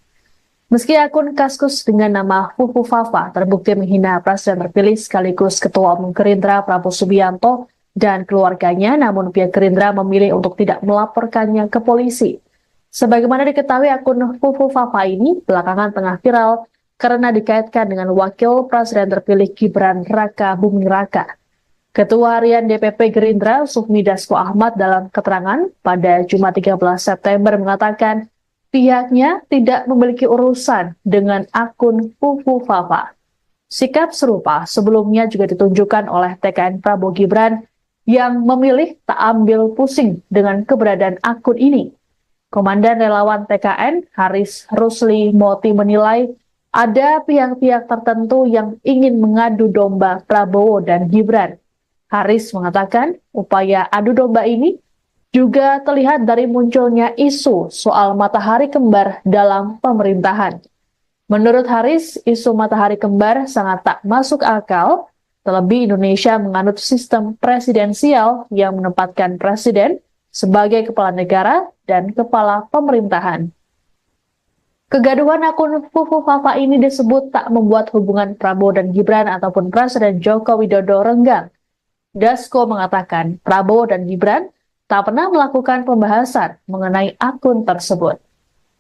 Meski akun Kaskus dengan nama Fufu Fafa terbukti menghina Presiden terpilih sekaligus Ketua Umum Gerindra Prabowo Subianto dan keluarganya, namun pihak Gerindra memilih untuk tidak melaporkannya ke polisi. Sebagaimana diketahui, akun Fufu Fafa ini belakangan tengah viral karena dikaitkan dengan Wakil Presiden terpilih Gibran Raka Buming Raka. Ketua Harian DPP Gerindra Sufmi Dasko Ahmad dalam keterangan pada Jumat 13 September mengatakan pihaknya tidak memiliki urusan dengan akun Fufu Fafa. Sikap serupa sebelumnya juga ditunjukkan oleh TKN Prabowo Gibran yang memilih tak ambil pusing dengan keberadaan akun ini. Komandan relawan TKN Haris Rusli Moti menilai ada pihak-pihak tertentu yang ingin mengadu domba Prabowo dan Gibran. Haris mengatakan upaya adu domba ini juga terlihat dari munculnya isu soal matahari kembar dalam pemerintahan. Menurut Haris, isu matahari kembar sangat tak masuk akal, terlebih Indonesia menganut sistem presidensial yang menempatkan presiden sebagai kepala negara dan kepala pemerintahan. Kegaduhan akun Fufu Fafa ini disebut tak membuat hubungan Prabowo dan Gibran ataupun Presiden Joko Widodo renggang. Dasko mengatakan Prabowo dan Gibran tak pernah melakukan pembahasan mengenai akun tersebut.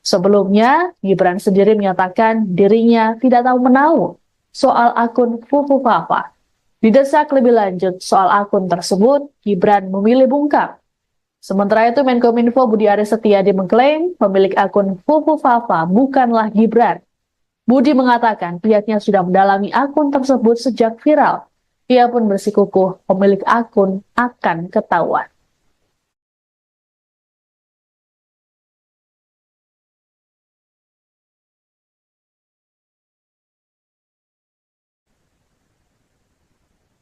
Sebelumnya, Gibran sendiri menyatakan dirinya tidak tahu menahu soal akun Fufu Fafa. Didesak lebih lanjut soal akun tersebut, Gibran memilih bungkam. Sementara itu, Menkominfo Budi Aris Setiadi mengklaim pemilik akun Fufu Fafa bukanlah Gibran. Budi mengatakan pihaknya sudah mendalami akun tersebut sejak viral. Ia pun bersikukuh pemilik akun akan ketahuan.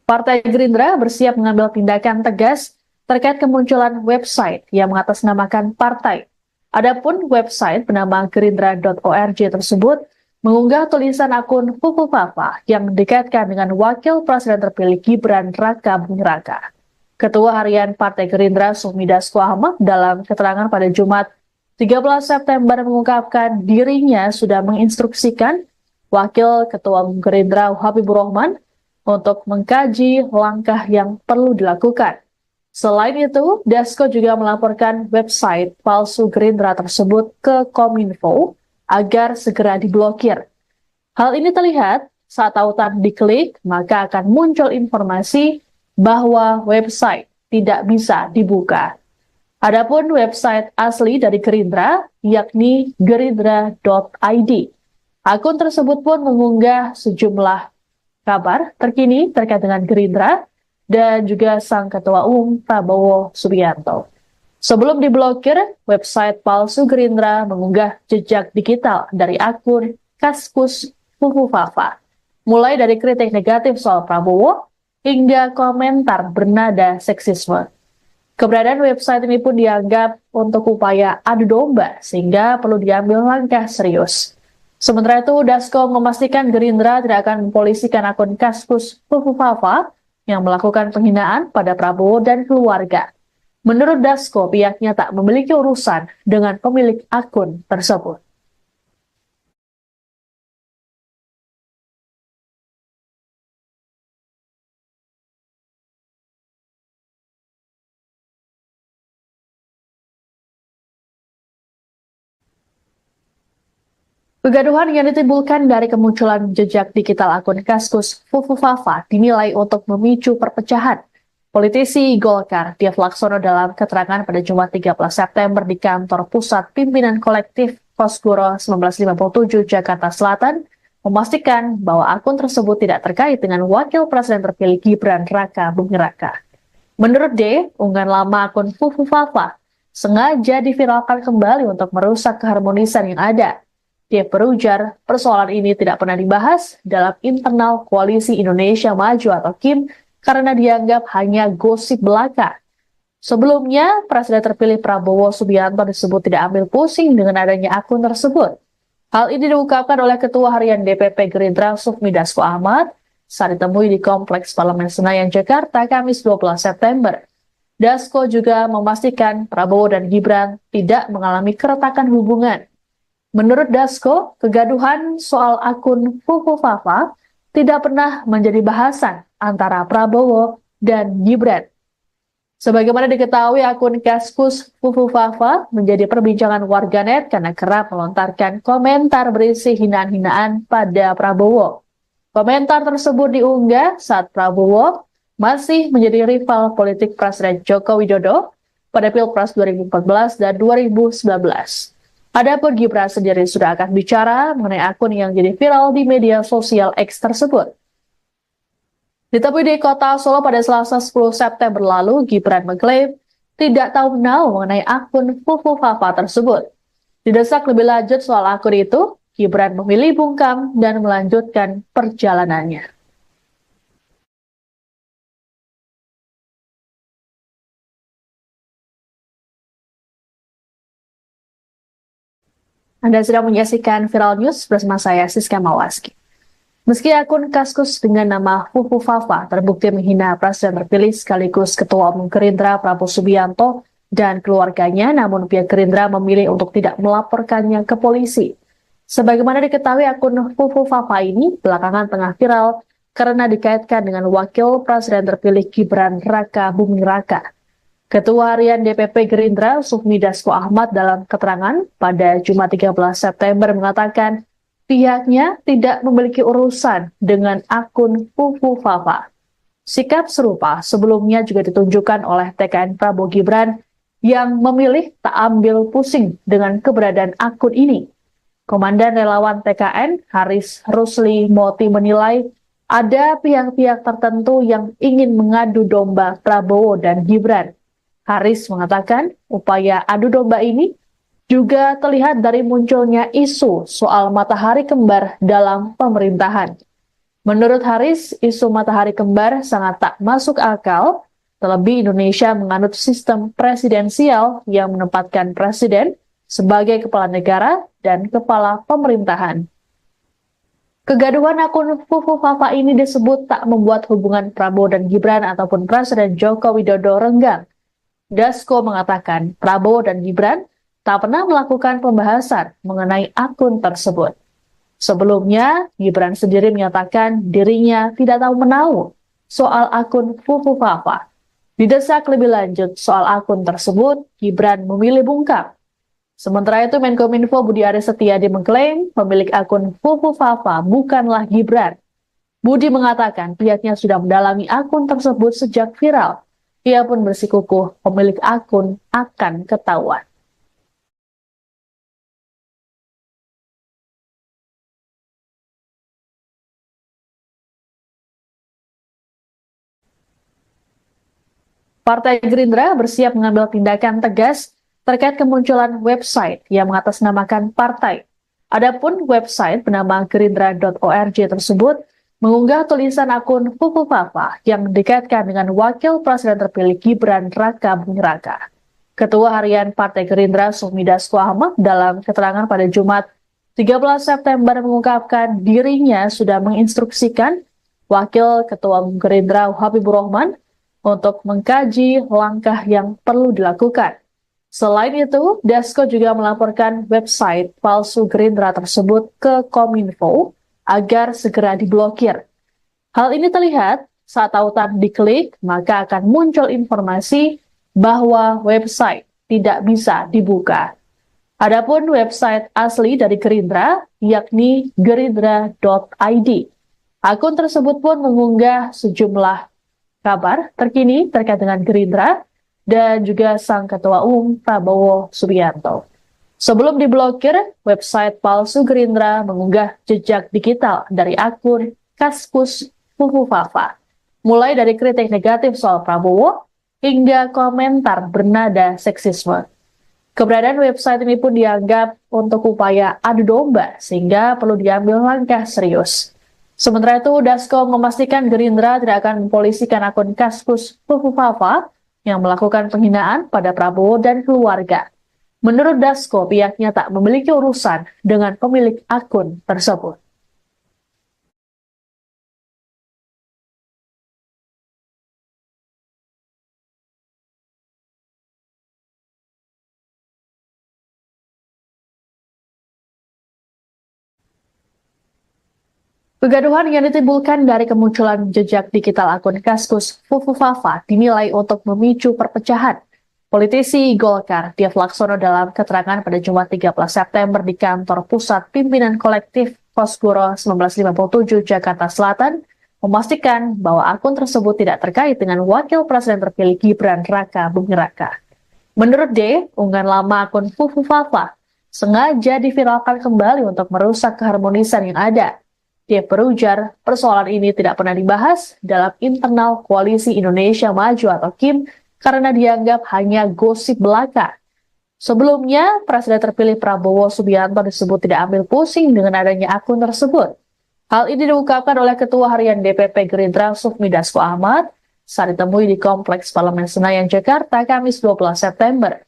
Partai Gerindra bersiap mengambil tindakan tegas terkait kemunculan website yang mengatasnamakan partai. Adapun website bernama gerindra.org tersebut mengunggah tulisan akun Fufu Fafa yang dikaitkan dengan Wakil Presiden terpilih Gibran Raka Buming Raka. Ketua Harian Partai Gerindra Sufmi Dasko Ahmad dalam keterangan pada Jumat 13 September mengungkapkan dirinya sudah menginstruksikan Wakil Ketua Gerindra Habibur Rahman untuk mengkaji langkah yang perlu dilakukan. Selain itu, Dasko juga melaporkan website palsu Gerindra tersebut ke Kominfo agar segera diblokir. Hal ini terlihat saat tautan diklik, maka akan muncul informasi bahwa website tidak bisa dibuka. Adapun website asli dari Gerindra, yakni gerindra.id. Akun tersebut pun mengunggah sejumlah kabar terkini terkait dengan Gerindra dan juga sang Ketua Umum Prabowo Subianto. Sebelum diblokir, website palsu Gerindra mengunggah jejak digital dari akun Kaskus Fufu Fafa, mulai dari kritik negatif soal Prabowo hingga komentar bernada seksisme. Keberadaan website ini pun dianggap untuk upaya adu domba sehingga perlu diambil langkah serius. Sementara itu, Dasko memastikan Gerindra tidak akan mempolisikan akun Kaskus Fufu Fafa yang melakukan penghinaan pada Prabowo dan keluarga. Menurut Dasko, pihaknya tak memiliki urusan dengan pemilik akun tersebut. Kegaduhan yang ditimbulkan dari kemunculan jejak digital akun Kaskus Fufu Fafa dinilai untuk memicu perpecahan. Politisi Golkar Dev Laksono dalam keterangan pada Jumat 13 September di kantor pusat pimpinan kolektif Kosgoro 1957 Jakarta Selatan memastikan bahwa akun tersebut tidak terkait dengan Wakil Presiden terpilih Gibran Raka Buming Raka. Menurut D, unggahan lama akun Fufu Fafa sengaja diviralkan kembali untuk merusak keharmonisan yang ada. Dia berujar persoalan ini tidak pernah dibahas dalam internal Koalisi Indonesia Maju atau KIM karena dianggap hanya gosip belaka. Sebelumnya, Presiden terpilih Prabowo Subianto disebut tidak ambil pusing dengan adanya akun tersebut. Hal ini diungkapkan oleh Ketua Harian DPP Gerindra Sufmi Dasko Ahmad saat ditemui di Kompleks Parlemen Senayan, Jakarta, Kamis 12 September. Dasko juga memastikan Prabowo dan Gibran tidak mengalami keretakan hubungan. Menurut Dasko, kegaduhan soal akun Fufu Fafa tidak pernah menjadi bahasan antara Prabowo dan Gibran. Sebagaimana diketahui, akun Kaskus Fufu Fafa menjadi perbincangan warganet karena kerap melontarkan komentar berisi hinaan-hinaan pada Prabowo. Komentar tersebut diunggah saat Prabowo masih menjadi rival politik Presiden Joko Widodo pada Pilpres 2014 dan 2019. Adapun Gibran sendiri sudah akan bicara mengenai akun yang jadi viral di media sosial X tersebut. Ditemui di kota Solo pada Selasa 10 September lalu, Gibran mengklaim tidak tahu menau mengenai akun Fufu Fafa tersebut. Didesak lebih lanjut soal akun itu, Gibran memilih bungkam dan melanjutkan perjalanannya. Anda sedang menyaksikan Viral News bersama saya, Siska Mawaski. Meski akun Kaskus dengan nama Fufu Fafa terbukti menghina Presiden terpilih sekaligus Ketua Umum Gerindra Prabowo Subianto dan keluarganya, namun pihak Gerindra memilih untuk tidak melaporkannya ke polisi. Sebagaimana diketahui, akun Fufu Fafa ini belakangan tengah viral karena dikaitkan dengan Wakil Presiden terpilih Gibran Raka Buming Raka. Ketua Harian DPP Gerindra Sufmi Dasko Ahmad dalam keterangan pada Jumat 13 September mengatakan pihaknya tidak memiliki urusan dengan akun Fufu Fafa. Sikap serupa sebelumnya juga ditunjukkan oleh TKN Prabowo Gibran yang memilih tak ambil pusing dengan keberadaan akun ini. Komandan Relawan TKN Haris Rusli Moti menilai ada pihak-pihak tertentu yang ingin mengadu domba Prabowo dan Gibran. Haris mengatakan upaya adu domba ini juga terlihat dari munculnya isu soal matahari kembar dalam pemerintahan. Menurut Haris, isu matahari kembar sangat tak masuk akal, terlebih Indonesia menganut sistem presidensial yang menempatkan presiden sebagai kepala negara dan kepala pemerintahan. Kegaduhan akun Fufu Fafa ini disebut tak membuat hubungan Prabowo dan Gibran ataupun Presiden Joko Widodo renggang. Dasko mengatakan Prabowo dan Gibran tak pernah melakukan pembahasan mengenai akun tersebut. Sebelumnya, Gibran sendiri menyatakan dirinya tidak tahu menau soal akun Fufu Fafa. Didesak lebih lanjut soal akun tersebut, Gibran memilih bungkam. Sementara itu, Menkominfo Budi Aris Setiadi mengklaim pemilik akun Fufu Fafa bukanlah Gibran. Budi mengatakan pihaknya sudah mendalami akun tersebut sejak viral. Ia pun bersikukuh pemilik akun akan ketahuan. Partai Gerindra bersiap mengambil tindakan tegas terkait kemunculan website yang mengatasnamakan partai. Adapun website bernama gerindra.org tersebut mengunggah tulisan akun Fufu Fafa yang dikaitkan dengan Wakil Presiden terpilih Gibran Raka Buming Raka. Ketua Harian Partai Gerindra Sufmi Dasko Ahmad dalam keterangan pada Jumat 13 September mengungkapkan dirinya sudah menginstruksikan Wakil Ketua Umum Gerindra Habibur Rahman untuk mengkaji langkah yang perlu dilakukan. Selain itu, Dasko juga melaporkan website palsu Gerindra tersebut ke Kominfo agar segera diblokir. Hal ini terlihat saat tautan diklik, maka akan muncul informasi bahwa website tidak bisa dibuka. Adapun website asli dari Gerindra, yakni gerindra.id. Akun tersebut pun mengunggah sejumlah kabar terkini terkait dengan Gerindra dan juga sang Ketua Umum Prabowo Subianto. Sebelum diblokir, website palsu Gerindra mengunggah jejak digital dari akun Kaskus Fufu Fafa, mulai dari kritik negatif soal Prabowo hingga komentar bernada seksisme. Keberadaan website ini pun dianggap untuk upaya adu domba, sehingga perlu diambil langkah serius. Sementara itu, Dasko memastikan Gerindra tidak akan mempolisikan akun Kaskus Fufu Fafa yang melakukan penghinaan pada Prabowo dan keluarga. Menurut Dasko, pihaknya tak memiliki urusan dengan pemilik akun tersebut. Kegaduhan yang ditimbulkan dari kemunculan jejak digital akun Kaskus Fufu Fafa dinilai untuk memicu perpecahan. Politisi Golkar, Dev Laksono dalam keterangan pada Jumat 13 September di kantor pusat pimpinan kolektif Kosgoro 1957 Jakarta Selatan memastikan bahwa akun tersebut tidak terkait dengan Wakil Presiden terpilih Gibran Raka Buming Raka. Menurut D, unggahan lama akun Fufu Fafa sengaja diviralkan kembali untuk merusak keharmonisan yang ada. Dia berujar, persoalan ini tidak pernah dibahas dalam internal Koalisi Indonesia Maju atau KIM karena dianggap hanya gosip belaka. Sebelumnya, Presiden terpilih Prabowo Subianto disebut tidak ambil pusing dengan adanya akun tersebut. Hal ini diungkapkan oleh Ketua Harian DPP Gerindra Sufmi Dasko Ahmad saat ditemui di Kompleks Parlemen Senayan, Jakarta, Kamis 12 September.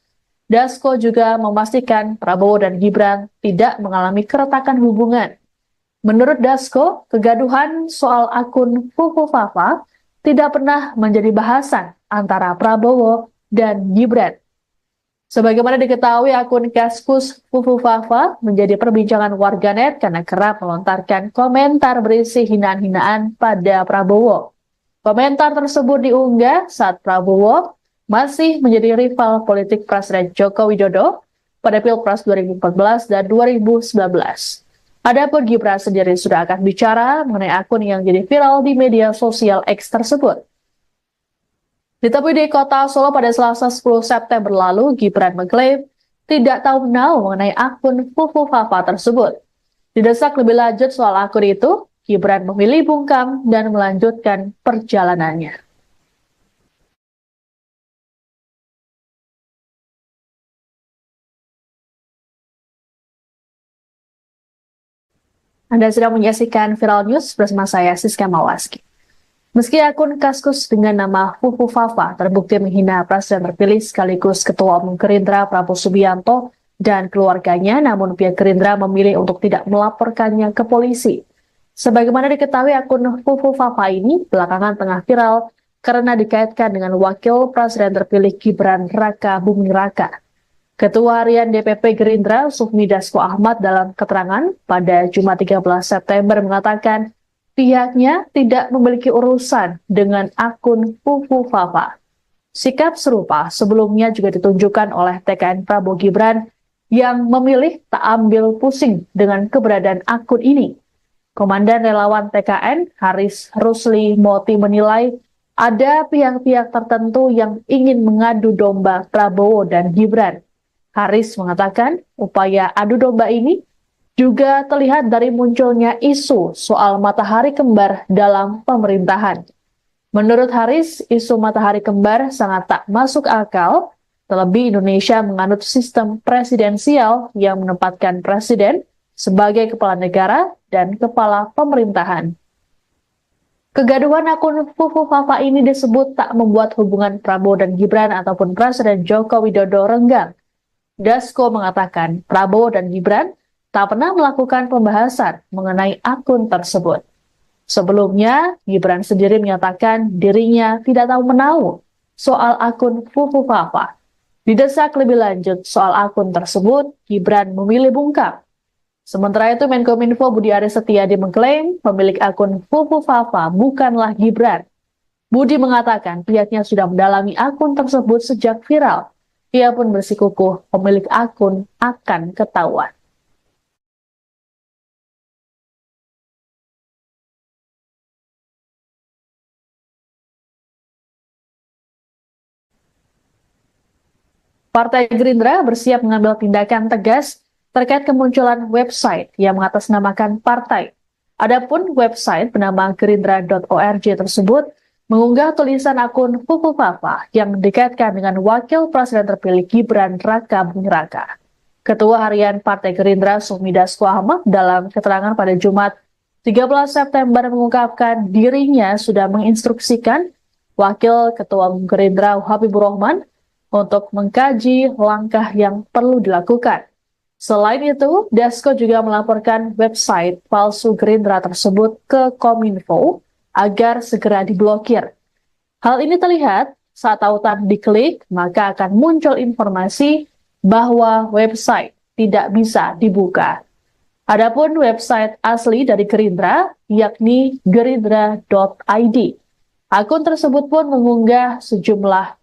Dasko juga memastikan Prabowo dan Gibran tidak mengalami keretakan hubungan. Menurut Dasko, kegaduhan soal akun Fufu Fafa tidak pernah menjadi bahasan antara Prabowo dan Gibran. Sebagaimana diketahui, akun Kaskus Fufu Fafa menjadi perbincangan warganet karena kerap melontarkan komentar berisi hinaan-hinaan pada Prabowo. Komentar tersebut diunggah saat Prabowo masih menjadi rival politik Presiden Joko Widodo pada Pilpres 2014 dan 2019. Adapun Gibran sendiri sudah akan bicara mengenai akun yang jadi viral di media sosial X tersebut. Ditemui di kota Solo pada Selasa 10 September lalu, Gibran mengklaim tidak tahu menau mengenai akun Fufu Fafa tersebut. Didesak lebih lanjut soal akun itu, Gibran memilih bungkam dan melanjutkan perjalanannya. Anda sedang menyaksikan Viral News bersama saya, Siska Mawaski. Meski akun Kaskus dengan nama Fufu Fafa terbukti menghina Presiden terpilih sekaligus Ketua Umum Gerindra Prabowo Subianto dan keluarganya, namun pihak Gerindra memilih untuk tidak melaporkannya ke polisi. Sebagaimana diketahui, akun Fufu Fafa ini belakangan tengah viral karena dikaitkan dengan Wakil Presiden terpilih Gibran Raka Buming Raka. Ketua Harian DPP Gerindra Sufmi Dasko Ahmad dalam keterangan pada Jumat 13 September mengatakan pihaknya tidak memiliki urusan dengan akun Fufu Fafa. Sikap serupa sebelumnya juga ditunjukkan oleh TKN Prabowo Gibran yang memilih tak ambil pusing dengan keberadaan akun ini. Komandan relawan TKN Haris Rusli Moti menilai ada pihak-pihak tertentu yang ingin mengadu domba Prabowo dan Gibran. Haris mengatakan upaya adu domba ini juga terlihat dari munculnya isu soal matahari kembar dalam pemerintahan. Menurut Haris, isu matahari kembar sangat tak masuk akal, terlebih Indonesia menganut sistem presidensial yang menempatkan presiden sebagai kepala negara dan kepala pemerintahan. Kegaduhan akun Fufu Fafa ini disebut tak membuat hubungan Prabowo dan Gibran ataupun Presiden Joko Widodo renggang. Dasko mengatakan Prabowo dan Gibran tak pernah melakukan pembahasan mengenai akun tersebut. Sebelumnya, Gibran sendiri menyatakan dirinya tidak tahu menahu soal akun Fufu Fafa. Didesak lebih lanjut soal akun tersebut, Gibran memilih bungkam. Sementara itu, Menkominfo Budi Aris Setiadi mengklaim pemilik akun Fufu Fafa bukanlah Gibran. Budi mengatakan pihaknya sudah mendalami akun tersebut sejak viral. Ia pun bersikukuh pemilik akun akan ketahuan. Partai Gerindra bersiap mengambil tindakan tegas terkait kemunculan website yang mengatasnamakan partai. Adapun website bernama gerindra.org tersebut mengunggah tulisan akun Fufu Fafa yang dikaitkan dengan Wakil Presiden terpilih Gibran Raka Buming Raka. Ketua Harian Partai Gerindra Sufmi Dasko Ahmad dalam keterangan pada Jumat 13 September mengungkapkan dirinya sudah menginstruksikan Wakil Ketua Umum Gerindra Habibur Rahman untuk mengkaji langkah yang perlu dilakukan. Selain itu, Dasko juga melaporkan website palsu Gerindra tersebut ke Kominfo agar segera diblokir. Hal ini terlihat saat tautan diklik, maka akan muncul informasi bahwa website tidak bisa dibuka. Adapun website asli dari Gerindra, yakni gerindra.id. Akun tersebut pun mengunggah sejumlah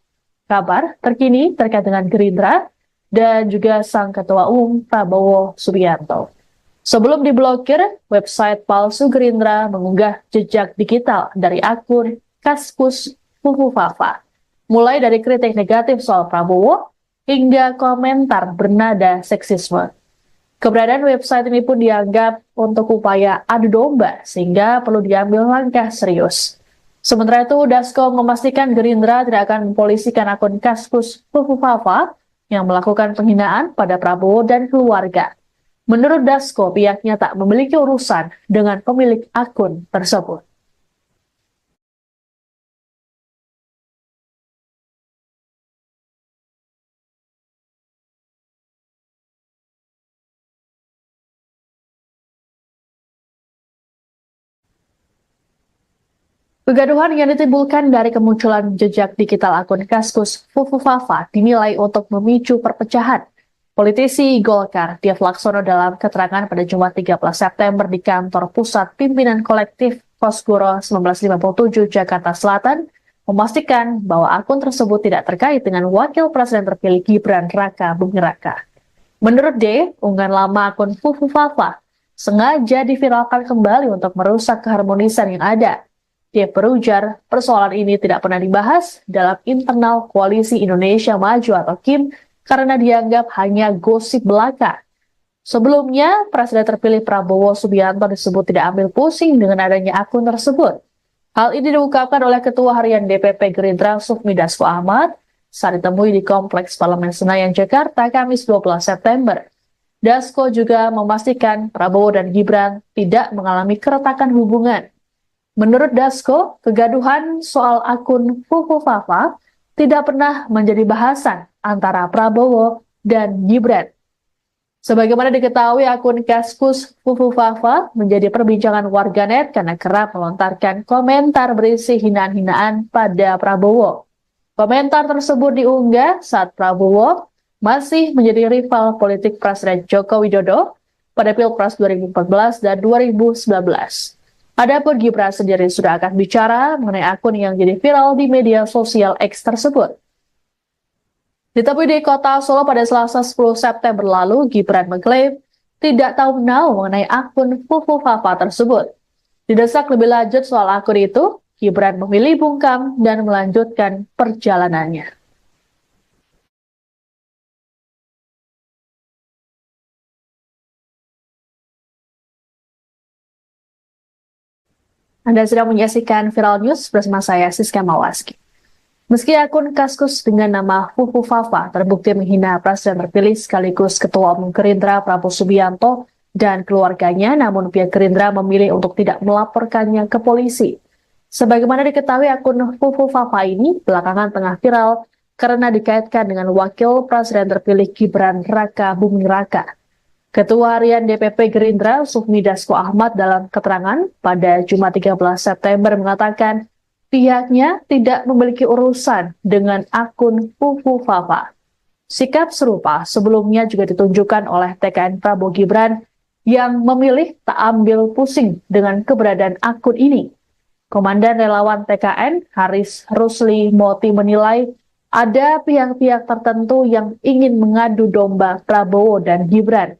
kabar terkini terkait dengan Gerindra dan juga sang Ketua Umum Prabowo Subianto. Sebelum diblokir, website palsu Gerindra mengunggah jejak digital dari akun Kaskus Fufufafa, mulai dari kritik negatif soal Prabowo hingga komentar bernada seksisme. Keberadaan website ini pun dianggap untuk upaya adu domba, sehingga perlu diambil langkah serius. Sementara itu, Dasko memastikan Gerindra tidak akan mempolisikan akun Kaskus Fufufafa yang melakukan penghinaan pada Prabowo dan keluarga. Menurut Dasko, pihaknya tak memiliki urusan dengan pemilik akun tersebut. Kegaduhan yang ditimbulkan dari kemunculan jejak digital akun Kaskus Fufufafa dinilai untuk memicu perpecahan. Politisi Golkar, Dev Laksono dalam keterangan pada Jumat 13 September di kantor pusat pimpinan kolektif Kosgoro 1957 Jakarta Selatan, memastikan bahwa akun tersebut tidak terkait dengan wakil presiden terpilih Gibran Raka Buming Raka. Menurut D, unggahan lama akun Fufufafa sengaja diviralkan kembali untuk merusak keharmonisan yang ada. Dia berujar, persoalan ini tidak pernah dibahas dalam internal Koalisi Indonesia Maju atau KIM karena dianggap hanya gosip belaka. Sebelumnya, Presiden terpilih Prabowo Subianto disebut tidak ambil pusing dengan adanya akun tersebut. Hal ini diungkapkan oleh Ketua Harian DPP Gerindra Sufmi Dasko Ahmad saat ditemui di Kompleks Parlemen Senayan, Jakarta, Kamis 12 September. Dasko juga memastikan Prabowo dan Gibran tidak mengalami keretakan hubungan. Menurut Dasko, kegaduhan soal akun Fufufafa tidak pernah menjadi bahasan antara Prabowo dan Gibran. Sebagaimana diketahui, akun Kaskus Fufufafa menjadi perbincangan warganet karena kerap melontarkan komentar berisi hinaan-hinaan pada Prabowo. Komentar tersebut diunggah saat Prabowo masih menjadi rival politik Presiden Joko Widodo pada Pilpres 2014 dan 2019. Adapun Gibran sendiri sudah akan bicara mengenai akun yang jadi viral di media sosial X tersebut. Ditemui di kota Solo pada Selasa 10 September lalu, Gibran mengklaim tidak tahu menau mengenai akun Fufufafa tersebut. Didesak lebih lanjut soal akun itu, Gibran memilih bungkam dan melanjutkan perjalanannya. Anda sedang menyaksikan Viral News bersama saya, Siska Mawaski. Meski akun Kaskus dengan nama Fufufafa terbukti menghina Presiden terpilih sekaligus Ketua Umum Gerindra Prabowo Subianto dan keluarganya, namun pihak Gerindra memilih untuk tidak melaporkannya ke polisi. Sebagaimana diketahui, akun Fufufafa ini belakangan tengah viral karena dikaitkan dengan Wakil Presiden terpilih Gibran Raka Buming Raka. Ketua Harian DPP Gerindra Sufmi Dasko Ahmad dalam keterangan pada Jumat 13 September mengatakan pihaknya tidak memiliki urusan dengan akun Fufufafa. Sikap serupa sebelumnya juga ditunjukkan oleh TKN Prabowo Gibran yang memilih tak ambil pusing dengan keberadaan akun ini. Komandan relawan TKN Haris Rusli Moti menilai ada pihak-pihak tertentu yang ingin mengadu domba Prabowo dan Gibran.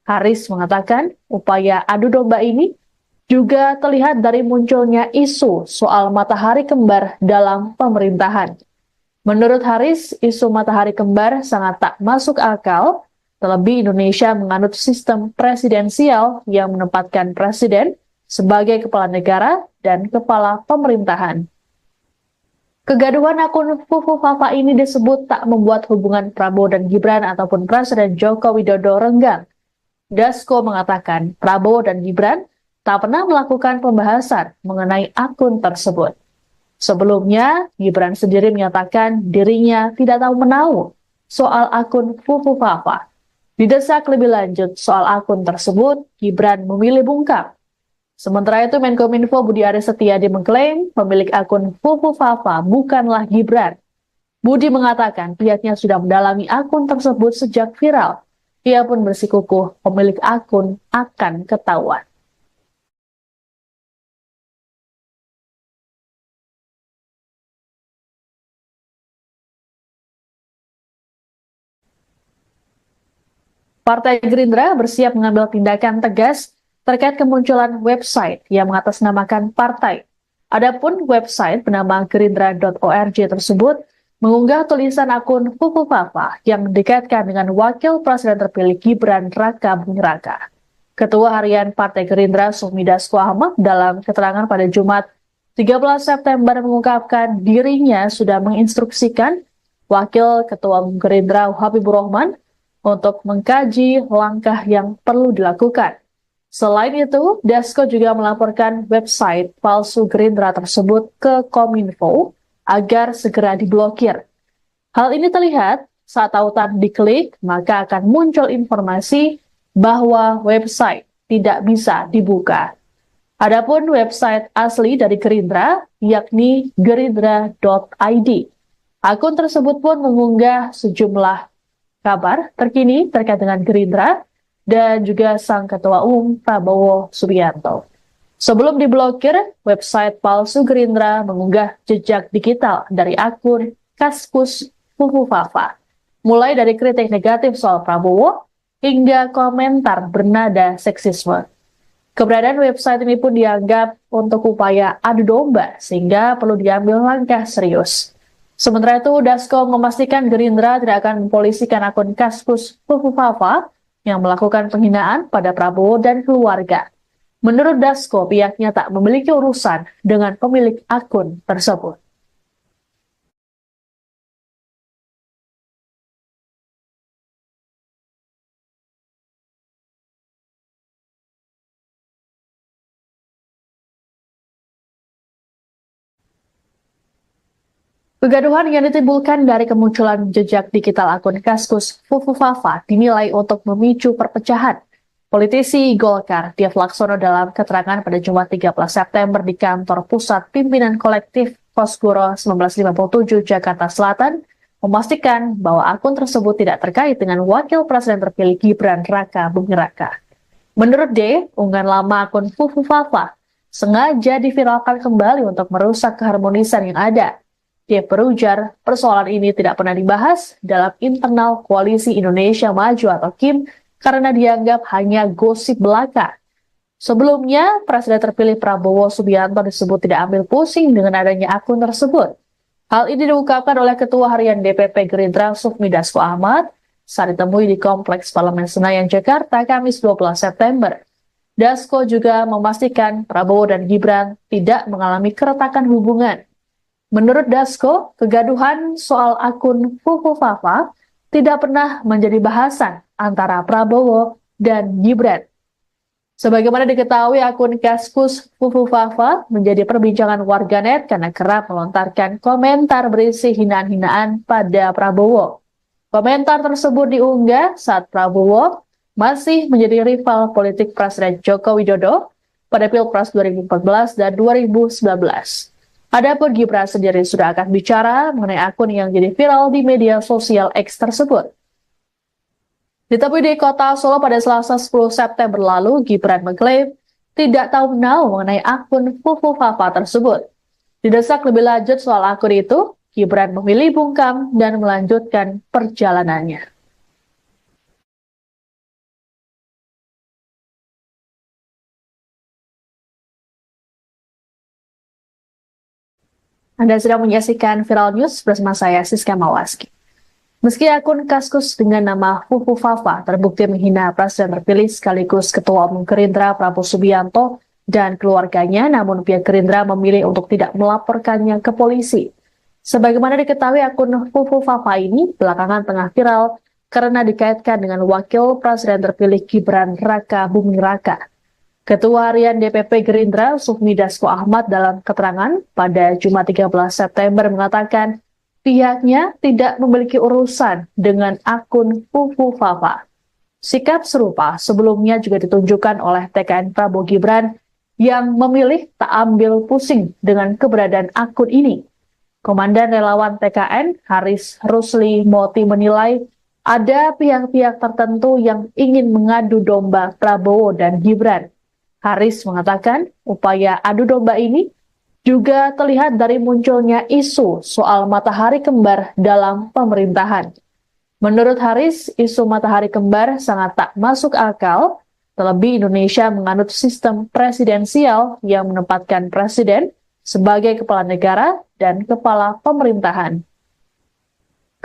Haris mengatakan upaya adu domba ini juga terlihat dari munculnya isu soal matahari kembar dalam pemerintahan. Menurut Haris, isu matahari kembar sangat tak masuk akal, terlebih Indonesia menganut sistem presidensial yang menempatkan presiden sebagai kepala negara dan kepala pemerintahan. Kegaduhan akun Fufufafa ini disebut tak membuat hubungan Prabowo dan Gibran ataupun Presiden Joko Widodo renggang. Dasko mengatakan Prabowo dan Gibran tak pernah melakukan pembahasan mengenai akun tersebut. Sebelumnya, Gibran sendiri menyatakan dirinya tidak tahu menau soal akun Fufufafa. Didesak lebih lanjut soal akun tersebut, Gibran memilih bungkam. Sementara itu, Menkominfo Budi Aris Setiadi mengklaim pemilik akun Fufufafa bukanlah Gibran. Budi mengatakan pihaknya sudah mendalami akun tersebut sejak viral. Ia pun bersikukuh pemilik akun akan ketahuan. Partai Gerindra bersiap mengambil tindakan tegas terkait kemunculan website yang mengatasnamakan partai. Adapun website bernama gerindra.org tersebut mengunggah tulisan akun Fufu Fafa yang dikaitkan dengan Wakil Presiden terpilih Gibran Raka Buming Raka. Ketua Harian Partai Gerindra Sufmi Dasko Ahmad dalam keterangan pada Jumat 13 September mengungkapkan dirinya sudah menginstruksikan Wakil Ketua Gerindra Habibur Rahman untuk mengkaji langkah yang perlu dilakukan. Selain itu, Dasko juga melaporkan website palsu Gerindra tersebut ke Kominfo agar segera diblokir. Hal ini terlihat saat tautan diklik, maka akan muncul informasi bahwa website tidak bisa dibuka. Adapun website asli dari Gerindra, yakni gerindra.id. Akun tersebut pun mengunggah sejumlah kabar terkini terkait dengan Gerindra dan juga sang Ketua Umum Prabowo Subianto. Sebelum diblokir, website palsu Gerindra mengunggah jejak digital dari akun Kaskus Fufu Fafa, mulai dari kritik negatif soal Prabowo hingga komentar bernada seksisme. Keberadaan website ini pun dianggap untuk upaya adu domba sehingga perlu diambil langkah serius. Sementara itu, Dasko memastikan Gerindra tidak akan mempolisikan akun Kaskus Fufu Fafa yang melakukan penghinaan pada Prabowo dan keluarga. Menurut Dasko, pihaknya tak memiliki urusan dengan pemilik akun tersebut. Kegaduhan yang ditimbulkan dari kemunculan jejak digital akun Kaskus Fufu Fafa dinilai untuk memicu perpecahan. Politisi Golkar, Dev Laksono dalam keterangan pada Jumat 13 September di kantor Pusat Pimpinan Kolektif Kosgoro 1957 Jakarta Selatan, memastikan bahwa akun tersebut tidak terkait dengan Wakil Presiden terpilih Gibran Raka Buming Raka. Menurut D, unggahan lama akun Fufu Fafa sengaja diviralkan kembali untuk merusak keharmonisan yang ada. Dia berujar, persoalan ini tidak pernah dibahas dalam internal Koalisi Indonesia Maju atau KIM karena dianggap hanya gosip belaka. Sebelumnya, Presiden terpilih Prabowo Subianto disebut tidak ambil pusing dengan adanya akun tersebut. Hal ini diungkapkan oleh Ketua Harian DPP Gerindra Sufmi Dasko Ahmad saat ditemui di Kompleks Parlemen Senayan, Jakarta, Kamis 12 September. Dasko juga memastikan Prabowo dan Gibran tidak mengalami keretakan hubungan. Menurut Dasko, kegaduhan soal akun Fufu Fafa tidak pernah menjadi bahasan antara Prabowo dan Gibran. Sebagaimana diketahui, akun Kaskus Fufu Fafa menjadi perbincangan warganet karena kerap melontarkan komentar berisi hinaan-hinaan pada Prabowo. Komentar tersebut diunggah saat Prabowo masih menjadi rival politik Presiden Joko Widodo pada Pilpres 2014 dan 2019. Adapun Gibran sendiri sudah akan bicara mengenai akun yang jadi viral di media sosial X tersebut. Ditemui di kota Solo pada Selasa 10 September lalu, Gibran mengklaim tidak tahu menau mengenai akun Fufu Fafa tersebut. Didesak lebih lanjut soal akun itu, Gibran memilih bungkam dan melanjutkan perjalanannya. Anda sedang menyaksikan Viral News bersama saya, Siska Mawaski. Meski akun Kaskus dengan nama Fufu Fafa terbukti menghina Presiden terpilih sekaligus Ketua Umum Gerindra Prabowo Subianto dan keluarganya, namun pihak Gerindra memilih untuk tidak melaporkannya ke polisi. Sebagaimana diketahui, akun Fufu Fafa ini belakangan tengah viral karena dikaitkan dengan Wakil Presiden terpilih Gibran Raka Buming Raka. Ketua Harian DPP Gerindra Sufmi Dasko Ahmad dalam keterangan pada Jumat 13 September mengatakan pihaknya tidak memiliki urusan dengan akun Fufu Fafa. Sikap serupa sebelumnya juga ditunjukkan oleh TKN Prabowo Gibran yang memilih tak ambil pusing dengan keberadaan akun ini. Komandan Relawan TKN Haris Rusli Moti menilai ada pihak-pihak tertentu yang ingin mengadu domba Prabowo dan Gibran. Haris mengatakan upaya adu domba ini juga terlihat dari munculnya isu soal matahari kembar dalam pemerintahan. Menurut Haris, isu matahari kembar sangat tak masuk akal, terlebih Indonesia menganut sistem presidensial yang menempatkan presiden sebagai kepala negara dan kepala pemerintahan.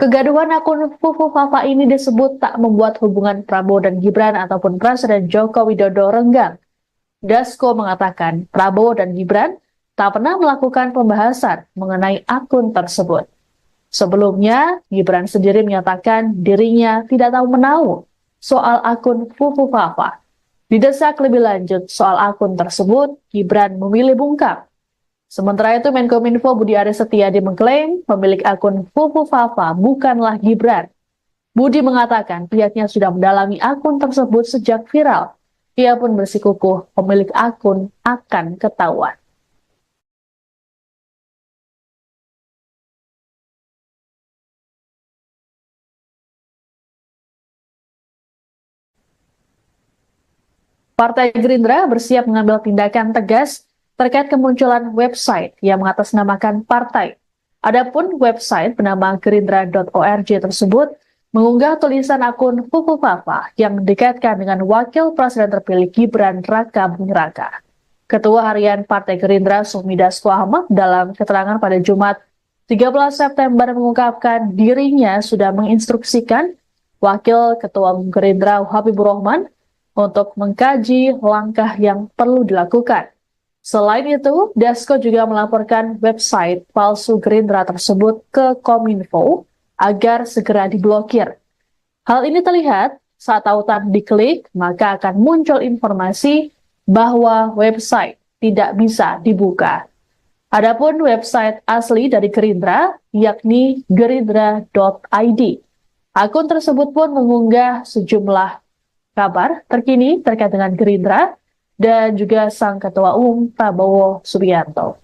Kegaduhan akun Fufu Fafa ini disebut tak membuat hubungan Prabowo dan Gibran ataupun Presiden Joko Widodo renggang. Dasko mengatakan Prabowo dan Gibran tak pernah melakukan pembahasan mengenai akun tersebut. Sebelumnya, Gibran sendiri menyatakan dirinya tidak tahu menahu soal akun Fufu Fafa. Didesak lebih lanjut soal akun tersebut, Gibran memilih bungkam. Sementara itu, Menkominfo Budi Aris Setiadi mengklaim pemilik akun Fufu Fafa bukanlah Gibran. Budi mengatakan pihaknya sudah mendalami akun tersebut sejak viral. Ia pun bersikukuh pemilik akun akan ketahuan. Partai Gerindra bersiap mengambil tindakan tegas terkait kemunculan website yang mengatasnamakan partai. Adapun website bernama gerindra.org tersebut mengunggah tulisan akun Fufu Fafa yang dikaitkan dengan Wakil Presiden terpilih Gibran Raka Buming Raka. Ketua Harian Partai Gerindra Sufmi Dasko Ahmad dalam keterangan pada Jumat 13 September mengungkapkan dirinya sudah menginstruksikan Wakil Ketua Umum Gerindra Habibur Rahman untuk mengkaji langkah yang perlu dilakukan. Selain itu, Dasko juga melaporkan website palsu Gerindra tersebut ke Kominfo agar segera diblokir. Hal ini terlihat saat tautan diklik, maka akan muncul informasi bahwa website tidak bisa dibuka. Adapun website asli dari Gerindra, yakni gerindra.id. Akun tersebut pun mengunggah sejumlah kabar terkini terkait dengan Gerindra dan juga sang Ketua Umum Prabowo Subianto.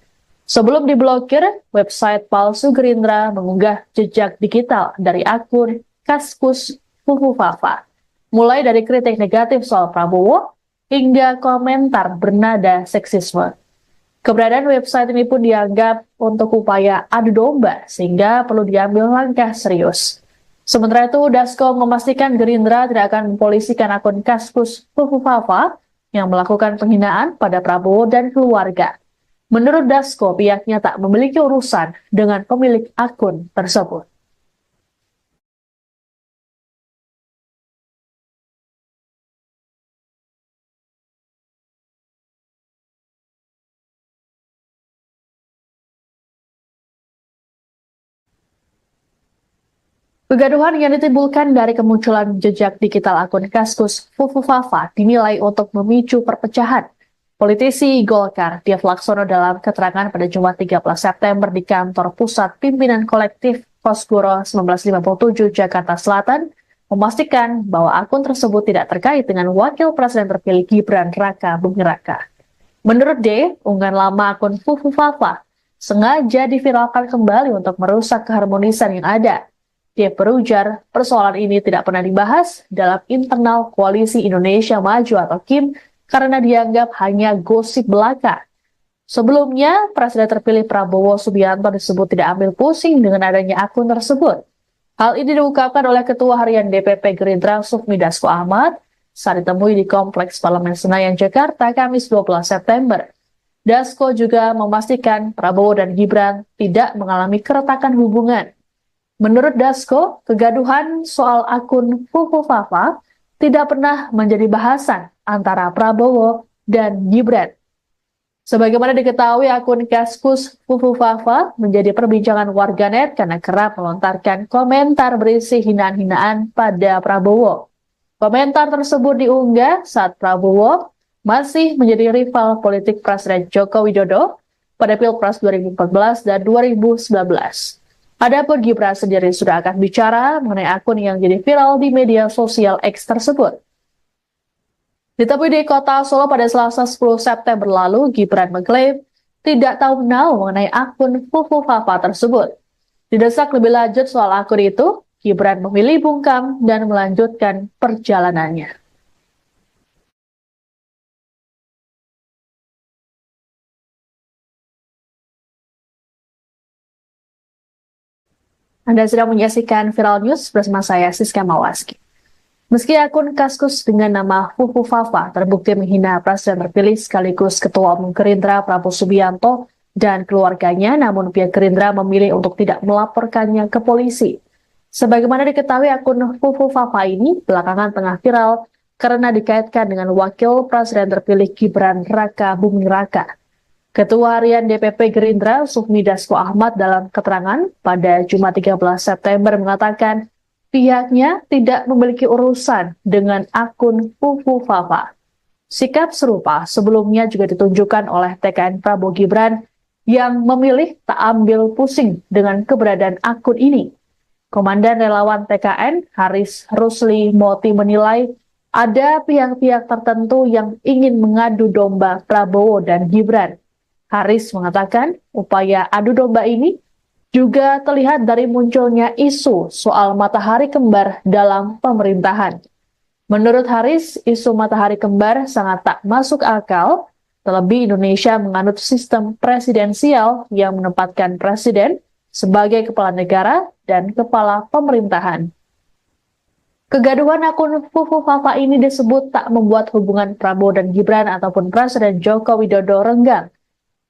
Sebelum diblokir, website palsu Gerindra mengunggah jejak digital dari akun Kaskus Fufu Fafa, mulai dari kritik negatif soal Prabowo hingga komentar bernada seksisme. Keberadaan website ini pun dianggap untuk upaya adu domba sehingga perlu diambil langkah serius. Sementara itu, Dasko memastikan Gerindra tidak akan mempolisikan akun Kaskus Fufu Fafa yang melakukan penghinaan pada Prabowo dan keluarga. Menurut Dasko, pihaknya tak memiliki urusan dengan pemilik akun tersebut. Kegaduhan yang ditimbulkan dari kemunculan jejak digital akun Kaskus Fufu Fafa dinilai untuk memicu perpecahan. Politisi Golkar, Dev Laksono dalam keterangan pada Jumat 13 September di kantor Pusat Pimpinan Kolektif Kosgoro 1957 Jakarta Selatan, memastikan bahwa akun tersebut tidak terkait dengan Wakil Presiden terpilih Gibran Raka Buming Raka. Menurut D, unggahan lama akun Fufu Fafa sengaja diviralkan kembali untuk merusak keharmonisan yang ada. Dia berujar, persoalan ini tidak pernah dibahas dalam internal Koalisi Indonesia Maju atau KIM karena dianggap hanya gosip belaka. Sebelumnya, Presiden terpilih Prabowo Subianto disebut tidak ambil pusing dengan adanya akun tersebut. Hal ini diungkapkan oleh Ketua Harian DPP Gerindra Sufmi Dasko Ahmad saat ditemui di Kompleks Parlemen Senayan, Jakarta, Kamis 12 September. Dasko juga memastikan Prabowo dan Gibran tidak mengalami keretakan hubungan. Menurut Dasko, kegaduhan soal akun Fufu Fafa tidak pernah menjadi bahasan antara Prabowo dan Gibran. Sebagaimana diketahui, akun Kaskus Fufu Fafa menjadi perbincangan warganet karena kerap melontarkan komentar berisi hinaan-hinaan pada Prabowo. Komentar tersebut diunggah saat Prabowo masih menjadi rival politik Presiden Joko Widodo pada Pilpres 2014 dan 2019. Adapun Gibran sendiri sudah akan bicara mengenai akun yang jadi viral di media sosial X tersebut. Ditemui di kota Solo pada Selasa 10 September lalu, Gibran mengklaim tidak tahu menahu mengenai akun Fufu Fafa tersebut. Didesak lebih lanjut soal akun itu, Gibran memilih bungkam dan melanjutkan perjalanannya. Anda sedang menyaksikan Viral News bersama saya, Siska Mawaski. Meski akun Kaskus dengan nama Fufu Fafa terbukti menghina Presiden terpilih sekaligus Ketua Umum Gerindra Prabowo Subianto dan keluarganya, namun pihak Gerindra memilih untuk tidak melaporkannya ke polisi. Sebagaimana diketahui, akun Fufu Fafa ini belakangan tengah viral karena dikaitkan dengan Wakil Presiden terpilih Gibran Raka Buming Raka. Ketua Harian DPP Gerindra, Sufmi Dasko Ahmad, dalam keterangan pada Jumat 13 September mengatakan pihaknya tidak memiliki urusan dengan akun Fufu Fafa. Sikap serupa sebelumnya juga ditunjukkan oleh TKN Prabowo Gibran yang memilih tak ambil pusing dengan keberadaan akun ini. Komandan Relawan TKN, Haris Rusli Moti, menilai ada pihak-pihak tertentu yang ingin mengadu domba Prabowo dan Gibran. Haris mengatakan upaya adu domba ini juga terlihat dari munculnya isu soal matahari kembar dalam pemerintahan. Menurut Haris, isu matahari kembar sangat tak masuk akal, terlebih Indonesia menganut sistem presidensial yang menempatkan presiden sebagai kepala negara dan kepala pemerintahan. Kegaduhan akun Fufu Fafa ini disebut tak membuat hubungan Prabowo dan Gibran ataupun Presiden Joko Widodo renggang.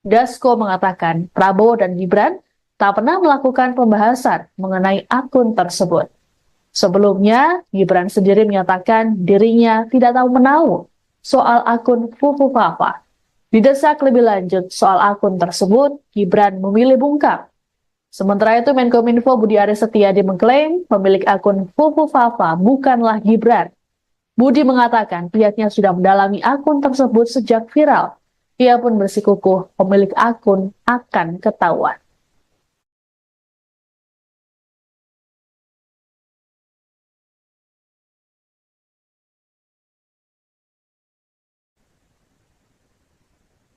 Dasko mengatakan Prabowo dan Gibran tak pernah melakukan pembahasan mengenai akun tersebut. Sebelumnya, Gibran sendiri menyatakan dirinya tidak tahu menahu soal akun Fufu Fafa. Didesak lebih lanjut soal akun tersebut, Gibran memilih bungkam. Sementara itu, Menkominfo Budi Aris Setiadi mengklaim pemilik akun Fufu Fafa bukanlah Gibran. Budi mengatakan pihaknya sudah mendalami akun tersebut sejak viral. Ia pun bersikukuh pemilik akun akan ketahuan.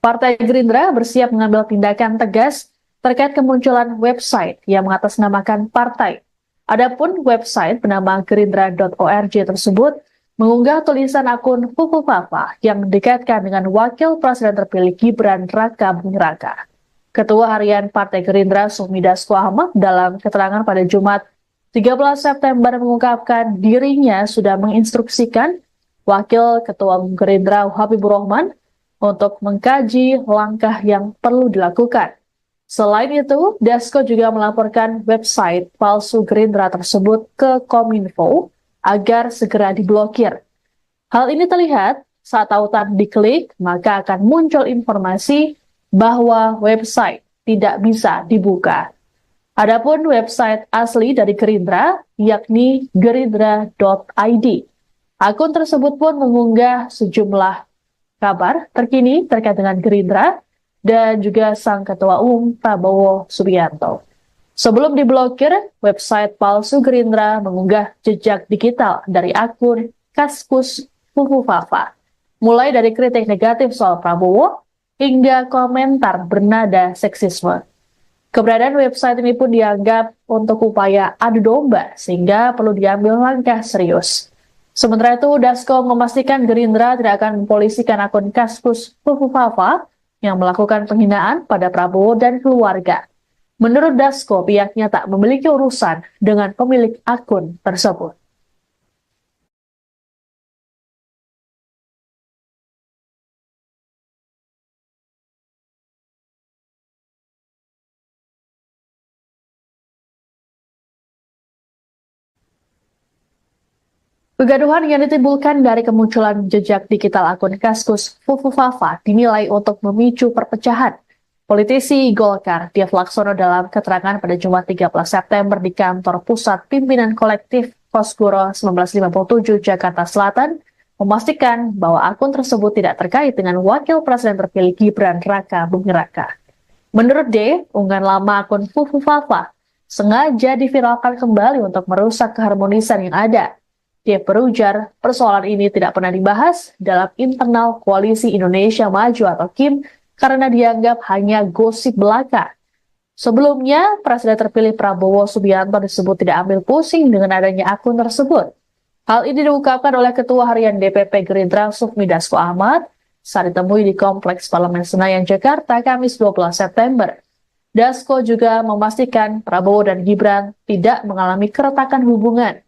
Partai Gerindra bersiap mengambil tindakan tegas terkait kemunculan website yang mengatasnamakan partai. Adapun website bernama gerindra.org tersebut mengunggah tulisan akun Fufu Fafa yang dikaitkan dengan Wakil Presiden terpilih Gibran Raka Buming Raka. Ketua Harian Partai Gerindra, Sufmi Dasko Ahmad, dalam keterangan pada Jumat 13 September mengungkapkan dirinya sudah menginstruksikan Wakil Ketua Umum Gerindra Habibur Rahman untuk mengkaji langkah yang perlu dilakukan. Selain itu, Dasko juga melaporkan website palsu Gerindra tersebut ke Kominfo agar segera diblokir. Hal ini terlihat saat tautan diklik, maka akan muncul informasi bahwa website tidak bisa dibuka. Adapun website asli dari Gerindra, yakni gerindra.id. Akun tersebut pun mengunggah sejumlah kabar terkini terkait dengan Gerindra dan juga sang Ketua Umum Prabowo Subianto. Sebelum diblokir, website palsu Gerindra mengunggah jejak digital dari akun Kaskus Fufu Fafa, mulai dari kritik negatif soal Prabowo hingga komentar bernada seksisme. Keberadaan website ini pun dianggap untuk upaya adu domba sehingga perlu diambil langkah serius. Sementara itu, Dasko memastikan Gerindra tidak akan mempolisikan akun Kaskus Fufu Fafa yang melakukan penghinaan pada Prabowo dan keluarga. Menurut Dasko, pihaknya tak memiliki urusan dengan pemilik akun tersebut. Kegaduhan yang ditimbulkan dari kemunculan jejak digital akun Kaskus Fufu Fafa dinilai untuk memicu perpecahan. Politisi Golkar, Dev Laksono, dalam keterangan pada Jumat 13 September di kantor pusat pimpinan kolektif Kosgoro 1957 Jakarta Selatan, memastikan bahwa akun tersebut tidak terkait dengan Wakil Presiden terpilih Gibran Raka Buming Raka. Menurut D, unggahan lama akun Fufu Fafa sengaja diviralkan kembali untuk merusak keharmonisan yang ada. Dia berujar, persoalan ini tidak pernah dibahas dalam internal Koalisi Indonesia Maju atau KIM karena dianggap hanya gosip belaka. Sebelumnya, Presiden terpilih Prabowo Subianto disebut tidak ambil pusing dengan adanya akun tersebut. Hal ini diungkapkan oleh Ketua Harian DPP Gerindra Sufmi Dasko Ahmad saat ditemui di Kompleks Parlemen Senayan, Jakarta, Kamis 12 September. Dasko juga memastikan Prabowo dan Gibran tidak mengalami keretakan hubungan.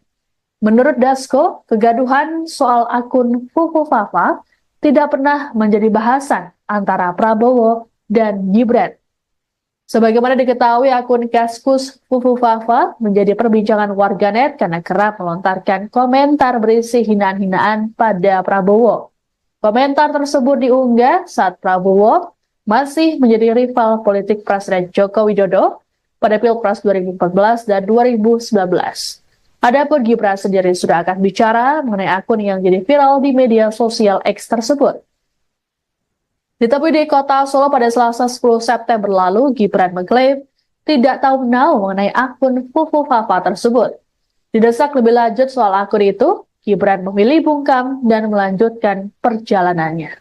Menurut Dasko, kegaduhan soal akun Fufu Fafa tidak pernah menjadi bahasan antara Prabowo dan Gibran. Sebagaimana diketahui, akun Kaskus Fufu Fafa menjadi perbincangan warganet karena kerap melontarkan komentar berisi hinaan-hinaan pada Prabowo. Komentar tersebut diunggah saat Prabowo masih menjadi rival politik Presiden Joko Widodo pada Pilpres 2014 dan 2019. Adapun Gibran sendiri sudah akan bicara mengenai akun yang jadi viral di media sosial X tersebut. Ditemui di kota Solo pada Selasa 10 September lalu, Gibran mengklaim tidak tahu menau mengenai akun Fufu Fafa tersebut. Didesak lebih lanjut soal akun itu, Gibran memilih bungkam dan melanjutkan perjalanannya.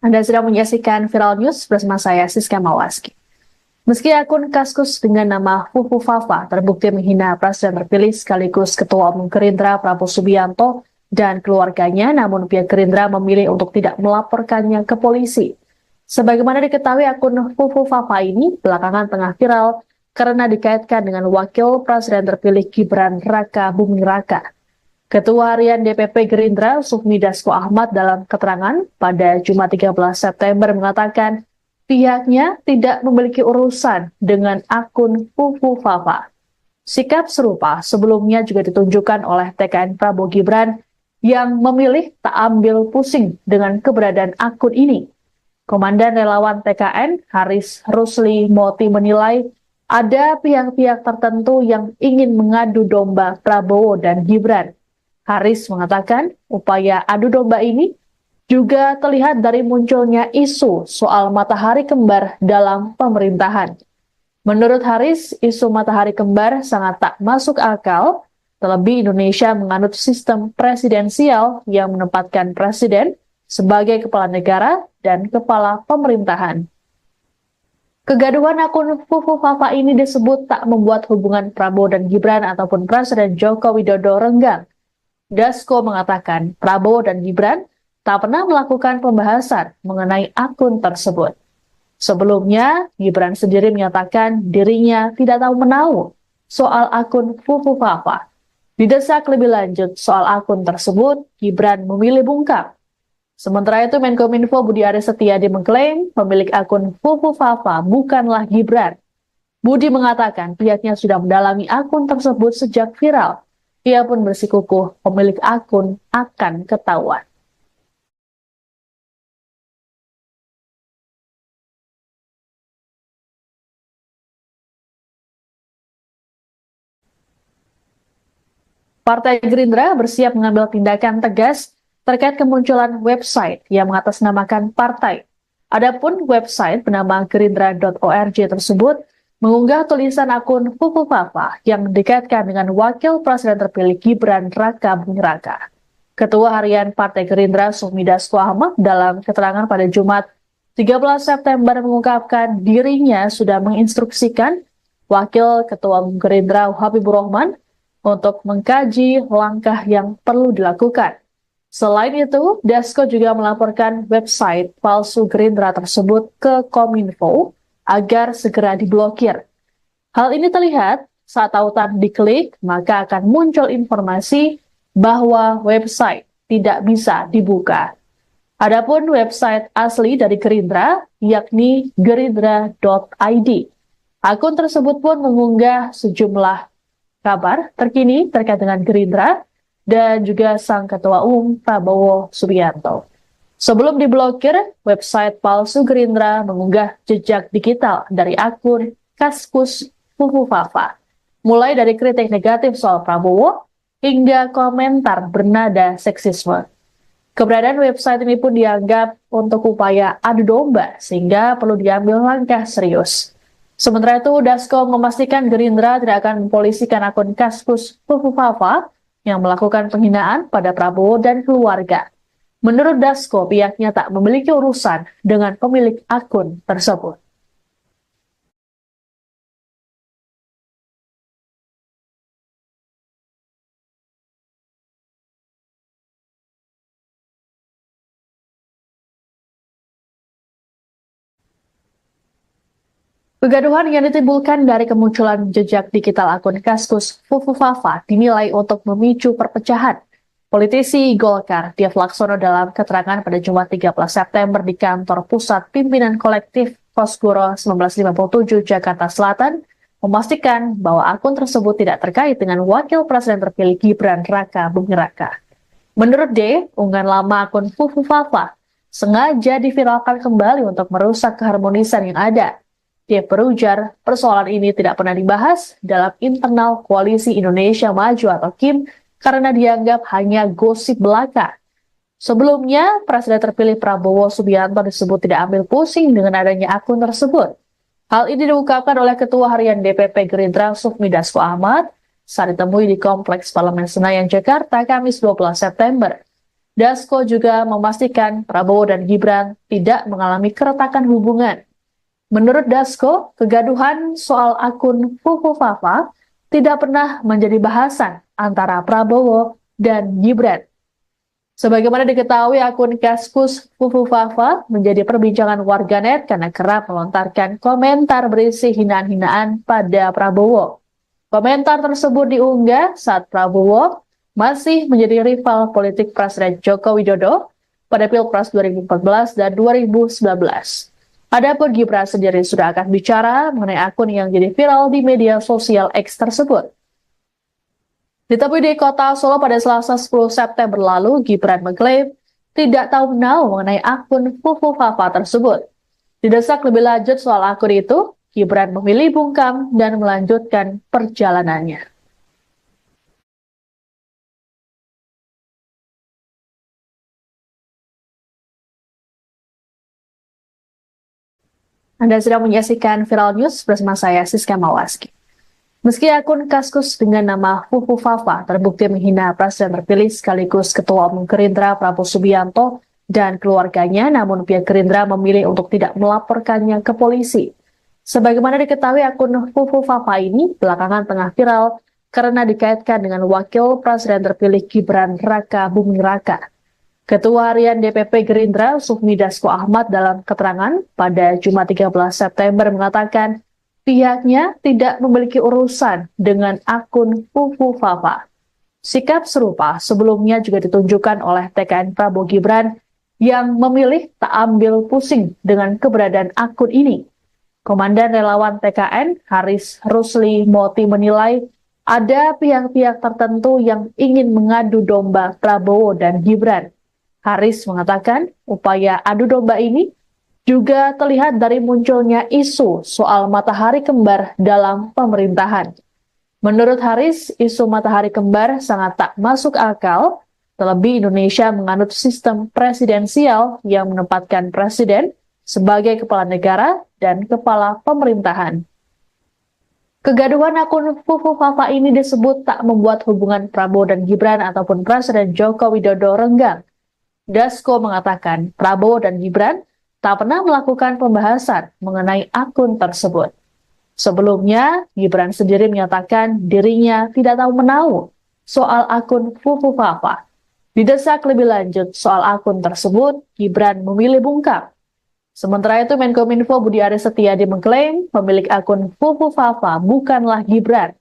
Anda sedang menyaksikan Viral News bersama saya, Siska Mawaski. Meski akun Kaskus dengan nama Fufu Fafa terbukti menghina Presiden terpilih sekaligus Ketua Umum Gerindra Prabowo Subianto dan keluarganya, namun pihak Gerindra memilih untuk tidak melaporkannya ke polisi. Sebagaimana diketahui, akun Fufu Fafa ini belakangan tengah viral karena dikaitkan dengan Wakil Presiden terpilih Gibran Raka Buming Raka. Ketua Harian DPP Gerindra Sufmi Dasko Ahmad dalam keterangan pada Jumat 13 September mengatakan pihaknya tidak memiliki urusan dengan akun Fufu Fafa. Sikap serupa sebelumnya juga ditunjukkan oleh TKN Prabowo Gibran yang memilih tak ambil pusing dengan keberadaan akun ini. Komandan relawan TKN Haris Rusli Moti menilai ada pihak-pihak tertentu yang ingin mengadu domba Prabowo dan Gibran. Haris mengatakan upaya adu domba ini juga terlihat dari munculnya isu soal matahari kembar dalam pemerintahan. Menurut Haris, isu matahari kembar sangat tak masuk akal, terlebih Indonesia menganut sistem presidensial yang menempatkan presiden sebagai kepala negara dan kepala pemerintahan. Kegaduhan akun Fufu Fafa ini disebut tak membuat hubungan Prabowo dan Gibran ataupun Presiden Joko Widodo renggang. Dasko mengatakan Prabowo dan Gibran tak pernah melakukan pembahasan mengenai akun tersebut. Sebelumnya, Gibran sendiri menyatakan dirinya tidak tahu menau soal akun Fufu Fafa. Didesak lebih lanjut soal akun tersebut, Gibran memilih bungkam. Sementara itu, Menkominfo Budi Aris Setiadi mengklaim pemilik akun Fufu Fafa bukanlah Gibran. Budi mengatakan pihaknya sudah mendalami akun tersebut sejak viral. Ia pun bersikukuh pemilik akun akan ketahuan. Partai Gerindra bersiap mengambil tindakan tegas terkait kemunculan website yang mengatasnamakan partai. Adapun website bernama gerindra.org tersebut mengunggah tulisan akun Fufu Fafa yang dikaitkan dengan Wakil Presiden terpilih Gibran Raka Buming Raka. Ketua Harian Partai Gerindra Sufmi Dasko Ahmad dalam keterangan pada Jumat 13 September mengungkapkan dirinya sudah menginstruksikan Wakil Ketua Umum Gerindra Habibur Rahman untuk mengkaji langkah yang perlu dilakukan. Selain itu, Dasko juga melaporkan website palsu Gerindra tersebut ke Kominfo agar segera diblokir. Hal ini terlihat saat tautan diklik, maka akan muncul informasi bahwa website tidak bisa dibuka. Adapun website asli dari Gerindra, yakni gerindra.id. Akun tersebut pun mengunggah sejumlah kabar terkini terkait dengan Gerindra dan juga sang Ketua Umum Prabowo Subianto. Sebelum diblokir, website palsu Gerindra mengunggah jejak digital dari akun Kaskus Fufu Fafa, mulai dari kritik negatif soal Prabowo hingga komentar bernada seksisme. Keberadaan website ini pun dianggap untuk upaya adu domba sehingga perlu diambil langkah serius. Sementara itu, Dasko memastikan Gerindra tidak akan mempolisikan akun Kaskus Fufu Fafa yang melakukan penghinaan pada Prabowo dan keluarga. Menurut Dasko, pihaknya tak memiliki urusan dengan pemilik akun tersebut. Kegaduhan yang ditimbulkan dari kemunculan jejak digital akun Kaskus Fufufafa dinilai untuk memicu perpecahan. Politisi Golkar, Dev Laksono dalam keterangan pada Jumat 13 September di kantor pusat pimpinan kolektif Kosgoro 1957 Jakarta Selatan, memastikan bahwa akun tersebut tidak terkait dengan wakil presiden terpilih Gibran Raka Buming Raka. Menurut D, unggahan lama akun Fufufafa sengaja diviralkan kembali untuk merusak keharmonisan yang ada. Dia berujar, persoalan ini tidak pernah dibahas dalam internal Koalisi Indonesia Maju atau KIM karena dianggap hanya gosip belaka. Sebelumnya, Presiden terpilih Prabowo Subianto disebut tidak ambil pusing dengan adanya akun tersebut. Hal ini diungkapkan oleh Ketua Harian DPP Gerindra Sufmi Dasko Ahmad saat ditemui di Kompleks Parlemen Senayan, Jakarta, Kamis 12 September. Dasko juga memastikan Prabowo dan Gibran tidak mengalami keretakan hubungan. Menurut Dasko, kegaduhan soal akun Fufufafa tidak pernah menjadi bahasan antara Prabowo dan Gibran. Sebagaimana diketahui, akun Kaskus Fufufafa menjadi perbincangan warganet karena kerap melontarkan komentar berisi hinaan-hinaan pada Prabowo. Komentar tersebut diunggah saat Prabowo masih menjadi rival politik Presiden Joko Widodo pada Pilpres 2014 dan 2019. Adapun Gibran sendiri sudah akan bicara mengenai akun yang jadi viral di media sosial X tersebut. Ditemui di kota Solo pada Selasa 10 September lalu, Gibran mengklaim tidak tahu menau mengenai akun Fufufafa tersebut. Didesak lebih lanjut soal akun itu, Gibran memilih bungkam dan melanjutkan perjalanannya. Anda sedang menyaksikan Viral News bersama saya, Siska Mawaski. Meski akun Kaskus dengan nama Fufufafa terbukti menghina Presiden terpilih sekaligus Ketua Umum Gerindra Prabowo Subianto dan keluarganya, namun pihak Gerindra memilih untuk tidak melaporkannya ke polisi. Sebagaimana diketahui, akun Fufufafa ini belakangan tengah viral karena dikaitkan dengan Wakil Presiden terpilih Gibran Raka Buming Raka. Ketua Harian DPP Gerindra Sufmi Dasko Ahmad dalam keterangan pada Jumat 13 September mengatakan pihaknya tidak memiliki urusan dengan akun Fufufafa. Sikap serupa sebelumnya juga ditunjukkan oleh TKN Prabowo Gibran yang memilih tak ambil pusing dengan keberadaan akun ini. Komandan Relawan TKN Haris Rusli Moti menilai ada pihak-pihak tertentu yang ingin mengadu domba Prabowo dan Gibran. Haris mengatakan upaya adu domba ini juga terlihat dari munculnya isu soal matahari kembar dalam pemerintahan. Menurut Haris, isu matahari kembar sangat tak masuk akal, terlebih Indonesia menganut sistem presidensial yang menempatkan presiden sebagai kepala negara dan kepala pemerintahan. Kegaduhan akun Fufufafa ini disebut tak membuat hubungan Prabowo dan Gibran ataupun Presiden Joko Widodo renggang. Dasko mengatakan Prabowo dan Gibran tak pernah melakukan pembahasan mengenai akun tersebut. Sebelumnya, Gibran sendiri menyatakan dirinya tidak tahu menau soal akun Fufufafa. Didesak lebih lanjut soal akun tersebut, Gibran memilih bungkam. Sementara itu, Menkominfo Budi Aris Setiadi mengklaim pemilik akun Fufufafa bukanlah Gibran.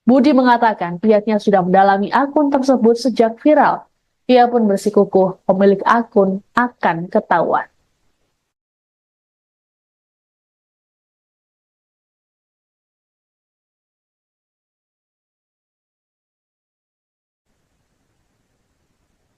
Budi mengatakan pihaknya sudah mendalami akun tersebut sejak viral. Ia pun bersikukuh pemilik akun akan ketahuan.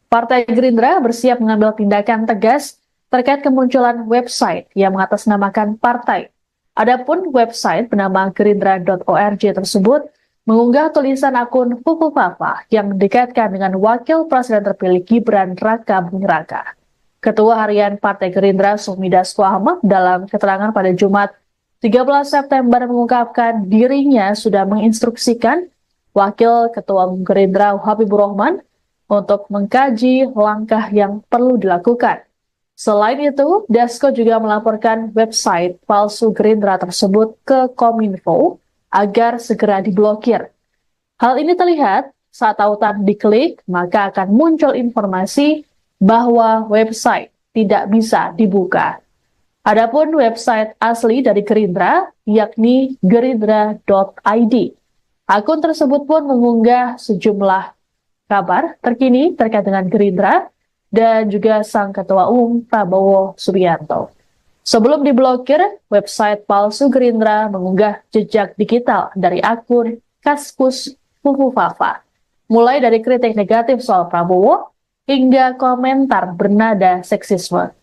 Partai Gerindra bersiap mengambil tindakan tegas terkait kemunculan website yang mengatasnamakan partai. Adapun website bernama gerindra.org tersebut mengunggah tulisan akun Fufufafa yang dikaitkan dengan Wakil Presiden terpilih Gibran Raka Buming Raka. Ketua Harian Partai Gerindra Sufmi Dasko Ahmad dalam keterangan pada Jumat 13 September mengungkapkan dirinya sudah menginstruksikan Wakil Ketua Umum Gerindra Habibur Rahman untuk mengkaji langkah yang perlu dilakukan. Selain itu, Dasko juga melaporkan website palsu Gerindra tersebut ke Kominfo agar segera diblokir. Hal ini terlihat saat tautan diklik, maka akan muncul informasi bahwa website tidak bisa dibuka. Adapun website asli dari Gerindra, yakni gerindra.id. Akun tersebut pun mengunggah sejumlah kabar terkini terkait dengan Gerindra dan juga sang Ketua Umum Prabowo Subianto. Sebelum diblokir, website palsu Gerindra mengunggah jejak digital dari akun Kaskus Fufufafa, mulai dari kritik negatif soal Prabowo hingga komentar bernada seksisme.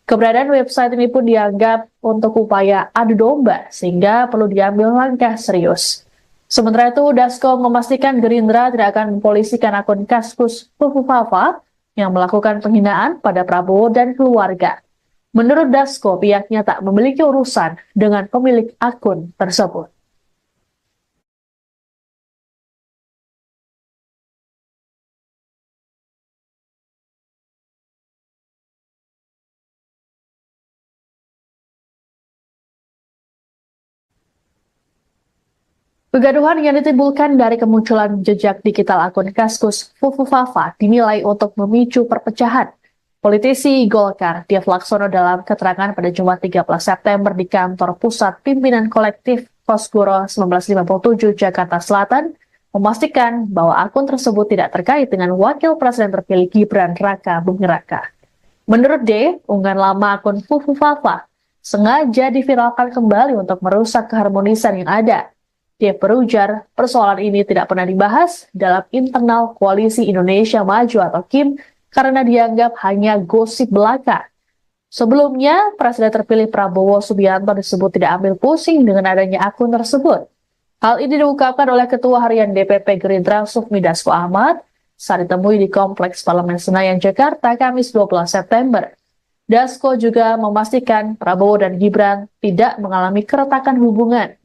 Keberadaan website ini pun dianggap untuk upaya adu domba sehingga perlu diambil langkah serius. Sementara itu, Dasko memastikan Gerindra tidak akan mempolisikan akun Kaskus Fufufafa yang melakukan penghinaan pada Prabowo dan keluarga. Menurut Dasko, pihaknya tak memiliki urusan dengan pemilik akun tersebut. Kegaduhan yang ditimbulkan dari kemunculan jejak digital akun Kaskus Fufufafa dinilai untuk memicu perpecahan. Politisi Golkar, Dev Laksono dalam keterangan pada Jumat 13 September di kantor pusat pimpinan kolektif Kosgoro 1957 Jakarta Selatan, memastikan bahwa akun tersebut tidak terkait dengan wakil presiden terpilih Gibran Raka Buming Raka. Menurut D, unggahan lama akun Fufufafa sengaja diviralkan kembali untuk merusak keharmonisan yang ada. Dia berujar, persoalan ini tidak pernah dibahas dalam internal Koalisi Indonesia Maju atau KIM karena dianggap hanya gosip belaka. Sebelumnya, Presiden terpilih Prabowo Subianto disebut tidak ambil pusing dengan adanya akun tersebut. Hal ini diungkapkan oleh Ketua Harian DPP Gerindra Sufmi Dasko Ahmad saat ditemui di Kompleks Parlemen Senayan, Jakarta, Kamis 12 September. Dasko juga memastikan Prabowo dan Gibran tidak mengalami keretakan hubungan.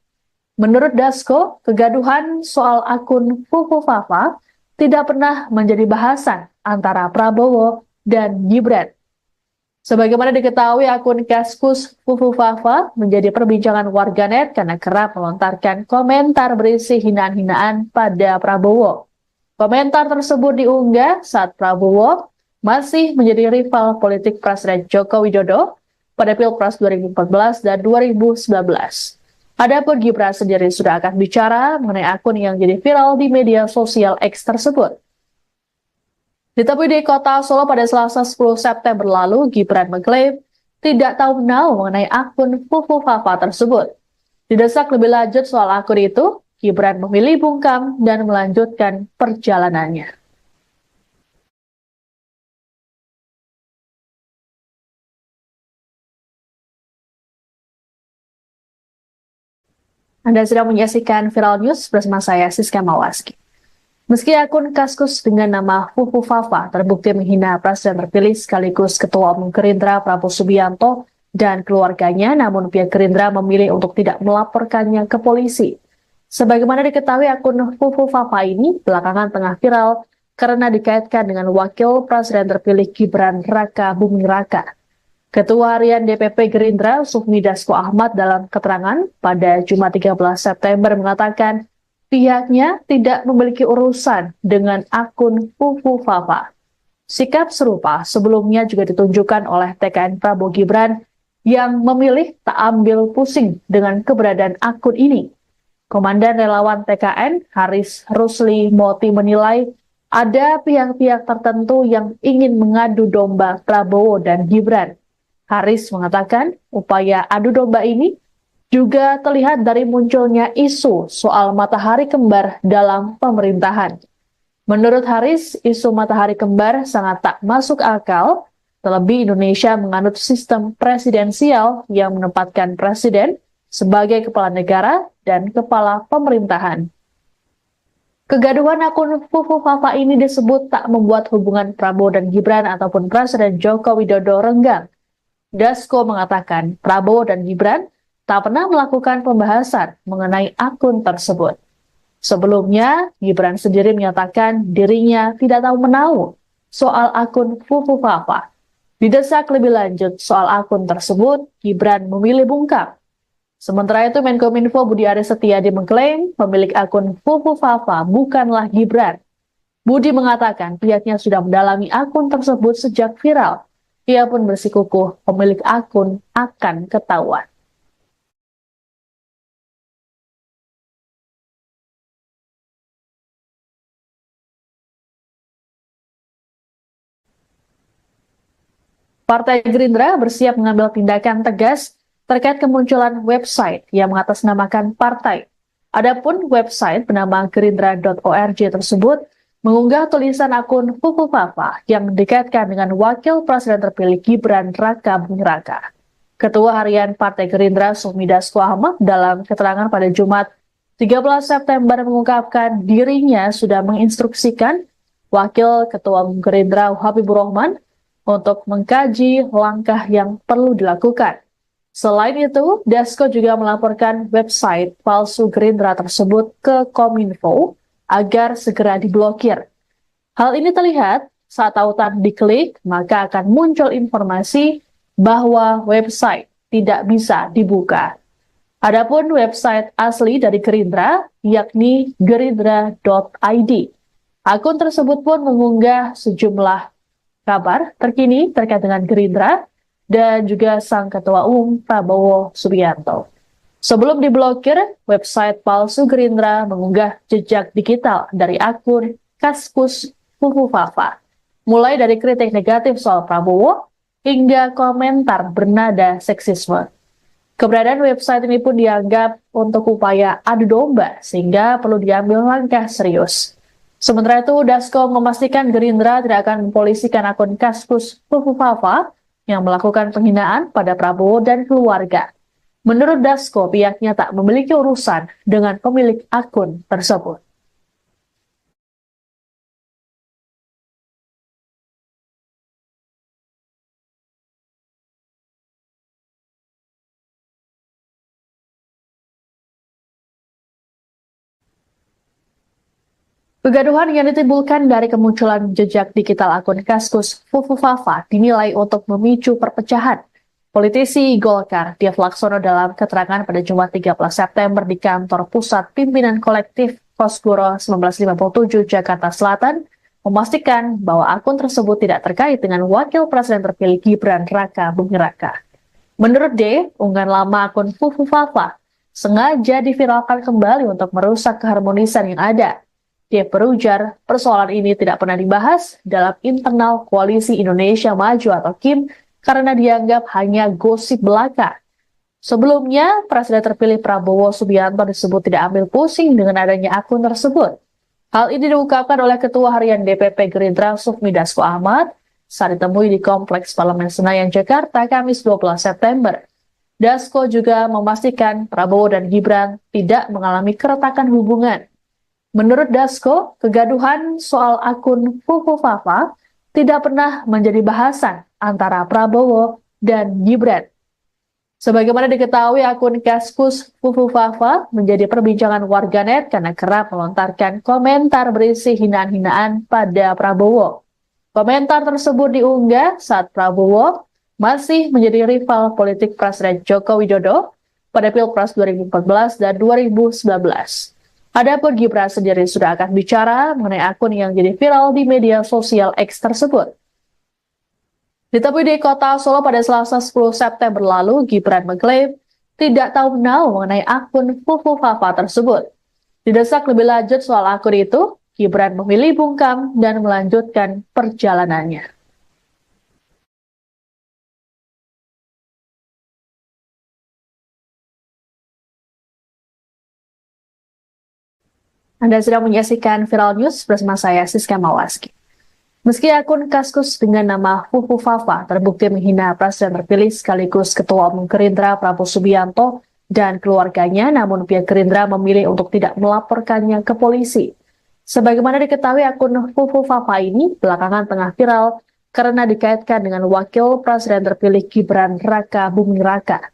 Menurut Dasko, kegaduhan soal akun Fufufafa tidak pernah menjadi bahasan antara Prabowo dan Gibran. Sebagaimana diketahui, akun Kaskus Fufufafa menjadi perbincangan warganet karena kerap melontarkan komentar berisi hinaan-hinaan pada Prabowo. Komentar tersebut diunggah saat Prabowo masih menjadi rival politik Presiden Joko Widodo pada Pilpres 2014 dan 2019. Adapun Gibran sendiri sudah akan bicara mengenai akun yang jadi viral di media sosial X tersebut. Ditemui di kota Solo pada Selasa 10 September lalu, Gibran mengklaim tidak tahu menau mengenai akun Fufufafa tersebut. Didesak lebih lanjut soal akun itu, Gibran memilih bungkam dan melanjutkan perjalanannya. Anda sedang menyaksikan Viral News bersama saya, Siska Mawaski. Meski akun Kaskus dengan nama Fufufafa terbukti menghina Presiden terpilih sekaligus Ketua Umum Gerindra Prabowo Subianto dan keluarganya, namun pihak Gerindra memilih untuk tidak melaporkannya ke polisi. Sebagaimana diketahui, akun Fufufafa ini belakangan tengah viral karena dikaitkan dengan Wakil Presiden terpilih Gibran Raka Buming Raka. Ketua Harian DPP Gerindra Sufmi Dasko Ahmad dalam keterangan pada Jumat 13 September mengatakan pihaknya tidak memiliki urusan dengan akun Fufufafa. Sikap serupa sebelumnya juga ditunjukkan oleh TKN Prabowo Gibran yang memilih tak ambil pusing dengan keberadaan akun ini. Komandan relawan TKN Haris Rusli Moti menilai ada pihak-pihak tertentu yang ingin mengadu domba Prabowo dan Gibran. Haris mengatakan upaya adu domba ini juga terlihat dari munculnya isu soal matahari kembar dalam pemerintahan. Menurut Haris, isu matahari kembar sangat tak masuk akal, terlebih Indonesia menganut sistem presidensial yang menempatkan presiden sebagai kepala negara dan kepala pemerintahan. Kegaduhan akun Fufufafa ini disebut tak membuat hubungan Prabowo dan Gibran ataupun Presiden Joko Widodo renggang. Dasko mengatakan Prabowo dan Gibran tak pernah melakukan pembahasan mengenai akun tersebut. Sebelumnya, Gibran sendiri menyatakan dirinya tidak tahu menau soal akun Fufufafa. Didesak lebih lanjut soal akun tersebut, Gibran memilih bungkam. Sementara itu, Menkominfo Budi Aris Setiadi mengklaim pemilik akun Fufufafa bukanlah Gibran. Budi mengatakan pihaknya sudah mendalami akun tersebut sejak viral. Ia pun bersikukuh pemilik akun akan ketahuan. Partai Gerindra bersiap mengambil tindakan tegas terkait kemunculan website yang mengatasnamakan partai. Adapun website bernama gerindra.org tersebut mengunggah tulisan akun Fufu Fafa yang dikaitkan dengan Wakil Presiden terpilih Gibran Raka Buming Raka. Ketua Harian Partai Gerindra Sufmi Dasko Ahmad dalam keterangan pada Jumat 13 September mengungkapkan dirinya sudah menginstruksikan Wakil Ketua Umum Gerindra Habibur Rahman untuk mengkaji langkah yang perlu dilakukan. Selain itu, Dasko juga melaporkan website palsu Gerindra tersebut ke Kominfo agar segera diblokir. Hal ini terlihat saat tautan diklik, maka akan muncul informasi bahwa website tidak bisa dibuka. Adapun website asli dari Gerindra, yakni gerindra.id. Akun tersebut pun mengunggah sejumlah kabar terkini terkait dengan Gerindra dan juga sang Ketua Umum Prabowo Subianto. Sebelum diblokir, website palsu Gerindra mengunggah jejak digital dari akun Kaskus Fufu Fafa, mulai dari kritik negatif soal Prabowo hingga komentar bernada seksisme. Keberadaan website ini pun dianggap untuk upaya adu domba sehingga perlu diambil langkah serius. Sementara itu, Dasko memastikan Gerindra tidak akan mempolisikan akun Kaskus Fufu Fafa yang melakukan penghinaan pada Prabowo dan keluarga. Menurut Dasko, pihaknya tak memiliki urusan dengan pemilik akun tersebut. Kegaduhan yang ditimbulkan dari kemunculan jejak digital akun Kaskus Fufu Fafa dinilai untuk memicu perpecahan. Politisi Golkar, Dev Laksono dalam keterangan pada Jumat 13 September di kantor Pusat Pimpinan Kolektif Kosgoro 1957 Jakarta Selatan, memastikan bahwa akun tersebut tidak terkait dengan Wakil Presiden terpilih Gibran Raka Buming Raka. Menurut D, unggahan lama akun Fufu Fafa sengaja diviralkan kembali untuk merusak keharmonisan yang ada. Dia berujar, persoalan ini tidak pernah dibahas dalam internal Koalisi Indonesia Maju atau KIM karena dianggap hanya gosip belaka. Sebelumnya, Presiden terpilih Prabowo Subianto disebut tidak ambil pusing dengan adanya akun tersebut. Hal ini diungkapkan oleh Ketua Harian DPP Gerindra Sufmi Dasko Ahmad saat ditemui di Kompleks Parlemen Senayan, Jakarta, Kamis 12 September. Dasko juga memastikan Prabowo dan Gibran tidak mengalami keretakan hubungan. Menurut Dasko, kegaduhan soal akun Fufu Fafa tidak pernah menjadi bahasan antara Prabowo dan Gibran. Sebagaimana diketahui, akun Kaskus Fufu Fafa menjadi perbincangan warganet karena kerap melontarkan komentar berisi hinaan-hinaan pada Prabowo. Komentar tersebut diunggah saat Prabowo masih menjadi rival politik Presiden Joko Widodo pada Pilpres 2014 dan 2019. Adapun Gibran sendiri sudah akan bicara mengenai akun yang jadi viral di media sosial X tersebut. Ditemui di kota Solo pada Selasa 10 September lalu, Gibran mengklaim tidak tahu menau mengenai akun Fufu Fafa tersebut. Didesak lebih lanjut soal akun itu, Gibran memilih bungkam dan melanjutkan perjalanannya. Anda sedang menyaksikan Viral News bersama saya, Siska Mawaski. Meski akun Kaskus dengan nama Fufu Fafa terbukti menghina Presiden terpilih sekaligus Ketua Umum Gerindra Prabowo Subianto dan keluarganya, namun pihak Gerindra memilih untuk tidak melaporkannya ke polisi. Sebagaimana diketahui, akun Fufu Fafa ini belakangan tengah viral karena dikaitkan dengan Wakil Presiden terpilih Gibran Raka Buming Raka.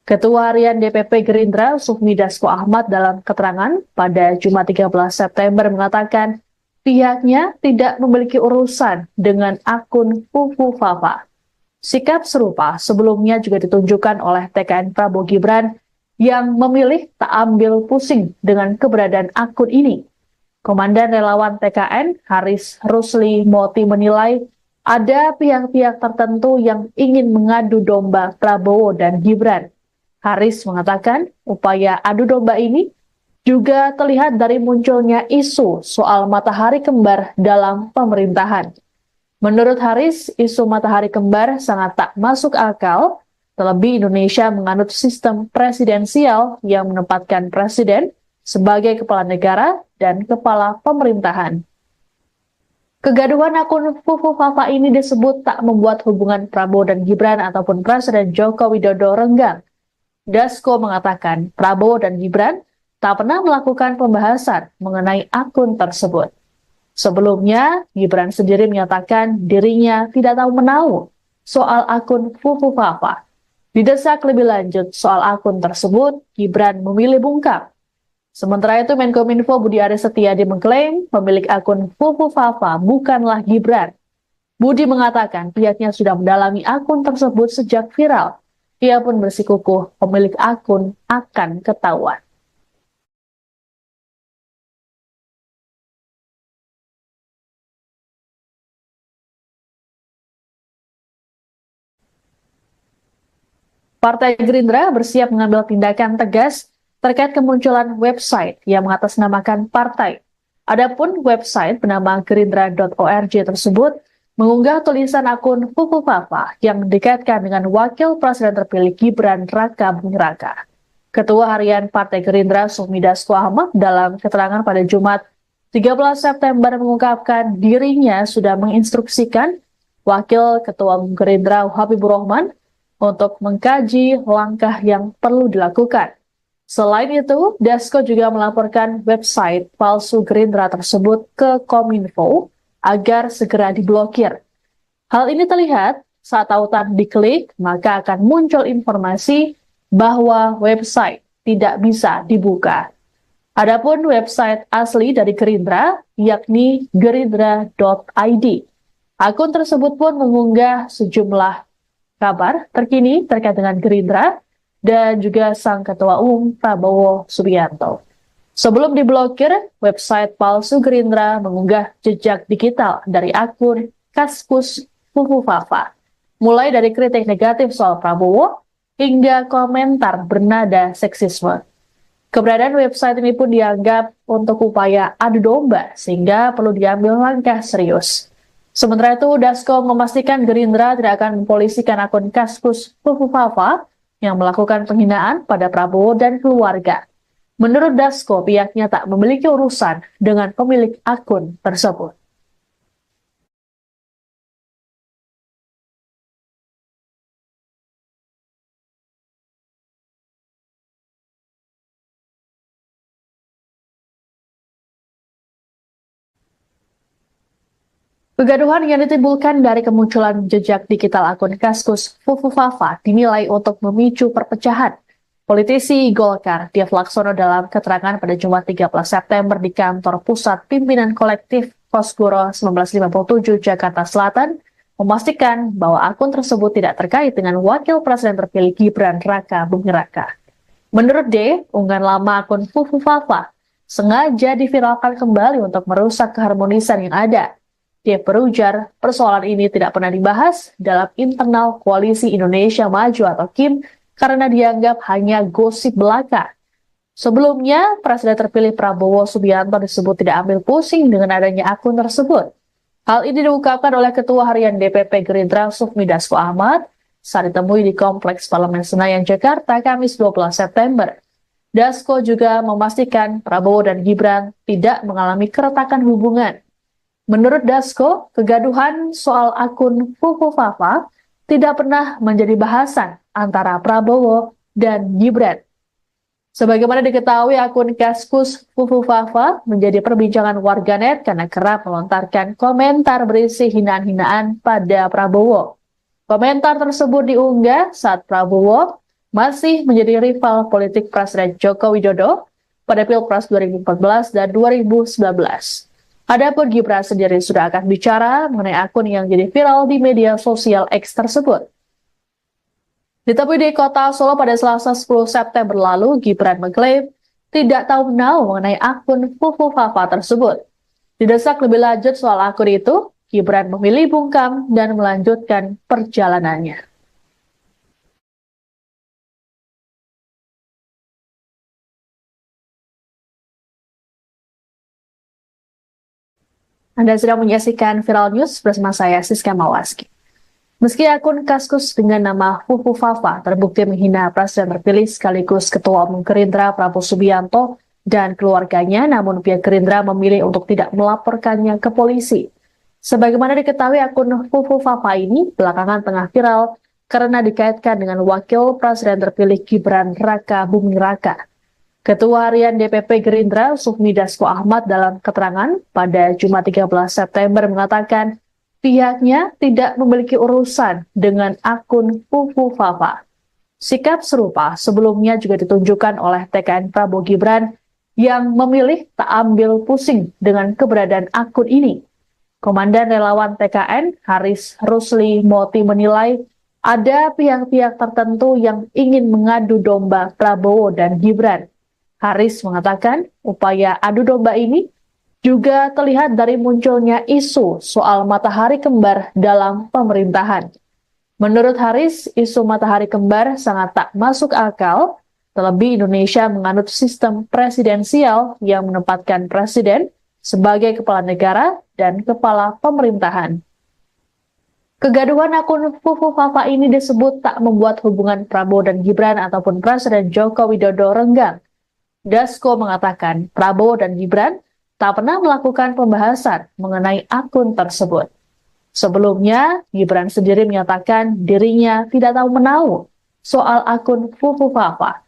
Ketua Harian DPP Gerindra Sufmi Dasko Ahmad dalam keterangan pada Jumat 13 September mengatakan pihaknya tidak memiliki urusan dengan akun Fufu Fafa. Sikap serupa sebelumnya juga ditunjukkan oleh TKN Prabowo Gibran yang memilih tak ambil pusing dengan keberadaan akun ini. Komandan relawan TKN Haris Rusli Moti menilai ada pihak-pihak tertentu yang ingin mengadu domba Prabowo dan Gibran. Haris mengatakan upaya adu domba ini juga terlihat dari munculnya isu soal matahari kembar dalam pemerintahan. Menurut Haris, isu matahari kembar sangat tak masuk akal, terlebih Indonesia menganut sistem presidensial yang menempatkan presiden sebagai kepala negara dan kepala pemerintahan. Kegaduhan akun Fufu Fafa ini disebut tak membuat hubungan Prabowo dan Gibran ataupun Presiden Joko Widodo renggang. Dasko mengatakan Prabowo dan Gibran tak pernah melakukan pembahasan mengenai akun tersebut. Sebelumnya, Gibran sendiri menyatakan dirinya tidak tahu menahu soal akun Fufu Fafa. Didesak lebih lanjut soal akun tersebut, Gibran memilih bungkam. Sementara itu, Menkominfo Budi Aris Setiadi mengklaim pemilik akun Fufu Fafa bukanlah Gibran. Budi mengatakan pihaknya sudah mendalami akun tersebut sejak viral. Ia pun bersikukuh pemilik akun akan ketahuan. Partai Gerindra bersiap mengambil tindakan tegas terkait kemunculan website yang mengatasnamakan partai. Adapun website bernama gerindra.org tersebut mengunggah tulisan akun Fufu Fafa yang dikaitkan dengan Wakil Presiden terpilih Gibran Raka Buming Raka. Ketua Harian Partai Gerindra Sufmi Dasko Ahmad dalam keterangan pada Jumat 13 September mengungkapkan dirinya sudah menginstruksikan Wakil Ketua Gerindra Habibur Rahman untuk mengkaji langkah yang perlu dilakukan. Selain itu, Dasko juga melaporkan website palsu Gerindra tersebut ke Kominfo agar segera diblokir. Hal ini terlihat saat tautan diklik, maka akan muncul informasi bahwa website tidak bisa dibuka. Adapun website asli dari Gerindra, yakni gerindra.id. Akun tersebut pun mengunggah sejumlah kabar terkini terkait dengan Gerindra dan juga sang Ketua Umum Prabowo Subianto. Sebelum diblokir, website palsu Gerindra mengunggah jejak digital dari akun Kaskus Fufu Fafa, mulai dari kritik negatif soal Prabowo hingga komentar bernada seksisme. Keberadaan website ini pun dianggap untuk upaya adu domba sehingga perlu diambil langkah serius. Sementara itu, Dasko memastikan Gerindra tidak akan mempolisikan akun Kaskus Fufu Fafa yang melakukan penghinaan pada Prabowo dan keluarga. Menurut Dasko, pihaknya tak memiliki urusan dengan pemilik akun tersebut. Kegaduhan yang ditimbulkan dari kemunculan jejak digital akun Kaskus Fufu Fafa dinilai untuk memicu perpecahan. Politisi Golkar, Dev Laksono dalam keterangan pada Jumat 13 September di kantor pusat pimpinan kolektif Kosgoro 1957 Jakarta Selatan, memastikan bahwa akun tersebut tidak terkait dengan Wakil Presiden terpilih Gibran Raka Buming Raka. Menurut D, unggahan lama akun Fufu Fafa sengaja diviralkan kembali untuk merusak keharmonisan yang ada. Dia berujar, persoalan ini tidak pernah dibahas dalam internal Koalisi Indonesia Maju atau KIM karena dianggap hanya gosip belaka. Sebelumnya, Presiden terpilih Prabowo Subianto disebut tidak ambil pusing dengan adanya akun tersebut. Hal ini diungkapkan oleh Ketua Harian DPP Gerindra Sufmi Dasko Ahmad saat ditemui di Kompleks Parlemen Senayan, Jakarta, Kamis 12 September. Dasko juga memastikan Prabowo dan Gibran tidak mengalami keretakan hubungan. Menurut Dasko, kegaduhan soal akun Fufu Fafa tidak pernah menjadi bahasan antara Prabowo dan Gibran. Sebagaimana diketahui, akun Kaskus Fufu Fafa menjadi perbincangan warganet karena kerap melontarkan komentar berisi hinaan-hinaan pada Prabowo. Komentar tersebut diunggah saat Prabowo masih menjadi rival politik Presiden Joko Widodo pada Pilpres 2014 dan 2019. Adapun Gibran sendiri sudah akan bicara mengenai akun yang jadi viral di media sosial X tersebut. Ditemui di kota Solo pada Selasa 10 September lalu, Gibran mengklaim tidak tahu menahu mengenai akun Fufu Fafa tersebut. Didesak lebih lanjut soal akun itu, Gibran memilih bungkam dan melanjutkan perjalanannya. Anda sedang menyaksikan Viral News bersama saya, Siska Mawaski. Meski akun Kaskus dengan nama Fufu Fafa terbukti menghina Presiden terpilih sekaligus Ketua Umum Gerindra Prabowo Subianto dan keluarganya, namun pihak Gerindra memilih untuk tidak melaporkannya ke polisi. Sebagaimana diketahui, akun Fufu Fafa ini belakangan tengah viral karena dikaitkan dengan Wakil Presiden terpilih Gibran Raka Buming Raka. Ketua Harian DPP Gerindra Sufmi Dasko Ahmad dalam keterangan pada Jumat 13 September mengatakan pihaknya tidak memiliki urusan dengan akun Fufu Fafa. Sikap serupa sebelumnya juga ditunjukkan oleh TKN Prabowo Gibran yang memilih tak ambil pusing dengan keberadaan akun ini. Komandan Relawan TKN Haris Rusli Moti menilai ada pihak-pihak tertentu yang ingin mengadu domba Prabowo dan Gibran. Haris mengatakan upaya adu domba ini juga terlihat dari munculnya isu soal matahari kembar dalam pemerintahan. Menurut Haris, isu matahari kembar sangat tak masuk akal, terlebih Indonesia menganut sistem presidensial yang menempatkan presiden sebagai kepala negara dan kepala pemerintahan. Kegaduhan akun Fufu Fafa ini disebut tak membuat hubungan Prabowo dan Gibran ataupun Presiden Joko Widodo renggang. Dasko mengatakan Prabowo dan Gibran tak pernah melakukan pembahasan mengenai akun tersebut. Sebelumnya, Gibran sendiri menyatakan dirinya tidak tahu menahu soal akun Fufu Fafa.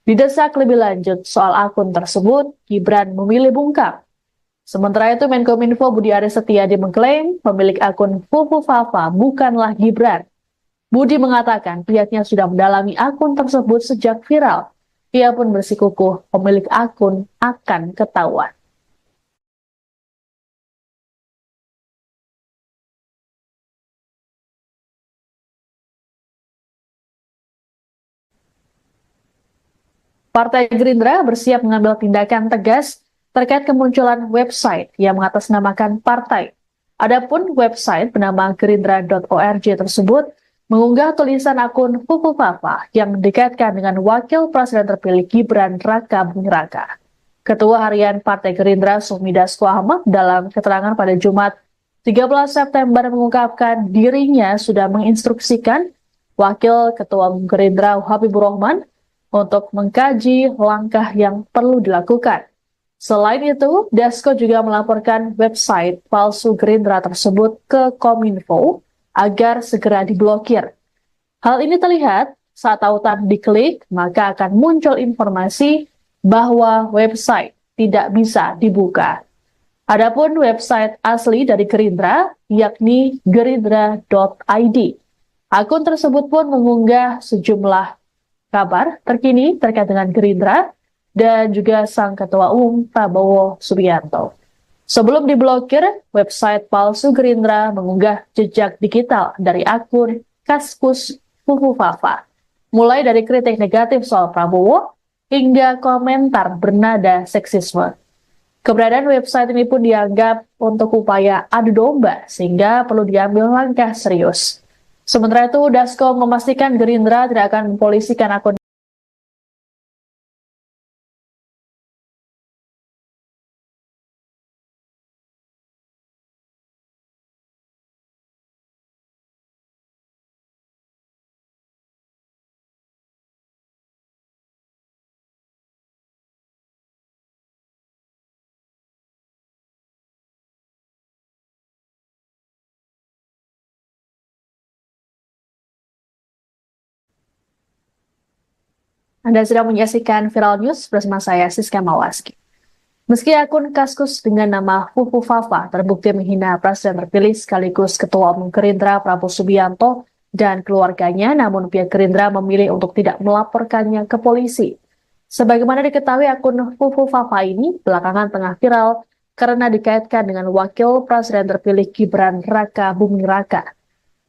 Didesak lebih lanjut soal akun tersebut, Gibran memilih bungkam. Sementara itu, Menkominfo Budi Aris Setiadi mengklaim pemilik akun Fufu Fafa bukanlah Gibran. Budi mengatakan pihaknya sudah mendalami akun tersebut sejak viral. Ia pun bersikukuh pemilik akun akan ketahuan. Partai Gerindra bersiap mengambil tindakan tegas terkait kemunculan website yang mengatasnamakan partai. Adapun website bernama gerindra.org tersebut mengunggah tulisan akun Fufu Fafa yang dikaitkan dengan Wakil Presiden terpilih Gibran Raka Buming Raka. Ketua Harian Partai Gerindra Sufmi Dasko Ahmad dalam keterangan pada Jumat 13 September mengungkapkan dirinya sudah menginstruksikan Wakil Ketua Umum Gerindra Habibur Rahman untuk mengkaji langkah yang perlu dilakukan. Selain itu, Dasko juga melaporkan website palsu Gerindra tersebut ke Kominfo agar segera diblokir. Hal ini terlihat saat tautan diklik, maka akan muncul informasi bahwa website tidak bisa dibuka. Adapun website asli dari Gerindra, yakni gerindra.id. Akun tersebut pun mengunggah sejumlah kabar terkini terkait dengan Gerindra dan juga sang Ketua Umum Prabowo Subianto. Sebelum diblokir, website palsu Gerindra mengunggah jejak digital dari akun Kaskus Fufu Fafa, mulai dari kritik negatif soal Prabowo hingga komentar bernada seksisme. Keberadaan website ini pun dianggap untuk upaya adu domba sehingga perlu diambil langkah serius. Sementara itu, Dasko memastikan Gerindra tidak akan mempolisikan akun. Anda sedang menyaksikan Viral News bersama saya, Siska Mawaski. Meski akun Kaskus dengan nama Fufu Fafa terbukti menghina Presiden terpilih sekaligus Ketua Umum Gerindra Prabowo Subianto dan keluarganya, namun pihak Gerindra memilih untuk tidak melaporkannya ke polisi. Sebagaimana diketahui, akun Fufu Fafa ini belakangan tengah viral karena dikaitkan dengan Wakil Presiden terpilih Gibran Raka Buming Raka.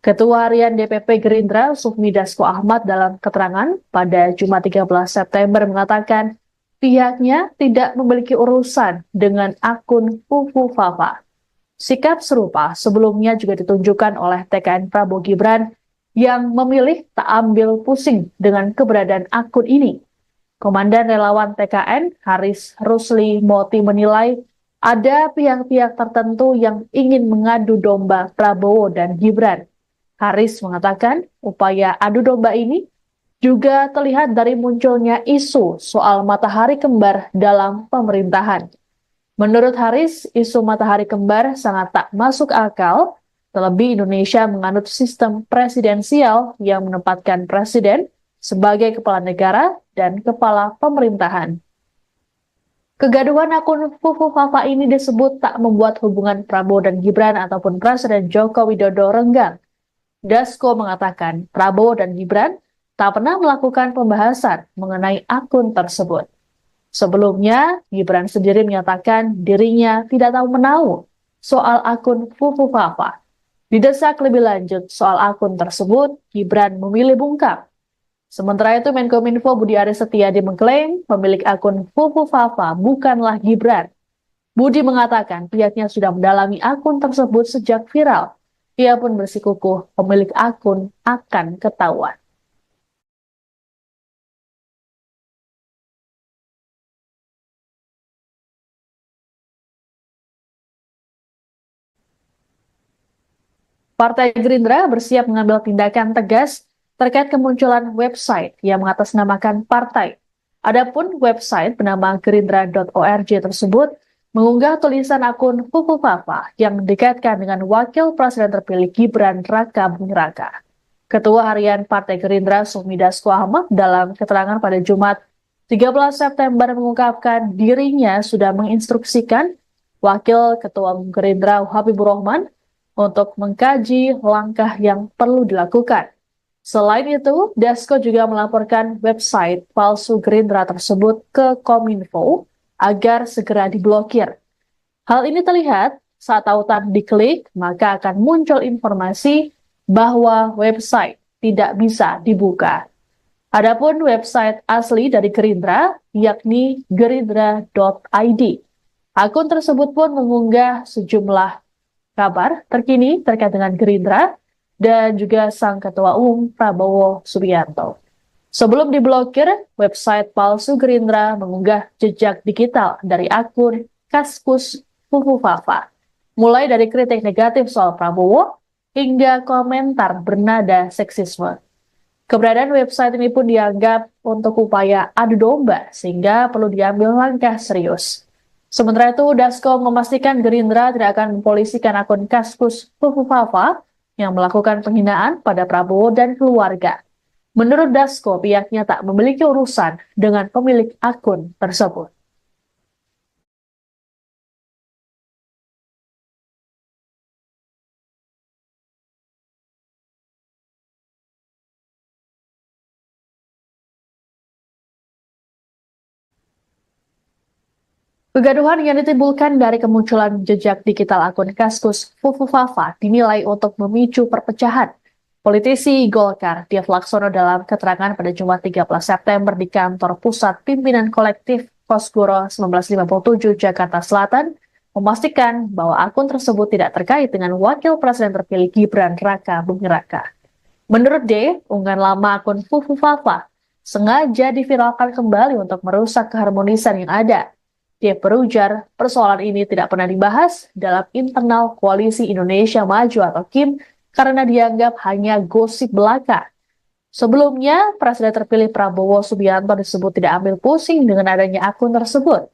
Ketua Harian DPP Gerindra Sufmi Dasko Ahmad dalam keterangan pada Jumat 13 September mengatakan pihaknya tidak memiliki urusan dengan akun Fufu Fafa. Sikap serupa sebelumnya juga ditunjukkan oleh TKN Prabowo Gibran yang memilih tak ambil pusing dengan keberadaan akun ini. Komandan relawan TKN Haris Rusli Moti menilai ada pihak-pihak tertentu yang ingin mengadu domba Prabowo dan Gibran. Haris mengatakan upaya adu domba ini juga terlihat dari munculnya isu soal matahari kembar dalam pemerintahan. Menurut Haris, isu matahari kembar sangat tak masuk akal, terlebih Indonesia menganut sistem presidensial yang menempatkan presiden sebagai kepala negara dan kepala pemerintahan. Kegaduhan akun Fufu Fafa ini disebut tak membuat hubungan Prabowo dan Gibran ataupun Presiden Joko Widodo renggang. Dasko mengatakan Prabowo dan Gibran tak pernah melakukan pembahasan mengenai akun tersebut. Sebelumnya, Gibran sendiri menyatakan dirinya tidak tahu menahu soal akun Fufu Fafa. Didesak lebih lanjut soal akun tersebut, Gibran memilih bungkam. Sementara itu, Menkominfo Budi Aris Setiadi mengklaim pemilik akun Fufu Fafa bukanlah Gibran. Budi mengatakan pihaknya sudah mendalami akun tersebut sejak viral. Ia pun bersikukuh pemilik akun akan ketahuan. Partai Gerindra bersiap mengambil tindakan tegas terkait kemunculan website yang mengatasnamakan partai. Adapun website bernama gerindra.org tersebut mengunggah tulisan akun Fufu Fafa yang dikaitkan dengan Wakil Presiden terpilih Gibran Raka Buming Raka. Ketua Harian Partai Gerindra Sufmi Dasko Ahmad dalam keterangan pada Jumat 13 September mengungkapkan dirinya sudah menginstruksikan Wakil Ketua Gerindra Habibur Rahman untuk mengkaji langkah yang perlu dilakukan. Selain itu, Dasko juga melaporkan website palsu Gerindra tersebut ke Kominfo agar segera diblokir. Hal ini terlihat saat tautan diklik, maka akan muncul informasi bahwa website tidak bisa dibuka. Adapun website asli dari Gerindra, yakni gerindra.id. Akun tersebut pun mengunggah sejumlah kabar terkini terkait dengan Gerindra dan juga sang Ketua Umum Prabowo Subianto. Sebelum diblokir, website palsu Gerindra mengunggah jejak digital dari akun Kaskus Fufu Fafa, mulai dari kritik negatif soal Prabowo hingga komentar bernada seksisme. Keberadaan website ini pun dianggap untuk upaya adu domba sehingga perlu diambil langkah serius. Sementara itu, Dasko memastikan Gerindra tidak akan mempolisikan akun Kaskus Fufu Fafa yang melakukan penghinaan pada Prabowo dan keluarga. Menurut Dasko, pihaknya tak memiliki urusan dengan pemilik akun tersebut. Kegaduhan yang ditimbulkan dari kemunculan jejak digital akun Kaskus Fufu Fafa dinilai untuk memicu perpecahan. Politisi Golkar Dev Laksono dalam keterangan pada Jumat 13 September di kantor pusat pimpinan kolektif Kosgoro 1957 Jakarta Selatan memastikan bahwa akun tersebut tidak terkait dengan Wakil Presiden terpilih Gibran Raka Buming Raka. Menurut D, unggahan lama akun Fufu Fafa sengaja diviralkan kembali untuk merusak keharmonisan yang ada. Dia berujar, persoalan ini tidak pernah dibahas dalam internal Koalisi Indonesia Maju atau KIM karena dianggap hanya gosip belaka. Sebelumnya, Presiden terpilih Prabowo Subianto disebut tidak ambil pusing dengan adanya akun tersebut.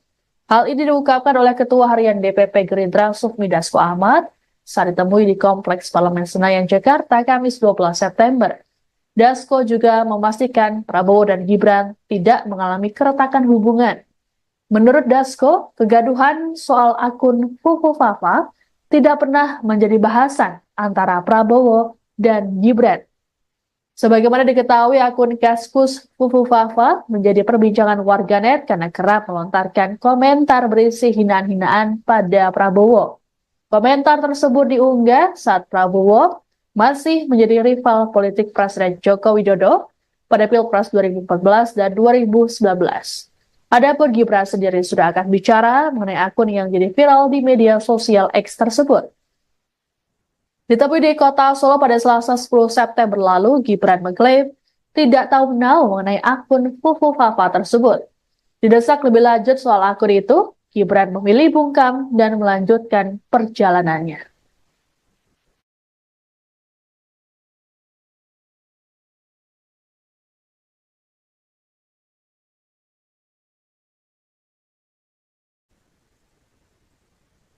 Hal ini diungkapkan oleh Ketua Harian DPP Gerindra Sufmi Dasko Ahmad saat ditemui di Kompleks Parlemen Senayan, Jakarta, Kamis 12 September. Dasko juga memastikan Prabowo dan Gibran tidak mengalami keretakan hubungan. Menurut Dasko, kegaduhan soal akun Fufu Fafa tidak pernah menjadi bahasan antara Prabowo dan Gibran. Sebagaimana diketahui, akun Kaskus Fufu Fafa menjadi perbincangan warganet karena kerap melontarkan komentar berisi hinaan-hinaan pada Prabowo. Komentar tersebut diunggah saat Prabowo masih menjadi rival politik Presiden Joko Widodo pada Pilpres 2014 dan 2019. Adapun Gibran sendiri sudah akan bicara mengenai akun yang jadi viral di media sosial X tersebut. Ditemui di kota Solo pada Selasa 10 September lalu, Gibran mengklaim tidak tahu menau mengenai akun Fufu Fafa tersebut. Didesak lebih lanjut soal akun itu, Gibran memilih bungkam dan melanjutkan perjalanannya.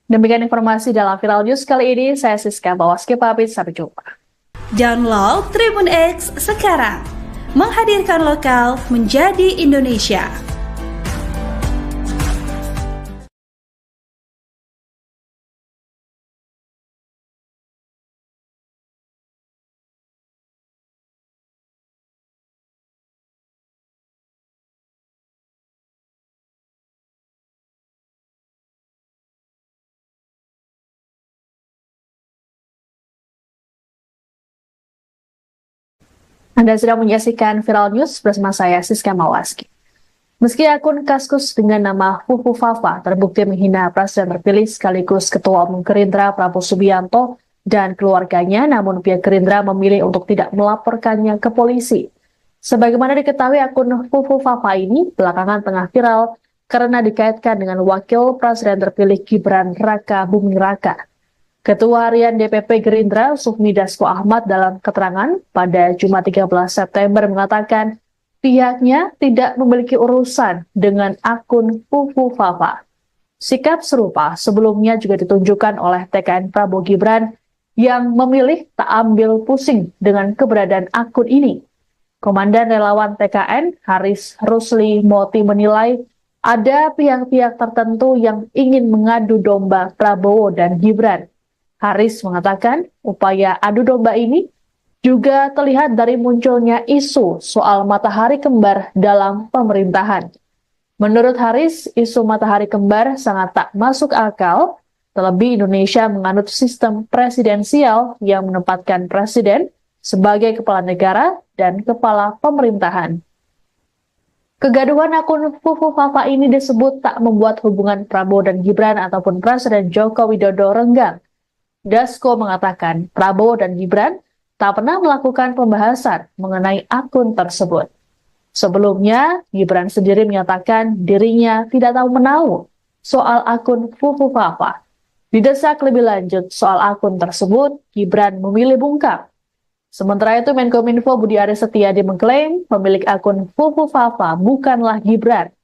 Demikian informasi dalam Viral News kali ini. Saya Siska Bawaski pamit, sampai jumpa. Download Tribun X sekarang, menghadirkan lokal menjadi Indonesia. Anda sedang menyaksikan Viral News bersama saya Siska Mawaski. Meski akun Kaskus dengan nama Fufu Fafa terbukti menghina Presiden terpilih sekaligus Ketua Umum Gerindra Prabowo Subianto dan keluarganya, namun pihak Gerindra memilih untuk tidak melaporkannya ke polisi. Sebagaimana diketahui, akun Fufu Fafa ini belakangan tengah viral karena dikaitkan dengan Wakil Presiden terpilih Gibran Raka Buming Raka. Ketua Harian DPP Gerindra, Sufmi Dasko Ahmad, dalam keterangan pada Jumat 13 September mengatakan pihaknya tidak memiliki urusan dengan akun Fufu Fafa. Sikap serupa sebelumnya juga ditunjukkan oleh TKN Prabowo Gibran yang memilih tak ambil pusing dengan keberadaan akun ini. Komandan relawan TKN, Haris Rusli Moti, menilai ada pihak-pihak tertentu yang ingin mengadu domba Prabowo dan Gibran. Haris mengatakan upaya adu domba ini juga terlihat dari munculnya isu soal matahari kembar dalam pemerintahan. Menurut Haris, isu matahari kembar sangat tak masuk akal, terlebih Indonesia menganut sistem presidensial yang menempatkan presiden sebagai kepala negara dan kepala pemerintahan. Kegaduhan akun Fufu Fafa ini disebut tak membuat hubungan Prabowo dan Gibran ataupun Presiden Joko Widodo renggang. Dasko mengatakan Prabowo dan Gibran tak pernah melakukan pembahasan mengenai akun tersebut. Sebelumnya, Gibran sendiri menyatakan dirinya tidak tahu menahu soal akun Fufu Fafa. Didesak lebih lanjut soal akun tersebut, Gibran memilih bungkam. Sementara itu, Menkominfo Budi Aris Setiadi mengklaim pemilik akun Fufu Fafa bukanlah Gibran.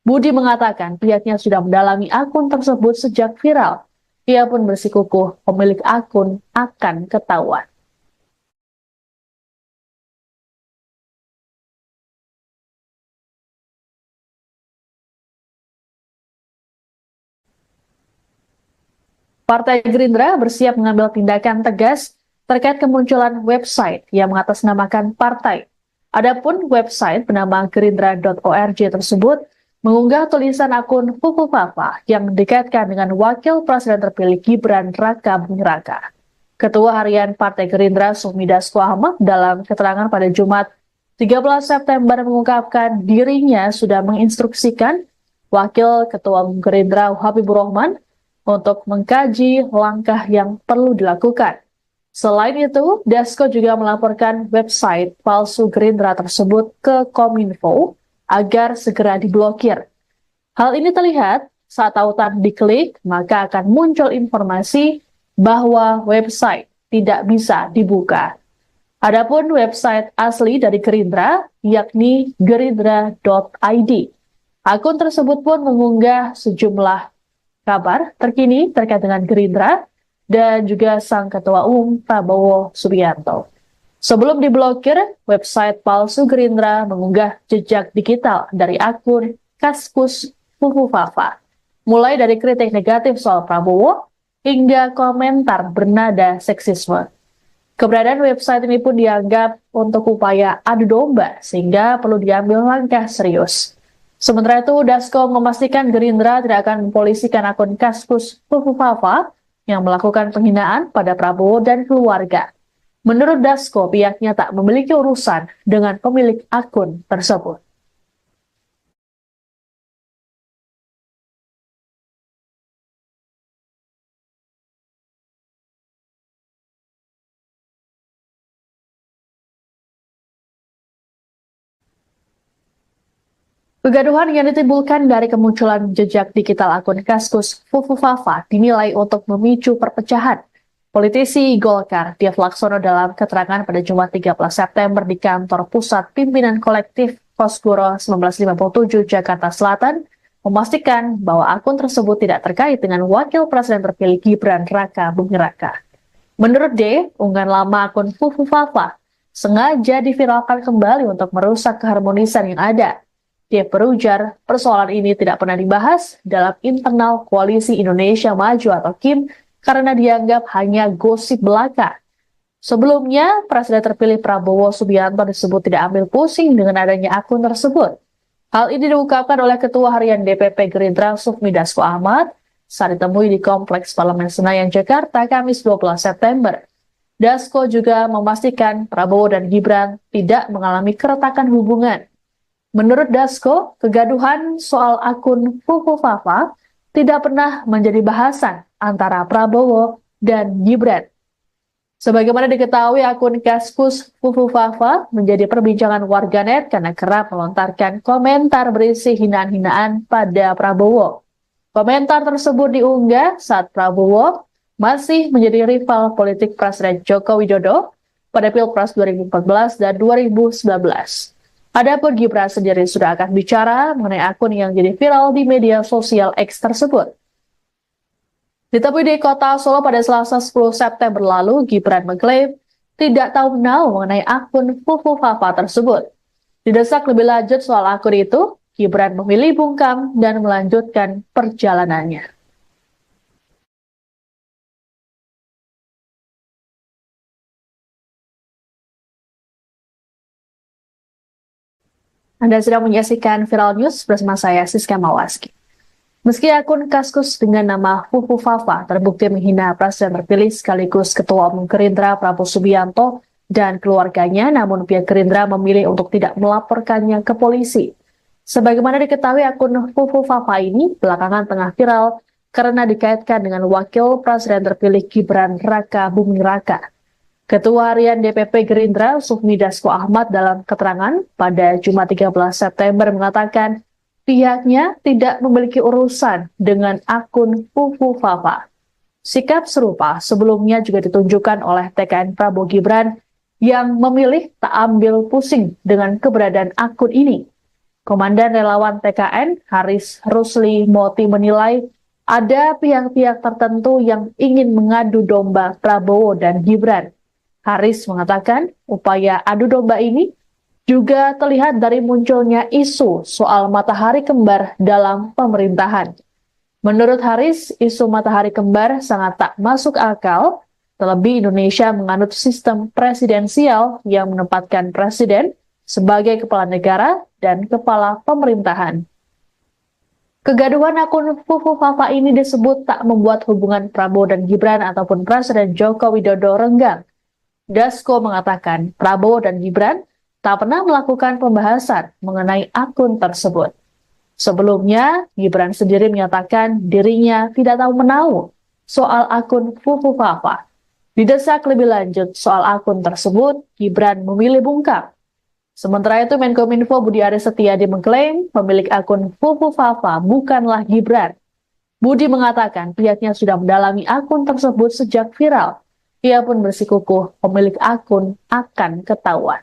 Budi mengatakan pihaknya sudah mendalami akun tersebut sejak viral. Ia pun bersikukuh pemilik akun akan ketahuan. Partai Gerindra bersiap mengambil tindakan tegas terkait kemunculan website yang mengatasnamakan partai. Adapun website bernama gerindra.org tersebut mengunggah tulisan akun Fufu Fafa yang dikaitkan dengan Wakil Presiden terpilih Gibran Raka Buming Raka. Ketua Harian Partai Gerindra Sufmi Dasko Ahmad dalam keterangan pada Jumat 13 September mengungkapkan dirinya sudah menginstruksikan Wakil Ketua Umum Gerindra Habibur Rahman untuk mengkaji langkah yang perlu dilakukan. Selain itu, Dasko juga melaporkan website palsu Gerindra tersebut ke Kominfo agar segera diblokir. Hal ini terlihat saat tautan diklik, maka akan muncul informasi bahwa website tidak bisa dibuka. Adapun website asli dari Gerindra, yakni gerindra.id. Akun tersebut pun mengunggah sejumlah kabar terkini terkait dengan Gerindra dan juga sang Ketua Umum Prabowo Subianto. Sebelum diblokir, website palsu Gerindra mengunggah jejak digital dari akun Kaskus Fufu Fafa, mulai dari kritik negatif soal Prabowo hingga komentar bernada seksisme. Keberadaan website ini pun dianggap untuk upaya adu domba sehingga perlu diambil langkah serius. Sementara itu, Dasko memastikan Gerindra tidak akan mempolisikan akun Kaskus Fufu Fafa yang melakukan penghinaan pada Prabowo dan keluarga. Menurut Dasko, pihaknya tak memiliki urusan dengan pemilik akun tersebut. Kegaduhan yang ditimbulkan dari kemunculan jejak digital akun Kaskus Fufufafa dinilai untuk memicu perpecahan. Politisi Golkar, Dev Laksono dalam keterangan pada Jumat 13 September di kantor pusat pimpinan kolektif Kosgoro 1957 Jakarta Selatan, memastikan bahwa akun tersebut tidak terkait dengan Wakil Presiden terpilih Gibran Raka Buming Raka. Menurut D, unggahan lama akun Fufufafa sengaja diviralkan kembali untuk merusak keharmonisan yang ada. Dia berujar, persoalan ini tidak pernah dibahas dalam internal Koalisi Indonesia Maju atau KIM karena dianggap hanya gosip belaka. Sebelumnya, Presiden terpilih Prabowo Subianto disebut tidak ambil pusing dengan adanya akun tersebut. Hal ini diungkapkan oleh Ketua Harian DPP Gerindra Sufmi Dasko Ahmad saat ditemui di Kompleks Parlemen Senayan, Jakarta, Kamis 12 September. Dasko juga memastikan Prabowo dan Gibran tidak mengalami keretakan hubungan. Menurut Dasko, kegaduhan soal akun Fufufafa tidak pernah menjadi bahasan antara Prabowo dan Gibran. Sebagaimana diketahui, akun Kaskus Fufufafa menjadi perbincangan warganet karena kerap melontarkan komentar berisi hinaan-hinaan pada Prabowo. Komentar tersebut diunggah saat Prabowo masih menjadi rival politik Presiden Joko Widodo pada Pilpres 2014 dan 2019. Adapun Gibran sendiri sudah akan bicara mengenai akun yang jadi viral di media sosial X tersebut. Ditemui di kota Solo pada Selasa 10 September lalu, Gibran mengklaim tidak tahu menau mengenai akun Fufufafa tersebut. Didesak lebih lanjut soal akun itu, Gibran memilih bungkam dan melanjutkan perjalanannya. Anda sedang menyaksikan Viral News bersama saya, Siska Mawaski. Meski akun Kaskus dengan nama Fufufafa terbukti menghina Presiden terpilih sekaligus Ketua Umum Gerindra Prabowo Subianto dan keluarganya, namun pihak Gerindra memilih untuk tidak melaporkannya ke polisi. Sebagaimana diketahui, akun Fufufafa ini belakangan tengah viral karena dikaitkan dengan Wakil Presiden terpilih Gibran Raka Buming Raka. Ketua Harian DPP Gerindra Sufmi Dasko Ahmad dalam keterangan pada Jumat 13 September mengatakan pihaknya tidak memiliki urusan dengan akun Fufufafa. Sikap serupa sebelumnya juga ditunjukkan oleh TKN Prabowo Gibran yang memilih tak ambil pusing dengan keberadaan akun ini. Komandan relawan TKN Haris Rusli Moti menilai ada pihak-pihak tertentu yang ingin mengadu domba Prabowo dan Gibran. Haris mengatakan upaya adu domba ini juga terlihat dari munculnya isu soal matahari kembar dalam pemerintahan. Menurut Haris, isu matahari kembar sangat tak masuk akal, terlebih Indonesia menganut sistem presidensial yang menempatkan presiden sebagai kepala negara dan kepala pemerintahan. Kegaduhan akun Fufufafa ini disebut tak membuat hubungan Prabowo dan Gibran ataupun Presiden Joko Widodo renggang. Dasko mengatakan Prabowo dan Gibran tak pernah melakukan pembahasan mengenai akun tersebut. Sebelumnya, Gibran sendiri menyatakan dirinya tidak tahu menau soal akun Fufufafa. Didesak lebih lanjut soal akun tersebut, Gibran memilih bungkam. Sementara itu, Menkominfo Budi Aris Setiadi mengklaim pemilik akun Fufufafa bukanlah Gibran. Budi mengatakan pihaknya sudah mendalami akun tersebut sejak viral. Ia pun bersikukuh pemilik akun akan ketahuan.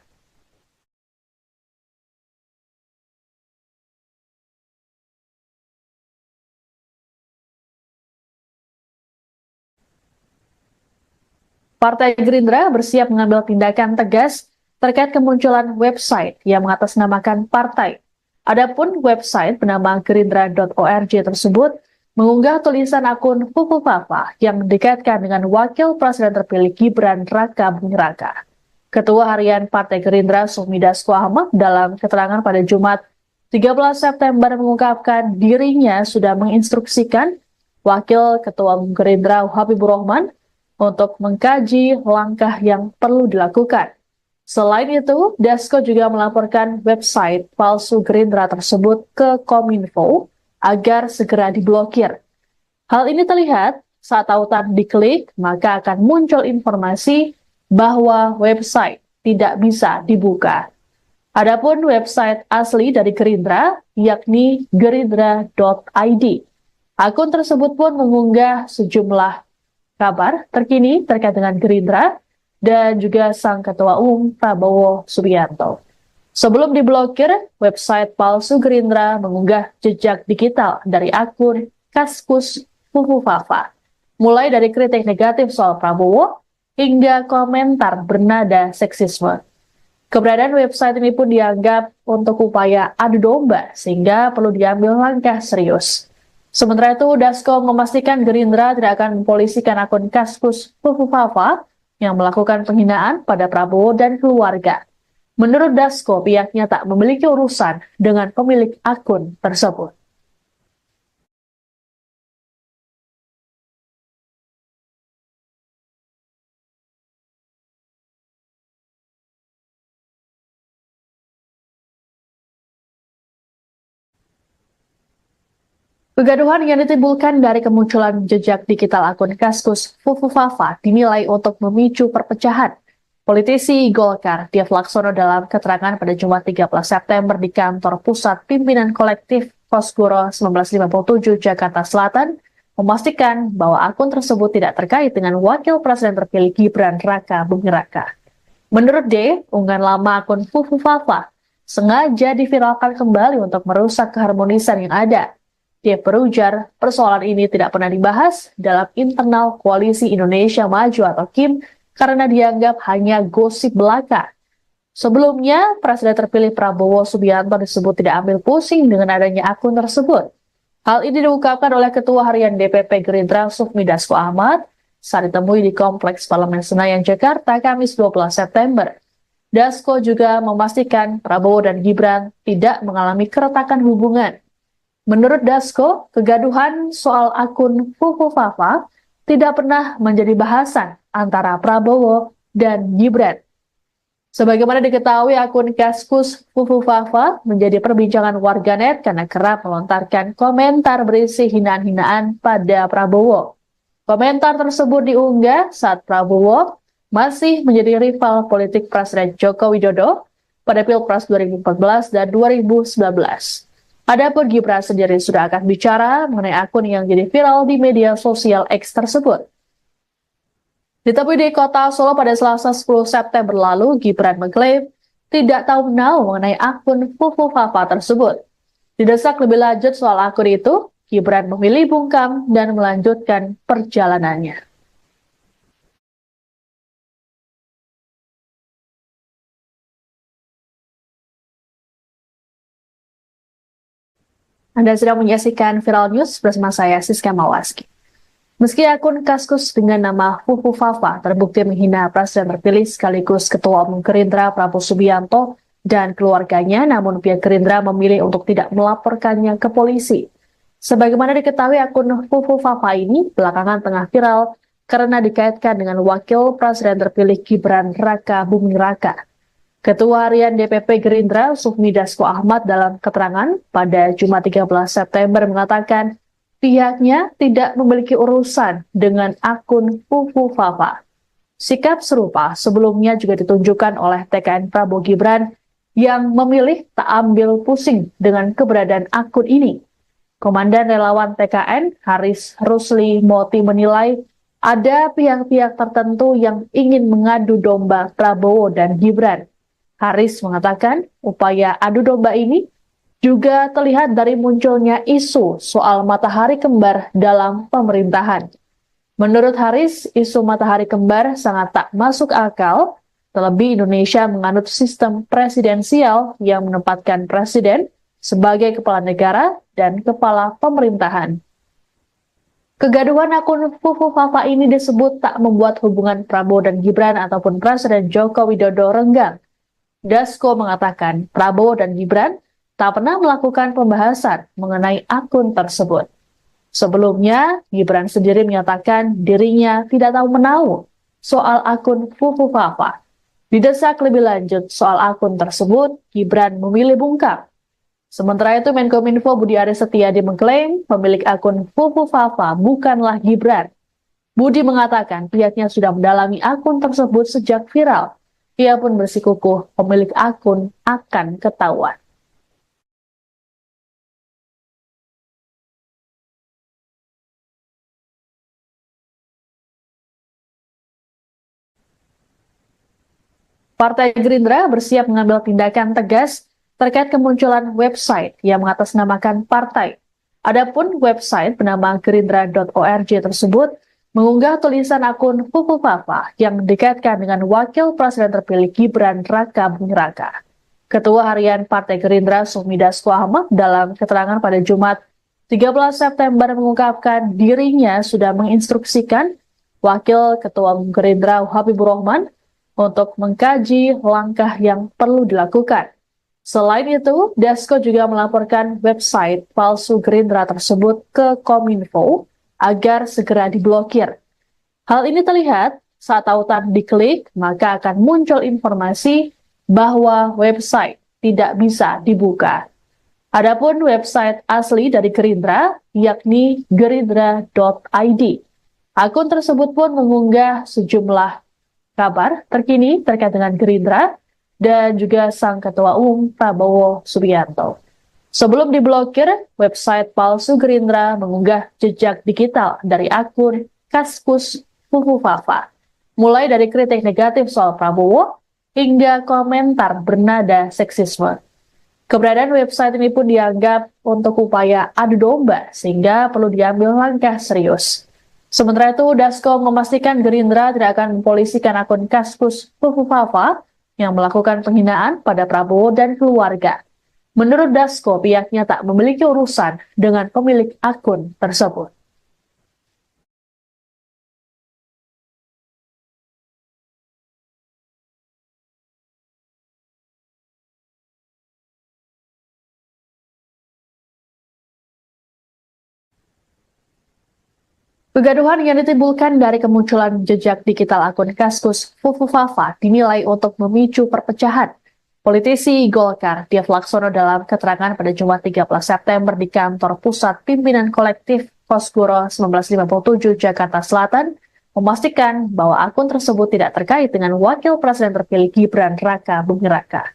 Partai Gerindra bersiap mengambil tindakan tegas terkait kemunculan website yang mengatasnamakan partai. Adapun website bernama gerindra.org tersebut mengunggah tulisan akun Fufufafa yang dikaitkan dengan Wakil Presiden terpilih Gibran Raka Buming Raka. Ketua Harian Partai Gerindra Sufmi Dasko Ahmad dalam keterangan pada Jumat 13 September mengungkapkan dirinya sudah menginstruksikan Wakil Ketua Umum Gerindra Habibur Rahman untuk mengkaji langkah yang perlu dilakukan. Selain itu, Dasko juga melaporkan website palsu Gerindra tersebut ke Kominfo agar segera diblokir. Hal ini terlihat saat tautan diklik, maka akan muncul informasi bahwa website tidak bisa dibuka. Adapun website asli dari Gerindra, yakni gerindra.id. Akun tersebut pun mengunggah sejumlah kabar terkini terkait dengan Gerindra dan juga sang Ketua Umum Prabowo Subianto. Sebelum diblokir, website palsu Gerindra mengunggah jejak digital dari akun Kaskus Fufufafa, mulai dari kritik negatif soal Prabowo hingga komentar bernada seksisme. Keberadaan website ini pun dianggap untuk upaya adu domba sehingga perlu diambil langkah serius. Sementara itu, Dasko memastikan Gerindra tidak akan mempolisikan akun Kaskus Fufufafa yang melakukan penghinaan pada Prabowo dan keluarga. Menurut Dasko, pihaknya tak memiliki urusan dengan pemilik akun tersebut. Kegaduhan yang ditimbulkan dari kemunculan jejak digital akun Kaskus Fufufafa dinilai untuk memicu perpecahan. Politisi Golkar, Dev Laksono dalam keterangan pada Jumat 13 September di kantor pusat pimpinan kolektif Kosgoro 1957 Jakarta Selatan, memastikan bahwa akun tersebut tidak terkait dengan wakil presiden terpilih Gibran Raka Buming Raka. Menurut D, unggahan lama akun Fufufafa sengaja diviralkan kembali untuk merusak keharmonisan yang ada. Dia berujar, persoalan ini tidak pernah dibahas dalam internal Koalisi Indonesia Maju atau KIM karena dianggap hanya gosip belaka. Sebelumnya, Presiden terpilih Prabowo Subianto disebut tidak ambil pusing dengan adanya akun tersebut. Hal ini diungkapkan oleh Ketua Harian DPP Gerindra Sufmi Dasko Ahmad saat ditemui di Kompleks Parlemen Senayan, Jakarta, Kamis 12 September. Dasko juga memastikan Prabowo dan Gibran tidak mengalami keretakan hubungan. Menurut Dasko, kegaduhan soal akun Fufufafa tidak pernah menjadi bahasan antara Prabowo dan Gibran. Sebagaimana diketahui, akun Kaskus Fufufafa menjadi perbincangan warganet karena kerap melontarkan komentar berisi hinaan-hinaan pada Prabowo. Komentar tersebut diunggah saat Prabowo masih menjadi rival politik Presiden Joko Widodo pada Pilpres 2014 dan 2019. Adapun Gibran sendiri sudah akan bicara mengenai akun yang jadi viral di media sosial X tersebut. Ditemui di kota Solo pada Selasa 10 September lalu, Gibran mengklaim tidak tahu menau mengenai akun Fufufafa tersebut. Didesak lebih lanjut soal akun itu, Gibran memilih bungkam dan melanjutkan perjalanannya. Anda sedang menyaksikan Viral News bersama saya, Siska Mawaski. Meski akun Kaskus dengan nama Fufufafa terbukti menghina Presiden terpilih sekaligus Ketua Umum Gerindra Prabowo Subianto dan keluarganya, namun pihak Gerindra memilih untuk tidak melaporkannya ke polisi. Sebagaimana diketahui, akun Fufufafa ini belakangan tengah viral karena dikaitkan dengan Wakil Presiden terpilih Gibran Raka Buming Raka. Ketua Harian DPP Gerindra Sufmi Dasko Ahmad dalam keterangan pada Jumat 13 September mengatakan pihaknya tidak memiliki urusan dengan akun Fufufafa. Sikap serupa sebelumnya juga ditunjukkan oleh TKN Prabowo Gibran yang memilih tak ambil pusing dengan keberadaan akun ini. Komandan Relawan TKN Haris Rusli Moti menilai ada pihak-pihak tertentu yang ingin mengadu domba Prabowo dan Gibran. Haris mengatakan upaya adu domba ini juga terlihat dari munculnya isu soal matahari kembar dalam pemerintahan. Menurut Haris, isu matahari kembar sangat tak masuk akal, terlebih Indonesia menganut sistem presidensial yang menempatkan presiden sebagai kepala negara dan kepala pemerintahan. Kegaduhan akun Fufufafa ini disebut tak membuat hubungan Prabowo dan Gibran ataupun Presiden Joko Widodo renggang. Dasko mengatakan Prabowo dan Gibran tak pernah melakukan pembahasan mengenai akun tersebut. Sebelumnya, Gibran sendiri menyatakan dirinya tidak tahu menau soal akun Fufufafa. Didesak lebih lanjut soal akun tersebut, Gibran memilih bungkam. Sementara itu, Menkominfo Budi Aris Setiadi mengklaim pemilik akun Fufufafa bukanlah Gibran. Budi mengatakan pihaknya sudah mendalami akun tersebut sejak viral. Ia pun bersikukuh pemilik akun akan ketahuan. Partai Gerindra bersiap mengambil tindakan tegas terkait kemunculan website yang mengatasnamakan partai. Adapun website bernama gerindra.org tersebut mengunggah tulisan akun Fufu Fafa yang dikaitkan dengan Wakil Presiden terpilih Gibran Raka Buming Raka. Ketua Harian Partai Gerindra Sufmi Dasko Ahmad dalam keterangan pada Jumat 13 September mengungkapkan dirinya sudah menginstruksikan Wakil Ketua Umum Gerindra Habibur Rahman untuk mengkaji langkah yang perlu dilakukan. Selain itu, Dasko juga melaporkan website palsu Gerindra tersebut ke Kominfo agar segera diblokir. Hal ini terlihat saat tautan diklik, maka akan muncul informasi bahwa website tidak bisa dibuka. Adapun website asli dari Gerindra, yakni gerindra.id. Akun tersebut pun mengunggah sejumlah kabar terkini terkait dengan Gerindra dan juga sang Ketua Umum Prabowo Subianto. Sebelum diblokir, website palsu Gerindra mengunggah jejak digital dari akun Kaskus Fufu Fafa, mulai dari kritik negatif soal Prabowo hingga komentar bernada seksisme. Keberadaan website ini pun dianggap untuk upaya adu domba sehingga perlu diambil langkah serius. Sementara itu, Dasko memastikan Gerindra tidak akan mempolisikan akun Kaskus Fufu Fafa yang melakukan penghinaan pada Prabowo dan keluarga. Menurut Dasko, pihaknya tak memiliki urusan dengan pemilik akun tersebut. Kegaduhan yang ditimbulkan dari kemunculan jejak digital akun Kaskus Fufu Fafa dinilai untuk memicu perpecahan. Politisi Golkar, Dev Laksono dalam keterangan pada Jumat 13 September di kantor pusat pimpinan kolektif Kosgoro 1957 Jakarta Selatan, memastikan bahwa akun tersebut tidak terkait dengan Wakil Presiden terpilih Gibran Raka Buming Raka.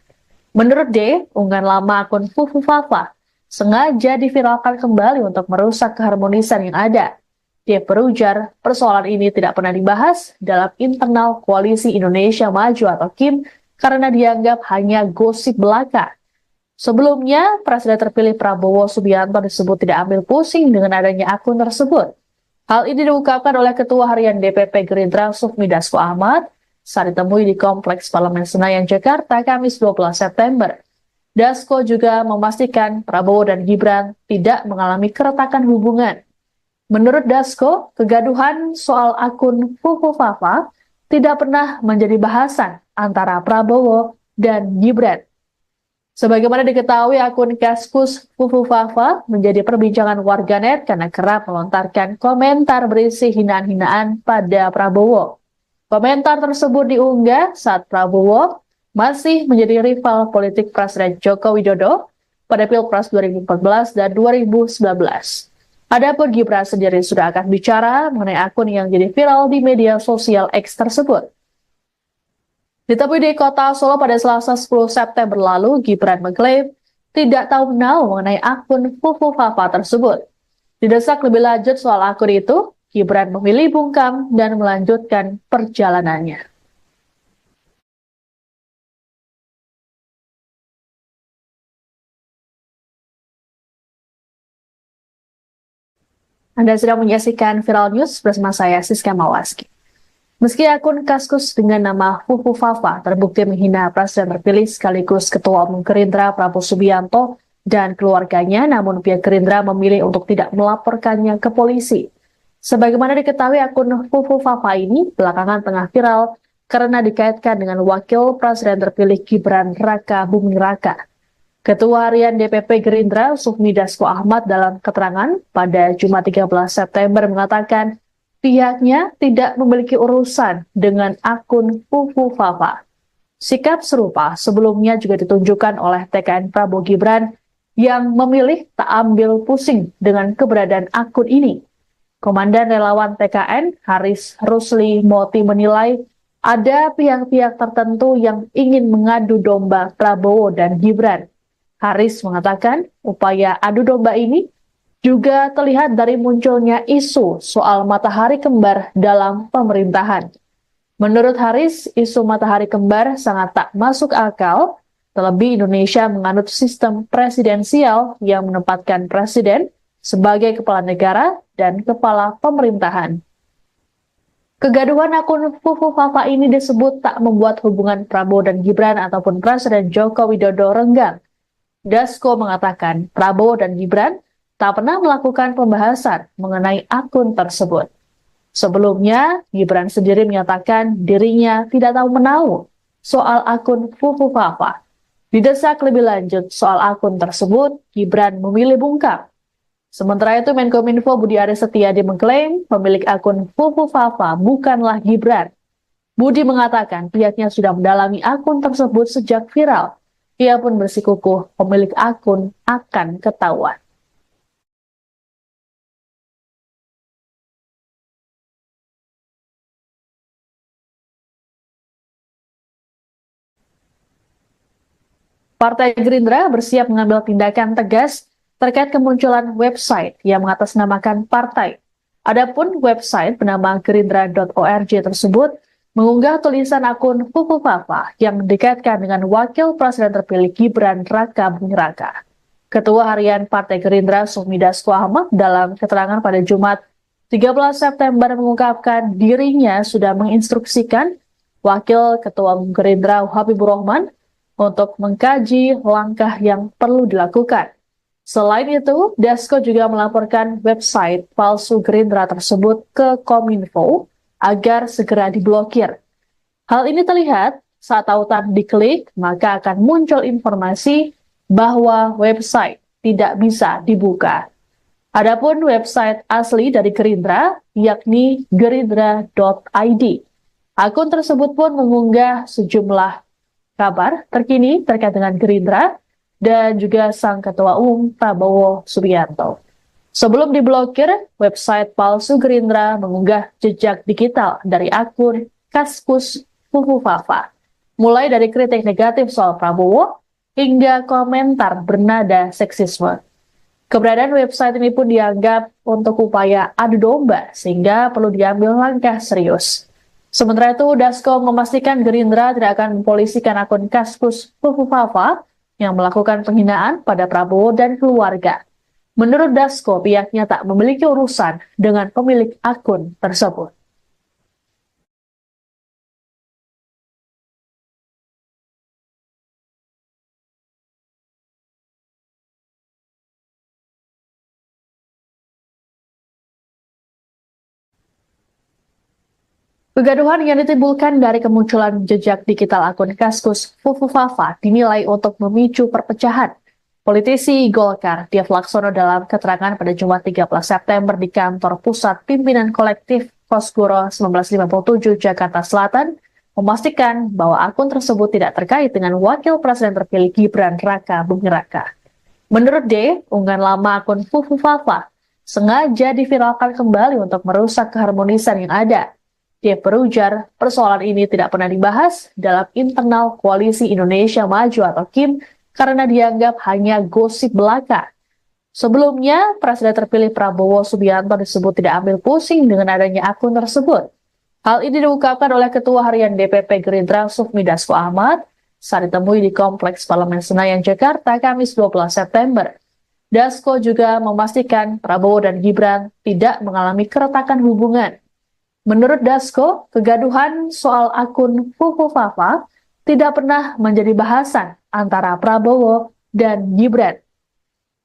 Menurut D, unggahan lama akun Fufu Fafa sengaja diviralkan kembali untuk merusak keharmonisan yang ada. Dia berujar, persoalan ini tidak pernah dibahas dalam internal Koalisi Indonesia Maju atau KIM karena dianggap hanya gosip belaka. Sebelumnya, Presiden terpilih Prabowo Subianto disebut tidak ambil pusing dengan adanya akun tersebut. Hal ini diungkapkan oleh Ketua Harian DPP Gerindra Sufmi Dasko Ahmad saat ditemui di Kompleks Parlemen Senayan, Jakarta, Kamis 12 September. Dasko juga memastikan Prabowo dan Gibran tidak mengalami keretakan hubungan. Menurut Dasko, kegaduhan soal akun Fufu Fafa tidak pernah menjadi bahasan antara Prabowo dan Gibran. Sebagaimana diketahui, akun Kaskus Fufu Fafa menjadi perbincangan warganet karena kerap melontarkan komentar berisi hinaan-hinaan pada Prabowo. Komentar tersebut diunggah saat Prabowo masih menjadi rival politik Presiden Joko Widodo pada Pilpres 2014 dan 2019. Adapun Gibran sendiri sudah akan bicara mengenai akun yang jadi viral di media sosial X tersebut. Ditemui di kota Solo pada Selasa 10 September lalu, Gibran mengklaim tidak tahu menau mengenai akun Fufu Fafa tersebut. Didesak lebih lanjut soal akun itu, Gibran memilih bungkam dan melanjutkan perjalanannya. Anda sedang menyaksikan Viral News bersama saya, Siska Mawaski. Meski akun Kaskus dengan nama Fufu Fafa terbukti menghina Presiden terpilih sekaligus Ketua Umum Gerindra Prabowo Subianto dan keluarganya, namun pihak Gerindra memilih untuk tidak melaporkannya ke polisi. Sebagaimana diketahui, akun Fufu Fafa ini belakangan tengah viral karena dikaitkan dengan Wakil Presiden terpilih Gibran Raka Buming Raka. Ketua Harian DPP Gerindra Sufmi Dasko Ahmad dalam keterangan pada Jumat 13 September mengatakan pihaknya tidak memiliki urusan dengan akun Fufu Fafa. Sikap serupa sebelumnya juga ditunjukkan oleh TKN Prabowo Gibran yang memilih tak ambil pusing dengan keberadaan akun ini. Komandan Relawan TKN Haris Rusli Moti menilai ada pihak-pihak tertentu yang ingin mengadu domba Prabowo dan Gibran. Haris mengatakan upaya adu domba ini juga terlihat dari munculnya isu soal matahari kembar dalam pemerintahan. Menurut Haris, isu matahari kembar sangat tak masuk akal, terlebih Indonesia menganut sistem presidensial yang menempatkan presiden sebagai kepala negara dan kepala pemerintahan. Kegaduhan akun Fufu Fafa ini disebut tak membuat hubungan Prabowo dan Gibran ataupun Presiden Joko Widodo renggang. Dasko mengatakan Prabowo dan Gibran tak pernah melakukan pembahasan mengenai akun tersebut. Sebelumnya, Gibran sendiri menyatakan dirinya tidak tahu menahu soal akun Fufu Fafa. Didesak lebih lanjut soal akun tersebut, Gibran memilih bungkam. Sementara itu, Menkominfo Budi Aris Setiadi mengklaim pemilik akun Fufu Fafa bukanlah Gibran. Budi mengatakan pihaknya sudah mendalami akun tersebut sejak viral. Ia pun bersikukuh pemilik akun akan ketahuan. Partai Gerindra bersiap mengambil tindakan tegas terkait kemunculan website yang mengatasnamakan partai. Adapun website bernama gerindra.org tersebut mengunggah tulisan akun Fufu Fafa yang dikaitkan dengan Wakil Presiden terpilih Gibran Raka Buming Raka. Ketua Harian Partai Gerindra Sufmi Dasko Ahmad dalam keterangan pada Jumat 13 September mengungkapkan dirinya sudah menginstruksikan Wakil Ketua Gerindra Habibur Rahman untuk mengkaji langkah yang perlu dilakukan. Selain itu, Dasko juga melaporkan website palsu Gerindra tersebut ke Kominfo agar segera diblokir. Hal ini terlihat saat tautan diklik, maka akan muncul informasi bahwa website tidak bisa dibuka. Adapun website asli dari Gerindra, yakni gerindra.id. Akun tersebut pun mengunggah sejumlah kabar terkini terkait dengan Gerindra dan juga sang Ketua Umum Prabowo Subianto. Sebelum diblokir, website palsu Gerindra mengunggah jejak digital dari akun Kaskus Fufu Fafa, mulai dari kritik negatif soal Prabowo hingga komentar bernada seksisme. Keberadaan website ini pun dianggap untuk upaya adu domba sehingga perlu diambil langkah serius. Sementara itu, Dasko memastikan Gerindra tidak akan mempolisikan akun Kaskus Fufu Fafa yang melakukan penghinaan pada Prabowo dan keluarga. Menurut Dasko, pihaknya tak memiliki urusan dengan pemilik akun tersebut. Kegaduhan yang ditimbulkan dari kemunculan jejak digital akun Kaskus Fufu Fafa dinilai untuk memicu perpecahan. Politisi Golkar, Dev Laksono dalam keterangan pada Jumat 13 September di kantor pusat pimpinan kolektif Kosgoro 1957 Jakarta Selatan, memastikan bahwa akun tersebut tidak terkait dengan Wakil Presiden terpilih Gibran Raka Buming Raka. Menurut D, unggahan lama akun Fufu Fafa sengaja diviralkan kembali untuk merusak keharmonisan yang ada. Dia berujar, persoalan ini tidak pernah dibahas dalam internal Koalisi Indonesia Maju atau KIM karena dianggap hanya gosip belaka. Sebelumnya, Presiden terpilih Prabowo Subianto disebut tidak ambil pusing dengan adanya akun tersebut. Hal ini diungkapkan oleh Ketua Harian DPP Gerindra Sufmi Dasko Ahmad saat ditemui di Kompleks Parlemen Senayan, Jakarta, Kamis 12 September. Dasko juga memastikan Prabowo dan Gibran tidak mengalami keretakan hubungan. Menurut Dasko, kegaduhan soal akun Fufu Fafa tidak pernah menjadi bahasan antara Prabowo dan Gibran.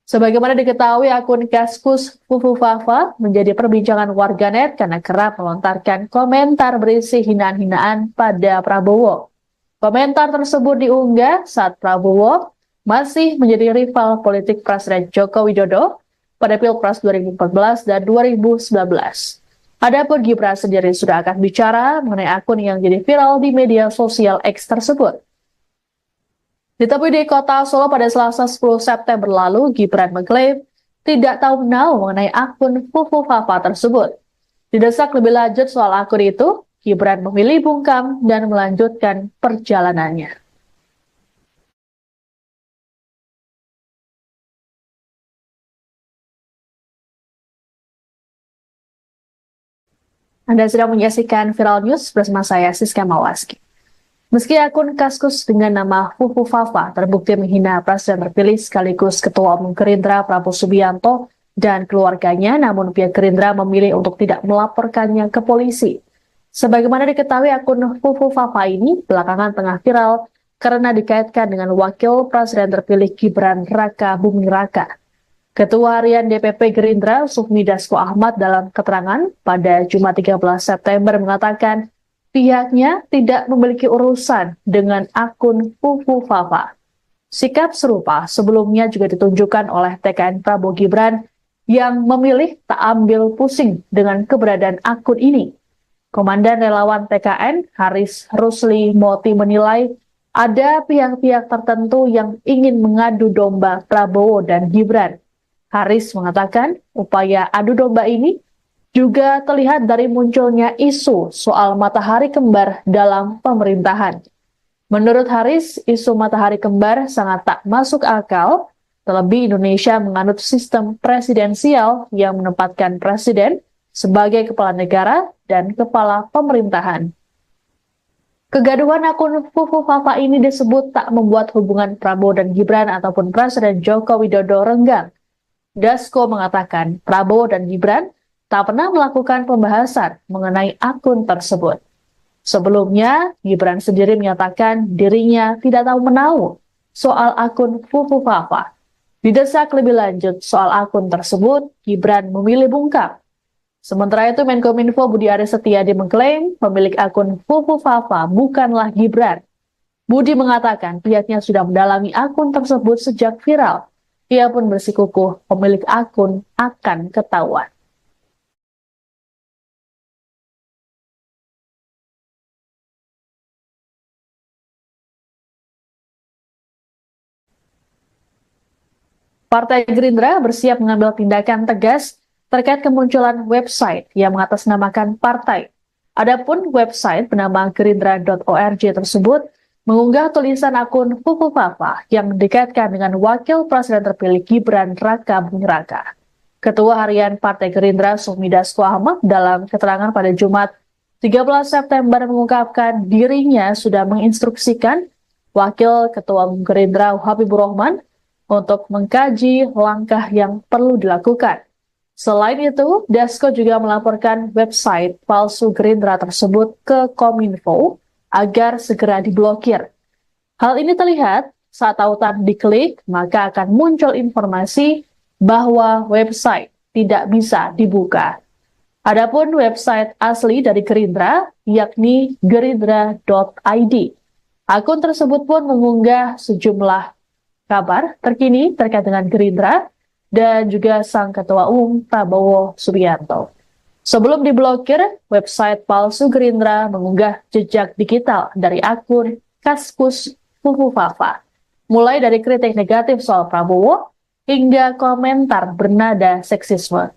Sebagaimana diketahui, akun Kaskus Fufu Fafa menjadi perbincangan warganet karena kerap melontarkan komentar berisi hinaan-hinaan pada Prabowo. Komentar tersebut diunggah saat Prabowo masih menjadi rival politik Presiden Joko Widodo pada Pilpres 2014 dan 2019. Adapun Gibran sendiri sudah akan bicara mengenai akun yang jadi viral di media sosial X tersebut. Ditemui di kota Solo pada Selasa 10 September lalu, Gibran mengklaim tidak tahu mengenai akun Fufu Fafa tersebut. Didesak lebih lanjut soal akun itu, Gibran memilih bungkam dan melanjutkan perjalanannya. Anda sedang menyaksikan Viral News bersama saya, Siska Mawaski. Meski akun Kaskus dengan nama Fufu Fafa terbukti menghina Presiden terpilih sekaligus Ketua Umum Gerindra Prabowo Subianto dan keluarganya, namun pihak Gerindra memilih untuk tidak melaporkannya ke polisi. Sebagaimana diketahui, akun Fufu Fafa ini belakangan tengah viral karena dikaitkan dengan Wakil Presiden terpilih Gibran Raka Buming Raka. Ketua Harian DPP Gerindra Sufmi Dasko Ahmad dalam keterangan pada Jumat 13 September mengatakan pihaknya tidak memiliki urusan dengan akun Fufu Fafa. Sikap serupa sebelumnya juga ditunjukkan oleh TKN Prabowo Gibran yang memilih tak ambil pusing dengan keberadaan akun ini. Komandan relawan TKN Haris Rusli Moti menilai ada pihak-pihak tertentu yang ingin mengadu domba Prabowo dan Gibran. Haris mengatakan upaya adu domba ini juga terlihat dari munculnya isu soal matahari kembar dalam pemerintahan. Menurut Haris, isu matahari kembar sangat tak masuk akal, terlebih Indonesia menganut sistem presidensial yang menempatkan presiden sebagai kepala negara dan kepala pemerintahan. Kegaduhan akun Fufu Fafa ini disebut tak membuat hubungan Prabowo dan Gibran ataupun Presiden Joko Widodo renggang. Dasko mengatakan Prabowo dan Gibran tak pernah melakukan pembahasan mengenai akun tersebut. Sebelumnya, Gibran sendiri menyatakan dirinya tidak tahu menahu soal akun Fufu Fafa. Didesak lebih lanjut soal akun tersebut, Gibran memilih bungkam. Sementara itu, Menkominfo Budi Aris Setiadi mengklaim pemilik akun Fufu Fafa bukanlah Gibran. Budi mengatakan pihaknya sudah mendalami akun tersebut sejak viral. Ia pun bersikukuh pemilik akun akan ketahuan. Partai Gerindra bersiap mengambil tindakan tegas terkait kemunculan website yang mengatasnamakan partai. Adapun website bernama gerindra.org tersebut mengunggah tulisan akun Fufu Fafa yang dikaitkan dengan Wakil Presiden terpilih Gibran Raka Buming Raka. Ketua Harian Partai Gerindra Sufmi Dasko Ahmad dalam keterangan pada Jumat 13 September mengungkapkan dirinya sudah menginstruksikan Wakil Ketua Umum Gerindra Habibur Rahman untuk mengkaji langkah yang perlu dilakukan. Selain itu, Dasko juga melaporkan website palsu Gerindra tersebut ke Kominfo agar segera diblokir. Hal ini terlihat saat tautan diklik, maka akan muncul informasi bahwa website tidak bisa dibuka. Adapun website asli dari Gerindra, yakni gerindra.id. Akun tersebut pun mengunggah sejumlah kabar terkini terkait dengan Gerindra dan juga sang Ketua Umum Prabowo Subianto. Sebelum diblokir, website palsu Gerindra mengunggah jejak digital dari akun Kaskus Fufu Fafa, mulai dari kritik negatif soal Prabowo hingga komentar bernada seksisme.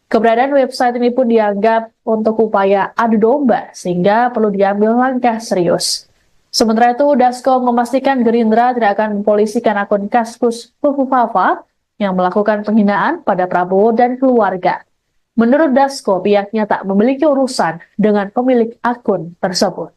Keberadaan website ini pun dianggap untuk upaya adu domba, sehingga perlu diambil langkah serius. Sementara itu, Dasko memastikan Gerindra tidak akan mempolisikan akun Kaskus Fufu Fafa yang melakukan penghinaan pada Prabowo dan keluarga. Menurut Dasko, pihaknya tak memiliki urusan dengan pemilik akun tersebut.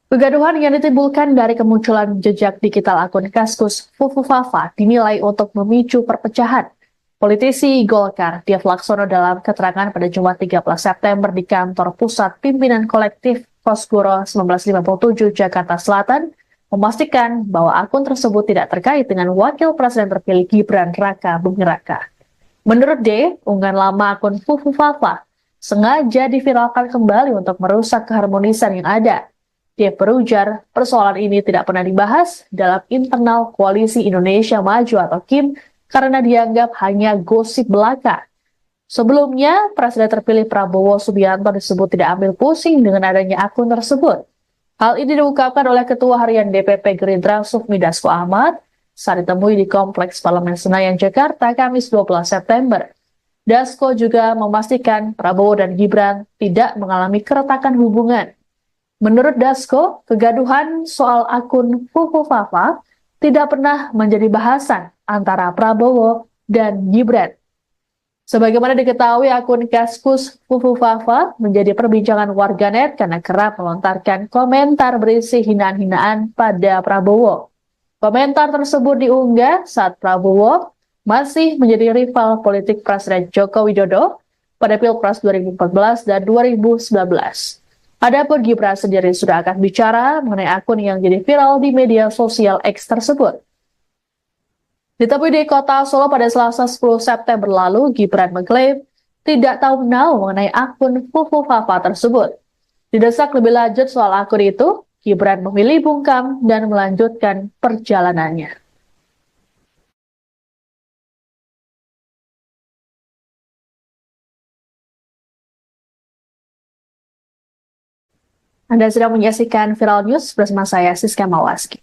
Kegaduhan yang ditimbulkan dari kemunculan jejak digital akun Kaskus Fufu Fafa dinilai untuk memicu perpecahan. Politisi Golkar, Dev Laksono dalam keterangan pada Jumat 13 September di kantor pusat pimpinan kolektif Kosgoro 1957 Jakarta Selatan, memastikan bahwa akun tersebut tidak terkait dengan Wakil Presiden terpilih Gibran Raka Buming Raka. Menurut D, unggahan lama akun Fufu Fafa sengaja diviralkan kembali untuk merusak keharmonisan yang ada. Dia berujar, persoalan ini tidak pernah dibahas dalam internal Koalisi Indonesia Maju atau KIM karena dianggap hanya gosip belaka. Sebelumnya, Presiden terpilih Prabowo Subianto disebut tidak ambil pusing dengan adanya akun tersebut. Hal ini diungkapkan oleh Ketua Harian DPP Gerindra Sufmi Dasko Ahmad saat ditemui di Kompleks Parlemen Senayan, Jakarta, Kamis 12 September. Dasko juga memastikan Prabowo dan Gibran tidak mengalami keretakan hubungan. Menurut Dasko, kegaduhan soal akun Fufu Fafa tidak pernah menjadi bahasan antara Prabowo dan Gibran. Sebagaimana diketahui, akun Kaskus Fufu Fafa menjadi perbincangan warganet karena kerap melontarkan komentar berisi hinaan-hinaan pada Prabowo. Komentar tersebut diunggah saat Prabowo masih menjadi rival politik Presiden Joko Widodo pada Pilpres 2014 dan 2019. Adapun Gibran sendiri sudah akan bicara mengenai akun yang jadi viral di media sosial X tersebut. Ditemui di kota Solo pada Selasa 10 September lalu, Gibran mengklaim tidak tahu menau mengenai akun Fufu Fafa tersebut. Didesak lebih lanjut soal akun itu, Gibran memilih bungkam dan melanjutkan perjalanannya. Anda sedang menyaksikan Viral News bersama saya, Siska Mawaski.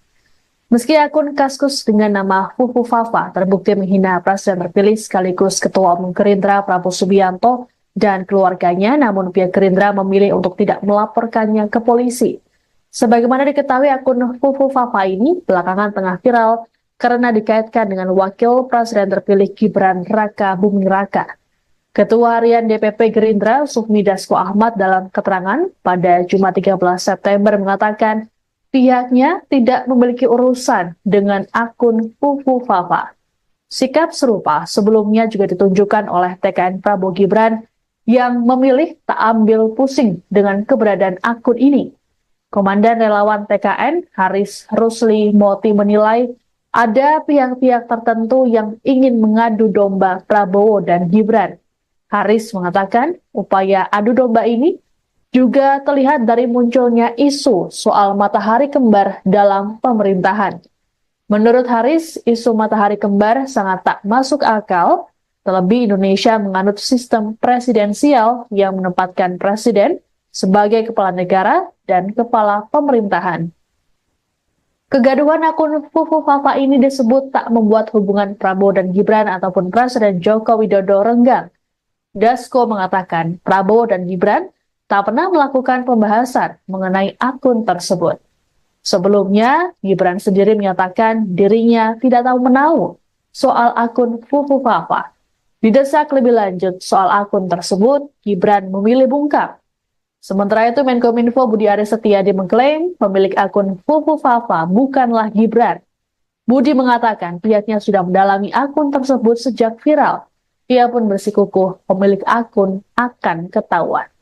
Meski akun Kaskus dengan nama Fufu Fafa terbukti menghina Presiden terpilih sekaligus Ketua Umum Gerindra Prabowo Subianto dan keluarganya, namun pihak Gerindra memilih untuk tidak melaporkannya ke polisi. Sebagaimana diketahui, akun Fufu Fafa ini belakangan tengah viral karena dikaitkan dengan Wakil Presiden terpilih Gibran Raka Buming Raka. Ketua Harian DPP Gerindra Sufmi Dasko Ahmad dalam keterangan pada Jumat 13 September mengatakan pihaknya tidak memiliki urusan dengan akun Fufu Fafa. Sikap serupa sebelumnya juga ditunjukkan oleh TKN Prabowo Gibran yang memilih tak ambil pusing dengan keberadaan akun ini. Komandan Relawan TKN Haris Rusli Moti menilai ada pihak-pihak tertentu yang ingin mengadu domba Prabowo dan Gibran. Haris mengatakan upaya adu domba ini juga terlihat dari munculnya isu soal matahari kembar dalam pemerintahan. Menurut Haris, isu matahari kembar sangat tak masuk akal, terlebih Indonesia menganut sistem presidensial yang menempatkan presiden sebagai kepala negara dan kepala pemerintahan. Kegaduhan akun Fufu Fafa ini disebut tak membuat hubungan Prabowo dan Gibran ataupun Presiden Joko Widodo renggang. Dasko mengatakan Prabowo dan Gibran tak pernah melakukan pembahasan mengenai akun tersebut. Sebelumnya, Gibran sendiri menyatakan dirinya tidak tahu menau soal akun Fufu Fafa. Didesak lebih lanjut soal akun tersebut, Gibran memilih bungkam. Sementara itu, Menkominfo Budi Aris Setiadi mengklaim pemilik akun Fufu Fafa bukanlah Gibran. Budi mengatakan pihaknya sudah mendalami akun tersebut sejak viral. Ia pun bersikukuh pemilik akun akan ketahuan.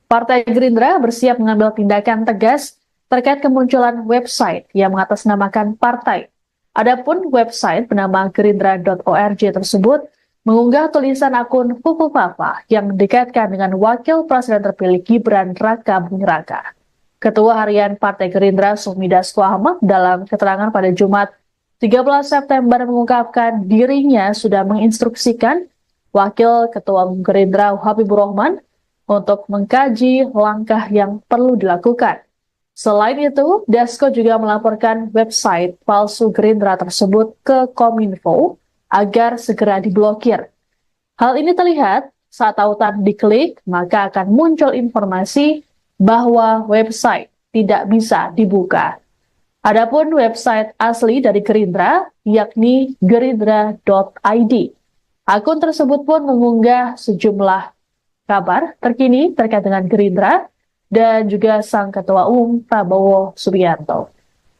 Partai Gerindra bersiap mengambil tindakan tegas terkait kemunculan website yang mengatasnamakan partai. Adapun website bernama gerindra.org tersebut mengunggah tulisan akun Fufu Fafa yang dikaitkan dengan Wakil Presiden terpilih Gibran Raka Buming Raka. Ketua Harian Partai Gerindra Sufmi Dasko Ahmad dalam keterangan pada Jumat 13 September mengungkapkan dirinya sudah menginstruksikan Wakil Ketua Umum Gerindra Habibur Rahman untuk mengkaji langkah yang perlu dilakukan. Selain itu, Dasko juga melaporkan website palsu Gerindra tersebut ke Kominfo agar segera diblokir. Hal ini terlihat saat tautan diklik, maka akan muncul informasi bahwa website tidak bisa dibuka. Adapun website asli dari Gerindra, yakni gerindra.id. Akun tersebut pun mengunggah sejumlah kabar terkini terkait dengan Gerindra dan juga sang Ketua Umum Prabowo Subianto.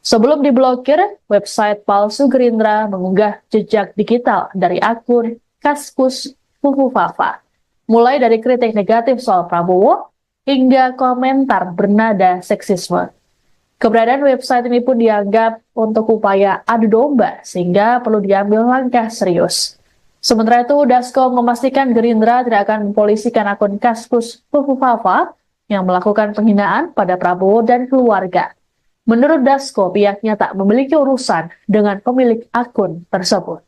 Sebelum diblokir, website palsu Gerindra mengunggah jejak digital dari akun Kaskus Fufu Fafa, mulai dari kritik negatif soal Prabowo hingga komentar bernada seksisme. Keberadaan website ini pun dianggap untuk upaya adu domba sehingga perlu diambil langkah serius. Sementara itu, Dasko memastikan Gerindra tidak akan mempolisikan akun Kaskus Fufu Fafa yang melakukan penghinaan pada Prabowo dan keluarga. Menurut Dasko, pihaknya tak memiliki urusan dengan pemilik akun tersebut.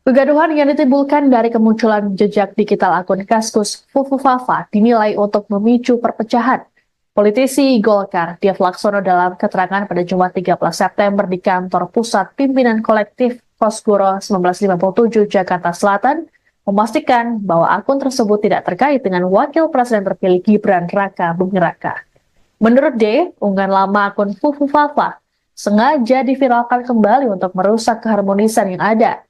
Kegaduhan yang ditimbulkan dari kemunculan jejak digital akun Kaskus Fufu Fafa dinilai untuk memicu perpecahan. Politisi Golkar, Dev Laksono dalam keterangan pada Jumat 13 September di kantor pusat pimpinan kolektif Kosgoro 1957 Jakarta Selatan, memastikan bahwa akun tersebut tidak terkait dengan wakil presiden terpilih Gibran Raka Buming Raka. Menurut D, unggahan lama akun Fufu Fafa sengaja diviralkan kembali untuk merusak keharmonisan yang ada.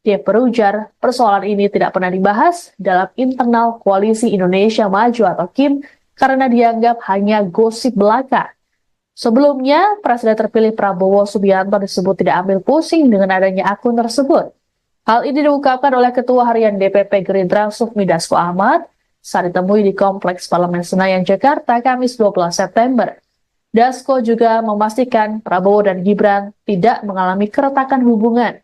Dia berujar, persoalan ini tidak pernah dibahas dalam internal Koalisi Indonesia Maju atau KIM karena dianggap hanya gosip belaka. Sebelumnya, Presiden terpilih Prabowo Subianto disebut tidak ambil pusing dengan adanya akun tersebut. Hal ini diungkapkan oleh Ketua Harian DPP Gerindra Sufmi Dasko Ahmad saat ditemui di Kompleks Parlemen Senayan, Jakarta, Kamis 12 September. Dasko juga memastikan Prabowo dan Gibran tidak mengalami keretakan hubungan.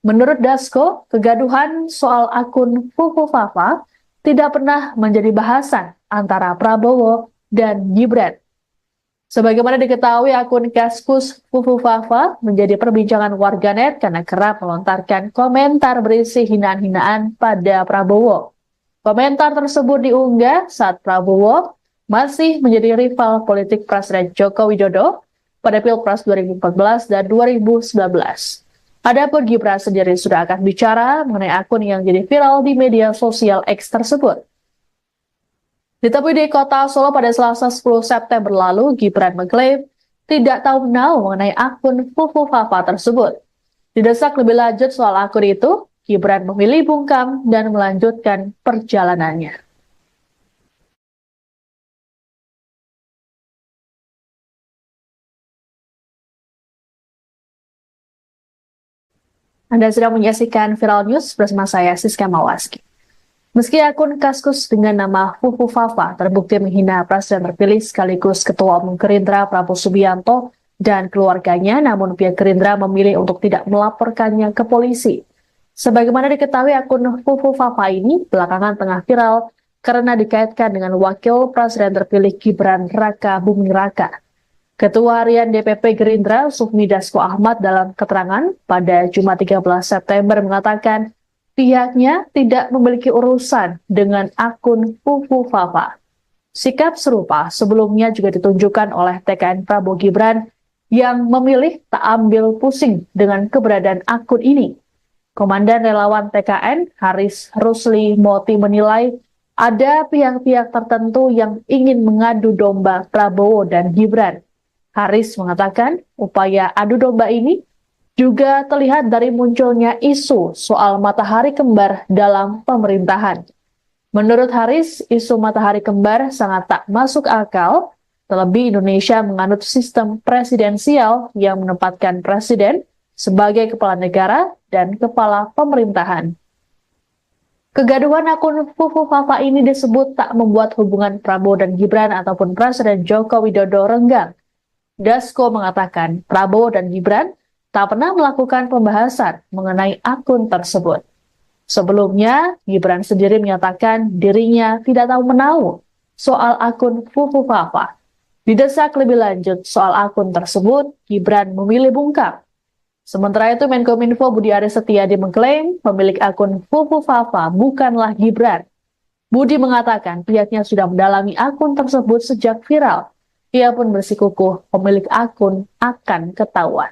Menurut Dasko, kegaduhan soal akun Fufu Fafa tidak pernah menjadi bahasan antara Prabowo dan Gibran. Sebagaimana diketahui, akun Kaskus Fufu Fafa menjadi perbincangan warganet karena kerap melontarkan komentar berisi hinaan-hinaan pada Prabowo. Komentar tersebut diunggah saat Prabowo masih menjadi rival politik Presiden Joko Widodo pada Pilpres 2014 dan 2019. Adapun Gibran sendiri sudah akan bicara mengenai akun yang jadi viral di media sosial X tersebut. Ditemui di kota Solo pada Selasa 10 September lalu, Gibran mengklaim tidak tahu menau mengenai akun Fufu Fafa tersebut. Didesak lebih lanjut soal akun itu, Gibran memilih bungkam dan melanjutkan perjalanannya. Anda sedang menyaksikan Viral News bersama saya, Siska Mawaski. Meski akun Kaskus dengan nama Fufu Fafa terbukti menghina Presiden terpilih sekaligus Ketua Umum Gerindra Prabowo Subianto dan keluarganya, namun pihak Gerindra memilih untuk tidak melaporkannya ke polisi. Sebagaimana diketahui, akun Fufu Fafa ini belakangan tengah viral karena dikaitkan dengan Wakil Presiden terpilih Gibran Raka Buming Raka. Ketua Harian DPP Gerindra Sufmi Dasko Ahmad dalam keterangan pada Jumat 13 September mengatakan pihaknya tidak memiliki urusan dengan akun Fufu Fafa. Sikap serupa sebelumnya juga ditunjukkan oleh TKN Prabowo Gibran yang memilih tak ambil pusing dengan keberadaan akun ini. Komandan relawan TKN Haris Rusli Moti menilai ada pihak-pihak tertentu yang ingin mengadu domba Prabowo dan Gibran. Haris mengatakan upaya adu domba ini juga terlihat dari munculnya isu soal matahari kembar dalam pemerintahan. Menurut Haris, isu matahari kembar sangat tak masuk akal, terlebih Indonesia menganut sistem presidensial yang menempatkan presiden sebagai kepala negara dan kepala pemerintahan. Kegaduhan akun Fufu Fafa ini disebut tak membuat hubungan Prabowo dan Gibran ataupun Presiden Joko Widodo renggang. Dasko mengatakan Prabowo dan Gibran tak pernah melakukan pembahasan mengenai akun tersebut. Sebelumnya, Gibran sendiri menyatakan dirinya tidak tahu menau soal akun Fufu Fafa. Didesak lebih lanjut soal akun tersebut, Gibran memilih bungkam. Sementara itu, Menkominfo Budi Aris Setiadi mengklaim pemilik akun Fufu Fafa bukanlah Gibran. Budi mengatakan pihaknya sudah mendalami akun tersebut sejak viral. Ia pun bersikukuh pemilik akun akan ketahuan.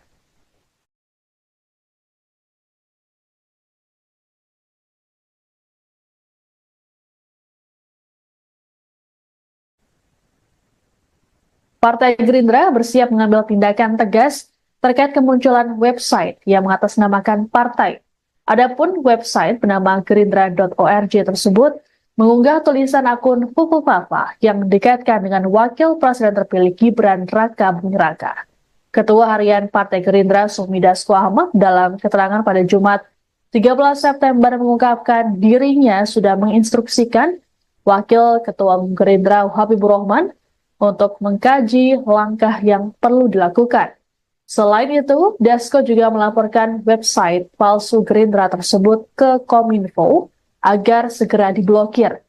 Partai Gerindra bersiap mengambil tindakan tegas terkait kemunculan website yang mengatasnamakan partai. Adapun website bernama gerindra.org tersebut mengunggah tulisan akun Fufu Fafa yang dikaitkan dengan Wakil Presiden terpilih Gibran Raka Buming Raka. Ketua Harian Partai Gerindra Sufmi Dasko Ahmad dalam keterangan pada Jumat 13 September mengungkapkan dirinya sudah menginstruksikan Wakil Ketua Umum Gerindra Habibur Rahman untuk mengkaji langkah yang perlu dilakukan. Selain itu, Dasko juga melaporkan website palsu Gerindra tersebut ke Kominfo agar segera diblokir.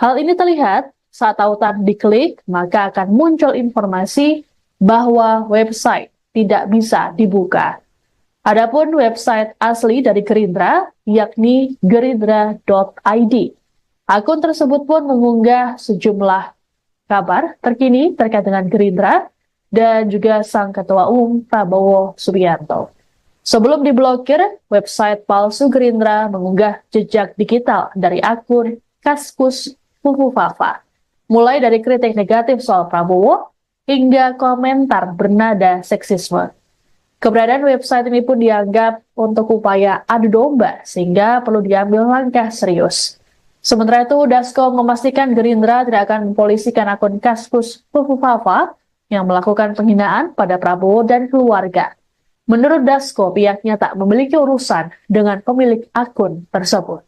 Hal ini terlihat saat tautan diklik, maka akan muncul informasi bahwa website tidak bisa dibuka. Adapun website asli dari Gerindra, yakni gerindra.id. Akun tersebut pun mengunggah sejumlah kabar terkini terkait dengan Gerindra dan juga sang Ketua Umum Prabowo Subianto. Sebelum diblokir, website palsu Gerindra mengunggah jejak digital dari akun Kaskus Fufufafa, mulai dari kritik negatif soal Prabowo hingga komentar bernada seksisme. Keberadaan website ini pun dianggap untuk upaya adu domba sehingga perlu diambil langkah serius. Sementara itu, Dasko memastikan Gerindra tidak akan mempolisikan akun Kaskus Fufufafa yang melakukan penghinaan pada Prabowo dan keluarga. Menurut Dasko, pihaknya tak memiliki urusan dengan pemilik akun tersebut.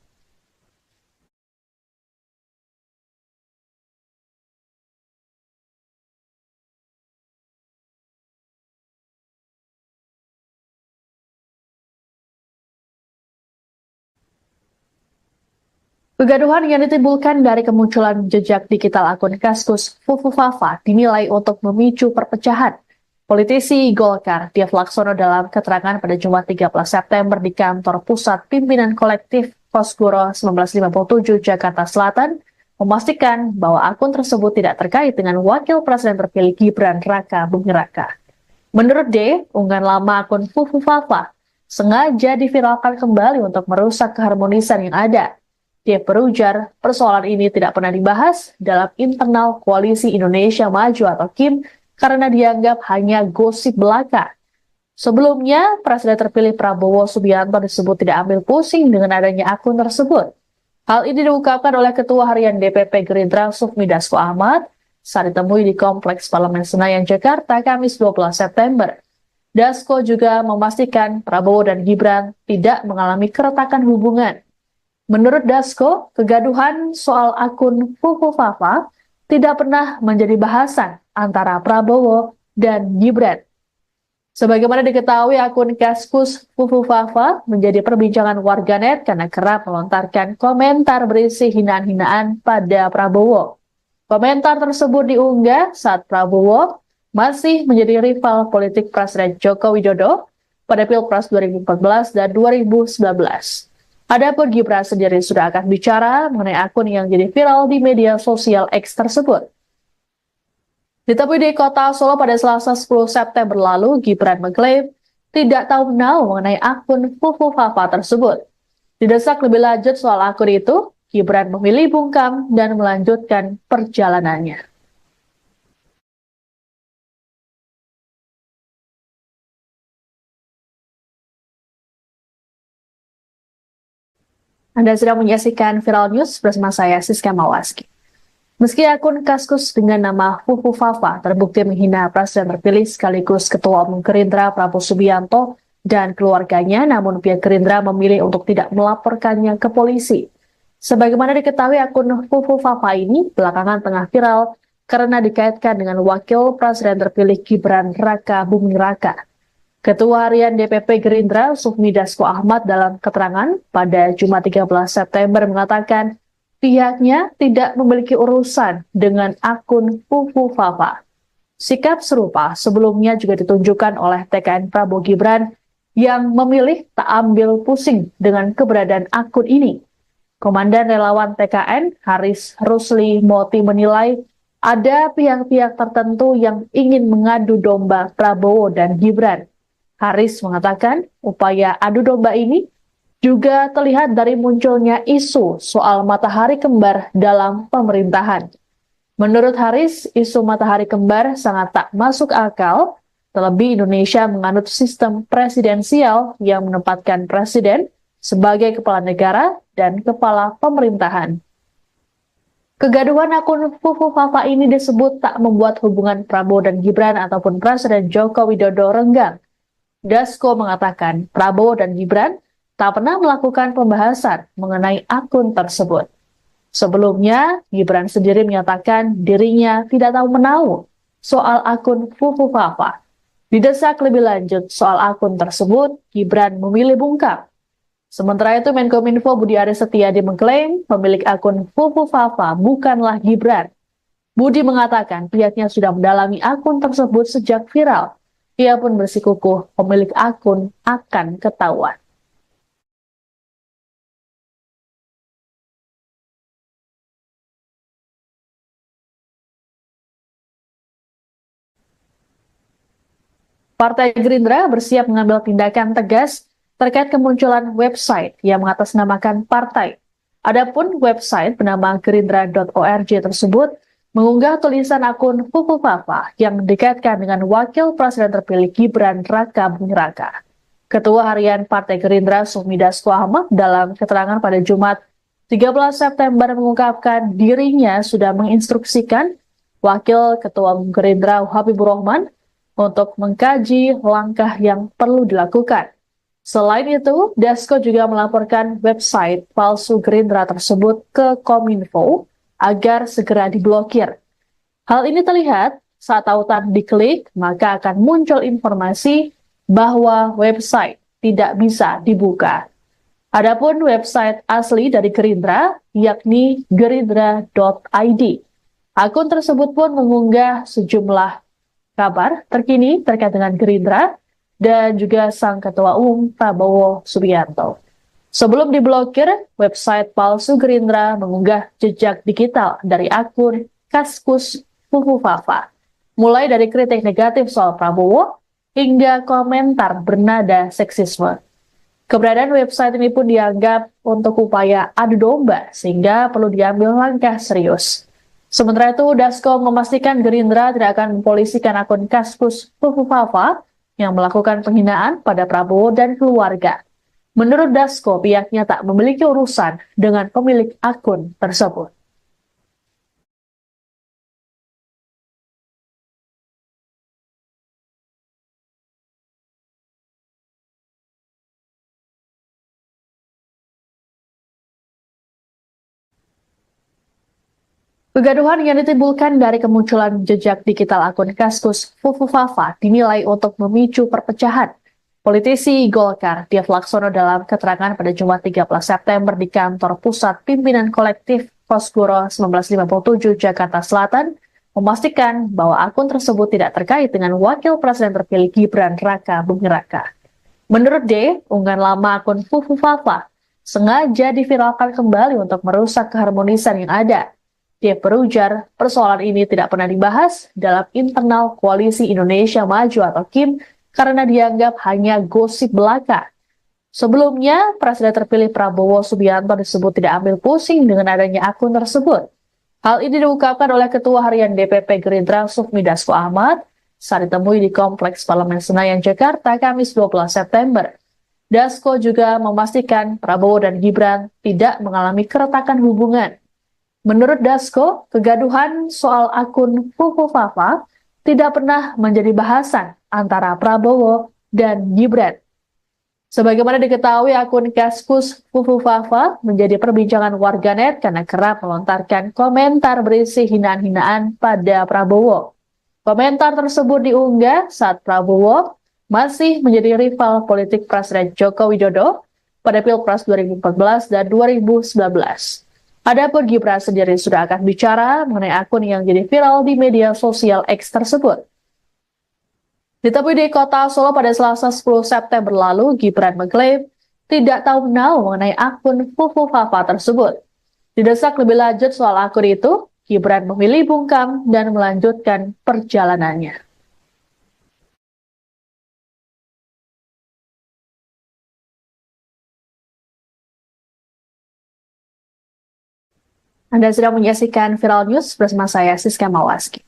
Kegaduhan yang ditimbulkan dari kemunculan jejak digital akun Kaskus Fufufafa dinilai untuk memicu perpecahan. Politisi Golkar, Dev Laksono dalam keterangan pada Jumat 13 September di kantor pusat pimpinan kolektif Kosgoro 1957 Jakarta Selatan, memastikan bahwa akun tersebut tidak terkait dengan Wakil Presiden terpilih Gibran Raka Buming Raka. Menurut D, unggahan lama akun Fufufafa sengaja diviralkan kembali untuk merusak keharmonisan yang ada. Dia berujar, persoalan ini tidak pernah dibahas dalam internal Koalisi Indonesia Maju atau KIM karena dianggap hanya gosip belaka. Sebelumnya, Presiden terpilih Prabowo Subianto disebut tidak ambil pusing dengan adanya akun tersebut. Hal ini diungkapkan oleh Ketua Harian DPP Gerindra Sufmi Dasko Ahmad saat ditemui di Kompleks Parlemen Senayan, Jakarta, Kamis 12 September. Dasko juga memastikan Prabowo dan Gibran tidak mengalami keretakan hubungan. Menurut Dasko, kegaduhan soal akun Fufufafa tidak pernah menjadi bahasan antara Prabowo dan Gibran. Sebagaimana diketahui, akun Kaskus Fufufafa menjadi perbincangan warganet karena kerap melontarkan komentar berisi hinaan-hinaan pada Prabowo. Komentar tersebut diunggah saat Prabowo masih menjadi rival politik Presiden Joko Widodo pada Pilpres 2014 dan 2019. Adapun Gibran sendiri sudah akan bicara mengenai akun yang jadi viral di media sosial X tersebut. Ditemui di kota Solo pada Selasa 10 September lalu, Gibran mengklaim tidak tahu menau mengenai akun Fufufafa tersebut. Didesak lebih lanjut soal akun itu, Gibran memilih bungkam dan melanjutkan perjalanannya. Anda sedang menyaksikan Viral News bersama saya, Siska Mawaski. Meski akun Kaskus dengan nama Fufufafa terbukti menghina Presiden terpilih sekaligus Ketua Umum Gerindra Prabowo Subianto dan keluarganya, namun pihak Gerindra memilih untuk tidak melaporkannya ke polisi. Sebagaimana diketahui, akun Fufufafa ini belakangan tengah viral karena dikaitkan dengan Wakil Presiden terpilih Gibran Raka Buming Raka. Ketua Harian DPP Gerindra Sufmi Dasko Ahmad dalam keterangan pada Jumat 13 September mengatakan pihaknya tidak memiliki urusan dengan akun Fufufafa. Sikap serupa sebelumnya juga ditunjukkan oleh TKN Prabowo Gibran yang memilih tak ambil pusing dengan keberadaan akun ini. Komandan relawan TKN Haris Rusli Moti menilai ada pihak-pihak tertentu yang ingin mengadu domba Prabowo dan Gibran. Haris mengatakan upaya adu domba ini juga terlihat dari munculnya isu soal matahari kembar dalam pemerintahan. Menurut Haris, isu matahari kembar sangat tak masuk akal, terlebih Indonesia menganut sistem presidensial yang menempatkan presiden sebagai kepala negara dan kepala pemerintahan. Kegaduhan akun Fufufafa ini disebut tak membuat hubungan Prabowo dan Gibran ataupun Presiden Joko Widodo renggang. Dasko mengatakan Prabowo dan Gibran tak pernah melakukan pembahasan mengenai akun tersebut. Sebelumnya, Gibran sendiri menyatakan dirinya tidak tahu menahu soal akun Fufu Fafa. Didesak lebih lanjut soal akun tersebut, Gibran memilih bungkam. Sementara itu, Menkominfo Budi Aris Setiadi mengklaim pemilik akun Fufu Fafa bukanlah Gibran. Budi mengatakan pihaknya sudah mendalami akun tersebut sejak viral. Ia pun bersikukuh pemilik akun akan ketahuan. Partai Gerindra bersiap mengambil tindakan tegas terkait kemunculan website yang mengatasnamakan partai. Adapun website bernama gerindra.org tersebut mengunggah tulisan akun Fufu Fafa yang dikaitkan dengan Wakil Presiden terpilih Gibran Raka Buming Raka. Ketua Harian Partai Gerindra Sufmi Dasko Ahmad dalam keterangan pada Jumat 13 September mengungkapkan dirinya sudah menginstruksikan Wakil Ketua Gerindra Habibur Rahman untuk mengkaji langkah yang perlu dilakukan. Selain itu, Dasko juga melaporkan website palsu Gerindra tersebut ke Kominfo agar segera diblokir. Hal ini terlihat saat tautan diklik, maka akan muncul informasi bahwa website tidak bisa dibuka. Adapun website asli dari Gerindra, yakni gerindra.id. Akun tersebut pun mengunggah sejumlah kabar terkini terkait dengan Gerindra dan juga sang Ketua Umum Prabowo Subianto. Sebelum diblokir, website palsu Gerindra mengunggah jejak digital dari akun Kaskus Fufu Fafa, mulai dari kritik negatif soal Prabowo hingga komentar bernada seksisme. Keberadaan website ini pun dianggap untuk upaya adu domba sehingga perlu diambil langkah serius. Sementara itu, Dasko memastikan Gerindra tidak akan mempolisikan akun Kaskus Fufu Fafa yang melakukan penghinaan pada Prabowo dan keluarga. Menurut Dasko, pihaknya tak memiliki urusan dengan pemilik akun tersebut. Kegaduhan yang ditimbulkan dari kemunculan jejak digital akun Kaskus Fufu Fafa dinilai untuk memicu perpecahan. Politisi Golkar, Dev Laksono dalam keterangan pada Jumat 13 September di kantor pusat pimpinan kolektif Kosgoro 1957 Jakarta Selatan, memastikan bahwa akun tersebut tidak terkait dengan Wakil Presiden terpilih Gibran Raka Buming Raka. Menurut D, unggahan lama akun Fufu Fafa sengaja diviralkan kembali untuk merusak keharmonisan yang ada. Dia berujar, persoalan ini tidak pernah dibahas dalam internal Koalisi Indonesia Maju atau KIM karena dianggap hanya gosip belaka. Sebelumnya, Presiden terpilih Prabowo Subianto disebut tidak ambil pusing dengan adanya akun tersebut. Hal ini diungkapkan oleh Ketua Harian DPP Gerindra Sufmi Dasko Ahmad saat ditemui di Kompleks Parlemen Senayan, Jakarta, Kamis 12 September. Dasko juga memastikan Prabowo dan Gibran tidak mengalami keretakan hubungan. Menurut Dasko, kegaduhan soal akun Fufu Fafa tidak pernah menjadi bahasan antara Prabowo dan Gibran. Sebagaimana diketahui, akun Kaskus Fufu Fafa menjadi perbincangan warganet karena kerap melontarkan komentar berisi hinaan-hinaan pada Prabowo. Komentar tersebut diunggah saat Prabowo masih menjadi rival politik Presiden Joko Widodo pada Pilpres 2014 dan 2019. Adapun Gibran sendiri sudah akan bicara mengenai akun yang jadi viral di media sosial X tersebut. Ditemui di kota Solo pada Selasa 10 September lalu, Gibran mengklaim tidak tahu menahu mengenai akun Fufu Fafa tersebut. Didesak lebih lanjut soal akun itu, Gibran memilih bungkam dan melanjutkan perjalanannya. Anda sedang menyaksikan Viral News bersama saya, Siska Mawaski.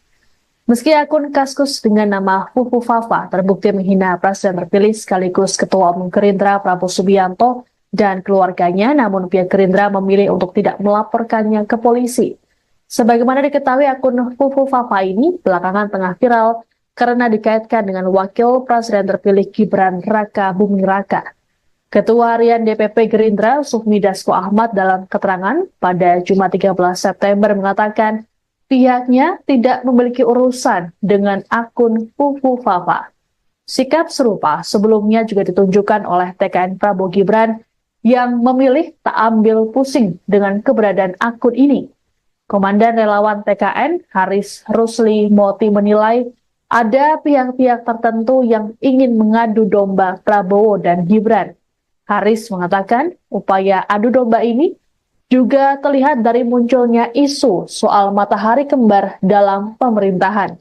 Meski akun Kaskus dengan nama Fufu Fafa terbukti menghina Presiden terpilih sekaligus Ketua Umum Gerindra Prabowo Subianto dan keluarganya, namun pihak Gerindra memilih untuk tidak melaporkannya ke polisi. Sebagaimana diketahui, akun Fufu Fafa ini belakangan tengah viral karena dikaitkan dengan Wakil Presiden terpilih Gibran Raka Buming Raka. Ketua Harian DPP Gerindra Sufmi Dasko Ahmad dalam keterangan pada Jumat 13 September mengatakan pihaknya tidak memiliki urusan dengan akun Fufu Fafa. Sikap serupa sebelumnya juga ditunjukkan oleh TKN Prabowo Gibran yang memilih tak ambil pusing dengan keberadaan akun ini. Komandan Relawan TKN Haris Rusli Moti menilai ada pihak-pihak tertentu yang ingin mengadu domba Prabowo dan Gibran. Haris mengatakan upaya adu domba ini juga terlihat dari munculnya isu soal matahari kembar dalam pemerintahan.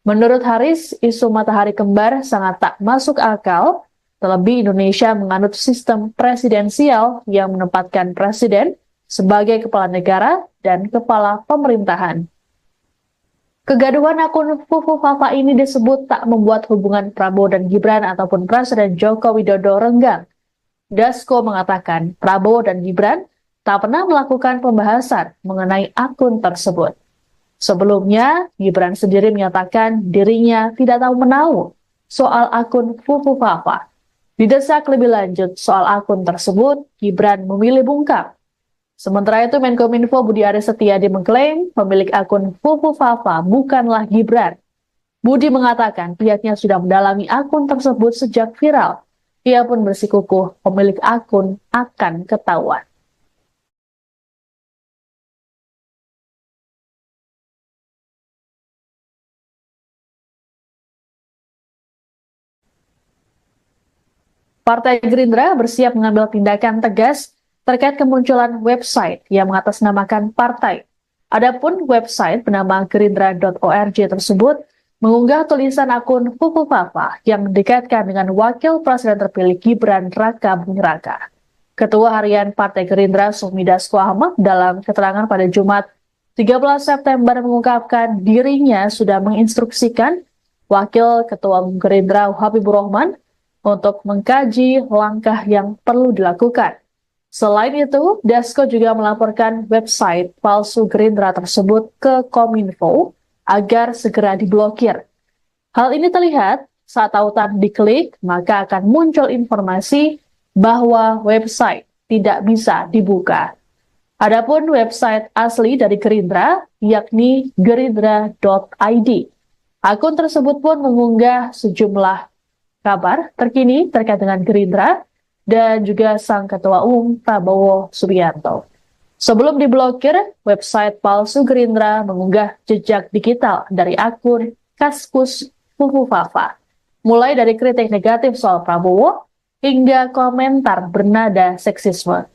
Menurut Haris, isu matahari kembar sangat tak masuk akal, terlebih Indonesia menganut sistem presidensial yang menempatkan presiden sebagai kepala negara dan kepala pemerintahan. Kegaduhan akun Fufu Fafa ini disebut tak membuat hubungan Prabowo dan Gibran ataupun Presiden Joko Widodo renggang. Dasko mengatakan Prabowo dan Gibran tak pernah melakukan pembahasan mengenai akun tersebut. Sebelumnya, Gibran sendiri menyatakan dirinya tidak tahu menahu soal akun Fufu Fafa. Didesak lebih lanjut soal akun tersebut, Gibran memilih bungkam. Sementara itu, Menkominfo Budi Aris Setiadi mengklaim pemilik akun Fufu Fafa bukanlah Gibran. Budi mengatakan pihaknya sudah mendalami akun tersebut sejak viral. Ia pun bersikukuh pemilik akun akan ketahuan. Partai Gerindra bersiap mengambil tindakan tegas terkait kemunculan website yang mengatasnamakan partai. Adapun website bernama gerindra.org tersebut mengunggah tulisan akun Fufu Fafa yang dikaitkan dengan Wakil Presiden terpilih Gibran Raka Buming Raka. Ketua Harian Partai Gerindra Sufmi Dasko Ahmad dalam keterangan pada Jumat 13 September mengungkapkan dirinya sudah menginstruksikan Wakil Ketua Umum Gerindra Habibur Rahman untuk mengkaji langkah yang perlu dilakukan. Selain itu, Dasko juga melaporkan website palsu Gerindra tersebut ke Kominfo agar segera diblokir. Hal ini terlihat saat tautan diklik, maka akan muncul informasi bahwa website tidak bisa dibuka. Adapun website asli dari Gerindra, yakni gerindra.id. Akun tersebut pun mengunggah sejumlah kabar terkini terkait dengan Gerindra dan juga sang Ketua Umum Prabowo Subianto. Sebelum diblokir, website palsu Gerindra mengunggah jejak digital dari akun Kaskus Fufu Fafa, mulai dari kritik negatif soal Prabowo hingga komentar bernada seksisme.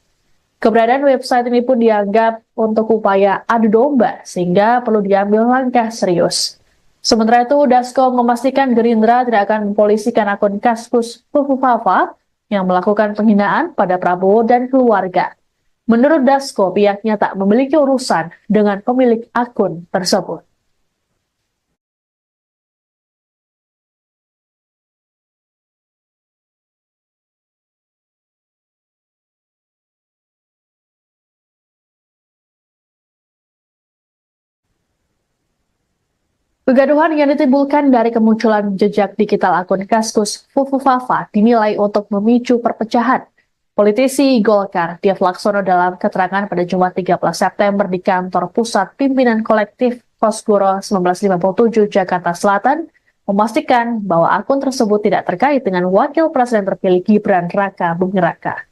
Keberadaan website ini pun dianggap untuk upaya adu domba sehingga perlu diambil langkah serius. Sementara itu, Dasko memastikan Gerindra tidak akan mempolisikan akun Kaskus Fufu Fafa yang melakukan penghinaan pada Prabowo dan keluarga. Menurut Dasko, pihaknya tak memiliki urusan dengan pemilik akun tersebut. Kegaduhan yang ditimbulkan dari kemunculan jejak digital akun Kaskus Fufu Fafa dinilai untuk memicu perpecahan. Politisi Golkar, Dev Laksono dalam keterangan pada Jumat 13 September di kantor pusat pimpinan kolektif Kosgoro 1957 Jakarta Selatan, memastikan bahwa akun tersebut tidak terkait dengan Wakil Presiden terpilih Gibran Raka Buming Raka.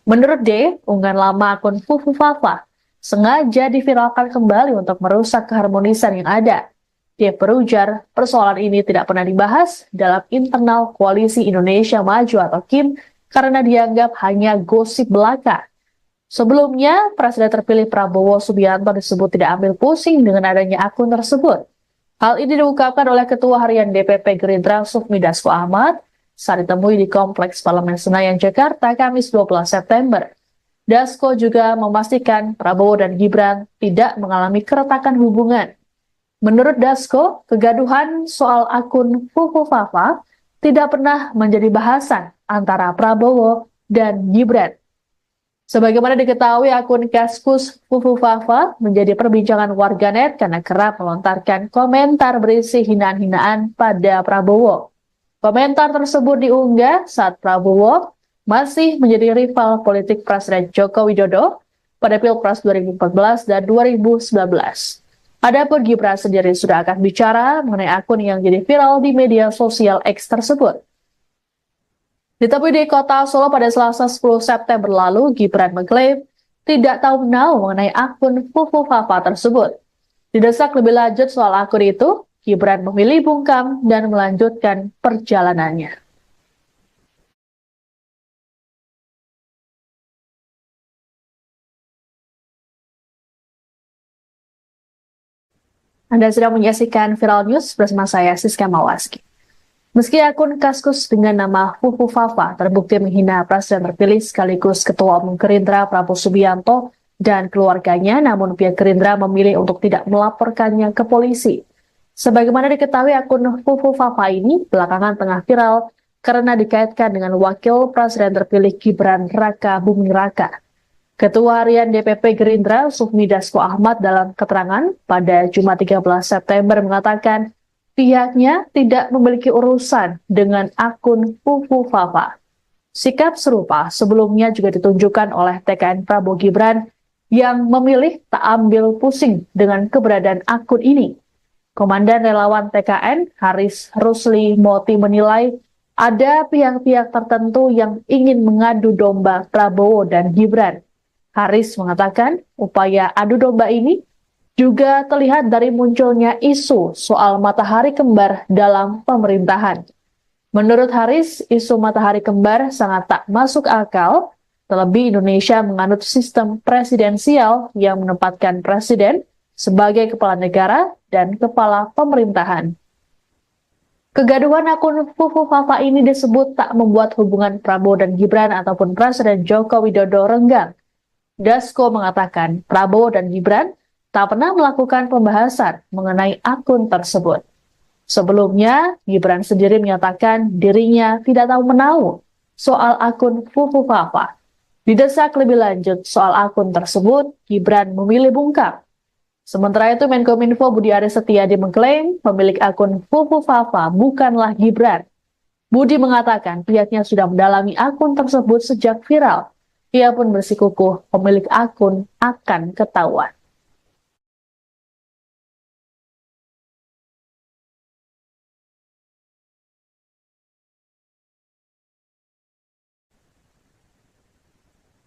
Menurut D, unggahan lama akun Fufu Fafa sengaja diviralkan kembali untuk merusak keharmonisan yang ada. Dia berujar, persoalan ini tidak pernah dibahas dalam internal Koalisi Indonesia Maju atau KIM karena dianggap hanya gosip belaka. Sebelumnya, Presiden terpilih Prabowo Subianto disebut tidak ambil pusing dengan adanya akun tersebut. Hal ini diungkapkan oleh Ketua Harian DPP Gerindra Sufmi Dasko Ahmad saat ditemui di Kompleks Parlemen Senayan, Jakarta, Kamis 12 September. Dasko juga memastikan Prabowo dan Gibran tidak mengalami keretakan hubungan. Menurut Dasko, kegaduhan soal akun Fufu Fafa tidak pernah menjadi bahasan antara Prabowo dan Gibran. Sebagaimana diketahui, akun Kaskus Fufu Fafa menjadi perbincangan warganet karena kerap melontarkan komentar berisi hinaan-hinaan pada Prabowo. Komentar tersebut diunggah saat Prabowo masih menjadi rival politik Presiden Joko Widodo pada Pilpres 2014 dan 2019. Adapun Gibran sendiri sudah akan bicara mengenai akun yang jadi viral di media sosial X tersebut. Ditemui di kota Solo pada Selasa 10 September lalu, Gibran mengklaim tidak tahu menau mengenai akun Fufu Fafa tersebut. Didesak lebih lanjut soal akun itu, Gibran memilih bungkam dan melanjutkan perjalanannya. Anda sedang menyaksikan Viral News bersama saya, Siska Mawaski. Meski akun Kaskus dengan nama Fufu Fafa terbukti menghina Presiden terpilih sekaligus Ketua Umum Gerindra Prabowo Subianto dan keluarganya, namun pihak Gerindra memilih untuk tidak melaporkannya ke polisi. Sebagaimana diketahui, akun Fufu Fafa ini belakangan tengah viral karena dikaitkan dengan Wakil Presiden terpilih Gibran Raka Buming Raka. Ketua Harian DPP Gerindra Sufmi Dasko Ahmad dalam keterangan pada Jumat 13 September mengatakan pihaknya tidak memiliki urusan dengan akun Fufu Fafa. Sikap serupa sebelumnya juga ditunjukkan oleh TKN Prabowo Gibran yang memilih tak ambil pusing dengan keberadaan akun ini. Komandan relawan TKN Haris Rusli Moti menilai ada pihak-pihak tertentu yang ingin mengadu domba Prabowo dan Gibran. Haris mengatakan upaya adu domba ini juga terlihat dari munculnya isu soal matahari kembar dalam pemerintahan. Menurut Haris, isu matahari kembar sangat tak masuk akal, terlebih Indonesia menganut sistem presidensial yang menempatkan presiden sebagai kepala negara dan kepala pemerintahan. Kegaduhan akun Fufu Fafa ini disebut tak membuat hubungan Prabowo dan Gibran ataupun Presiden Joko Widodo renggang. Dasko mengatakan Prabowo dan Gibran tak pernah melakukan pembahasan mengenai akun tersebut. Sebelumnya, Gibran sendiri menyatakan dirinya tidak tahu menau soal akun Fufu Fafa. Didesak lebih lanjut soal akun tersebut, Gibran memilih bungkam. Sementara itu, Menkominfo Budi Aris Setiadi mengklaim pemilik akun Fufu Fafa bukanlah Gibran. Budi mengatakan pihaknya sudah mendalami akun tersebut sejak viral. Ia pun bersikukuh pemilik akun akan ketahuan.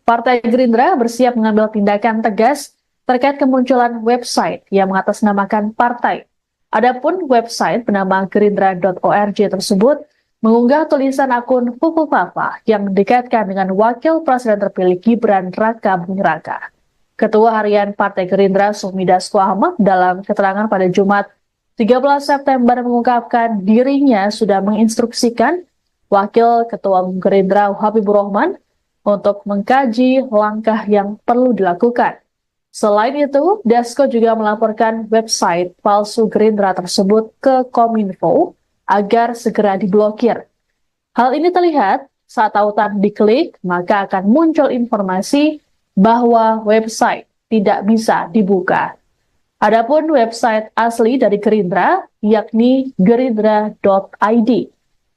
Partai Gerindra bersiap mengambil tindakan tegas terkait kemunculan website yang mengatasnamakan partai. Adapun website bernama gerindra.org tersebut mengunggah tulisan akun Fufu Fafa yang dikaitkan dengan Wakil Presiden terpilih Gibran Raka Buming Raka. Ketua Harian Partai Gerindra Sufmi Dasko Ahmad dalam keterangan pada Jumat 13 September mengungkapkan dirinya sudah menginstruksikan Wakil Ketua Umum Gerindra Habibur Rahman untuk mengkaji langkah yang perlu dilakukan. Selain itu, Dasko juga melaporkan website palsu Gerindra tersebut ke Kominfo agar segera diblokir. Hal ini terlihat saat tautan diklik, maka akan muncul informasi bahwa website tidak bisa dibuka. Adapun website asli dari Gerindra, yakni gerindra.id.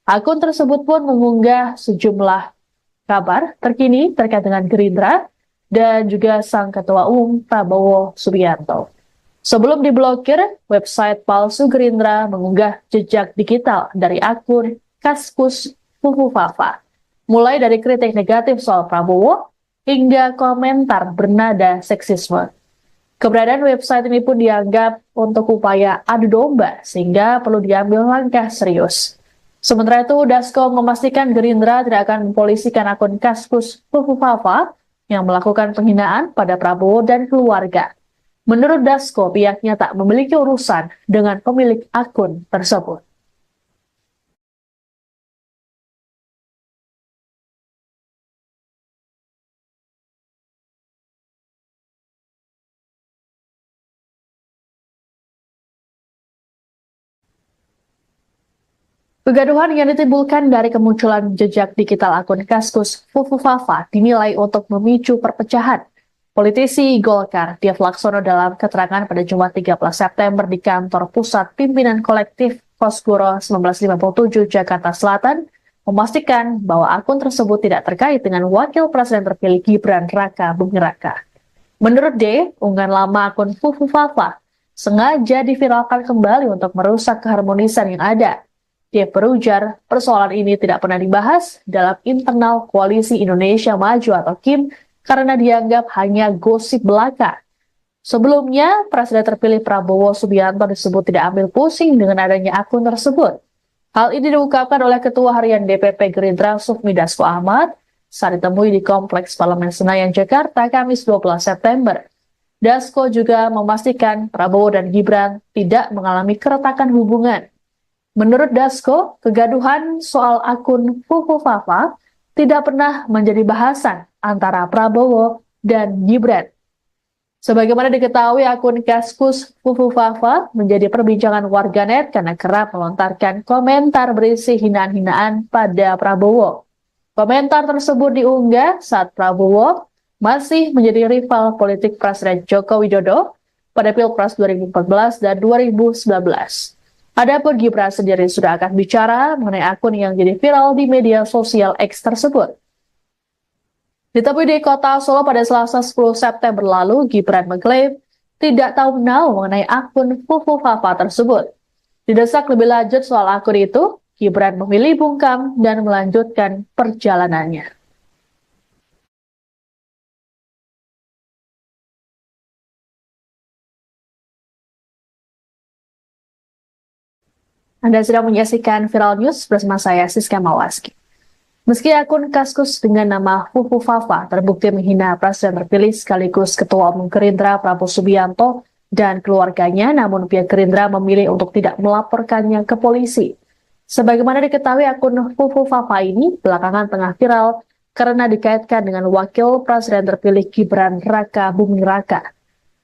Akun tersebut pun mengunggah sejumlah kabar terkini terkait dengan Gerindra dan juga sang Ketua Umum Prabowo Subianto. Sebelum diblokir, website palsu Gerindra mengunggah jejak digital dari akun Kaskus Fufu Fafa, mulai dari kritik negatif soal Prabowo hingga komentar bernada seksisme. Keberadaan website ini pun dianggap untuk upaya adu domba sehingga perlu diambil langkah serius. Sementara itu, Dasko memastikan Gerindra tidak akan mempolisikan akun Kaskus Fufu Fafa yang melakukan penghinaan pada Prabowo dan keluarga. Menurut Dasko, pihaknya tak memiliki urusan dengan pemilik akun tersebut. Kegaduhan yang ditimbulkan dari kemunculan jejak digital akun Kaskus Fufu Fafa dinilai untuk memicu perpecahan. Politisi Golkar, Dev Laksono dalam keterangan pada Jumat 13 September di kantor Pusat Pimpinan Kolektif Kosgoro 1957 Jakarta Selatan, memastikan bahwa akun tersebut tidak terkait dengan Wakil Presiden terpilih Gibran Raka Buming Raka. Menurut D, unggahan lama akun Fufu Fafa sengaja diviralkan kembali untuk merusak keharmonisan yang ada. Dia berujar, persoalan ini tidak pernah dibahas dalam internal Koalisi Indonesia Maju atau KIM karena dianggap hanya gosip belaka. Sebelumnya, Presiden terpilih Prabowo Subianto disebut tidak ambil pusing dengan adanya akun tersebut. Hal ini diungkapkan oleh Ketua Harian DPP Gerindra Sufmi Dasko Ahmad saat ditemui di Kompleks Parlemen Senayan, Jakarta, Kamis 12 September. Dasko juga memastikan Prabowo dan Gibran tidak mengalami keretakan hubungan. Menurut Dasko, kegaduhan soal akun Fufu Fafa tidak pernah menjadi bahasan antara Prabowo dan Gibran. Sebagaimana diketahui, akun Kaskus Fufu Fafa menjadi perbincangan warganet karena kerap melontarkan komentar berisi hinaan-hinaan pada Prabowo. Komentar tersebut diunggah saat Prabowo masih menjadi rival politik Presiden Joko Widodo pada Pilpres 2014 dan 2019. Adapun Gibran sendiri sudah akan bicara mengenai akun yang jadi viral di media sosial X tersebut. Ditemui di kota Solo pada Selasa 10 September lalu, Gibran mengklaim tidak tahu menau mengenai akun Fufu Fafa tersebut. Didesak lebih lanjut soal akun itu, Gibran memilih bungkam dan melanjutkan perjalanannya. Anda sedang menyaksikan Viral News bersama saya, Siska Mawaski. Meski akun Kaskus dengan nama Fufu Fafa terbukti menghina Presiden terpilih sekaligus Ketua Umum Gerindra Prabowo Subianto dan keluarganya, namun pihak Gerindra memilih untuk tidak melaporkannya ke polisi. Sebagaimana diketahui, akun Fufu Fafa ini belakangan tengah viral karena dikaitkan dengan Wakil Presiden terpilih Gibran Raka Buming Raka.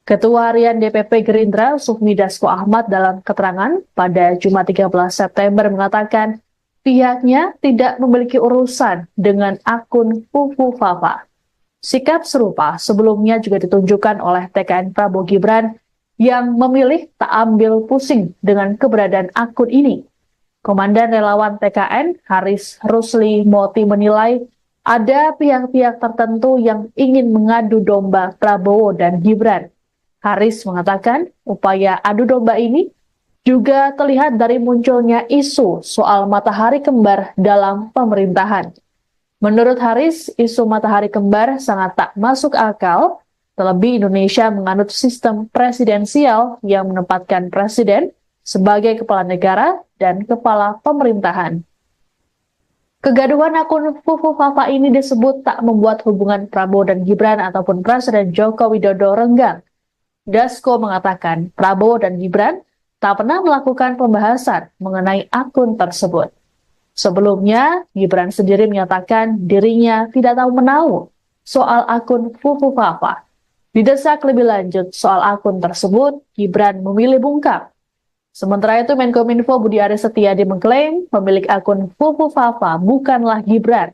Ketua Harian DPP Gerindra Sufmi Dasko Ahmad dalam keterangan pada Jumat 13 September mengatakan pihaknya tidak memiliki urusan dengan akun Fufu Fafa. Sikap serupa sebelumnya juga ditunjukkan oleh TKN Prabowo Gibran yang memilih tak ambil pusing dengan keberadaan akun ini. Komandan relawan TKN Haris Rusli Moti menilai ada pihak-pihak tertentu yang ingin mengadu domba Prabowo dan Gibran. Haris mengatakan upaya adu domba ini juga terlihat dari munculnya isu soal matahari kembar dalam pemerintahan. Menurut Haris, isu matahari kembar sangat tak masuk akal, terlebih Indonesia menganut sistem presidensial yang menempatkan presiden sebagai kepala negara dan kepala pemerintahan. Kegaduhan akun Fufu Fafa ini disebut tak membuat hubungan Prabowo dan Gibran ataupun Presiden Joko Widodo renggang. Dasko mengatakan Prabowo dan Gibran tak pernah melakukan pembahasan mengenai akun tersebut. Sebelumnya, Gibran sendiri menyatakan dirinya tidak tahu menau soal akun Fufu Fafa. Didesak lebih lanjut soal akun tersebut, Gibran memilih bungkam. Sementara itu, Menkominfo Budi Aris Setiadi mengklaim pemilik akun Fufu Fafa bukanlah Gibran.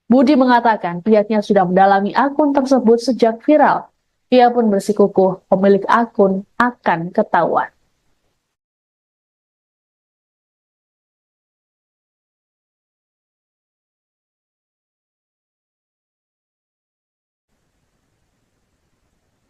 Budi mengatakan pihaknya sudah mendalami akun tersebut sejak viral. Ia pun bersikukuh pemilik akun akan ketahuan.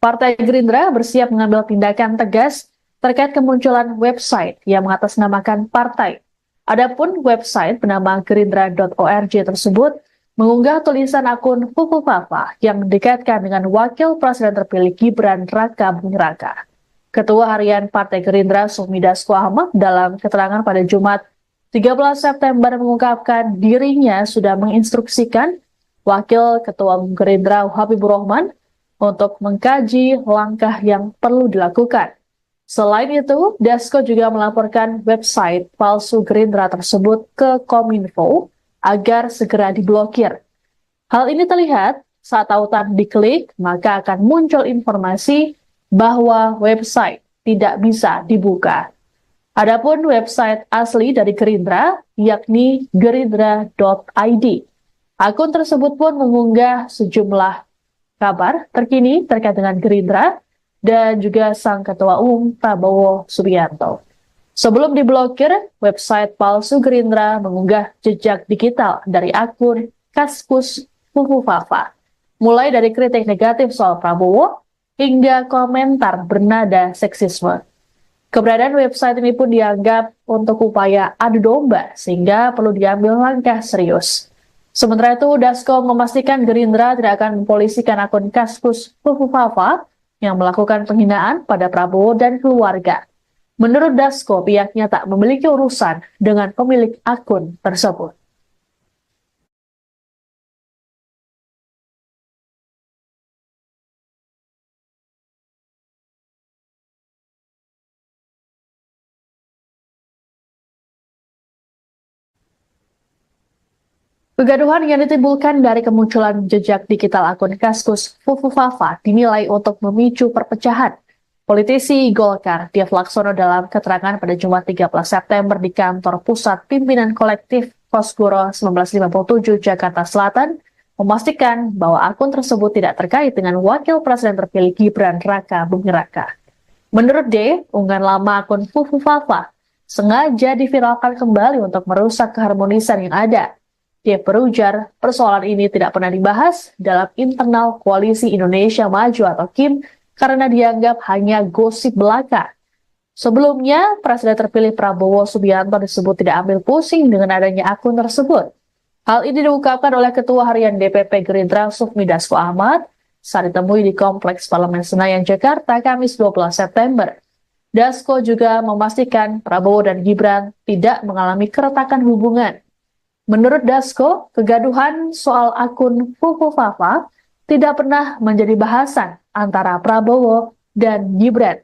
Partai Gerindra bersiap mengambil tindakan tegas terkait kemunculan website yang mengatasnamakan partai. Adapun website bernama gerindra.org tersebut mengunggah tulisan akun Fufu Fafa yang dikaitkan dengan Wakil Presiden terpilih Gibran Raka Buming Raka. Ketua Harian Partai Gerindra Sufmi Dasko Ahmad dalam keterangan pada Jumat 13 September mengungkapkan dirinya sudah menginstruksikan Wakil Ketua Umum Gerindra Habibur Rahman untuk mengkaji langkah yang perlu dilakukan. Selain itu, Dasko juga melaporkan website palsu Gerindra tersebut ke Kominfo agar segera diblokir. Hal ini terlihat saat tautan diklik, maka akan muncul informasi bahwa website tidak bisa dibuka. Adapun website asli dari Gerindra, yakni gerindra.id. Akun tersebut pun mengunggah sejumlah kabar terkini terkait dengan Gerindra dan juga sang Ketua Umum Prabowo Subianto. Sebelum diblokir, website palsu Gerindra mengunggah jejak digital dari akun Kaskus Fufufafa, mulai dari kritik negatif soal Prabowo hingga komentar bernada seksisme. Keberadaan website ini pun dianggap untuk upaya adu domba, sehingga perlu diambil langkah serius. Sementara itu, Dasko memastikan Gerindra tidak akan mempolisikan akun Kaskus Fufufafa yang melakukan penghinaan pada Prabowo dan keluarga. Menurut Dasko, pihaknya tak memiliki urusan dengan pemilik akun tersebut. Kegaduhan yang ditimbulkan dari kemunculan jejak digital akun Kaskus Fufufafa dinilai untuk memicu perpecahan. Politisi Golkar, Dev Laksono dalam keterangan pada Jumat 13 September di kantor pusat pimpinan kolektif Kosgoro 1957 Jakarta Selatan, memastikan bahwa akun tersebut tidak terkait dengan wakil presiden terpilih Gibran Raka Buming Raka. Menurut D, unggahan lama akun Fufufafa sengaja diviralkan kembali untuk merusak keharmonisan yang ada. Dia berujar, persoalan ini tidak pernah dibahas dalam internal Koalisi Indonesia Maju atau KIM karena dianggap hanya gosip belaka. Sebelumnya, Presiden terpilih Prabowo Subianto disebut tidak ambil pusing dengan adanya akun tersebut. Hal ini diungkapkan oleh Ketua Harian DPP Gerindra Sufmi Dasko Ahmad saat ditemui di Kompleks Parlemen Senayan, Jakarta, Kamis 12 September. Dasko juga memastikan Prabowo dan Gibran tidak mengalami keretakan hubungan. Menurut Dasko, kegaduhan soal akun Fufufafa tidak pernah menjadi bahasan antara Prabowo dan Gibran.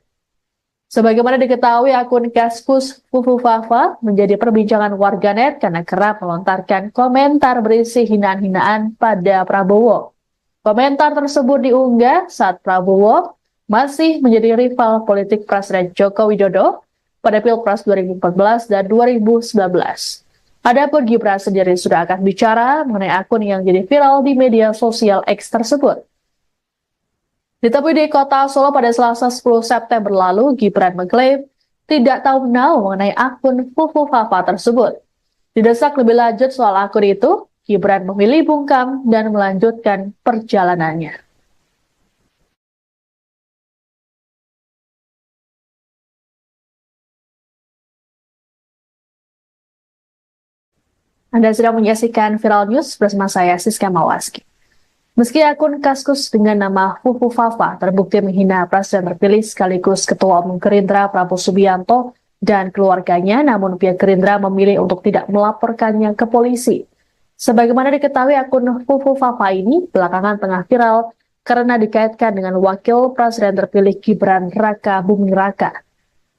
Sebagaimana diketahui, akun Kaskus Fufufafa menjadi perbincangan warganet karena kerap melontarkan komentar berisi hinaan-hinaan pada Prabowo. Komentar tersebut diunggah saat Prabowo masih menjadi rival politik Presiden Joko Widodo pada Pilpres 2014 dan 2019. Adapun Gibran sendiri sudah akan bicara mengenai akun yang jadi viral di media sosial X tersebut. Ditemui di kota Solo pada Selasa 10 September lalu, Gibran mengklaim tidak tahu menau mengenai akun Fufufafa tersebut. Didesak lebih lanjut soal akun itu, Gibran memilih bungkam dan melanjutkan perjalanannya. Anda sedang menyaksikan Viral News bersama saya, Siska Mawaski. Meski akun Kaskus dengan nama Fufufafa terbukti menghina Presiden terpilih sekaligus Ketua Umum Gerindra Prabowo Subianto dan keluarganya, namun pihak Gerindra memilih untuk tidak melaporkannya ke polisi. Sebagaimana diketahui, akun Fufufafa ini belakangan tengah viral karena dikaitkan dengan Wakil Presiden terpilih Gibran Raka Buming Raka.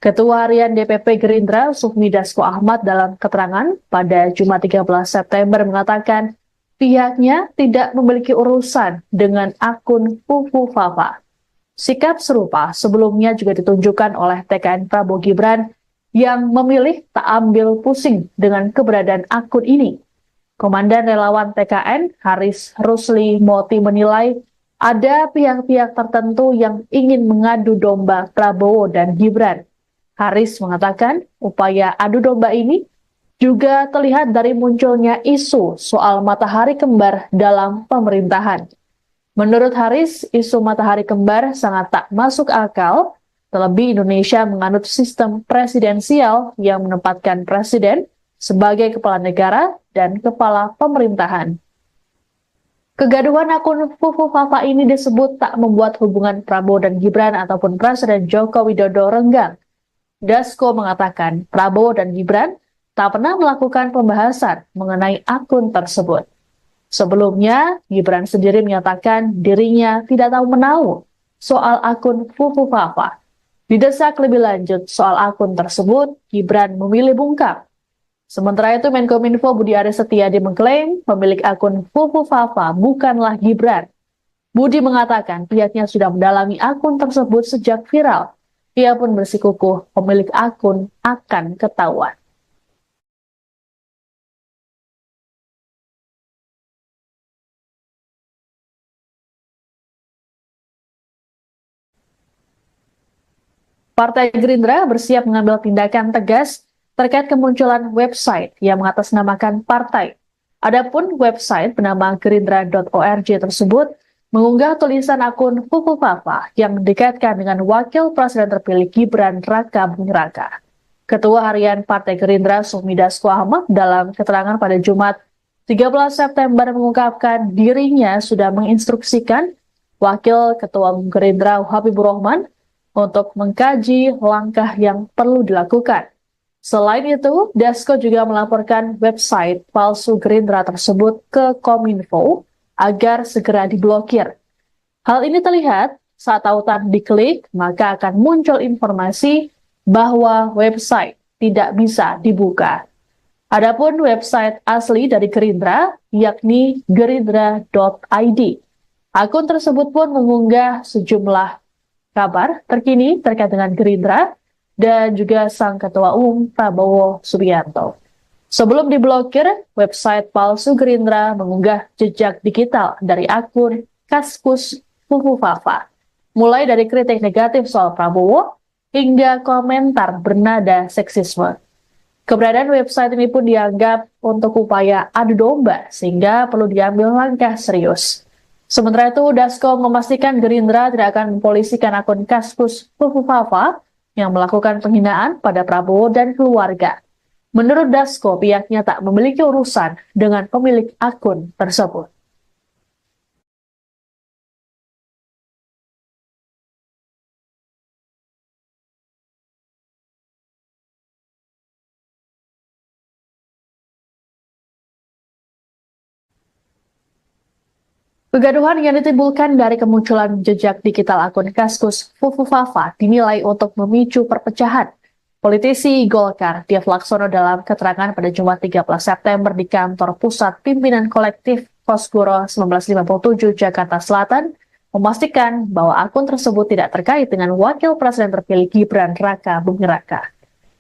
Ketua Harian DPP Gerindra Sufmi Dasko Ahmad dalam keterangan pada Jumat 13 September mengatakan pihaknya tidak memiliki urusan dengan akun Fufufafa. Sikap serupa sebelumnya juga ditunjukkan oleh TKN Prabowo Gibran yang memilih tak ambil pusing dengan keberadaan akun ini. Komandan Relawan TKN Haris Rusli Moti menilai ada pihak-pihak tertentu yang ingin mengadu domba Prabowo dan Gibran. Haris mengatakan upaya adu domba ini juga terlihat dari munculnya isu soal matahari kembar dalam pemerintahan. Menurut Haris, isu matahari kembar sangat tak masuk akal, terlebih Indonesia menganut sistem presidensial yang menempatkan presiden sebagai kepala negara dan kepala pemerintahan. Kegaduhan akun Fufufafa ini disebut tak membuat hubungan Prabowo dan Gibran ataupun Presiden Joko Widodo renggang. Dasko mengatakan Prabowo dan Gibran tak pernah melakukan pembahasan mengenai akun tersebut. Sebelumnya, Gibran sendiri menyatakan dirinya tidak tahu menau soal akun Fufufafa. Didesak lebih lanjut soal akun tersebut, Gibran memilih bungkam. Sementara itu, Menkominfo Budi Aris Setiadi mengklaim pemilik akun Fufufafa bukanlah Gibran. Budi mengatakan pihaknya sudah mendalami akun tersebut sejak viral. Ia pun bersikukuh pemilik akun akan ketahuan. Partai Gerindra bersiap mengambil tindakan tegas terkait kemunculan website yang mengatasnamakan partai. Adapun website bernama gerindra.org tersebut mengunggah tulisan akun Fufu Fafa yang dikaitkan dengan Wakil Presiden terpilih Gibran Raka Buming Raka. Ketua Harian Partai Gerindra Sufmi Dasko Ahmad dalam keterangan pada Jumat 13 September mengungkapkan dirinya sudah menginstruksikan Wakil Ketua Umum Gerindra Habibur Rahman untuk mengkaji langkah yang perlu dilakukan. Selain itu, Dasko juga melaporkan website palsu Gerindra tersebut ke Kominfo agar segera diblokir. Hal ini terlihat saat tautan diklik, maka akan muncul informasi bahwa website tidak bisa dibuka. Adapun website asli dari Gerindra, yakni gerindra.id. Akun tersebut pun mengunggah sejumlah kabar terkini terkait dengan Gerindra dan juga sang Ketua Umum Prabowo Subianto. Sebelum diblokir, website palsu Gerindra mengunggah jejak digital dari akun Kaskus Fufu Fafa, mulai dari kritik negatif soal Prabowo hingga komentar bernada seksisme. Keberadaan website ini pun dianggap untuk upaya adu domba sehingga perlu diambil langkah serius. Sementara itu, Dasko memastikan Gerindra tidak akan mempolisikan akun Kaskus Fufu Fafa yang melakukan penghinaan pada Prabowo dan keluarga. Menurut Dasko, pihaknya tak memiliki urusan dengan pemilik akun tersebut. Kegaduhan yang ditimbulkan dari kemunculan jejak digital akun Kaskus Fufu Fafa dinilai untuk memicu perpecahan. Politisi Golkar, Dev Laksono dalam keterangan pada Jumat 13 September di kantor pusat pimpinan kolektif Kosgoro 1957 Jakarta Selatan, memastikan bahwa akun tersebut tidak terkait dengan Wakil Presiden terpilih Gibran Raka Buming Raka.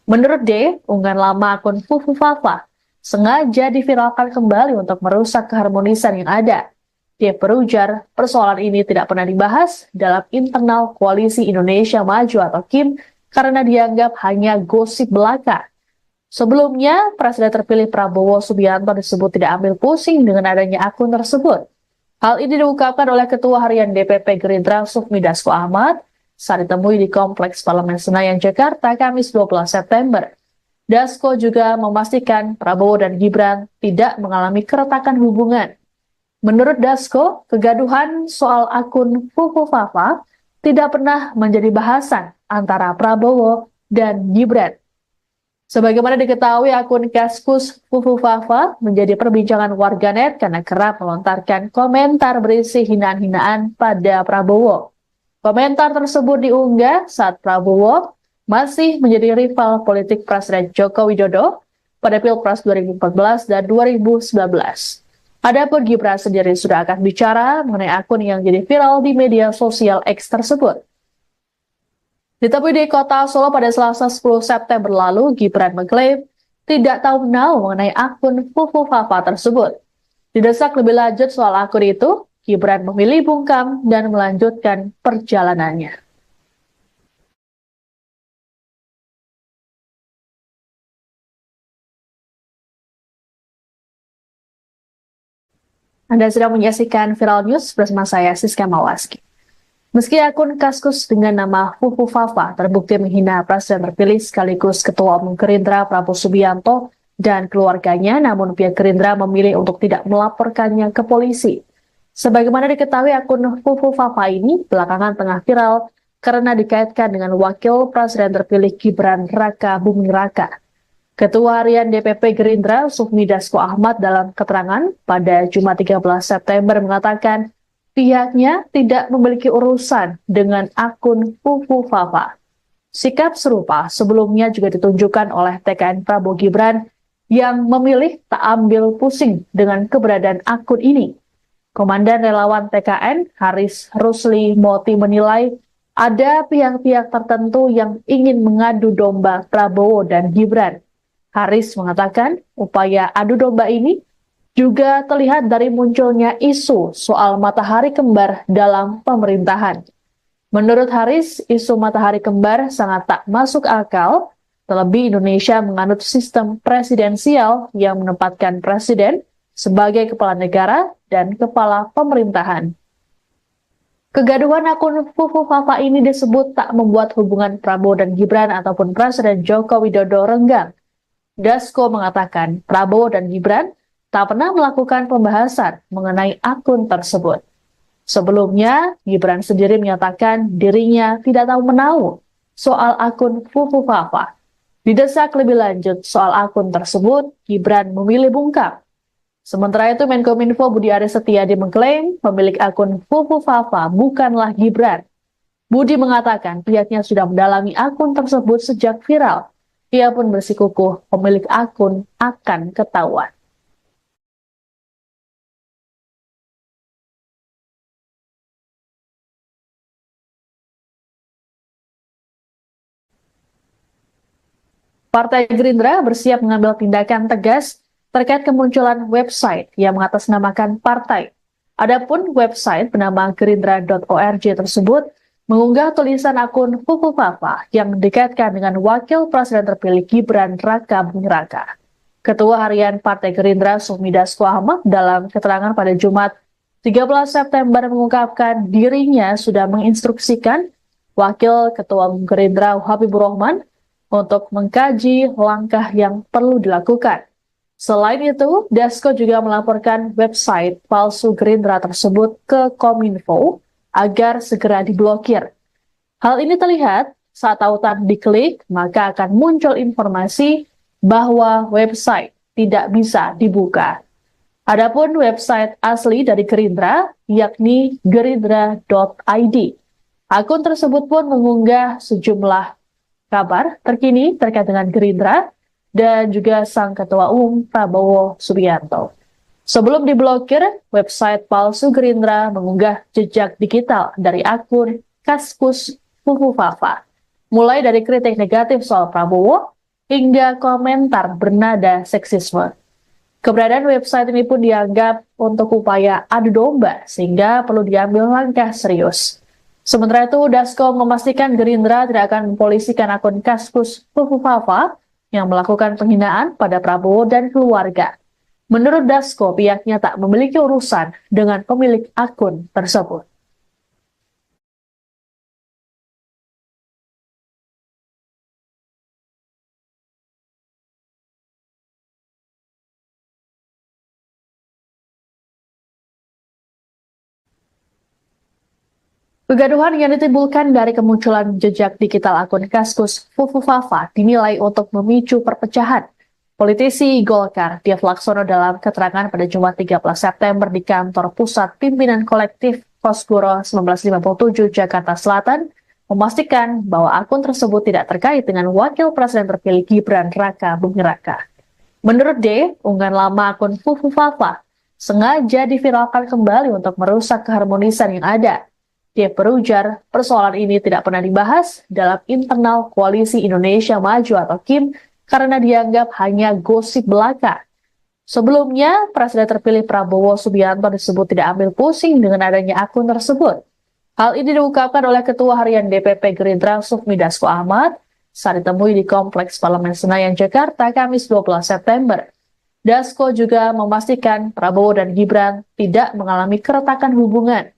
Menurut D, unggahan lama akun Fufu Fafa sengaja diviralkan kembali untuk merusak keharmonisan yang ada. Dia berujar, persoalan ini tidak pernah dibahas dalam internal Koalisi Indonesia Maju atau KIM karena dianggap hanya gosip belaka. Sebelumnya, Presiden terpilih Prabowo Subianto disebut tidak ambil pusing dengan adanya akun tersebut. Hal ini diungkapkan oleh Ketua Harian DPP Gerindra Sufmi Dasko Ahmad saat ditemui di Kompleks Parlemen Senayan, Jakarta, Kamis 12 September. Dasko juga memastikan Prabowo dan Gibran tidak mengalami keretakan hubungan. Menurut Dasko, kegaduhan soal akun Fufu Fafa tidak pernah menjadi bahasan antara Prabowo dan Gibran. Sebagaimana diketahui, akun Kaskus Fufu Fafa menjadi perbincangan warganet karena kerap melontarkan komentar berisi hinaan-hinaan pada Prabowo. Komentar tersebut diunggah saat Prabowo masih menjadi rival politik Presiden Joko Widodo pada Pilpres 2014 dan 2019. Adapun Gibran sendiri sudah akan bicara mengenai akun yang jadi viral di media sosial X tersebut. Ditemui di kota Solo pada Selasa 10 September lalu, Gibran mengklaim tidak tahu menau mengenai akun Fufu Fafa tersebut. Didesak lebih lanjut soal akun itu, Gibran memilih bungkam dan melanjutkan perjalanannya. Anda sedang menyaksikan Viral News bersama saya, Siska Mawaski. Meski akun Kaskus dengan nama Fufu Fafa terbukti menghina Presiden terpilih sekaligus Ketua Umum Gerindra Prabowo Subianto dan keluarganya, namun pihak Gerindra memilih untuk tidak melaporkannya ke polisi. Sebagaimana diketahui, akun Fufu Fafa ini belakangan tengah viral karena dikaitkan dengan Wakil Presiden terpilih Gibran Raka Buming Raka. Ketua Harian DPP Gerindra Sufmi Dasko Ahmad dalam keterangan pada Jumat 13 September mengatakan pihaknya tidak memiliki urusan dengan akun Fufu Fafa. Sikap serupa sebelumnya juga ditunjukkan oleh TKN Prabowo Gibran yang memilih tak ambil pusing dengan keberadaan akun ini. Komandan relawan TKN Haris Rusli Moti menilai ada pihak-pihak tertentu yang ingin mengadu domba Prabowo dan Gibran. Haris mengatakan upaya adu domba ini juga terlihat dari munculnya isu soal matahari kembar dalam pemerintahan. Menurut Haris, isu matahari kembar sangat tak masuk akal, terlebih Indonesia menganut sistem presidensial yang menempatkan presiden sebagai kepala negara dan kepala pemerintahan. Kegaduhan akun Fufu Fafa ini disebut tak membuat hubungan Prabowo dan Gibran ataupun Presiden Joko Widodo renggang. Dasko mengatakan Prabowo dan Gibran tak pernah melakukan pembahasan mengenai akun tersebut. Sebelumnya, Gibran sendiri menyatakan dirinya tidak tahu menahu soal akun Fufu Fafa. Didesak lebih lanjut soal akun tersebut, Gibran memilih bungkam. Sementara itu, Menkominfo Budi Aris Setiadi mengklaim pemilik akun Fufu Fafa bukanlah Gibran. Budi mengatakan pihaknya sudah mendalami akun tersebut sejak viral. Ia pun bersikukuh pemilik akun akan ketahuan. Partai Gerindra bersiap mengambil tindakan tegas terkait kemunculan website yang mengatasnamakan partai. Adapun website bernama gerindra.org tersebut mengunggah tulisan akun Fufu Fafa yang dikaitkan dengan Wakil Presiden terpilih Gibran Raka Buming Raka. Ketua Harian Partai Gerindra Sufmi Dasko Ahmad dalam keterangan pada Jumat 13 September mengungkapkan dirinya sudah menginstruksikan Wakil Ketua Gerindra Habibur Rahman untuk mengkaji langkah yang perlu dilakukan. Selain itu, Dasko juga melaporkan website palsu Gerindra tersebut ke Kominfo agar segera diblokir. Hal ini terlihat saat tautan diklik, maka akan muncul informasi bahwa website tidak bisa dibuka. Adapun website asli dari Gerindra, yakni gerindra.id. Akun tersebut pun mengunggah sejumlah kabar terkini terkait dengan Gerindra dan juga sang Ketua Umum Prabowo Subianto. Sebelum diblokir, website palsu Gerindra mengunggah jejak digital dari akun Kaskus Fufu Fafa, mulai dari kritik negatif soal Prabowo hingga komentar bernada seksisme. Keberadaan website ini pun dianggap untuk upaya adu domba sehingga perlu diambil langkah serius. Sementara itu, Dasko memastikan Gerindra tidak akan mempolisikan akun Kaskus Fufu Fafa yang melakukan penghinaan pada Prabowo dan keluarga. Menurut Dasko, pihaknya tak memiliki urusan dengan pemilik akun tersebut. Kegaduhan yang ditimbulkan dari kemunculan jejak digital akun Kaskus Fufu Fafa dinilai untuk memicu perpecahan. Politisi Golkar, Dev Laksono dalam keterangan pada Jumat 13 September di kantor pusat pimpinan kolektif Kosgoro 1957 Jakarta Selatan, memastikan bahwa akun tersebut tidak terkait dengan Wakil Presiden terpilih Gibran Raka Buming Raka. Menurut D, unggahan lama akun Fufu Fafa sengaja diviralkan kembali untuk merusak keharmonisan yang ada. Dia berujar, persoalan ini tidak pernah dibahas dalam internal Koalisi Indonesia Maju atau KIM karena dianggap hanya gosip belaka. Sebelumnya, Presiden terpilih Prabowo Subianto disebut tidak ambil pusing dengan adanya akun tersebut. Hal ini diungkapkan oleh Ketua Harian DPP Gerindra Sufmi Dasko Ahmad saat ditemui di Kompleks Parlemen Senayan, Jakarta, Kamis 12 September. Dasko juga memastikan Prabowo dan Gibran tidak mengalami keretakan hubungan.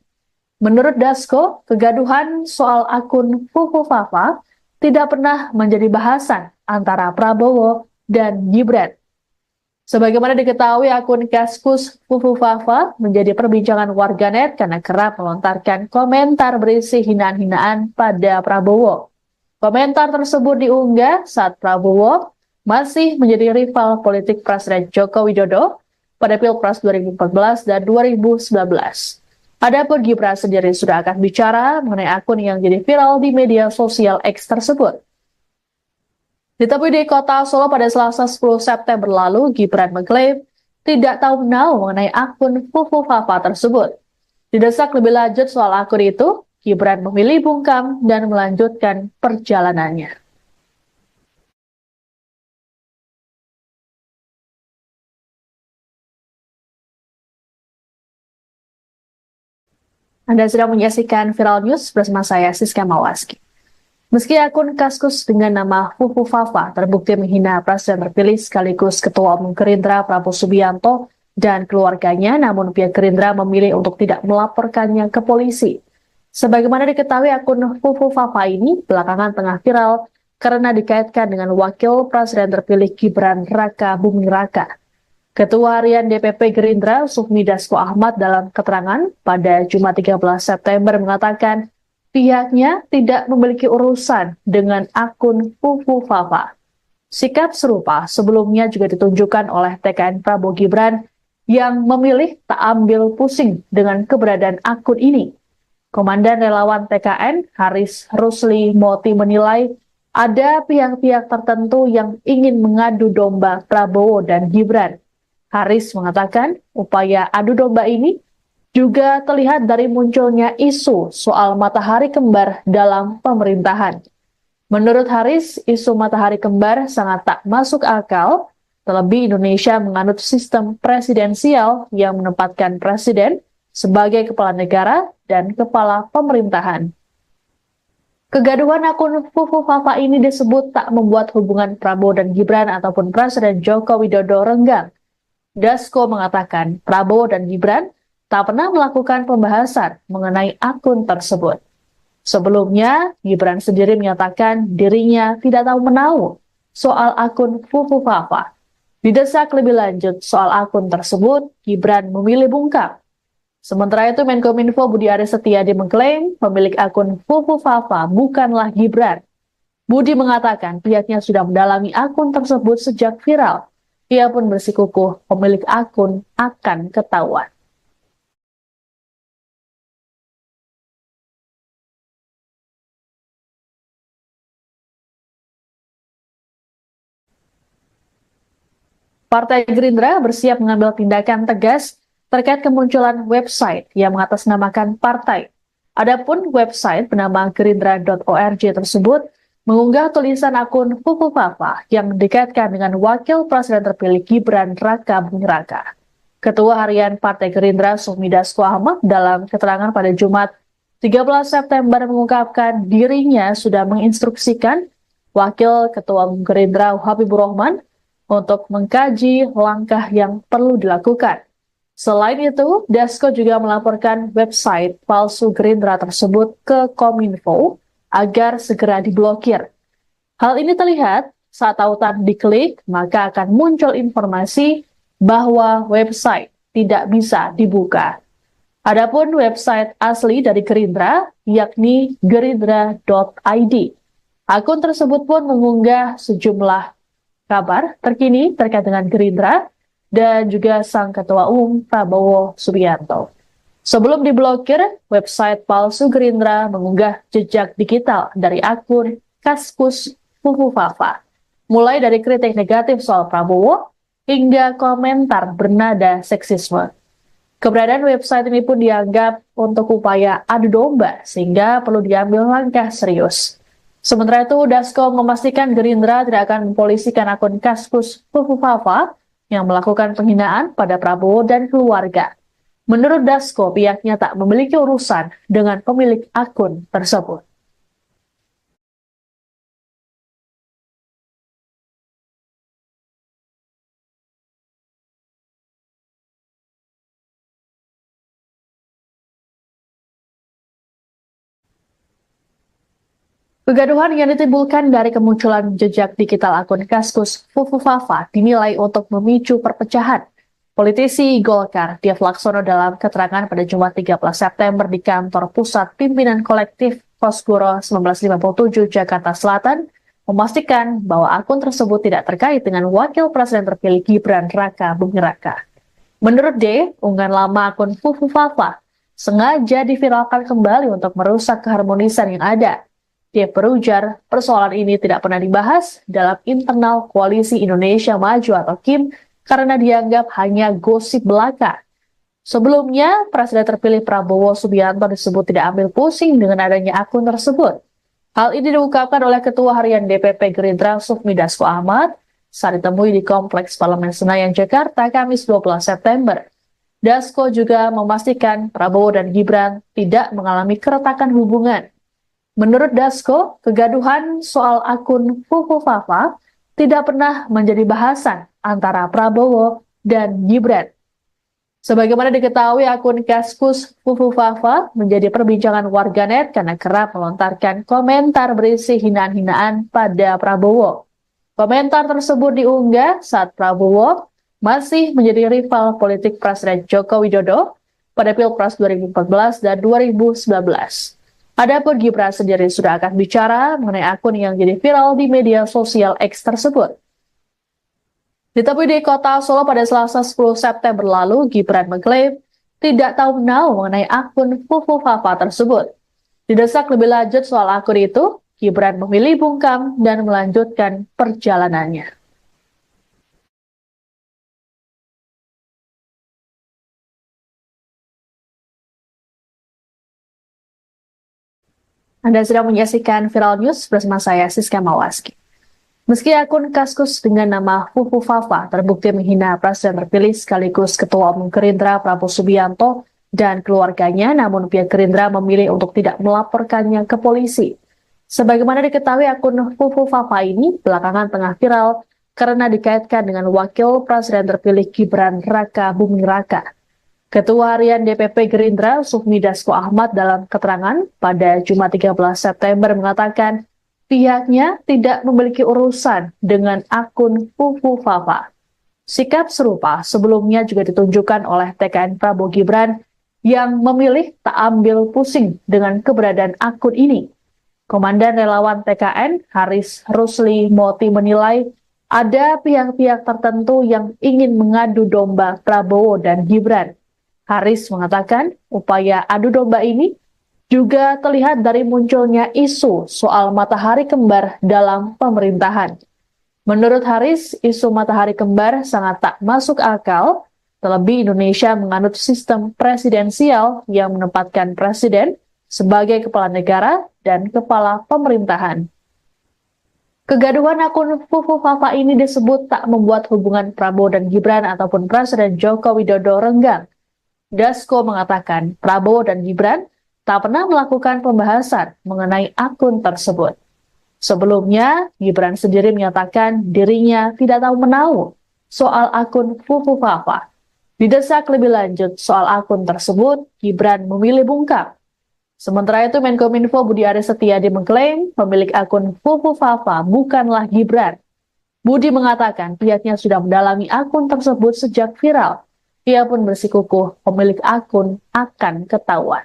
Menurut Dasko, kegaduhan soal akun Fufu Fafa tidak pernah menjadi bahasan antara Prabowo dan Gibran. Sebagaimana diketahui, akun Kaskus Fufu Fafa menjadi perbincangan warganet karena kerap melontarkan komentar berisi hinaan-hinaan pada Prabowo. Komentar tersebut diunggah saat Prabowo masih menjadi rival politik Presiden Joko Widodo pada Pilpres 2014 dan 2019. Adapun Gibran sendiri sudah akan bicara mengenai akun yang jadi viral di media sosial X tersebut. Ditemui di kota Solo pada Selasa 10 September lalu, Gibran mengklaim tidak tahu menahu mengenai akun Fufu Fafa tersebut. Didesak lebih lanjut soal akun itu, Gibran memilih bungkam dan melanjutkan perjalanannya. Anda sedang menyaksikan Viral News bersama saya, Siska Mawaski. Meski akun Kaskus dengan nama Fufu Fafa terbukti menghina Presiden terpilih sekaligus Ketua Umum Gerindra Prabowo Subianto dan keluarganya, namun pihak Gerindra memilih untuk tidak melaporkannya ke polisi. Sebagaimana diketahui, akun Fufu Fafa ini belakangan tengah viral karena dikaitkan dengan Wakil Presiden terpilih Gibran Raka Buming Raka. Ketua Harian DPP Gerindra Sufmi Dasko Ahmad dalam keterangan pada Jumat 13 September mengatakan pihaknya tidak memiliki urusan dengan akun Fufu Fafa. Sikap serupa sebelumnya juga ditunjukkan oleh TKN Prabowo Gibran yang memilih tak ambil pusing dengan keberadaan akun ini. Komandan relawan TKN Haris Rusli Moti menilai ada pihak-pihak tertentu yang ingin mengadu domba Prabowo dan Gibran. Haris mengatakan upaya adu domba ini juga terlihat dari munculnya isu soal matahari kembar dalam pemerintahan. Menurut Haris, isu matahari kembar sangat tak masuk akal, terlebih Indonesia menganut sistem presidensial yang menempatkan presiden sebagai kepala negara dan kepala pemerintahan. Kegaduhan akun Fufu Fafa ini disebut tak membuat hubungan Prabowo dan Gibran ataupun Presiden Joko Widodo renggang. Dasko mengatakan Prabowo dan Gibran tak pernah melakukan pembahasan mengenai akun tersebut. Sebelumnya, Gibran sendiri menyatakan dirinya tidak tahu menahu soal akun Fufu Fafa. Didesak lebih lanjut soal akun tersebut, Gibran memilih bungkam. Sementara itu, Menkominfo Budi Aris Setiadi mengklaim pemilik akun Fufu Fafa bukanlah Gibran. Budi mengatakan pihaknya sudah mendalami akun tersebut sejak viral. Ia pun bersikukuh pemilik akun akan ketahuan. Partai Gerindra bersiap mengambil tindakan tegas terkait kemunculan website yang mengatasnamakan partai. Adapun website bernama gerindra.org tersebut mengunggah tulisan akun Fufu Fafa yang dikaitkan dengan Wakil Presiden terpilih Gibran Raka Buming Raka. Ketua Harian Partai Gerindra Sufmi Dasko Ahmad dalam keterangan pada Jumat 13 September mengungkapkan dirinya sudah menginstruksikan Wakil Ketua Umum Gerindra Habibur Rahman untuk mengkaji langkah yang perlu dilakukan. Selain itu, Dasko juga melaporkan website palsu Gerindra tersebut ke Kominfo agar segera diblokir. Hal ini terlihat saat tautan diklik, maka akan muncul informasi bahwa website tidak bisa dibuka. Adapun website asli dari Gerindra, yakni gerindra.id. Akun tersebut pun mengunggah sejumlah kabar terkini terkait dengan Gerindra dan juga sang Ketua Umum Prabowo Subianto. Sebelum diblokir, website palsu Gerindra mengunggah jejak digital dari akun Kaskus Fufu Fafa, mulai dari kritik negatif soal Prabowo hingga komentar bernada seksisme. Keberadaan website ini pun dianggap untuk upaya adu domba sehingga perlu diambil langkah serius. Sementara itu, Dasko memastikan Gerindra tidak akan mempolisikan akun Kaskus Fufu Fafa yang melakukan penghinaan pada Prabowo dan keluarga. Menurut Dasko, pihaknya tak memiliki urusan dengan pemilik akun tersebut. Kegaduhan yang ditimbulkan dari kemunculan jejak digital akun Kaskus Fufu Fafa dinilai untuk memicu perpecahan. Politisi Golkar, Dev Laksono dalam keterangan pada Jumat 13 September di kantor pusat pimpinan kolektif Kosgoro 1957 Jakarta Selatan, memastikan bahwa akun tersebut tidak terkait dengan Wakil Presiden terpilih Gibran Raka Buming Raka. Menurut D, unggahan lama akun Fufu Fafa sengaja diviralkan kembali untuk merusak keharmonisan yang ada. Dia berujar, persoalan ini tidak pernah dibahas dalam internal Koalisi Indonesia Maju atau KIM karena dianggap hanya gosip belaka. Sebelumnya, Presiden terpilih Prabowo Subianto disebut tidak ambil pusing dengan adanya akun tersebut. Hal ini diungkapkan oleh Ketua Harian DPP Gerindra Sufmi Dasko Ahmad saat ditemui di Kompleks Parlemen Senayan, Jakarta, Kamis 12 September. Dasko juga memastikan Prabowo dan Gibran tidak mengalami keretakan hubungan. Menurut Dasko, kegaduhan soal akun Fufu Fafa tidak pernah menjadi bahasan antara Prabowo dan Gibran. Sebagaimana diketahui, akun Kaskus Fufu Fafa menjadi perbincangan warganet karena kerap melontarkan komentar berisi hinaan-hinaan pada Prabowo. Komentar tersebut diunggah saat Prabowo masih menjadi rival politik Presiden Joko Widodo pada Pilpres 2014 dan 2019. Adapun Gibran sendiri sudah akan bicara mengenai akun yang jadi viral di media sosial X tersebut. Ditemui di kota Solo pada Selasa 10 September lalu, Gibran mengklaim tidak tahu menau mengenai akun Fufu Fafa tersebut. Didesak lebih lanjut soal akun itu, Gibran memilih bungkam dan melanjutkan perjalanannya. Anda sedang menyaksikan Viral News bersama saya, Siska Mawaski. Meski akun Kaskus dengan nama Fufu Fafa terbukti menghina Presiden terpilih sekaligus Ketua Umum Gerindra Prabowo Subianto dan keluarganya, namun pihak Gerindra memilih untuk tidak melaporkannya ke polisi. Sebagaimana diketahui, akun Fufu Fafa ini belakangan tengah viral karena dikaitkan dengan Wakil Presiden terpilih Gibran Raka Buming Raka. Ketua Harian DPP Gerindra Sufmi Dasko Ahmad dalam keterangan pada Jumat 13 September mengatakan pihaknya tidak memiliki urusan dengan akun Fufu Fafa. Sikap serupa sebelumnya juga ditunjukkan oleh TKN Prabowo Gibran yang memilih tak ambil pusing dengan keberadaan akun ini. Komandan Relawan TKN Haris Rusli Moti menilai ada pihak-pihak tertentu yang ingin mengadu domba Prabowo dan Gibran. Haris mengatakan upaya adu domba ini juga terlihat dari munculnya isu soal matahari kembar dalam pemerintahan. Menurut Haris, isu matahari kembar sangat tak masuk akal, terlebih Indonesia menganut sistem presidensial yang menempatkan presiden sebagai kepala negara dan kepala pemerintahan. Kegaduhan akun Fufu Fafa ini disebut tak membuat hubungan Prabowo dan Gibran ataupun Presiden Joko Widodo renggang. Dasko mengatakan Prabowo dan Gibran tak pernah melakukan pembahasan mengenai akun tersebut. Sebelumnya, Gibran sendiri menyatakan dirinya tidak tahu menau soal akun Fufu Fafa. Didesak lebih lanjut soal akun tersebut, Gibran memilih bungkam. Sementara itu, Menkominfo Budi Aris Setiadi mengklaim pemilik akun Fufu Fafa bukanlah Gibran. Budi mengatakan pihaknya sudah mendalami akun tersebut sejak viral. Ia pun bersikukuh pemilik akun akan ketahuan.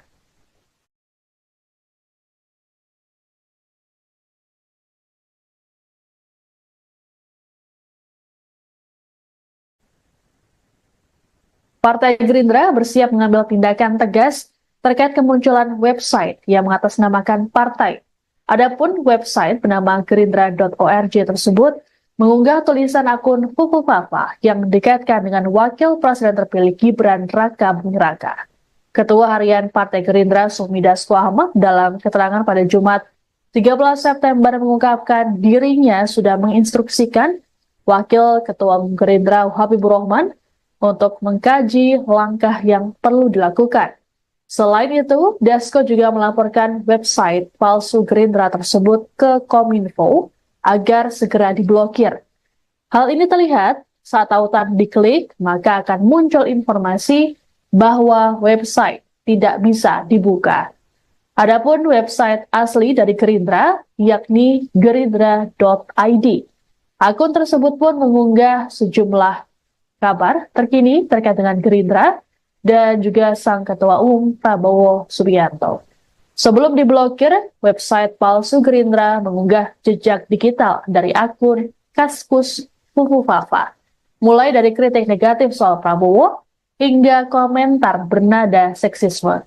Partai Gerindra bersiap mengambil tindakan tegas terkait kemunculan website yang mengatasnamakan partai. Adapun website bernama gerindra.org tersebut mengunggah tulisan akun Fufu Fafa yang dikaitkan dengan Wakil Presiden terpilih Gibran Raka Buming Raka. Ketua Harian Partai Gerindra Sufmi Dasko Ahmad dalam keterangan pada Jumat 13 September mengungkapkan dirinya sudah menginstruksikan Wakil Ketua Umum Gerindra Habibur Rahman untuk mengkaji langkah yang perlu dilakukan. Selain itu, Dasko juga melaporkan website palsu Gerindra tersebut ke Kominfo agar segera diblokir. Hal ini terlihat saat tautan diklik, maka akan muncul informasi bahwa website tidak bisa dibuka. Adapun website asli dari Gerindra, yakni gerindra.id. Akun tersebut pun mengunggah sejumlah kabar terkini terkait dengan Gerindra dan juga sang Ketua Umum Prabowo Subianto. Sebelum diblokir, website palsu Gerindra mengunggah jejak digital dari akun Kaskus Fufu Fafa, mulai dari kritik negatif soal Prabowo hingga komentar bernada seksisme.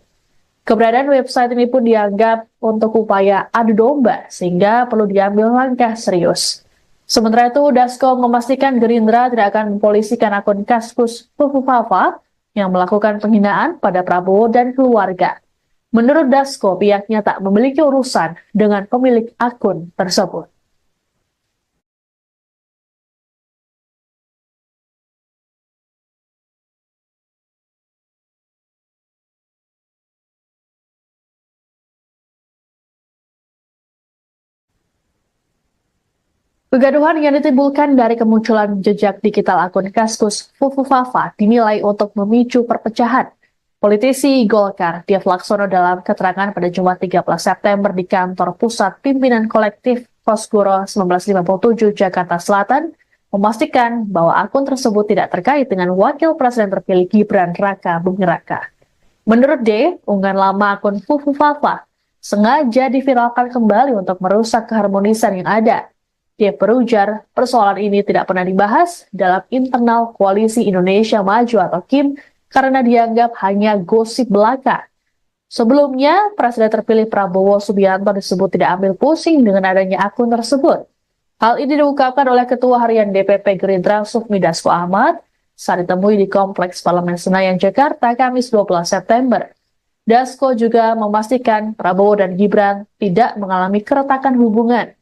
Keberadaan website ini pun dianggap untuk upaya adu domba sehingga perlu diambil langkah serius. Sementara itu, Dasko memastikan Gerindra tidak akan mempolisikan akun Kaskus Fufu Fafa yang melakukan penghinaan pada Prabowo dan keluarga. Menurut Dasko, pihaknya tak memiliki urusan dengan pemilik akun tersebut. Kegaduhan yang ditimbulkan dari kemunculan jejak digital akun Kaskus Fufu Fafa dinilai untuk memicu perpecahan. Politisi Golkar, Dev Laksono dalam keterangan pada Jumat 13 September di kantor pusat pimpinan kolektif Kosgoro 1957 Jakarta Selatan, memastikan bahwa akun tersebut tidak terkait dengan Wakil Presiden terpilih Gibran Raka Buming Raka. Menurut D, unggahan lama akun Fufu Fafa sengaja diviralkan kembali untuk merusak keharmonisan yang ada. Dia berujar, persoalan ini tidak pernah dibahas dalam internal Koalisi Indonesia Maju atau KIM karena dianggap hanya gosip belaka. Sebelumnya, Presiden terpilih Prabowo Subianto disebut tidak ambil pusing dengan adanya akun tersebut. Hal ini diungkapkan oleh Ketua Harian DPP Gerindra Sufmi Dasko Ahmad saat ditemui di Kompleks Parlemen Senayan, Jakarta, Kamis 12 September. Dasko juga memastikan Prabowo dan Gibran tidak mengalami keretakan hubungan.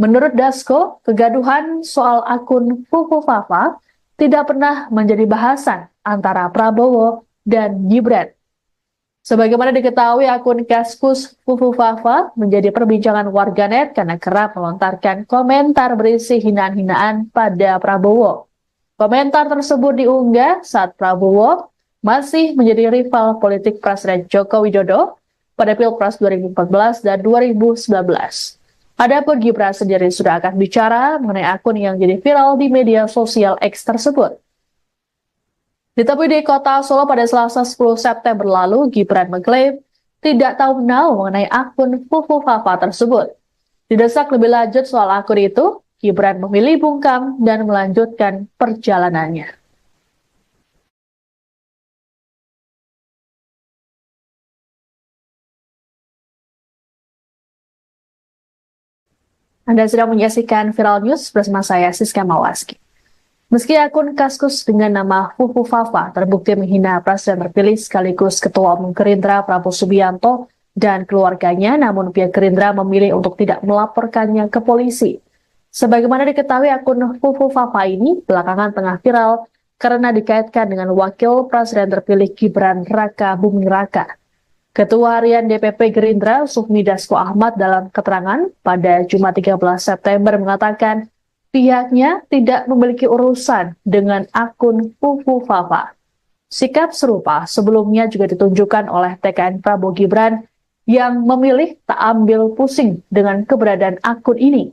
Menurut Dasko, kegaduhan soal akun Fufu Fafa tidak pernah menjadi bahasan antara Prabowo dan Gibran. Sebagaimana diketahui, akun Kaskus Fufu Fafa menjadi perbincangan warganet karena kerap melontarkan komentar berisi hinaan-hinaan pada Prabowo. Komentar tersebut diunggah saat Prabowo masih menjadi rival politik Presiden Joko Widodo pada Pilpres 2014 dan 2019. Adapun Gibran sendiri sudah akan bicara mengenai akun yang jadi viral di media sosial X tersebut. Ditemui di kota Solo pada Selasa 10 September lalu, Gibran mengklaim tidak tahu menau mengenai akun Fufu Fafa tersebut. Didesak lebih lanjut soal akun itu, Gibran memilih bungkam dan melanjutkan perjalanannya. Anda sedang menyaksikan Viral News bersama saya, Siska Mawaski. Meski akun Kaskus dengan nama Fufu Fafa terbukti menghina Presiden terpilih sekaligus Ketua Umum Gerindra Prabowo Subianto dan keluarganya, namun pihak Gerindra memilih untuk tidak melaporkannya ke polisi. Sebagaimana diketahui, akun Fufu Fafa ini belakangan tengah viral karena dikaitkan dengan Wakil Presiden terpilih Gibran Raka Buming Raka. Ketua Harian DPP Gerindra Sufmi Dasko Ahmad dalam keterangan pada Jumat 13 September mengatakan pihaknya tidak memiliki urusan dengan akun Fufu Fafa. Sikap serupa sebelumnya juga ditunjukkan oleh TKN Prabowo Gibran yang memilih tak ambil pusing dengan keberadaan akun ini.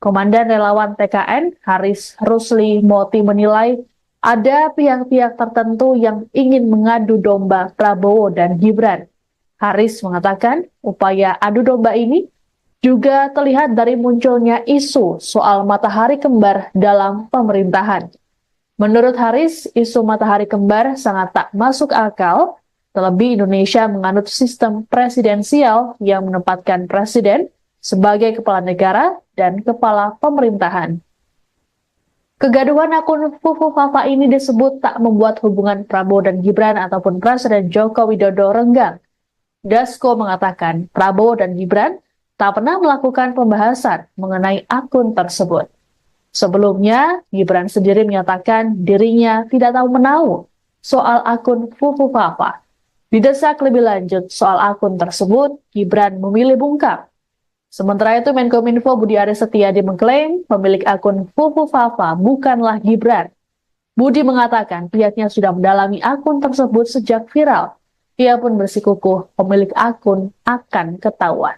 Komandan relawan TKN Haris Rusli Moti menilai ada pihak-pihak tertentu yang ingin mengadu domba Prabowo dan Gibran. Haris mengatakan upaya adu domba ini juga terlihat dari munculnya isu soal matahari kembar dalam pemerintahan. Menurut Haris, isu matahari kembar sangat tak masuk akal, terlebih Indonesia menganut sistem presidensial yang menempatkan presiden sebagai kepala negara dan kepala pemerintahan. Kegaduhan akun Fufu Fafa ini disebut tak membuat hubungan Prabowo dan Gibran ataupun Presiden Joko Widodo renggang. Dasko mengatakan Prabowo dan Gibran tak pernah melakukan pembahasan mengenai akun tersebut. Sebelumnya, Gibran sendiri menyatakan dirinya tidak tahu menau soal akun Fufu Fafa. Didesak lebih lanjut soal akun tersebut, Gibran memilih bungkam. Sementara itu, Menkominfo Budi Aris Setiadi mengklaim pemilik akun Fufu Fafa bukanlah Gibran. Budi mengatakan pihaknya sudah mendalami akun tersebut sejak viral. Ia pun bersikukuh pemilik akun akan ketahuan.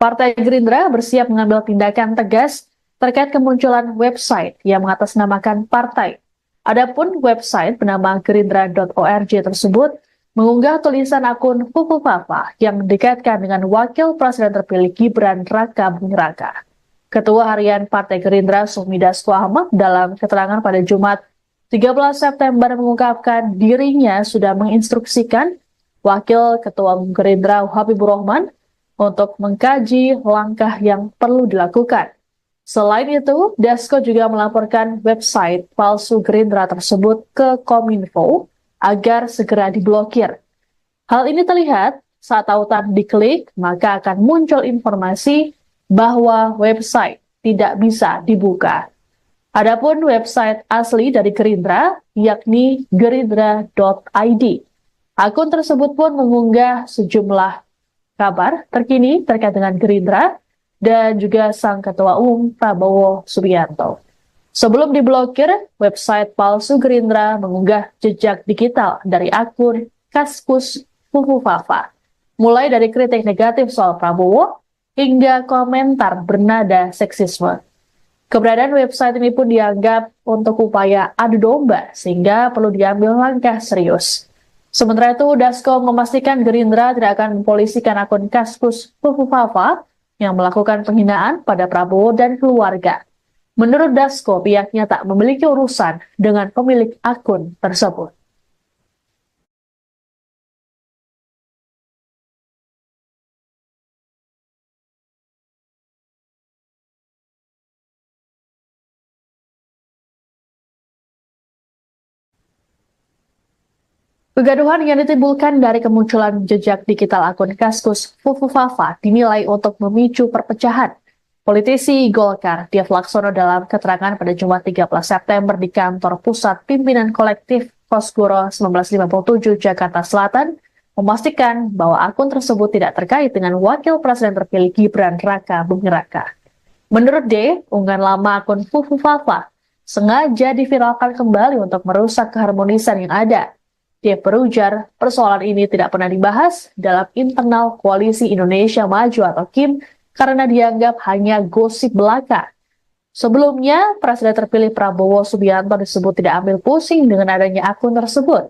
Partai Gerindra bersiap mengambil tindakan tegas terkait kemunculan website yang mengatasnamakan partai. Adapun website bernama gerindra.org tersebut mengunggah tulisan akun Fufu Fafa yang dikaitkan dengan Wakil Presiden terpilih Gibran Raka Buming Raka. Ketua Harian Partai Gerindra Sufmi Dasko Ahmad dalam keterangan pada Jumat 13 September mengungkapkan dirinya sudah menginstruksikan Wakil Ketua Umum Gerindra Habibur Rahman untuk mengkaji langkah yang perlu dilakukan. Selain itu, Dasko juga melaporkan website palsu Gerindra tersebut ke Kominfo agar segera diblokir. Hal ini terlihat saat tautan diklik, maka akan muncul informasi bahwa website tidak bisa dibuka. Adapun website asli dari Gerindra, yakni gerindra.id. Akun tersebut pun mengunggah sejumlah kabar terkini terkait dengan Gerindra dan juga sang Ketua Umum Prabowo Subianto. Sebelum diblokir, website palsu Gerindra mengunggah jejak digital dari akun Kaskus Fufufafa, mulai dari kritik negatif soal Prabowo hingga komentar bernada seksisme. Keberadaan website ini pun dianggap untuk upaya adu domba sehingga perlu diambil langkah serius. Sementara itu, Dasko memastikan Gerindra tidak akan mempolisikan akun Kaskus Fufufafa yang melakukan penghinaan pada Prabowo dan keluarga. Menurut Dasko, pihaknya tak memiliki urusan dengan pemilik akun tersebut. Kegaduhan yang ditimbulkan dari kemunculan jejak digital akun Kaskus Fufufafa dinilai untuk memicu perpecahan. Politisi Golkar, Dev Laksono dalam keterangan pada Jumat 13 September di kantor pusat pimpinan kolektif Kosgoro 1957 Jakarta Selatan, memastikan bahwa akun tersebut tidak terkait dengan Wakil Presiden terpilih Gibran Raka Buming Raka. Menurut D, unggahan lama akun Fufufafa sengaja diviralkan kembali untuk merusak keharmonisan yang ada. Dia berujar, persoalan ini tidak pernah dibahas dalam internal Koalisi Indonesia Maju atau KIM karena dianggap hanya gosip belaka. Sebelumnya, Presiden terpilih Prabowo Subianto disebut tidak ambil pusing dengan adanya akun tersebut.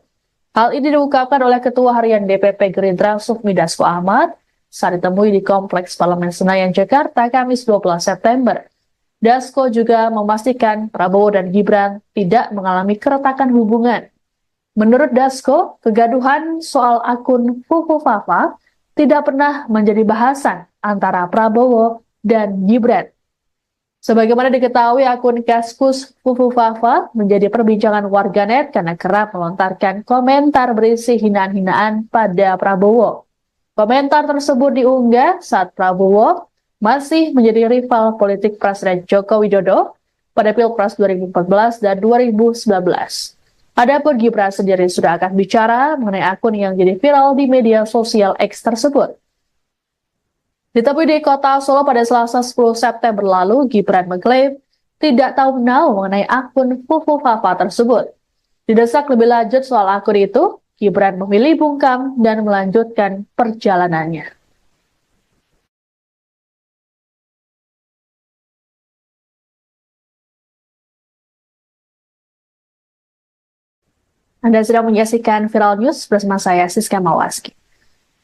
Hal ini diungkapkan oleh Ketua Harian DPP Gerindra Sufmi Dasko Ahmad saat ditemui di Kompleks Parlemen Senayan, Jakarta, Kamis 12 September. Dasko juga memastikan Prabowo dan Gibran tidak mengalami keretakan hubungan. Menurut Dasko, kegaduhan soal akun Fufufafa tidak pernah menjadi bahasan antara Prabowo dan Gibran. Sebagaimana diketahui, akun Kaskus Fufufafa menjadi perbincangan warganet karena kerap melontarkan komentar berisi hinaan-hinaan pada Prabowo. Komentar tersebut diunggah saat Prabowo masih menjadi rival politik Presiden Joko Widodo pada Pilpres 2014 dan 2019. Adapun Gibran sendiri sudah akan bicara mengenai akun yang jadi viral di media sosial X tersebut. Ditemui di kota Solo pada Selasa 10 September lalu, Gibran mengklaim tidak tahu menau mengenai akun Fufufafa tersebut. Didesak lebih lanjut soal akun itu, Gibran memilih bungkam dan melanjutkan perjalanannya. Anda sedang menyaksikan Viral News bersama saya, Siska Mawaski.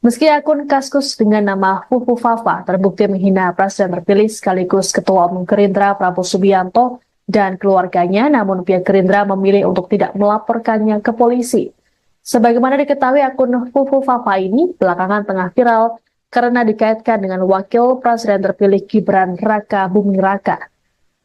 Meski akun Kaskus dengan nama Fufufafa terbukti menghina Presiden terpilih sekaligus Ketua Umum Gerindra Prabowo Subianto dan keluarganya, namun pihak Gerindra memilih untuk tidak melaporkannya ke polisi. Sebagaimana diketahui, akun Fufufafa ini belakangan tengah viral karena dikaitkan dengan Wakil Presiden terpilih Gibran Raka Buming Raka.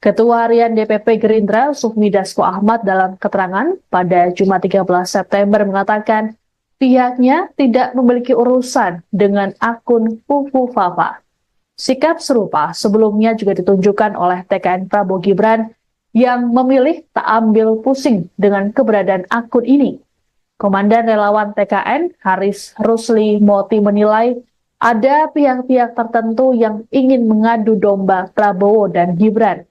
Ketua Harian DPP Gerindra Sufmi Dasko Ahmad dalam keterangan pada Jumat 13 September mengatakan pihaknya tidak memiliki urusan dengan akun Fufufafa. Sikap serupa sebelumnya juga ditunjukkan oleh TKN Prabowo Gibran yang memilih tak ambil pusing dengan keberadaan akun ini. Komandan Relawan TKN Haris Rusli Moti menilai ada pihak-pihak tertentu yang ingin mengadu domba Prabowo dan Gibran.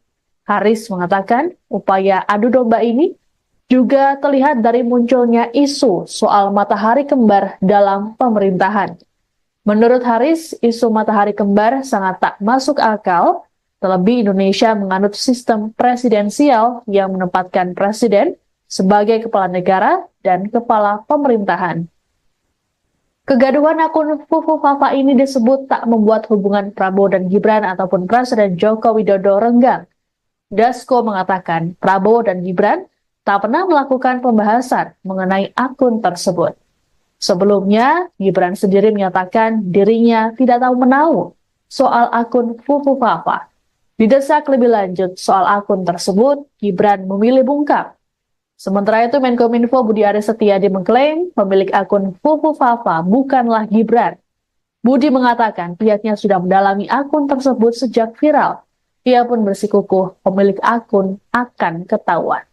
Haris mengatakan upaya adu domba ini juga terlihat dari munculnya isu soal matahari kembar dalam pemerintahan. Menurut Haris, isu matahari kembar sangat tak masuk akal, terlebih Indonesia menganut sistem presidensial yang menempatkan presiden sebagai kepala negara dan kepala pemerintahan. Kegaduhan akun Fufufafa ini disebut tak membuat hubungan Prabowo dan Gibran ataupun Presiden Joko Widodo renggang. Dasko mengatakan Prabowo dan Gibran tak pernah melakukan pembahasan mengenai akun tersebut. Sebelumnya, Gibran sendiri menyatakan dirinya tidak tahu menau soal akun Fufufafa. Didesak lebih lanjut soal akun tersebut, Gibran memilih bungkam. Sementara itu, Menkominfo Budi Aris Setiadi mengklaim pemilik akun Fufufafa bukanlah Gibran. Budi mengatakan pihaknya sudah mendalami akun tersebut sejak viral. Ia pun bersikukuh pemilik akun akan ketahuan.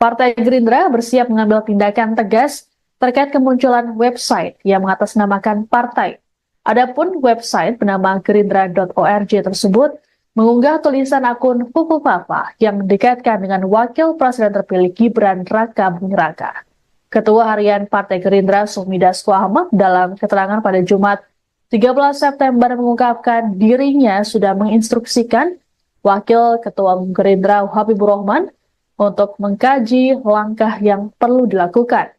Partai Gerindra bersiap mengambil tindakan tegas terkait kemunculan website yang mengatasnamakan partai. Adapun website bernama gerindra.org tersebut mengunggah tulisan akun Fufu Fafa yang dikaitkan dengan Wakil Presiden terpilih Gibran Raka Buming Raka. Ketua Harian Partai Gerindra Sufmi Dasko Ahmad dalam keterangan pada Jumat 13 September mengungkapkan dirinya sudah menginstruksikan Wakil Ketua Umum Gerindra Habibur Rahman untuk mengkaji langkah yang perlu dilakukan.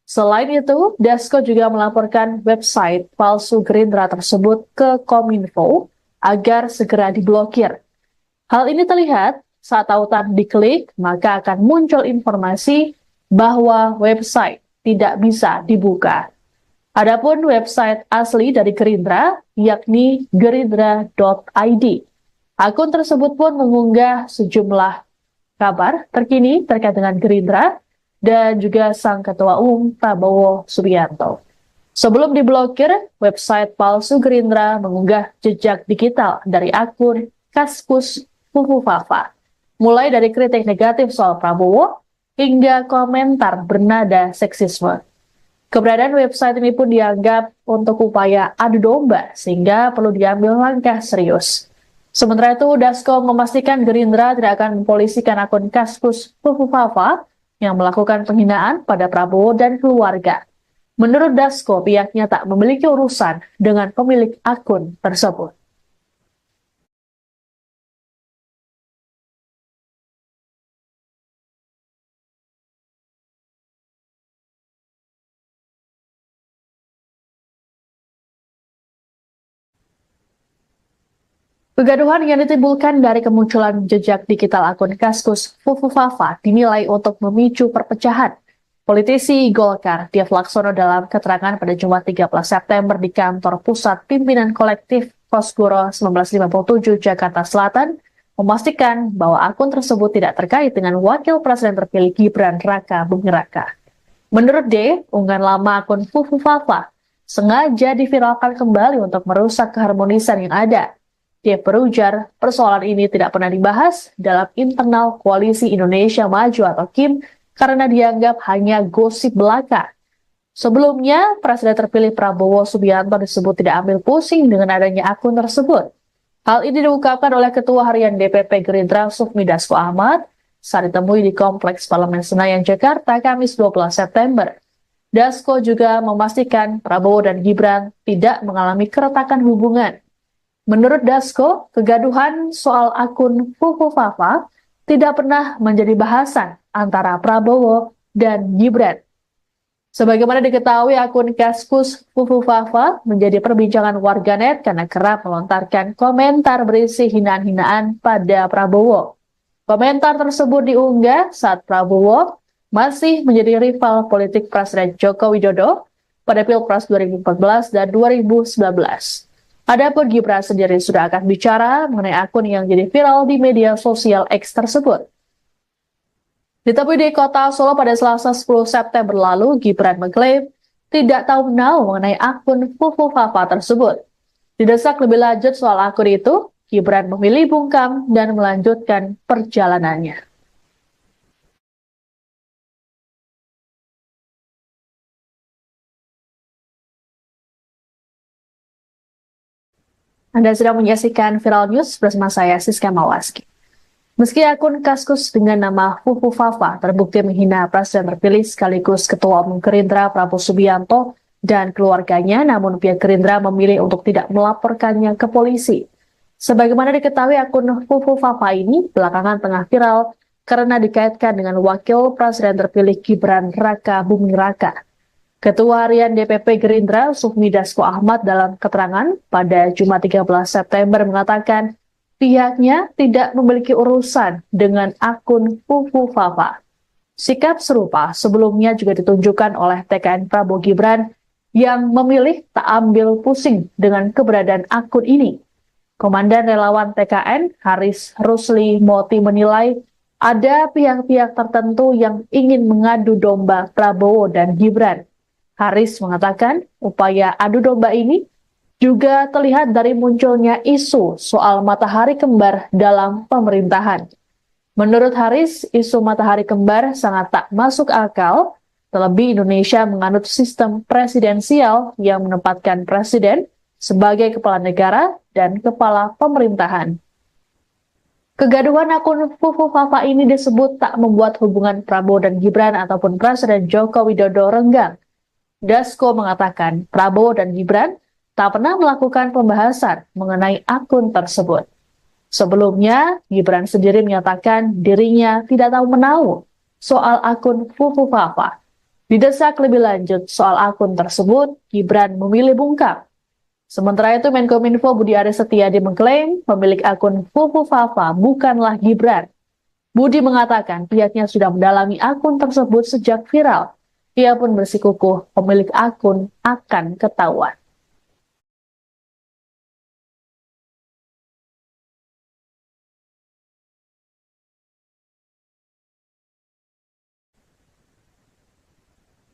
Selain itu, Dasko juga melaporkan website palsu Gerindra tersebut ke Kominfo agar segera diblokir. Hal ini terlihat saat tautan diklik, maka akan muncul informasi bahwa website tidak bisa dibuka. Adapun website asli dari Gerindra, yakni gerindra.id. Akun tersebut pun mengunggah sejumlah kabar terkini terkait dengan Gerindra dan juga sang Ketua Umum Prabowo Subianto. Sebelum diblokir, website palsu Gerindra mengunggah jejak digital dari akun Kaskus Fufu Fafa, mulai dari kritik negatif soal Prabowo hingga komentar bernada seksisme. Keberadaan website ini pun dianggap untuk upaya adu domba sehingga perlu diambil langkah serius. Sementara itu, Dasko memastikan Gerindra tidak akan mempolisikan akun Kaskus Fufu Fafa yang melakukan penghinaan pada Prabowo dan keluarga. Menurut Dasko, pihaknya tak memiliki urusan dengan pemilik akun tersebut. Kegaduhan yang ditimbulkan dari kemunculan jejak digital akun Kaskus Fufu Fafa dinilai untuk memicu perpecahan. Politisi Golkar, Dev Laksono dalam keterangan pada Jumat 13 September di kantor pusat pimpinan kolektif Kosgoro 1957 Jakarta Selatan, memastikan bahwa akun tersebut tidak terkait dengan Wakil Presiden terpilih Gibran Raka Buming Raka. Menurut D, unggahan lama akun Fufu Fafa sengaja diviralkan kembali untuk merusak keharmonisan yang ada. Dia berujar, persoalan ini tidak pernah dibahas dalam internal Koalisi Indonesia Maju atau KIM karena dianggap hanya gosip belaka. Sebelumnya, Presiden terpilih Prabowo Subianto disebut tidak ambil pusing dengan adanya akun tersebut. Hal ini diungkapkan oleh Ketua Harian DPP Gerindra Sufmi Dasko Ahmad saat ditemui di Kompleks Parlemen Senayan, Jakarta, Kamis 12 September. Dasko juga memastikan Prabowo dan Gibran tidak mengalami keretakan hubungan. Menurut Dasko, kegaduhan soal akun Fufu Fafa tidak pernah menjadi bahasan antara Prabowo dan Gibran. Sebagaimana diketahui, akun Kaskus Fufu Fafa menjadi perbincangan warganet karena kerap melontarkan komentar berisi hinaan-hinaan pada Prabowo. Komentar tersebut diunggah saat Prabowo masih menjadi rival politik Presiden Joko Widodo pada Pilpres 2014 dan 2019. Adapun Gibran sendiri sudah akan bicara mengenai akun yang jadi viral di media sosial X tersebut. Ditemui di kota Solo pada Selasa 10 September lalu, Gibran mengklaim tidak tahu menau mengenai akun Fufu Fafa tersebut. Didesak lebih lanjut soal akun itu, Gibran memilih bungkam dan melanjutkan perjalanannya. Anda sedang menyaksikan Viral News bersama saya, Siska Mawaski. Meski akun Kaskus dengan nama Fufu Fafa terbukti menghina Presiden terpilih sekaligus Ketua Umum Gerindra Prabowo Subianto dan keluarganya, namun pihak Gerindra memilih untuk tidak melaporkannya ke polisi. Sebagaimana diketahui, akun Fufu Fafa ini belakangan tengah viral karena dikaitkan dengan Wakil Presiden terpilih Gibran Raka Buming Raka. Ketua Harian DPP Gerindra Sufmi Dasko Ahmad dalam keterangan pada Jumat 13 September mengatakan pihaknya tidak memiliki urusan dengan akun Fufu Fafa. Sikap serupa sebelumnya juga ditunjukkan oleh TKN Prabowo Gibran yang memilih tak ambil pusing dengan keberadaan akun ini. Komandan Relawan TKN Haris Rusli Moti menilai ada pihak-pihak tertentu yang ingin mengadu domba Prabowo dan Gibran. Haris mengatakan upaya adu domba ini juga terlihat dari munculnya isu soal matahari kembar dalam pemerintahan. Menurut Haris, isu matahari kembar sangat tak masuk akal, terlebih Indonesia menganut sistem presidensial yang menempatkan presiden sebagai kepala negara dan kepala pemerintahan. Kegaduhan akun Fufu Fafa ini disebut tak membuat hubungan Prabowo dan Gibran ataupun Presiden Joko Widodo renggang. Dasko mengatakan Prabowo dan Gibran tak pernah melakukan pembahasan mengenai akun tersebut. Sebelumnya, Gibran sendiri menyatakan dirinya tidak tahu menahu soal akun Fufu Fafa. Didesak lebih lanjut soal akun tersebut, Gibran memilih bungkam. Sementara itu, Menkominfo Budi Aris Setiadi mengklaim pemilik akun Fufu Fafa bukanlah Gibran. Budi mengatakan pihaknya sudah mendalami akun tersebut sejak viral. Ia pun bersikukuh pemilik akun akan ketahuan.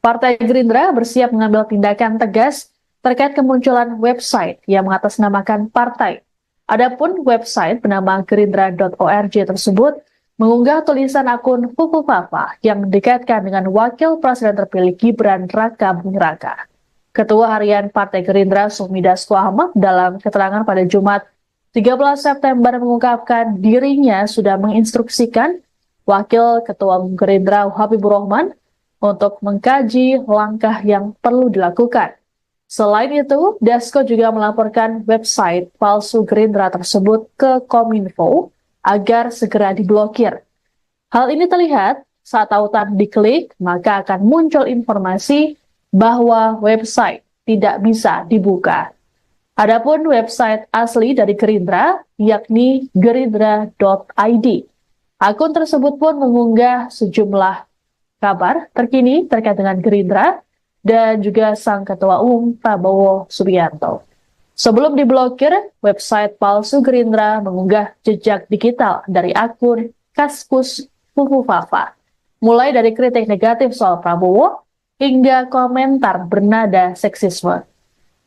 Partai Gerindra bersiap mengambil tindakan tegas terkait kemunculan website yang mengatasnamakan partai. Adapun website bernama gerindra.org tersebut mengunggah tulisan akun Fufu Fafa yang dikaitkan dengan Wakil Presiden terpilih Gibran Raka Buming Raka. Ketua Harian Partai Gerindra Sufmi Dasko Ahmad dalam keterangan pada Jumat 13 September mengungkapkan dirinya sudah menginstruksikan Wakil Ketua Umum Gerindra Habibur Rahman untuk mengkaji langkah yang perlu dilakukan. Selain itu, Dasko juga melaporkan website palsu Gerindra tersebut ke Kominfo agar segera diblokir. Hal ini terlihat saat tautan diklik, maka akan muncul informasi bahwa website tidak bisa dibuka. Adapun website asli dari Gerindra, yakni gerindra.id. Akun tersebut pun mengunggah sejumlah kabar terkini terkait dengan Gerindra dan juga sang Ketua Umum Prabowo Subianto. Sebelum diblokir, website palsu Gerindra mengunggah jejak digital dari akun Kaskus Fufu Fafa, mulai dari kritik negatif soal Prabowo hingga komentar bernada seksisme.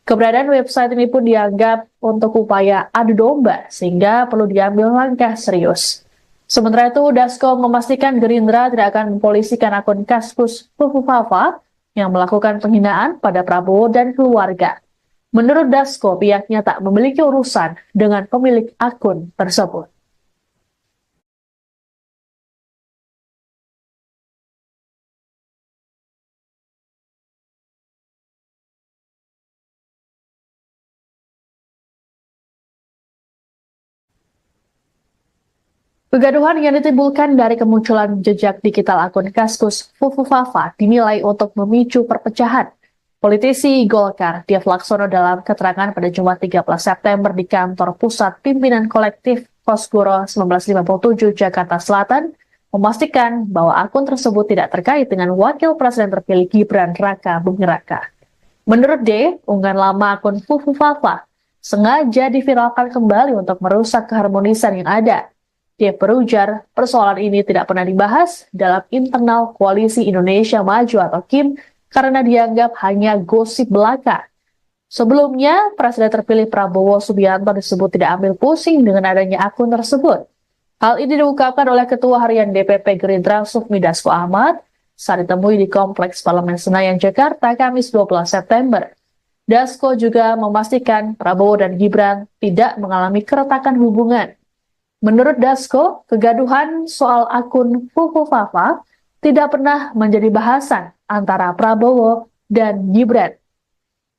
Keberadaan website ini pun dianggap untuk upaya adu domba sehingga perlu diambil langkah serius. Sementara itu, Dasko memastikan Gerindra tidak akan mempolisikan akun Kaskus Fufu Fafa yang melakukan penghinaan pada Prabowo dan keluarga. Menurut Dasko, pihaknya tak memiliki urusan dengan pemilik akun tersebut. Kegaduhan yang ditimbulkan dari kemunculan jejak digital akun Kaskus Fufu Fafa dinilai untuk memicu perpecahan. Politisi Golkar, Dev Laksono dalam keterangan pada Jumat 13 September di kantor pusat pimpinan kolektif Kosgoro 1957 Jakarta Selatan, memastikan bahwa akun tersebut tidak terkait dengan Wakil Presiden terpilih Gibran Raka Buming Raka. Menurut D, unggahan lama akun Fufu Fafa sengaja diviralkan kembali untuk merusak keharmonisan yang ada. Dia berujar, persoalan ini tidak pernah dibahas dalam internal Koalisi Indonesia Maju atau KIM karena dianggap hanya gosip belaka. Sebelumnya, Presiden terpilih Prabowo Subianto disebut tidak ambil pusing dengan adanya akun tersebut. Hal ini diungkapkan oleh Ketua Harian DPP Gerindra Sufmi Dasko Ahmad saat ditemui di Kompleks Parlemen Senayan, Jakarta, Kamis 12 September. Dasko juga memastikan Prabowo dan Gibran tidak mengalami keretakan hubungan. Menurut Dasko, kegaduhan soal akun Fufu Fafa tidak pernah menjadi bahasan antara Prabowo dan Gibran.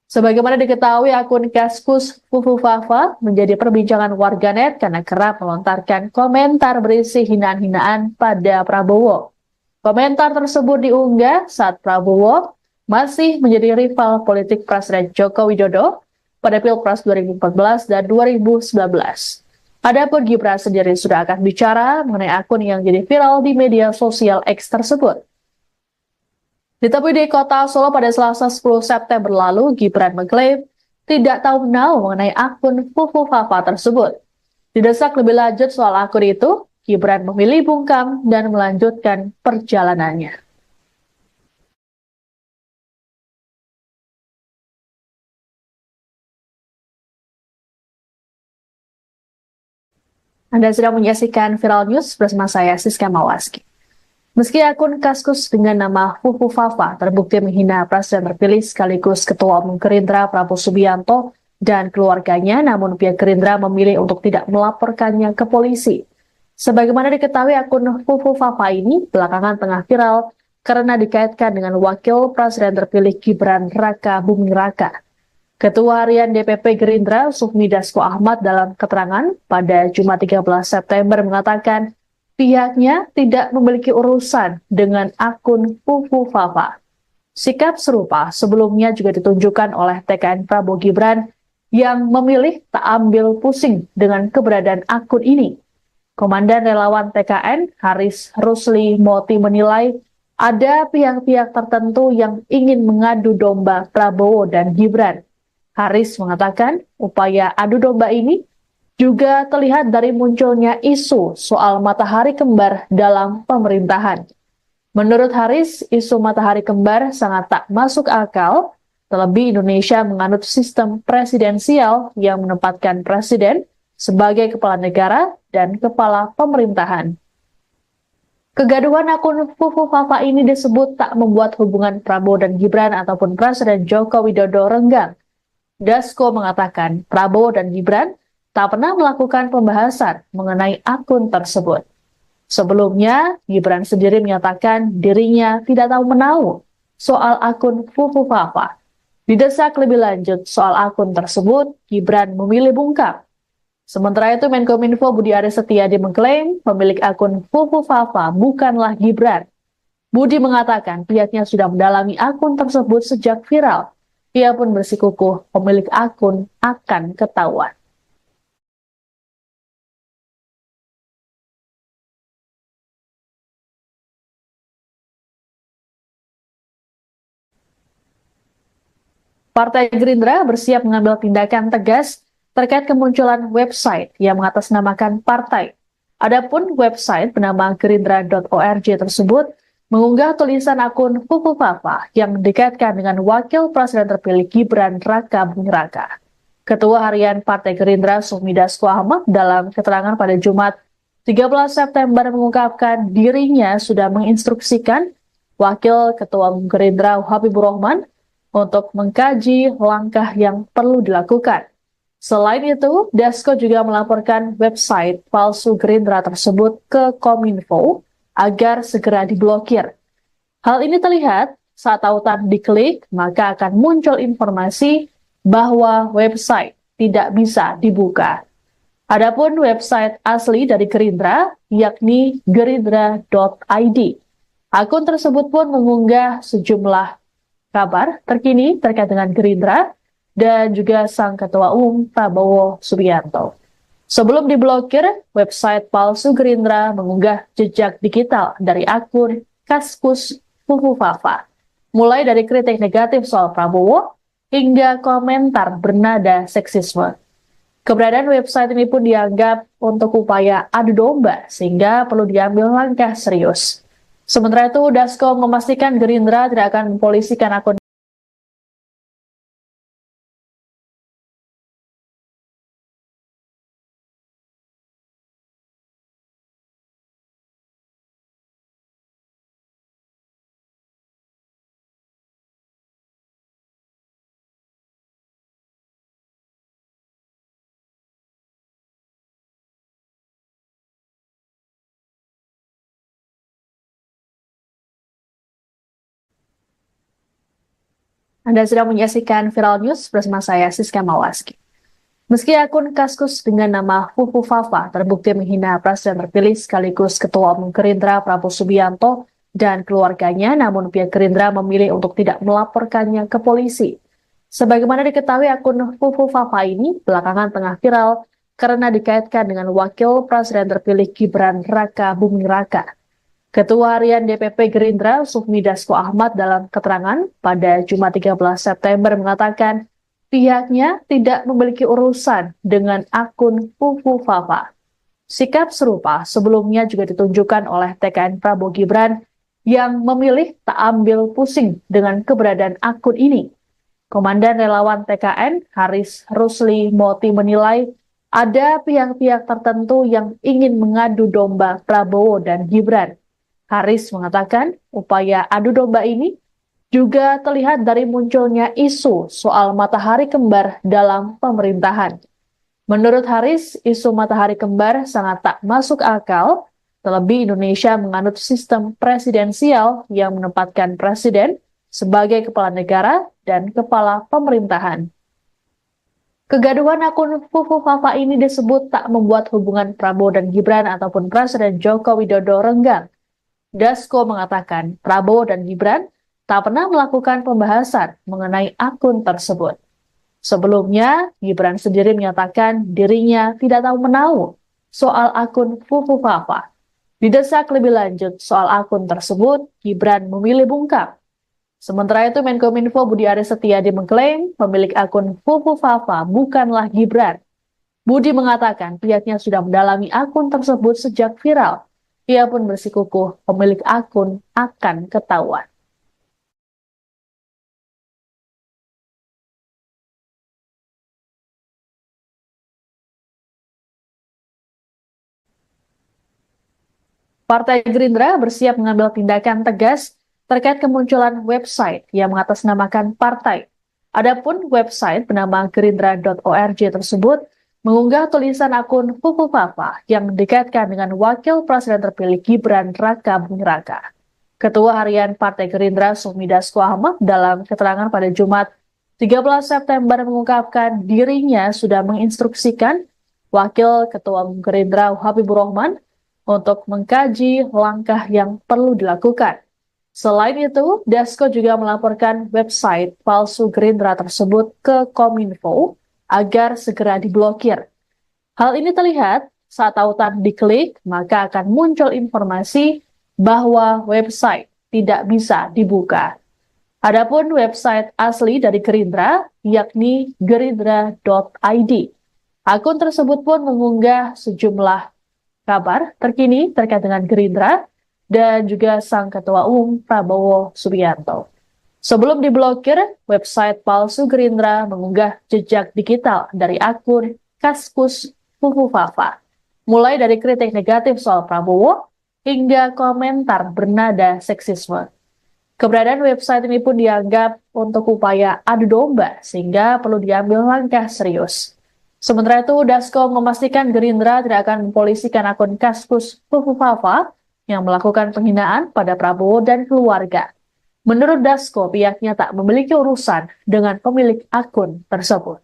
Sebagaimana diketahui, akun Kaskus Fufu Fafa menjadi perbincangan warganet karena kerap melontarkan komentar berisi hinaan-hinaan pada Prabowo. Komentar tersebut diunggah saat Prabowo masih menjadi rival politik Presiden Joko Widodo pada Pilpres 2014 dan 2019. Adapun Gibran sendiri sudah akan bicara mengenai akun yang jadi viral di media sosial X tersebut. Ditemui di kota Solo pada Selasa 10 September lalu, Gibran mengklaim tidak tahu menahu mengenai akun Fufu Fafa tersebut. Didesak lebih lanjut soal akun itu, Gibran memilih bungkam dan melanjutkan perjalanannya. Anda sedang menyaksikan Viral News bersama saya, Siska Mawaski. Meski akun Kaskus dengan nama Fufu Fafa terbukti menghina Presiden terpilih sekaligus Ketua Umum Gerindra Prabowo Subianto dan keluarganya, namun pihak Gerindra memilih untuk tidak melaporkannya ke polisi. Sebagaimana diketahui, akun Fufu Fafa ini belakangan tengah viral karena dikaitkan dengan Wakil Presiden terpilih Gibran Raka Buming Raka. Ketua Harian DPP Gerindra Sufmi Dasko Ahmad dalam keterangan pada Jumat 13 September mengatakan pihaknya tidak memiliki urusan dengan akun Fufu Fafa. Sikap serupa sebelumnya juga ditunjukkan oleh TKN Prabowo Gibran yang memilih tak ambil pusing dengan keberadaan akun ini. Komandan relawan TKN Haris Rusli Moti menilai ada pihak-pihak tertentu yang ingin mengadu domba Prabowo dan Gibran. Haris mengatakan upaya adu domba ini juga terlihat dari munculnya isu soal matahari kembar dalam pemerintahan. Menurut Haris, isu matahari kembar sangat tak masuk akal, terlebih Indonesia menganut sistem presidensial yang menempatkan presiden sebagai kepala negara dan kepala pemerintahan. Kegaduhan akun Fufu Fafa ini disebut tak membuat hubungan Prabowo dan Gibran ataupun Presiden Joko Widodo renggang. Dasko mengatakan Prabowo dan Gibran tak pernah melakukan pembahasan mengenai akun tersebut. Sebelumnya, Gibran sendiri menyatakan dirinya tidak tahu menahu soal akun Fufu Fafa. Didesak lebih lanjut soal akun tersebut, Gibran memilih bungkam. Sementara itu, Menkominfo Budi Aris Setiadi mengklaim pemilik akun Fufu Fafa bukanlah Gibran. Budi mengatakan pihaknya sudah mendalami akun tersebut sejak viral. Ia pun bersikukuh pemilik akun akan ketahuan. Partai Gerindra bersiap mengambil tindakan tegas terkait kemunculan website yang mengatasnamakan partai. Adapun website bernama gerindra.org tersebut mengunggah tulisan akun Fufu Fafa yang dikaitkan dengan Wakil Presiden terpilih Gibran Raka Buming Raka. Ketua Harian Partai Gerindra Sufmi Dasko Ahmad dalam keterangan pada Jumat 13 September mengungkapkan dirinya sudah menginstruksikan Wakil Ketua Umum Gerindra Habibur Rahman untuk mengkaji langkah yang perlu dilakukan. Selain itu, Dasko juga melaporkan website palsu Gerindra tersebut ke Kominfo agar segera diblokir. Hal ini terlihat saat tautan diklik, maka akan muncul informasi bahwa website tidak bisa dibuka. Adapun website asli dari Gerindra, yakni gerindra.id. Akun tersebut pun mengunggah sejumlah kabar terkini terkait dengan Gerindra dan juga sang Ketua Umum Prabowo Subianto. Sebelum diblokir, website palsu Gerindra mengunggah jejak digital dari akun Kaskus Fufu Fafa, mulai dari kritik negatif soal Prabowo hingga komentar bernada seksisme. Keberadaan website ini pun dianggap untuk upaya adu domba sehingga perlu diambil langkah serius. Sementara itu, Dasko memastikan Gerindra tidak akan mempolisikan akun. Anda sedang menyaksikan Viral News bersama saya, Siska Mawaski. Meski akun Kaskus dengan nama Fufu Fafa terbukti menghina Presiden terpilih sekaligus Ketua Umum Gerindra Prabowo Subianto dan keluarganya, namun pihak Gerindra memilih untuk tidak melaporkannya ke polisi. Sebagaimana diketahui, akun Fufu Fafa ini belakangan tengah viral karena dikaitkan dengan Wakil Presiden terpilih Gibran Raka Buming Raka. Ketua Harian DPP Gerindra Sufmi Dasko Ahmad dalam keterangan pada Jumat 13 September mengatakan pihaknya tidak memiliki urusan dengan akun Fufu Fafa. Sikap serupa sebelumnya juga ditunjukkan oleh TKN Prabowo Gibran yang memilih tak ambil pusing dengan keberadaan akun ini. Komandan relawan TKN Haris Rusli Moti menilai ada pihak-pihak tertentu yang ingin mengadu domba Prabowo dan Gibran. Haris mengatakan upaya adu domba ini juga terlihat dari munculnya isu soal matahari kembar dalam pemerintahan. Menurut Haris, isu matahari kembar sangat tak masuk akal, terlebih Indonesia menganut sistem presidensial yang menempatkan presiden sebagai kepala negara dan kepala pemerintahan. Kegaduhan akun Fufu Fafa ini disebut tak membuat hubungan Prabowo dan Gibran ataupun Presiden Joko Widodo renggang. Dasko mengatakan Prabowo dan Gibran tak pernah melakukan pembahasan mengenai akun tersebut. Sebelumnya, Gibran sendiri menyatakan dirinya tidak tahu menahu soal akun Fufu Fafa. Didesak lebih lanjut soal akun tersebut, Gibran memilih bungkam. Sementara itu, Menkominfo Budi Aris Setiadi mengklaim pemilik akun Fufu Fafa bukanlah Gibran. Budi mengatakan pihaknya sudah mendalami akun tersebut sejak viral. Ia pun bersikukuh pemilik akun akan ketahuan. Partai Gerindra bersiap mengambil tindakan tegas terkait kemunculan website yang mengatasnamakan partai. Adapun website bernama gerindra.org tersebut mengunggah tulisan akun Fufu Fafa yang dikaitkan dengan Wakil Presiden terpilih Gibran Raka Buming Raka. Ketua Harian Partai Gerindra Sufmi Dasko Ahmad dalam keterangan pada Jumat 13 September mengungkapkan dirinya sudah menginstruksikan Wakil Ketua Umum Gerindra Habibur Rahman untuk mengkaji langkah yang perlu dilakukan. Selain itu, Dasko juga melaporkan website palsu Gerindra tersebut ke Kominfo agar segera diblokir. Hal ini terlihat saat tautan diklik, maka akan muncul informasi bahwa website tidak bisa dibuka. Adapun website asli dari Gerindra, yakni gerindra.id. Akun tersebut pun mengunggah sejumlah kabar terkini terkait dengan Gerindra dan juga sang Ketua Umum Prabowo Subianto. Sebelum diblokir, website palsu Gerindra mengunggah jejak digital dari akun Kaskus Fufu Fafa, mulai dari kritik negatif soal Prabowo hingga komentar bernada seksisme. Keberadaan website ini pun dianggap untuk upaya adu domba sehingga perlu diambil langkah serius. Sementara itu, Dasko memastikan Gerindra tidak akan mempolisikan akun Kaskus Fufu Fafa yang melakukan penghinaan pada Prabowo dan keluarga. Menurut Dasko, pihaknya tak memiliki urusan dengan pemilik akun tersebut.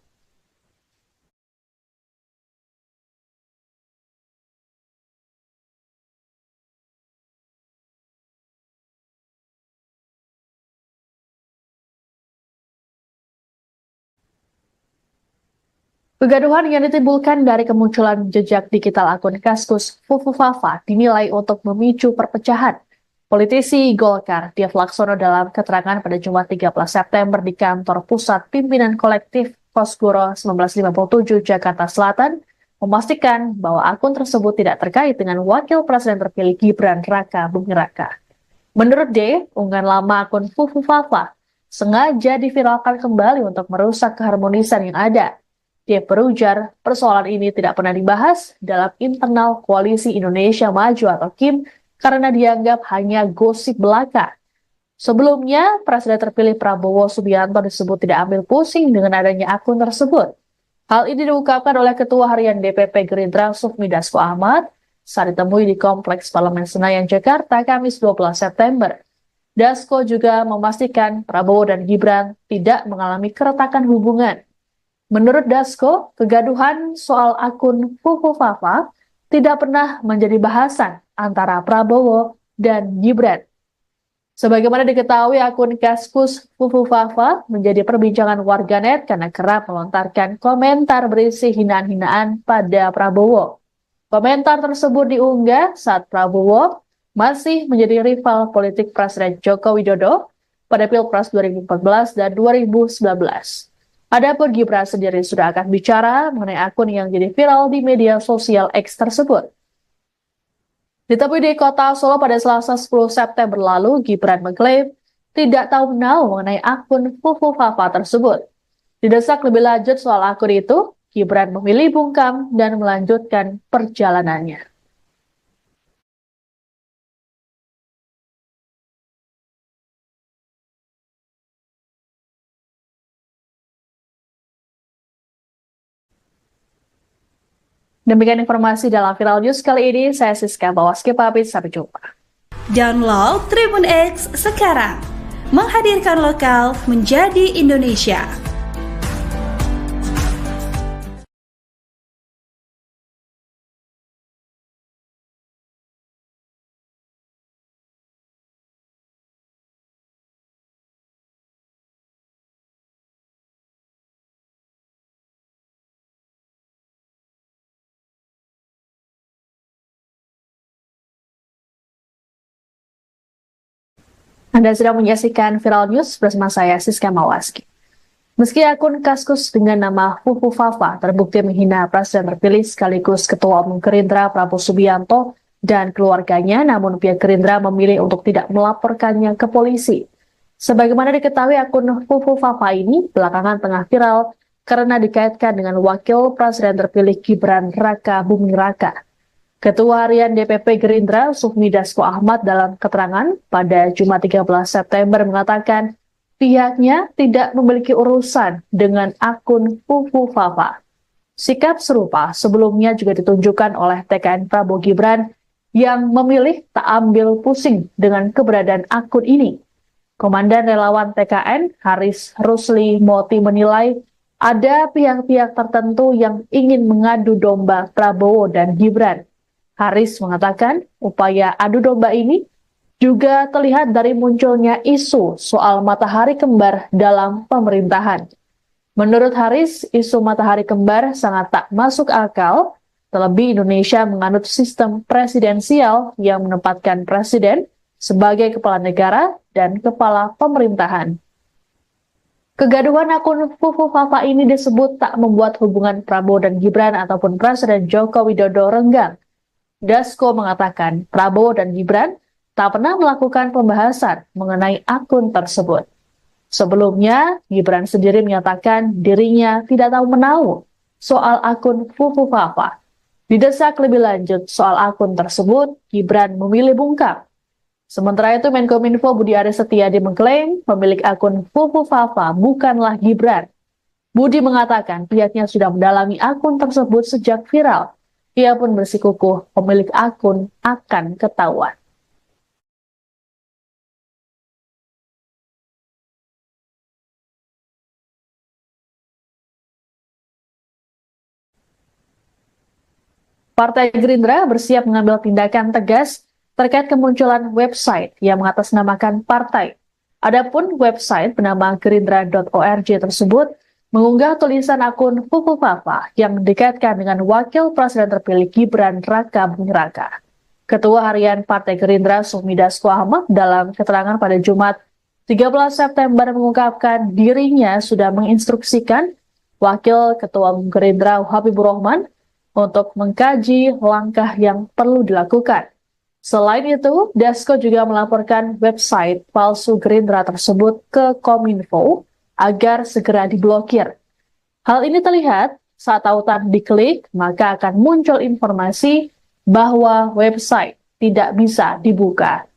Kegaduhan yang ditimbulkan dari kemunculan jejak digital akun Kaskus Fufu Fafa dinilai untuk memicu perpecahan. Politisi Golkar, Dev Laksono dalam keterangan pada Jumat 13 September di kantor Pusat Pimpinan Kolektif Kosgoro 1957 Jakarta Selatan, memastikan bahwa akun tersebut tidak terkait dengan Wakil Presiden terpilih Gibran Raka Buming Raka. Menurut D, unggahan lama akun Fufu Fafa sengaja diviralkan kembali untuk merusak keharmonisan yang ada. Dia berujar, persoalan ini tidak pernah dibahas dalam internal Koalisi Indonesia Maju atau KIM karena dianggap hanya gosip belaka. Sebelumnya, Presiden terpilih Prabowo Subianto disebut tidak ambil pusing dengan adanya akun tersebut. Hal ini diungkapkan oleh Ketua Harian DPP Gerindra Sufmi Dasko Ahmad saat ditemui di Kompleks Parlemen Senayan, Jakarta, Kamis 12 September. Dasko juga memastikan Prabowo dan Gibran tidak mengalami keretakan hubungan. Menurut Dasko, kegaduhan soal akun Fufu Fafa tidak pernah menjadi bahasan antara Prabowo dan Gibran. Sebagaimana diketahui, akun Kaskus Fufu Fafa menjadi perbincangan warganet karena kerap melontarkan komentar berisi hinaan-hinaan pada Prabowo. Komentar tersebut diunggah saat Prabowo masih menjadi rival politik Presiden Joko Widodo pada Pilpres 2014 dan 2019. Adapun Gibran sendiri sudah akan bicara mengenai akun yang jadi viral di media sosial X tersebut. Ditemui di kota Solo pada Selasa 10 September lalu, Gibran mengklaim tidak tahu menau mengenai akun Fufu Fafa tersebut. Didesak lebih lanjut soal akun itu, Gibran memilih bungkam dan melanjutkan perjalanannya. Demikian informasi dalam Viral News kali ini. Saya Siska Bawaski pamit, sampai jumpa. Download Tribun X sekarang. Menghadirkan lokal menjadi Indonesia. Anda sedang menyaksikan Viral News bersama saya, Siska Mawaski. Meski akun Kaskus dengan nama Fufu Fafa terbukti menghina Presiden terpilih sekaligus Ketua Umum Gerindra Prabowo Subianto dan keluarganya, namun pihak Gerindra memilih untuk tidak melaporkannya ke polisi. Sebagaimana diketahui, akun Fufu Fafa ini belakangan tengah viral karena dikaitkan dengan Wakil Presiden terpilih Gibran Raka Buming Raka. Ketua Harian DPP Gerindra, Sufmi Dasko Ahmad, dalam keterangan pada Jumat 13 September mengatakan pihaknya tidak memiliki urusan dengan akun Fufu Fafa. Sikap serupa sebelumnya juga ditunjukkan oleh TKN Prabowo Gibran yang memilih tak ambil pusing dengan keberadaan akun ini. Komandan Relawan TKN, Haris Rusli Moti, menilai ada pihak-pihak tertentu yang ingin mengadu domba Prabowo dan Gibran. Haris mengatakan upaya adu domba ini juga terlihat dari munculnya isu soal matahari kembar dalam pemerintahan. Menurut Haris, isu matahari kembar sangat tak masuk akal, terlebih Indonesia menganut sistem presidensial yang menempatkan presiden sebagai kepala negara dan kepala pemerintahan. Kegaduhan akun Fufu Fafa ini disebut tak membuat hubungan Prabowo dan Gibran ataupun Presiden Joko Widodo renggang. Dasko mengatakan Prabowo dan Gibran tak pernah melakukan pembahasan mengenai akun tersebut. Sebelumnya, Gibran sendiri menyatakan dirinya tidak tahu menau soal akun Fufu Fafa. Didesak lebih lanjut soal akun tersebut, Gibran memilih bungkam. Sementara itu, Menkominfo Budi Aris Setiadi mengklaim pemilik akun Fufu Fafa bukanlah Gibran. Budi mengatakan pihaknya sudah mendalami akun tersebut sejak viral. Ia pun bersikukuh pemilik akun akan ketahuan. Partai Gerindra bersiap mengambil tindakan tegas terkait kemunculan website yang mengatasnamakan partai. Adapun website bernama gerindra.org tersebut mengunggah tulisan akun Fufu Fafa yang dikaitkan dengan Wakil Presiden terpilih Gibran Raka Buming Raka. Ketua Harian Partai Gerindra, Sufmi Dasko Ahmad, dalam keterangan pada Jumat 13 September mengungkapkan dirinya sudah menginstruksikan Wakil Ketua Umum Gerindra Habibur Rahman untuk mengkaji langkah yang perlu dilakukan. Selain itu, Dasko juga melaporkan website palsu Gerindra tersebut ke Kominfo agar segera diblokir. Hal ini terlihat saat tautan diklik, maka akan muncul informasi bahwa website tidak bisa dibuka.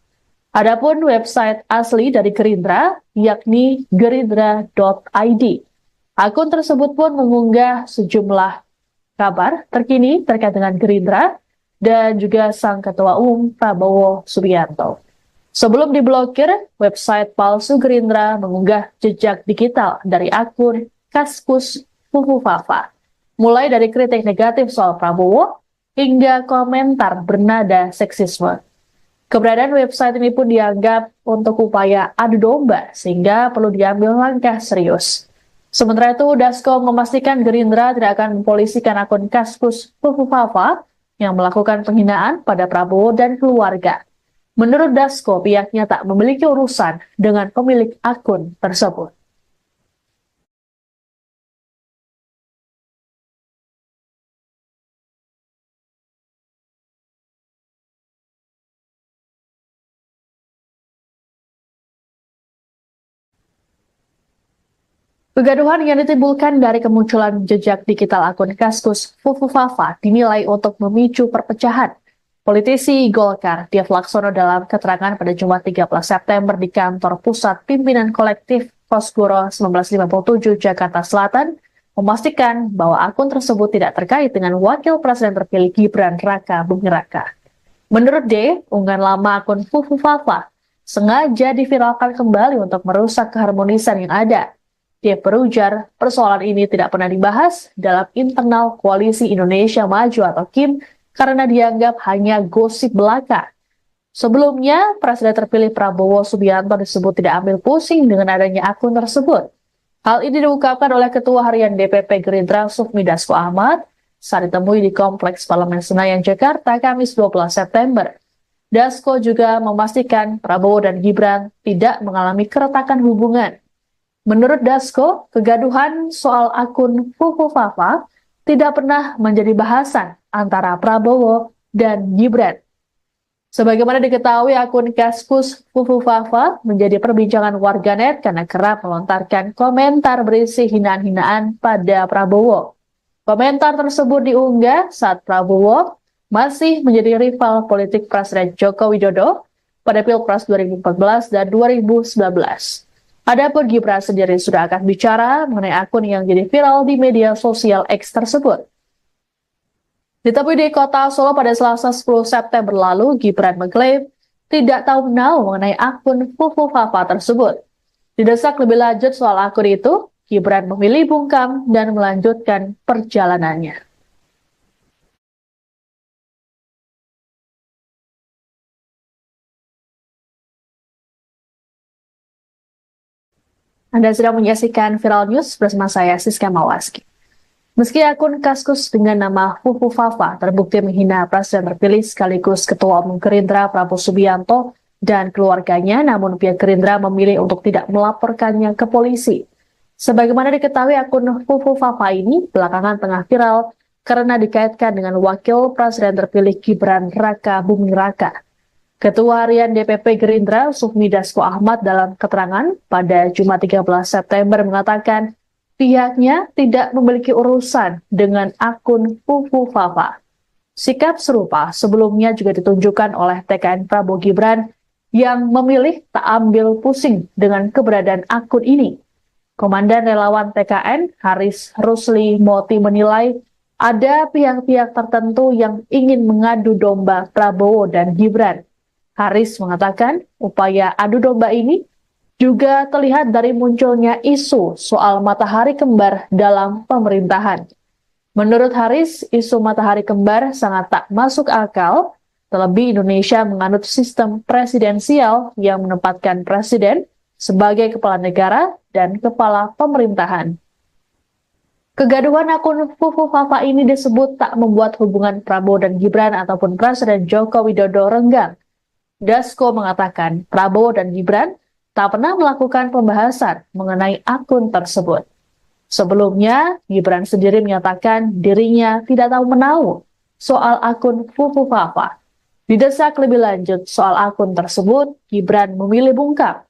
Adapun website asli dari Gerindra, yakni gerindra.id. Akun tersebut pun mengunggah sejumlah kabar terkini terkait dengan Gerindra dan juga sang Ketua Umum Prabowo Subianto. Sebelum diblokir, website palsu Gerindra mengunggah jejak digital dari akun Kaskus Fufu Fafa, mulai dari kritik negatif soal Prabowo hingga komentar bernada seksisme. Keberadaan website ini pun dianggap untuk upaya adu domba, sehingga perlu diambil langkah serius. Sementara itu, Dasko memastikan Gerindra tidak akan mempolisikan akun Kaskus Fufu Fafa yang melakukan penghinaan pada Prabowo dan keluarga. Menurut Dasko, pihaknya tak memiliki urusan dengan pemilik akun tersebut. Kegaduhan yang ditimbulkan dari kemunculan jejak digital akun Kaskus Fufu Fafa dinilai untuk memicu perpecahan. Politisi Golkar, Dev Laksono dalam keterangan pada Jumat 13 September di kantor pusat pimpinan kolektif Kosgoro 1957 Jakarta Selatan, memastikan bahwa akun tersebut tidak terkait dengan wakil presiden terpilih Gibran Raka Buming Raka. Menurut D, unggahan lama akun Fufu Fafa sengaja diviralkan kembali untuk merusak keharmonisan yang ada. Dia berujar, persoalan ini tidak pernah dibahas dalam internal Koalisi Indonesia Maju atau KIM karena dianggap hanya gosip belaka. Sebelumnya, Presiden terpilih Prabowo Subianto disebut tidak ambil pusing dengan adanya akun tersebut. Hal ini diungkapkan oleh Ketua Harian DPP Gerindra Sufmi Dasko Ahmad saat ditemui di Kompleks Parlemen Senayan, Jakarta, Kamis 12 September. Dasko juga memastikan Prabowo dan Gibran tidak mengalami keretakan hubungan. Menurut Dasko, kegaduhan soal akun Fufu Fafa tidak pernah menjadi bahasan antara Prabowo dan Gibran. Sebagaimana diketahui, akun Kaskus Fufu Fafa menjadi perbincangan warganet karena kerap melontarkan komentar berisi hinaan-hinaan pada Prabowo. Komentar tersebut diunggah saat Prabowo masih menjadi rival politik Presiden Joko Widodo pada Pilpres 2014 dan 2019. Adapun Gibran sendiri sudah akan bicara mengenai akun yang jadi viral di media sosial X tersebut. Ditemui di kota Solo pada Selasa 10 September lalu, Gibran mengklaim tidak tahu menau mengenai akun Fufu Fafa tersebut. Didesak lebih lanjut soal akun itu, Gibran memilih bungkam dan melanjutkan perjalanannya. Anda sedang menyaksikan Viral News bersama saya, Siska Mawaski. Meski akun Kaskus dengan nama Fufu Fafa terbukti menghina Presiden terpilih sekaligus Ketua Umum Gerindra Prabowo Subianto dan keluarganya, namun pihak Gerindra memilih untuk tidak melaporkannya ke polisi. Sebagaimana diketahui, akun Fufu Fafa ini belakangan tengah viral karena dikaitkan dengan Wakil Presiden terpilih Gibran Raka Buming Raka. Ketua Harian DPP Gerindra Sufmi Dasko Ahmad dalam keterangan pada Jumat 13 September mengatakan pihaknya tidak memiliki urusan dengan akun Fufu Fafa. Sikap serupa sebelumnya juga ditunjukkan oleh TKN Prabowo Gibran yang memilih tak ambil pusing dengan keberadaan akun ini. Komandan relawan TKN Haris Rusli Moti menilai ada pihak-pihak tertentu yang ingin mengadu domba Prabowo dan Gibran. Haris mengatakan upaya adu domba ini juga terlihat dari munculnya isu soal matahari kembar dalam pemerintahan. Menurut Haris, isu matahari kembar sangat tak masuk akal, terlebih Indonesia menganut sistem presidensial yang menempatkan presiden sebagai kepala negara dan kepala pemerintahan. Kegaduhan akun Fufu Fafa ini disebut tak membuat hubungan Prabowo dan Gibran ataupun Presiden Joko Widodo renggang. Dasko mengatakan Prabowo dan Gibran tak pernah melakukan pembahasan mengenai akun tersebut. Sebelumnya, Gibran sendiri menyatakan dirinya tidak tahu menau soal akun Fufu Fafa. Didesak lebih lanjut soal akun tersebut, Gibran memilih bungkam.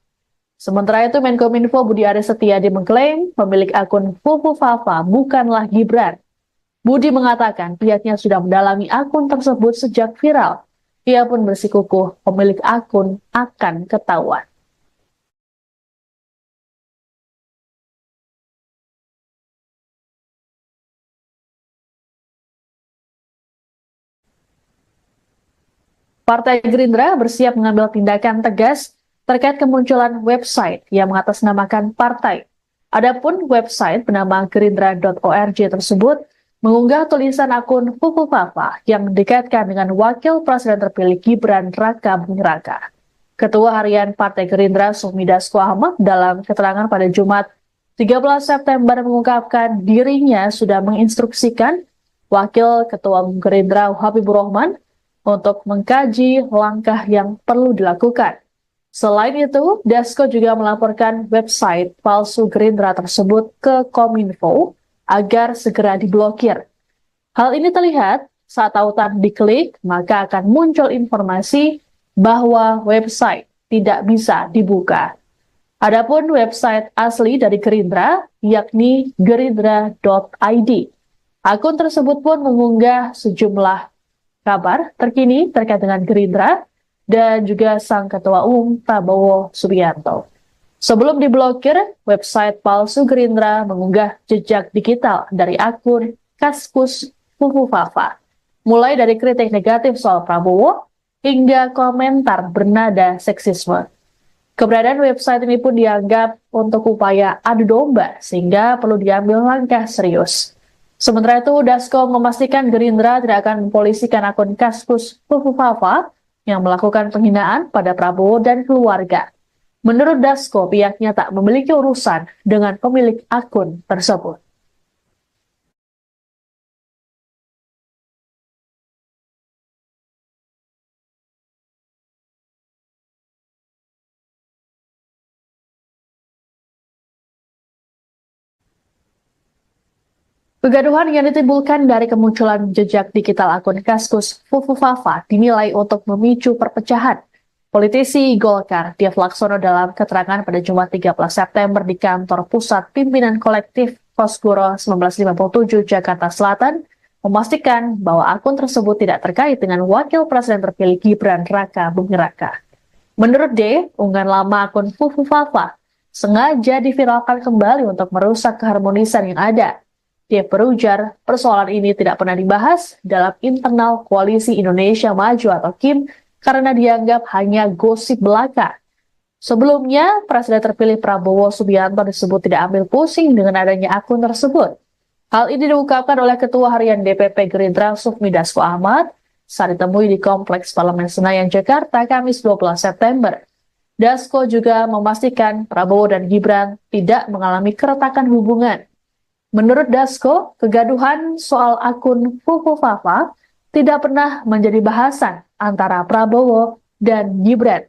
Sementara itu, Menkominfo Budi Aris Setiadi mengklaim pemilik akun Fufu Fafa bukanlah Gibran. Budi mengatakan pihaknya sudah mendalami akun tersebut sejak viral. Ia pun bersikukuh pemilik akun akan ketahuan. Partai Gerindra bersiap mengambil tindakan tegas terkait kemunculan website yang mengatasnamakan partai. Adapun website bernama gerindra.org tersebut mengunggah tulisan akun Fufu Fafa yang dikaitkan dengan Wakil Presiden terpilih Gibran Raka Buming Raka. Ketua Harian Partai Gerindra Sufmi Dasko Ahmad dalam keterangan pada Jumat 13 September mengungkapkan dirinya sudah menginstruksikan Wakil Ketua Umum Gerindra Habibur Rahman untuk mengkaji langkah yang perlu dilakukan. Selain itu, Dasko juga melaporkan website palsu Gerindra tersebut ke Kominfo agar segera diblokir. Hal ini terlihat saat tautan diklik, maka akan muncul informasi bahwa website tidak bisa dibuka. Adapun website asli dari Gerindra, yakni gerindra.id. Akun tersebut pun mengunggah sejumlah kabar terkini terkait dengan Gerindra dan juga sang Ketua Umum Prabowo Subianto. Sebelum diblokir, website palsu Gerindra mengunggah jejak digital dari akun Kaskus Fufufafa, mulai dari kritik negatif soal Prabowo hingga komentar bernada seksisme. Keberadaan website ini pun dianggap untuk upaya adu domba sehingga perlu diambil langkah serius. Sementara itu, Dasko memastikan Gerindra tidak akan mempolisikan akun Kaskus Fufufafa yang melakukan penghinaan pada Prabowo dan keluarga. Menurut Dasko, pihaknya tak memiliki urusan dengan pemilik akun tersebut. Kegaduhan yang ditimbulkan dari kemunculan jejak digital akun Kaskus Fufufafa dinilai untuk memicu perpecahan. Politisi Golkar, Dev Laksono dalam keterangan pada Jumat 13 September di kantor pusat pimpinan kolektif Kosgoro 1957 Jakarta Selatan, memastikan bahwa akun tersebut tidak terkait dengan Wakil Presiden terpilih Gibran Raka Buming Raka. Menurut D, unggahan lama akun Fufufafa sengaja diviralkan kembali untuk merusak keharmonisan yang ada. Dia berujar, persoalan ini tidak pernah dibahas dalam internal Koalisi Indonesia Maju atau KIM karena dianggap hanya gosip belaka. Sebelumnya, Presiden terpilih Prabowo Subianto disebut tidak ambil pusing dengan adanya akun tersebut. Hal ini diungkapkan oleh Ketua Harian DPP Gerindra Sufmi Dasko Ahmad saat ditemui di Kompleks Parlemen Senayan, Jakarta, Kamis 12 September. Dasko juga memastikan Prabowo dan Gibran tidak mengalami keretakan hubungan. Menurut Dasko, kegaduhan soal akun Fufufafa tidak pernah menjadi bahasan antara Prabowo dan Gibran.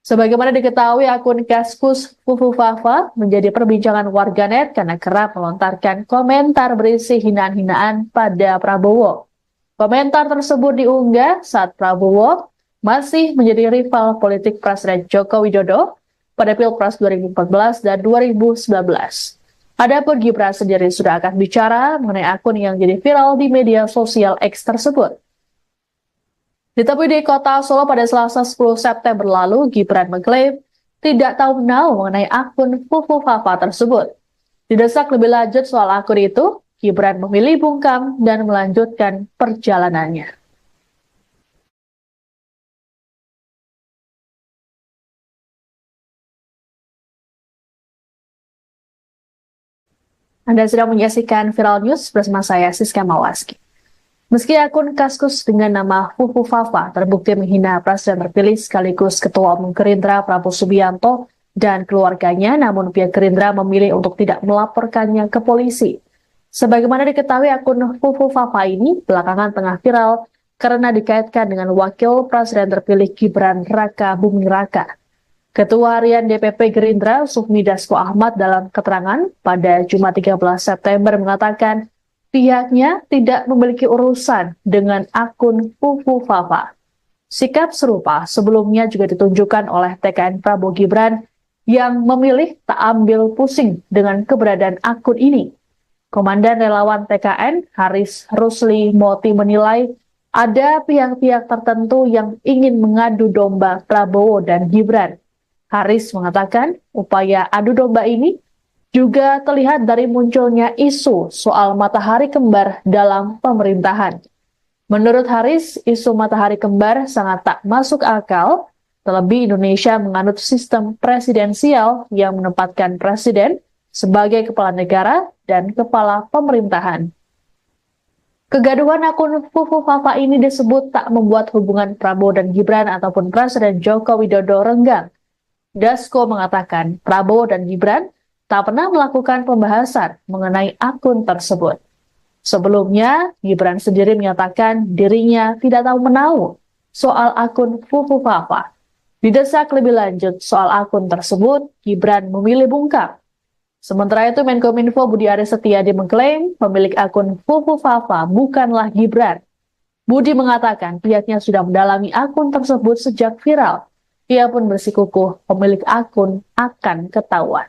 Sebagaimana diketahui, akun Kaskus Fufufafa menjadi perbincangan warganet karena kerap melontarkan komentar berisi hinaan-hinaan pada Prabowo. Komentar tersebut diunggah saat Prabowo masih menjadi rival politik Presiden Joko Widodo pada Pilpres 2014 dan 2019. Adapun Gibran sendiri sudah akan bicara mengenai akun yang jadi viral di media sosial X tersebut. Ditemui di kota Solo pada Selasa 10 September lalu, Gibran mengklaim tidak tahu menau mengenai akun Fufufafa tersebut. Didesak lebih lanjut soal akun itu, Gibran memilih bungkam dan melanjutkan perjalanannya. Anda sedang menyaksikan Viral News bersama saya, Siska Mawaski. Meski akun Kaskus dengan nama Fufufafa terbukti menghina Presiden terpilih sekaligus Ketua Umum Gerindra Prabowo Subianto dan keluarganya, namun pihak Gerindra memilih untuk tidak melaporkannya ke polisi. Sebagaimana diketahui, akun Fufufafa ini belakangan tengah viral karena dikaitkan dengan Wakil Presiden terpilih Gibran Raka Buming Raka. Ketua Harian DPP Gerindra Sufmi Dasko Ahmad dalam keterangan pada Jumat 13 September mengatakan pihaknya tidak memiliki urusan dengan akun Fufufafa. Sikap serupa sebelumnya juga ditunjukkan oleh TKN Prabowo Gibran yang memilih tak ambil pusing dengan keberadaan akun ini. Komandan relawan TKN Haris Rusli Moti menilai ada pihak-pihak tertentu yang ingin mengadu domba Prabowo dan Gibran. Haris mengatakan upaya adu domba ini juga terlihat dari munculnya isu soal matahari kembar dalam pemerintahan. Menurut Haris, isu matahari kembar sangat tak masuk akal, terlebih Indonesia menganut sistem presidensial yang menempatkan presiden sebagai kepala negara dan kepala pemerintahan. Kegaduhan akun Fufufafa ini disebut tak membuat hubungan Prabowo dan Gibran ataupun Presiden Joko Widodo renggang. Dasko mengatakan Prabowo dan Gibran tak pernah melakukan pembahasan mengenai akun tersebut. Sebelumnya, Gibran sendiri menyatakan dirinya tidak tahu menau soal akun Fufufafa. Didesak lebih lanjut soal akun tersebut, Gibran memilih bungkam. Sementara itu, Menkominfo Budi Aris Setiadi mengklaim pemilik akun Fufufafa bukanlah Gibran. Budi mengatakan pihaknya sudah mendalami akun tersebut sejak viral. Ia pun bersikukuh pemilik akun akan ketahuan.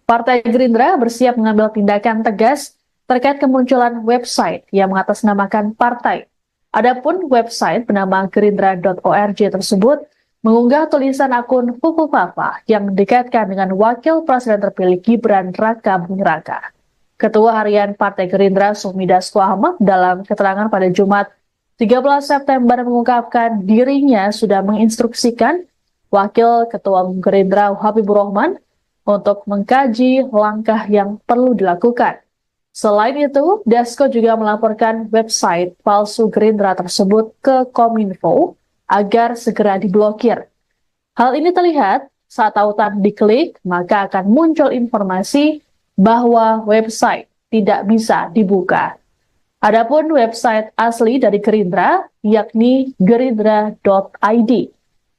Partai Gerindra bersiap mengambil tindakan tegas terkait kemunculan website yang mengatasnamakan partai. Adapun website bernama gerindra.org tersebut mengunggah tulisan akun Fufu Fafa yang dikaitkan dengan Wakil Presiden terpilih Gibran Raka Buming Raka. Ketua Harian Partai Gerindra Sufmi Dasko Ahmad dalam keterangan pada Jumat 13 September mengungkapkan dirinya sudah menginstruksikan Wakil Ketua Gerindra Habibur Rahman untuk mengkaji langkah yang perlu dilakukan. Selain itu, Dasko juga melaporkan website palsu Gerindra tersebut ke Kominfo agar segera diblokir. Hal ini terlihat saat tautan diklik, maka akan muncul informasi bahwa website tidak bisa dibuka. Adapun website asli dari Gerindra, yakni gerindra.id.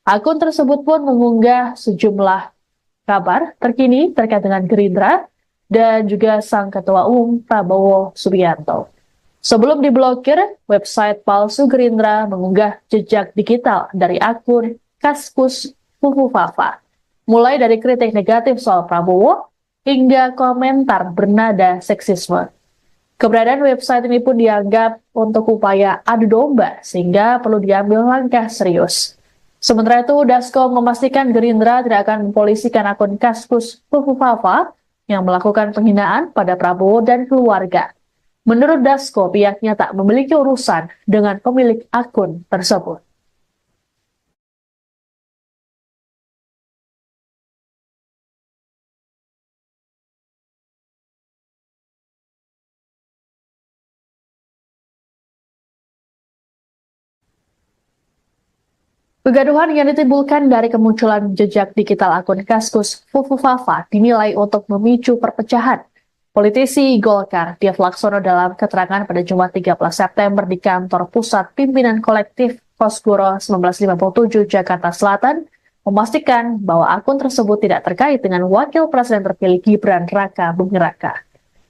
Akun tersebut pun mengunggah sejumlah kabar terkini terkait dengan Gerindra dan juga sang Ketua Umum Prabowo Subianto. Sebelum diblokir, website palsu Gerindra mengunggah jejak digital dari akun Kaskus Fufu Fafa, mulai dari kritik negatif soal Prabowo hingga komentar bernada seksisme. Keberadaan website ini pun dianggap untuk upaya adu domba sehingga perlu diambil langkah serius. Sementara itu, Dasko memastikan Gerindra tidak akan mempolisikan akun Kaskus Fufu Fafa yang melakukan penghinaan pada Prabowo dan keluarga. Menurut Dasko, pihaknya tak memiliki urusan dengan pemilik akun tersebut. Kegaduhan yang ditimbulkan dari kemunculan jejak digital akun Kaskus Fufu Fafa dinilai untuk memicu perpecahan. Politisi Golkar, Dev Laksono dalam keterangan pada Jumat 13 September di kantor Pusat Pimpinan Kolektif Kosgoro 1957 Jakarta Selatan, memastikan bahwa akun tersebut tidak terkait dengan Wakil Presiden terpilih Gibran Raka Buming Raka.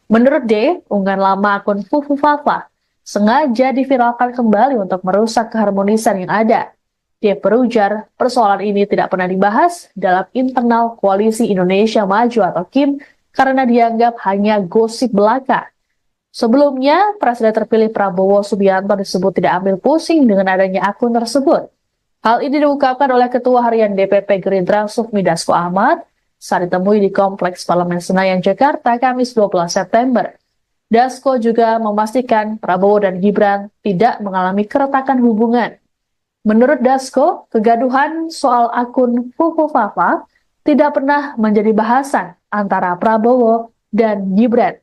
Menurut D, unggahan lama akun Fufu Fafa sengaja diviralkan kembali untuk merusak keharmonisan yang ada. Dia berujar, persoalan ini tidak pernah dibahas dalam internal Koalisi Indonesia Maju atau KIM karena dianggap hanya gosip belaka. Sebelumnya, Presiden terpilih Prabowo Subianto disebut tidak ambil pusing dengan adanya akun tersebut. Hal ini diungkapkan oleh Ketua Harian DPP Gerindra Sufmi Dasko Ahmad saat ditemui di Kompleks Parlemen Senayan, Jakarta, Kamis 12 September. Dasko juga memastikan Prabowo dan Gibran tidak mengalami keretakan hubungan. Menurut Dasko, kegaduhan soal akun Fufu Fafa tidak pernah menjadi bahasan antara Prabowo dan Gibran.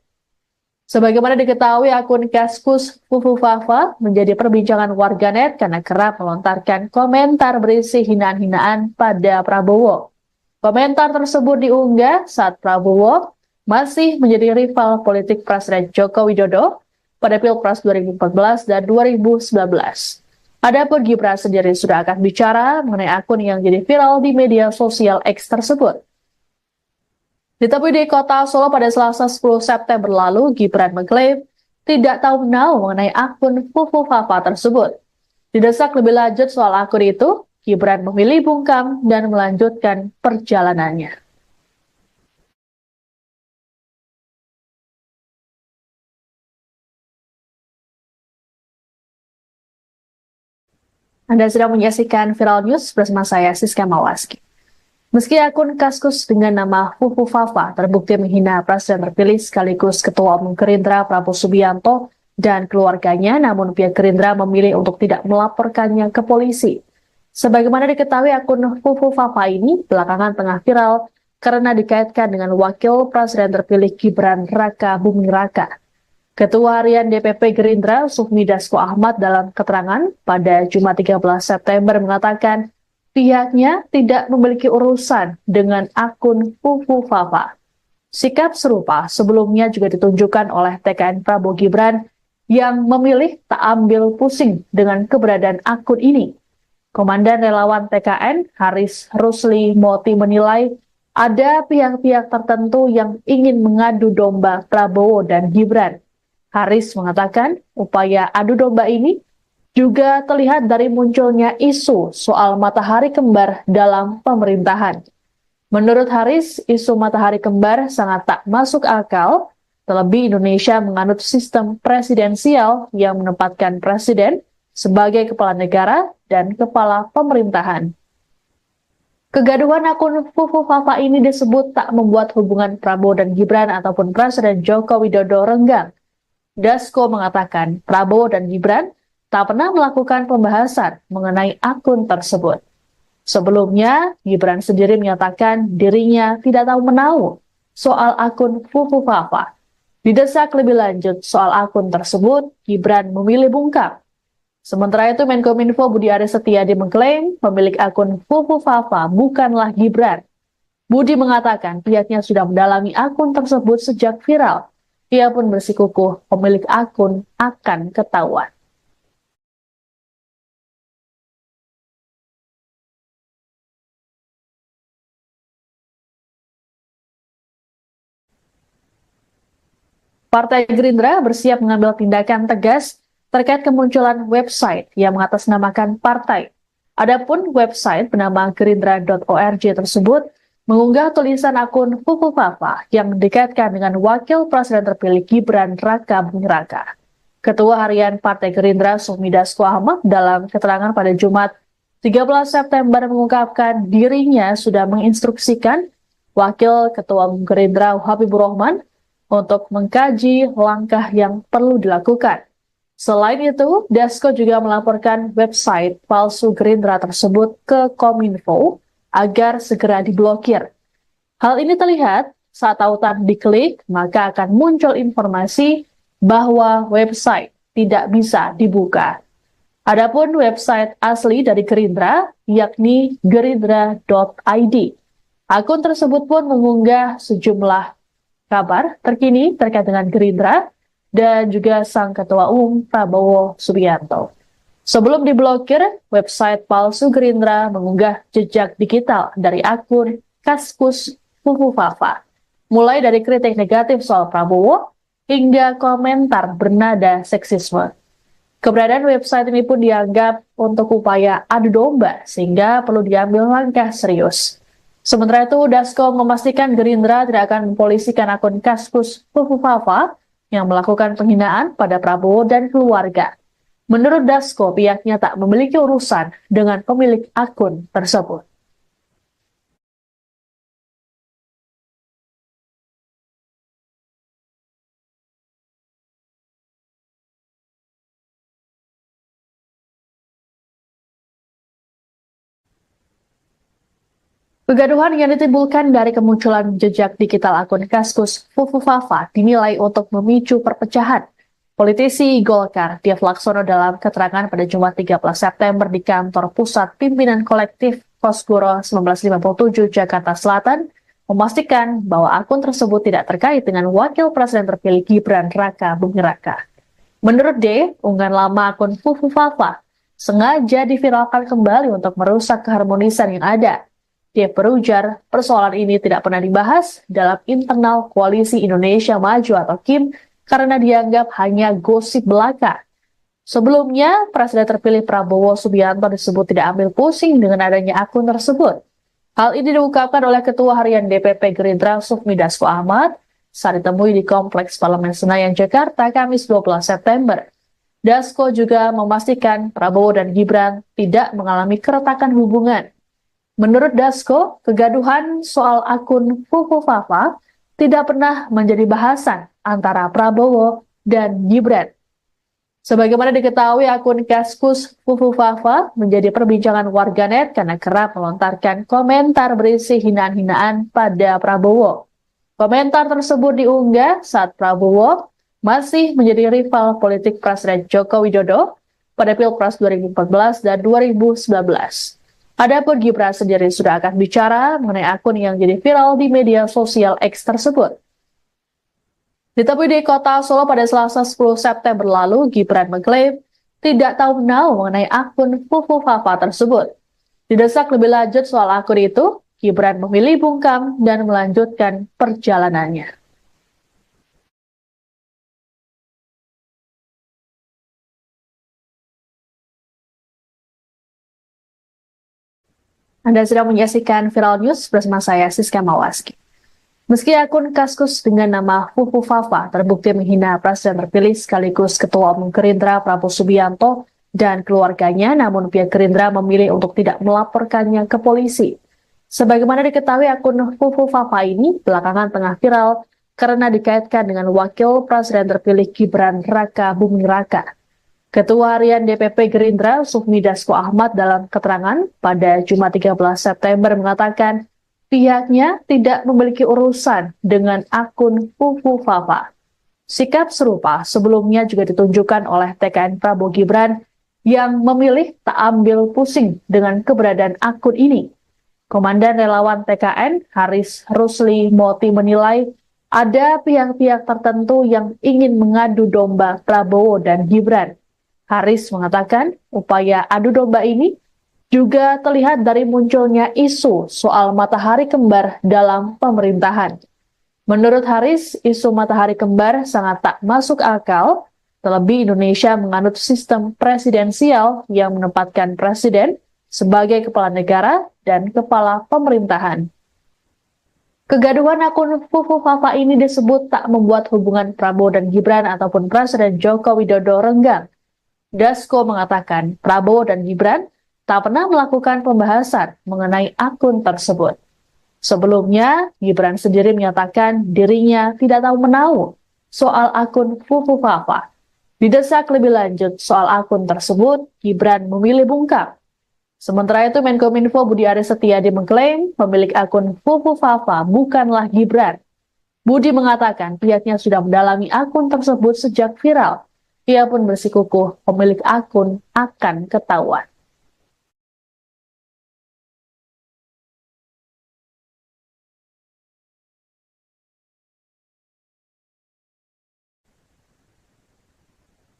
Sebagaimana diketahui, akun Kaskus Fufu Fafa menjadi perbincangan warganet karena kerap melontarkan komentar berisi hinaan-hinaan pada Prabowo. Komentar tersebut diunggah saat Prabowo masih menjadi rival politik Presiden Joko Widodo pada Pilpres 2014 dan 2019. Adapun Gibran sendiri sudah akan bicara mengenai akun yang jadi viral di media sosial X tersebut. Ditemui di kota Solo pada Selasa 10 September lalu, Gibran mengklaim tidak tahu menau mengenai akun Fufu Fafa tersebut. Didesak lebih lanjut soal akun itu, Gibran memilih bungkam dan melanjutkan perjalanannya. Anda sedang menyaksikan Viral News bersama saya, Siska Mawaski. Meski akun Kaskus dengan nama Fufu Fafa terbukti menghina Presiden terpilih sekaligus Ketua Umum Gerindra Prabowo Subianto dan keluarganya, namun pihak Gerindra memilih untuk tidak melaporkannya ke polisi. Sebagaimana diketahui, akun Fufu Fafa ini belakangan tengah viral karena dikaitkan dengan Wakil Presiden terpilih Gibran Raka Buming Raka. Ketua Harian DPP Gerindra Sufmi Dasko Ahmad dalam keterangan pada Jumat 13 September mengatakan pihaknya tidak memiliki urusan dengan akun Fufu Fafa. Sikap serupa sebelumnya juga ditunjukkan oleh TKN Prabowo Gibran yang memilih tak ambil pusing dengan keberadaan akun ini. Komandan Relawan TKN Haris Rusli Moti menilai ada pihak-pihak tertentu yang ingin mengadu domba Prabowo dan Gibran. Haris mengatakan upaya adu domba ini juga terlihat dari munculnya isu soal matahari kembar dalam pemerintahan. Menurut Haris, isu matahari kembar sangat tak masuk akal, terlebih Indonesia menganut sistem presidensial yang menempatkan presiden sebagai kepala negara dan kepala pemerintahan. Kegaduhan akun Fufu Fafa ini disebut tak membuat hubungan Prabowo dan Gibran ataupun Presiden Joko Widodo renggang. Dasko mengatakan Prabowo dan Gibran tak pernah melakukan pembahasan mengenai akun tersebut. Sebelumnya, Gibran sendiri menyatakan dirinya tidak tahu menahu soal akun Fufu Fafa. Didesak lebih lanjut soal akun tersebut, Gibran memilih bungkam. Sementara itu, Menkominfo Budi Aris Setiadi mengklaim pemilik akun Fufu Fafa bukanlah Gibran. Budi mengatakan pihaknya sudah mendalami akun tersebut sejak viral. Ia pun bersikukuh pemilik akun akan ketahuan. Partai Gerindra bersiap mengambil tindakan tegas terkait kemunculan website yang mengatasnamakan partai. Adapun website bernama gerindra.org tersebut mengunggah tulisan akun Fufu Fafa yang dikaitkan dengan Wakil Presiden terpilih Gibran Raka Buming Raka. Ketua Harian Partai Gerindra Sufmi Dasko Ahmad dalam keterangan pada Jumat 13 September mengungkapkan dirinya sudah menginstruksikan Wakil Ketua Gerindra Habibur Rahman untuk mengkaji langkah yang perlu dilakukan. Selain itu, Dasko juga melaporkan website palsu Gerindra tersebut ke Kominfo agar segera diblokir. Hal ini terlihat saat tautan diklik, maka akan muncul informasi bahwa website tidak bisa dibuka. Adapun website asli dari Gerindra, yakni gerindra.id. Akun tersebut pun mengunggah sejumlah kabar terkini terkait dengan Gerindra dan juga sang Ketua Umum Prabowo Subianto. Sebelum diblokir, website palsu Gerindra mengunggah jejak digital dari akun Kaskus Fufu Fafa, mulai dari kritik negatif soal Prabowo hingga komentar bernada seksisme. Keberadaan website ini pun dianggap untuk upaya adu domba sehingga perlu diambil langkah serius. Sementara itu, Dasko memastikan Gerindra tidak akan mempolisikan akun Kaskus Fufu Fafa yang melakukan penghinaan pada Prabowo dan keluarga. Menurut Dasko, pihaknya tak memiliki urusan dengan pemilik akun tersebut. Kegaduhan yang ditimbulkan dari kemunculan jejak digital akun Kaskus Fufu Fafa dinilai untuk memicu perpecahan. Politisi Golkar, Dev Laksono dalam keterangan pada Jumat 13 September di kantor Pusat Pimpinan Kolektif Kosgoro 1957 Jakarta Selatan, memastikan bahwa akun tersebut tidak terkait dengan Wakil Presiden terpilih Gibran Raka Buming Raka. Menurut D, unggahan lama akun Fufu Fafa sengaja diviralkan kembali untuk merusak keharmonisan yang ada. Dia berujar, persoalan ini tidak pernah dibahas dalam internal Koalisi Indonesia Maju atau KIM karena dianggap hanya gosip belaka. Sebelumnya, Presiden terpilih Prabowo Subianto disebut tidak ambil pusing dengan adanya akun tersebut. Hal ini diungkapkan oleh Ketua Harian DPP Gerindra Sufmi Dasko Ahmad saat ditemui di Kompleks Parlemen Senayan, Jakarta, Kamis 12 September. Dasko juga memastikan Prabowo dan Gibran tidak mengalami keretakan hubungan. Menurut Dasko, kegaduhan soal akun Fufu Fafa tidak pernah menjadi bahasan antara Prabowo dan Gibran. Sebagaimana diketahui, akun Kaskus Fufu Fafa menjadi perbincangan warganet karena kerap melontarkan komentar berisi hinaan-hinaan pada Prabowo. Komentar tersebut diunggah saat Prabowo masih menjadi rival politik Presiden Joko Widodo pada Pilpres 2014 dan 2019. Adapun Gibran sendiri sudah akan bicara mengenai akun yang jadi viral di media sosial X tersebut. Ditemui di kota Solo pada Selasa 10 September lalu, Gibran mengklaim tidak tahu mengenai akun Fufu Fafa tersebut. Didesak lebih lanjut soal akun itu, Gibran memilih bungkam dan melanjutkan perjalanannya. Anda sedang menyaksikan Viral News bersama saya, Siska Mawaski. Meski akun Kaskus dengan nama Fufu Fafa terbukti menghina Presiden terpilih sekaligus Ketua Umum Gerindra Prabowo Subianto dan keluarganya, namun pihak Gerindra memilih untuk tidak melaporkannya ke polisi. Sebagaimana diketahui, akun Fufu Fafa ini belakangan tengah viral karena dikaitkan dengan Wakil Presiden terpilih Gibran Raka Buming Raka. Ketua Harian DPP Gerindra, Sufmi Dasko Ahmad, dalam keterangan pada Jumat 13 September mengatakan pihaknya tidak memiliki urusan dengan akun Fufu Fafa. Sikap serupa sebelumnya juga ditunjukkan oleh TKN Prabowo Gibran yang memilih tak ambil pusing dengan keberadaan akun ini. Komandan Relawan TKN, Haris Rusli Moti, menilai ada pihak-pihak tertentu yang ingin mengadu domba Prabowo dan Gibran. Haris mengatakan upaya adu domba ini juga terlihat dari munculnya isu soal matahari kembar dalam pemerintahan. Menurut Haris, isu matahari kembar sangat tak masuk akal, terlebih Indonesia menganut sistem presidensial yang menempatkan presiden sebagai kepala negara dan kepala pemerintahan. Kegaduhan akun Fufu Fafa ini disebut tak membuat hubungan Prabowo dan Gibran ataupun Presiden Joko Widodo renggang. Dasko mengatakan Prabowo dan Gibran tak pernah melakukan pembahasan mengenai akun tersebut. Sebelumnya, Gibran sendiri menyatakan dirinya tidak tahu menahu soal akun Fufu Fafa. Didesak lebih lanjut soal akun tersebut, Gibran memilih bungkam. Sementara itu, Menkominfo Budi Aris Setiadi mengklaim pemilik akun Fufu Fafa bukanlah Gibran. Budi mengatakan pihaknya sudah mendalami akun tersebut sejak viral. Ia pun bersikukuh pemilik akun akan ketahuan.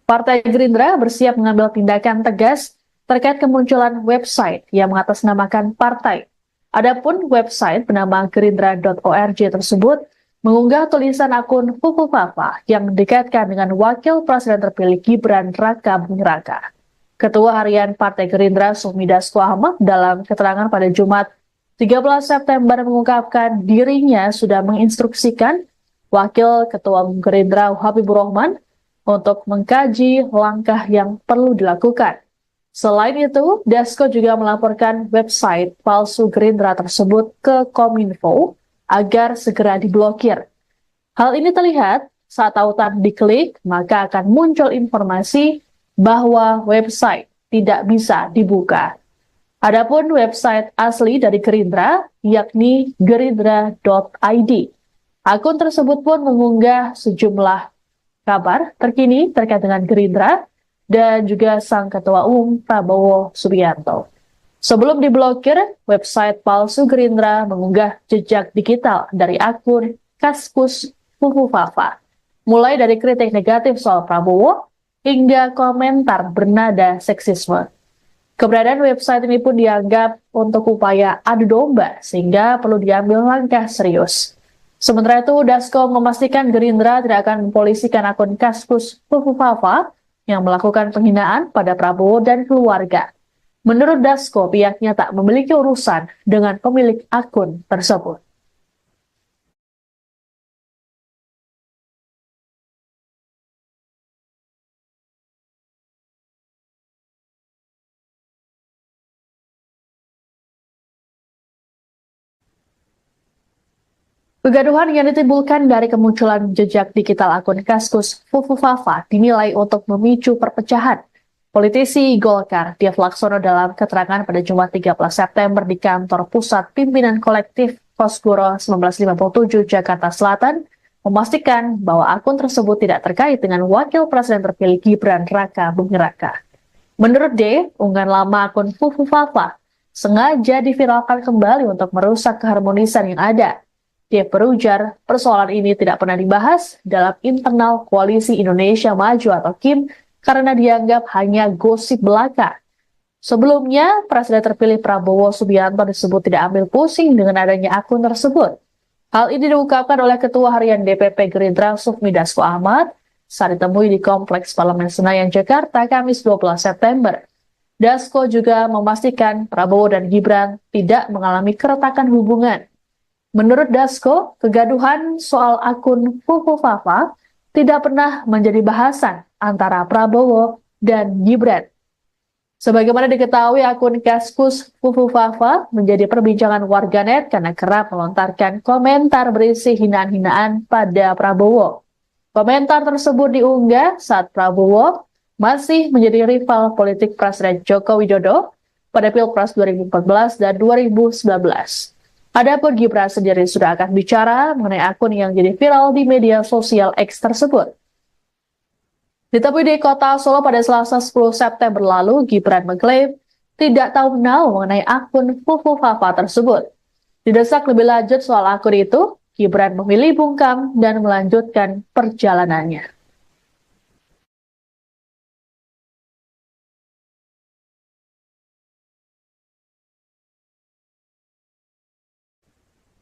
Partai Gerindra bersiap mengambil tindakan tegas terkait kemunculan website yang mengatasnamakan partai. Adapun website bernama gerindra.org tersebut mengunggah tulisan akun Fufu Fafa yang dikaitkan dengan Wakil Presiden terpilih Gibran Raka Buming Raka. Ketua Harian Partai Gerindra, Sufmi Dasko Ahmad, dalam keterangan pada Jumat 13 September mengungkapkan dirinya sudah menginstruksikan Wakil Ketua Umum Gerindra Habibur Rahman untuk mengkaji langkah yang perlu dilakukan. Selain itu, Dasko juga melaporkan website palsu Gerindra tersebut ke Kominfo agar segera diblokir. Hal ini terlihat saat tautan diklik, maka akan muncul informasi bahwa website tidak bisa dibuka. Adapun website asli dari Gerindra, yakni gerindra.id. Akun tersebut pun mengunggah sejumlah kabar terkini terkait dengan Gerindra dan juga sang Ketua Umum Prabowo Subianto. Sebelum diblokir, website palsu Gerindra mengunggah jejak digital dari akun Kaskus Fufu Fafa, mulai dari kritik negatif soal Prabowo hingga komentar bernada seksisme. Keberadaan website ini pun dianggap untuk upaya adu domba sehingga perlu diambil langkah serius. Sementara itu, Dasko memastikan Gerindra tidak akan mempolisikan akun Kaskus Fufu Fafa yang melakukan penghinaan pada Prabowo dan keluarga. Menurut Dasko, pihaknya tak memiliki urusan dengan pemilik akun tersebut. Kegaduhan yang ditimbulkan dari kemunculan jejak digital akun Kaskus Fufu Fafa dinilai untuk memicu perpecahan. Politisi Golkar, Dev Laksono, dalam keterangan pada Jumat 13 September di kantor pusat pimpinan kolektif Kosgoro 1957 Jakarta Selatan, memastikan bahwa akun tersebut tidak terkait dengan Wakil Presiden terpilih Gibran Raka Buming Raka. Menurut D, unggahan lama akun Fufu Fafa sengaja diviralkan kembali untuk merusak keharmonisan yang ada. Dia berujar, persoalan ini tidak pernah dibahas dalam internal Koalisi Indonesia Maju atau KIM karena dianggap hanya gosip belaka. Sebelumnya, Presiden terpilih Prabowo Subianto disebut tidak ambil pusing dengan adanya akun tersebut. Hal ini diungkapkan oleh Ketua Harian DPP Gerindra Sufmi Dasko Ahmad saat ditemui di Kompleks Parlemen Senayan, Jakarta, Kamis 12 September. Dasko juga memastikan Prabowo dan Gibran tidak mengalami keretakan hubungan. Menurut Dasko, kegaduhan soal akun Fufu Fafa tidak pernah menjadi bahasan antara Prabowo dan Gibran. Sebagaimana diketahui, akun Kaskus Fufu Fafa menjadi perbincangan warganet karena kerap melontarkan komentar berisi hinaan-hinaan pada Prabowo. Komentar tersebut diunggah saat Prabowo masih menjadi rival politik Presiden Joko Widodo pada Pilpres 2014 dan 2019. Adapun Gibran sendiri sudah akan bicara mengenai akun yang jadi viral di media sosial X tersebut. Ditemui di kota Solo pada Selasa 10 September lalu, Gibran mengklaim tidak tahu menau mengenai akun Fufu Fafa tersebut. Didesak lebih lanjut soal akun itu, Gibran memilih bungkam dan melanjutkan perjalanannya.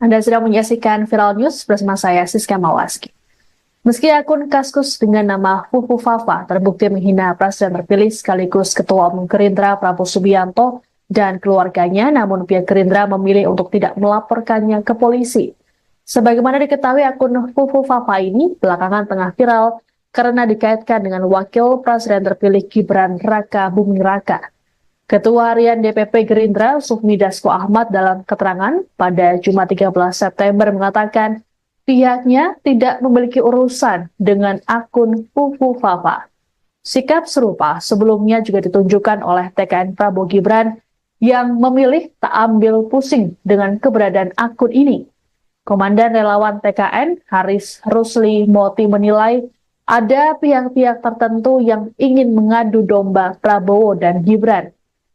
Anda sedang menyaksikan Viral News bersama saya, Siska Mawaski. Meski akun Kaskus dengan nama Fufu Fafa terbukti menghina Presiden terpilih sekaligus Ketua Umum Gerindra Prabowo Subianto dan keluarganya, namun pihak Gerindra memilih untuk tidak melaporkannya ke polisi. Sebagaimana diketahui, akun Fufu Fafa ini belakangan tengah viral karena dikaitkan dengan Wakil Presiden terpilih Gibran Raka Buming Raka. Ketua Harian DPP Gerindra Sufmi Dasko Ahmad dalam keterangan pada Jumat 13 September mengatakan pihaknya tidak memiliki urusan dengan akun Fufu Fafa. Sikap serupa sebelumnya juga ditunjukkan oleh TKN Prabowo Gibran yang memilih tak ambil pusing dengan keberadaan akun ini. Komandan relawan TKN Haris Rusli Moti menilai ada pihak-pihak tertentu yang ingin mengadu domba Prabowo dan Gibran.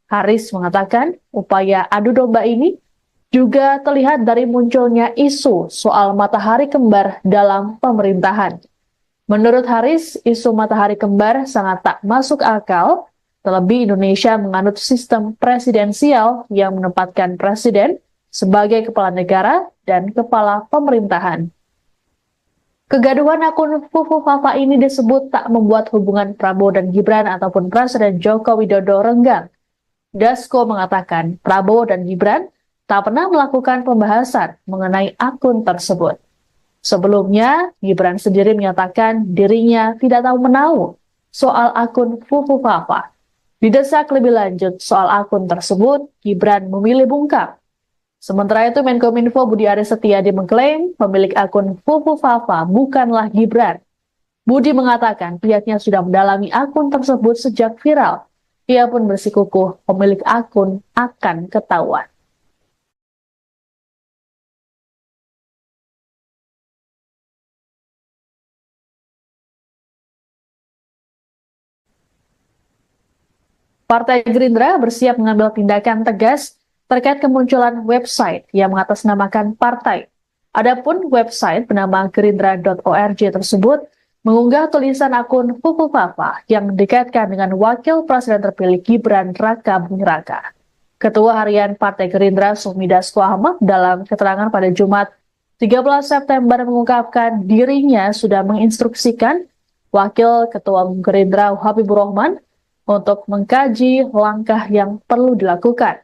Haris mengatakan upaya adu domba ini juga terlihat dari munculnya isu soal matahari kembar dalam pemerintahan. Menurut Haris, isu matahari kembar sangat tak masuk akal, terlebih Indonesia menganut sistem presidensial yang menempatkan presiden sebagai kepala negara dan kepala pemerintahan. Kegaduhan akun Fufu Fafa ini disebut tak membuat hubungan Prabowo dan Gibran ataupun Presiden Joko Widodo renggang. Dasko mengatakan Prabowo dan Gibran tak pernah melakukan pembahasan mengenai akun tersebut. Sebelumnya, Gibran sendiri menyatakan dirinya tidak tahu menau soal akun Fufu Fafa. Didesak lebih lanjut soal akun tersebut, Gibran memilih bungkam. Sementara itu, Menkominfo Budi Aris Setiadi mengklaim pemilik akun Fufu Fafa bukanlah Gibran. Budi mengatakan pihaknya sudah mendalami akun tersebut sejak viral. Ia pun bersikukuh pemilik akun akan ketahuan. Partai Gerindra bersiap mengambil tindakan tegas terkait kemunculan website yang mengatasnamakan partai. Adapun website bernama gerindra.org tersebut mengunggah tulisan akun Fufu Fafa yang dikaitkan dengan Wakil Presiden terpilih Gibran Raka Buming Raka. Ketua Harian Partai Gerindra Sufmi Dasko Ahmad dalam keterangan pada Jumat 13 September mengungkapkan dirinya sudah menginstruksikan Wakil Ketua Umum Gerindra Habibur Rahman untuk mengkaji langkah yang perlu dilakukan.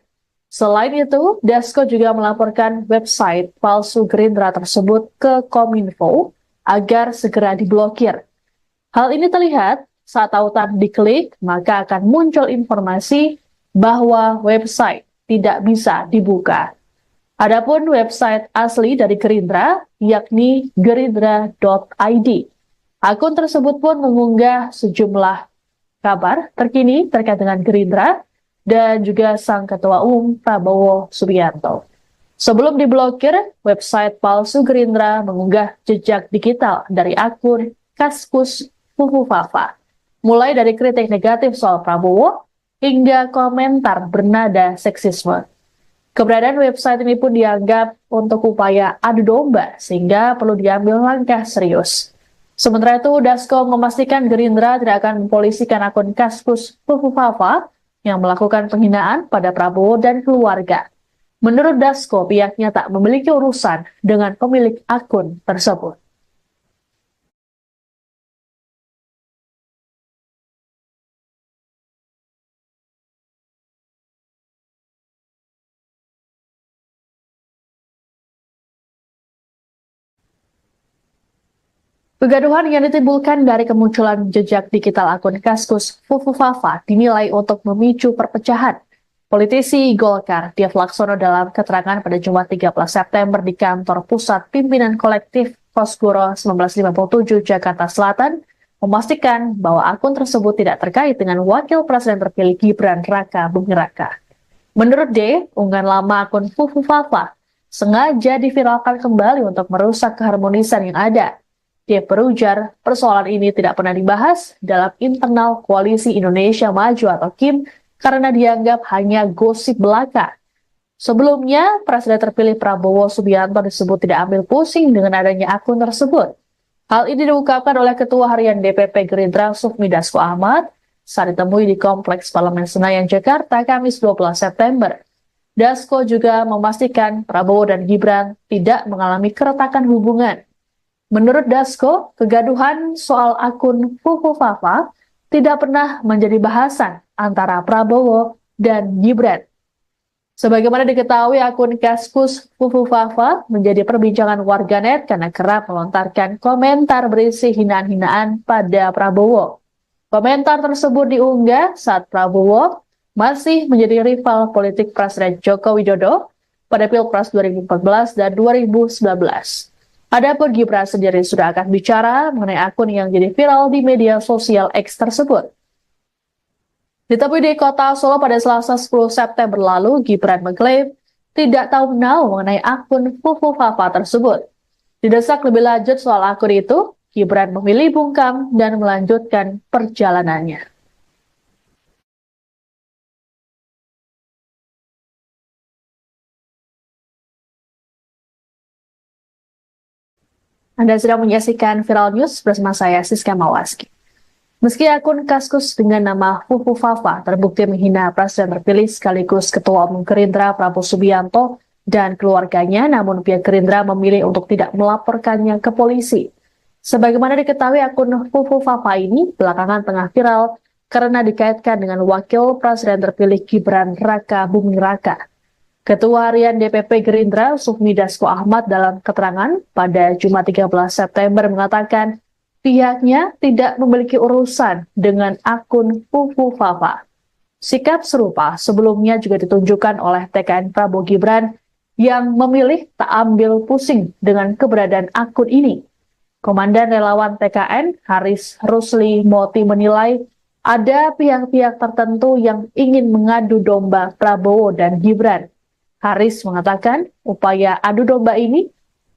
Selain itu, Dasko juga melaporkan website palsu Gerindra tersebut ke Kominfo agar segera diblokir. Hal ini terlihat saat tautan diklik, maka akan muncul informasi bahwa website tidak bisa dibuka. Adapun website asli dari Gerindra, yakni gerindra.id. Akun tersebut pun mengunggah sejumlah kabar terkini terkait dengan Gerindra dan juga sang Ketua Umum Prabowo Subianto. Sebelum diblokir, website palsu Gerindra mengunggah jejak digital dari akun Kaskus Fufu Fafa, mulai dari kritik negatif soal Prabowo hingga komentar bernada seksisme. Keberadaan website ini pun dianggap untuk upaya adu domba sehingga perlu diambil langkah serius. Sementara itu, Dasko memastikan Gerindra tidak akan mempolisikan akun Kaskus Fufu Fafa yang melakukan penghinaan pada Prabowo dan keluarga. Menurut Dasko, pihaknya tak memiliki urusan dengan pemilik akun tersebut. Kegaduhan yang ditimbulkan dari kemunculan jejak digital akun Kaskus Fufu Fafa dinilai untuk memicu perpecahan. Politisi Golkar, Dev Laksono dalam keterangan pada Jumat 13 September di kantor pusat pimpinan kolektif Kosgoro 1957 Jakarta Selatan, memastikan bahwa akun tersebut tidak terkait dengan wakil presiden terpilih Gibran Raka Buming Raka. Menurut D, unggahan lama akun Fufu Fafa sengaja diviralkan kembali untuk merusak keharmonisan yang ada. Dia berujar, persoalan ini tidak pernah dibahas dalam internal Koalisi Indonesia Maju atau KIM karena dianggap hanya gosip belaka. Sebelumnya, Presiden terpilih Prabowo Subianto disebut tidak ambil pusing dengan adanya akun tersebut. Hal ini diungkapkan oleh Ketua Harian DPP Gerindra Sufmi Dasko Ahmad saat ditemui di Kompleks Parlemen Senayan, Jakarta, Kamis 12 September. Dasko juga memastikan Prabowo dan Gibran tidak mengalami keretakan hubungan. Menurut Dasko, kegaduhan soal akun Fufu Fafa tidak pernah menjadi bahasan antara Prabowo dan Gibran. Sebagaimana diketahui, akun Kaskus Fufu Fafa menjadi perbincangan warganet karena kerap melontarkan komentar berisi hinaan-hinaan pada Prabowo. Komentar tersebut diunggah saat Prabowo masih menjadi rival politik Presiden Joko Widodo pada Pilpres 2014 dan 2019. Adapun Gibran sendiri sudah akan bicara mengenai akun yang jadi viral di media sosial X tersebut. Ditemui di kota Solo pada Selasa 10 September lalu, Gibran mengklaim tidak tahu menau mengenai akun Fufu Fafa tersebut. Didesak lebih lanjut soal akun itu, Gibran memilih bungkam dan melanjutkan perjalanannya. Anda sedang menyaksikan Viral News bersama saya, Siska Mawaski. Meski akun Kaskus dengan nama Fufu Fafa terbukti menghina Presiden terpilih sekaligus Ketua Umum Gerindra Prabowo Subianto dan keluarganya, namun pihak Gerindra memilih untuk tidak melaporkannya ke polisi. Sebagaimana diketahui, akun Fufu Fafa ini belakangan tengah viral karena dikaitkan dengan Wakil Presiden terpilih Gibran Raka Buming Raka. Ketua Harian DPP Gerindra Sufmi Dasko Ahmad dalam keterangan pada Jumat 13 September mengatakan pihaknya tidak memiliki urusan dengan akun Fufu Fafa. Sikap serupa sebelumnya juga ditunjukkan oleh TKN Prabowo Gibran yang memilih tak ambil pusing dengan keberadaan akun ini. Komandan Relawan TKN Haris Rusli Moti menilai ada pihak-pihak tertentu yang ingin mengadu domba Prabowo dan Gibran. Haris mengatakan upaya adu domba ini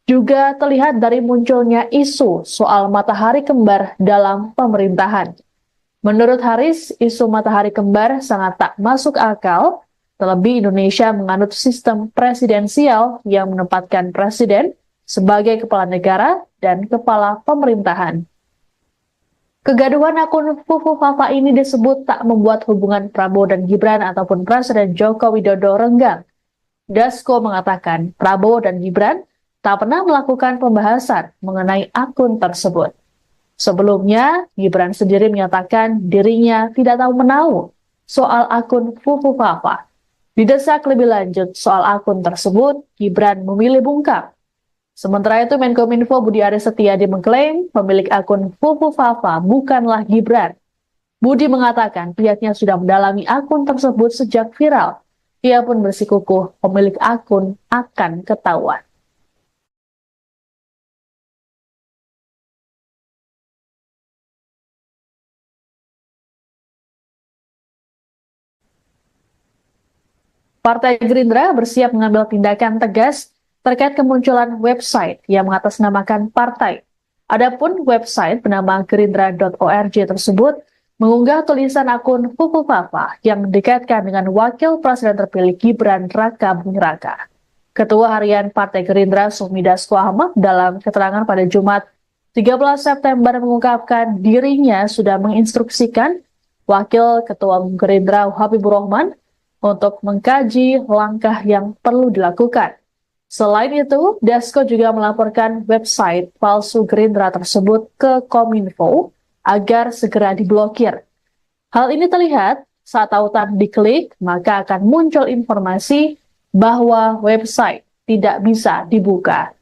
juga terlihat dari munculnya isu soal matahari kembar dalam pemerintahan. Menurut Haris, isu matahari kembar sangat tak masuk akal, terlebih Indonesia menganut sistem presidensial yang menempatkan presiden sebagai kepala negara dan kepala pemerintahan. Kegaduhan akun Fufu Fafa ini disebut tak membuat hubungan Prabowo dan Gibran ataupun Presiden Joko Widodo renggang. Dasko mengatakan Prabowo dan Gibran tak pernah melakukan pembahasan mengenai akun tersebut. Sebelumnya, Gibran sendiri menyatakan dirinya tidak tahu menau soal akun Fufu Fafa. Didesak lebih lanjut soal akun tersebut, Gibran memilih bungkam. Sementara itu, Menkominfo Budi Aris Setiadi mengklaim pemilik akun Fufu Fafa bukanlah Gibran. Budi mengatakan pihaknya sudah mendalami akun tersebut sejak viral. Ia pun bersikukuh pemilik akun akan ketahuan. Partai Gerindra bersiap mengambil tindakan tegas terkait kemunculan website yang mengatasnamakan partai. Adapun website bernama gerindra.org tersebut mengunggah tulisan akun Fufu Fafa yang dikaitkan dengan Wakil Presiden terpilih Gibran Raka Buming Raka. Ketua Harian Partai Gerindra Sufmi Dasko Ahmad dalam keterangan pada Jumat 13 September mengungkapkan dirinya sudah menginstruksikan Wakil Ketua Umum Gerindra Habibur Rahman untuk mengkaji langkah yang perlu dilakukan. Selain itu, Dasko juga melaporkan website palsu Gerindra tersebut ke Kominfo agar segera diblokir. Hal ini terlihat saat tautan diklik, maka akan muncul informasi bahwa website tidak bisa dibuka.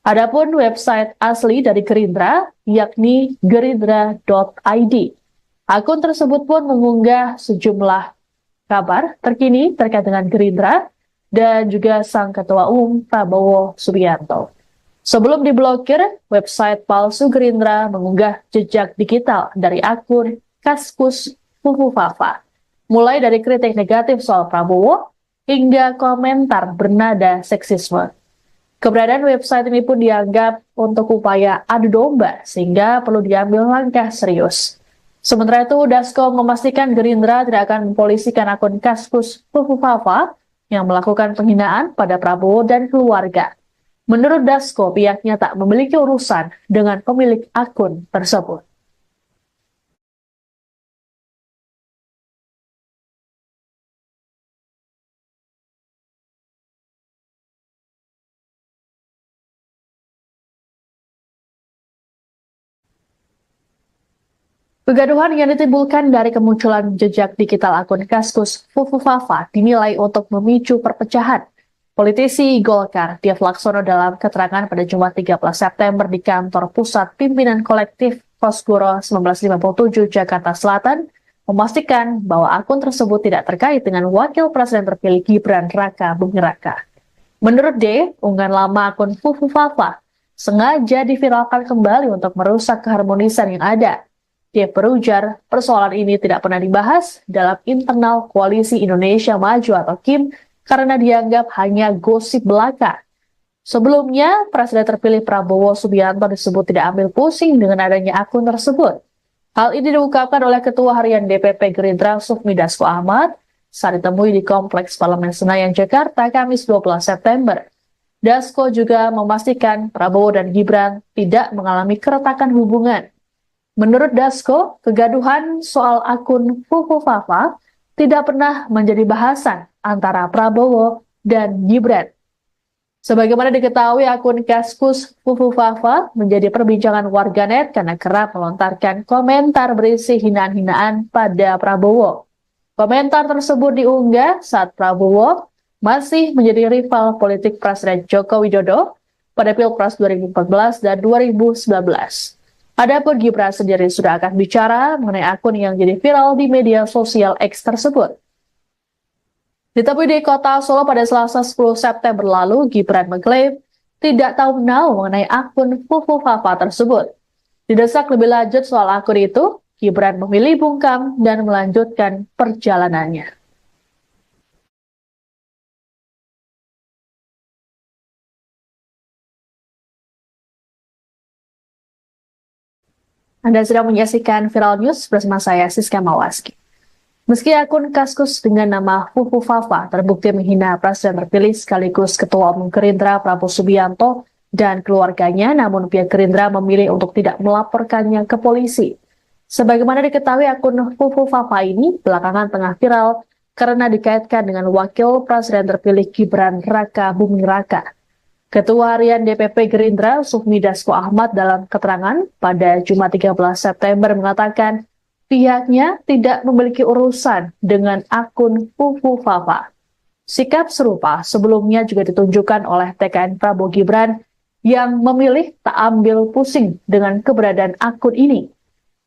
Adapun website asli dari Gerindra, yakni gerindra.id. Akun tersebut pun mengunggah sejumlah kabar terkini terkait dengan Gerindra dan juga sang Ketua Umum Prabowo Subianto. Sebelum diblokir, website palsu Gerindra mengunggah jejak digital dari akun Kaskus Fufufafa, mulai dari kritik negatif soal Prabowo hingga komentar bernada seksisme. Keberadaan website ini pun dianggap untuk upaya adu domba sehingga perlu diambil langkah serius. Sementara itu, Dasko memastikan Gerindra tidak akan mempolisikan akun Kaskus Fufufafa yang melakukan penghinaan pada Prabowo dan keluarga. Menurut Dasko, pihaknya tak memiliki urusan dengan pemilik akun tersebut. Kegaduhan yang ditimbulkan dari kemunculan jejak digital akun Kaskus Fufufafa dinilai untuk memicu perpecahan. Politisi Golkar, Dev Laksono dalam keterangan pada Jumat 13 September di kantor pusat pimpinan kolektif Kosgoro 1957 Jakarta Selatan, memastikan bahwa akun tersebut tidak terkait dengan wakil presiden terpilih Gibran Raka Buming Raka. Menurut D, unggahan lama akun Fufufafa sengaja diviralkan kembali untuk merusak keharmonisan yang ada. Dia berujar, persoalan ini tidak pernah dibahas dalam internal Koalisi Indonesia Maju atau KIM karena dianggap hanya gosip belaka. Sebelumnya, Presiden terpilih Prabowo Subianto disebut tidak ambil pusing dengan adanya akun tersebut. Hal ini diungkapkan oleh Ketua Harian DPP Gerindra Sufmi Dasko Ahmad saat ditemui di Kompleks Parlemen Senayan, Jakarta, Kamis 12 September. Dasko juga memastikan Prabowo dan Gibran tidak mengalami keretakan hubungan. Menurut Dasko, kegaduhan soal akun Fufufafa tidak pernah menjadi bahasan antara Prabowo dan Gibran. Sebagaimana diketahui, akun Kaskus Fufufafa menjadi perbincangan warganet karena kerap melontarkan komentar berisi hinaan-hinaan pada Prabowo. Komentar tersebut diunggah saat Prabowo masih menjadi rival politik Presiden Joko Widodo pada Pilpres 2014 dan 2019. Adapun Gibran sendiri sudah akan bicara mengenai akun yang jadi viral di media sosial X tersebut. Ditemui di kota Solo pada Selasa 10 September lalu, Gibran mengklaim tidak tahu menau mengenai akun Fufufafa tersebut. Didesak lebih lanjut soal akun itu, Gibran memilih bungkam dan melanjutkan perjalanannya. Anda sedang menyaksikan Viral News bersama saya, Siska Mawaski. Meski akun Kaskus dengan nama Fufufafa terbukti menghina Presiden terpilih sekaligus Ketua Umum Gerindra Prabowo Subianto dan keluarganya, namun pihak Gerindra memilih untuk tidak melaporkannya ke polisi. Sebagaimana diketahui, akun Fufufafa ini belakangan tengah viral karena dikaitkan dengan Wakil Presiden terpilih Gibran Raka Buming Raka. Ketua Harian DPP Gerindra Sufmi Dasko Ahmad dalam keterangan pada Jumat 13 September mengatakan pihaknya tidak memiliki urusan dengan akun Fufufafa. Sikap serupa sebelumnya juga ditunjukkan oleh TKN Prabowo Gibran yang memilih tak ambil pusing dengan keberadaan akun ini.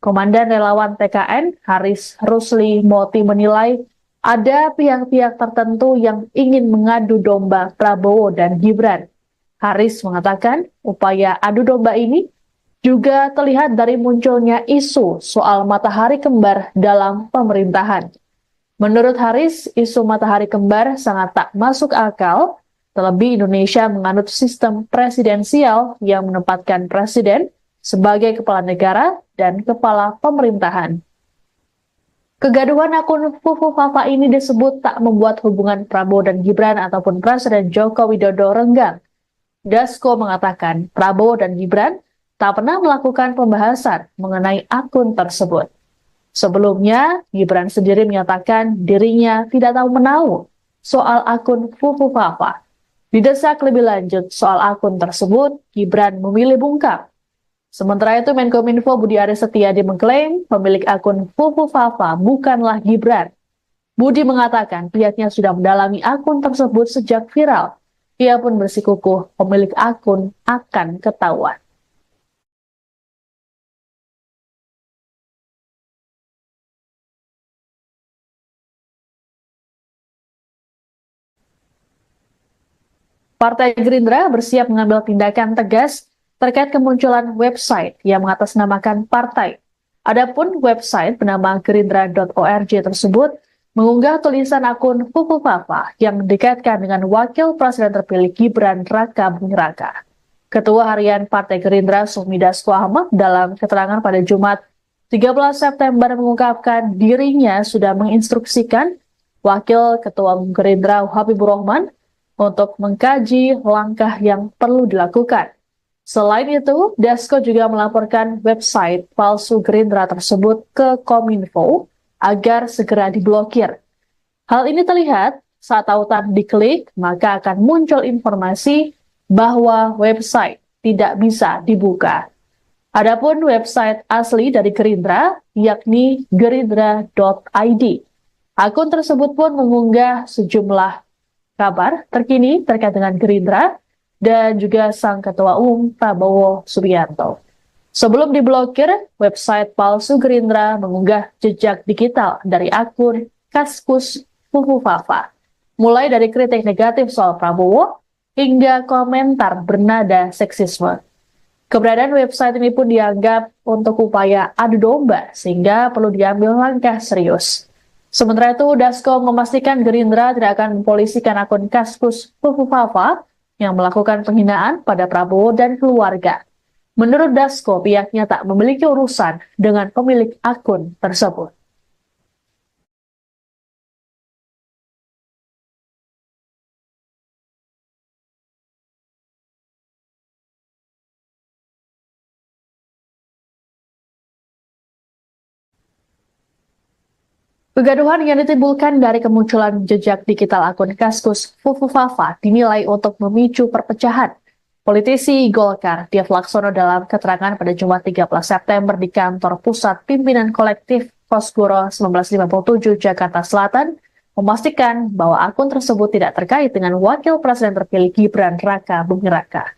Komandan relawan TKN Haris Rusli Moti menilai ada pihak-pihak tertentu yang ingin mengadu domba Prabowo dan Gibran. Haris mengatakan upaya adu domba ini juga terlihat dari munculnya isu soal matahari kembar dalam pemerintahan. Menurut Haris, isu matahari kembar sangat tak masuk akal, terlebih Indonesia menganut sistem presidensial yang menempatkan presiden sebagai kepala negara dan kepala pemerintahan. Kegaduhan akun Fufufafa ini disebut tak membuat hubungan Prabowo dan Gibran ataupun Presiden Joko Widodo renggang. Dasko mengatakan Prabowo dan Gibran tak pernah melakukan pembahasan mengenai akun tersebut. Sebelumnya, Gibran sendiri menyatakan dirinya tidak tahu menahu soal akun Fufu Fafa. Didesak lebih lanjut soal akun tersebut, Gibran memilih bungkam. Sementara itu, Menkominfo Budi Aris Setiadi mengklaim pemilik akun Fufu Fafa bukanlah Gibran. Budi mengatakan pihaknya sudah mendalami akun tersebut sejak viral. Ia pun bersikukuh pemilik akun akan ketahuan. Partai Gerindra bersiap mengambil tindakan tegas terkait kemunculan website yang mengatasnamakan partai. Adapun website bernama gerindra.org tersebut mengunggah tulisan akun Fufu Fafa yang dikaitkan dengan Wakil Presiden terpilih Gibran Raka Buming Raka. Ketua Harian Partai Gerindra Sufmi Dasko Ahmad dalam keterangan pada Jumat 13 September mengungkapkan dirinya sudah menginstruksikan Wakil Ketua Umum Gerindra Habibur Rahman untuk mengkaji langkah yang perlu dilakukan. Selain itu, Dasko juga melaporkan website palsu Gerindra tersebut ke Kominfo agar segera diblokir. Hal ini terlihat saat tautan diklik, maka akan muncul informasi bahwa website tidak bisa dibuka. Adapun website asli dari Gerindra, yakni gerindra.id. Akun tersebut pun mengunggah sejumlah kabar terkini terkait dengan Gerindra dan juga sang Ketua Umum Prabowo Subianto. Sebelum diblokir, website palsu Gerindra mengunggah jejak digital dari akun Kaskus Fufu Fafa, mulai dari kritik negatif soal Prabowo hingga komentar bernada seksisme. Keberadaan website ini pun dianggap untuk upaya adu domba sehingga perlu diambil langkah serius. Sementara itu, Dasko memastikan Gerindra tidak akan mempolisikan akun Kaskus Fufu Fafa yang melakukan penghinaan pada Prabowo dan keluarga. Menurut Dasko, pihaknya tak memiliki urusan dengan pemilik akun tersebut. Kegaduhan yang ditimbulkan dari kemunculan jejak digital akun Kaskus Fufu Fafa dinilai untuk memicu perpecahan. Politisi Golkar, Dev Laksono dalam keterangan pada Jumat 13 September di kantor pusat pimpinan kolektif Kosgoro 1957 Jakarta Selatan, memastikan bahwa akun tersebut tidak terkait dengan Wakil Presiden terpilih Gibran Raka Buming Raka.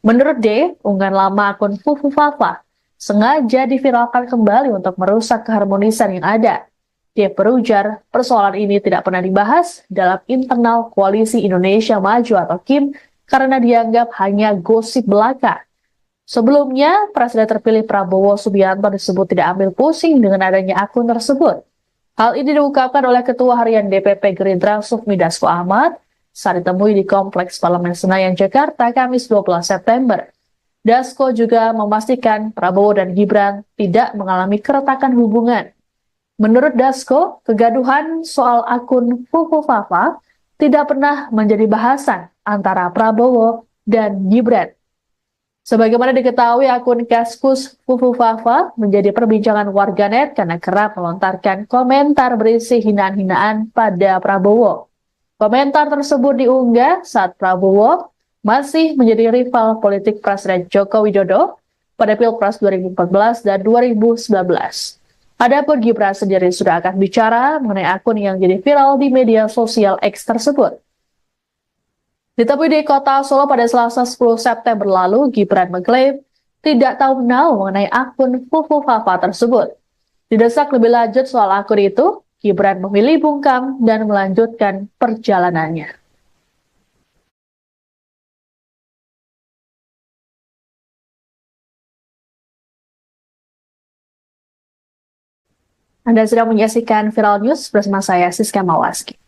Menurut D, unggahan lama akun Fufu Fafa sengaja diviralkan kembali untuk merusak keharmonisan yang ada. Dia berujar, persoalan ini tidak pernah dibahas dalam internal Koalisi Indonesia Maju atau KIM karena dianggap hanya gosip belaka. Sebelumnya, Presiden terpilih Prabowo Subianto disebut tidak ambil pusing dengan adanya akun tersebut. Hal ini diungkapkan oleh Ketua Harian DPP Gerindra Sufmi Dasko Ahmad saat ditemui di Kompleks Parlemen Senayan, Jakarta, Kamis 12 September. Dasko juga memastikan Prabowo dan Gibran tidak mengalami keretakan hubungan. Menurut Dasko, kegaduhan soal akun Fufu Fafa tidak pernah menjadi bahasan antara Prabowo dan Gibran. Sebagaimana diketahui, akun Kaskus Fufu Fafa menjadi perbincangan warganet karena kerap melontarkan komentar berisi hinaan-hinaan pada Prabowo. Komentar tersebut diunggah saat Prabowo masih menjadi rival politik Presiden Joko Widodo pada Pilpres 2014 dan 2019. Adapun Gibran sendiri sudah akan bicara mengenai akun yang jadi viral di media sosial X tersebut. Ditemui di kota Solo pada Selasa 10 September lalu, Gibran mengklaim tidak tahu menahu mengenai akun Fufu Fafa tersebut. Didesak lebih lanjut soal akun itu, Gibran memilih bungkam dan melanjutkan perjalanannya. Anda sedang menyaksikan Viral News bersama saya, Siska Mawaski.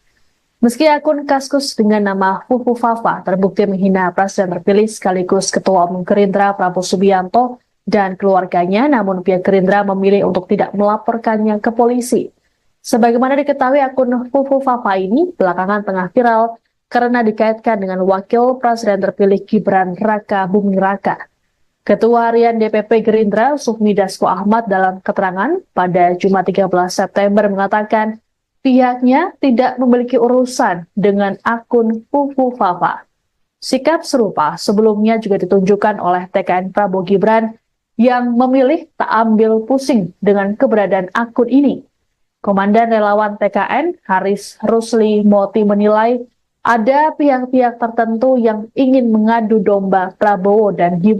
Meski akun Kaskus dengan nama Fufu Fafa terbukti menghina Presiden terpilih sekaligus Ketua Umum Gerindra Prabowo Subianto dan keluarganya, namun pihak Gerindra memilih untuk tidak melaporkannya ke polisi. Sebagaimana diketahui, akun Fufu Fafa ini belakangan tengah viral karena dikaitkan dengan Wakil Presiden terpilih Gibran Raka Buming Raka. Ketua Harian DPP Gerindra Sufmi Dasko Ahmad dalam keterangan pada Jumat 13 September mengatakan pihaknya tidak memiliki urusan dengan akun Fufu Fafa. Sikap serupa sebelumnya juga ditunjukkan oleh TKN Prabowo Gibran yang memilih tak ambil pusing dengan keberadaan akun ini. Komandan relawan TKN Haris Rusli Moti menilai ada pihak-pihak tertentu yang ingin mengadu domba Prabowo dan Gibran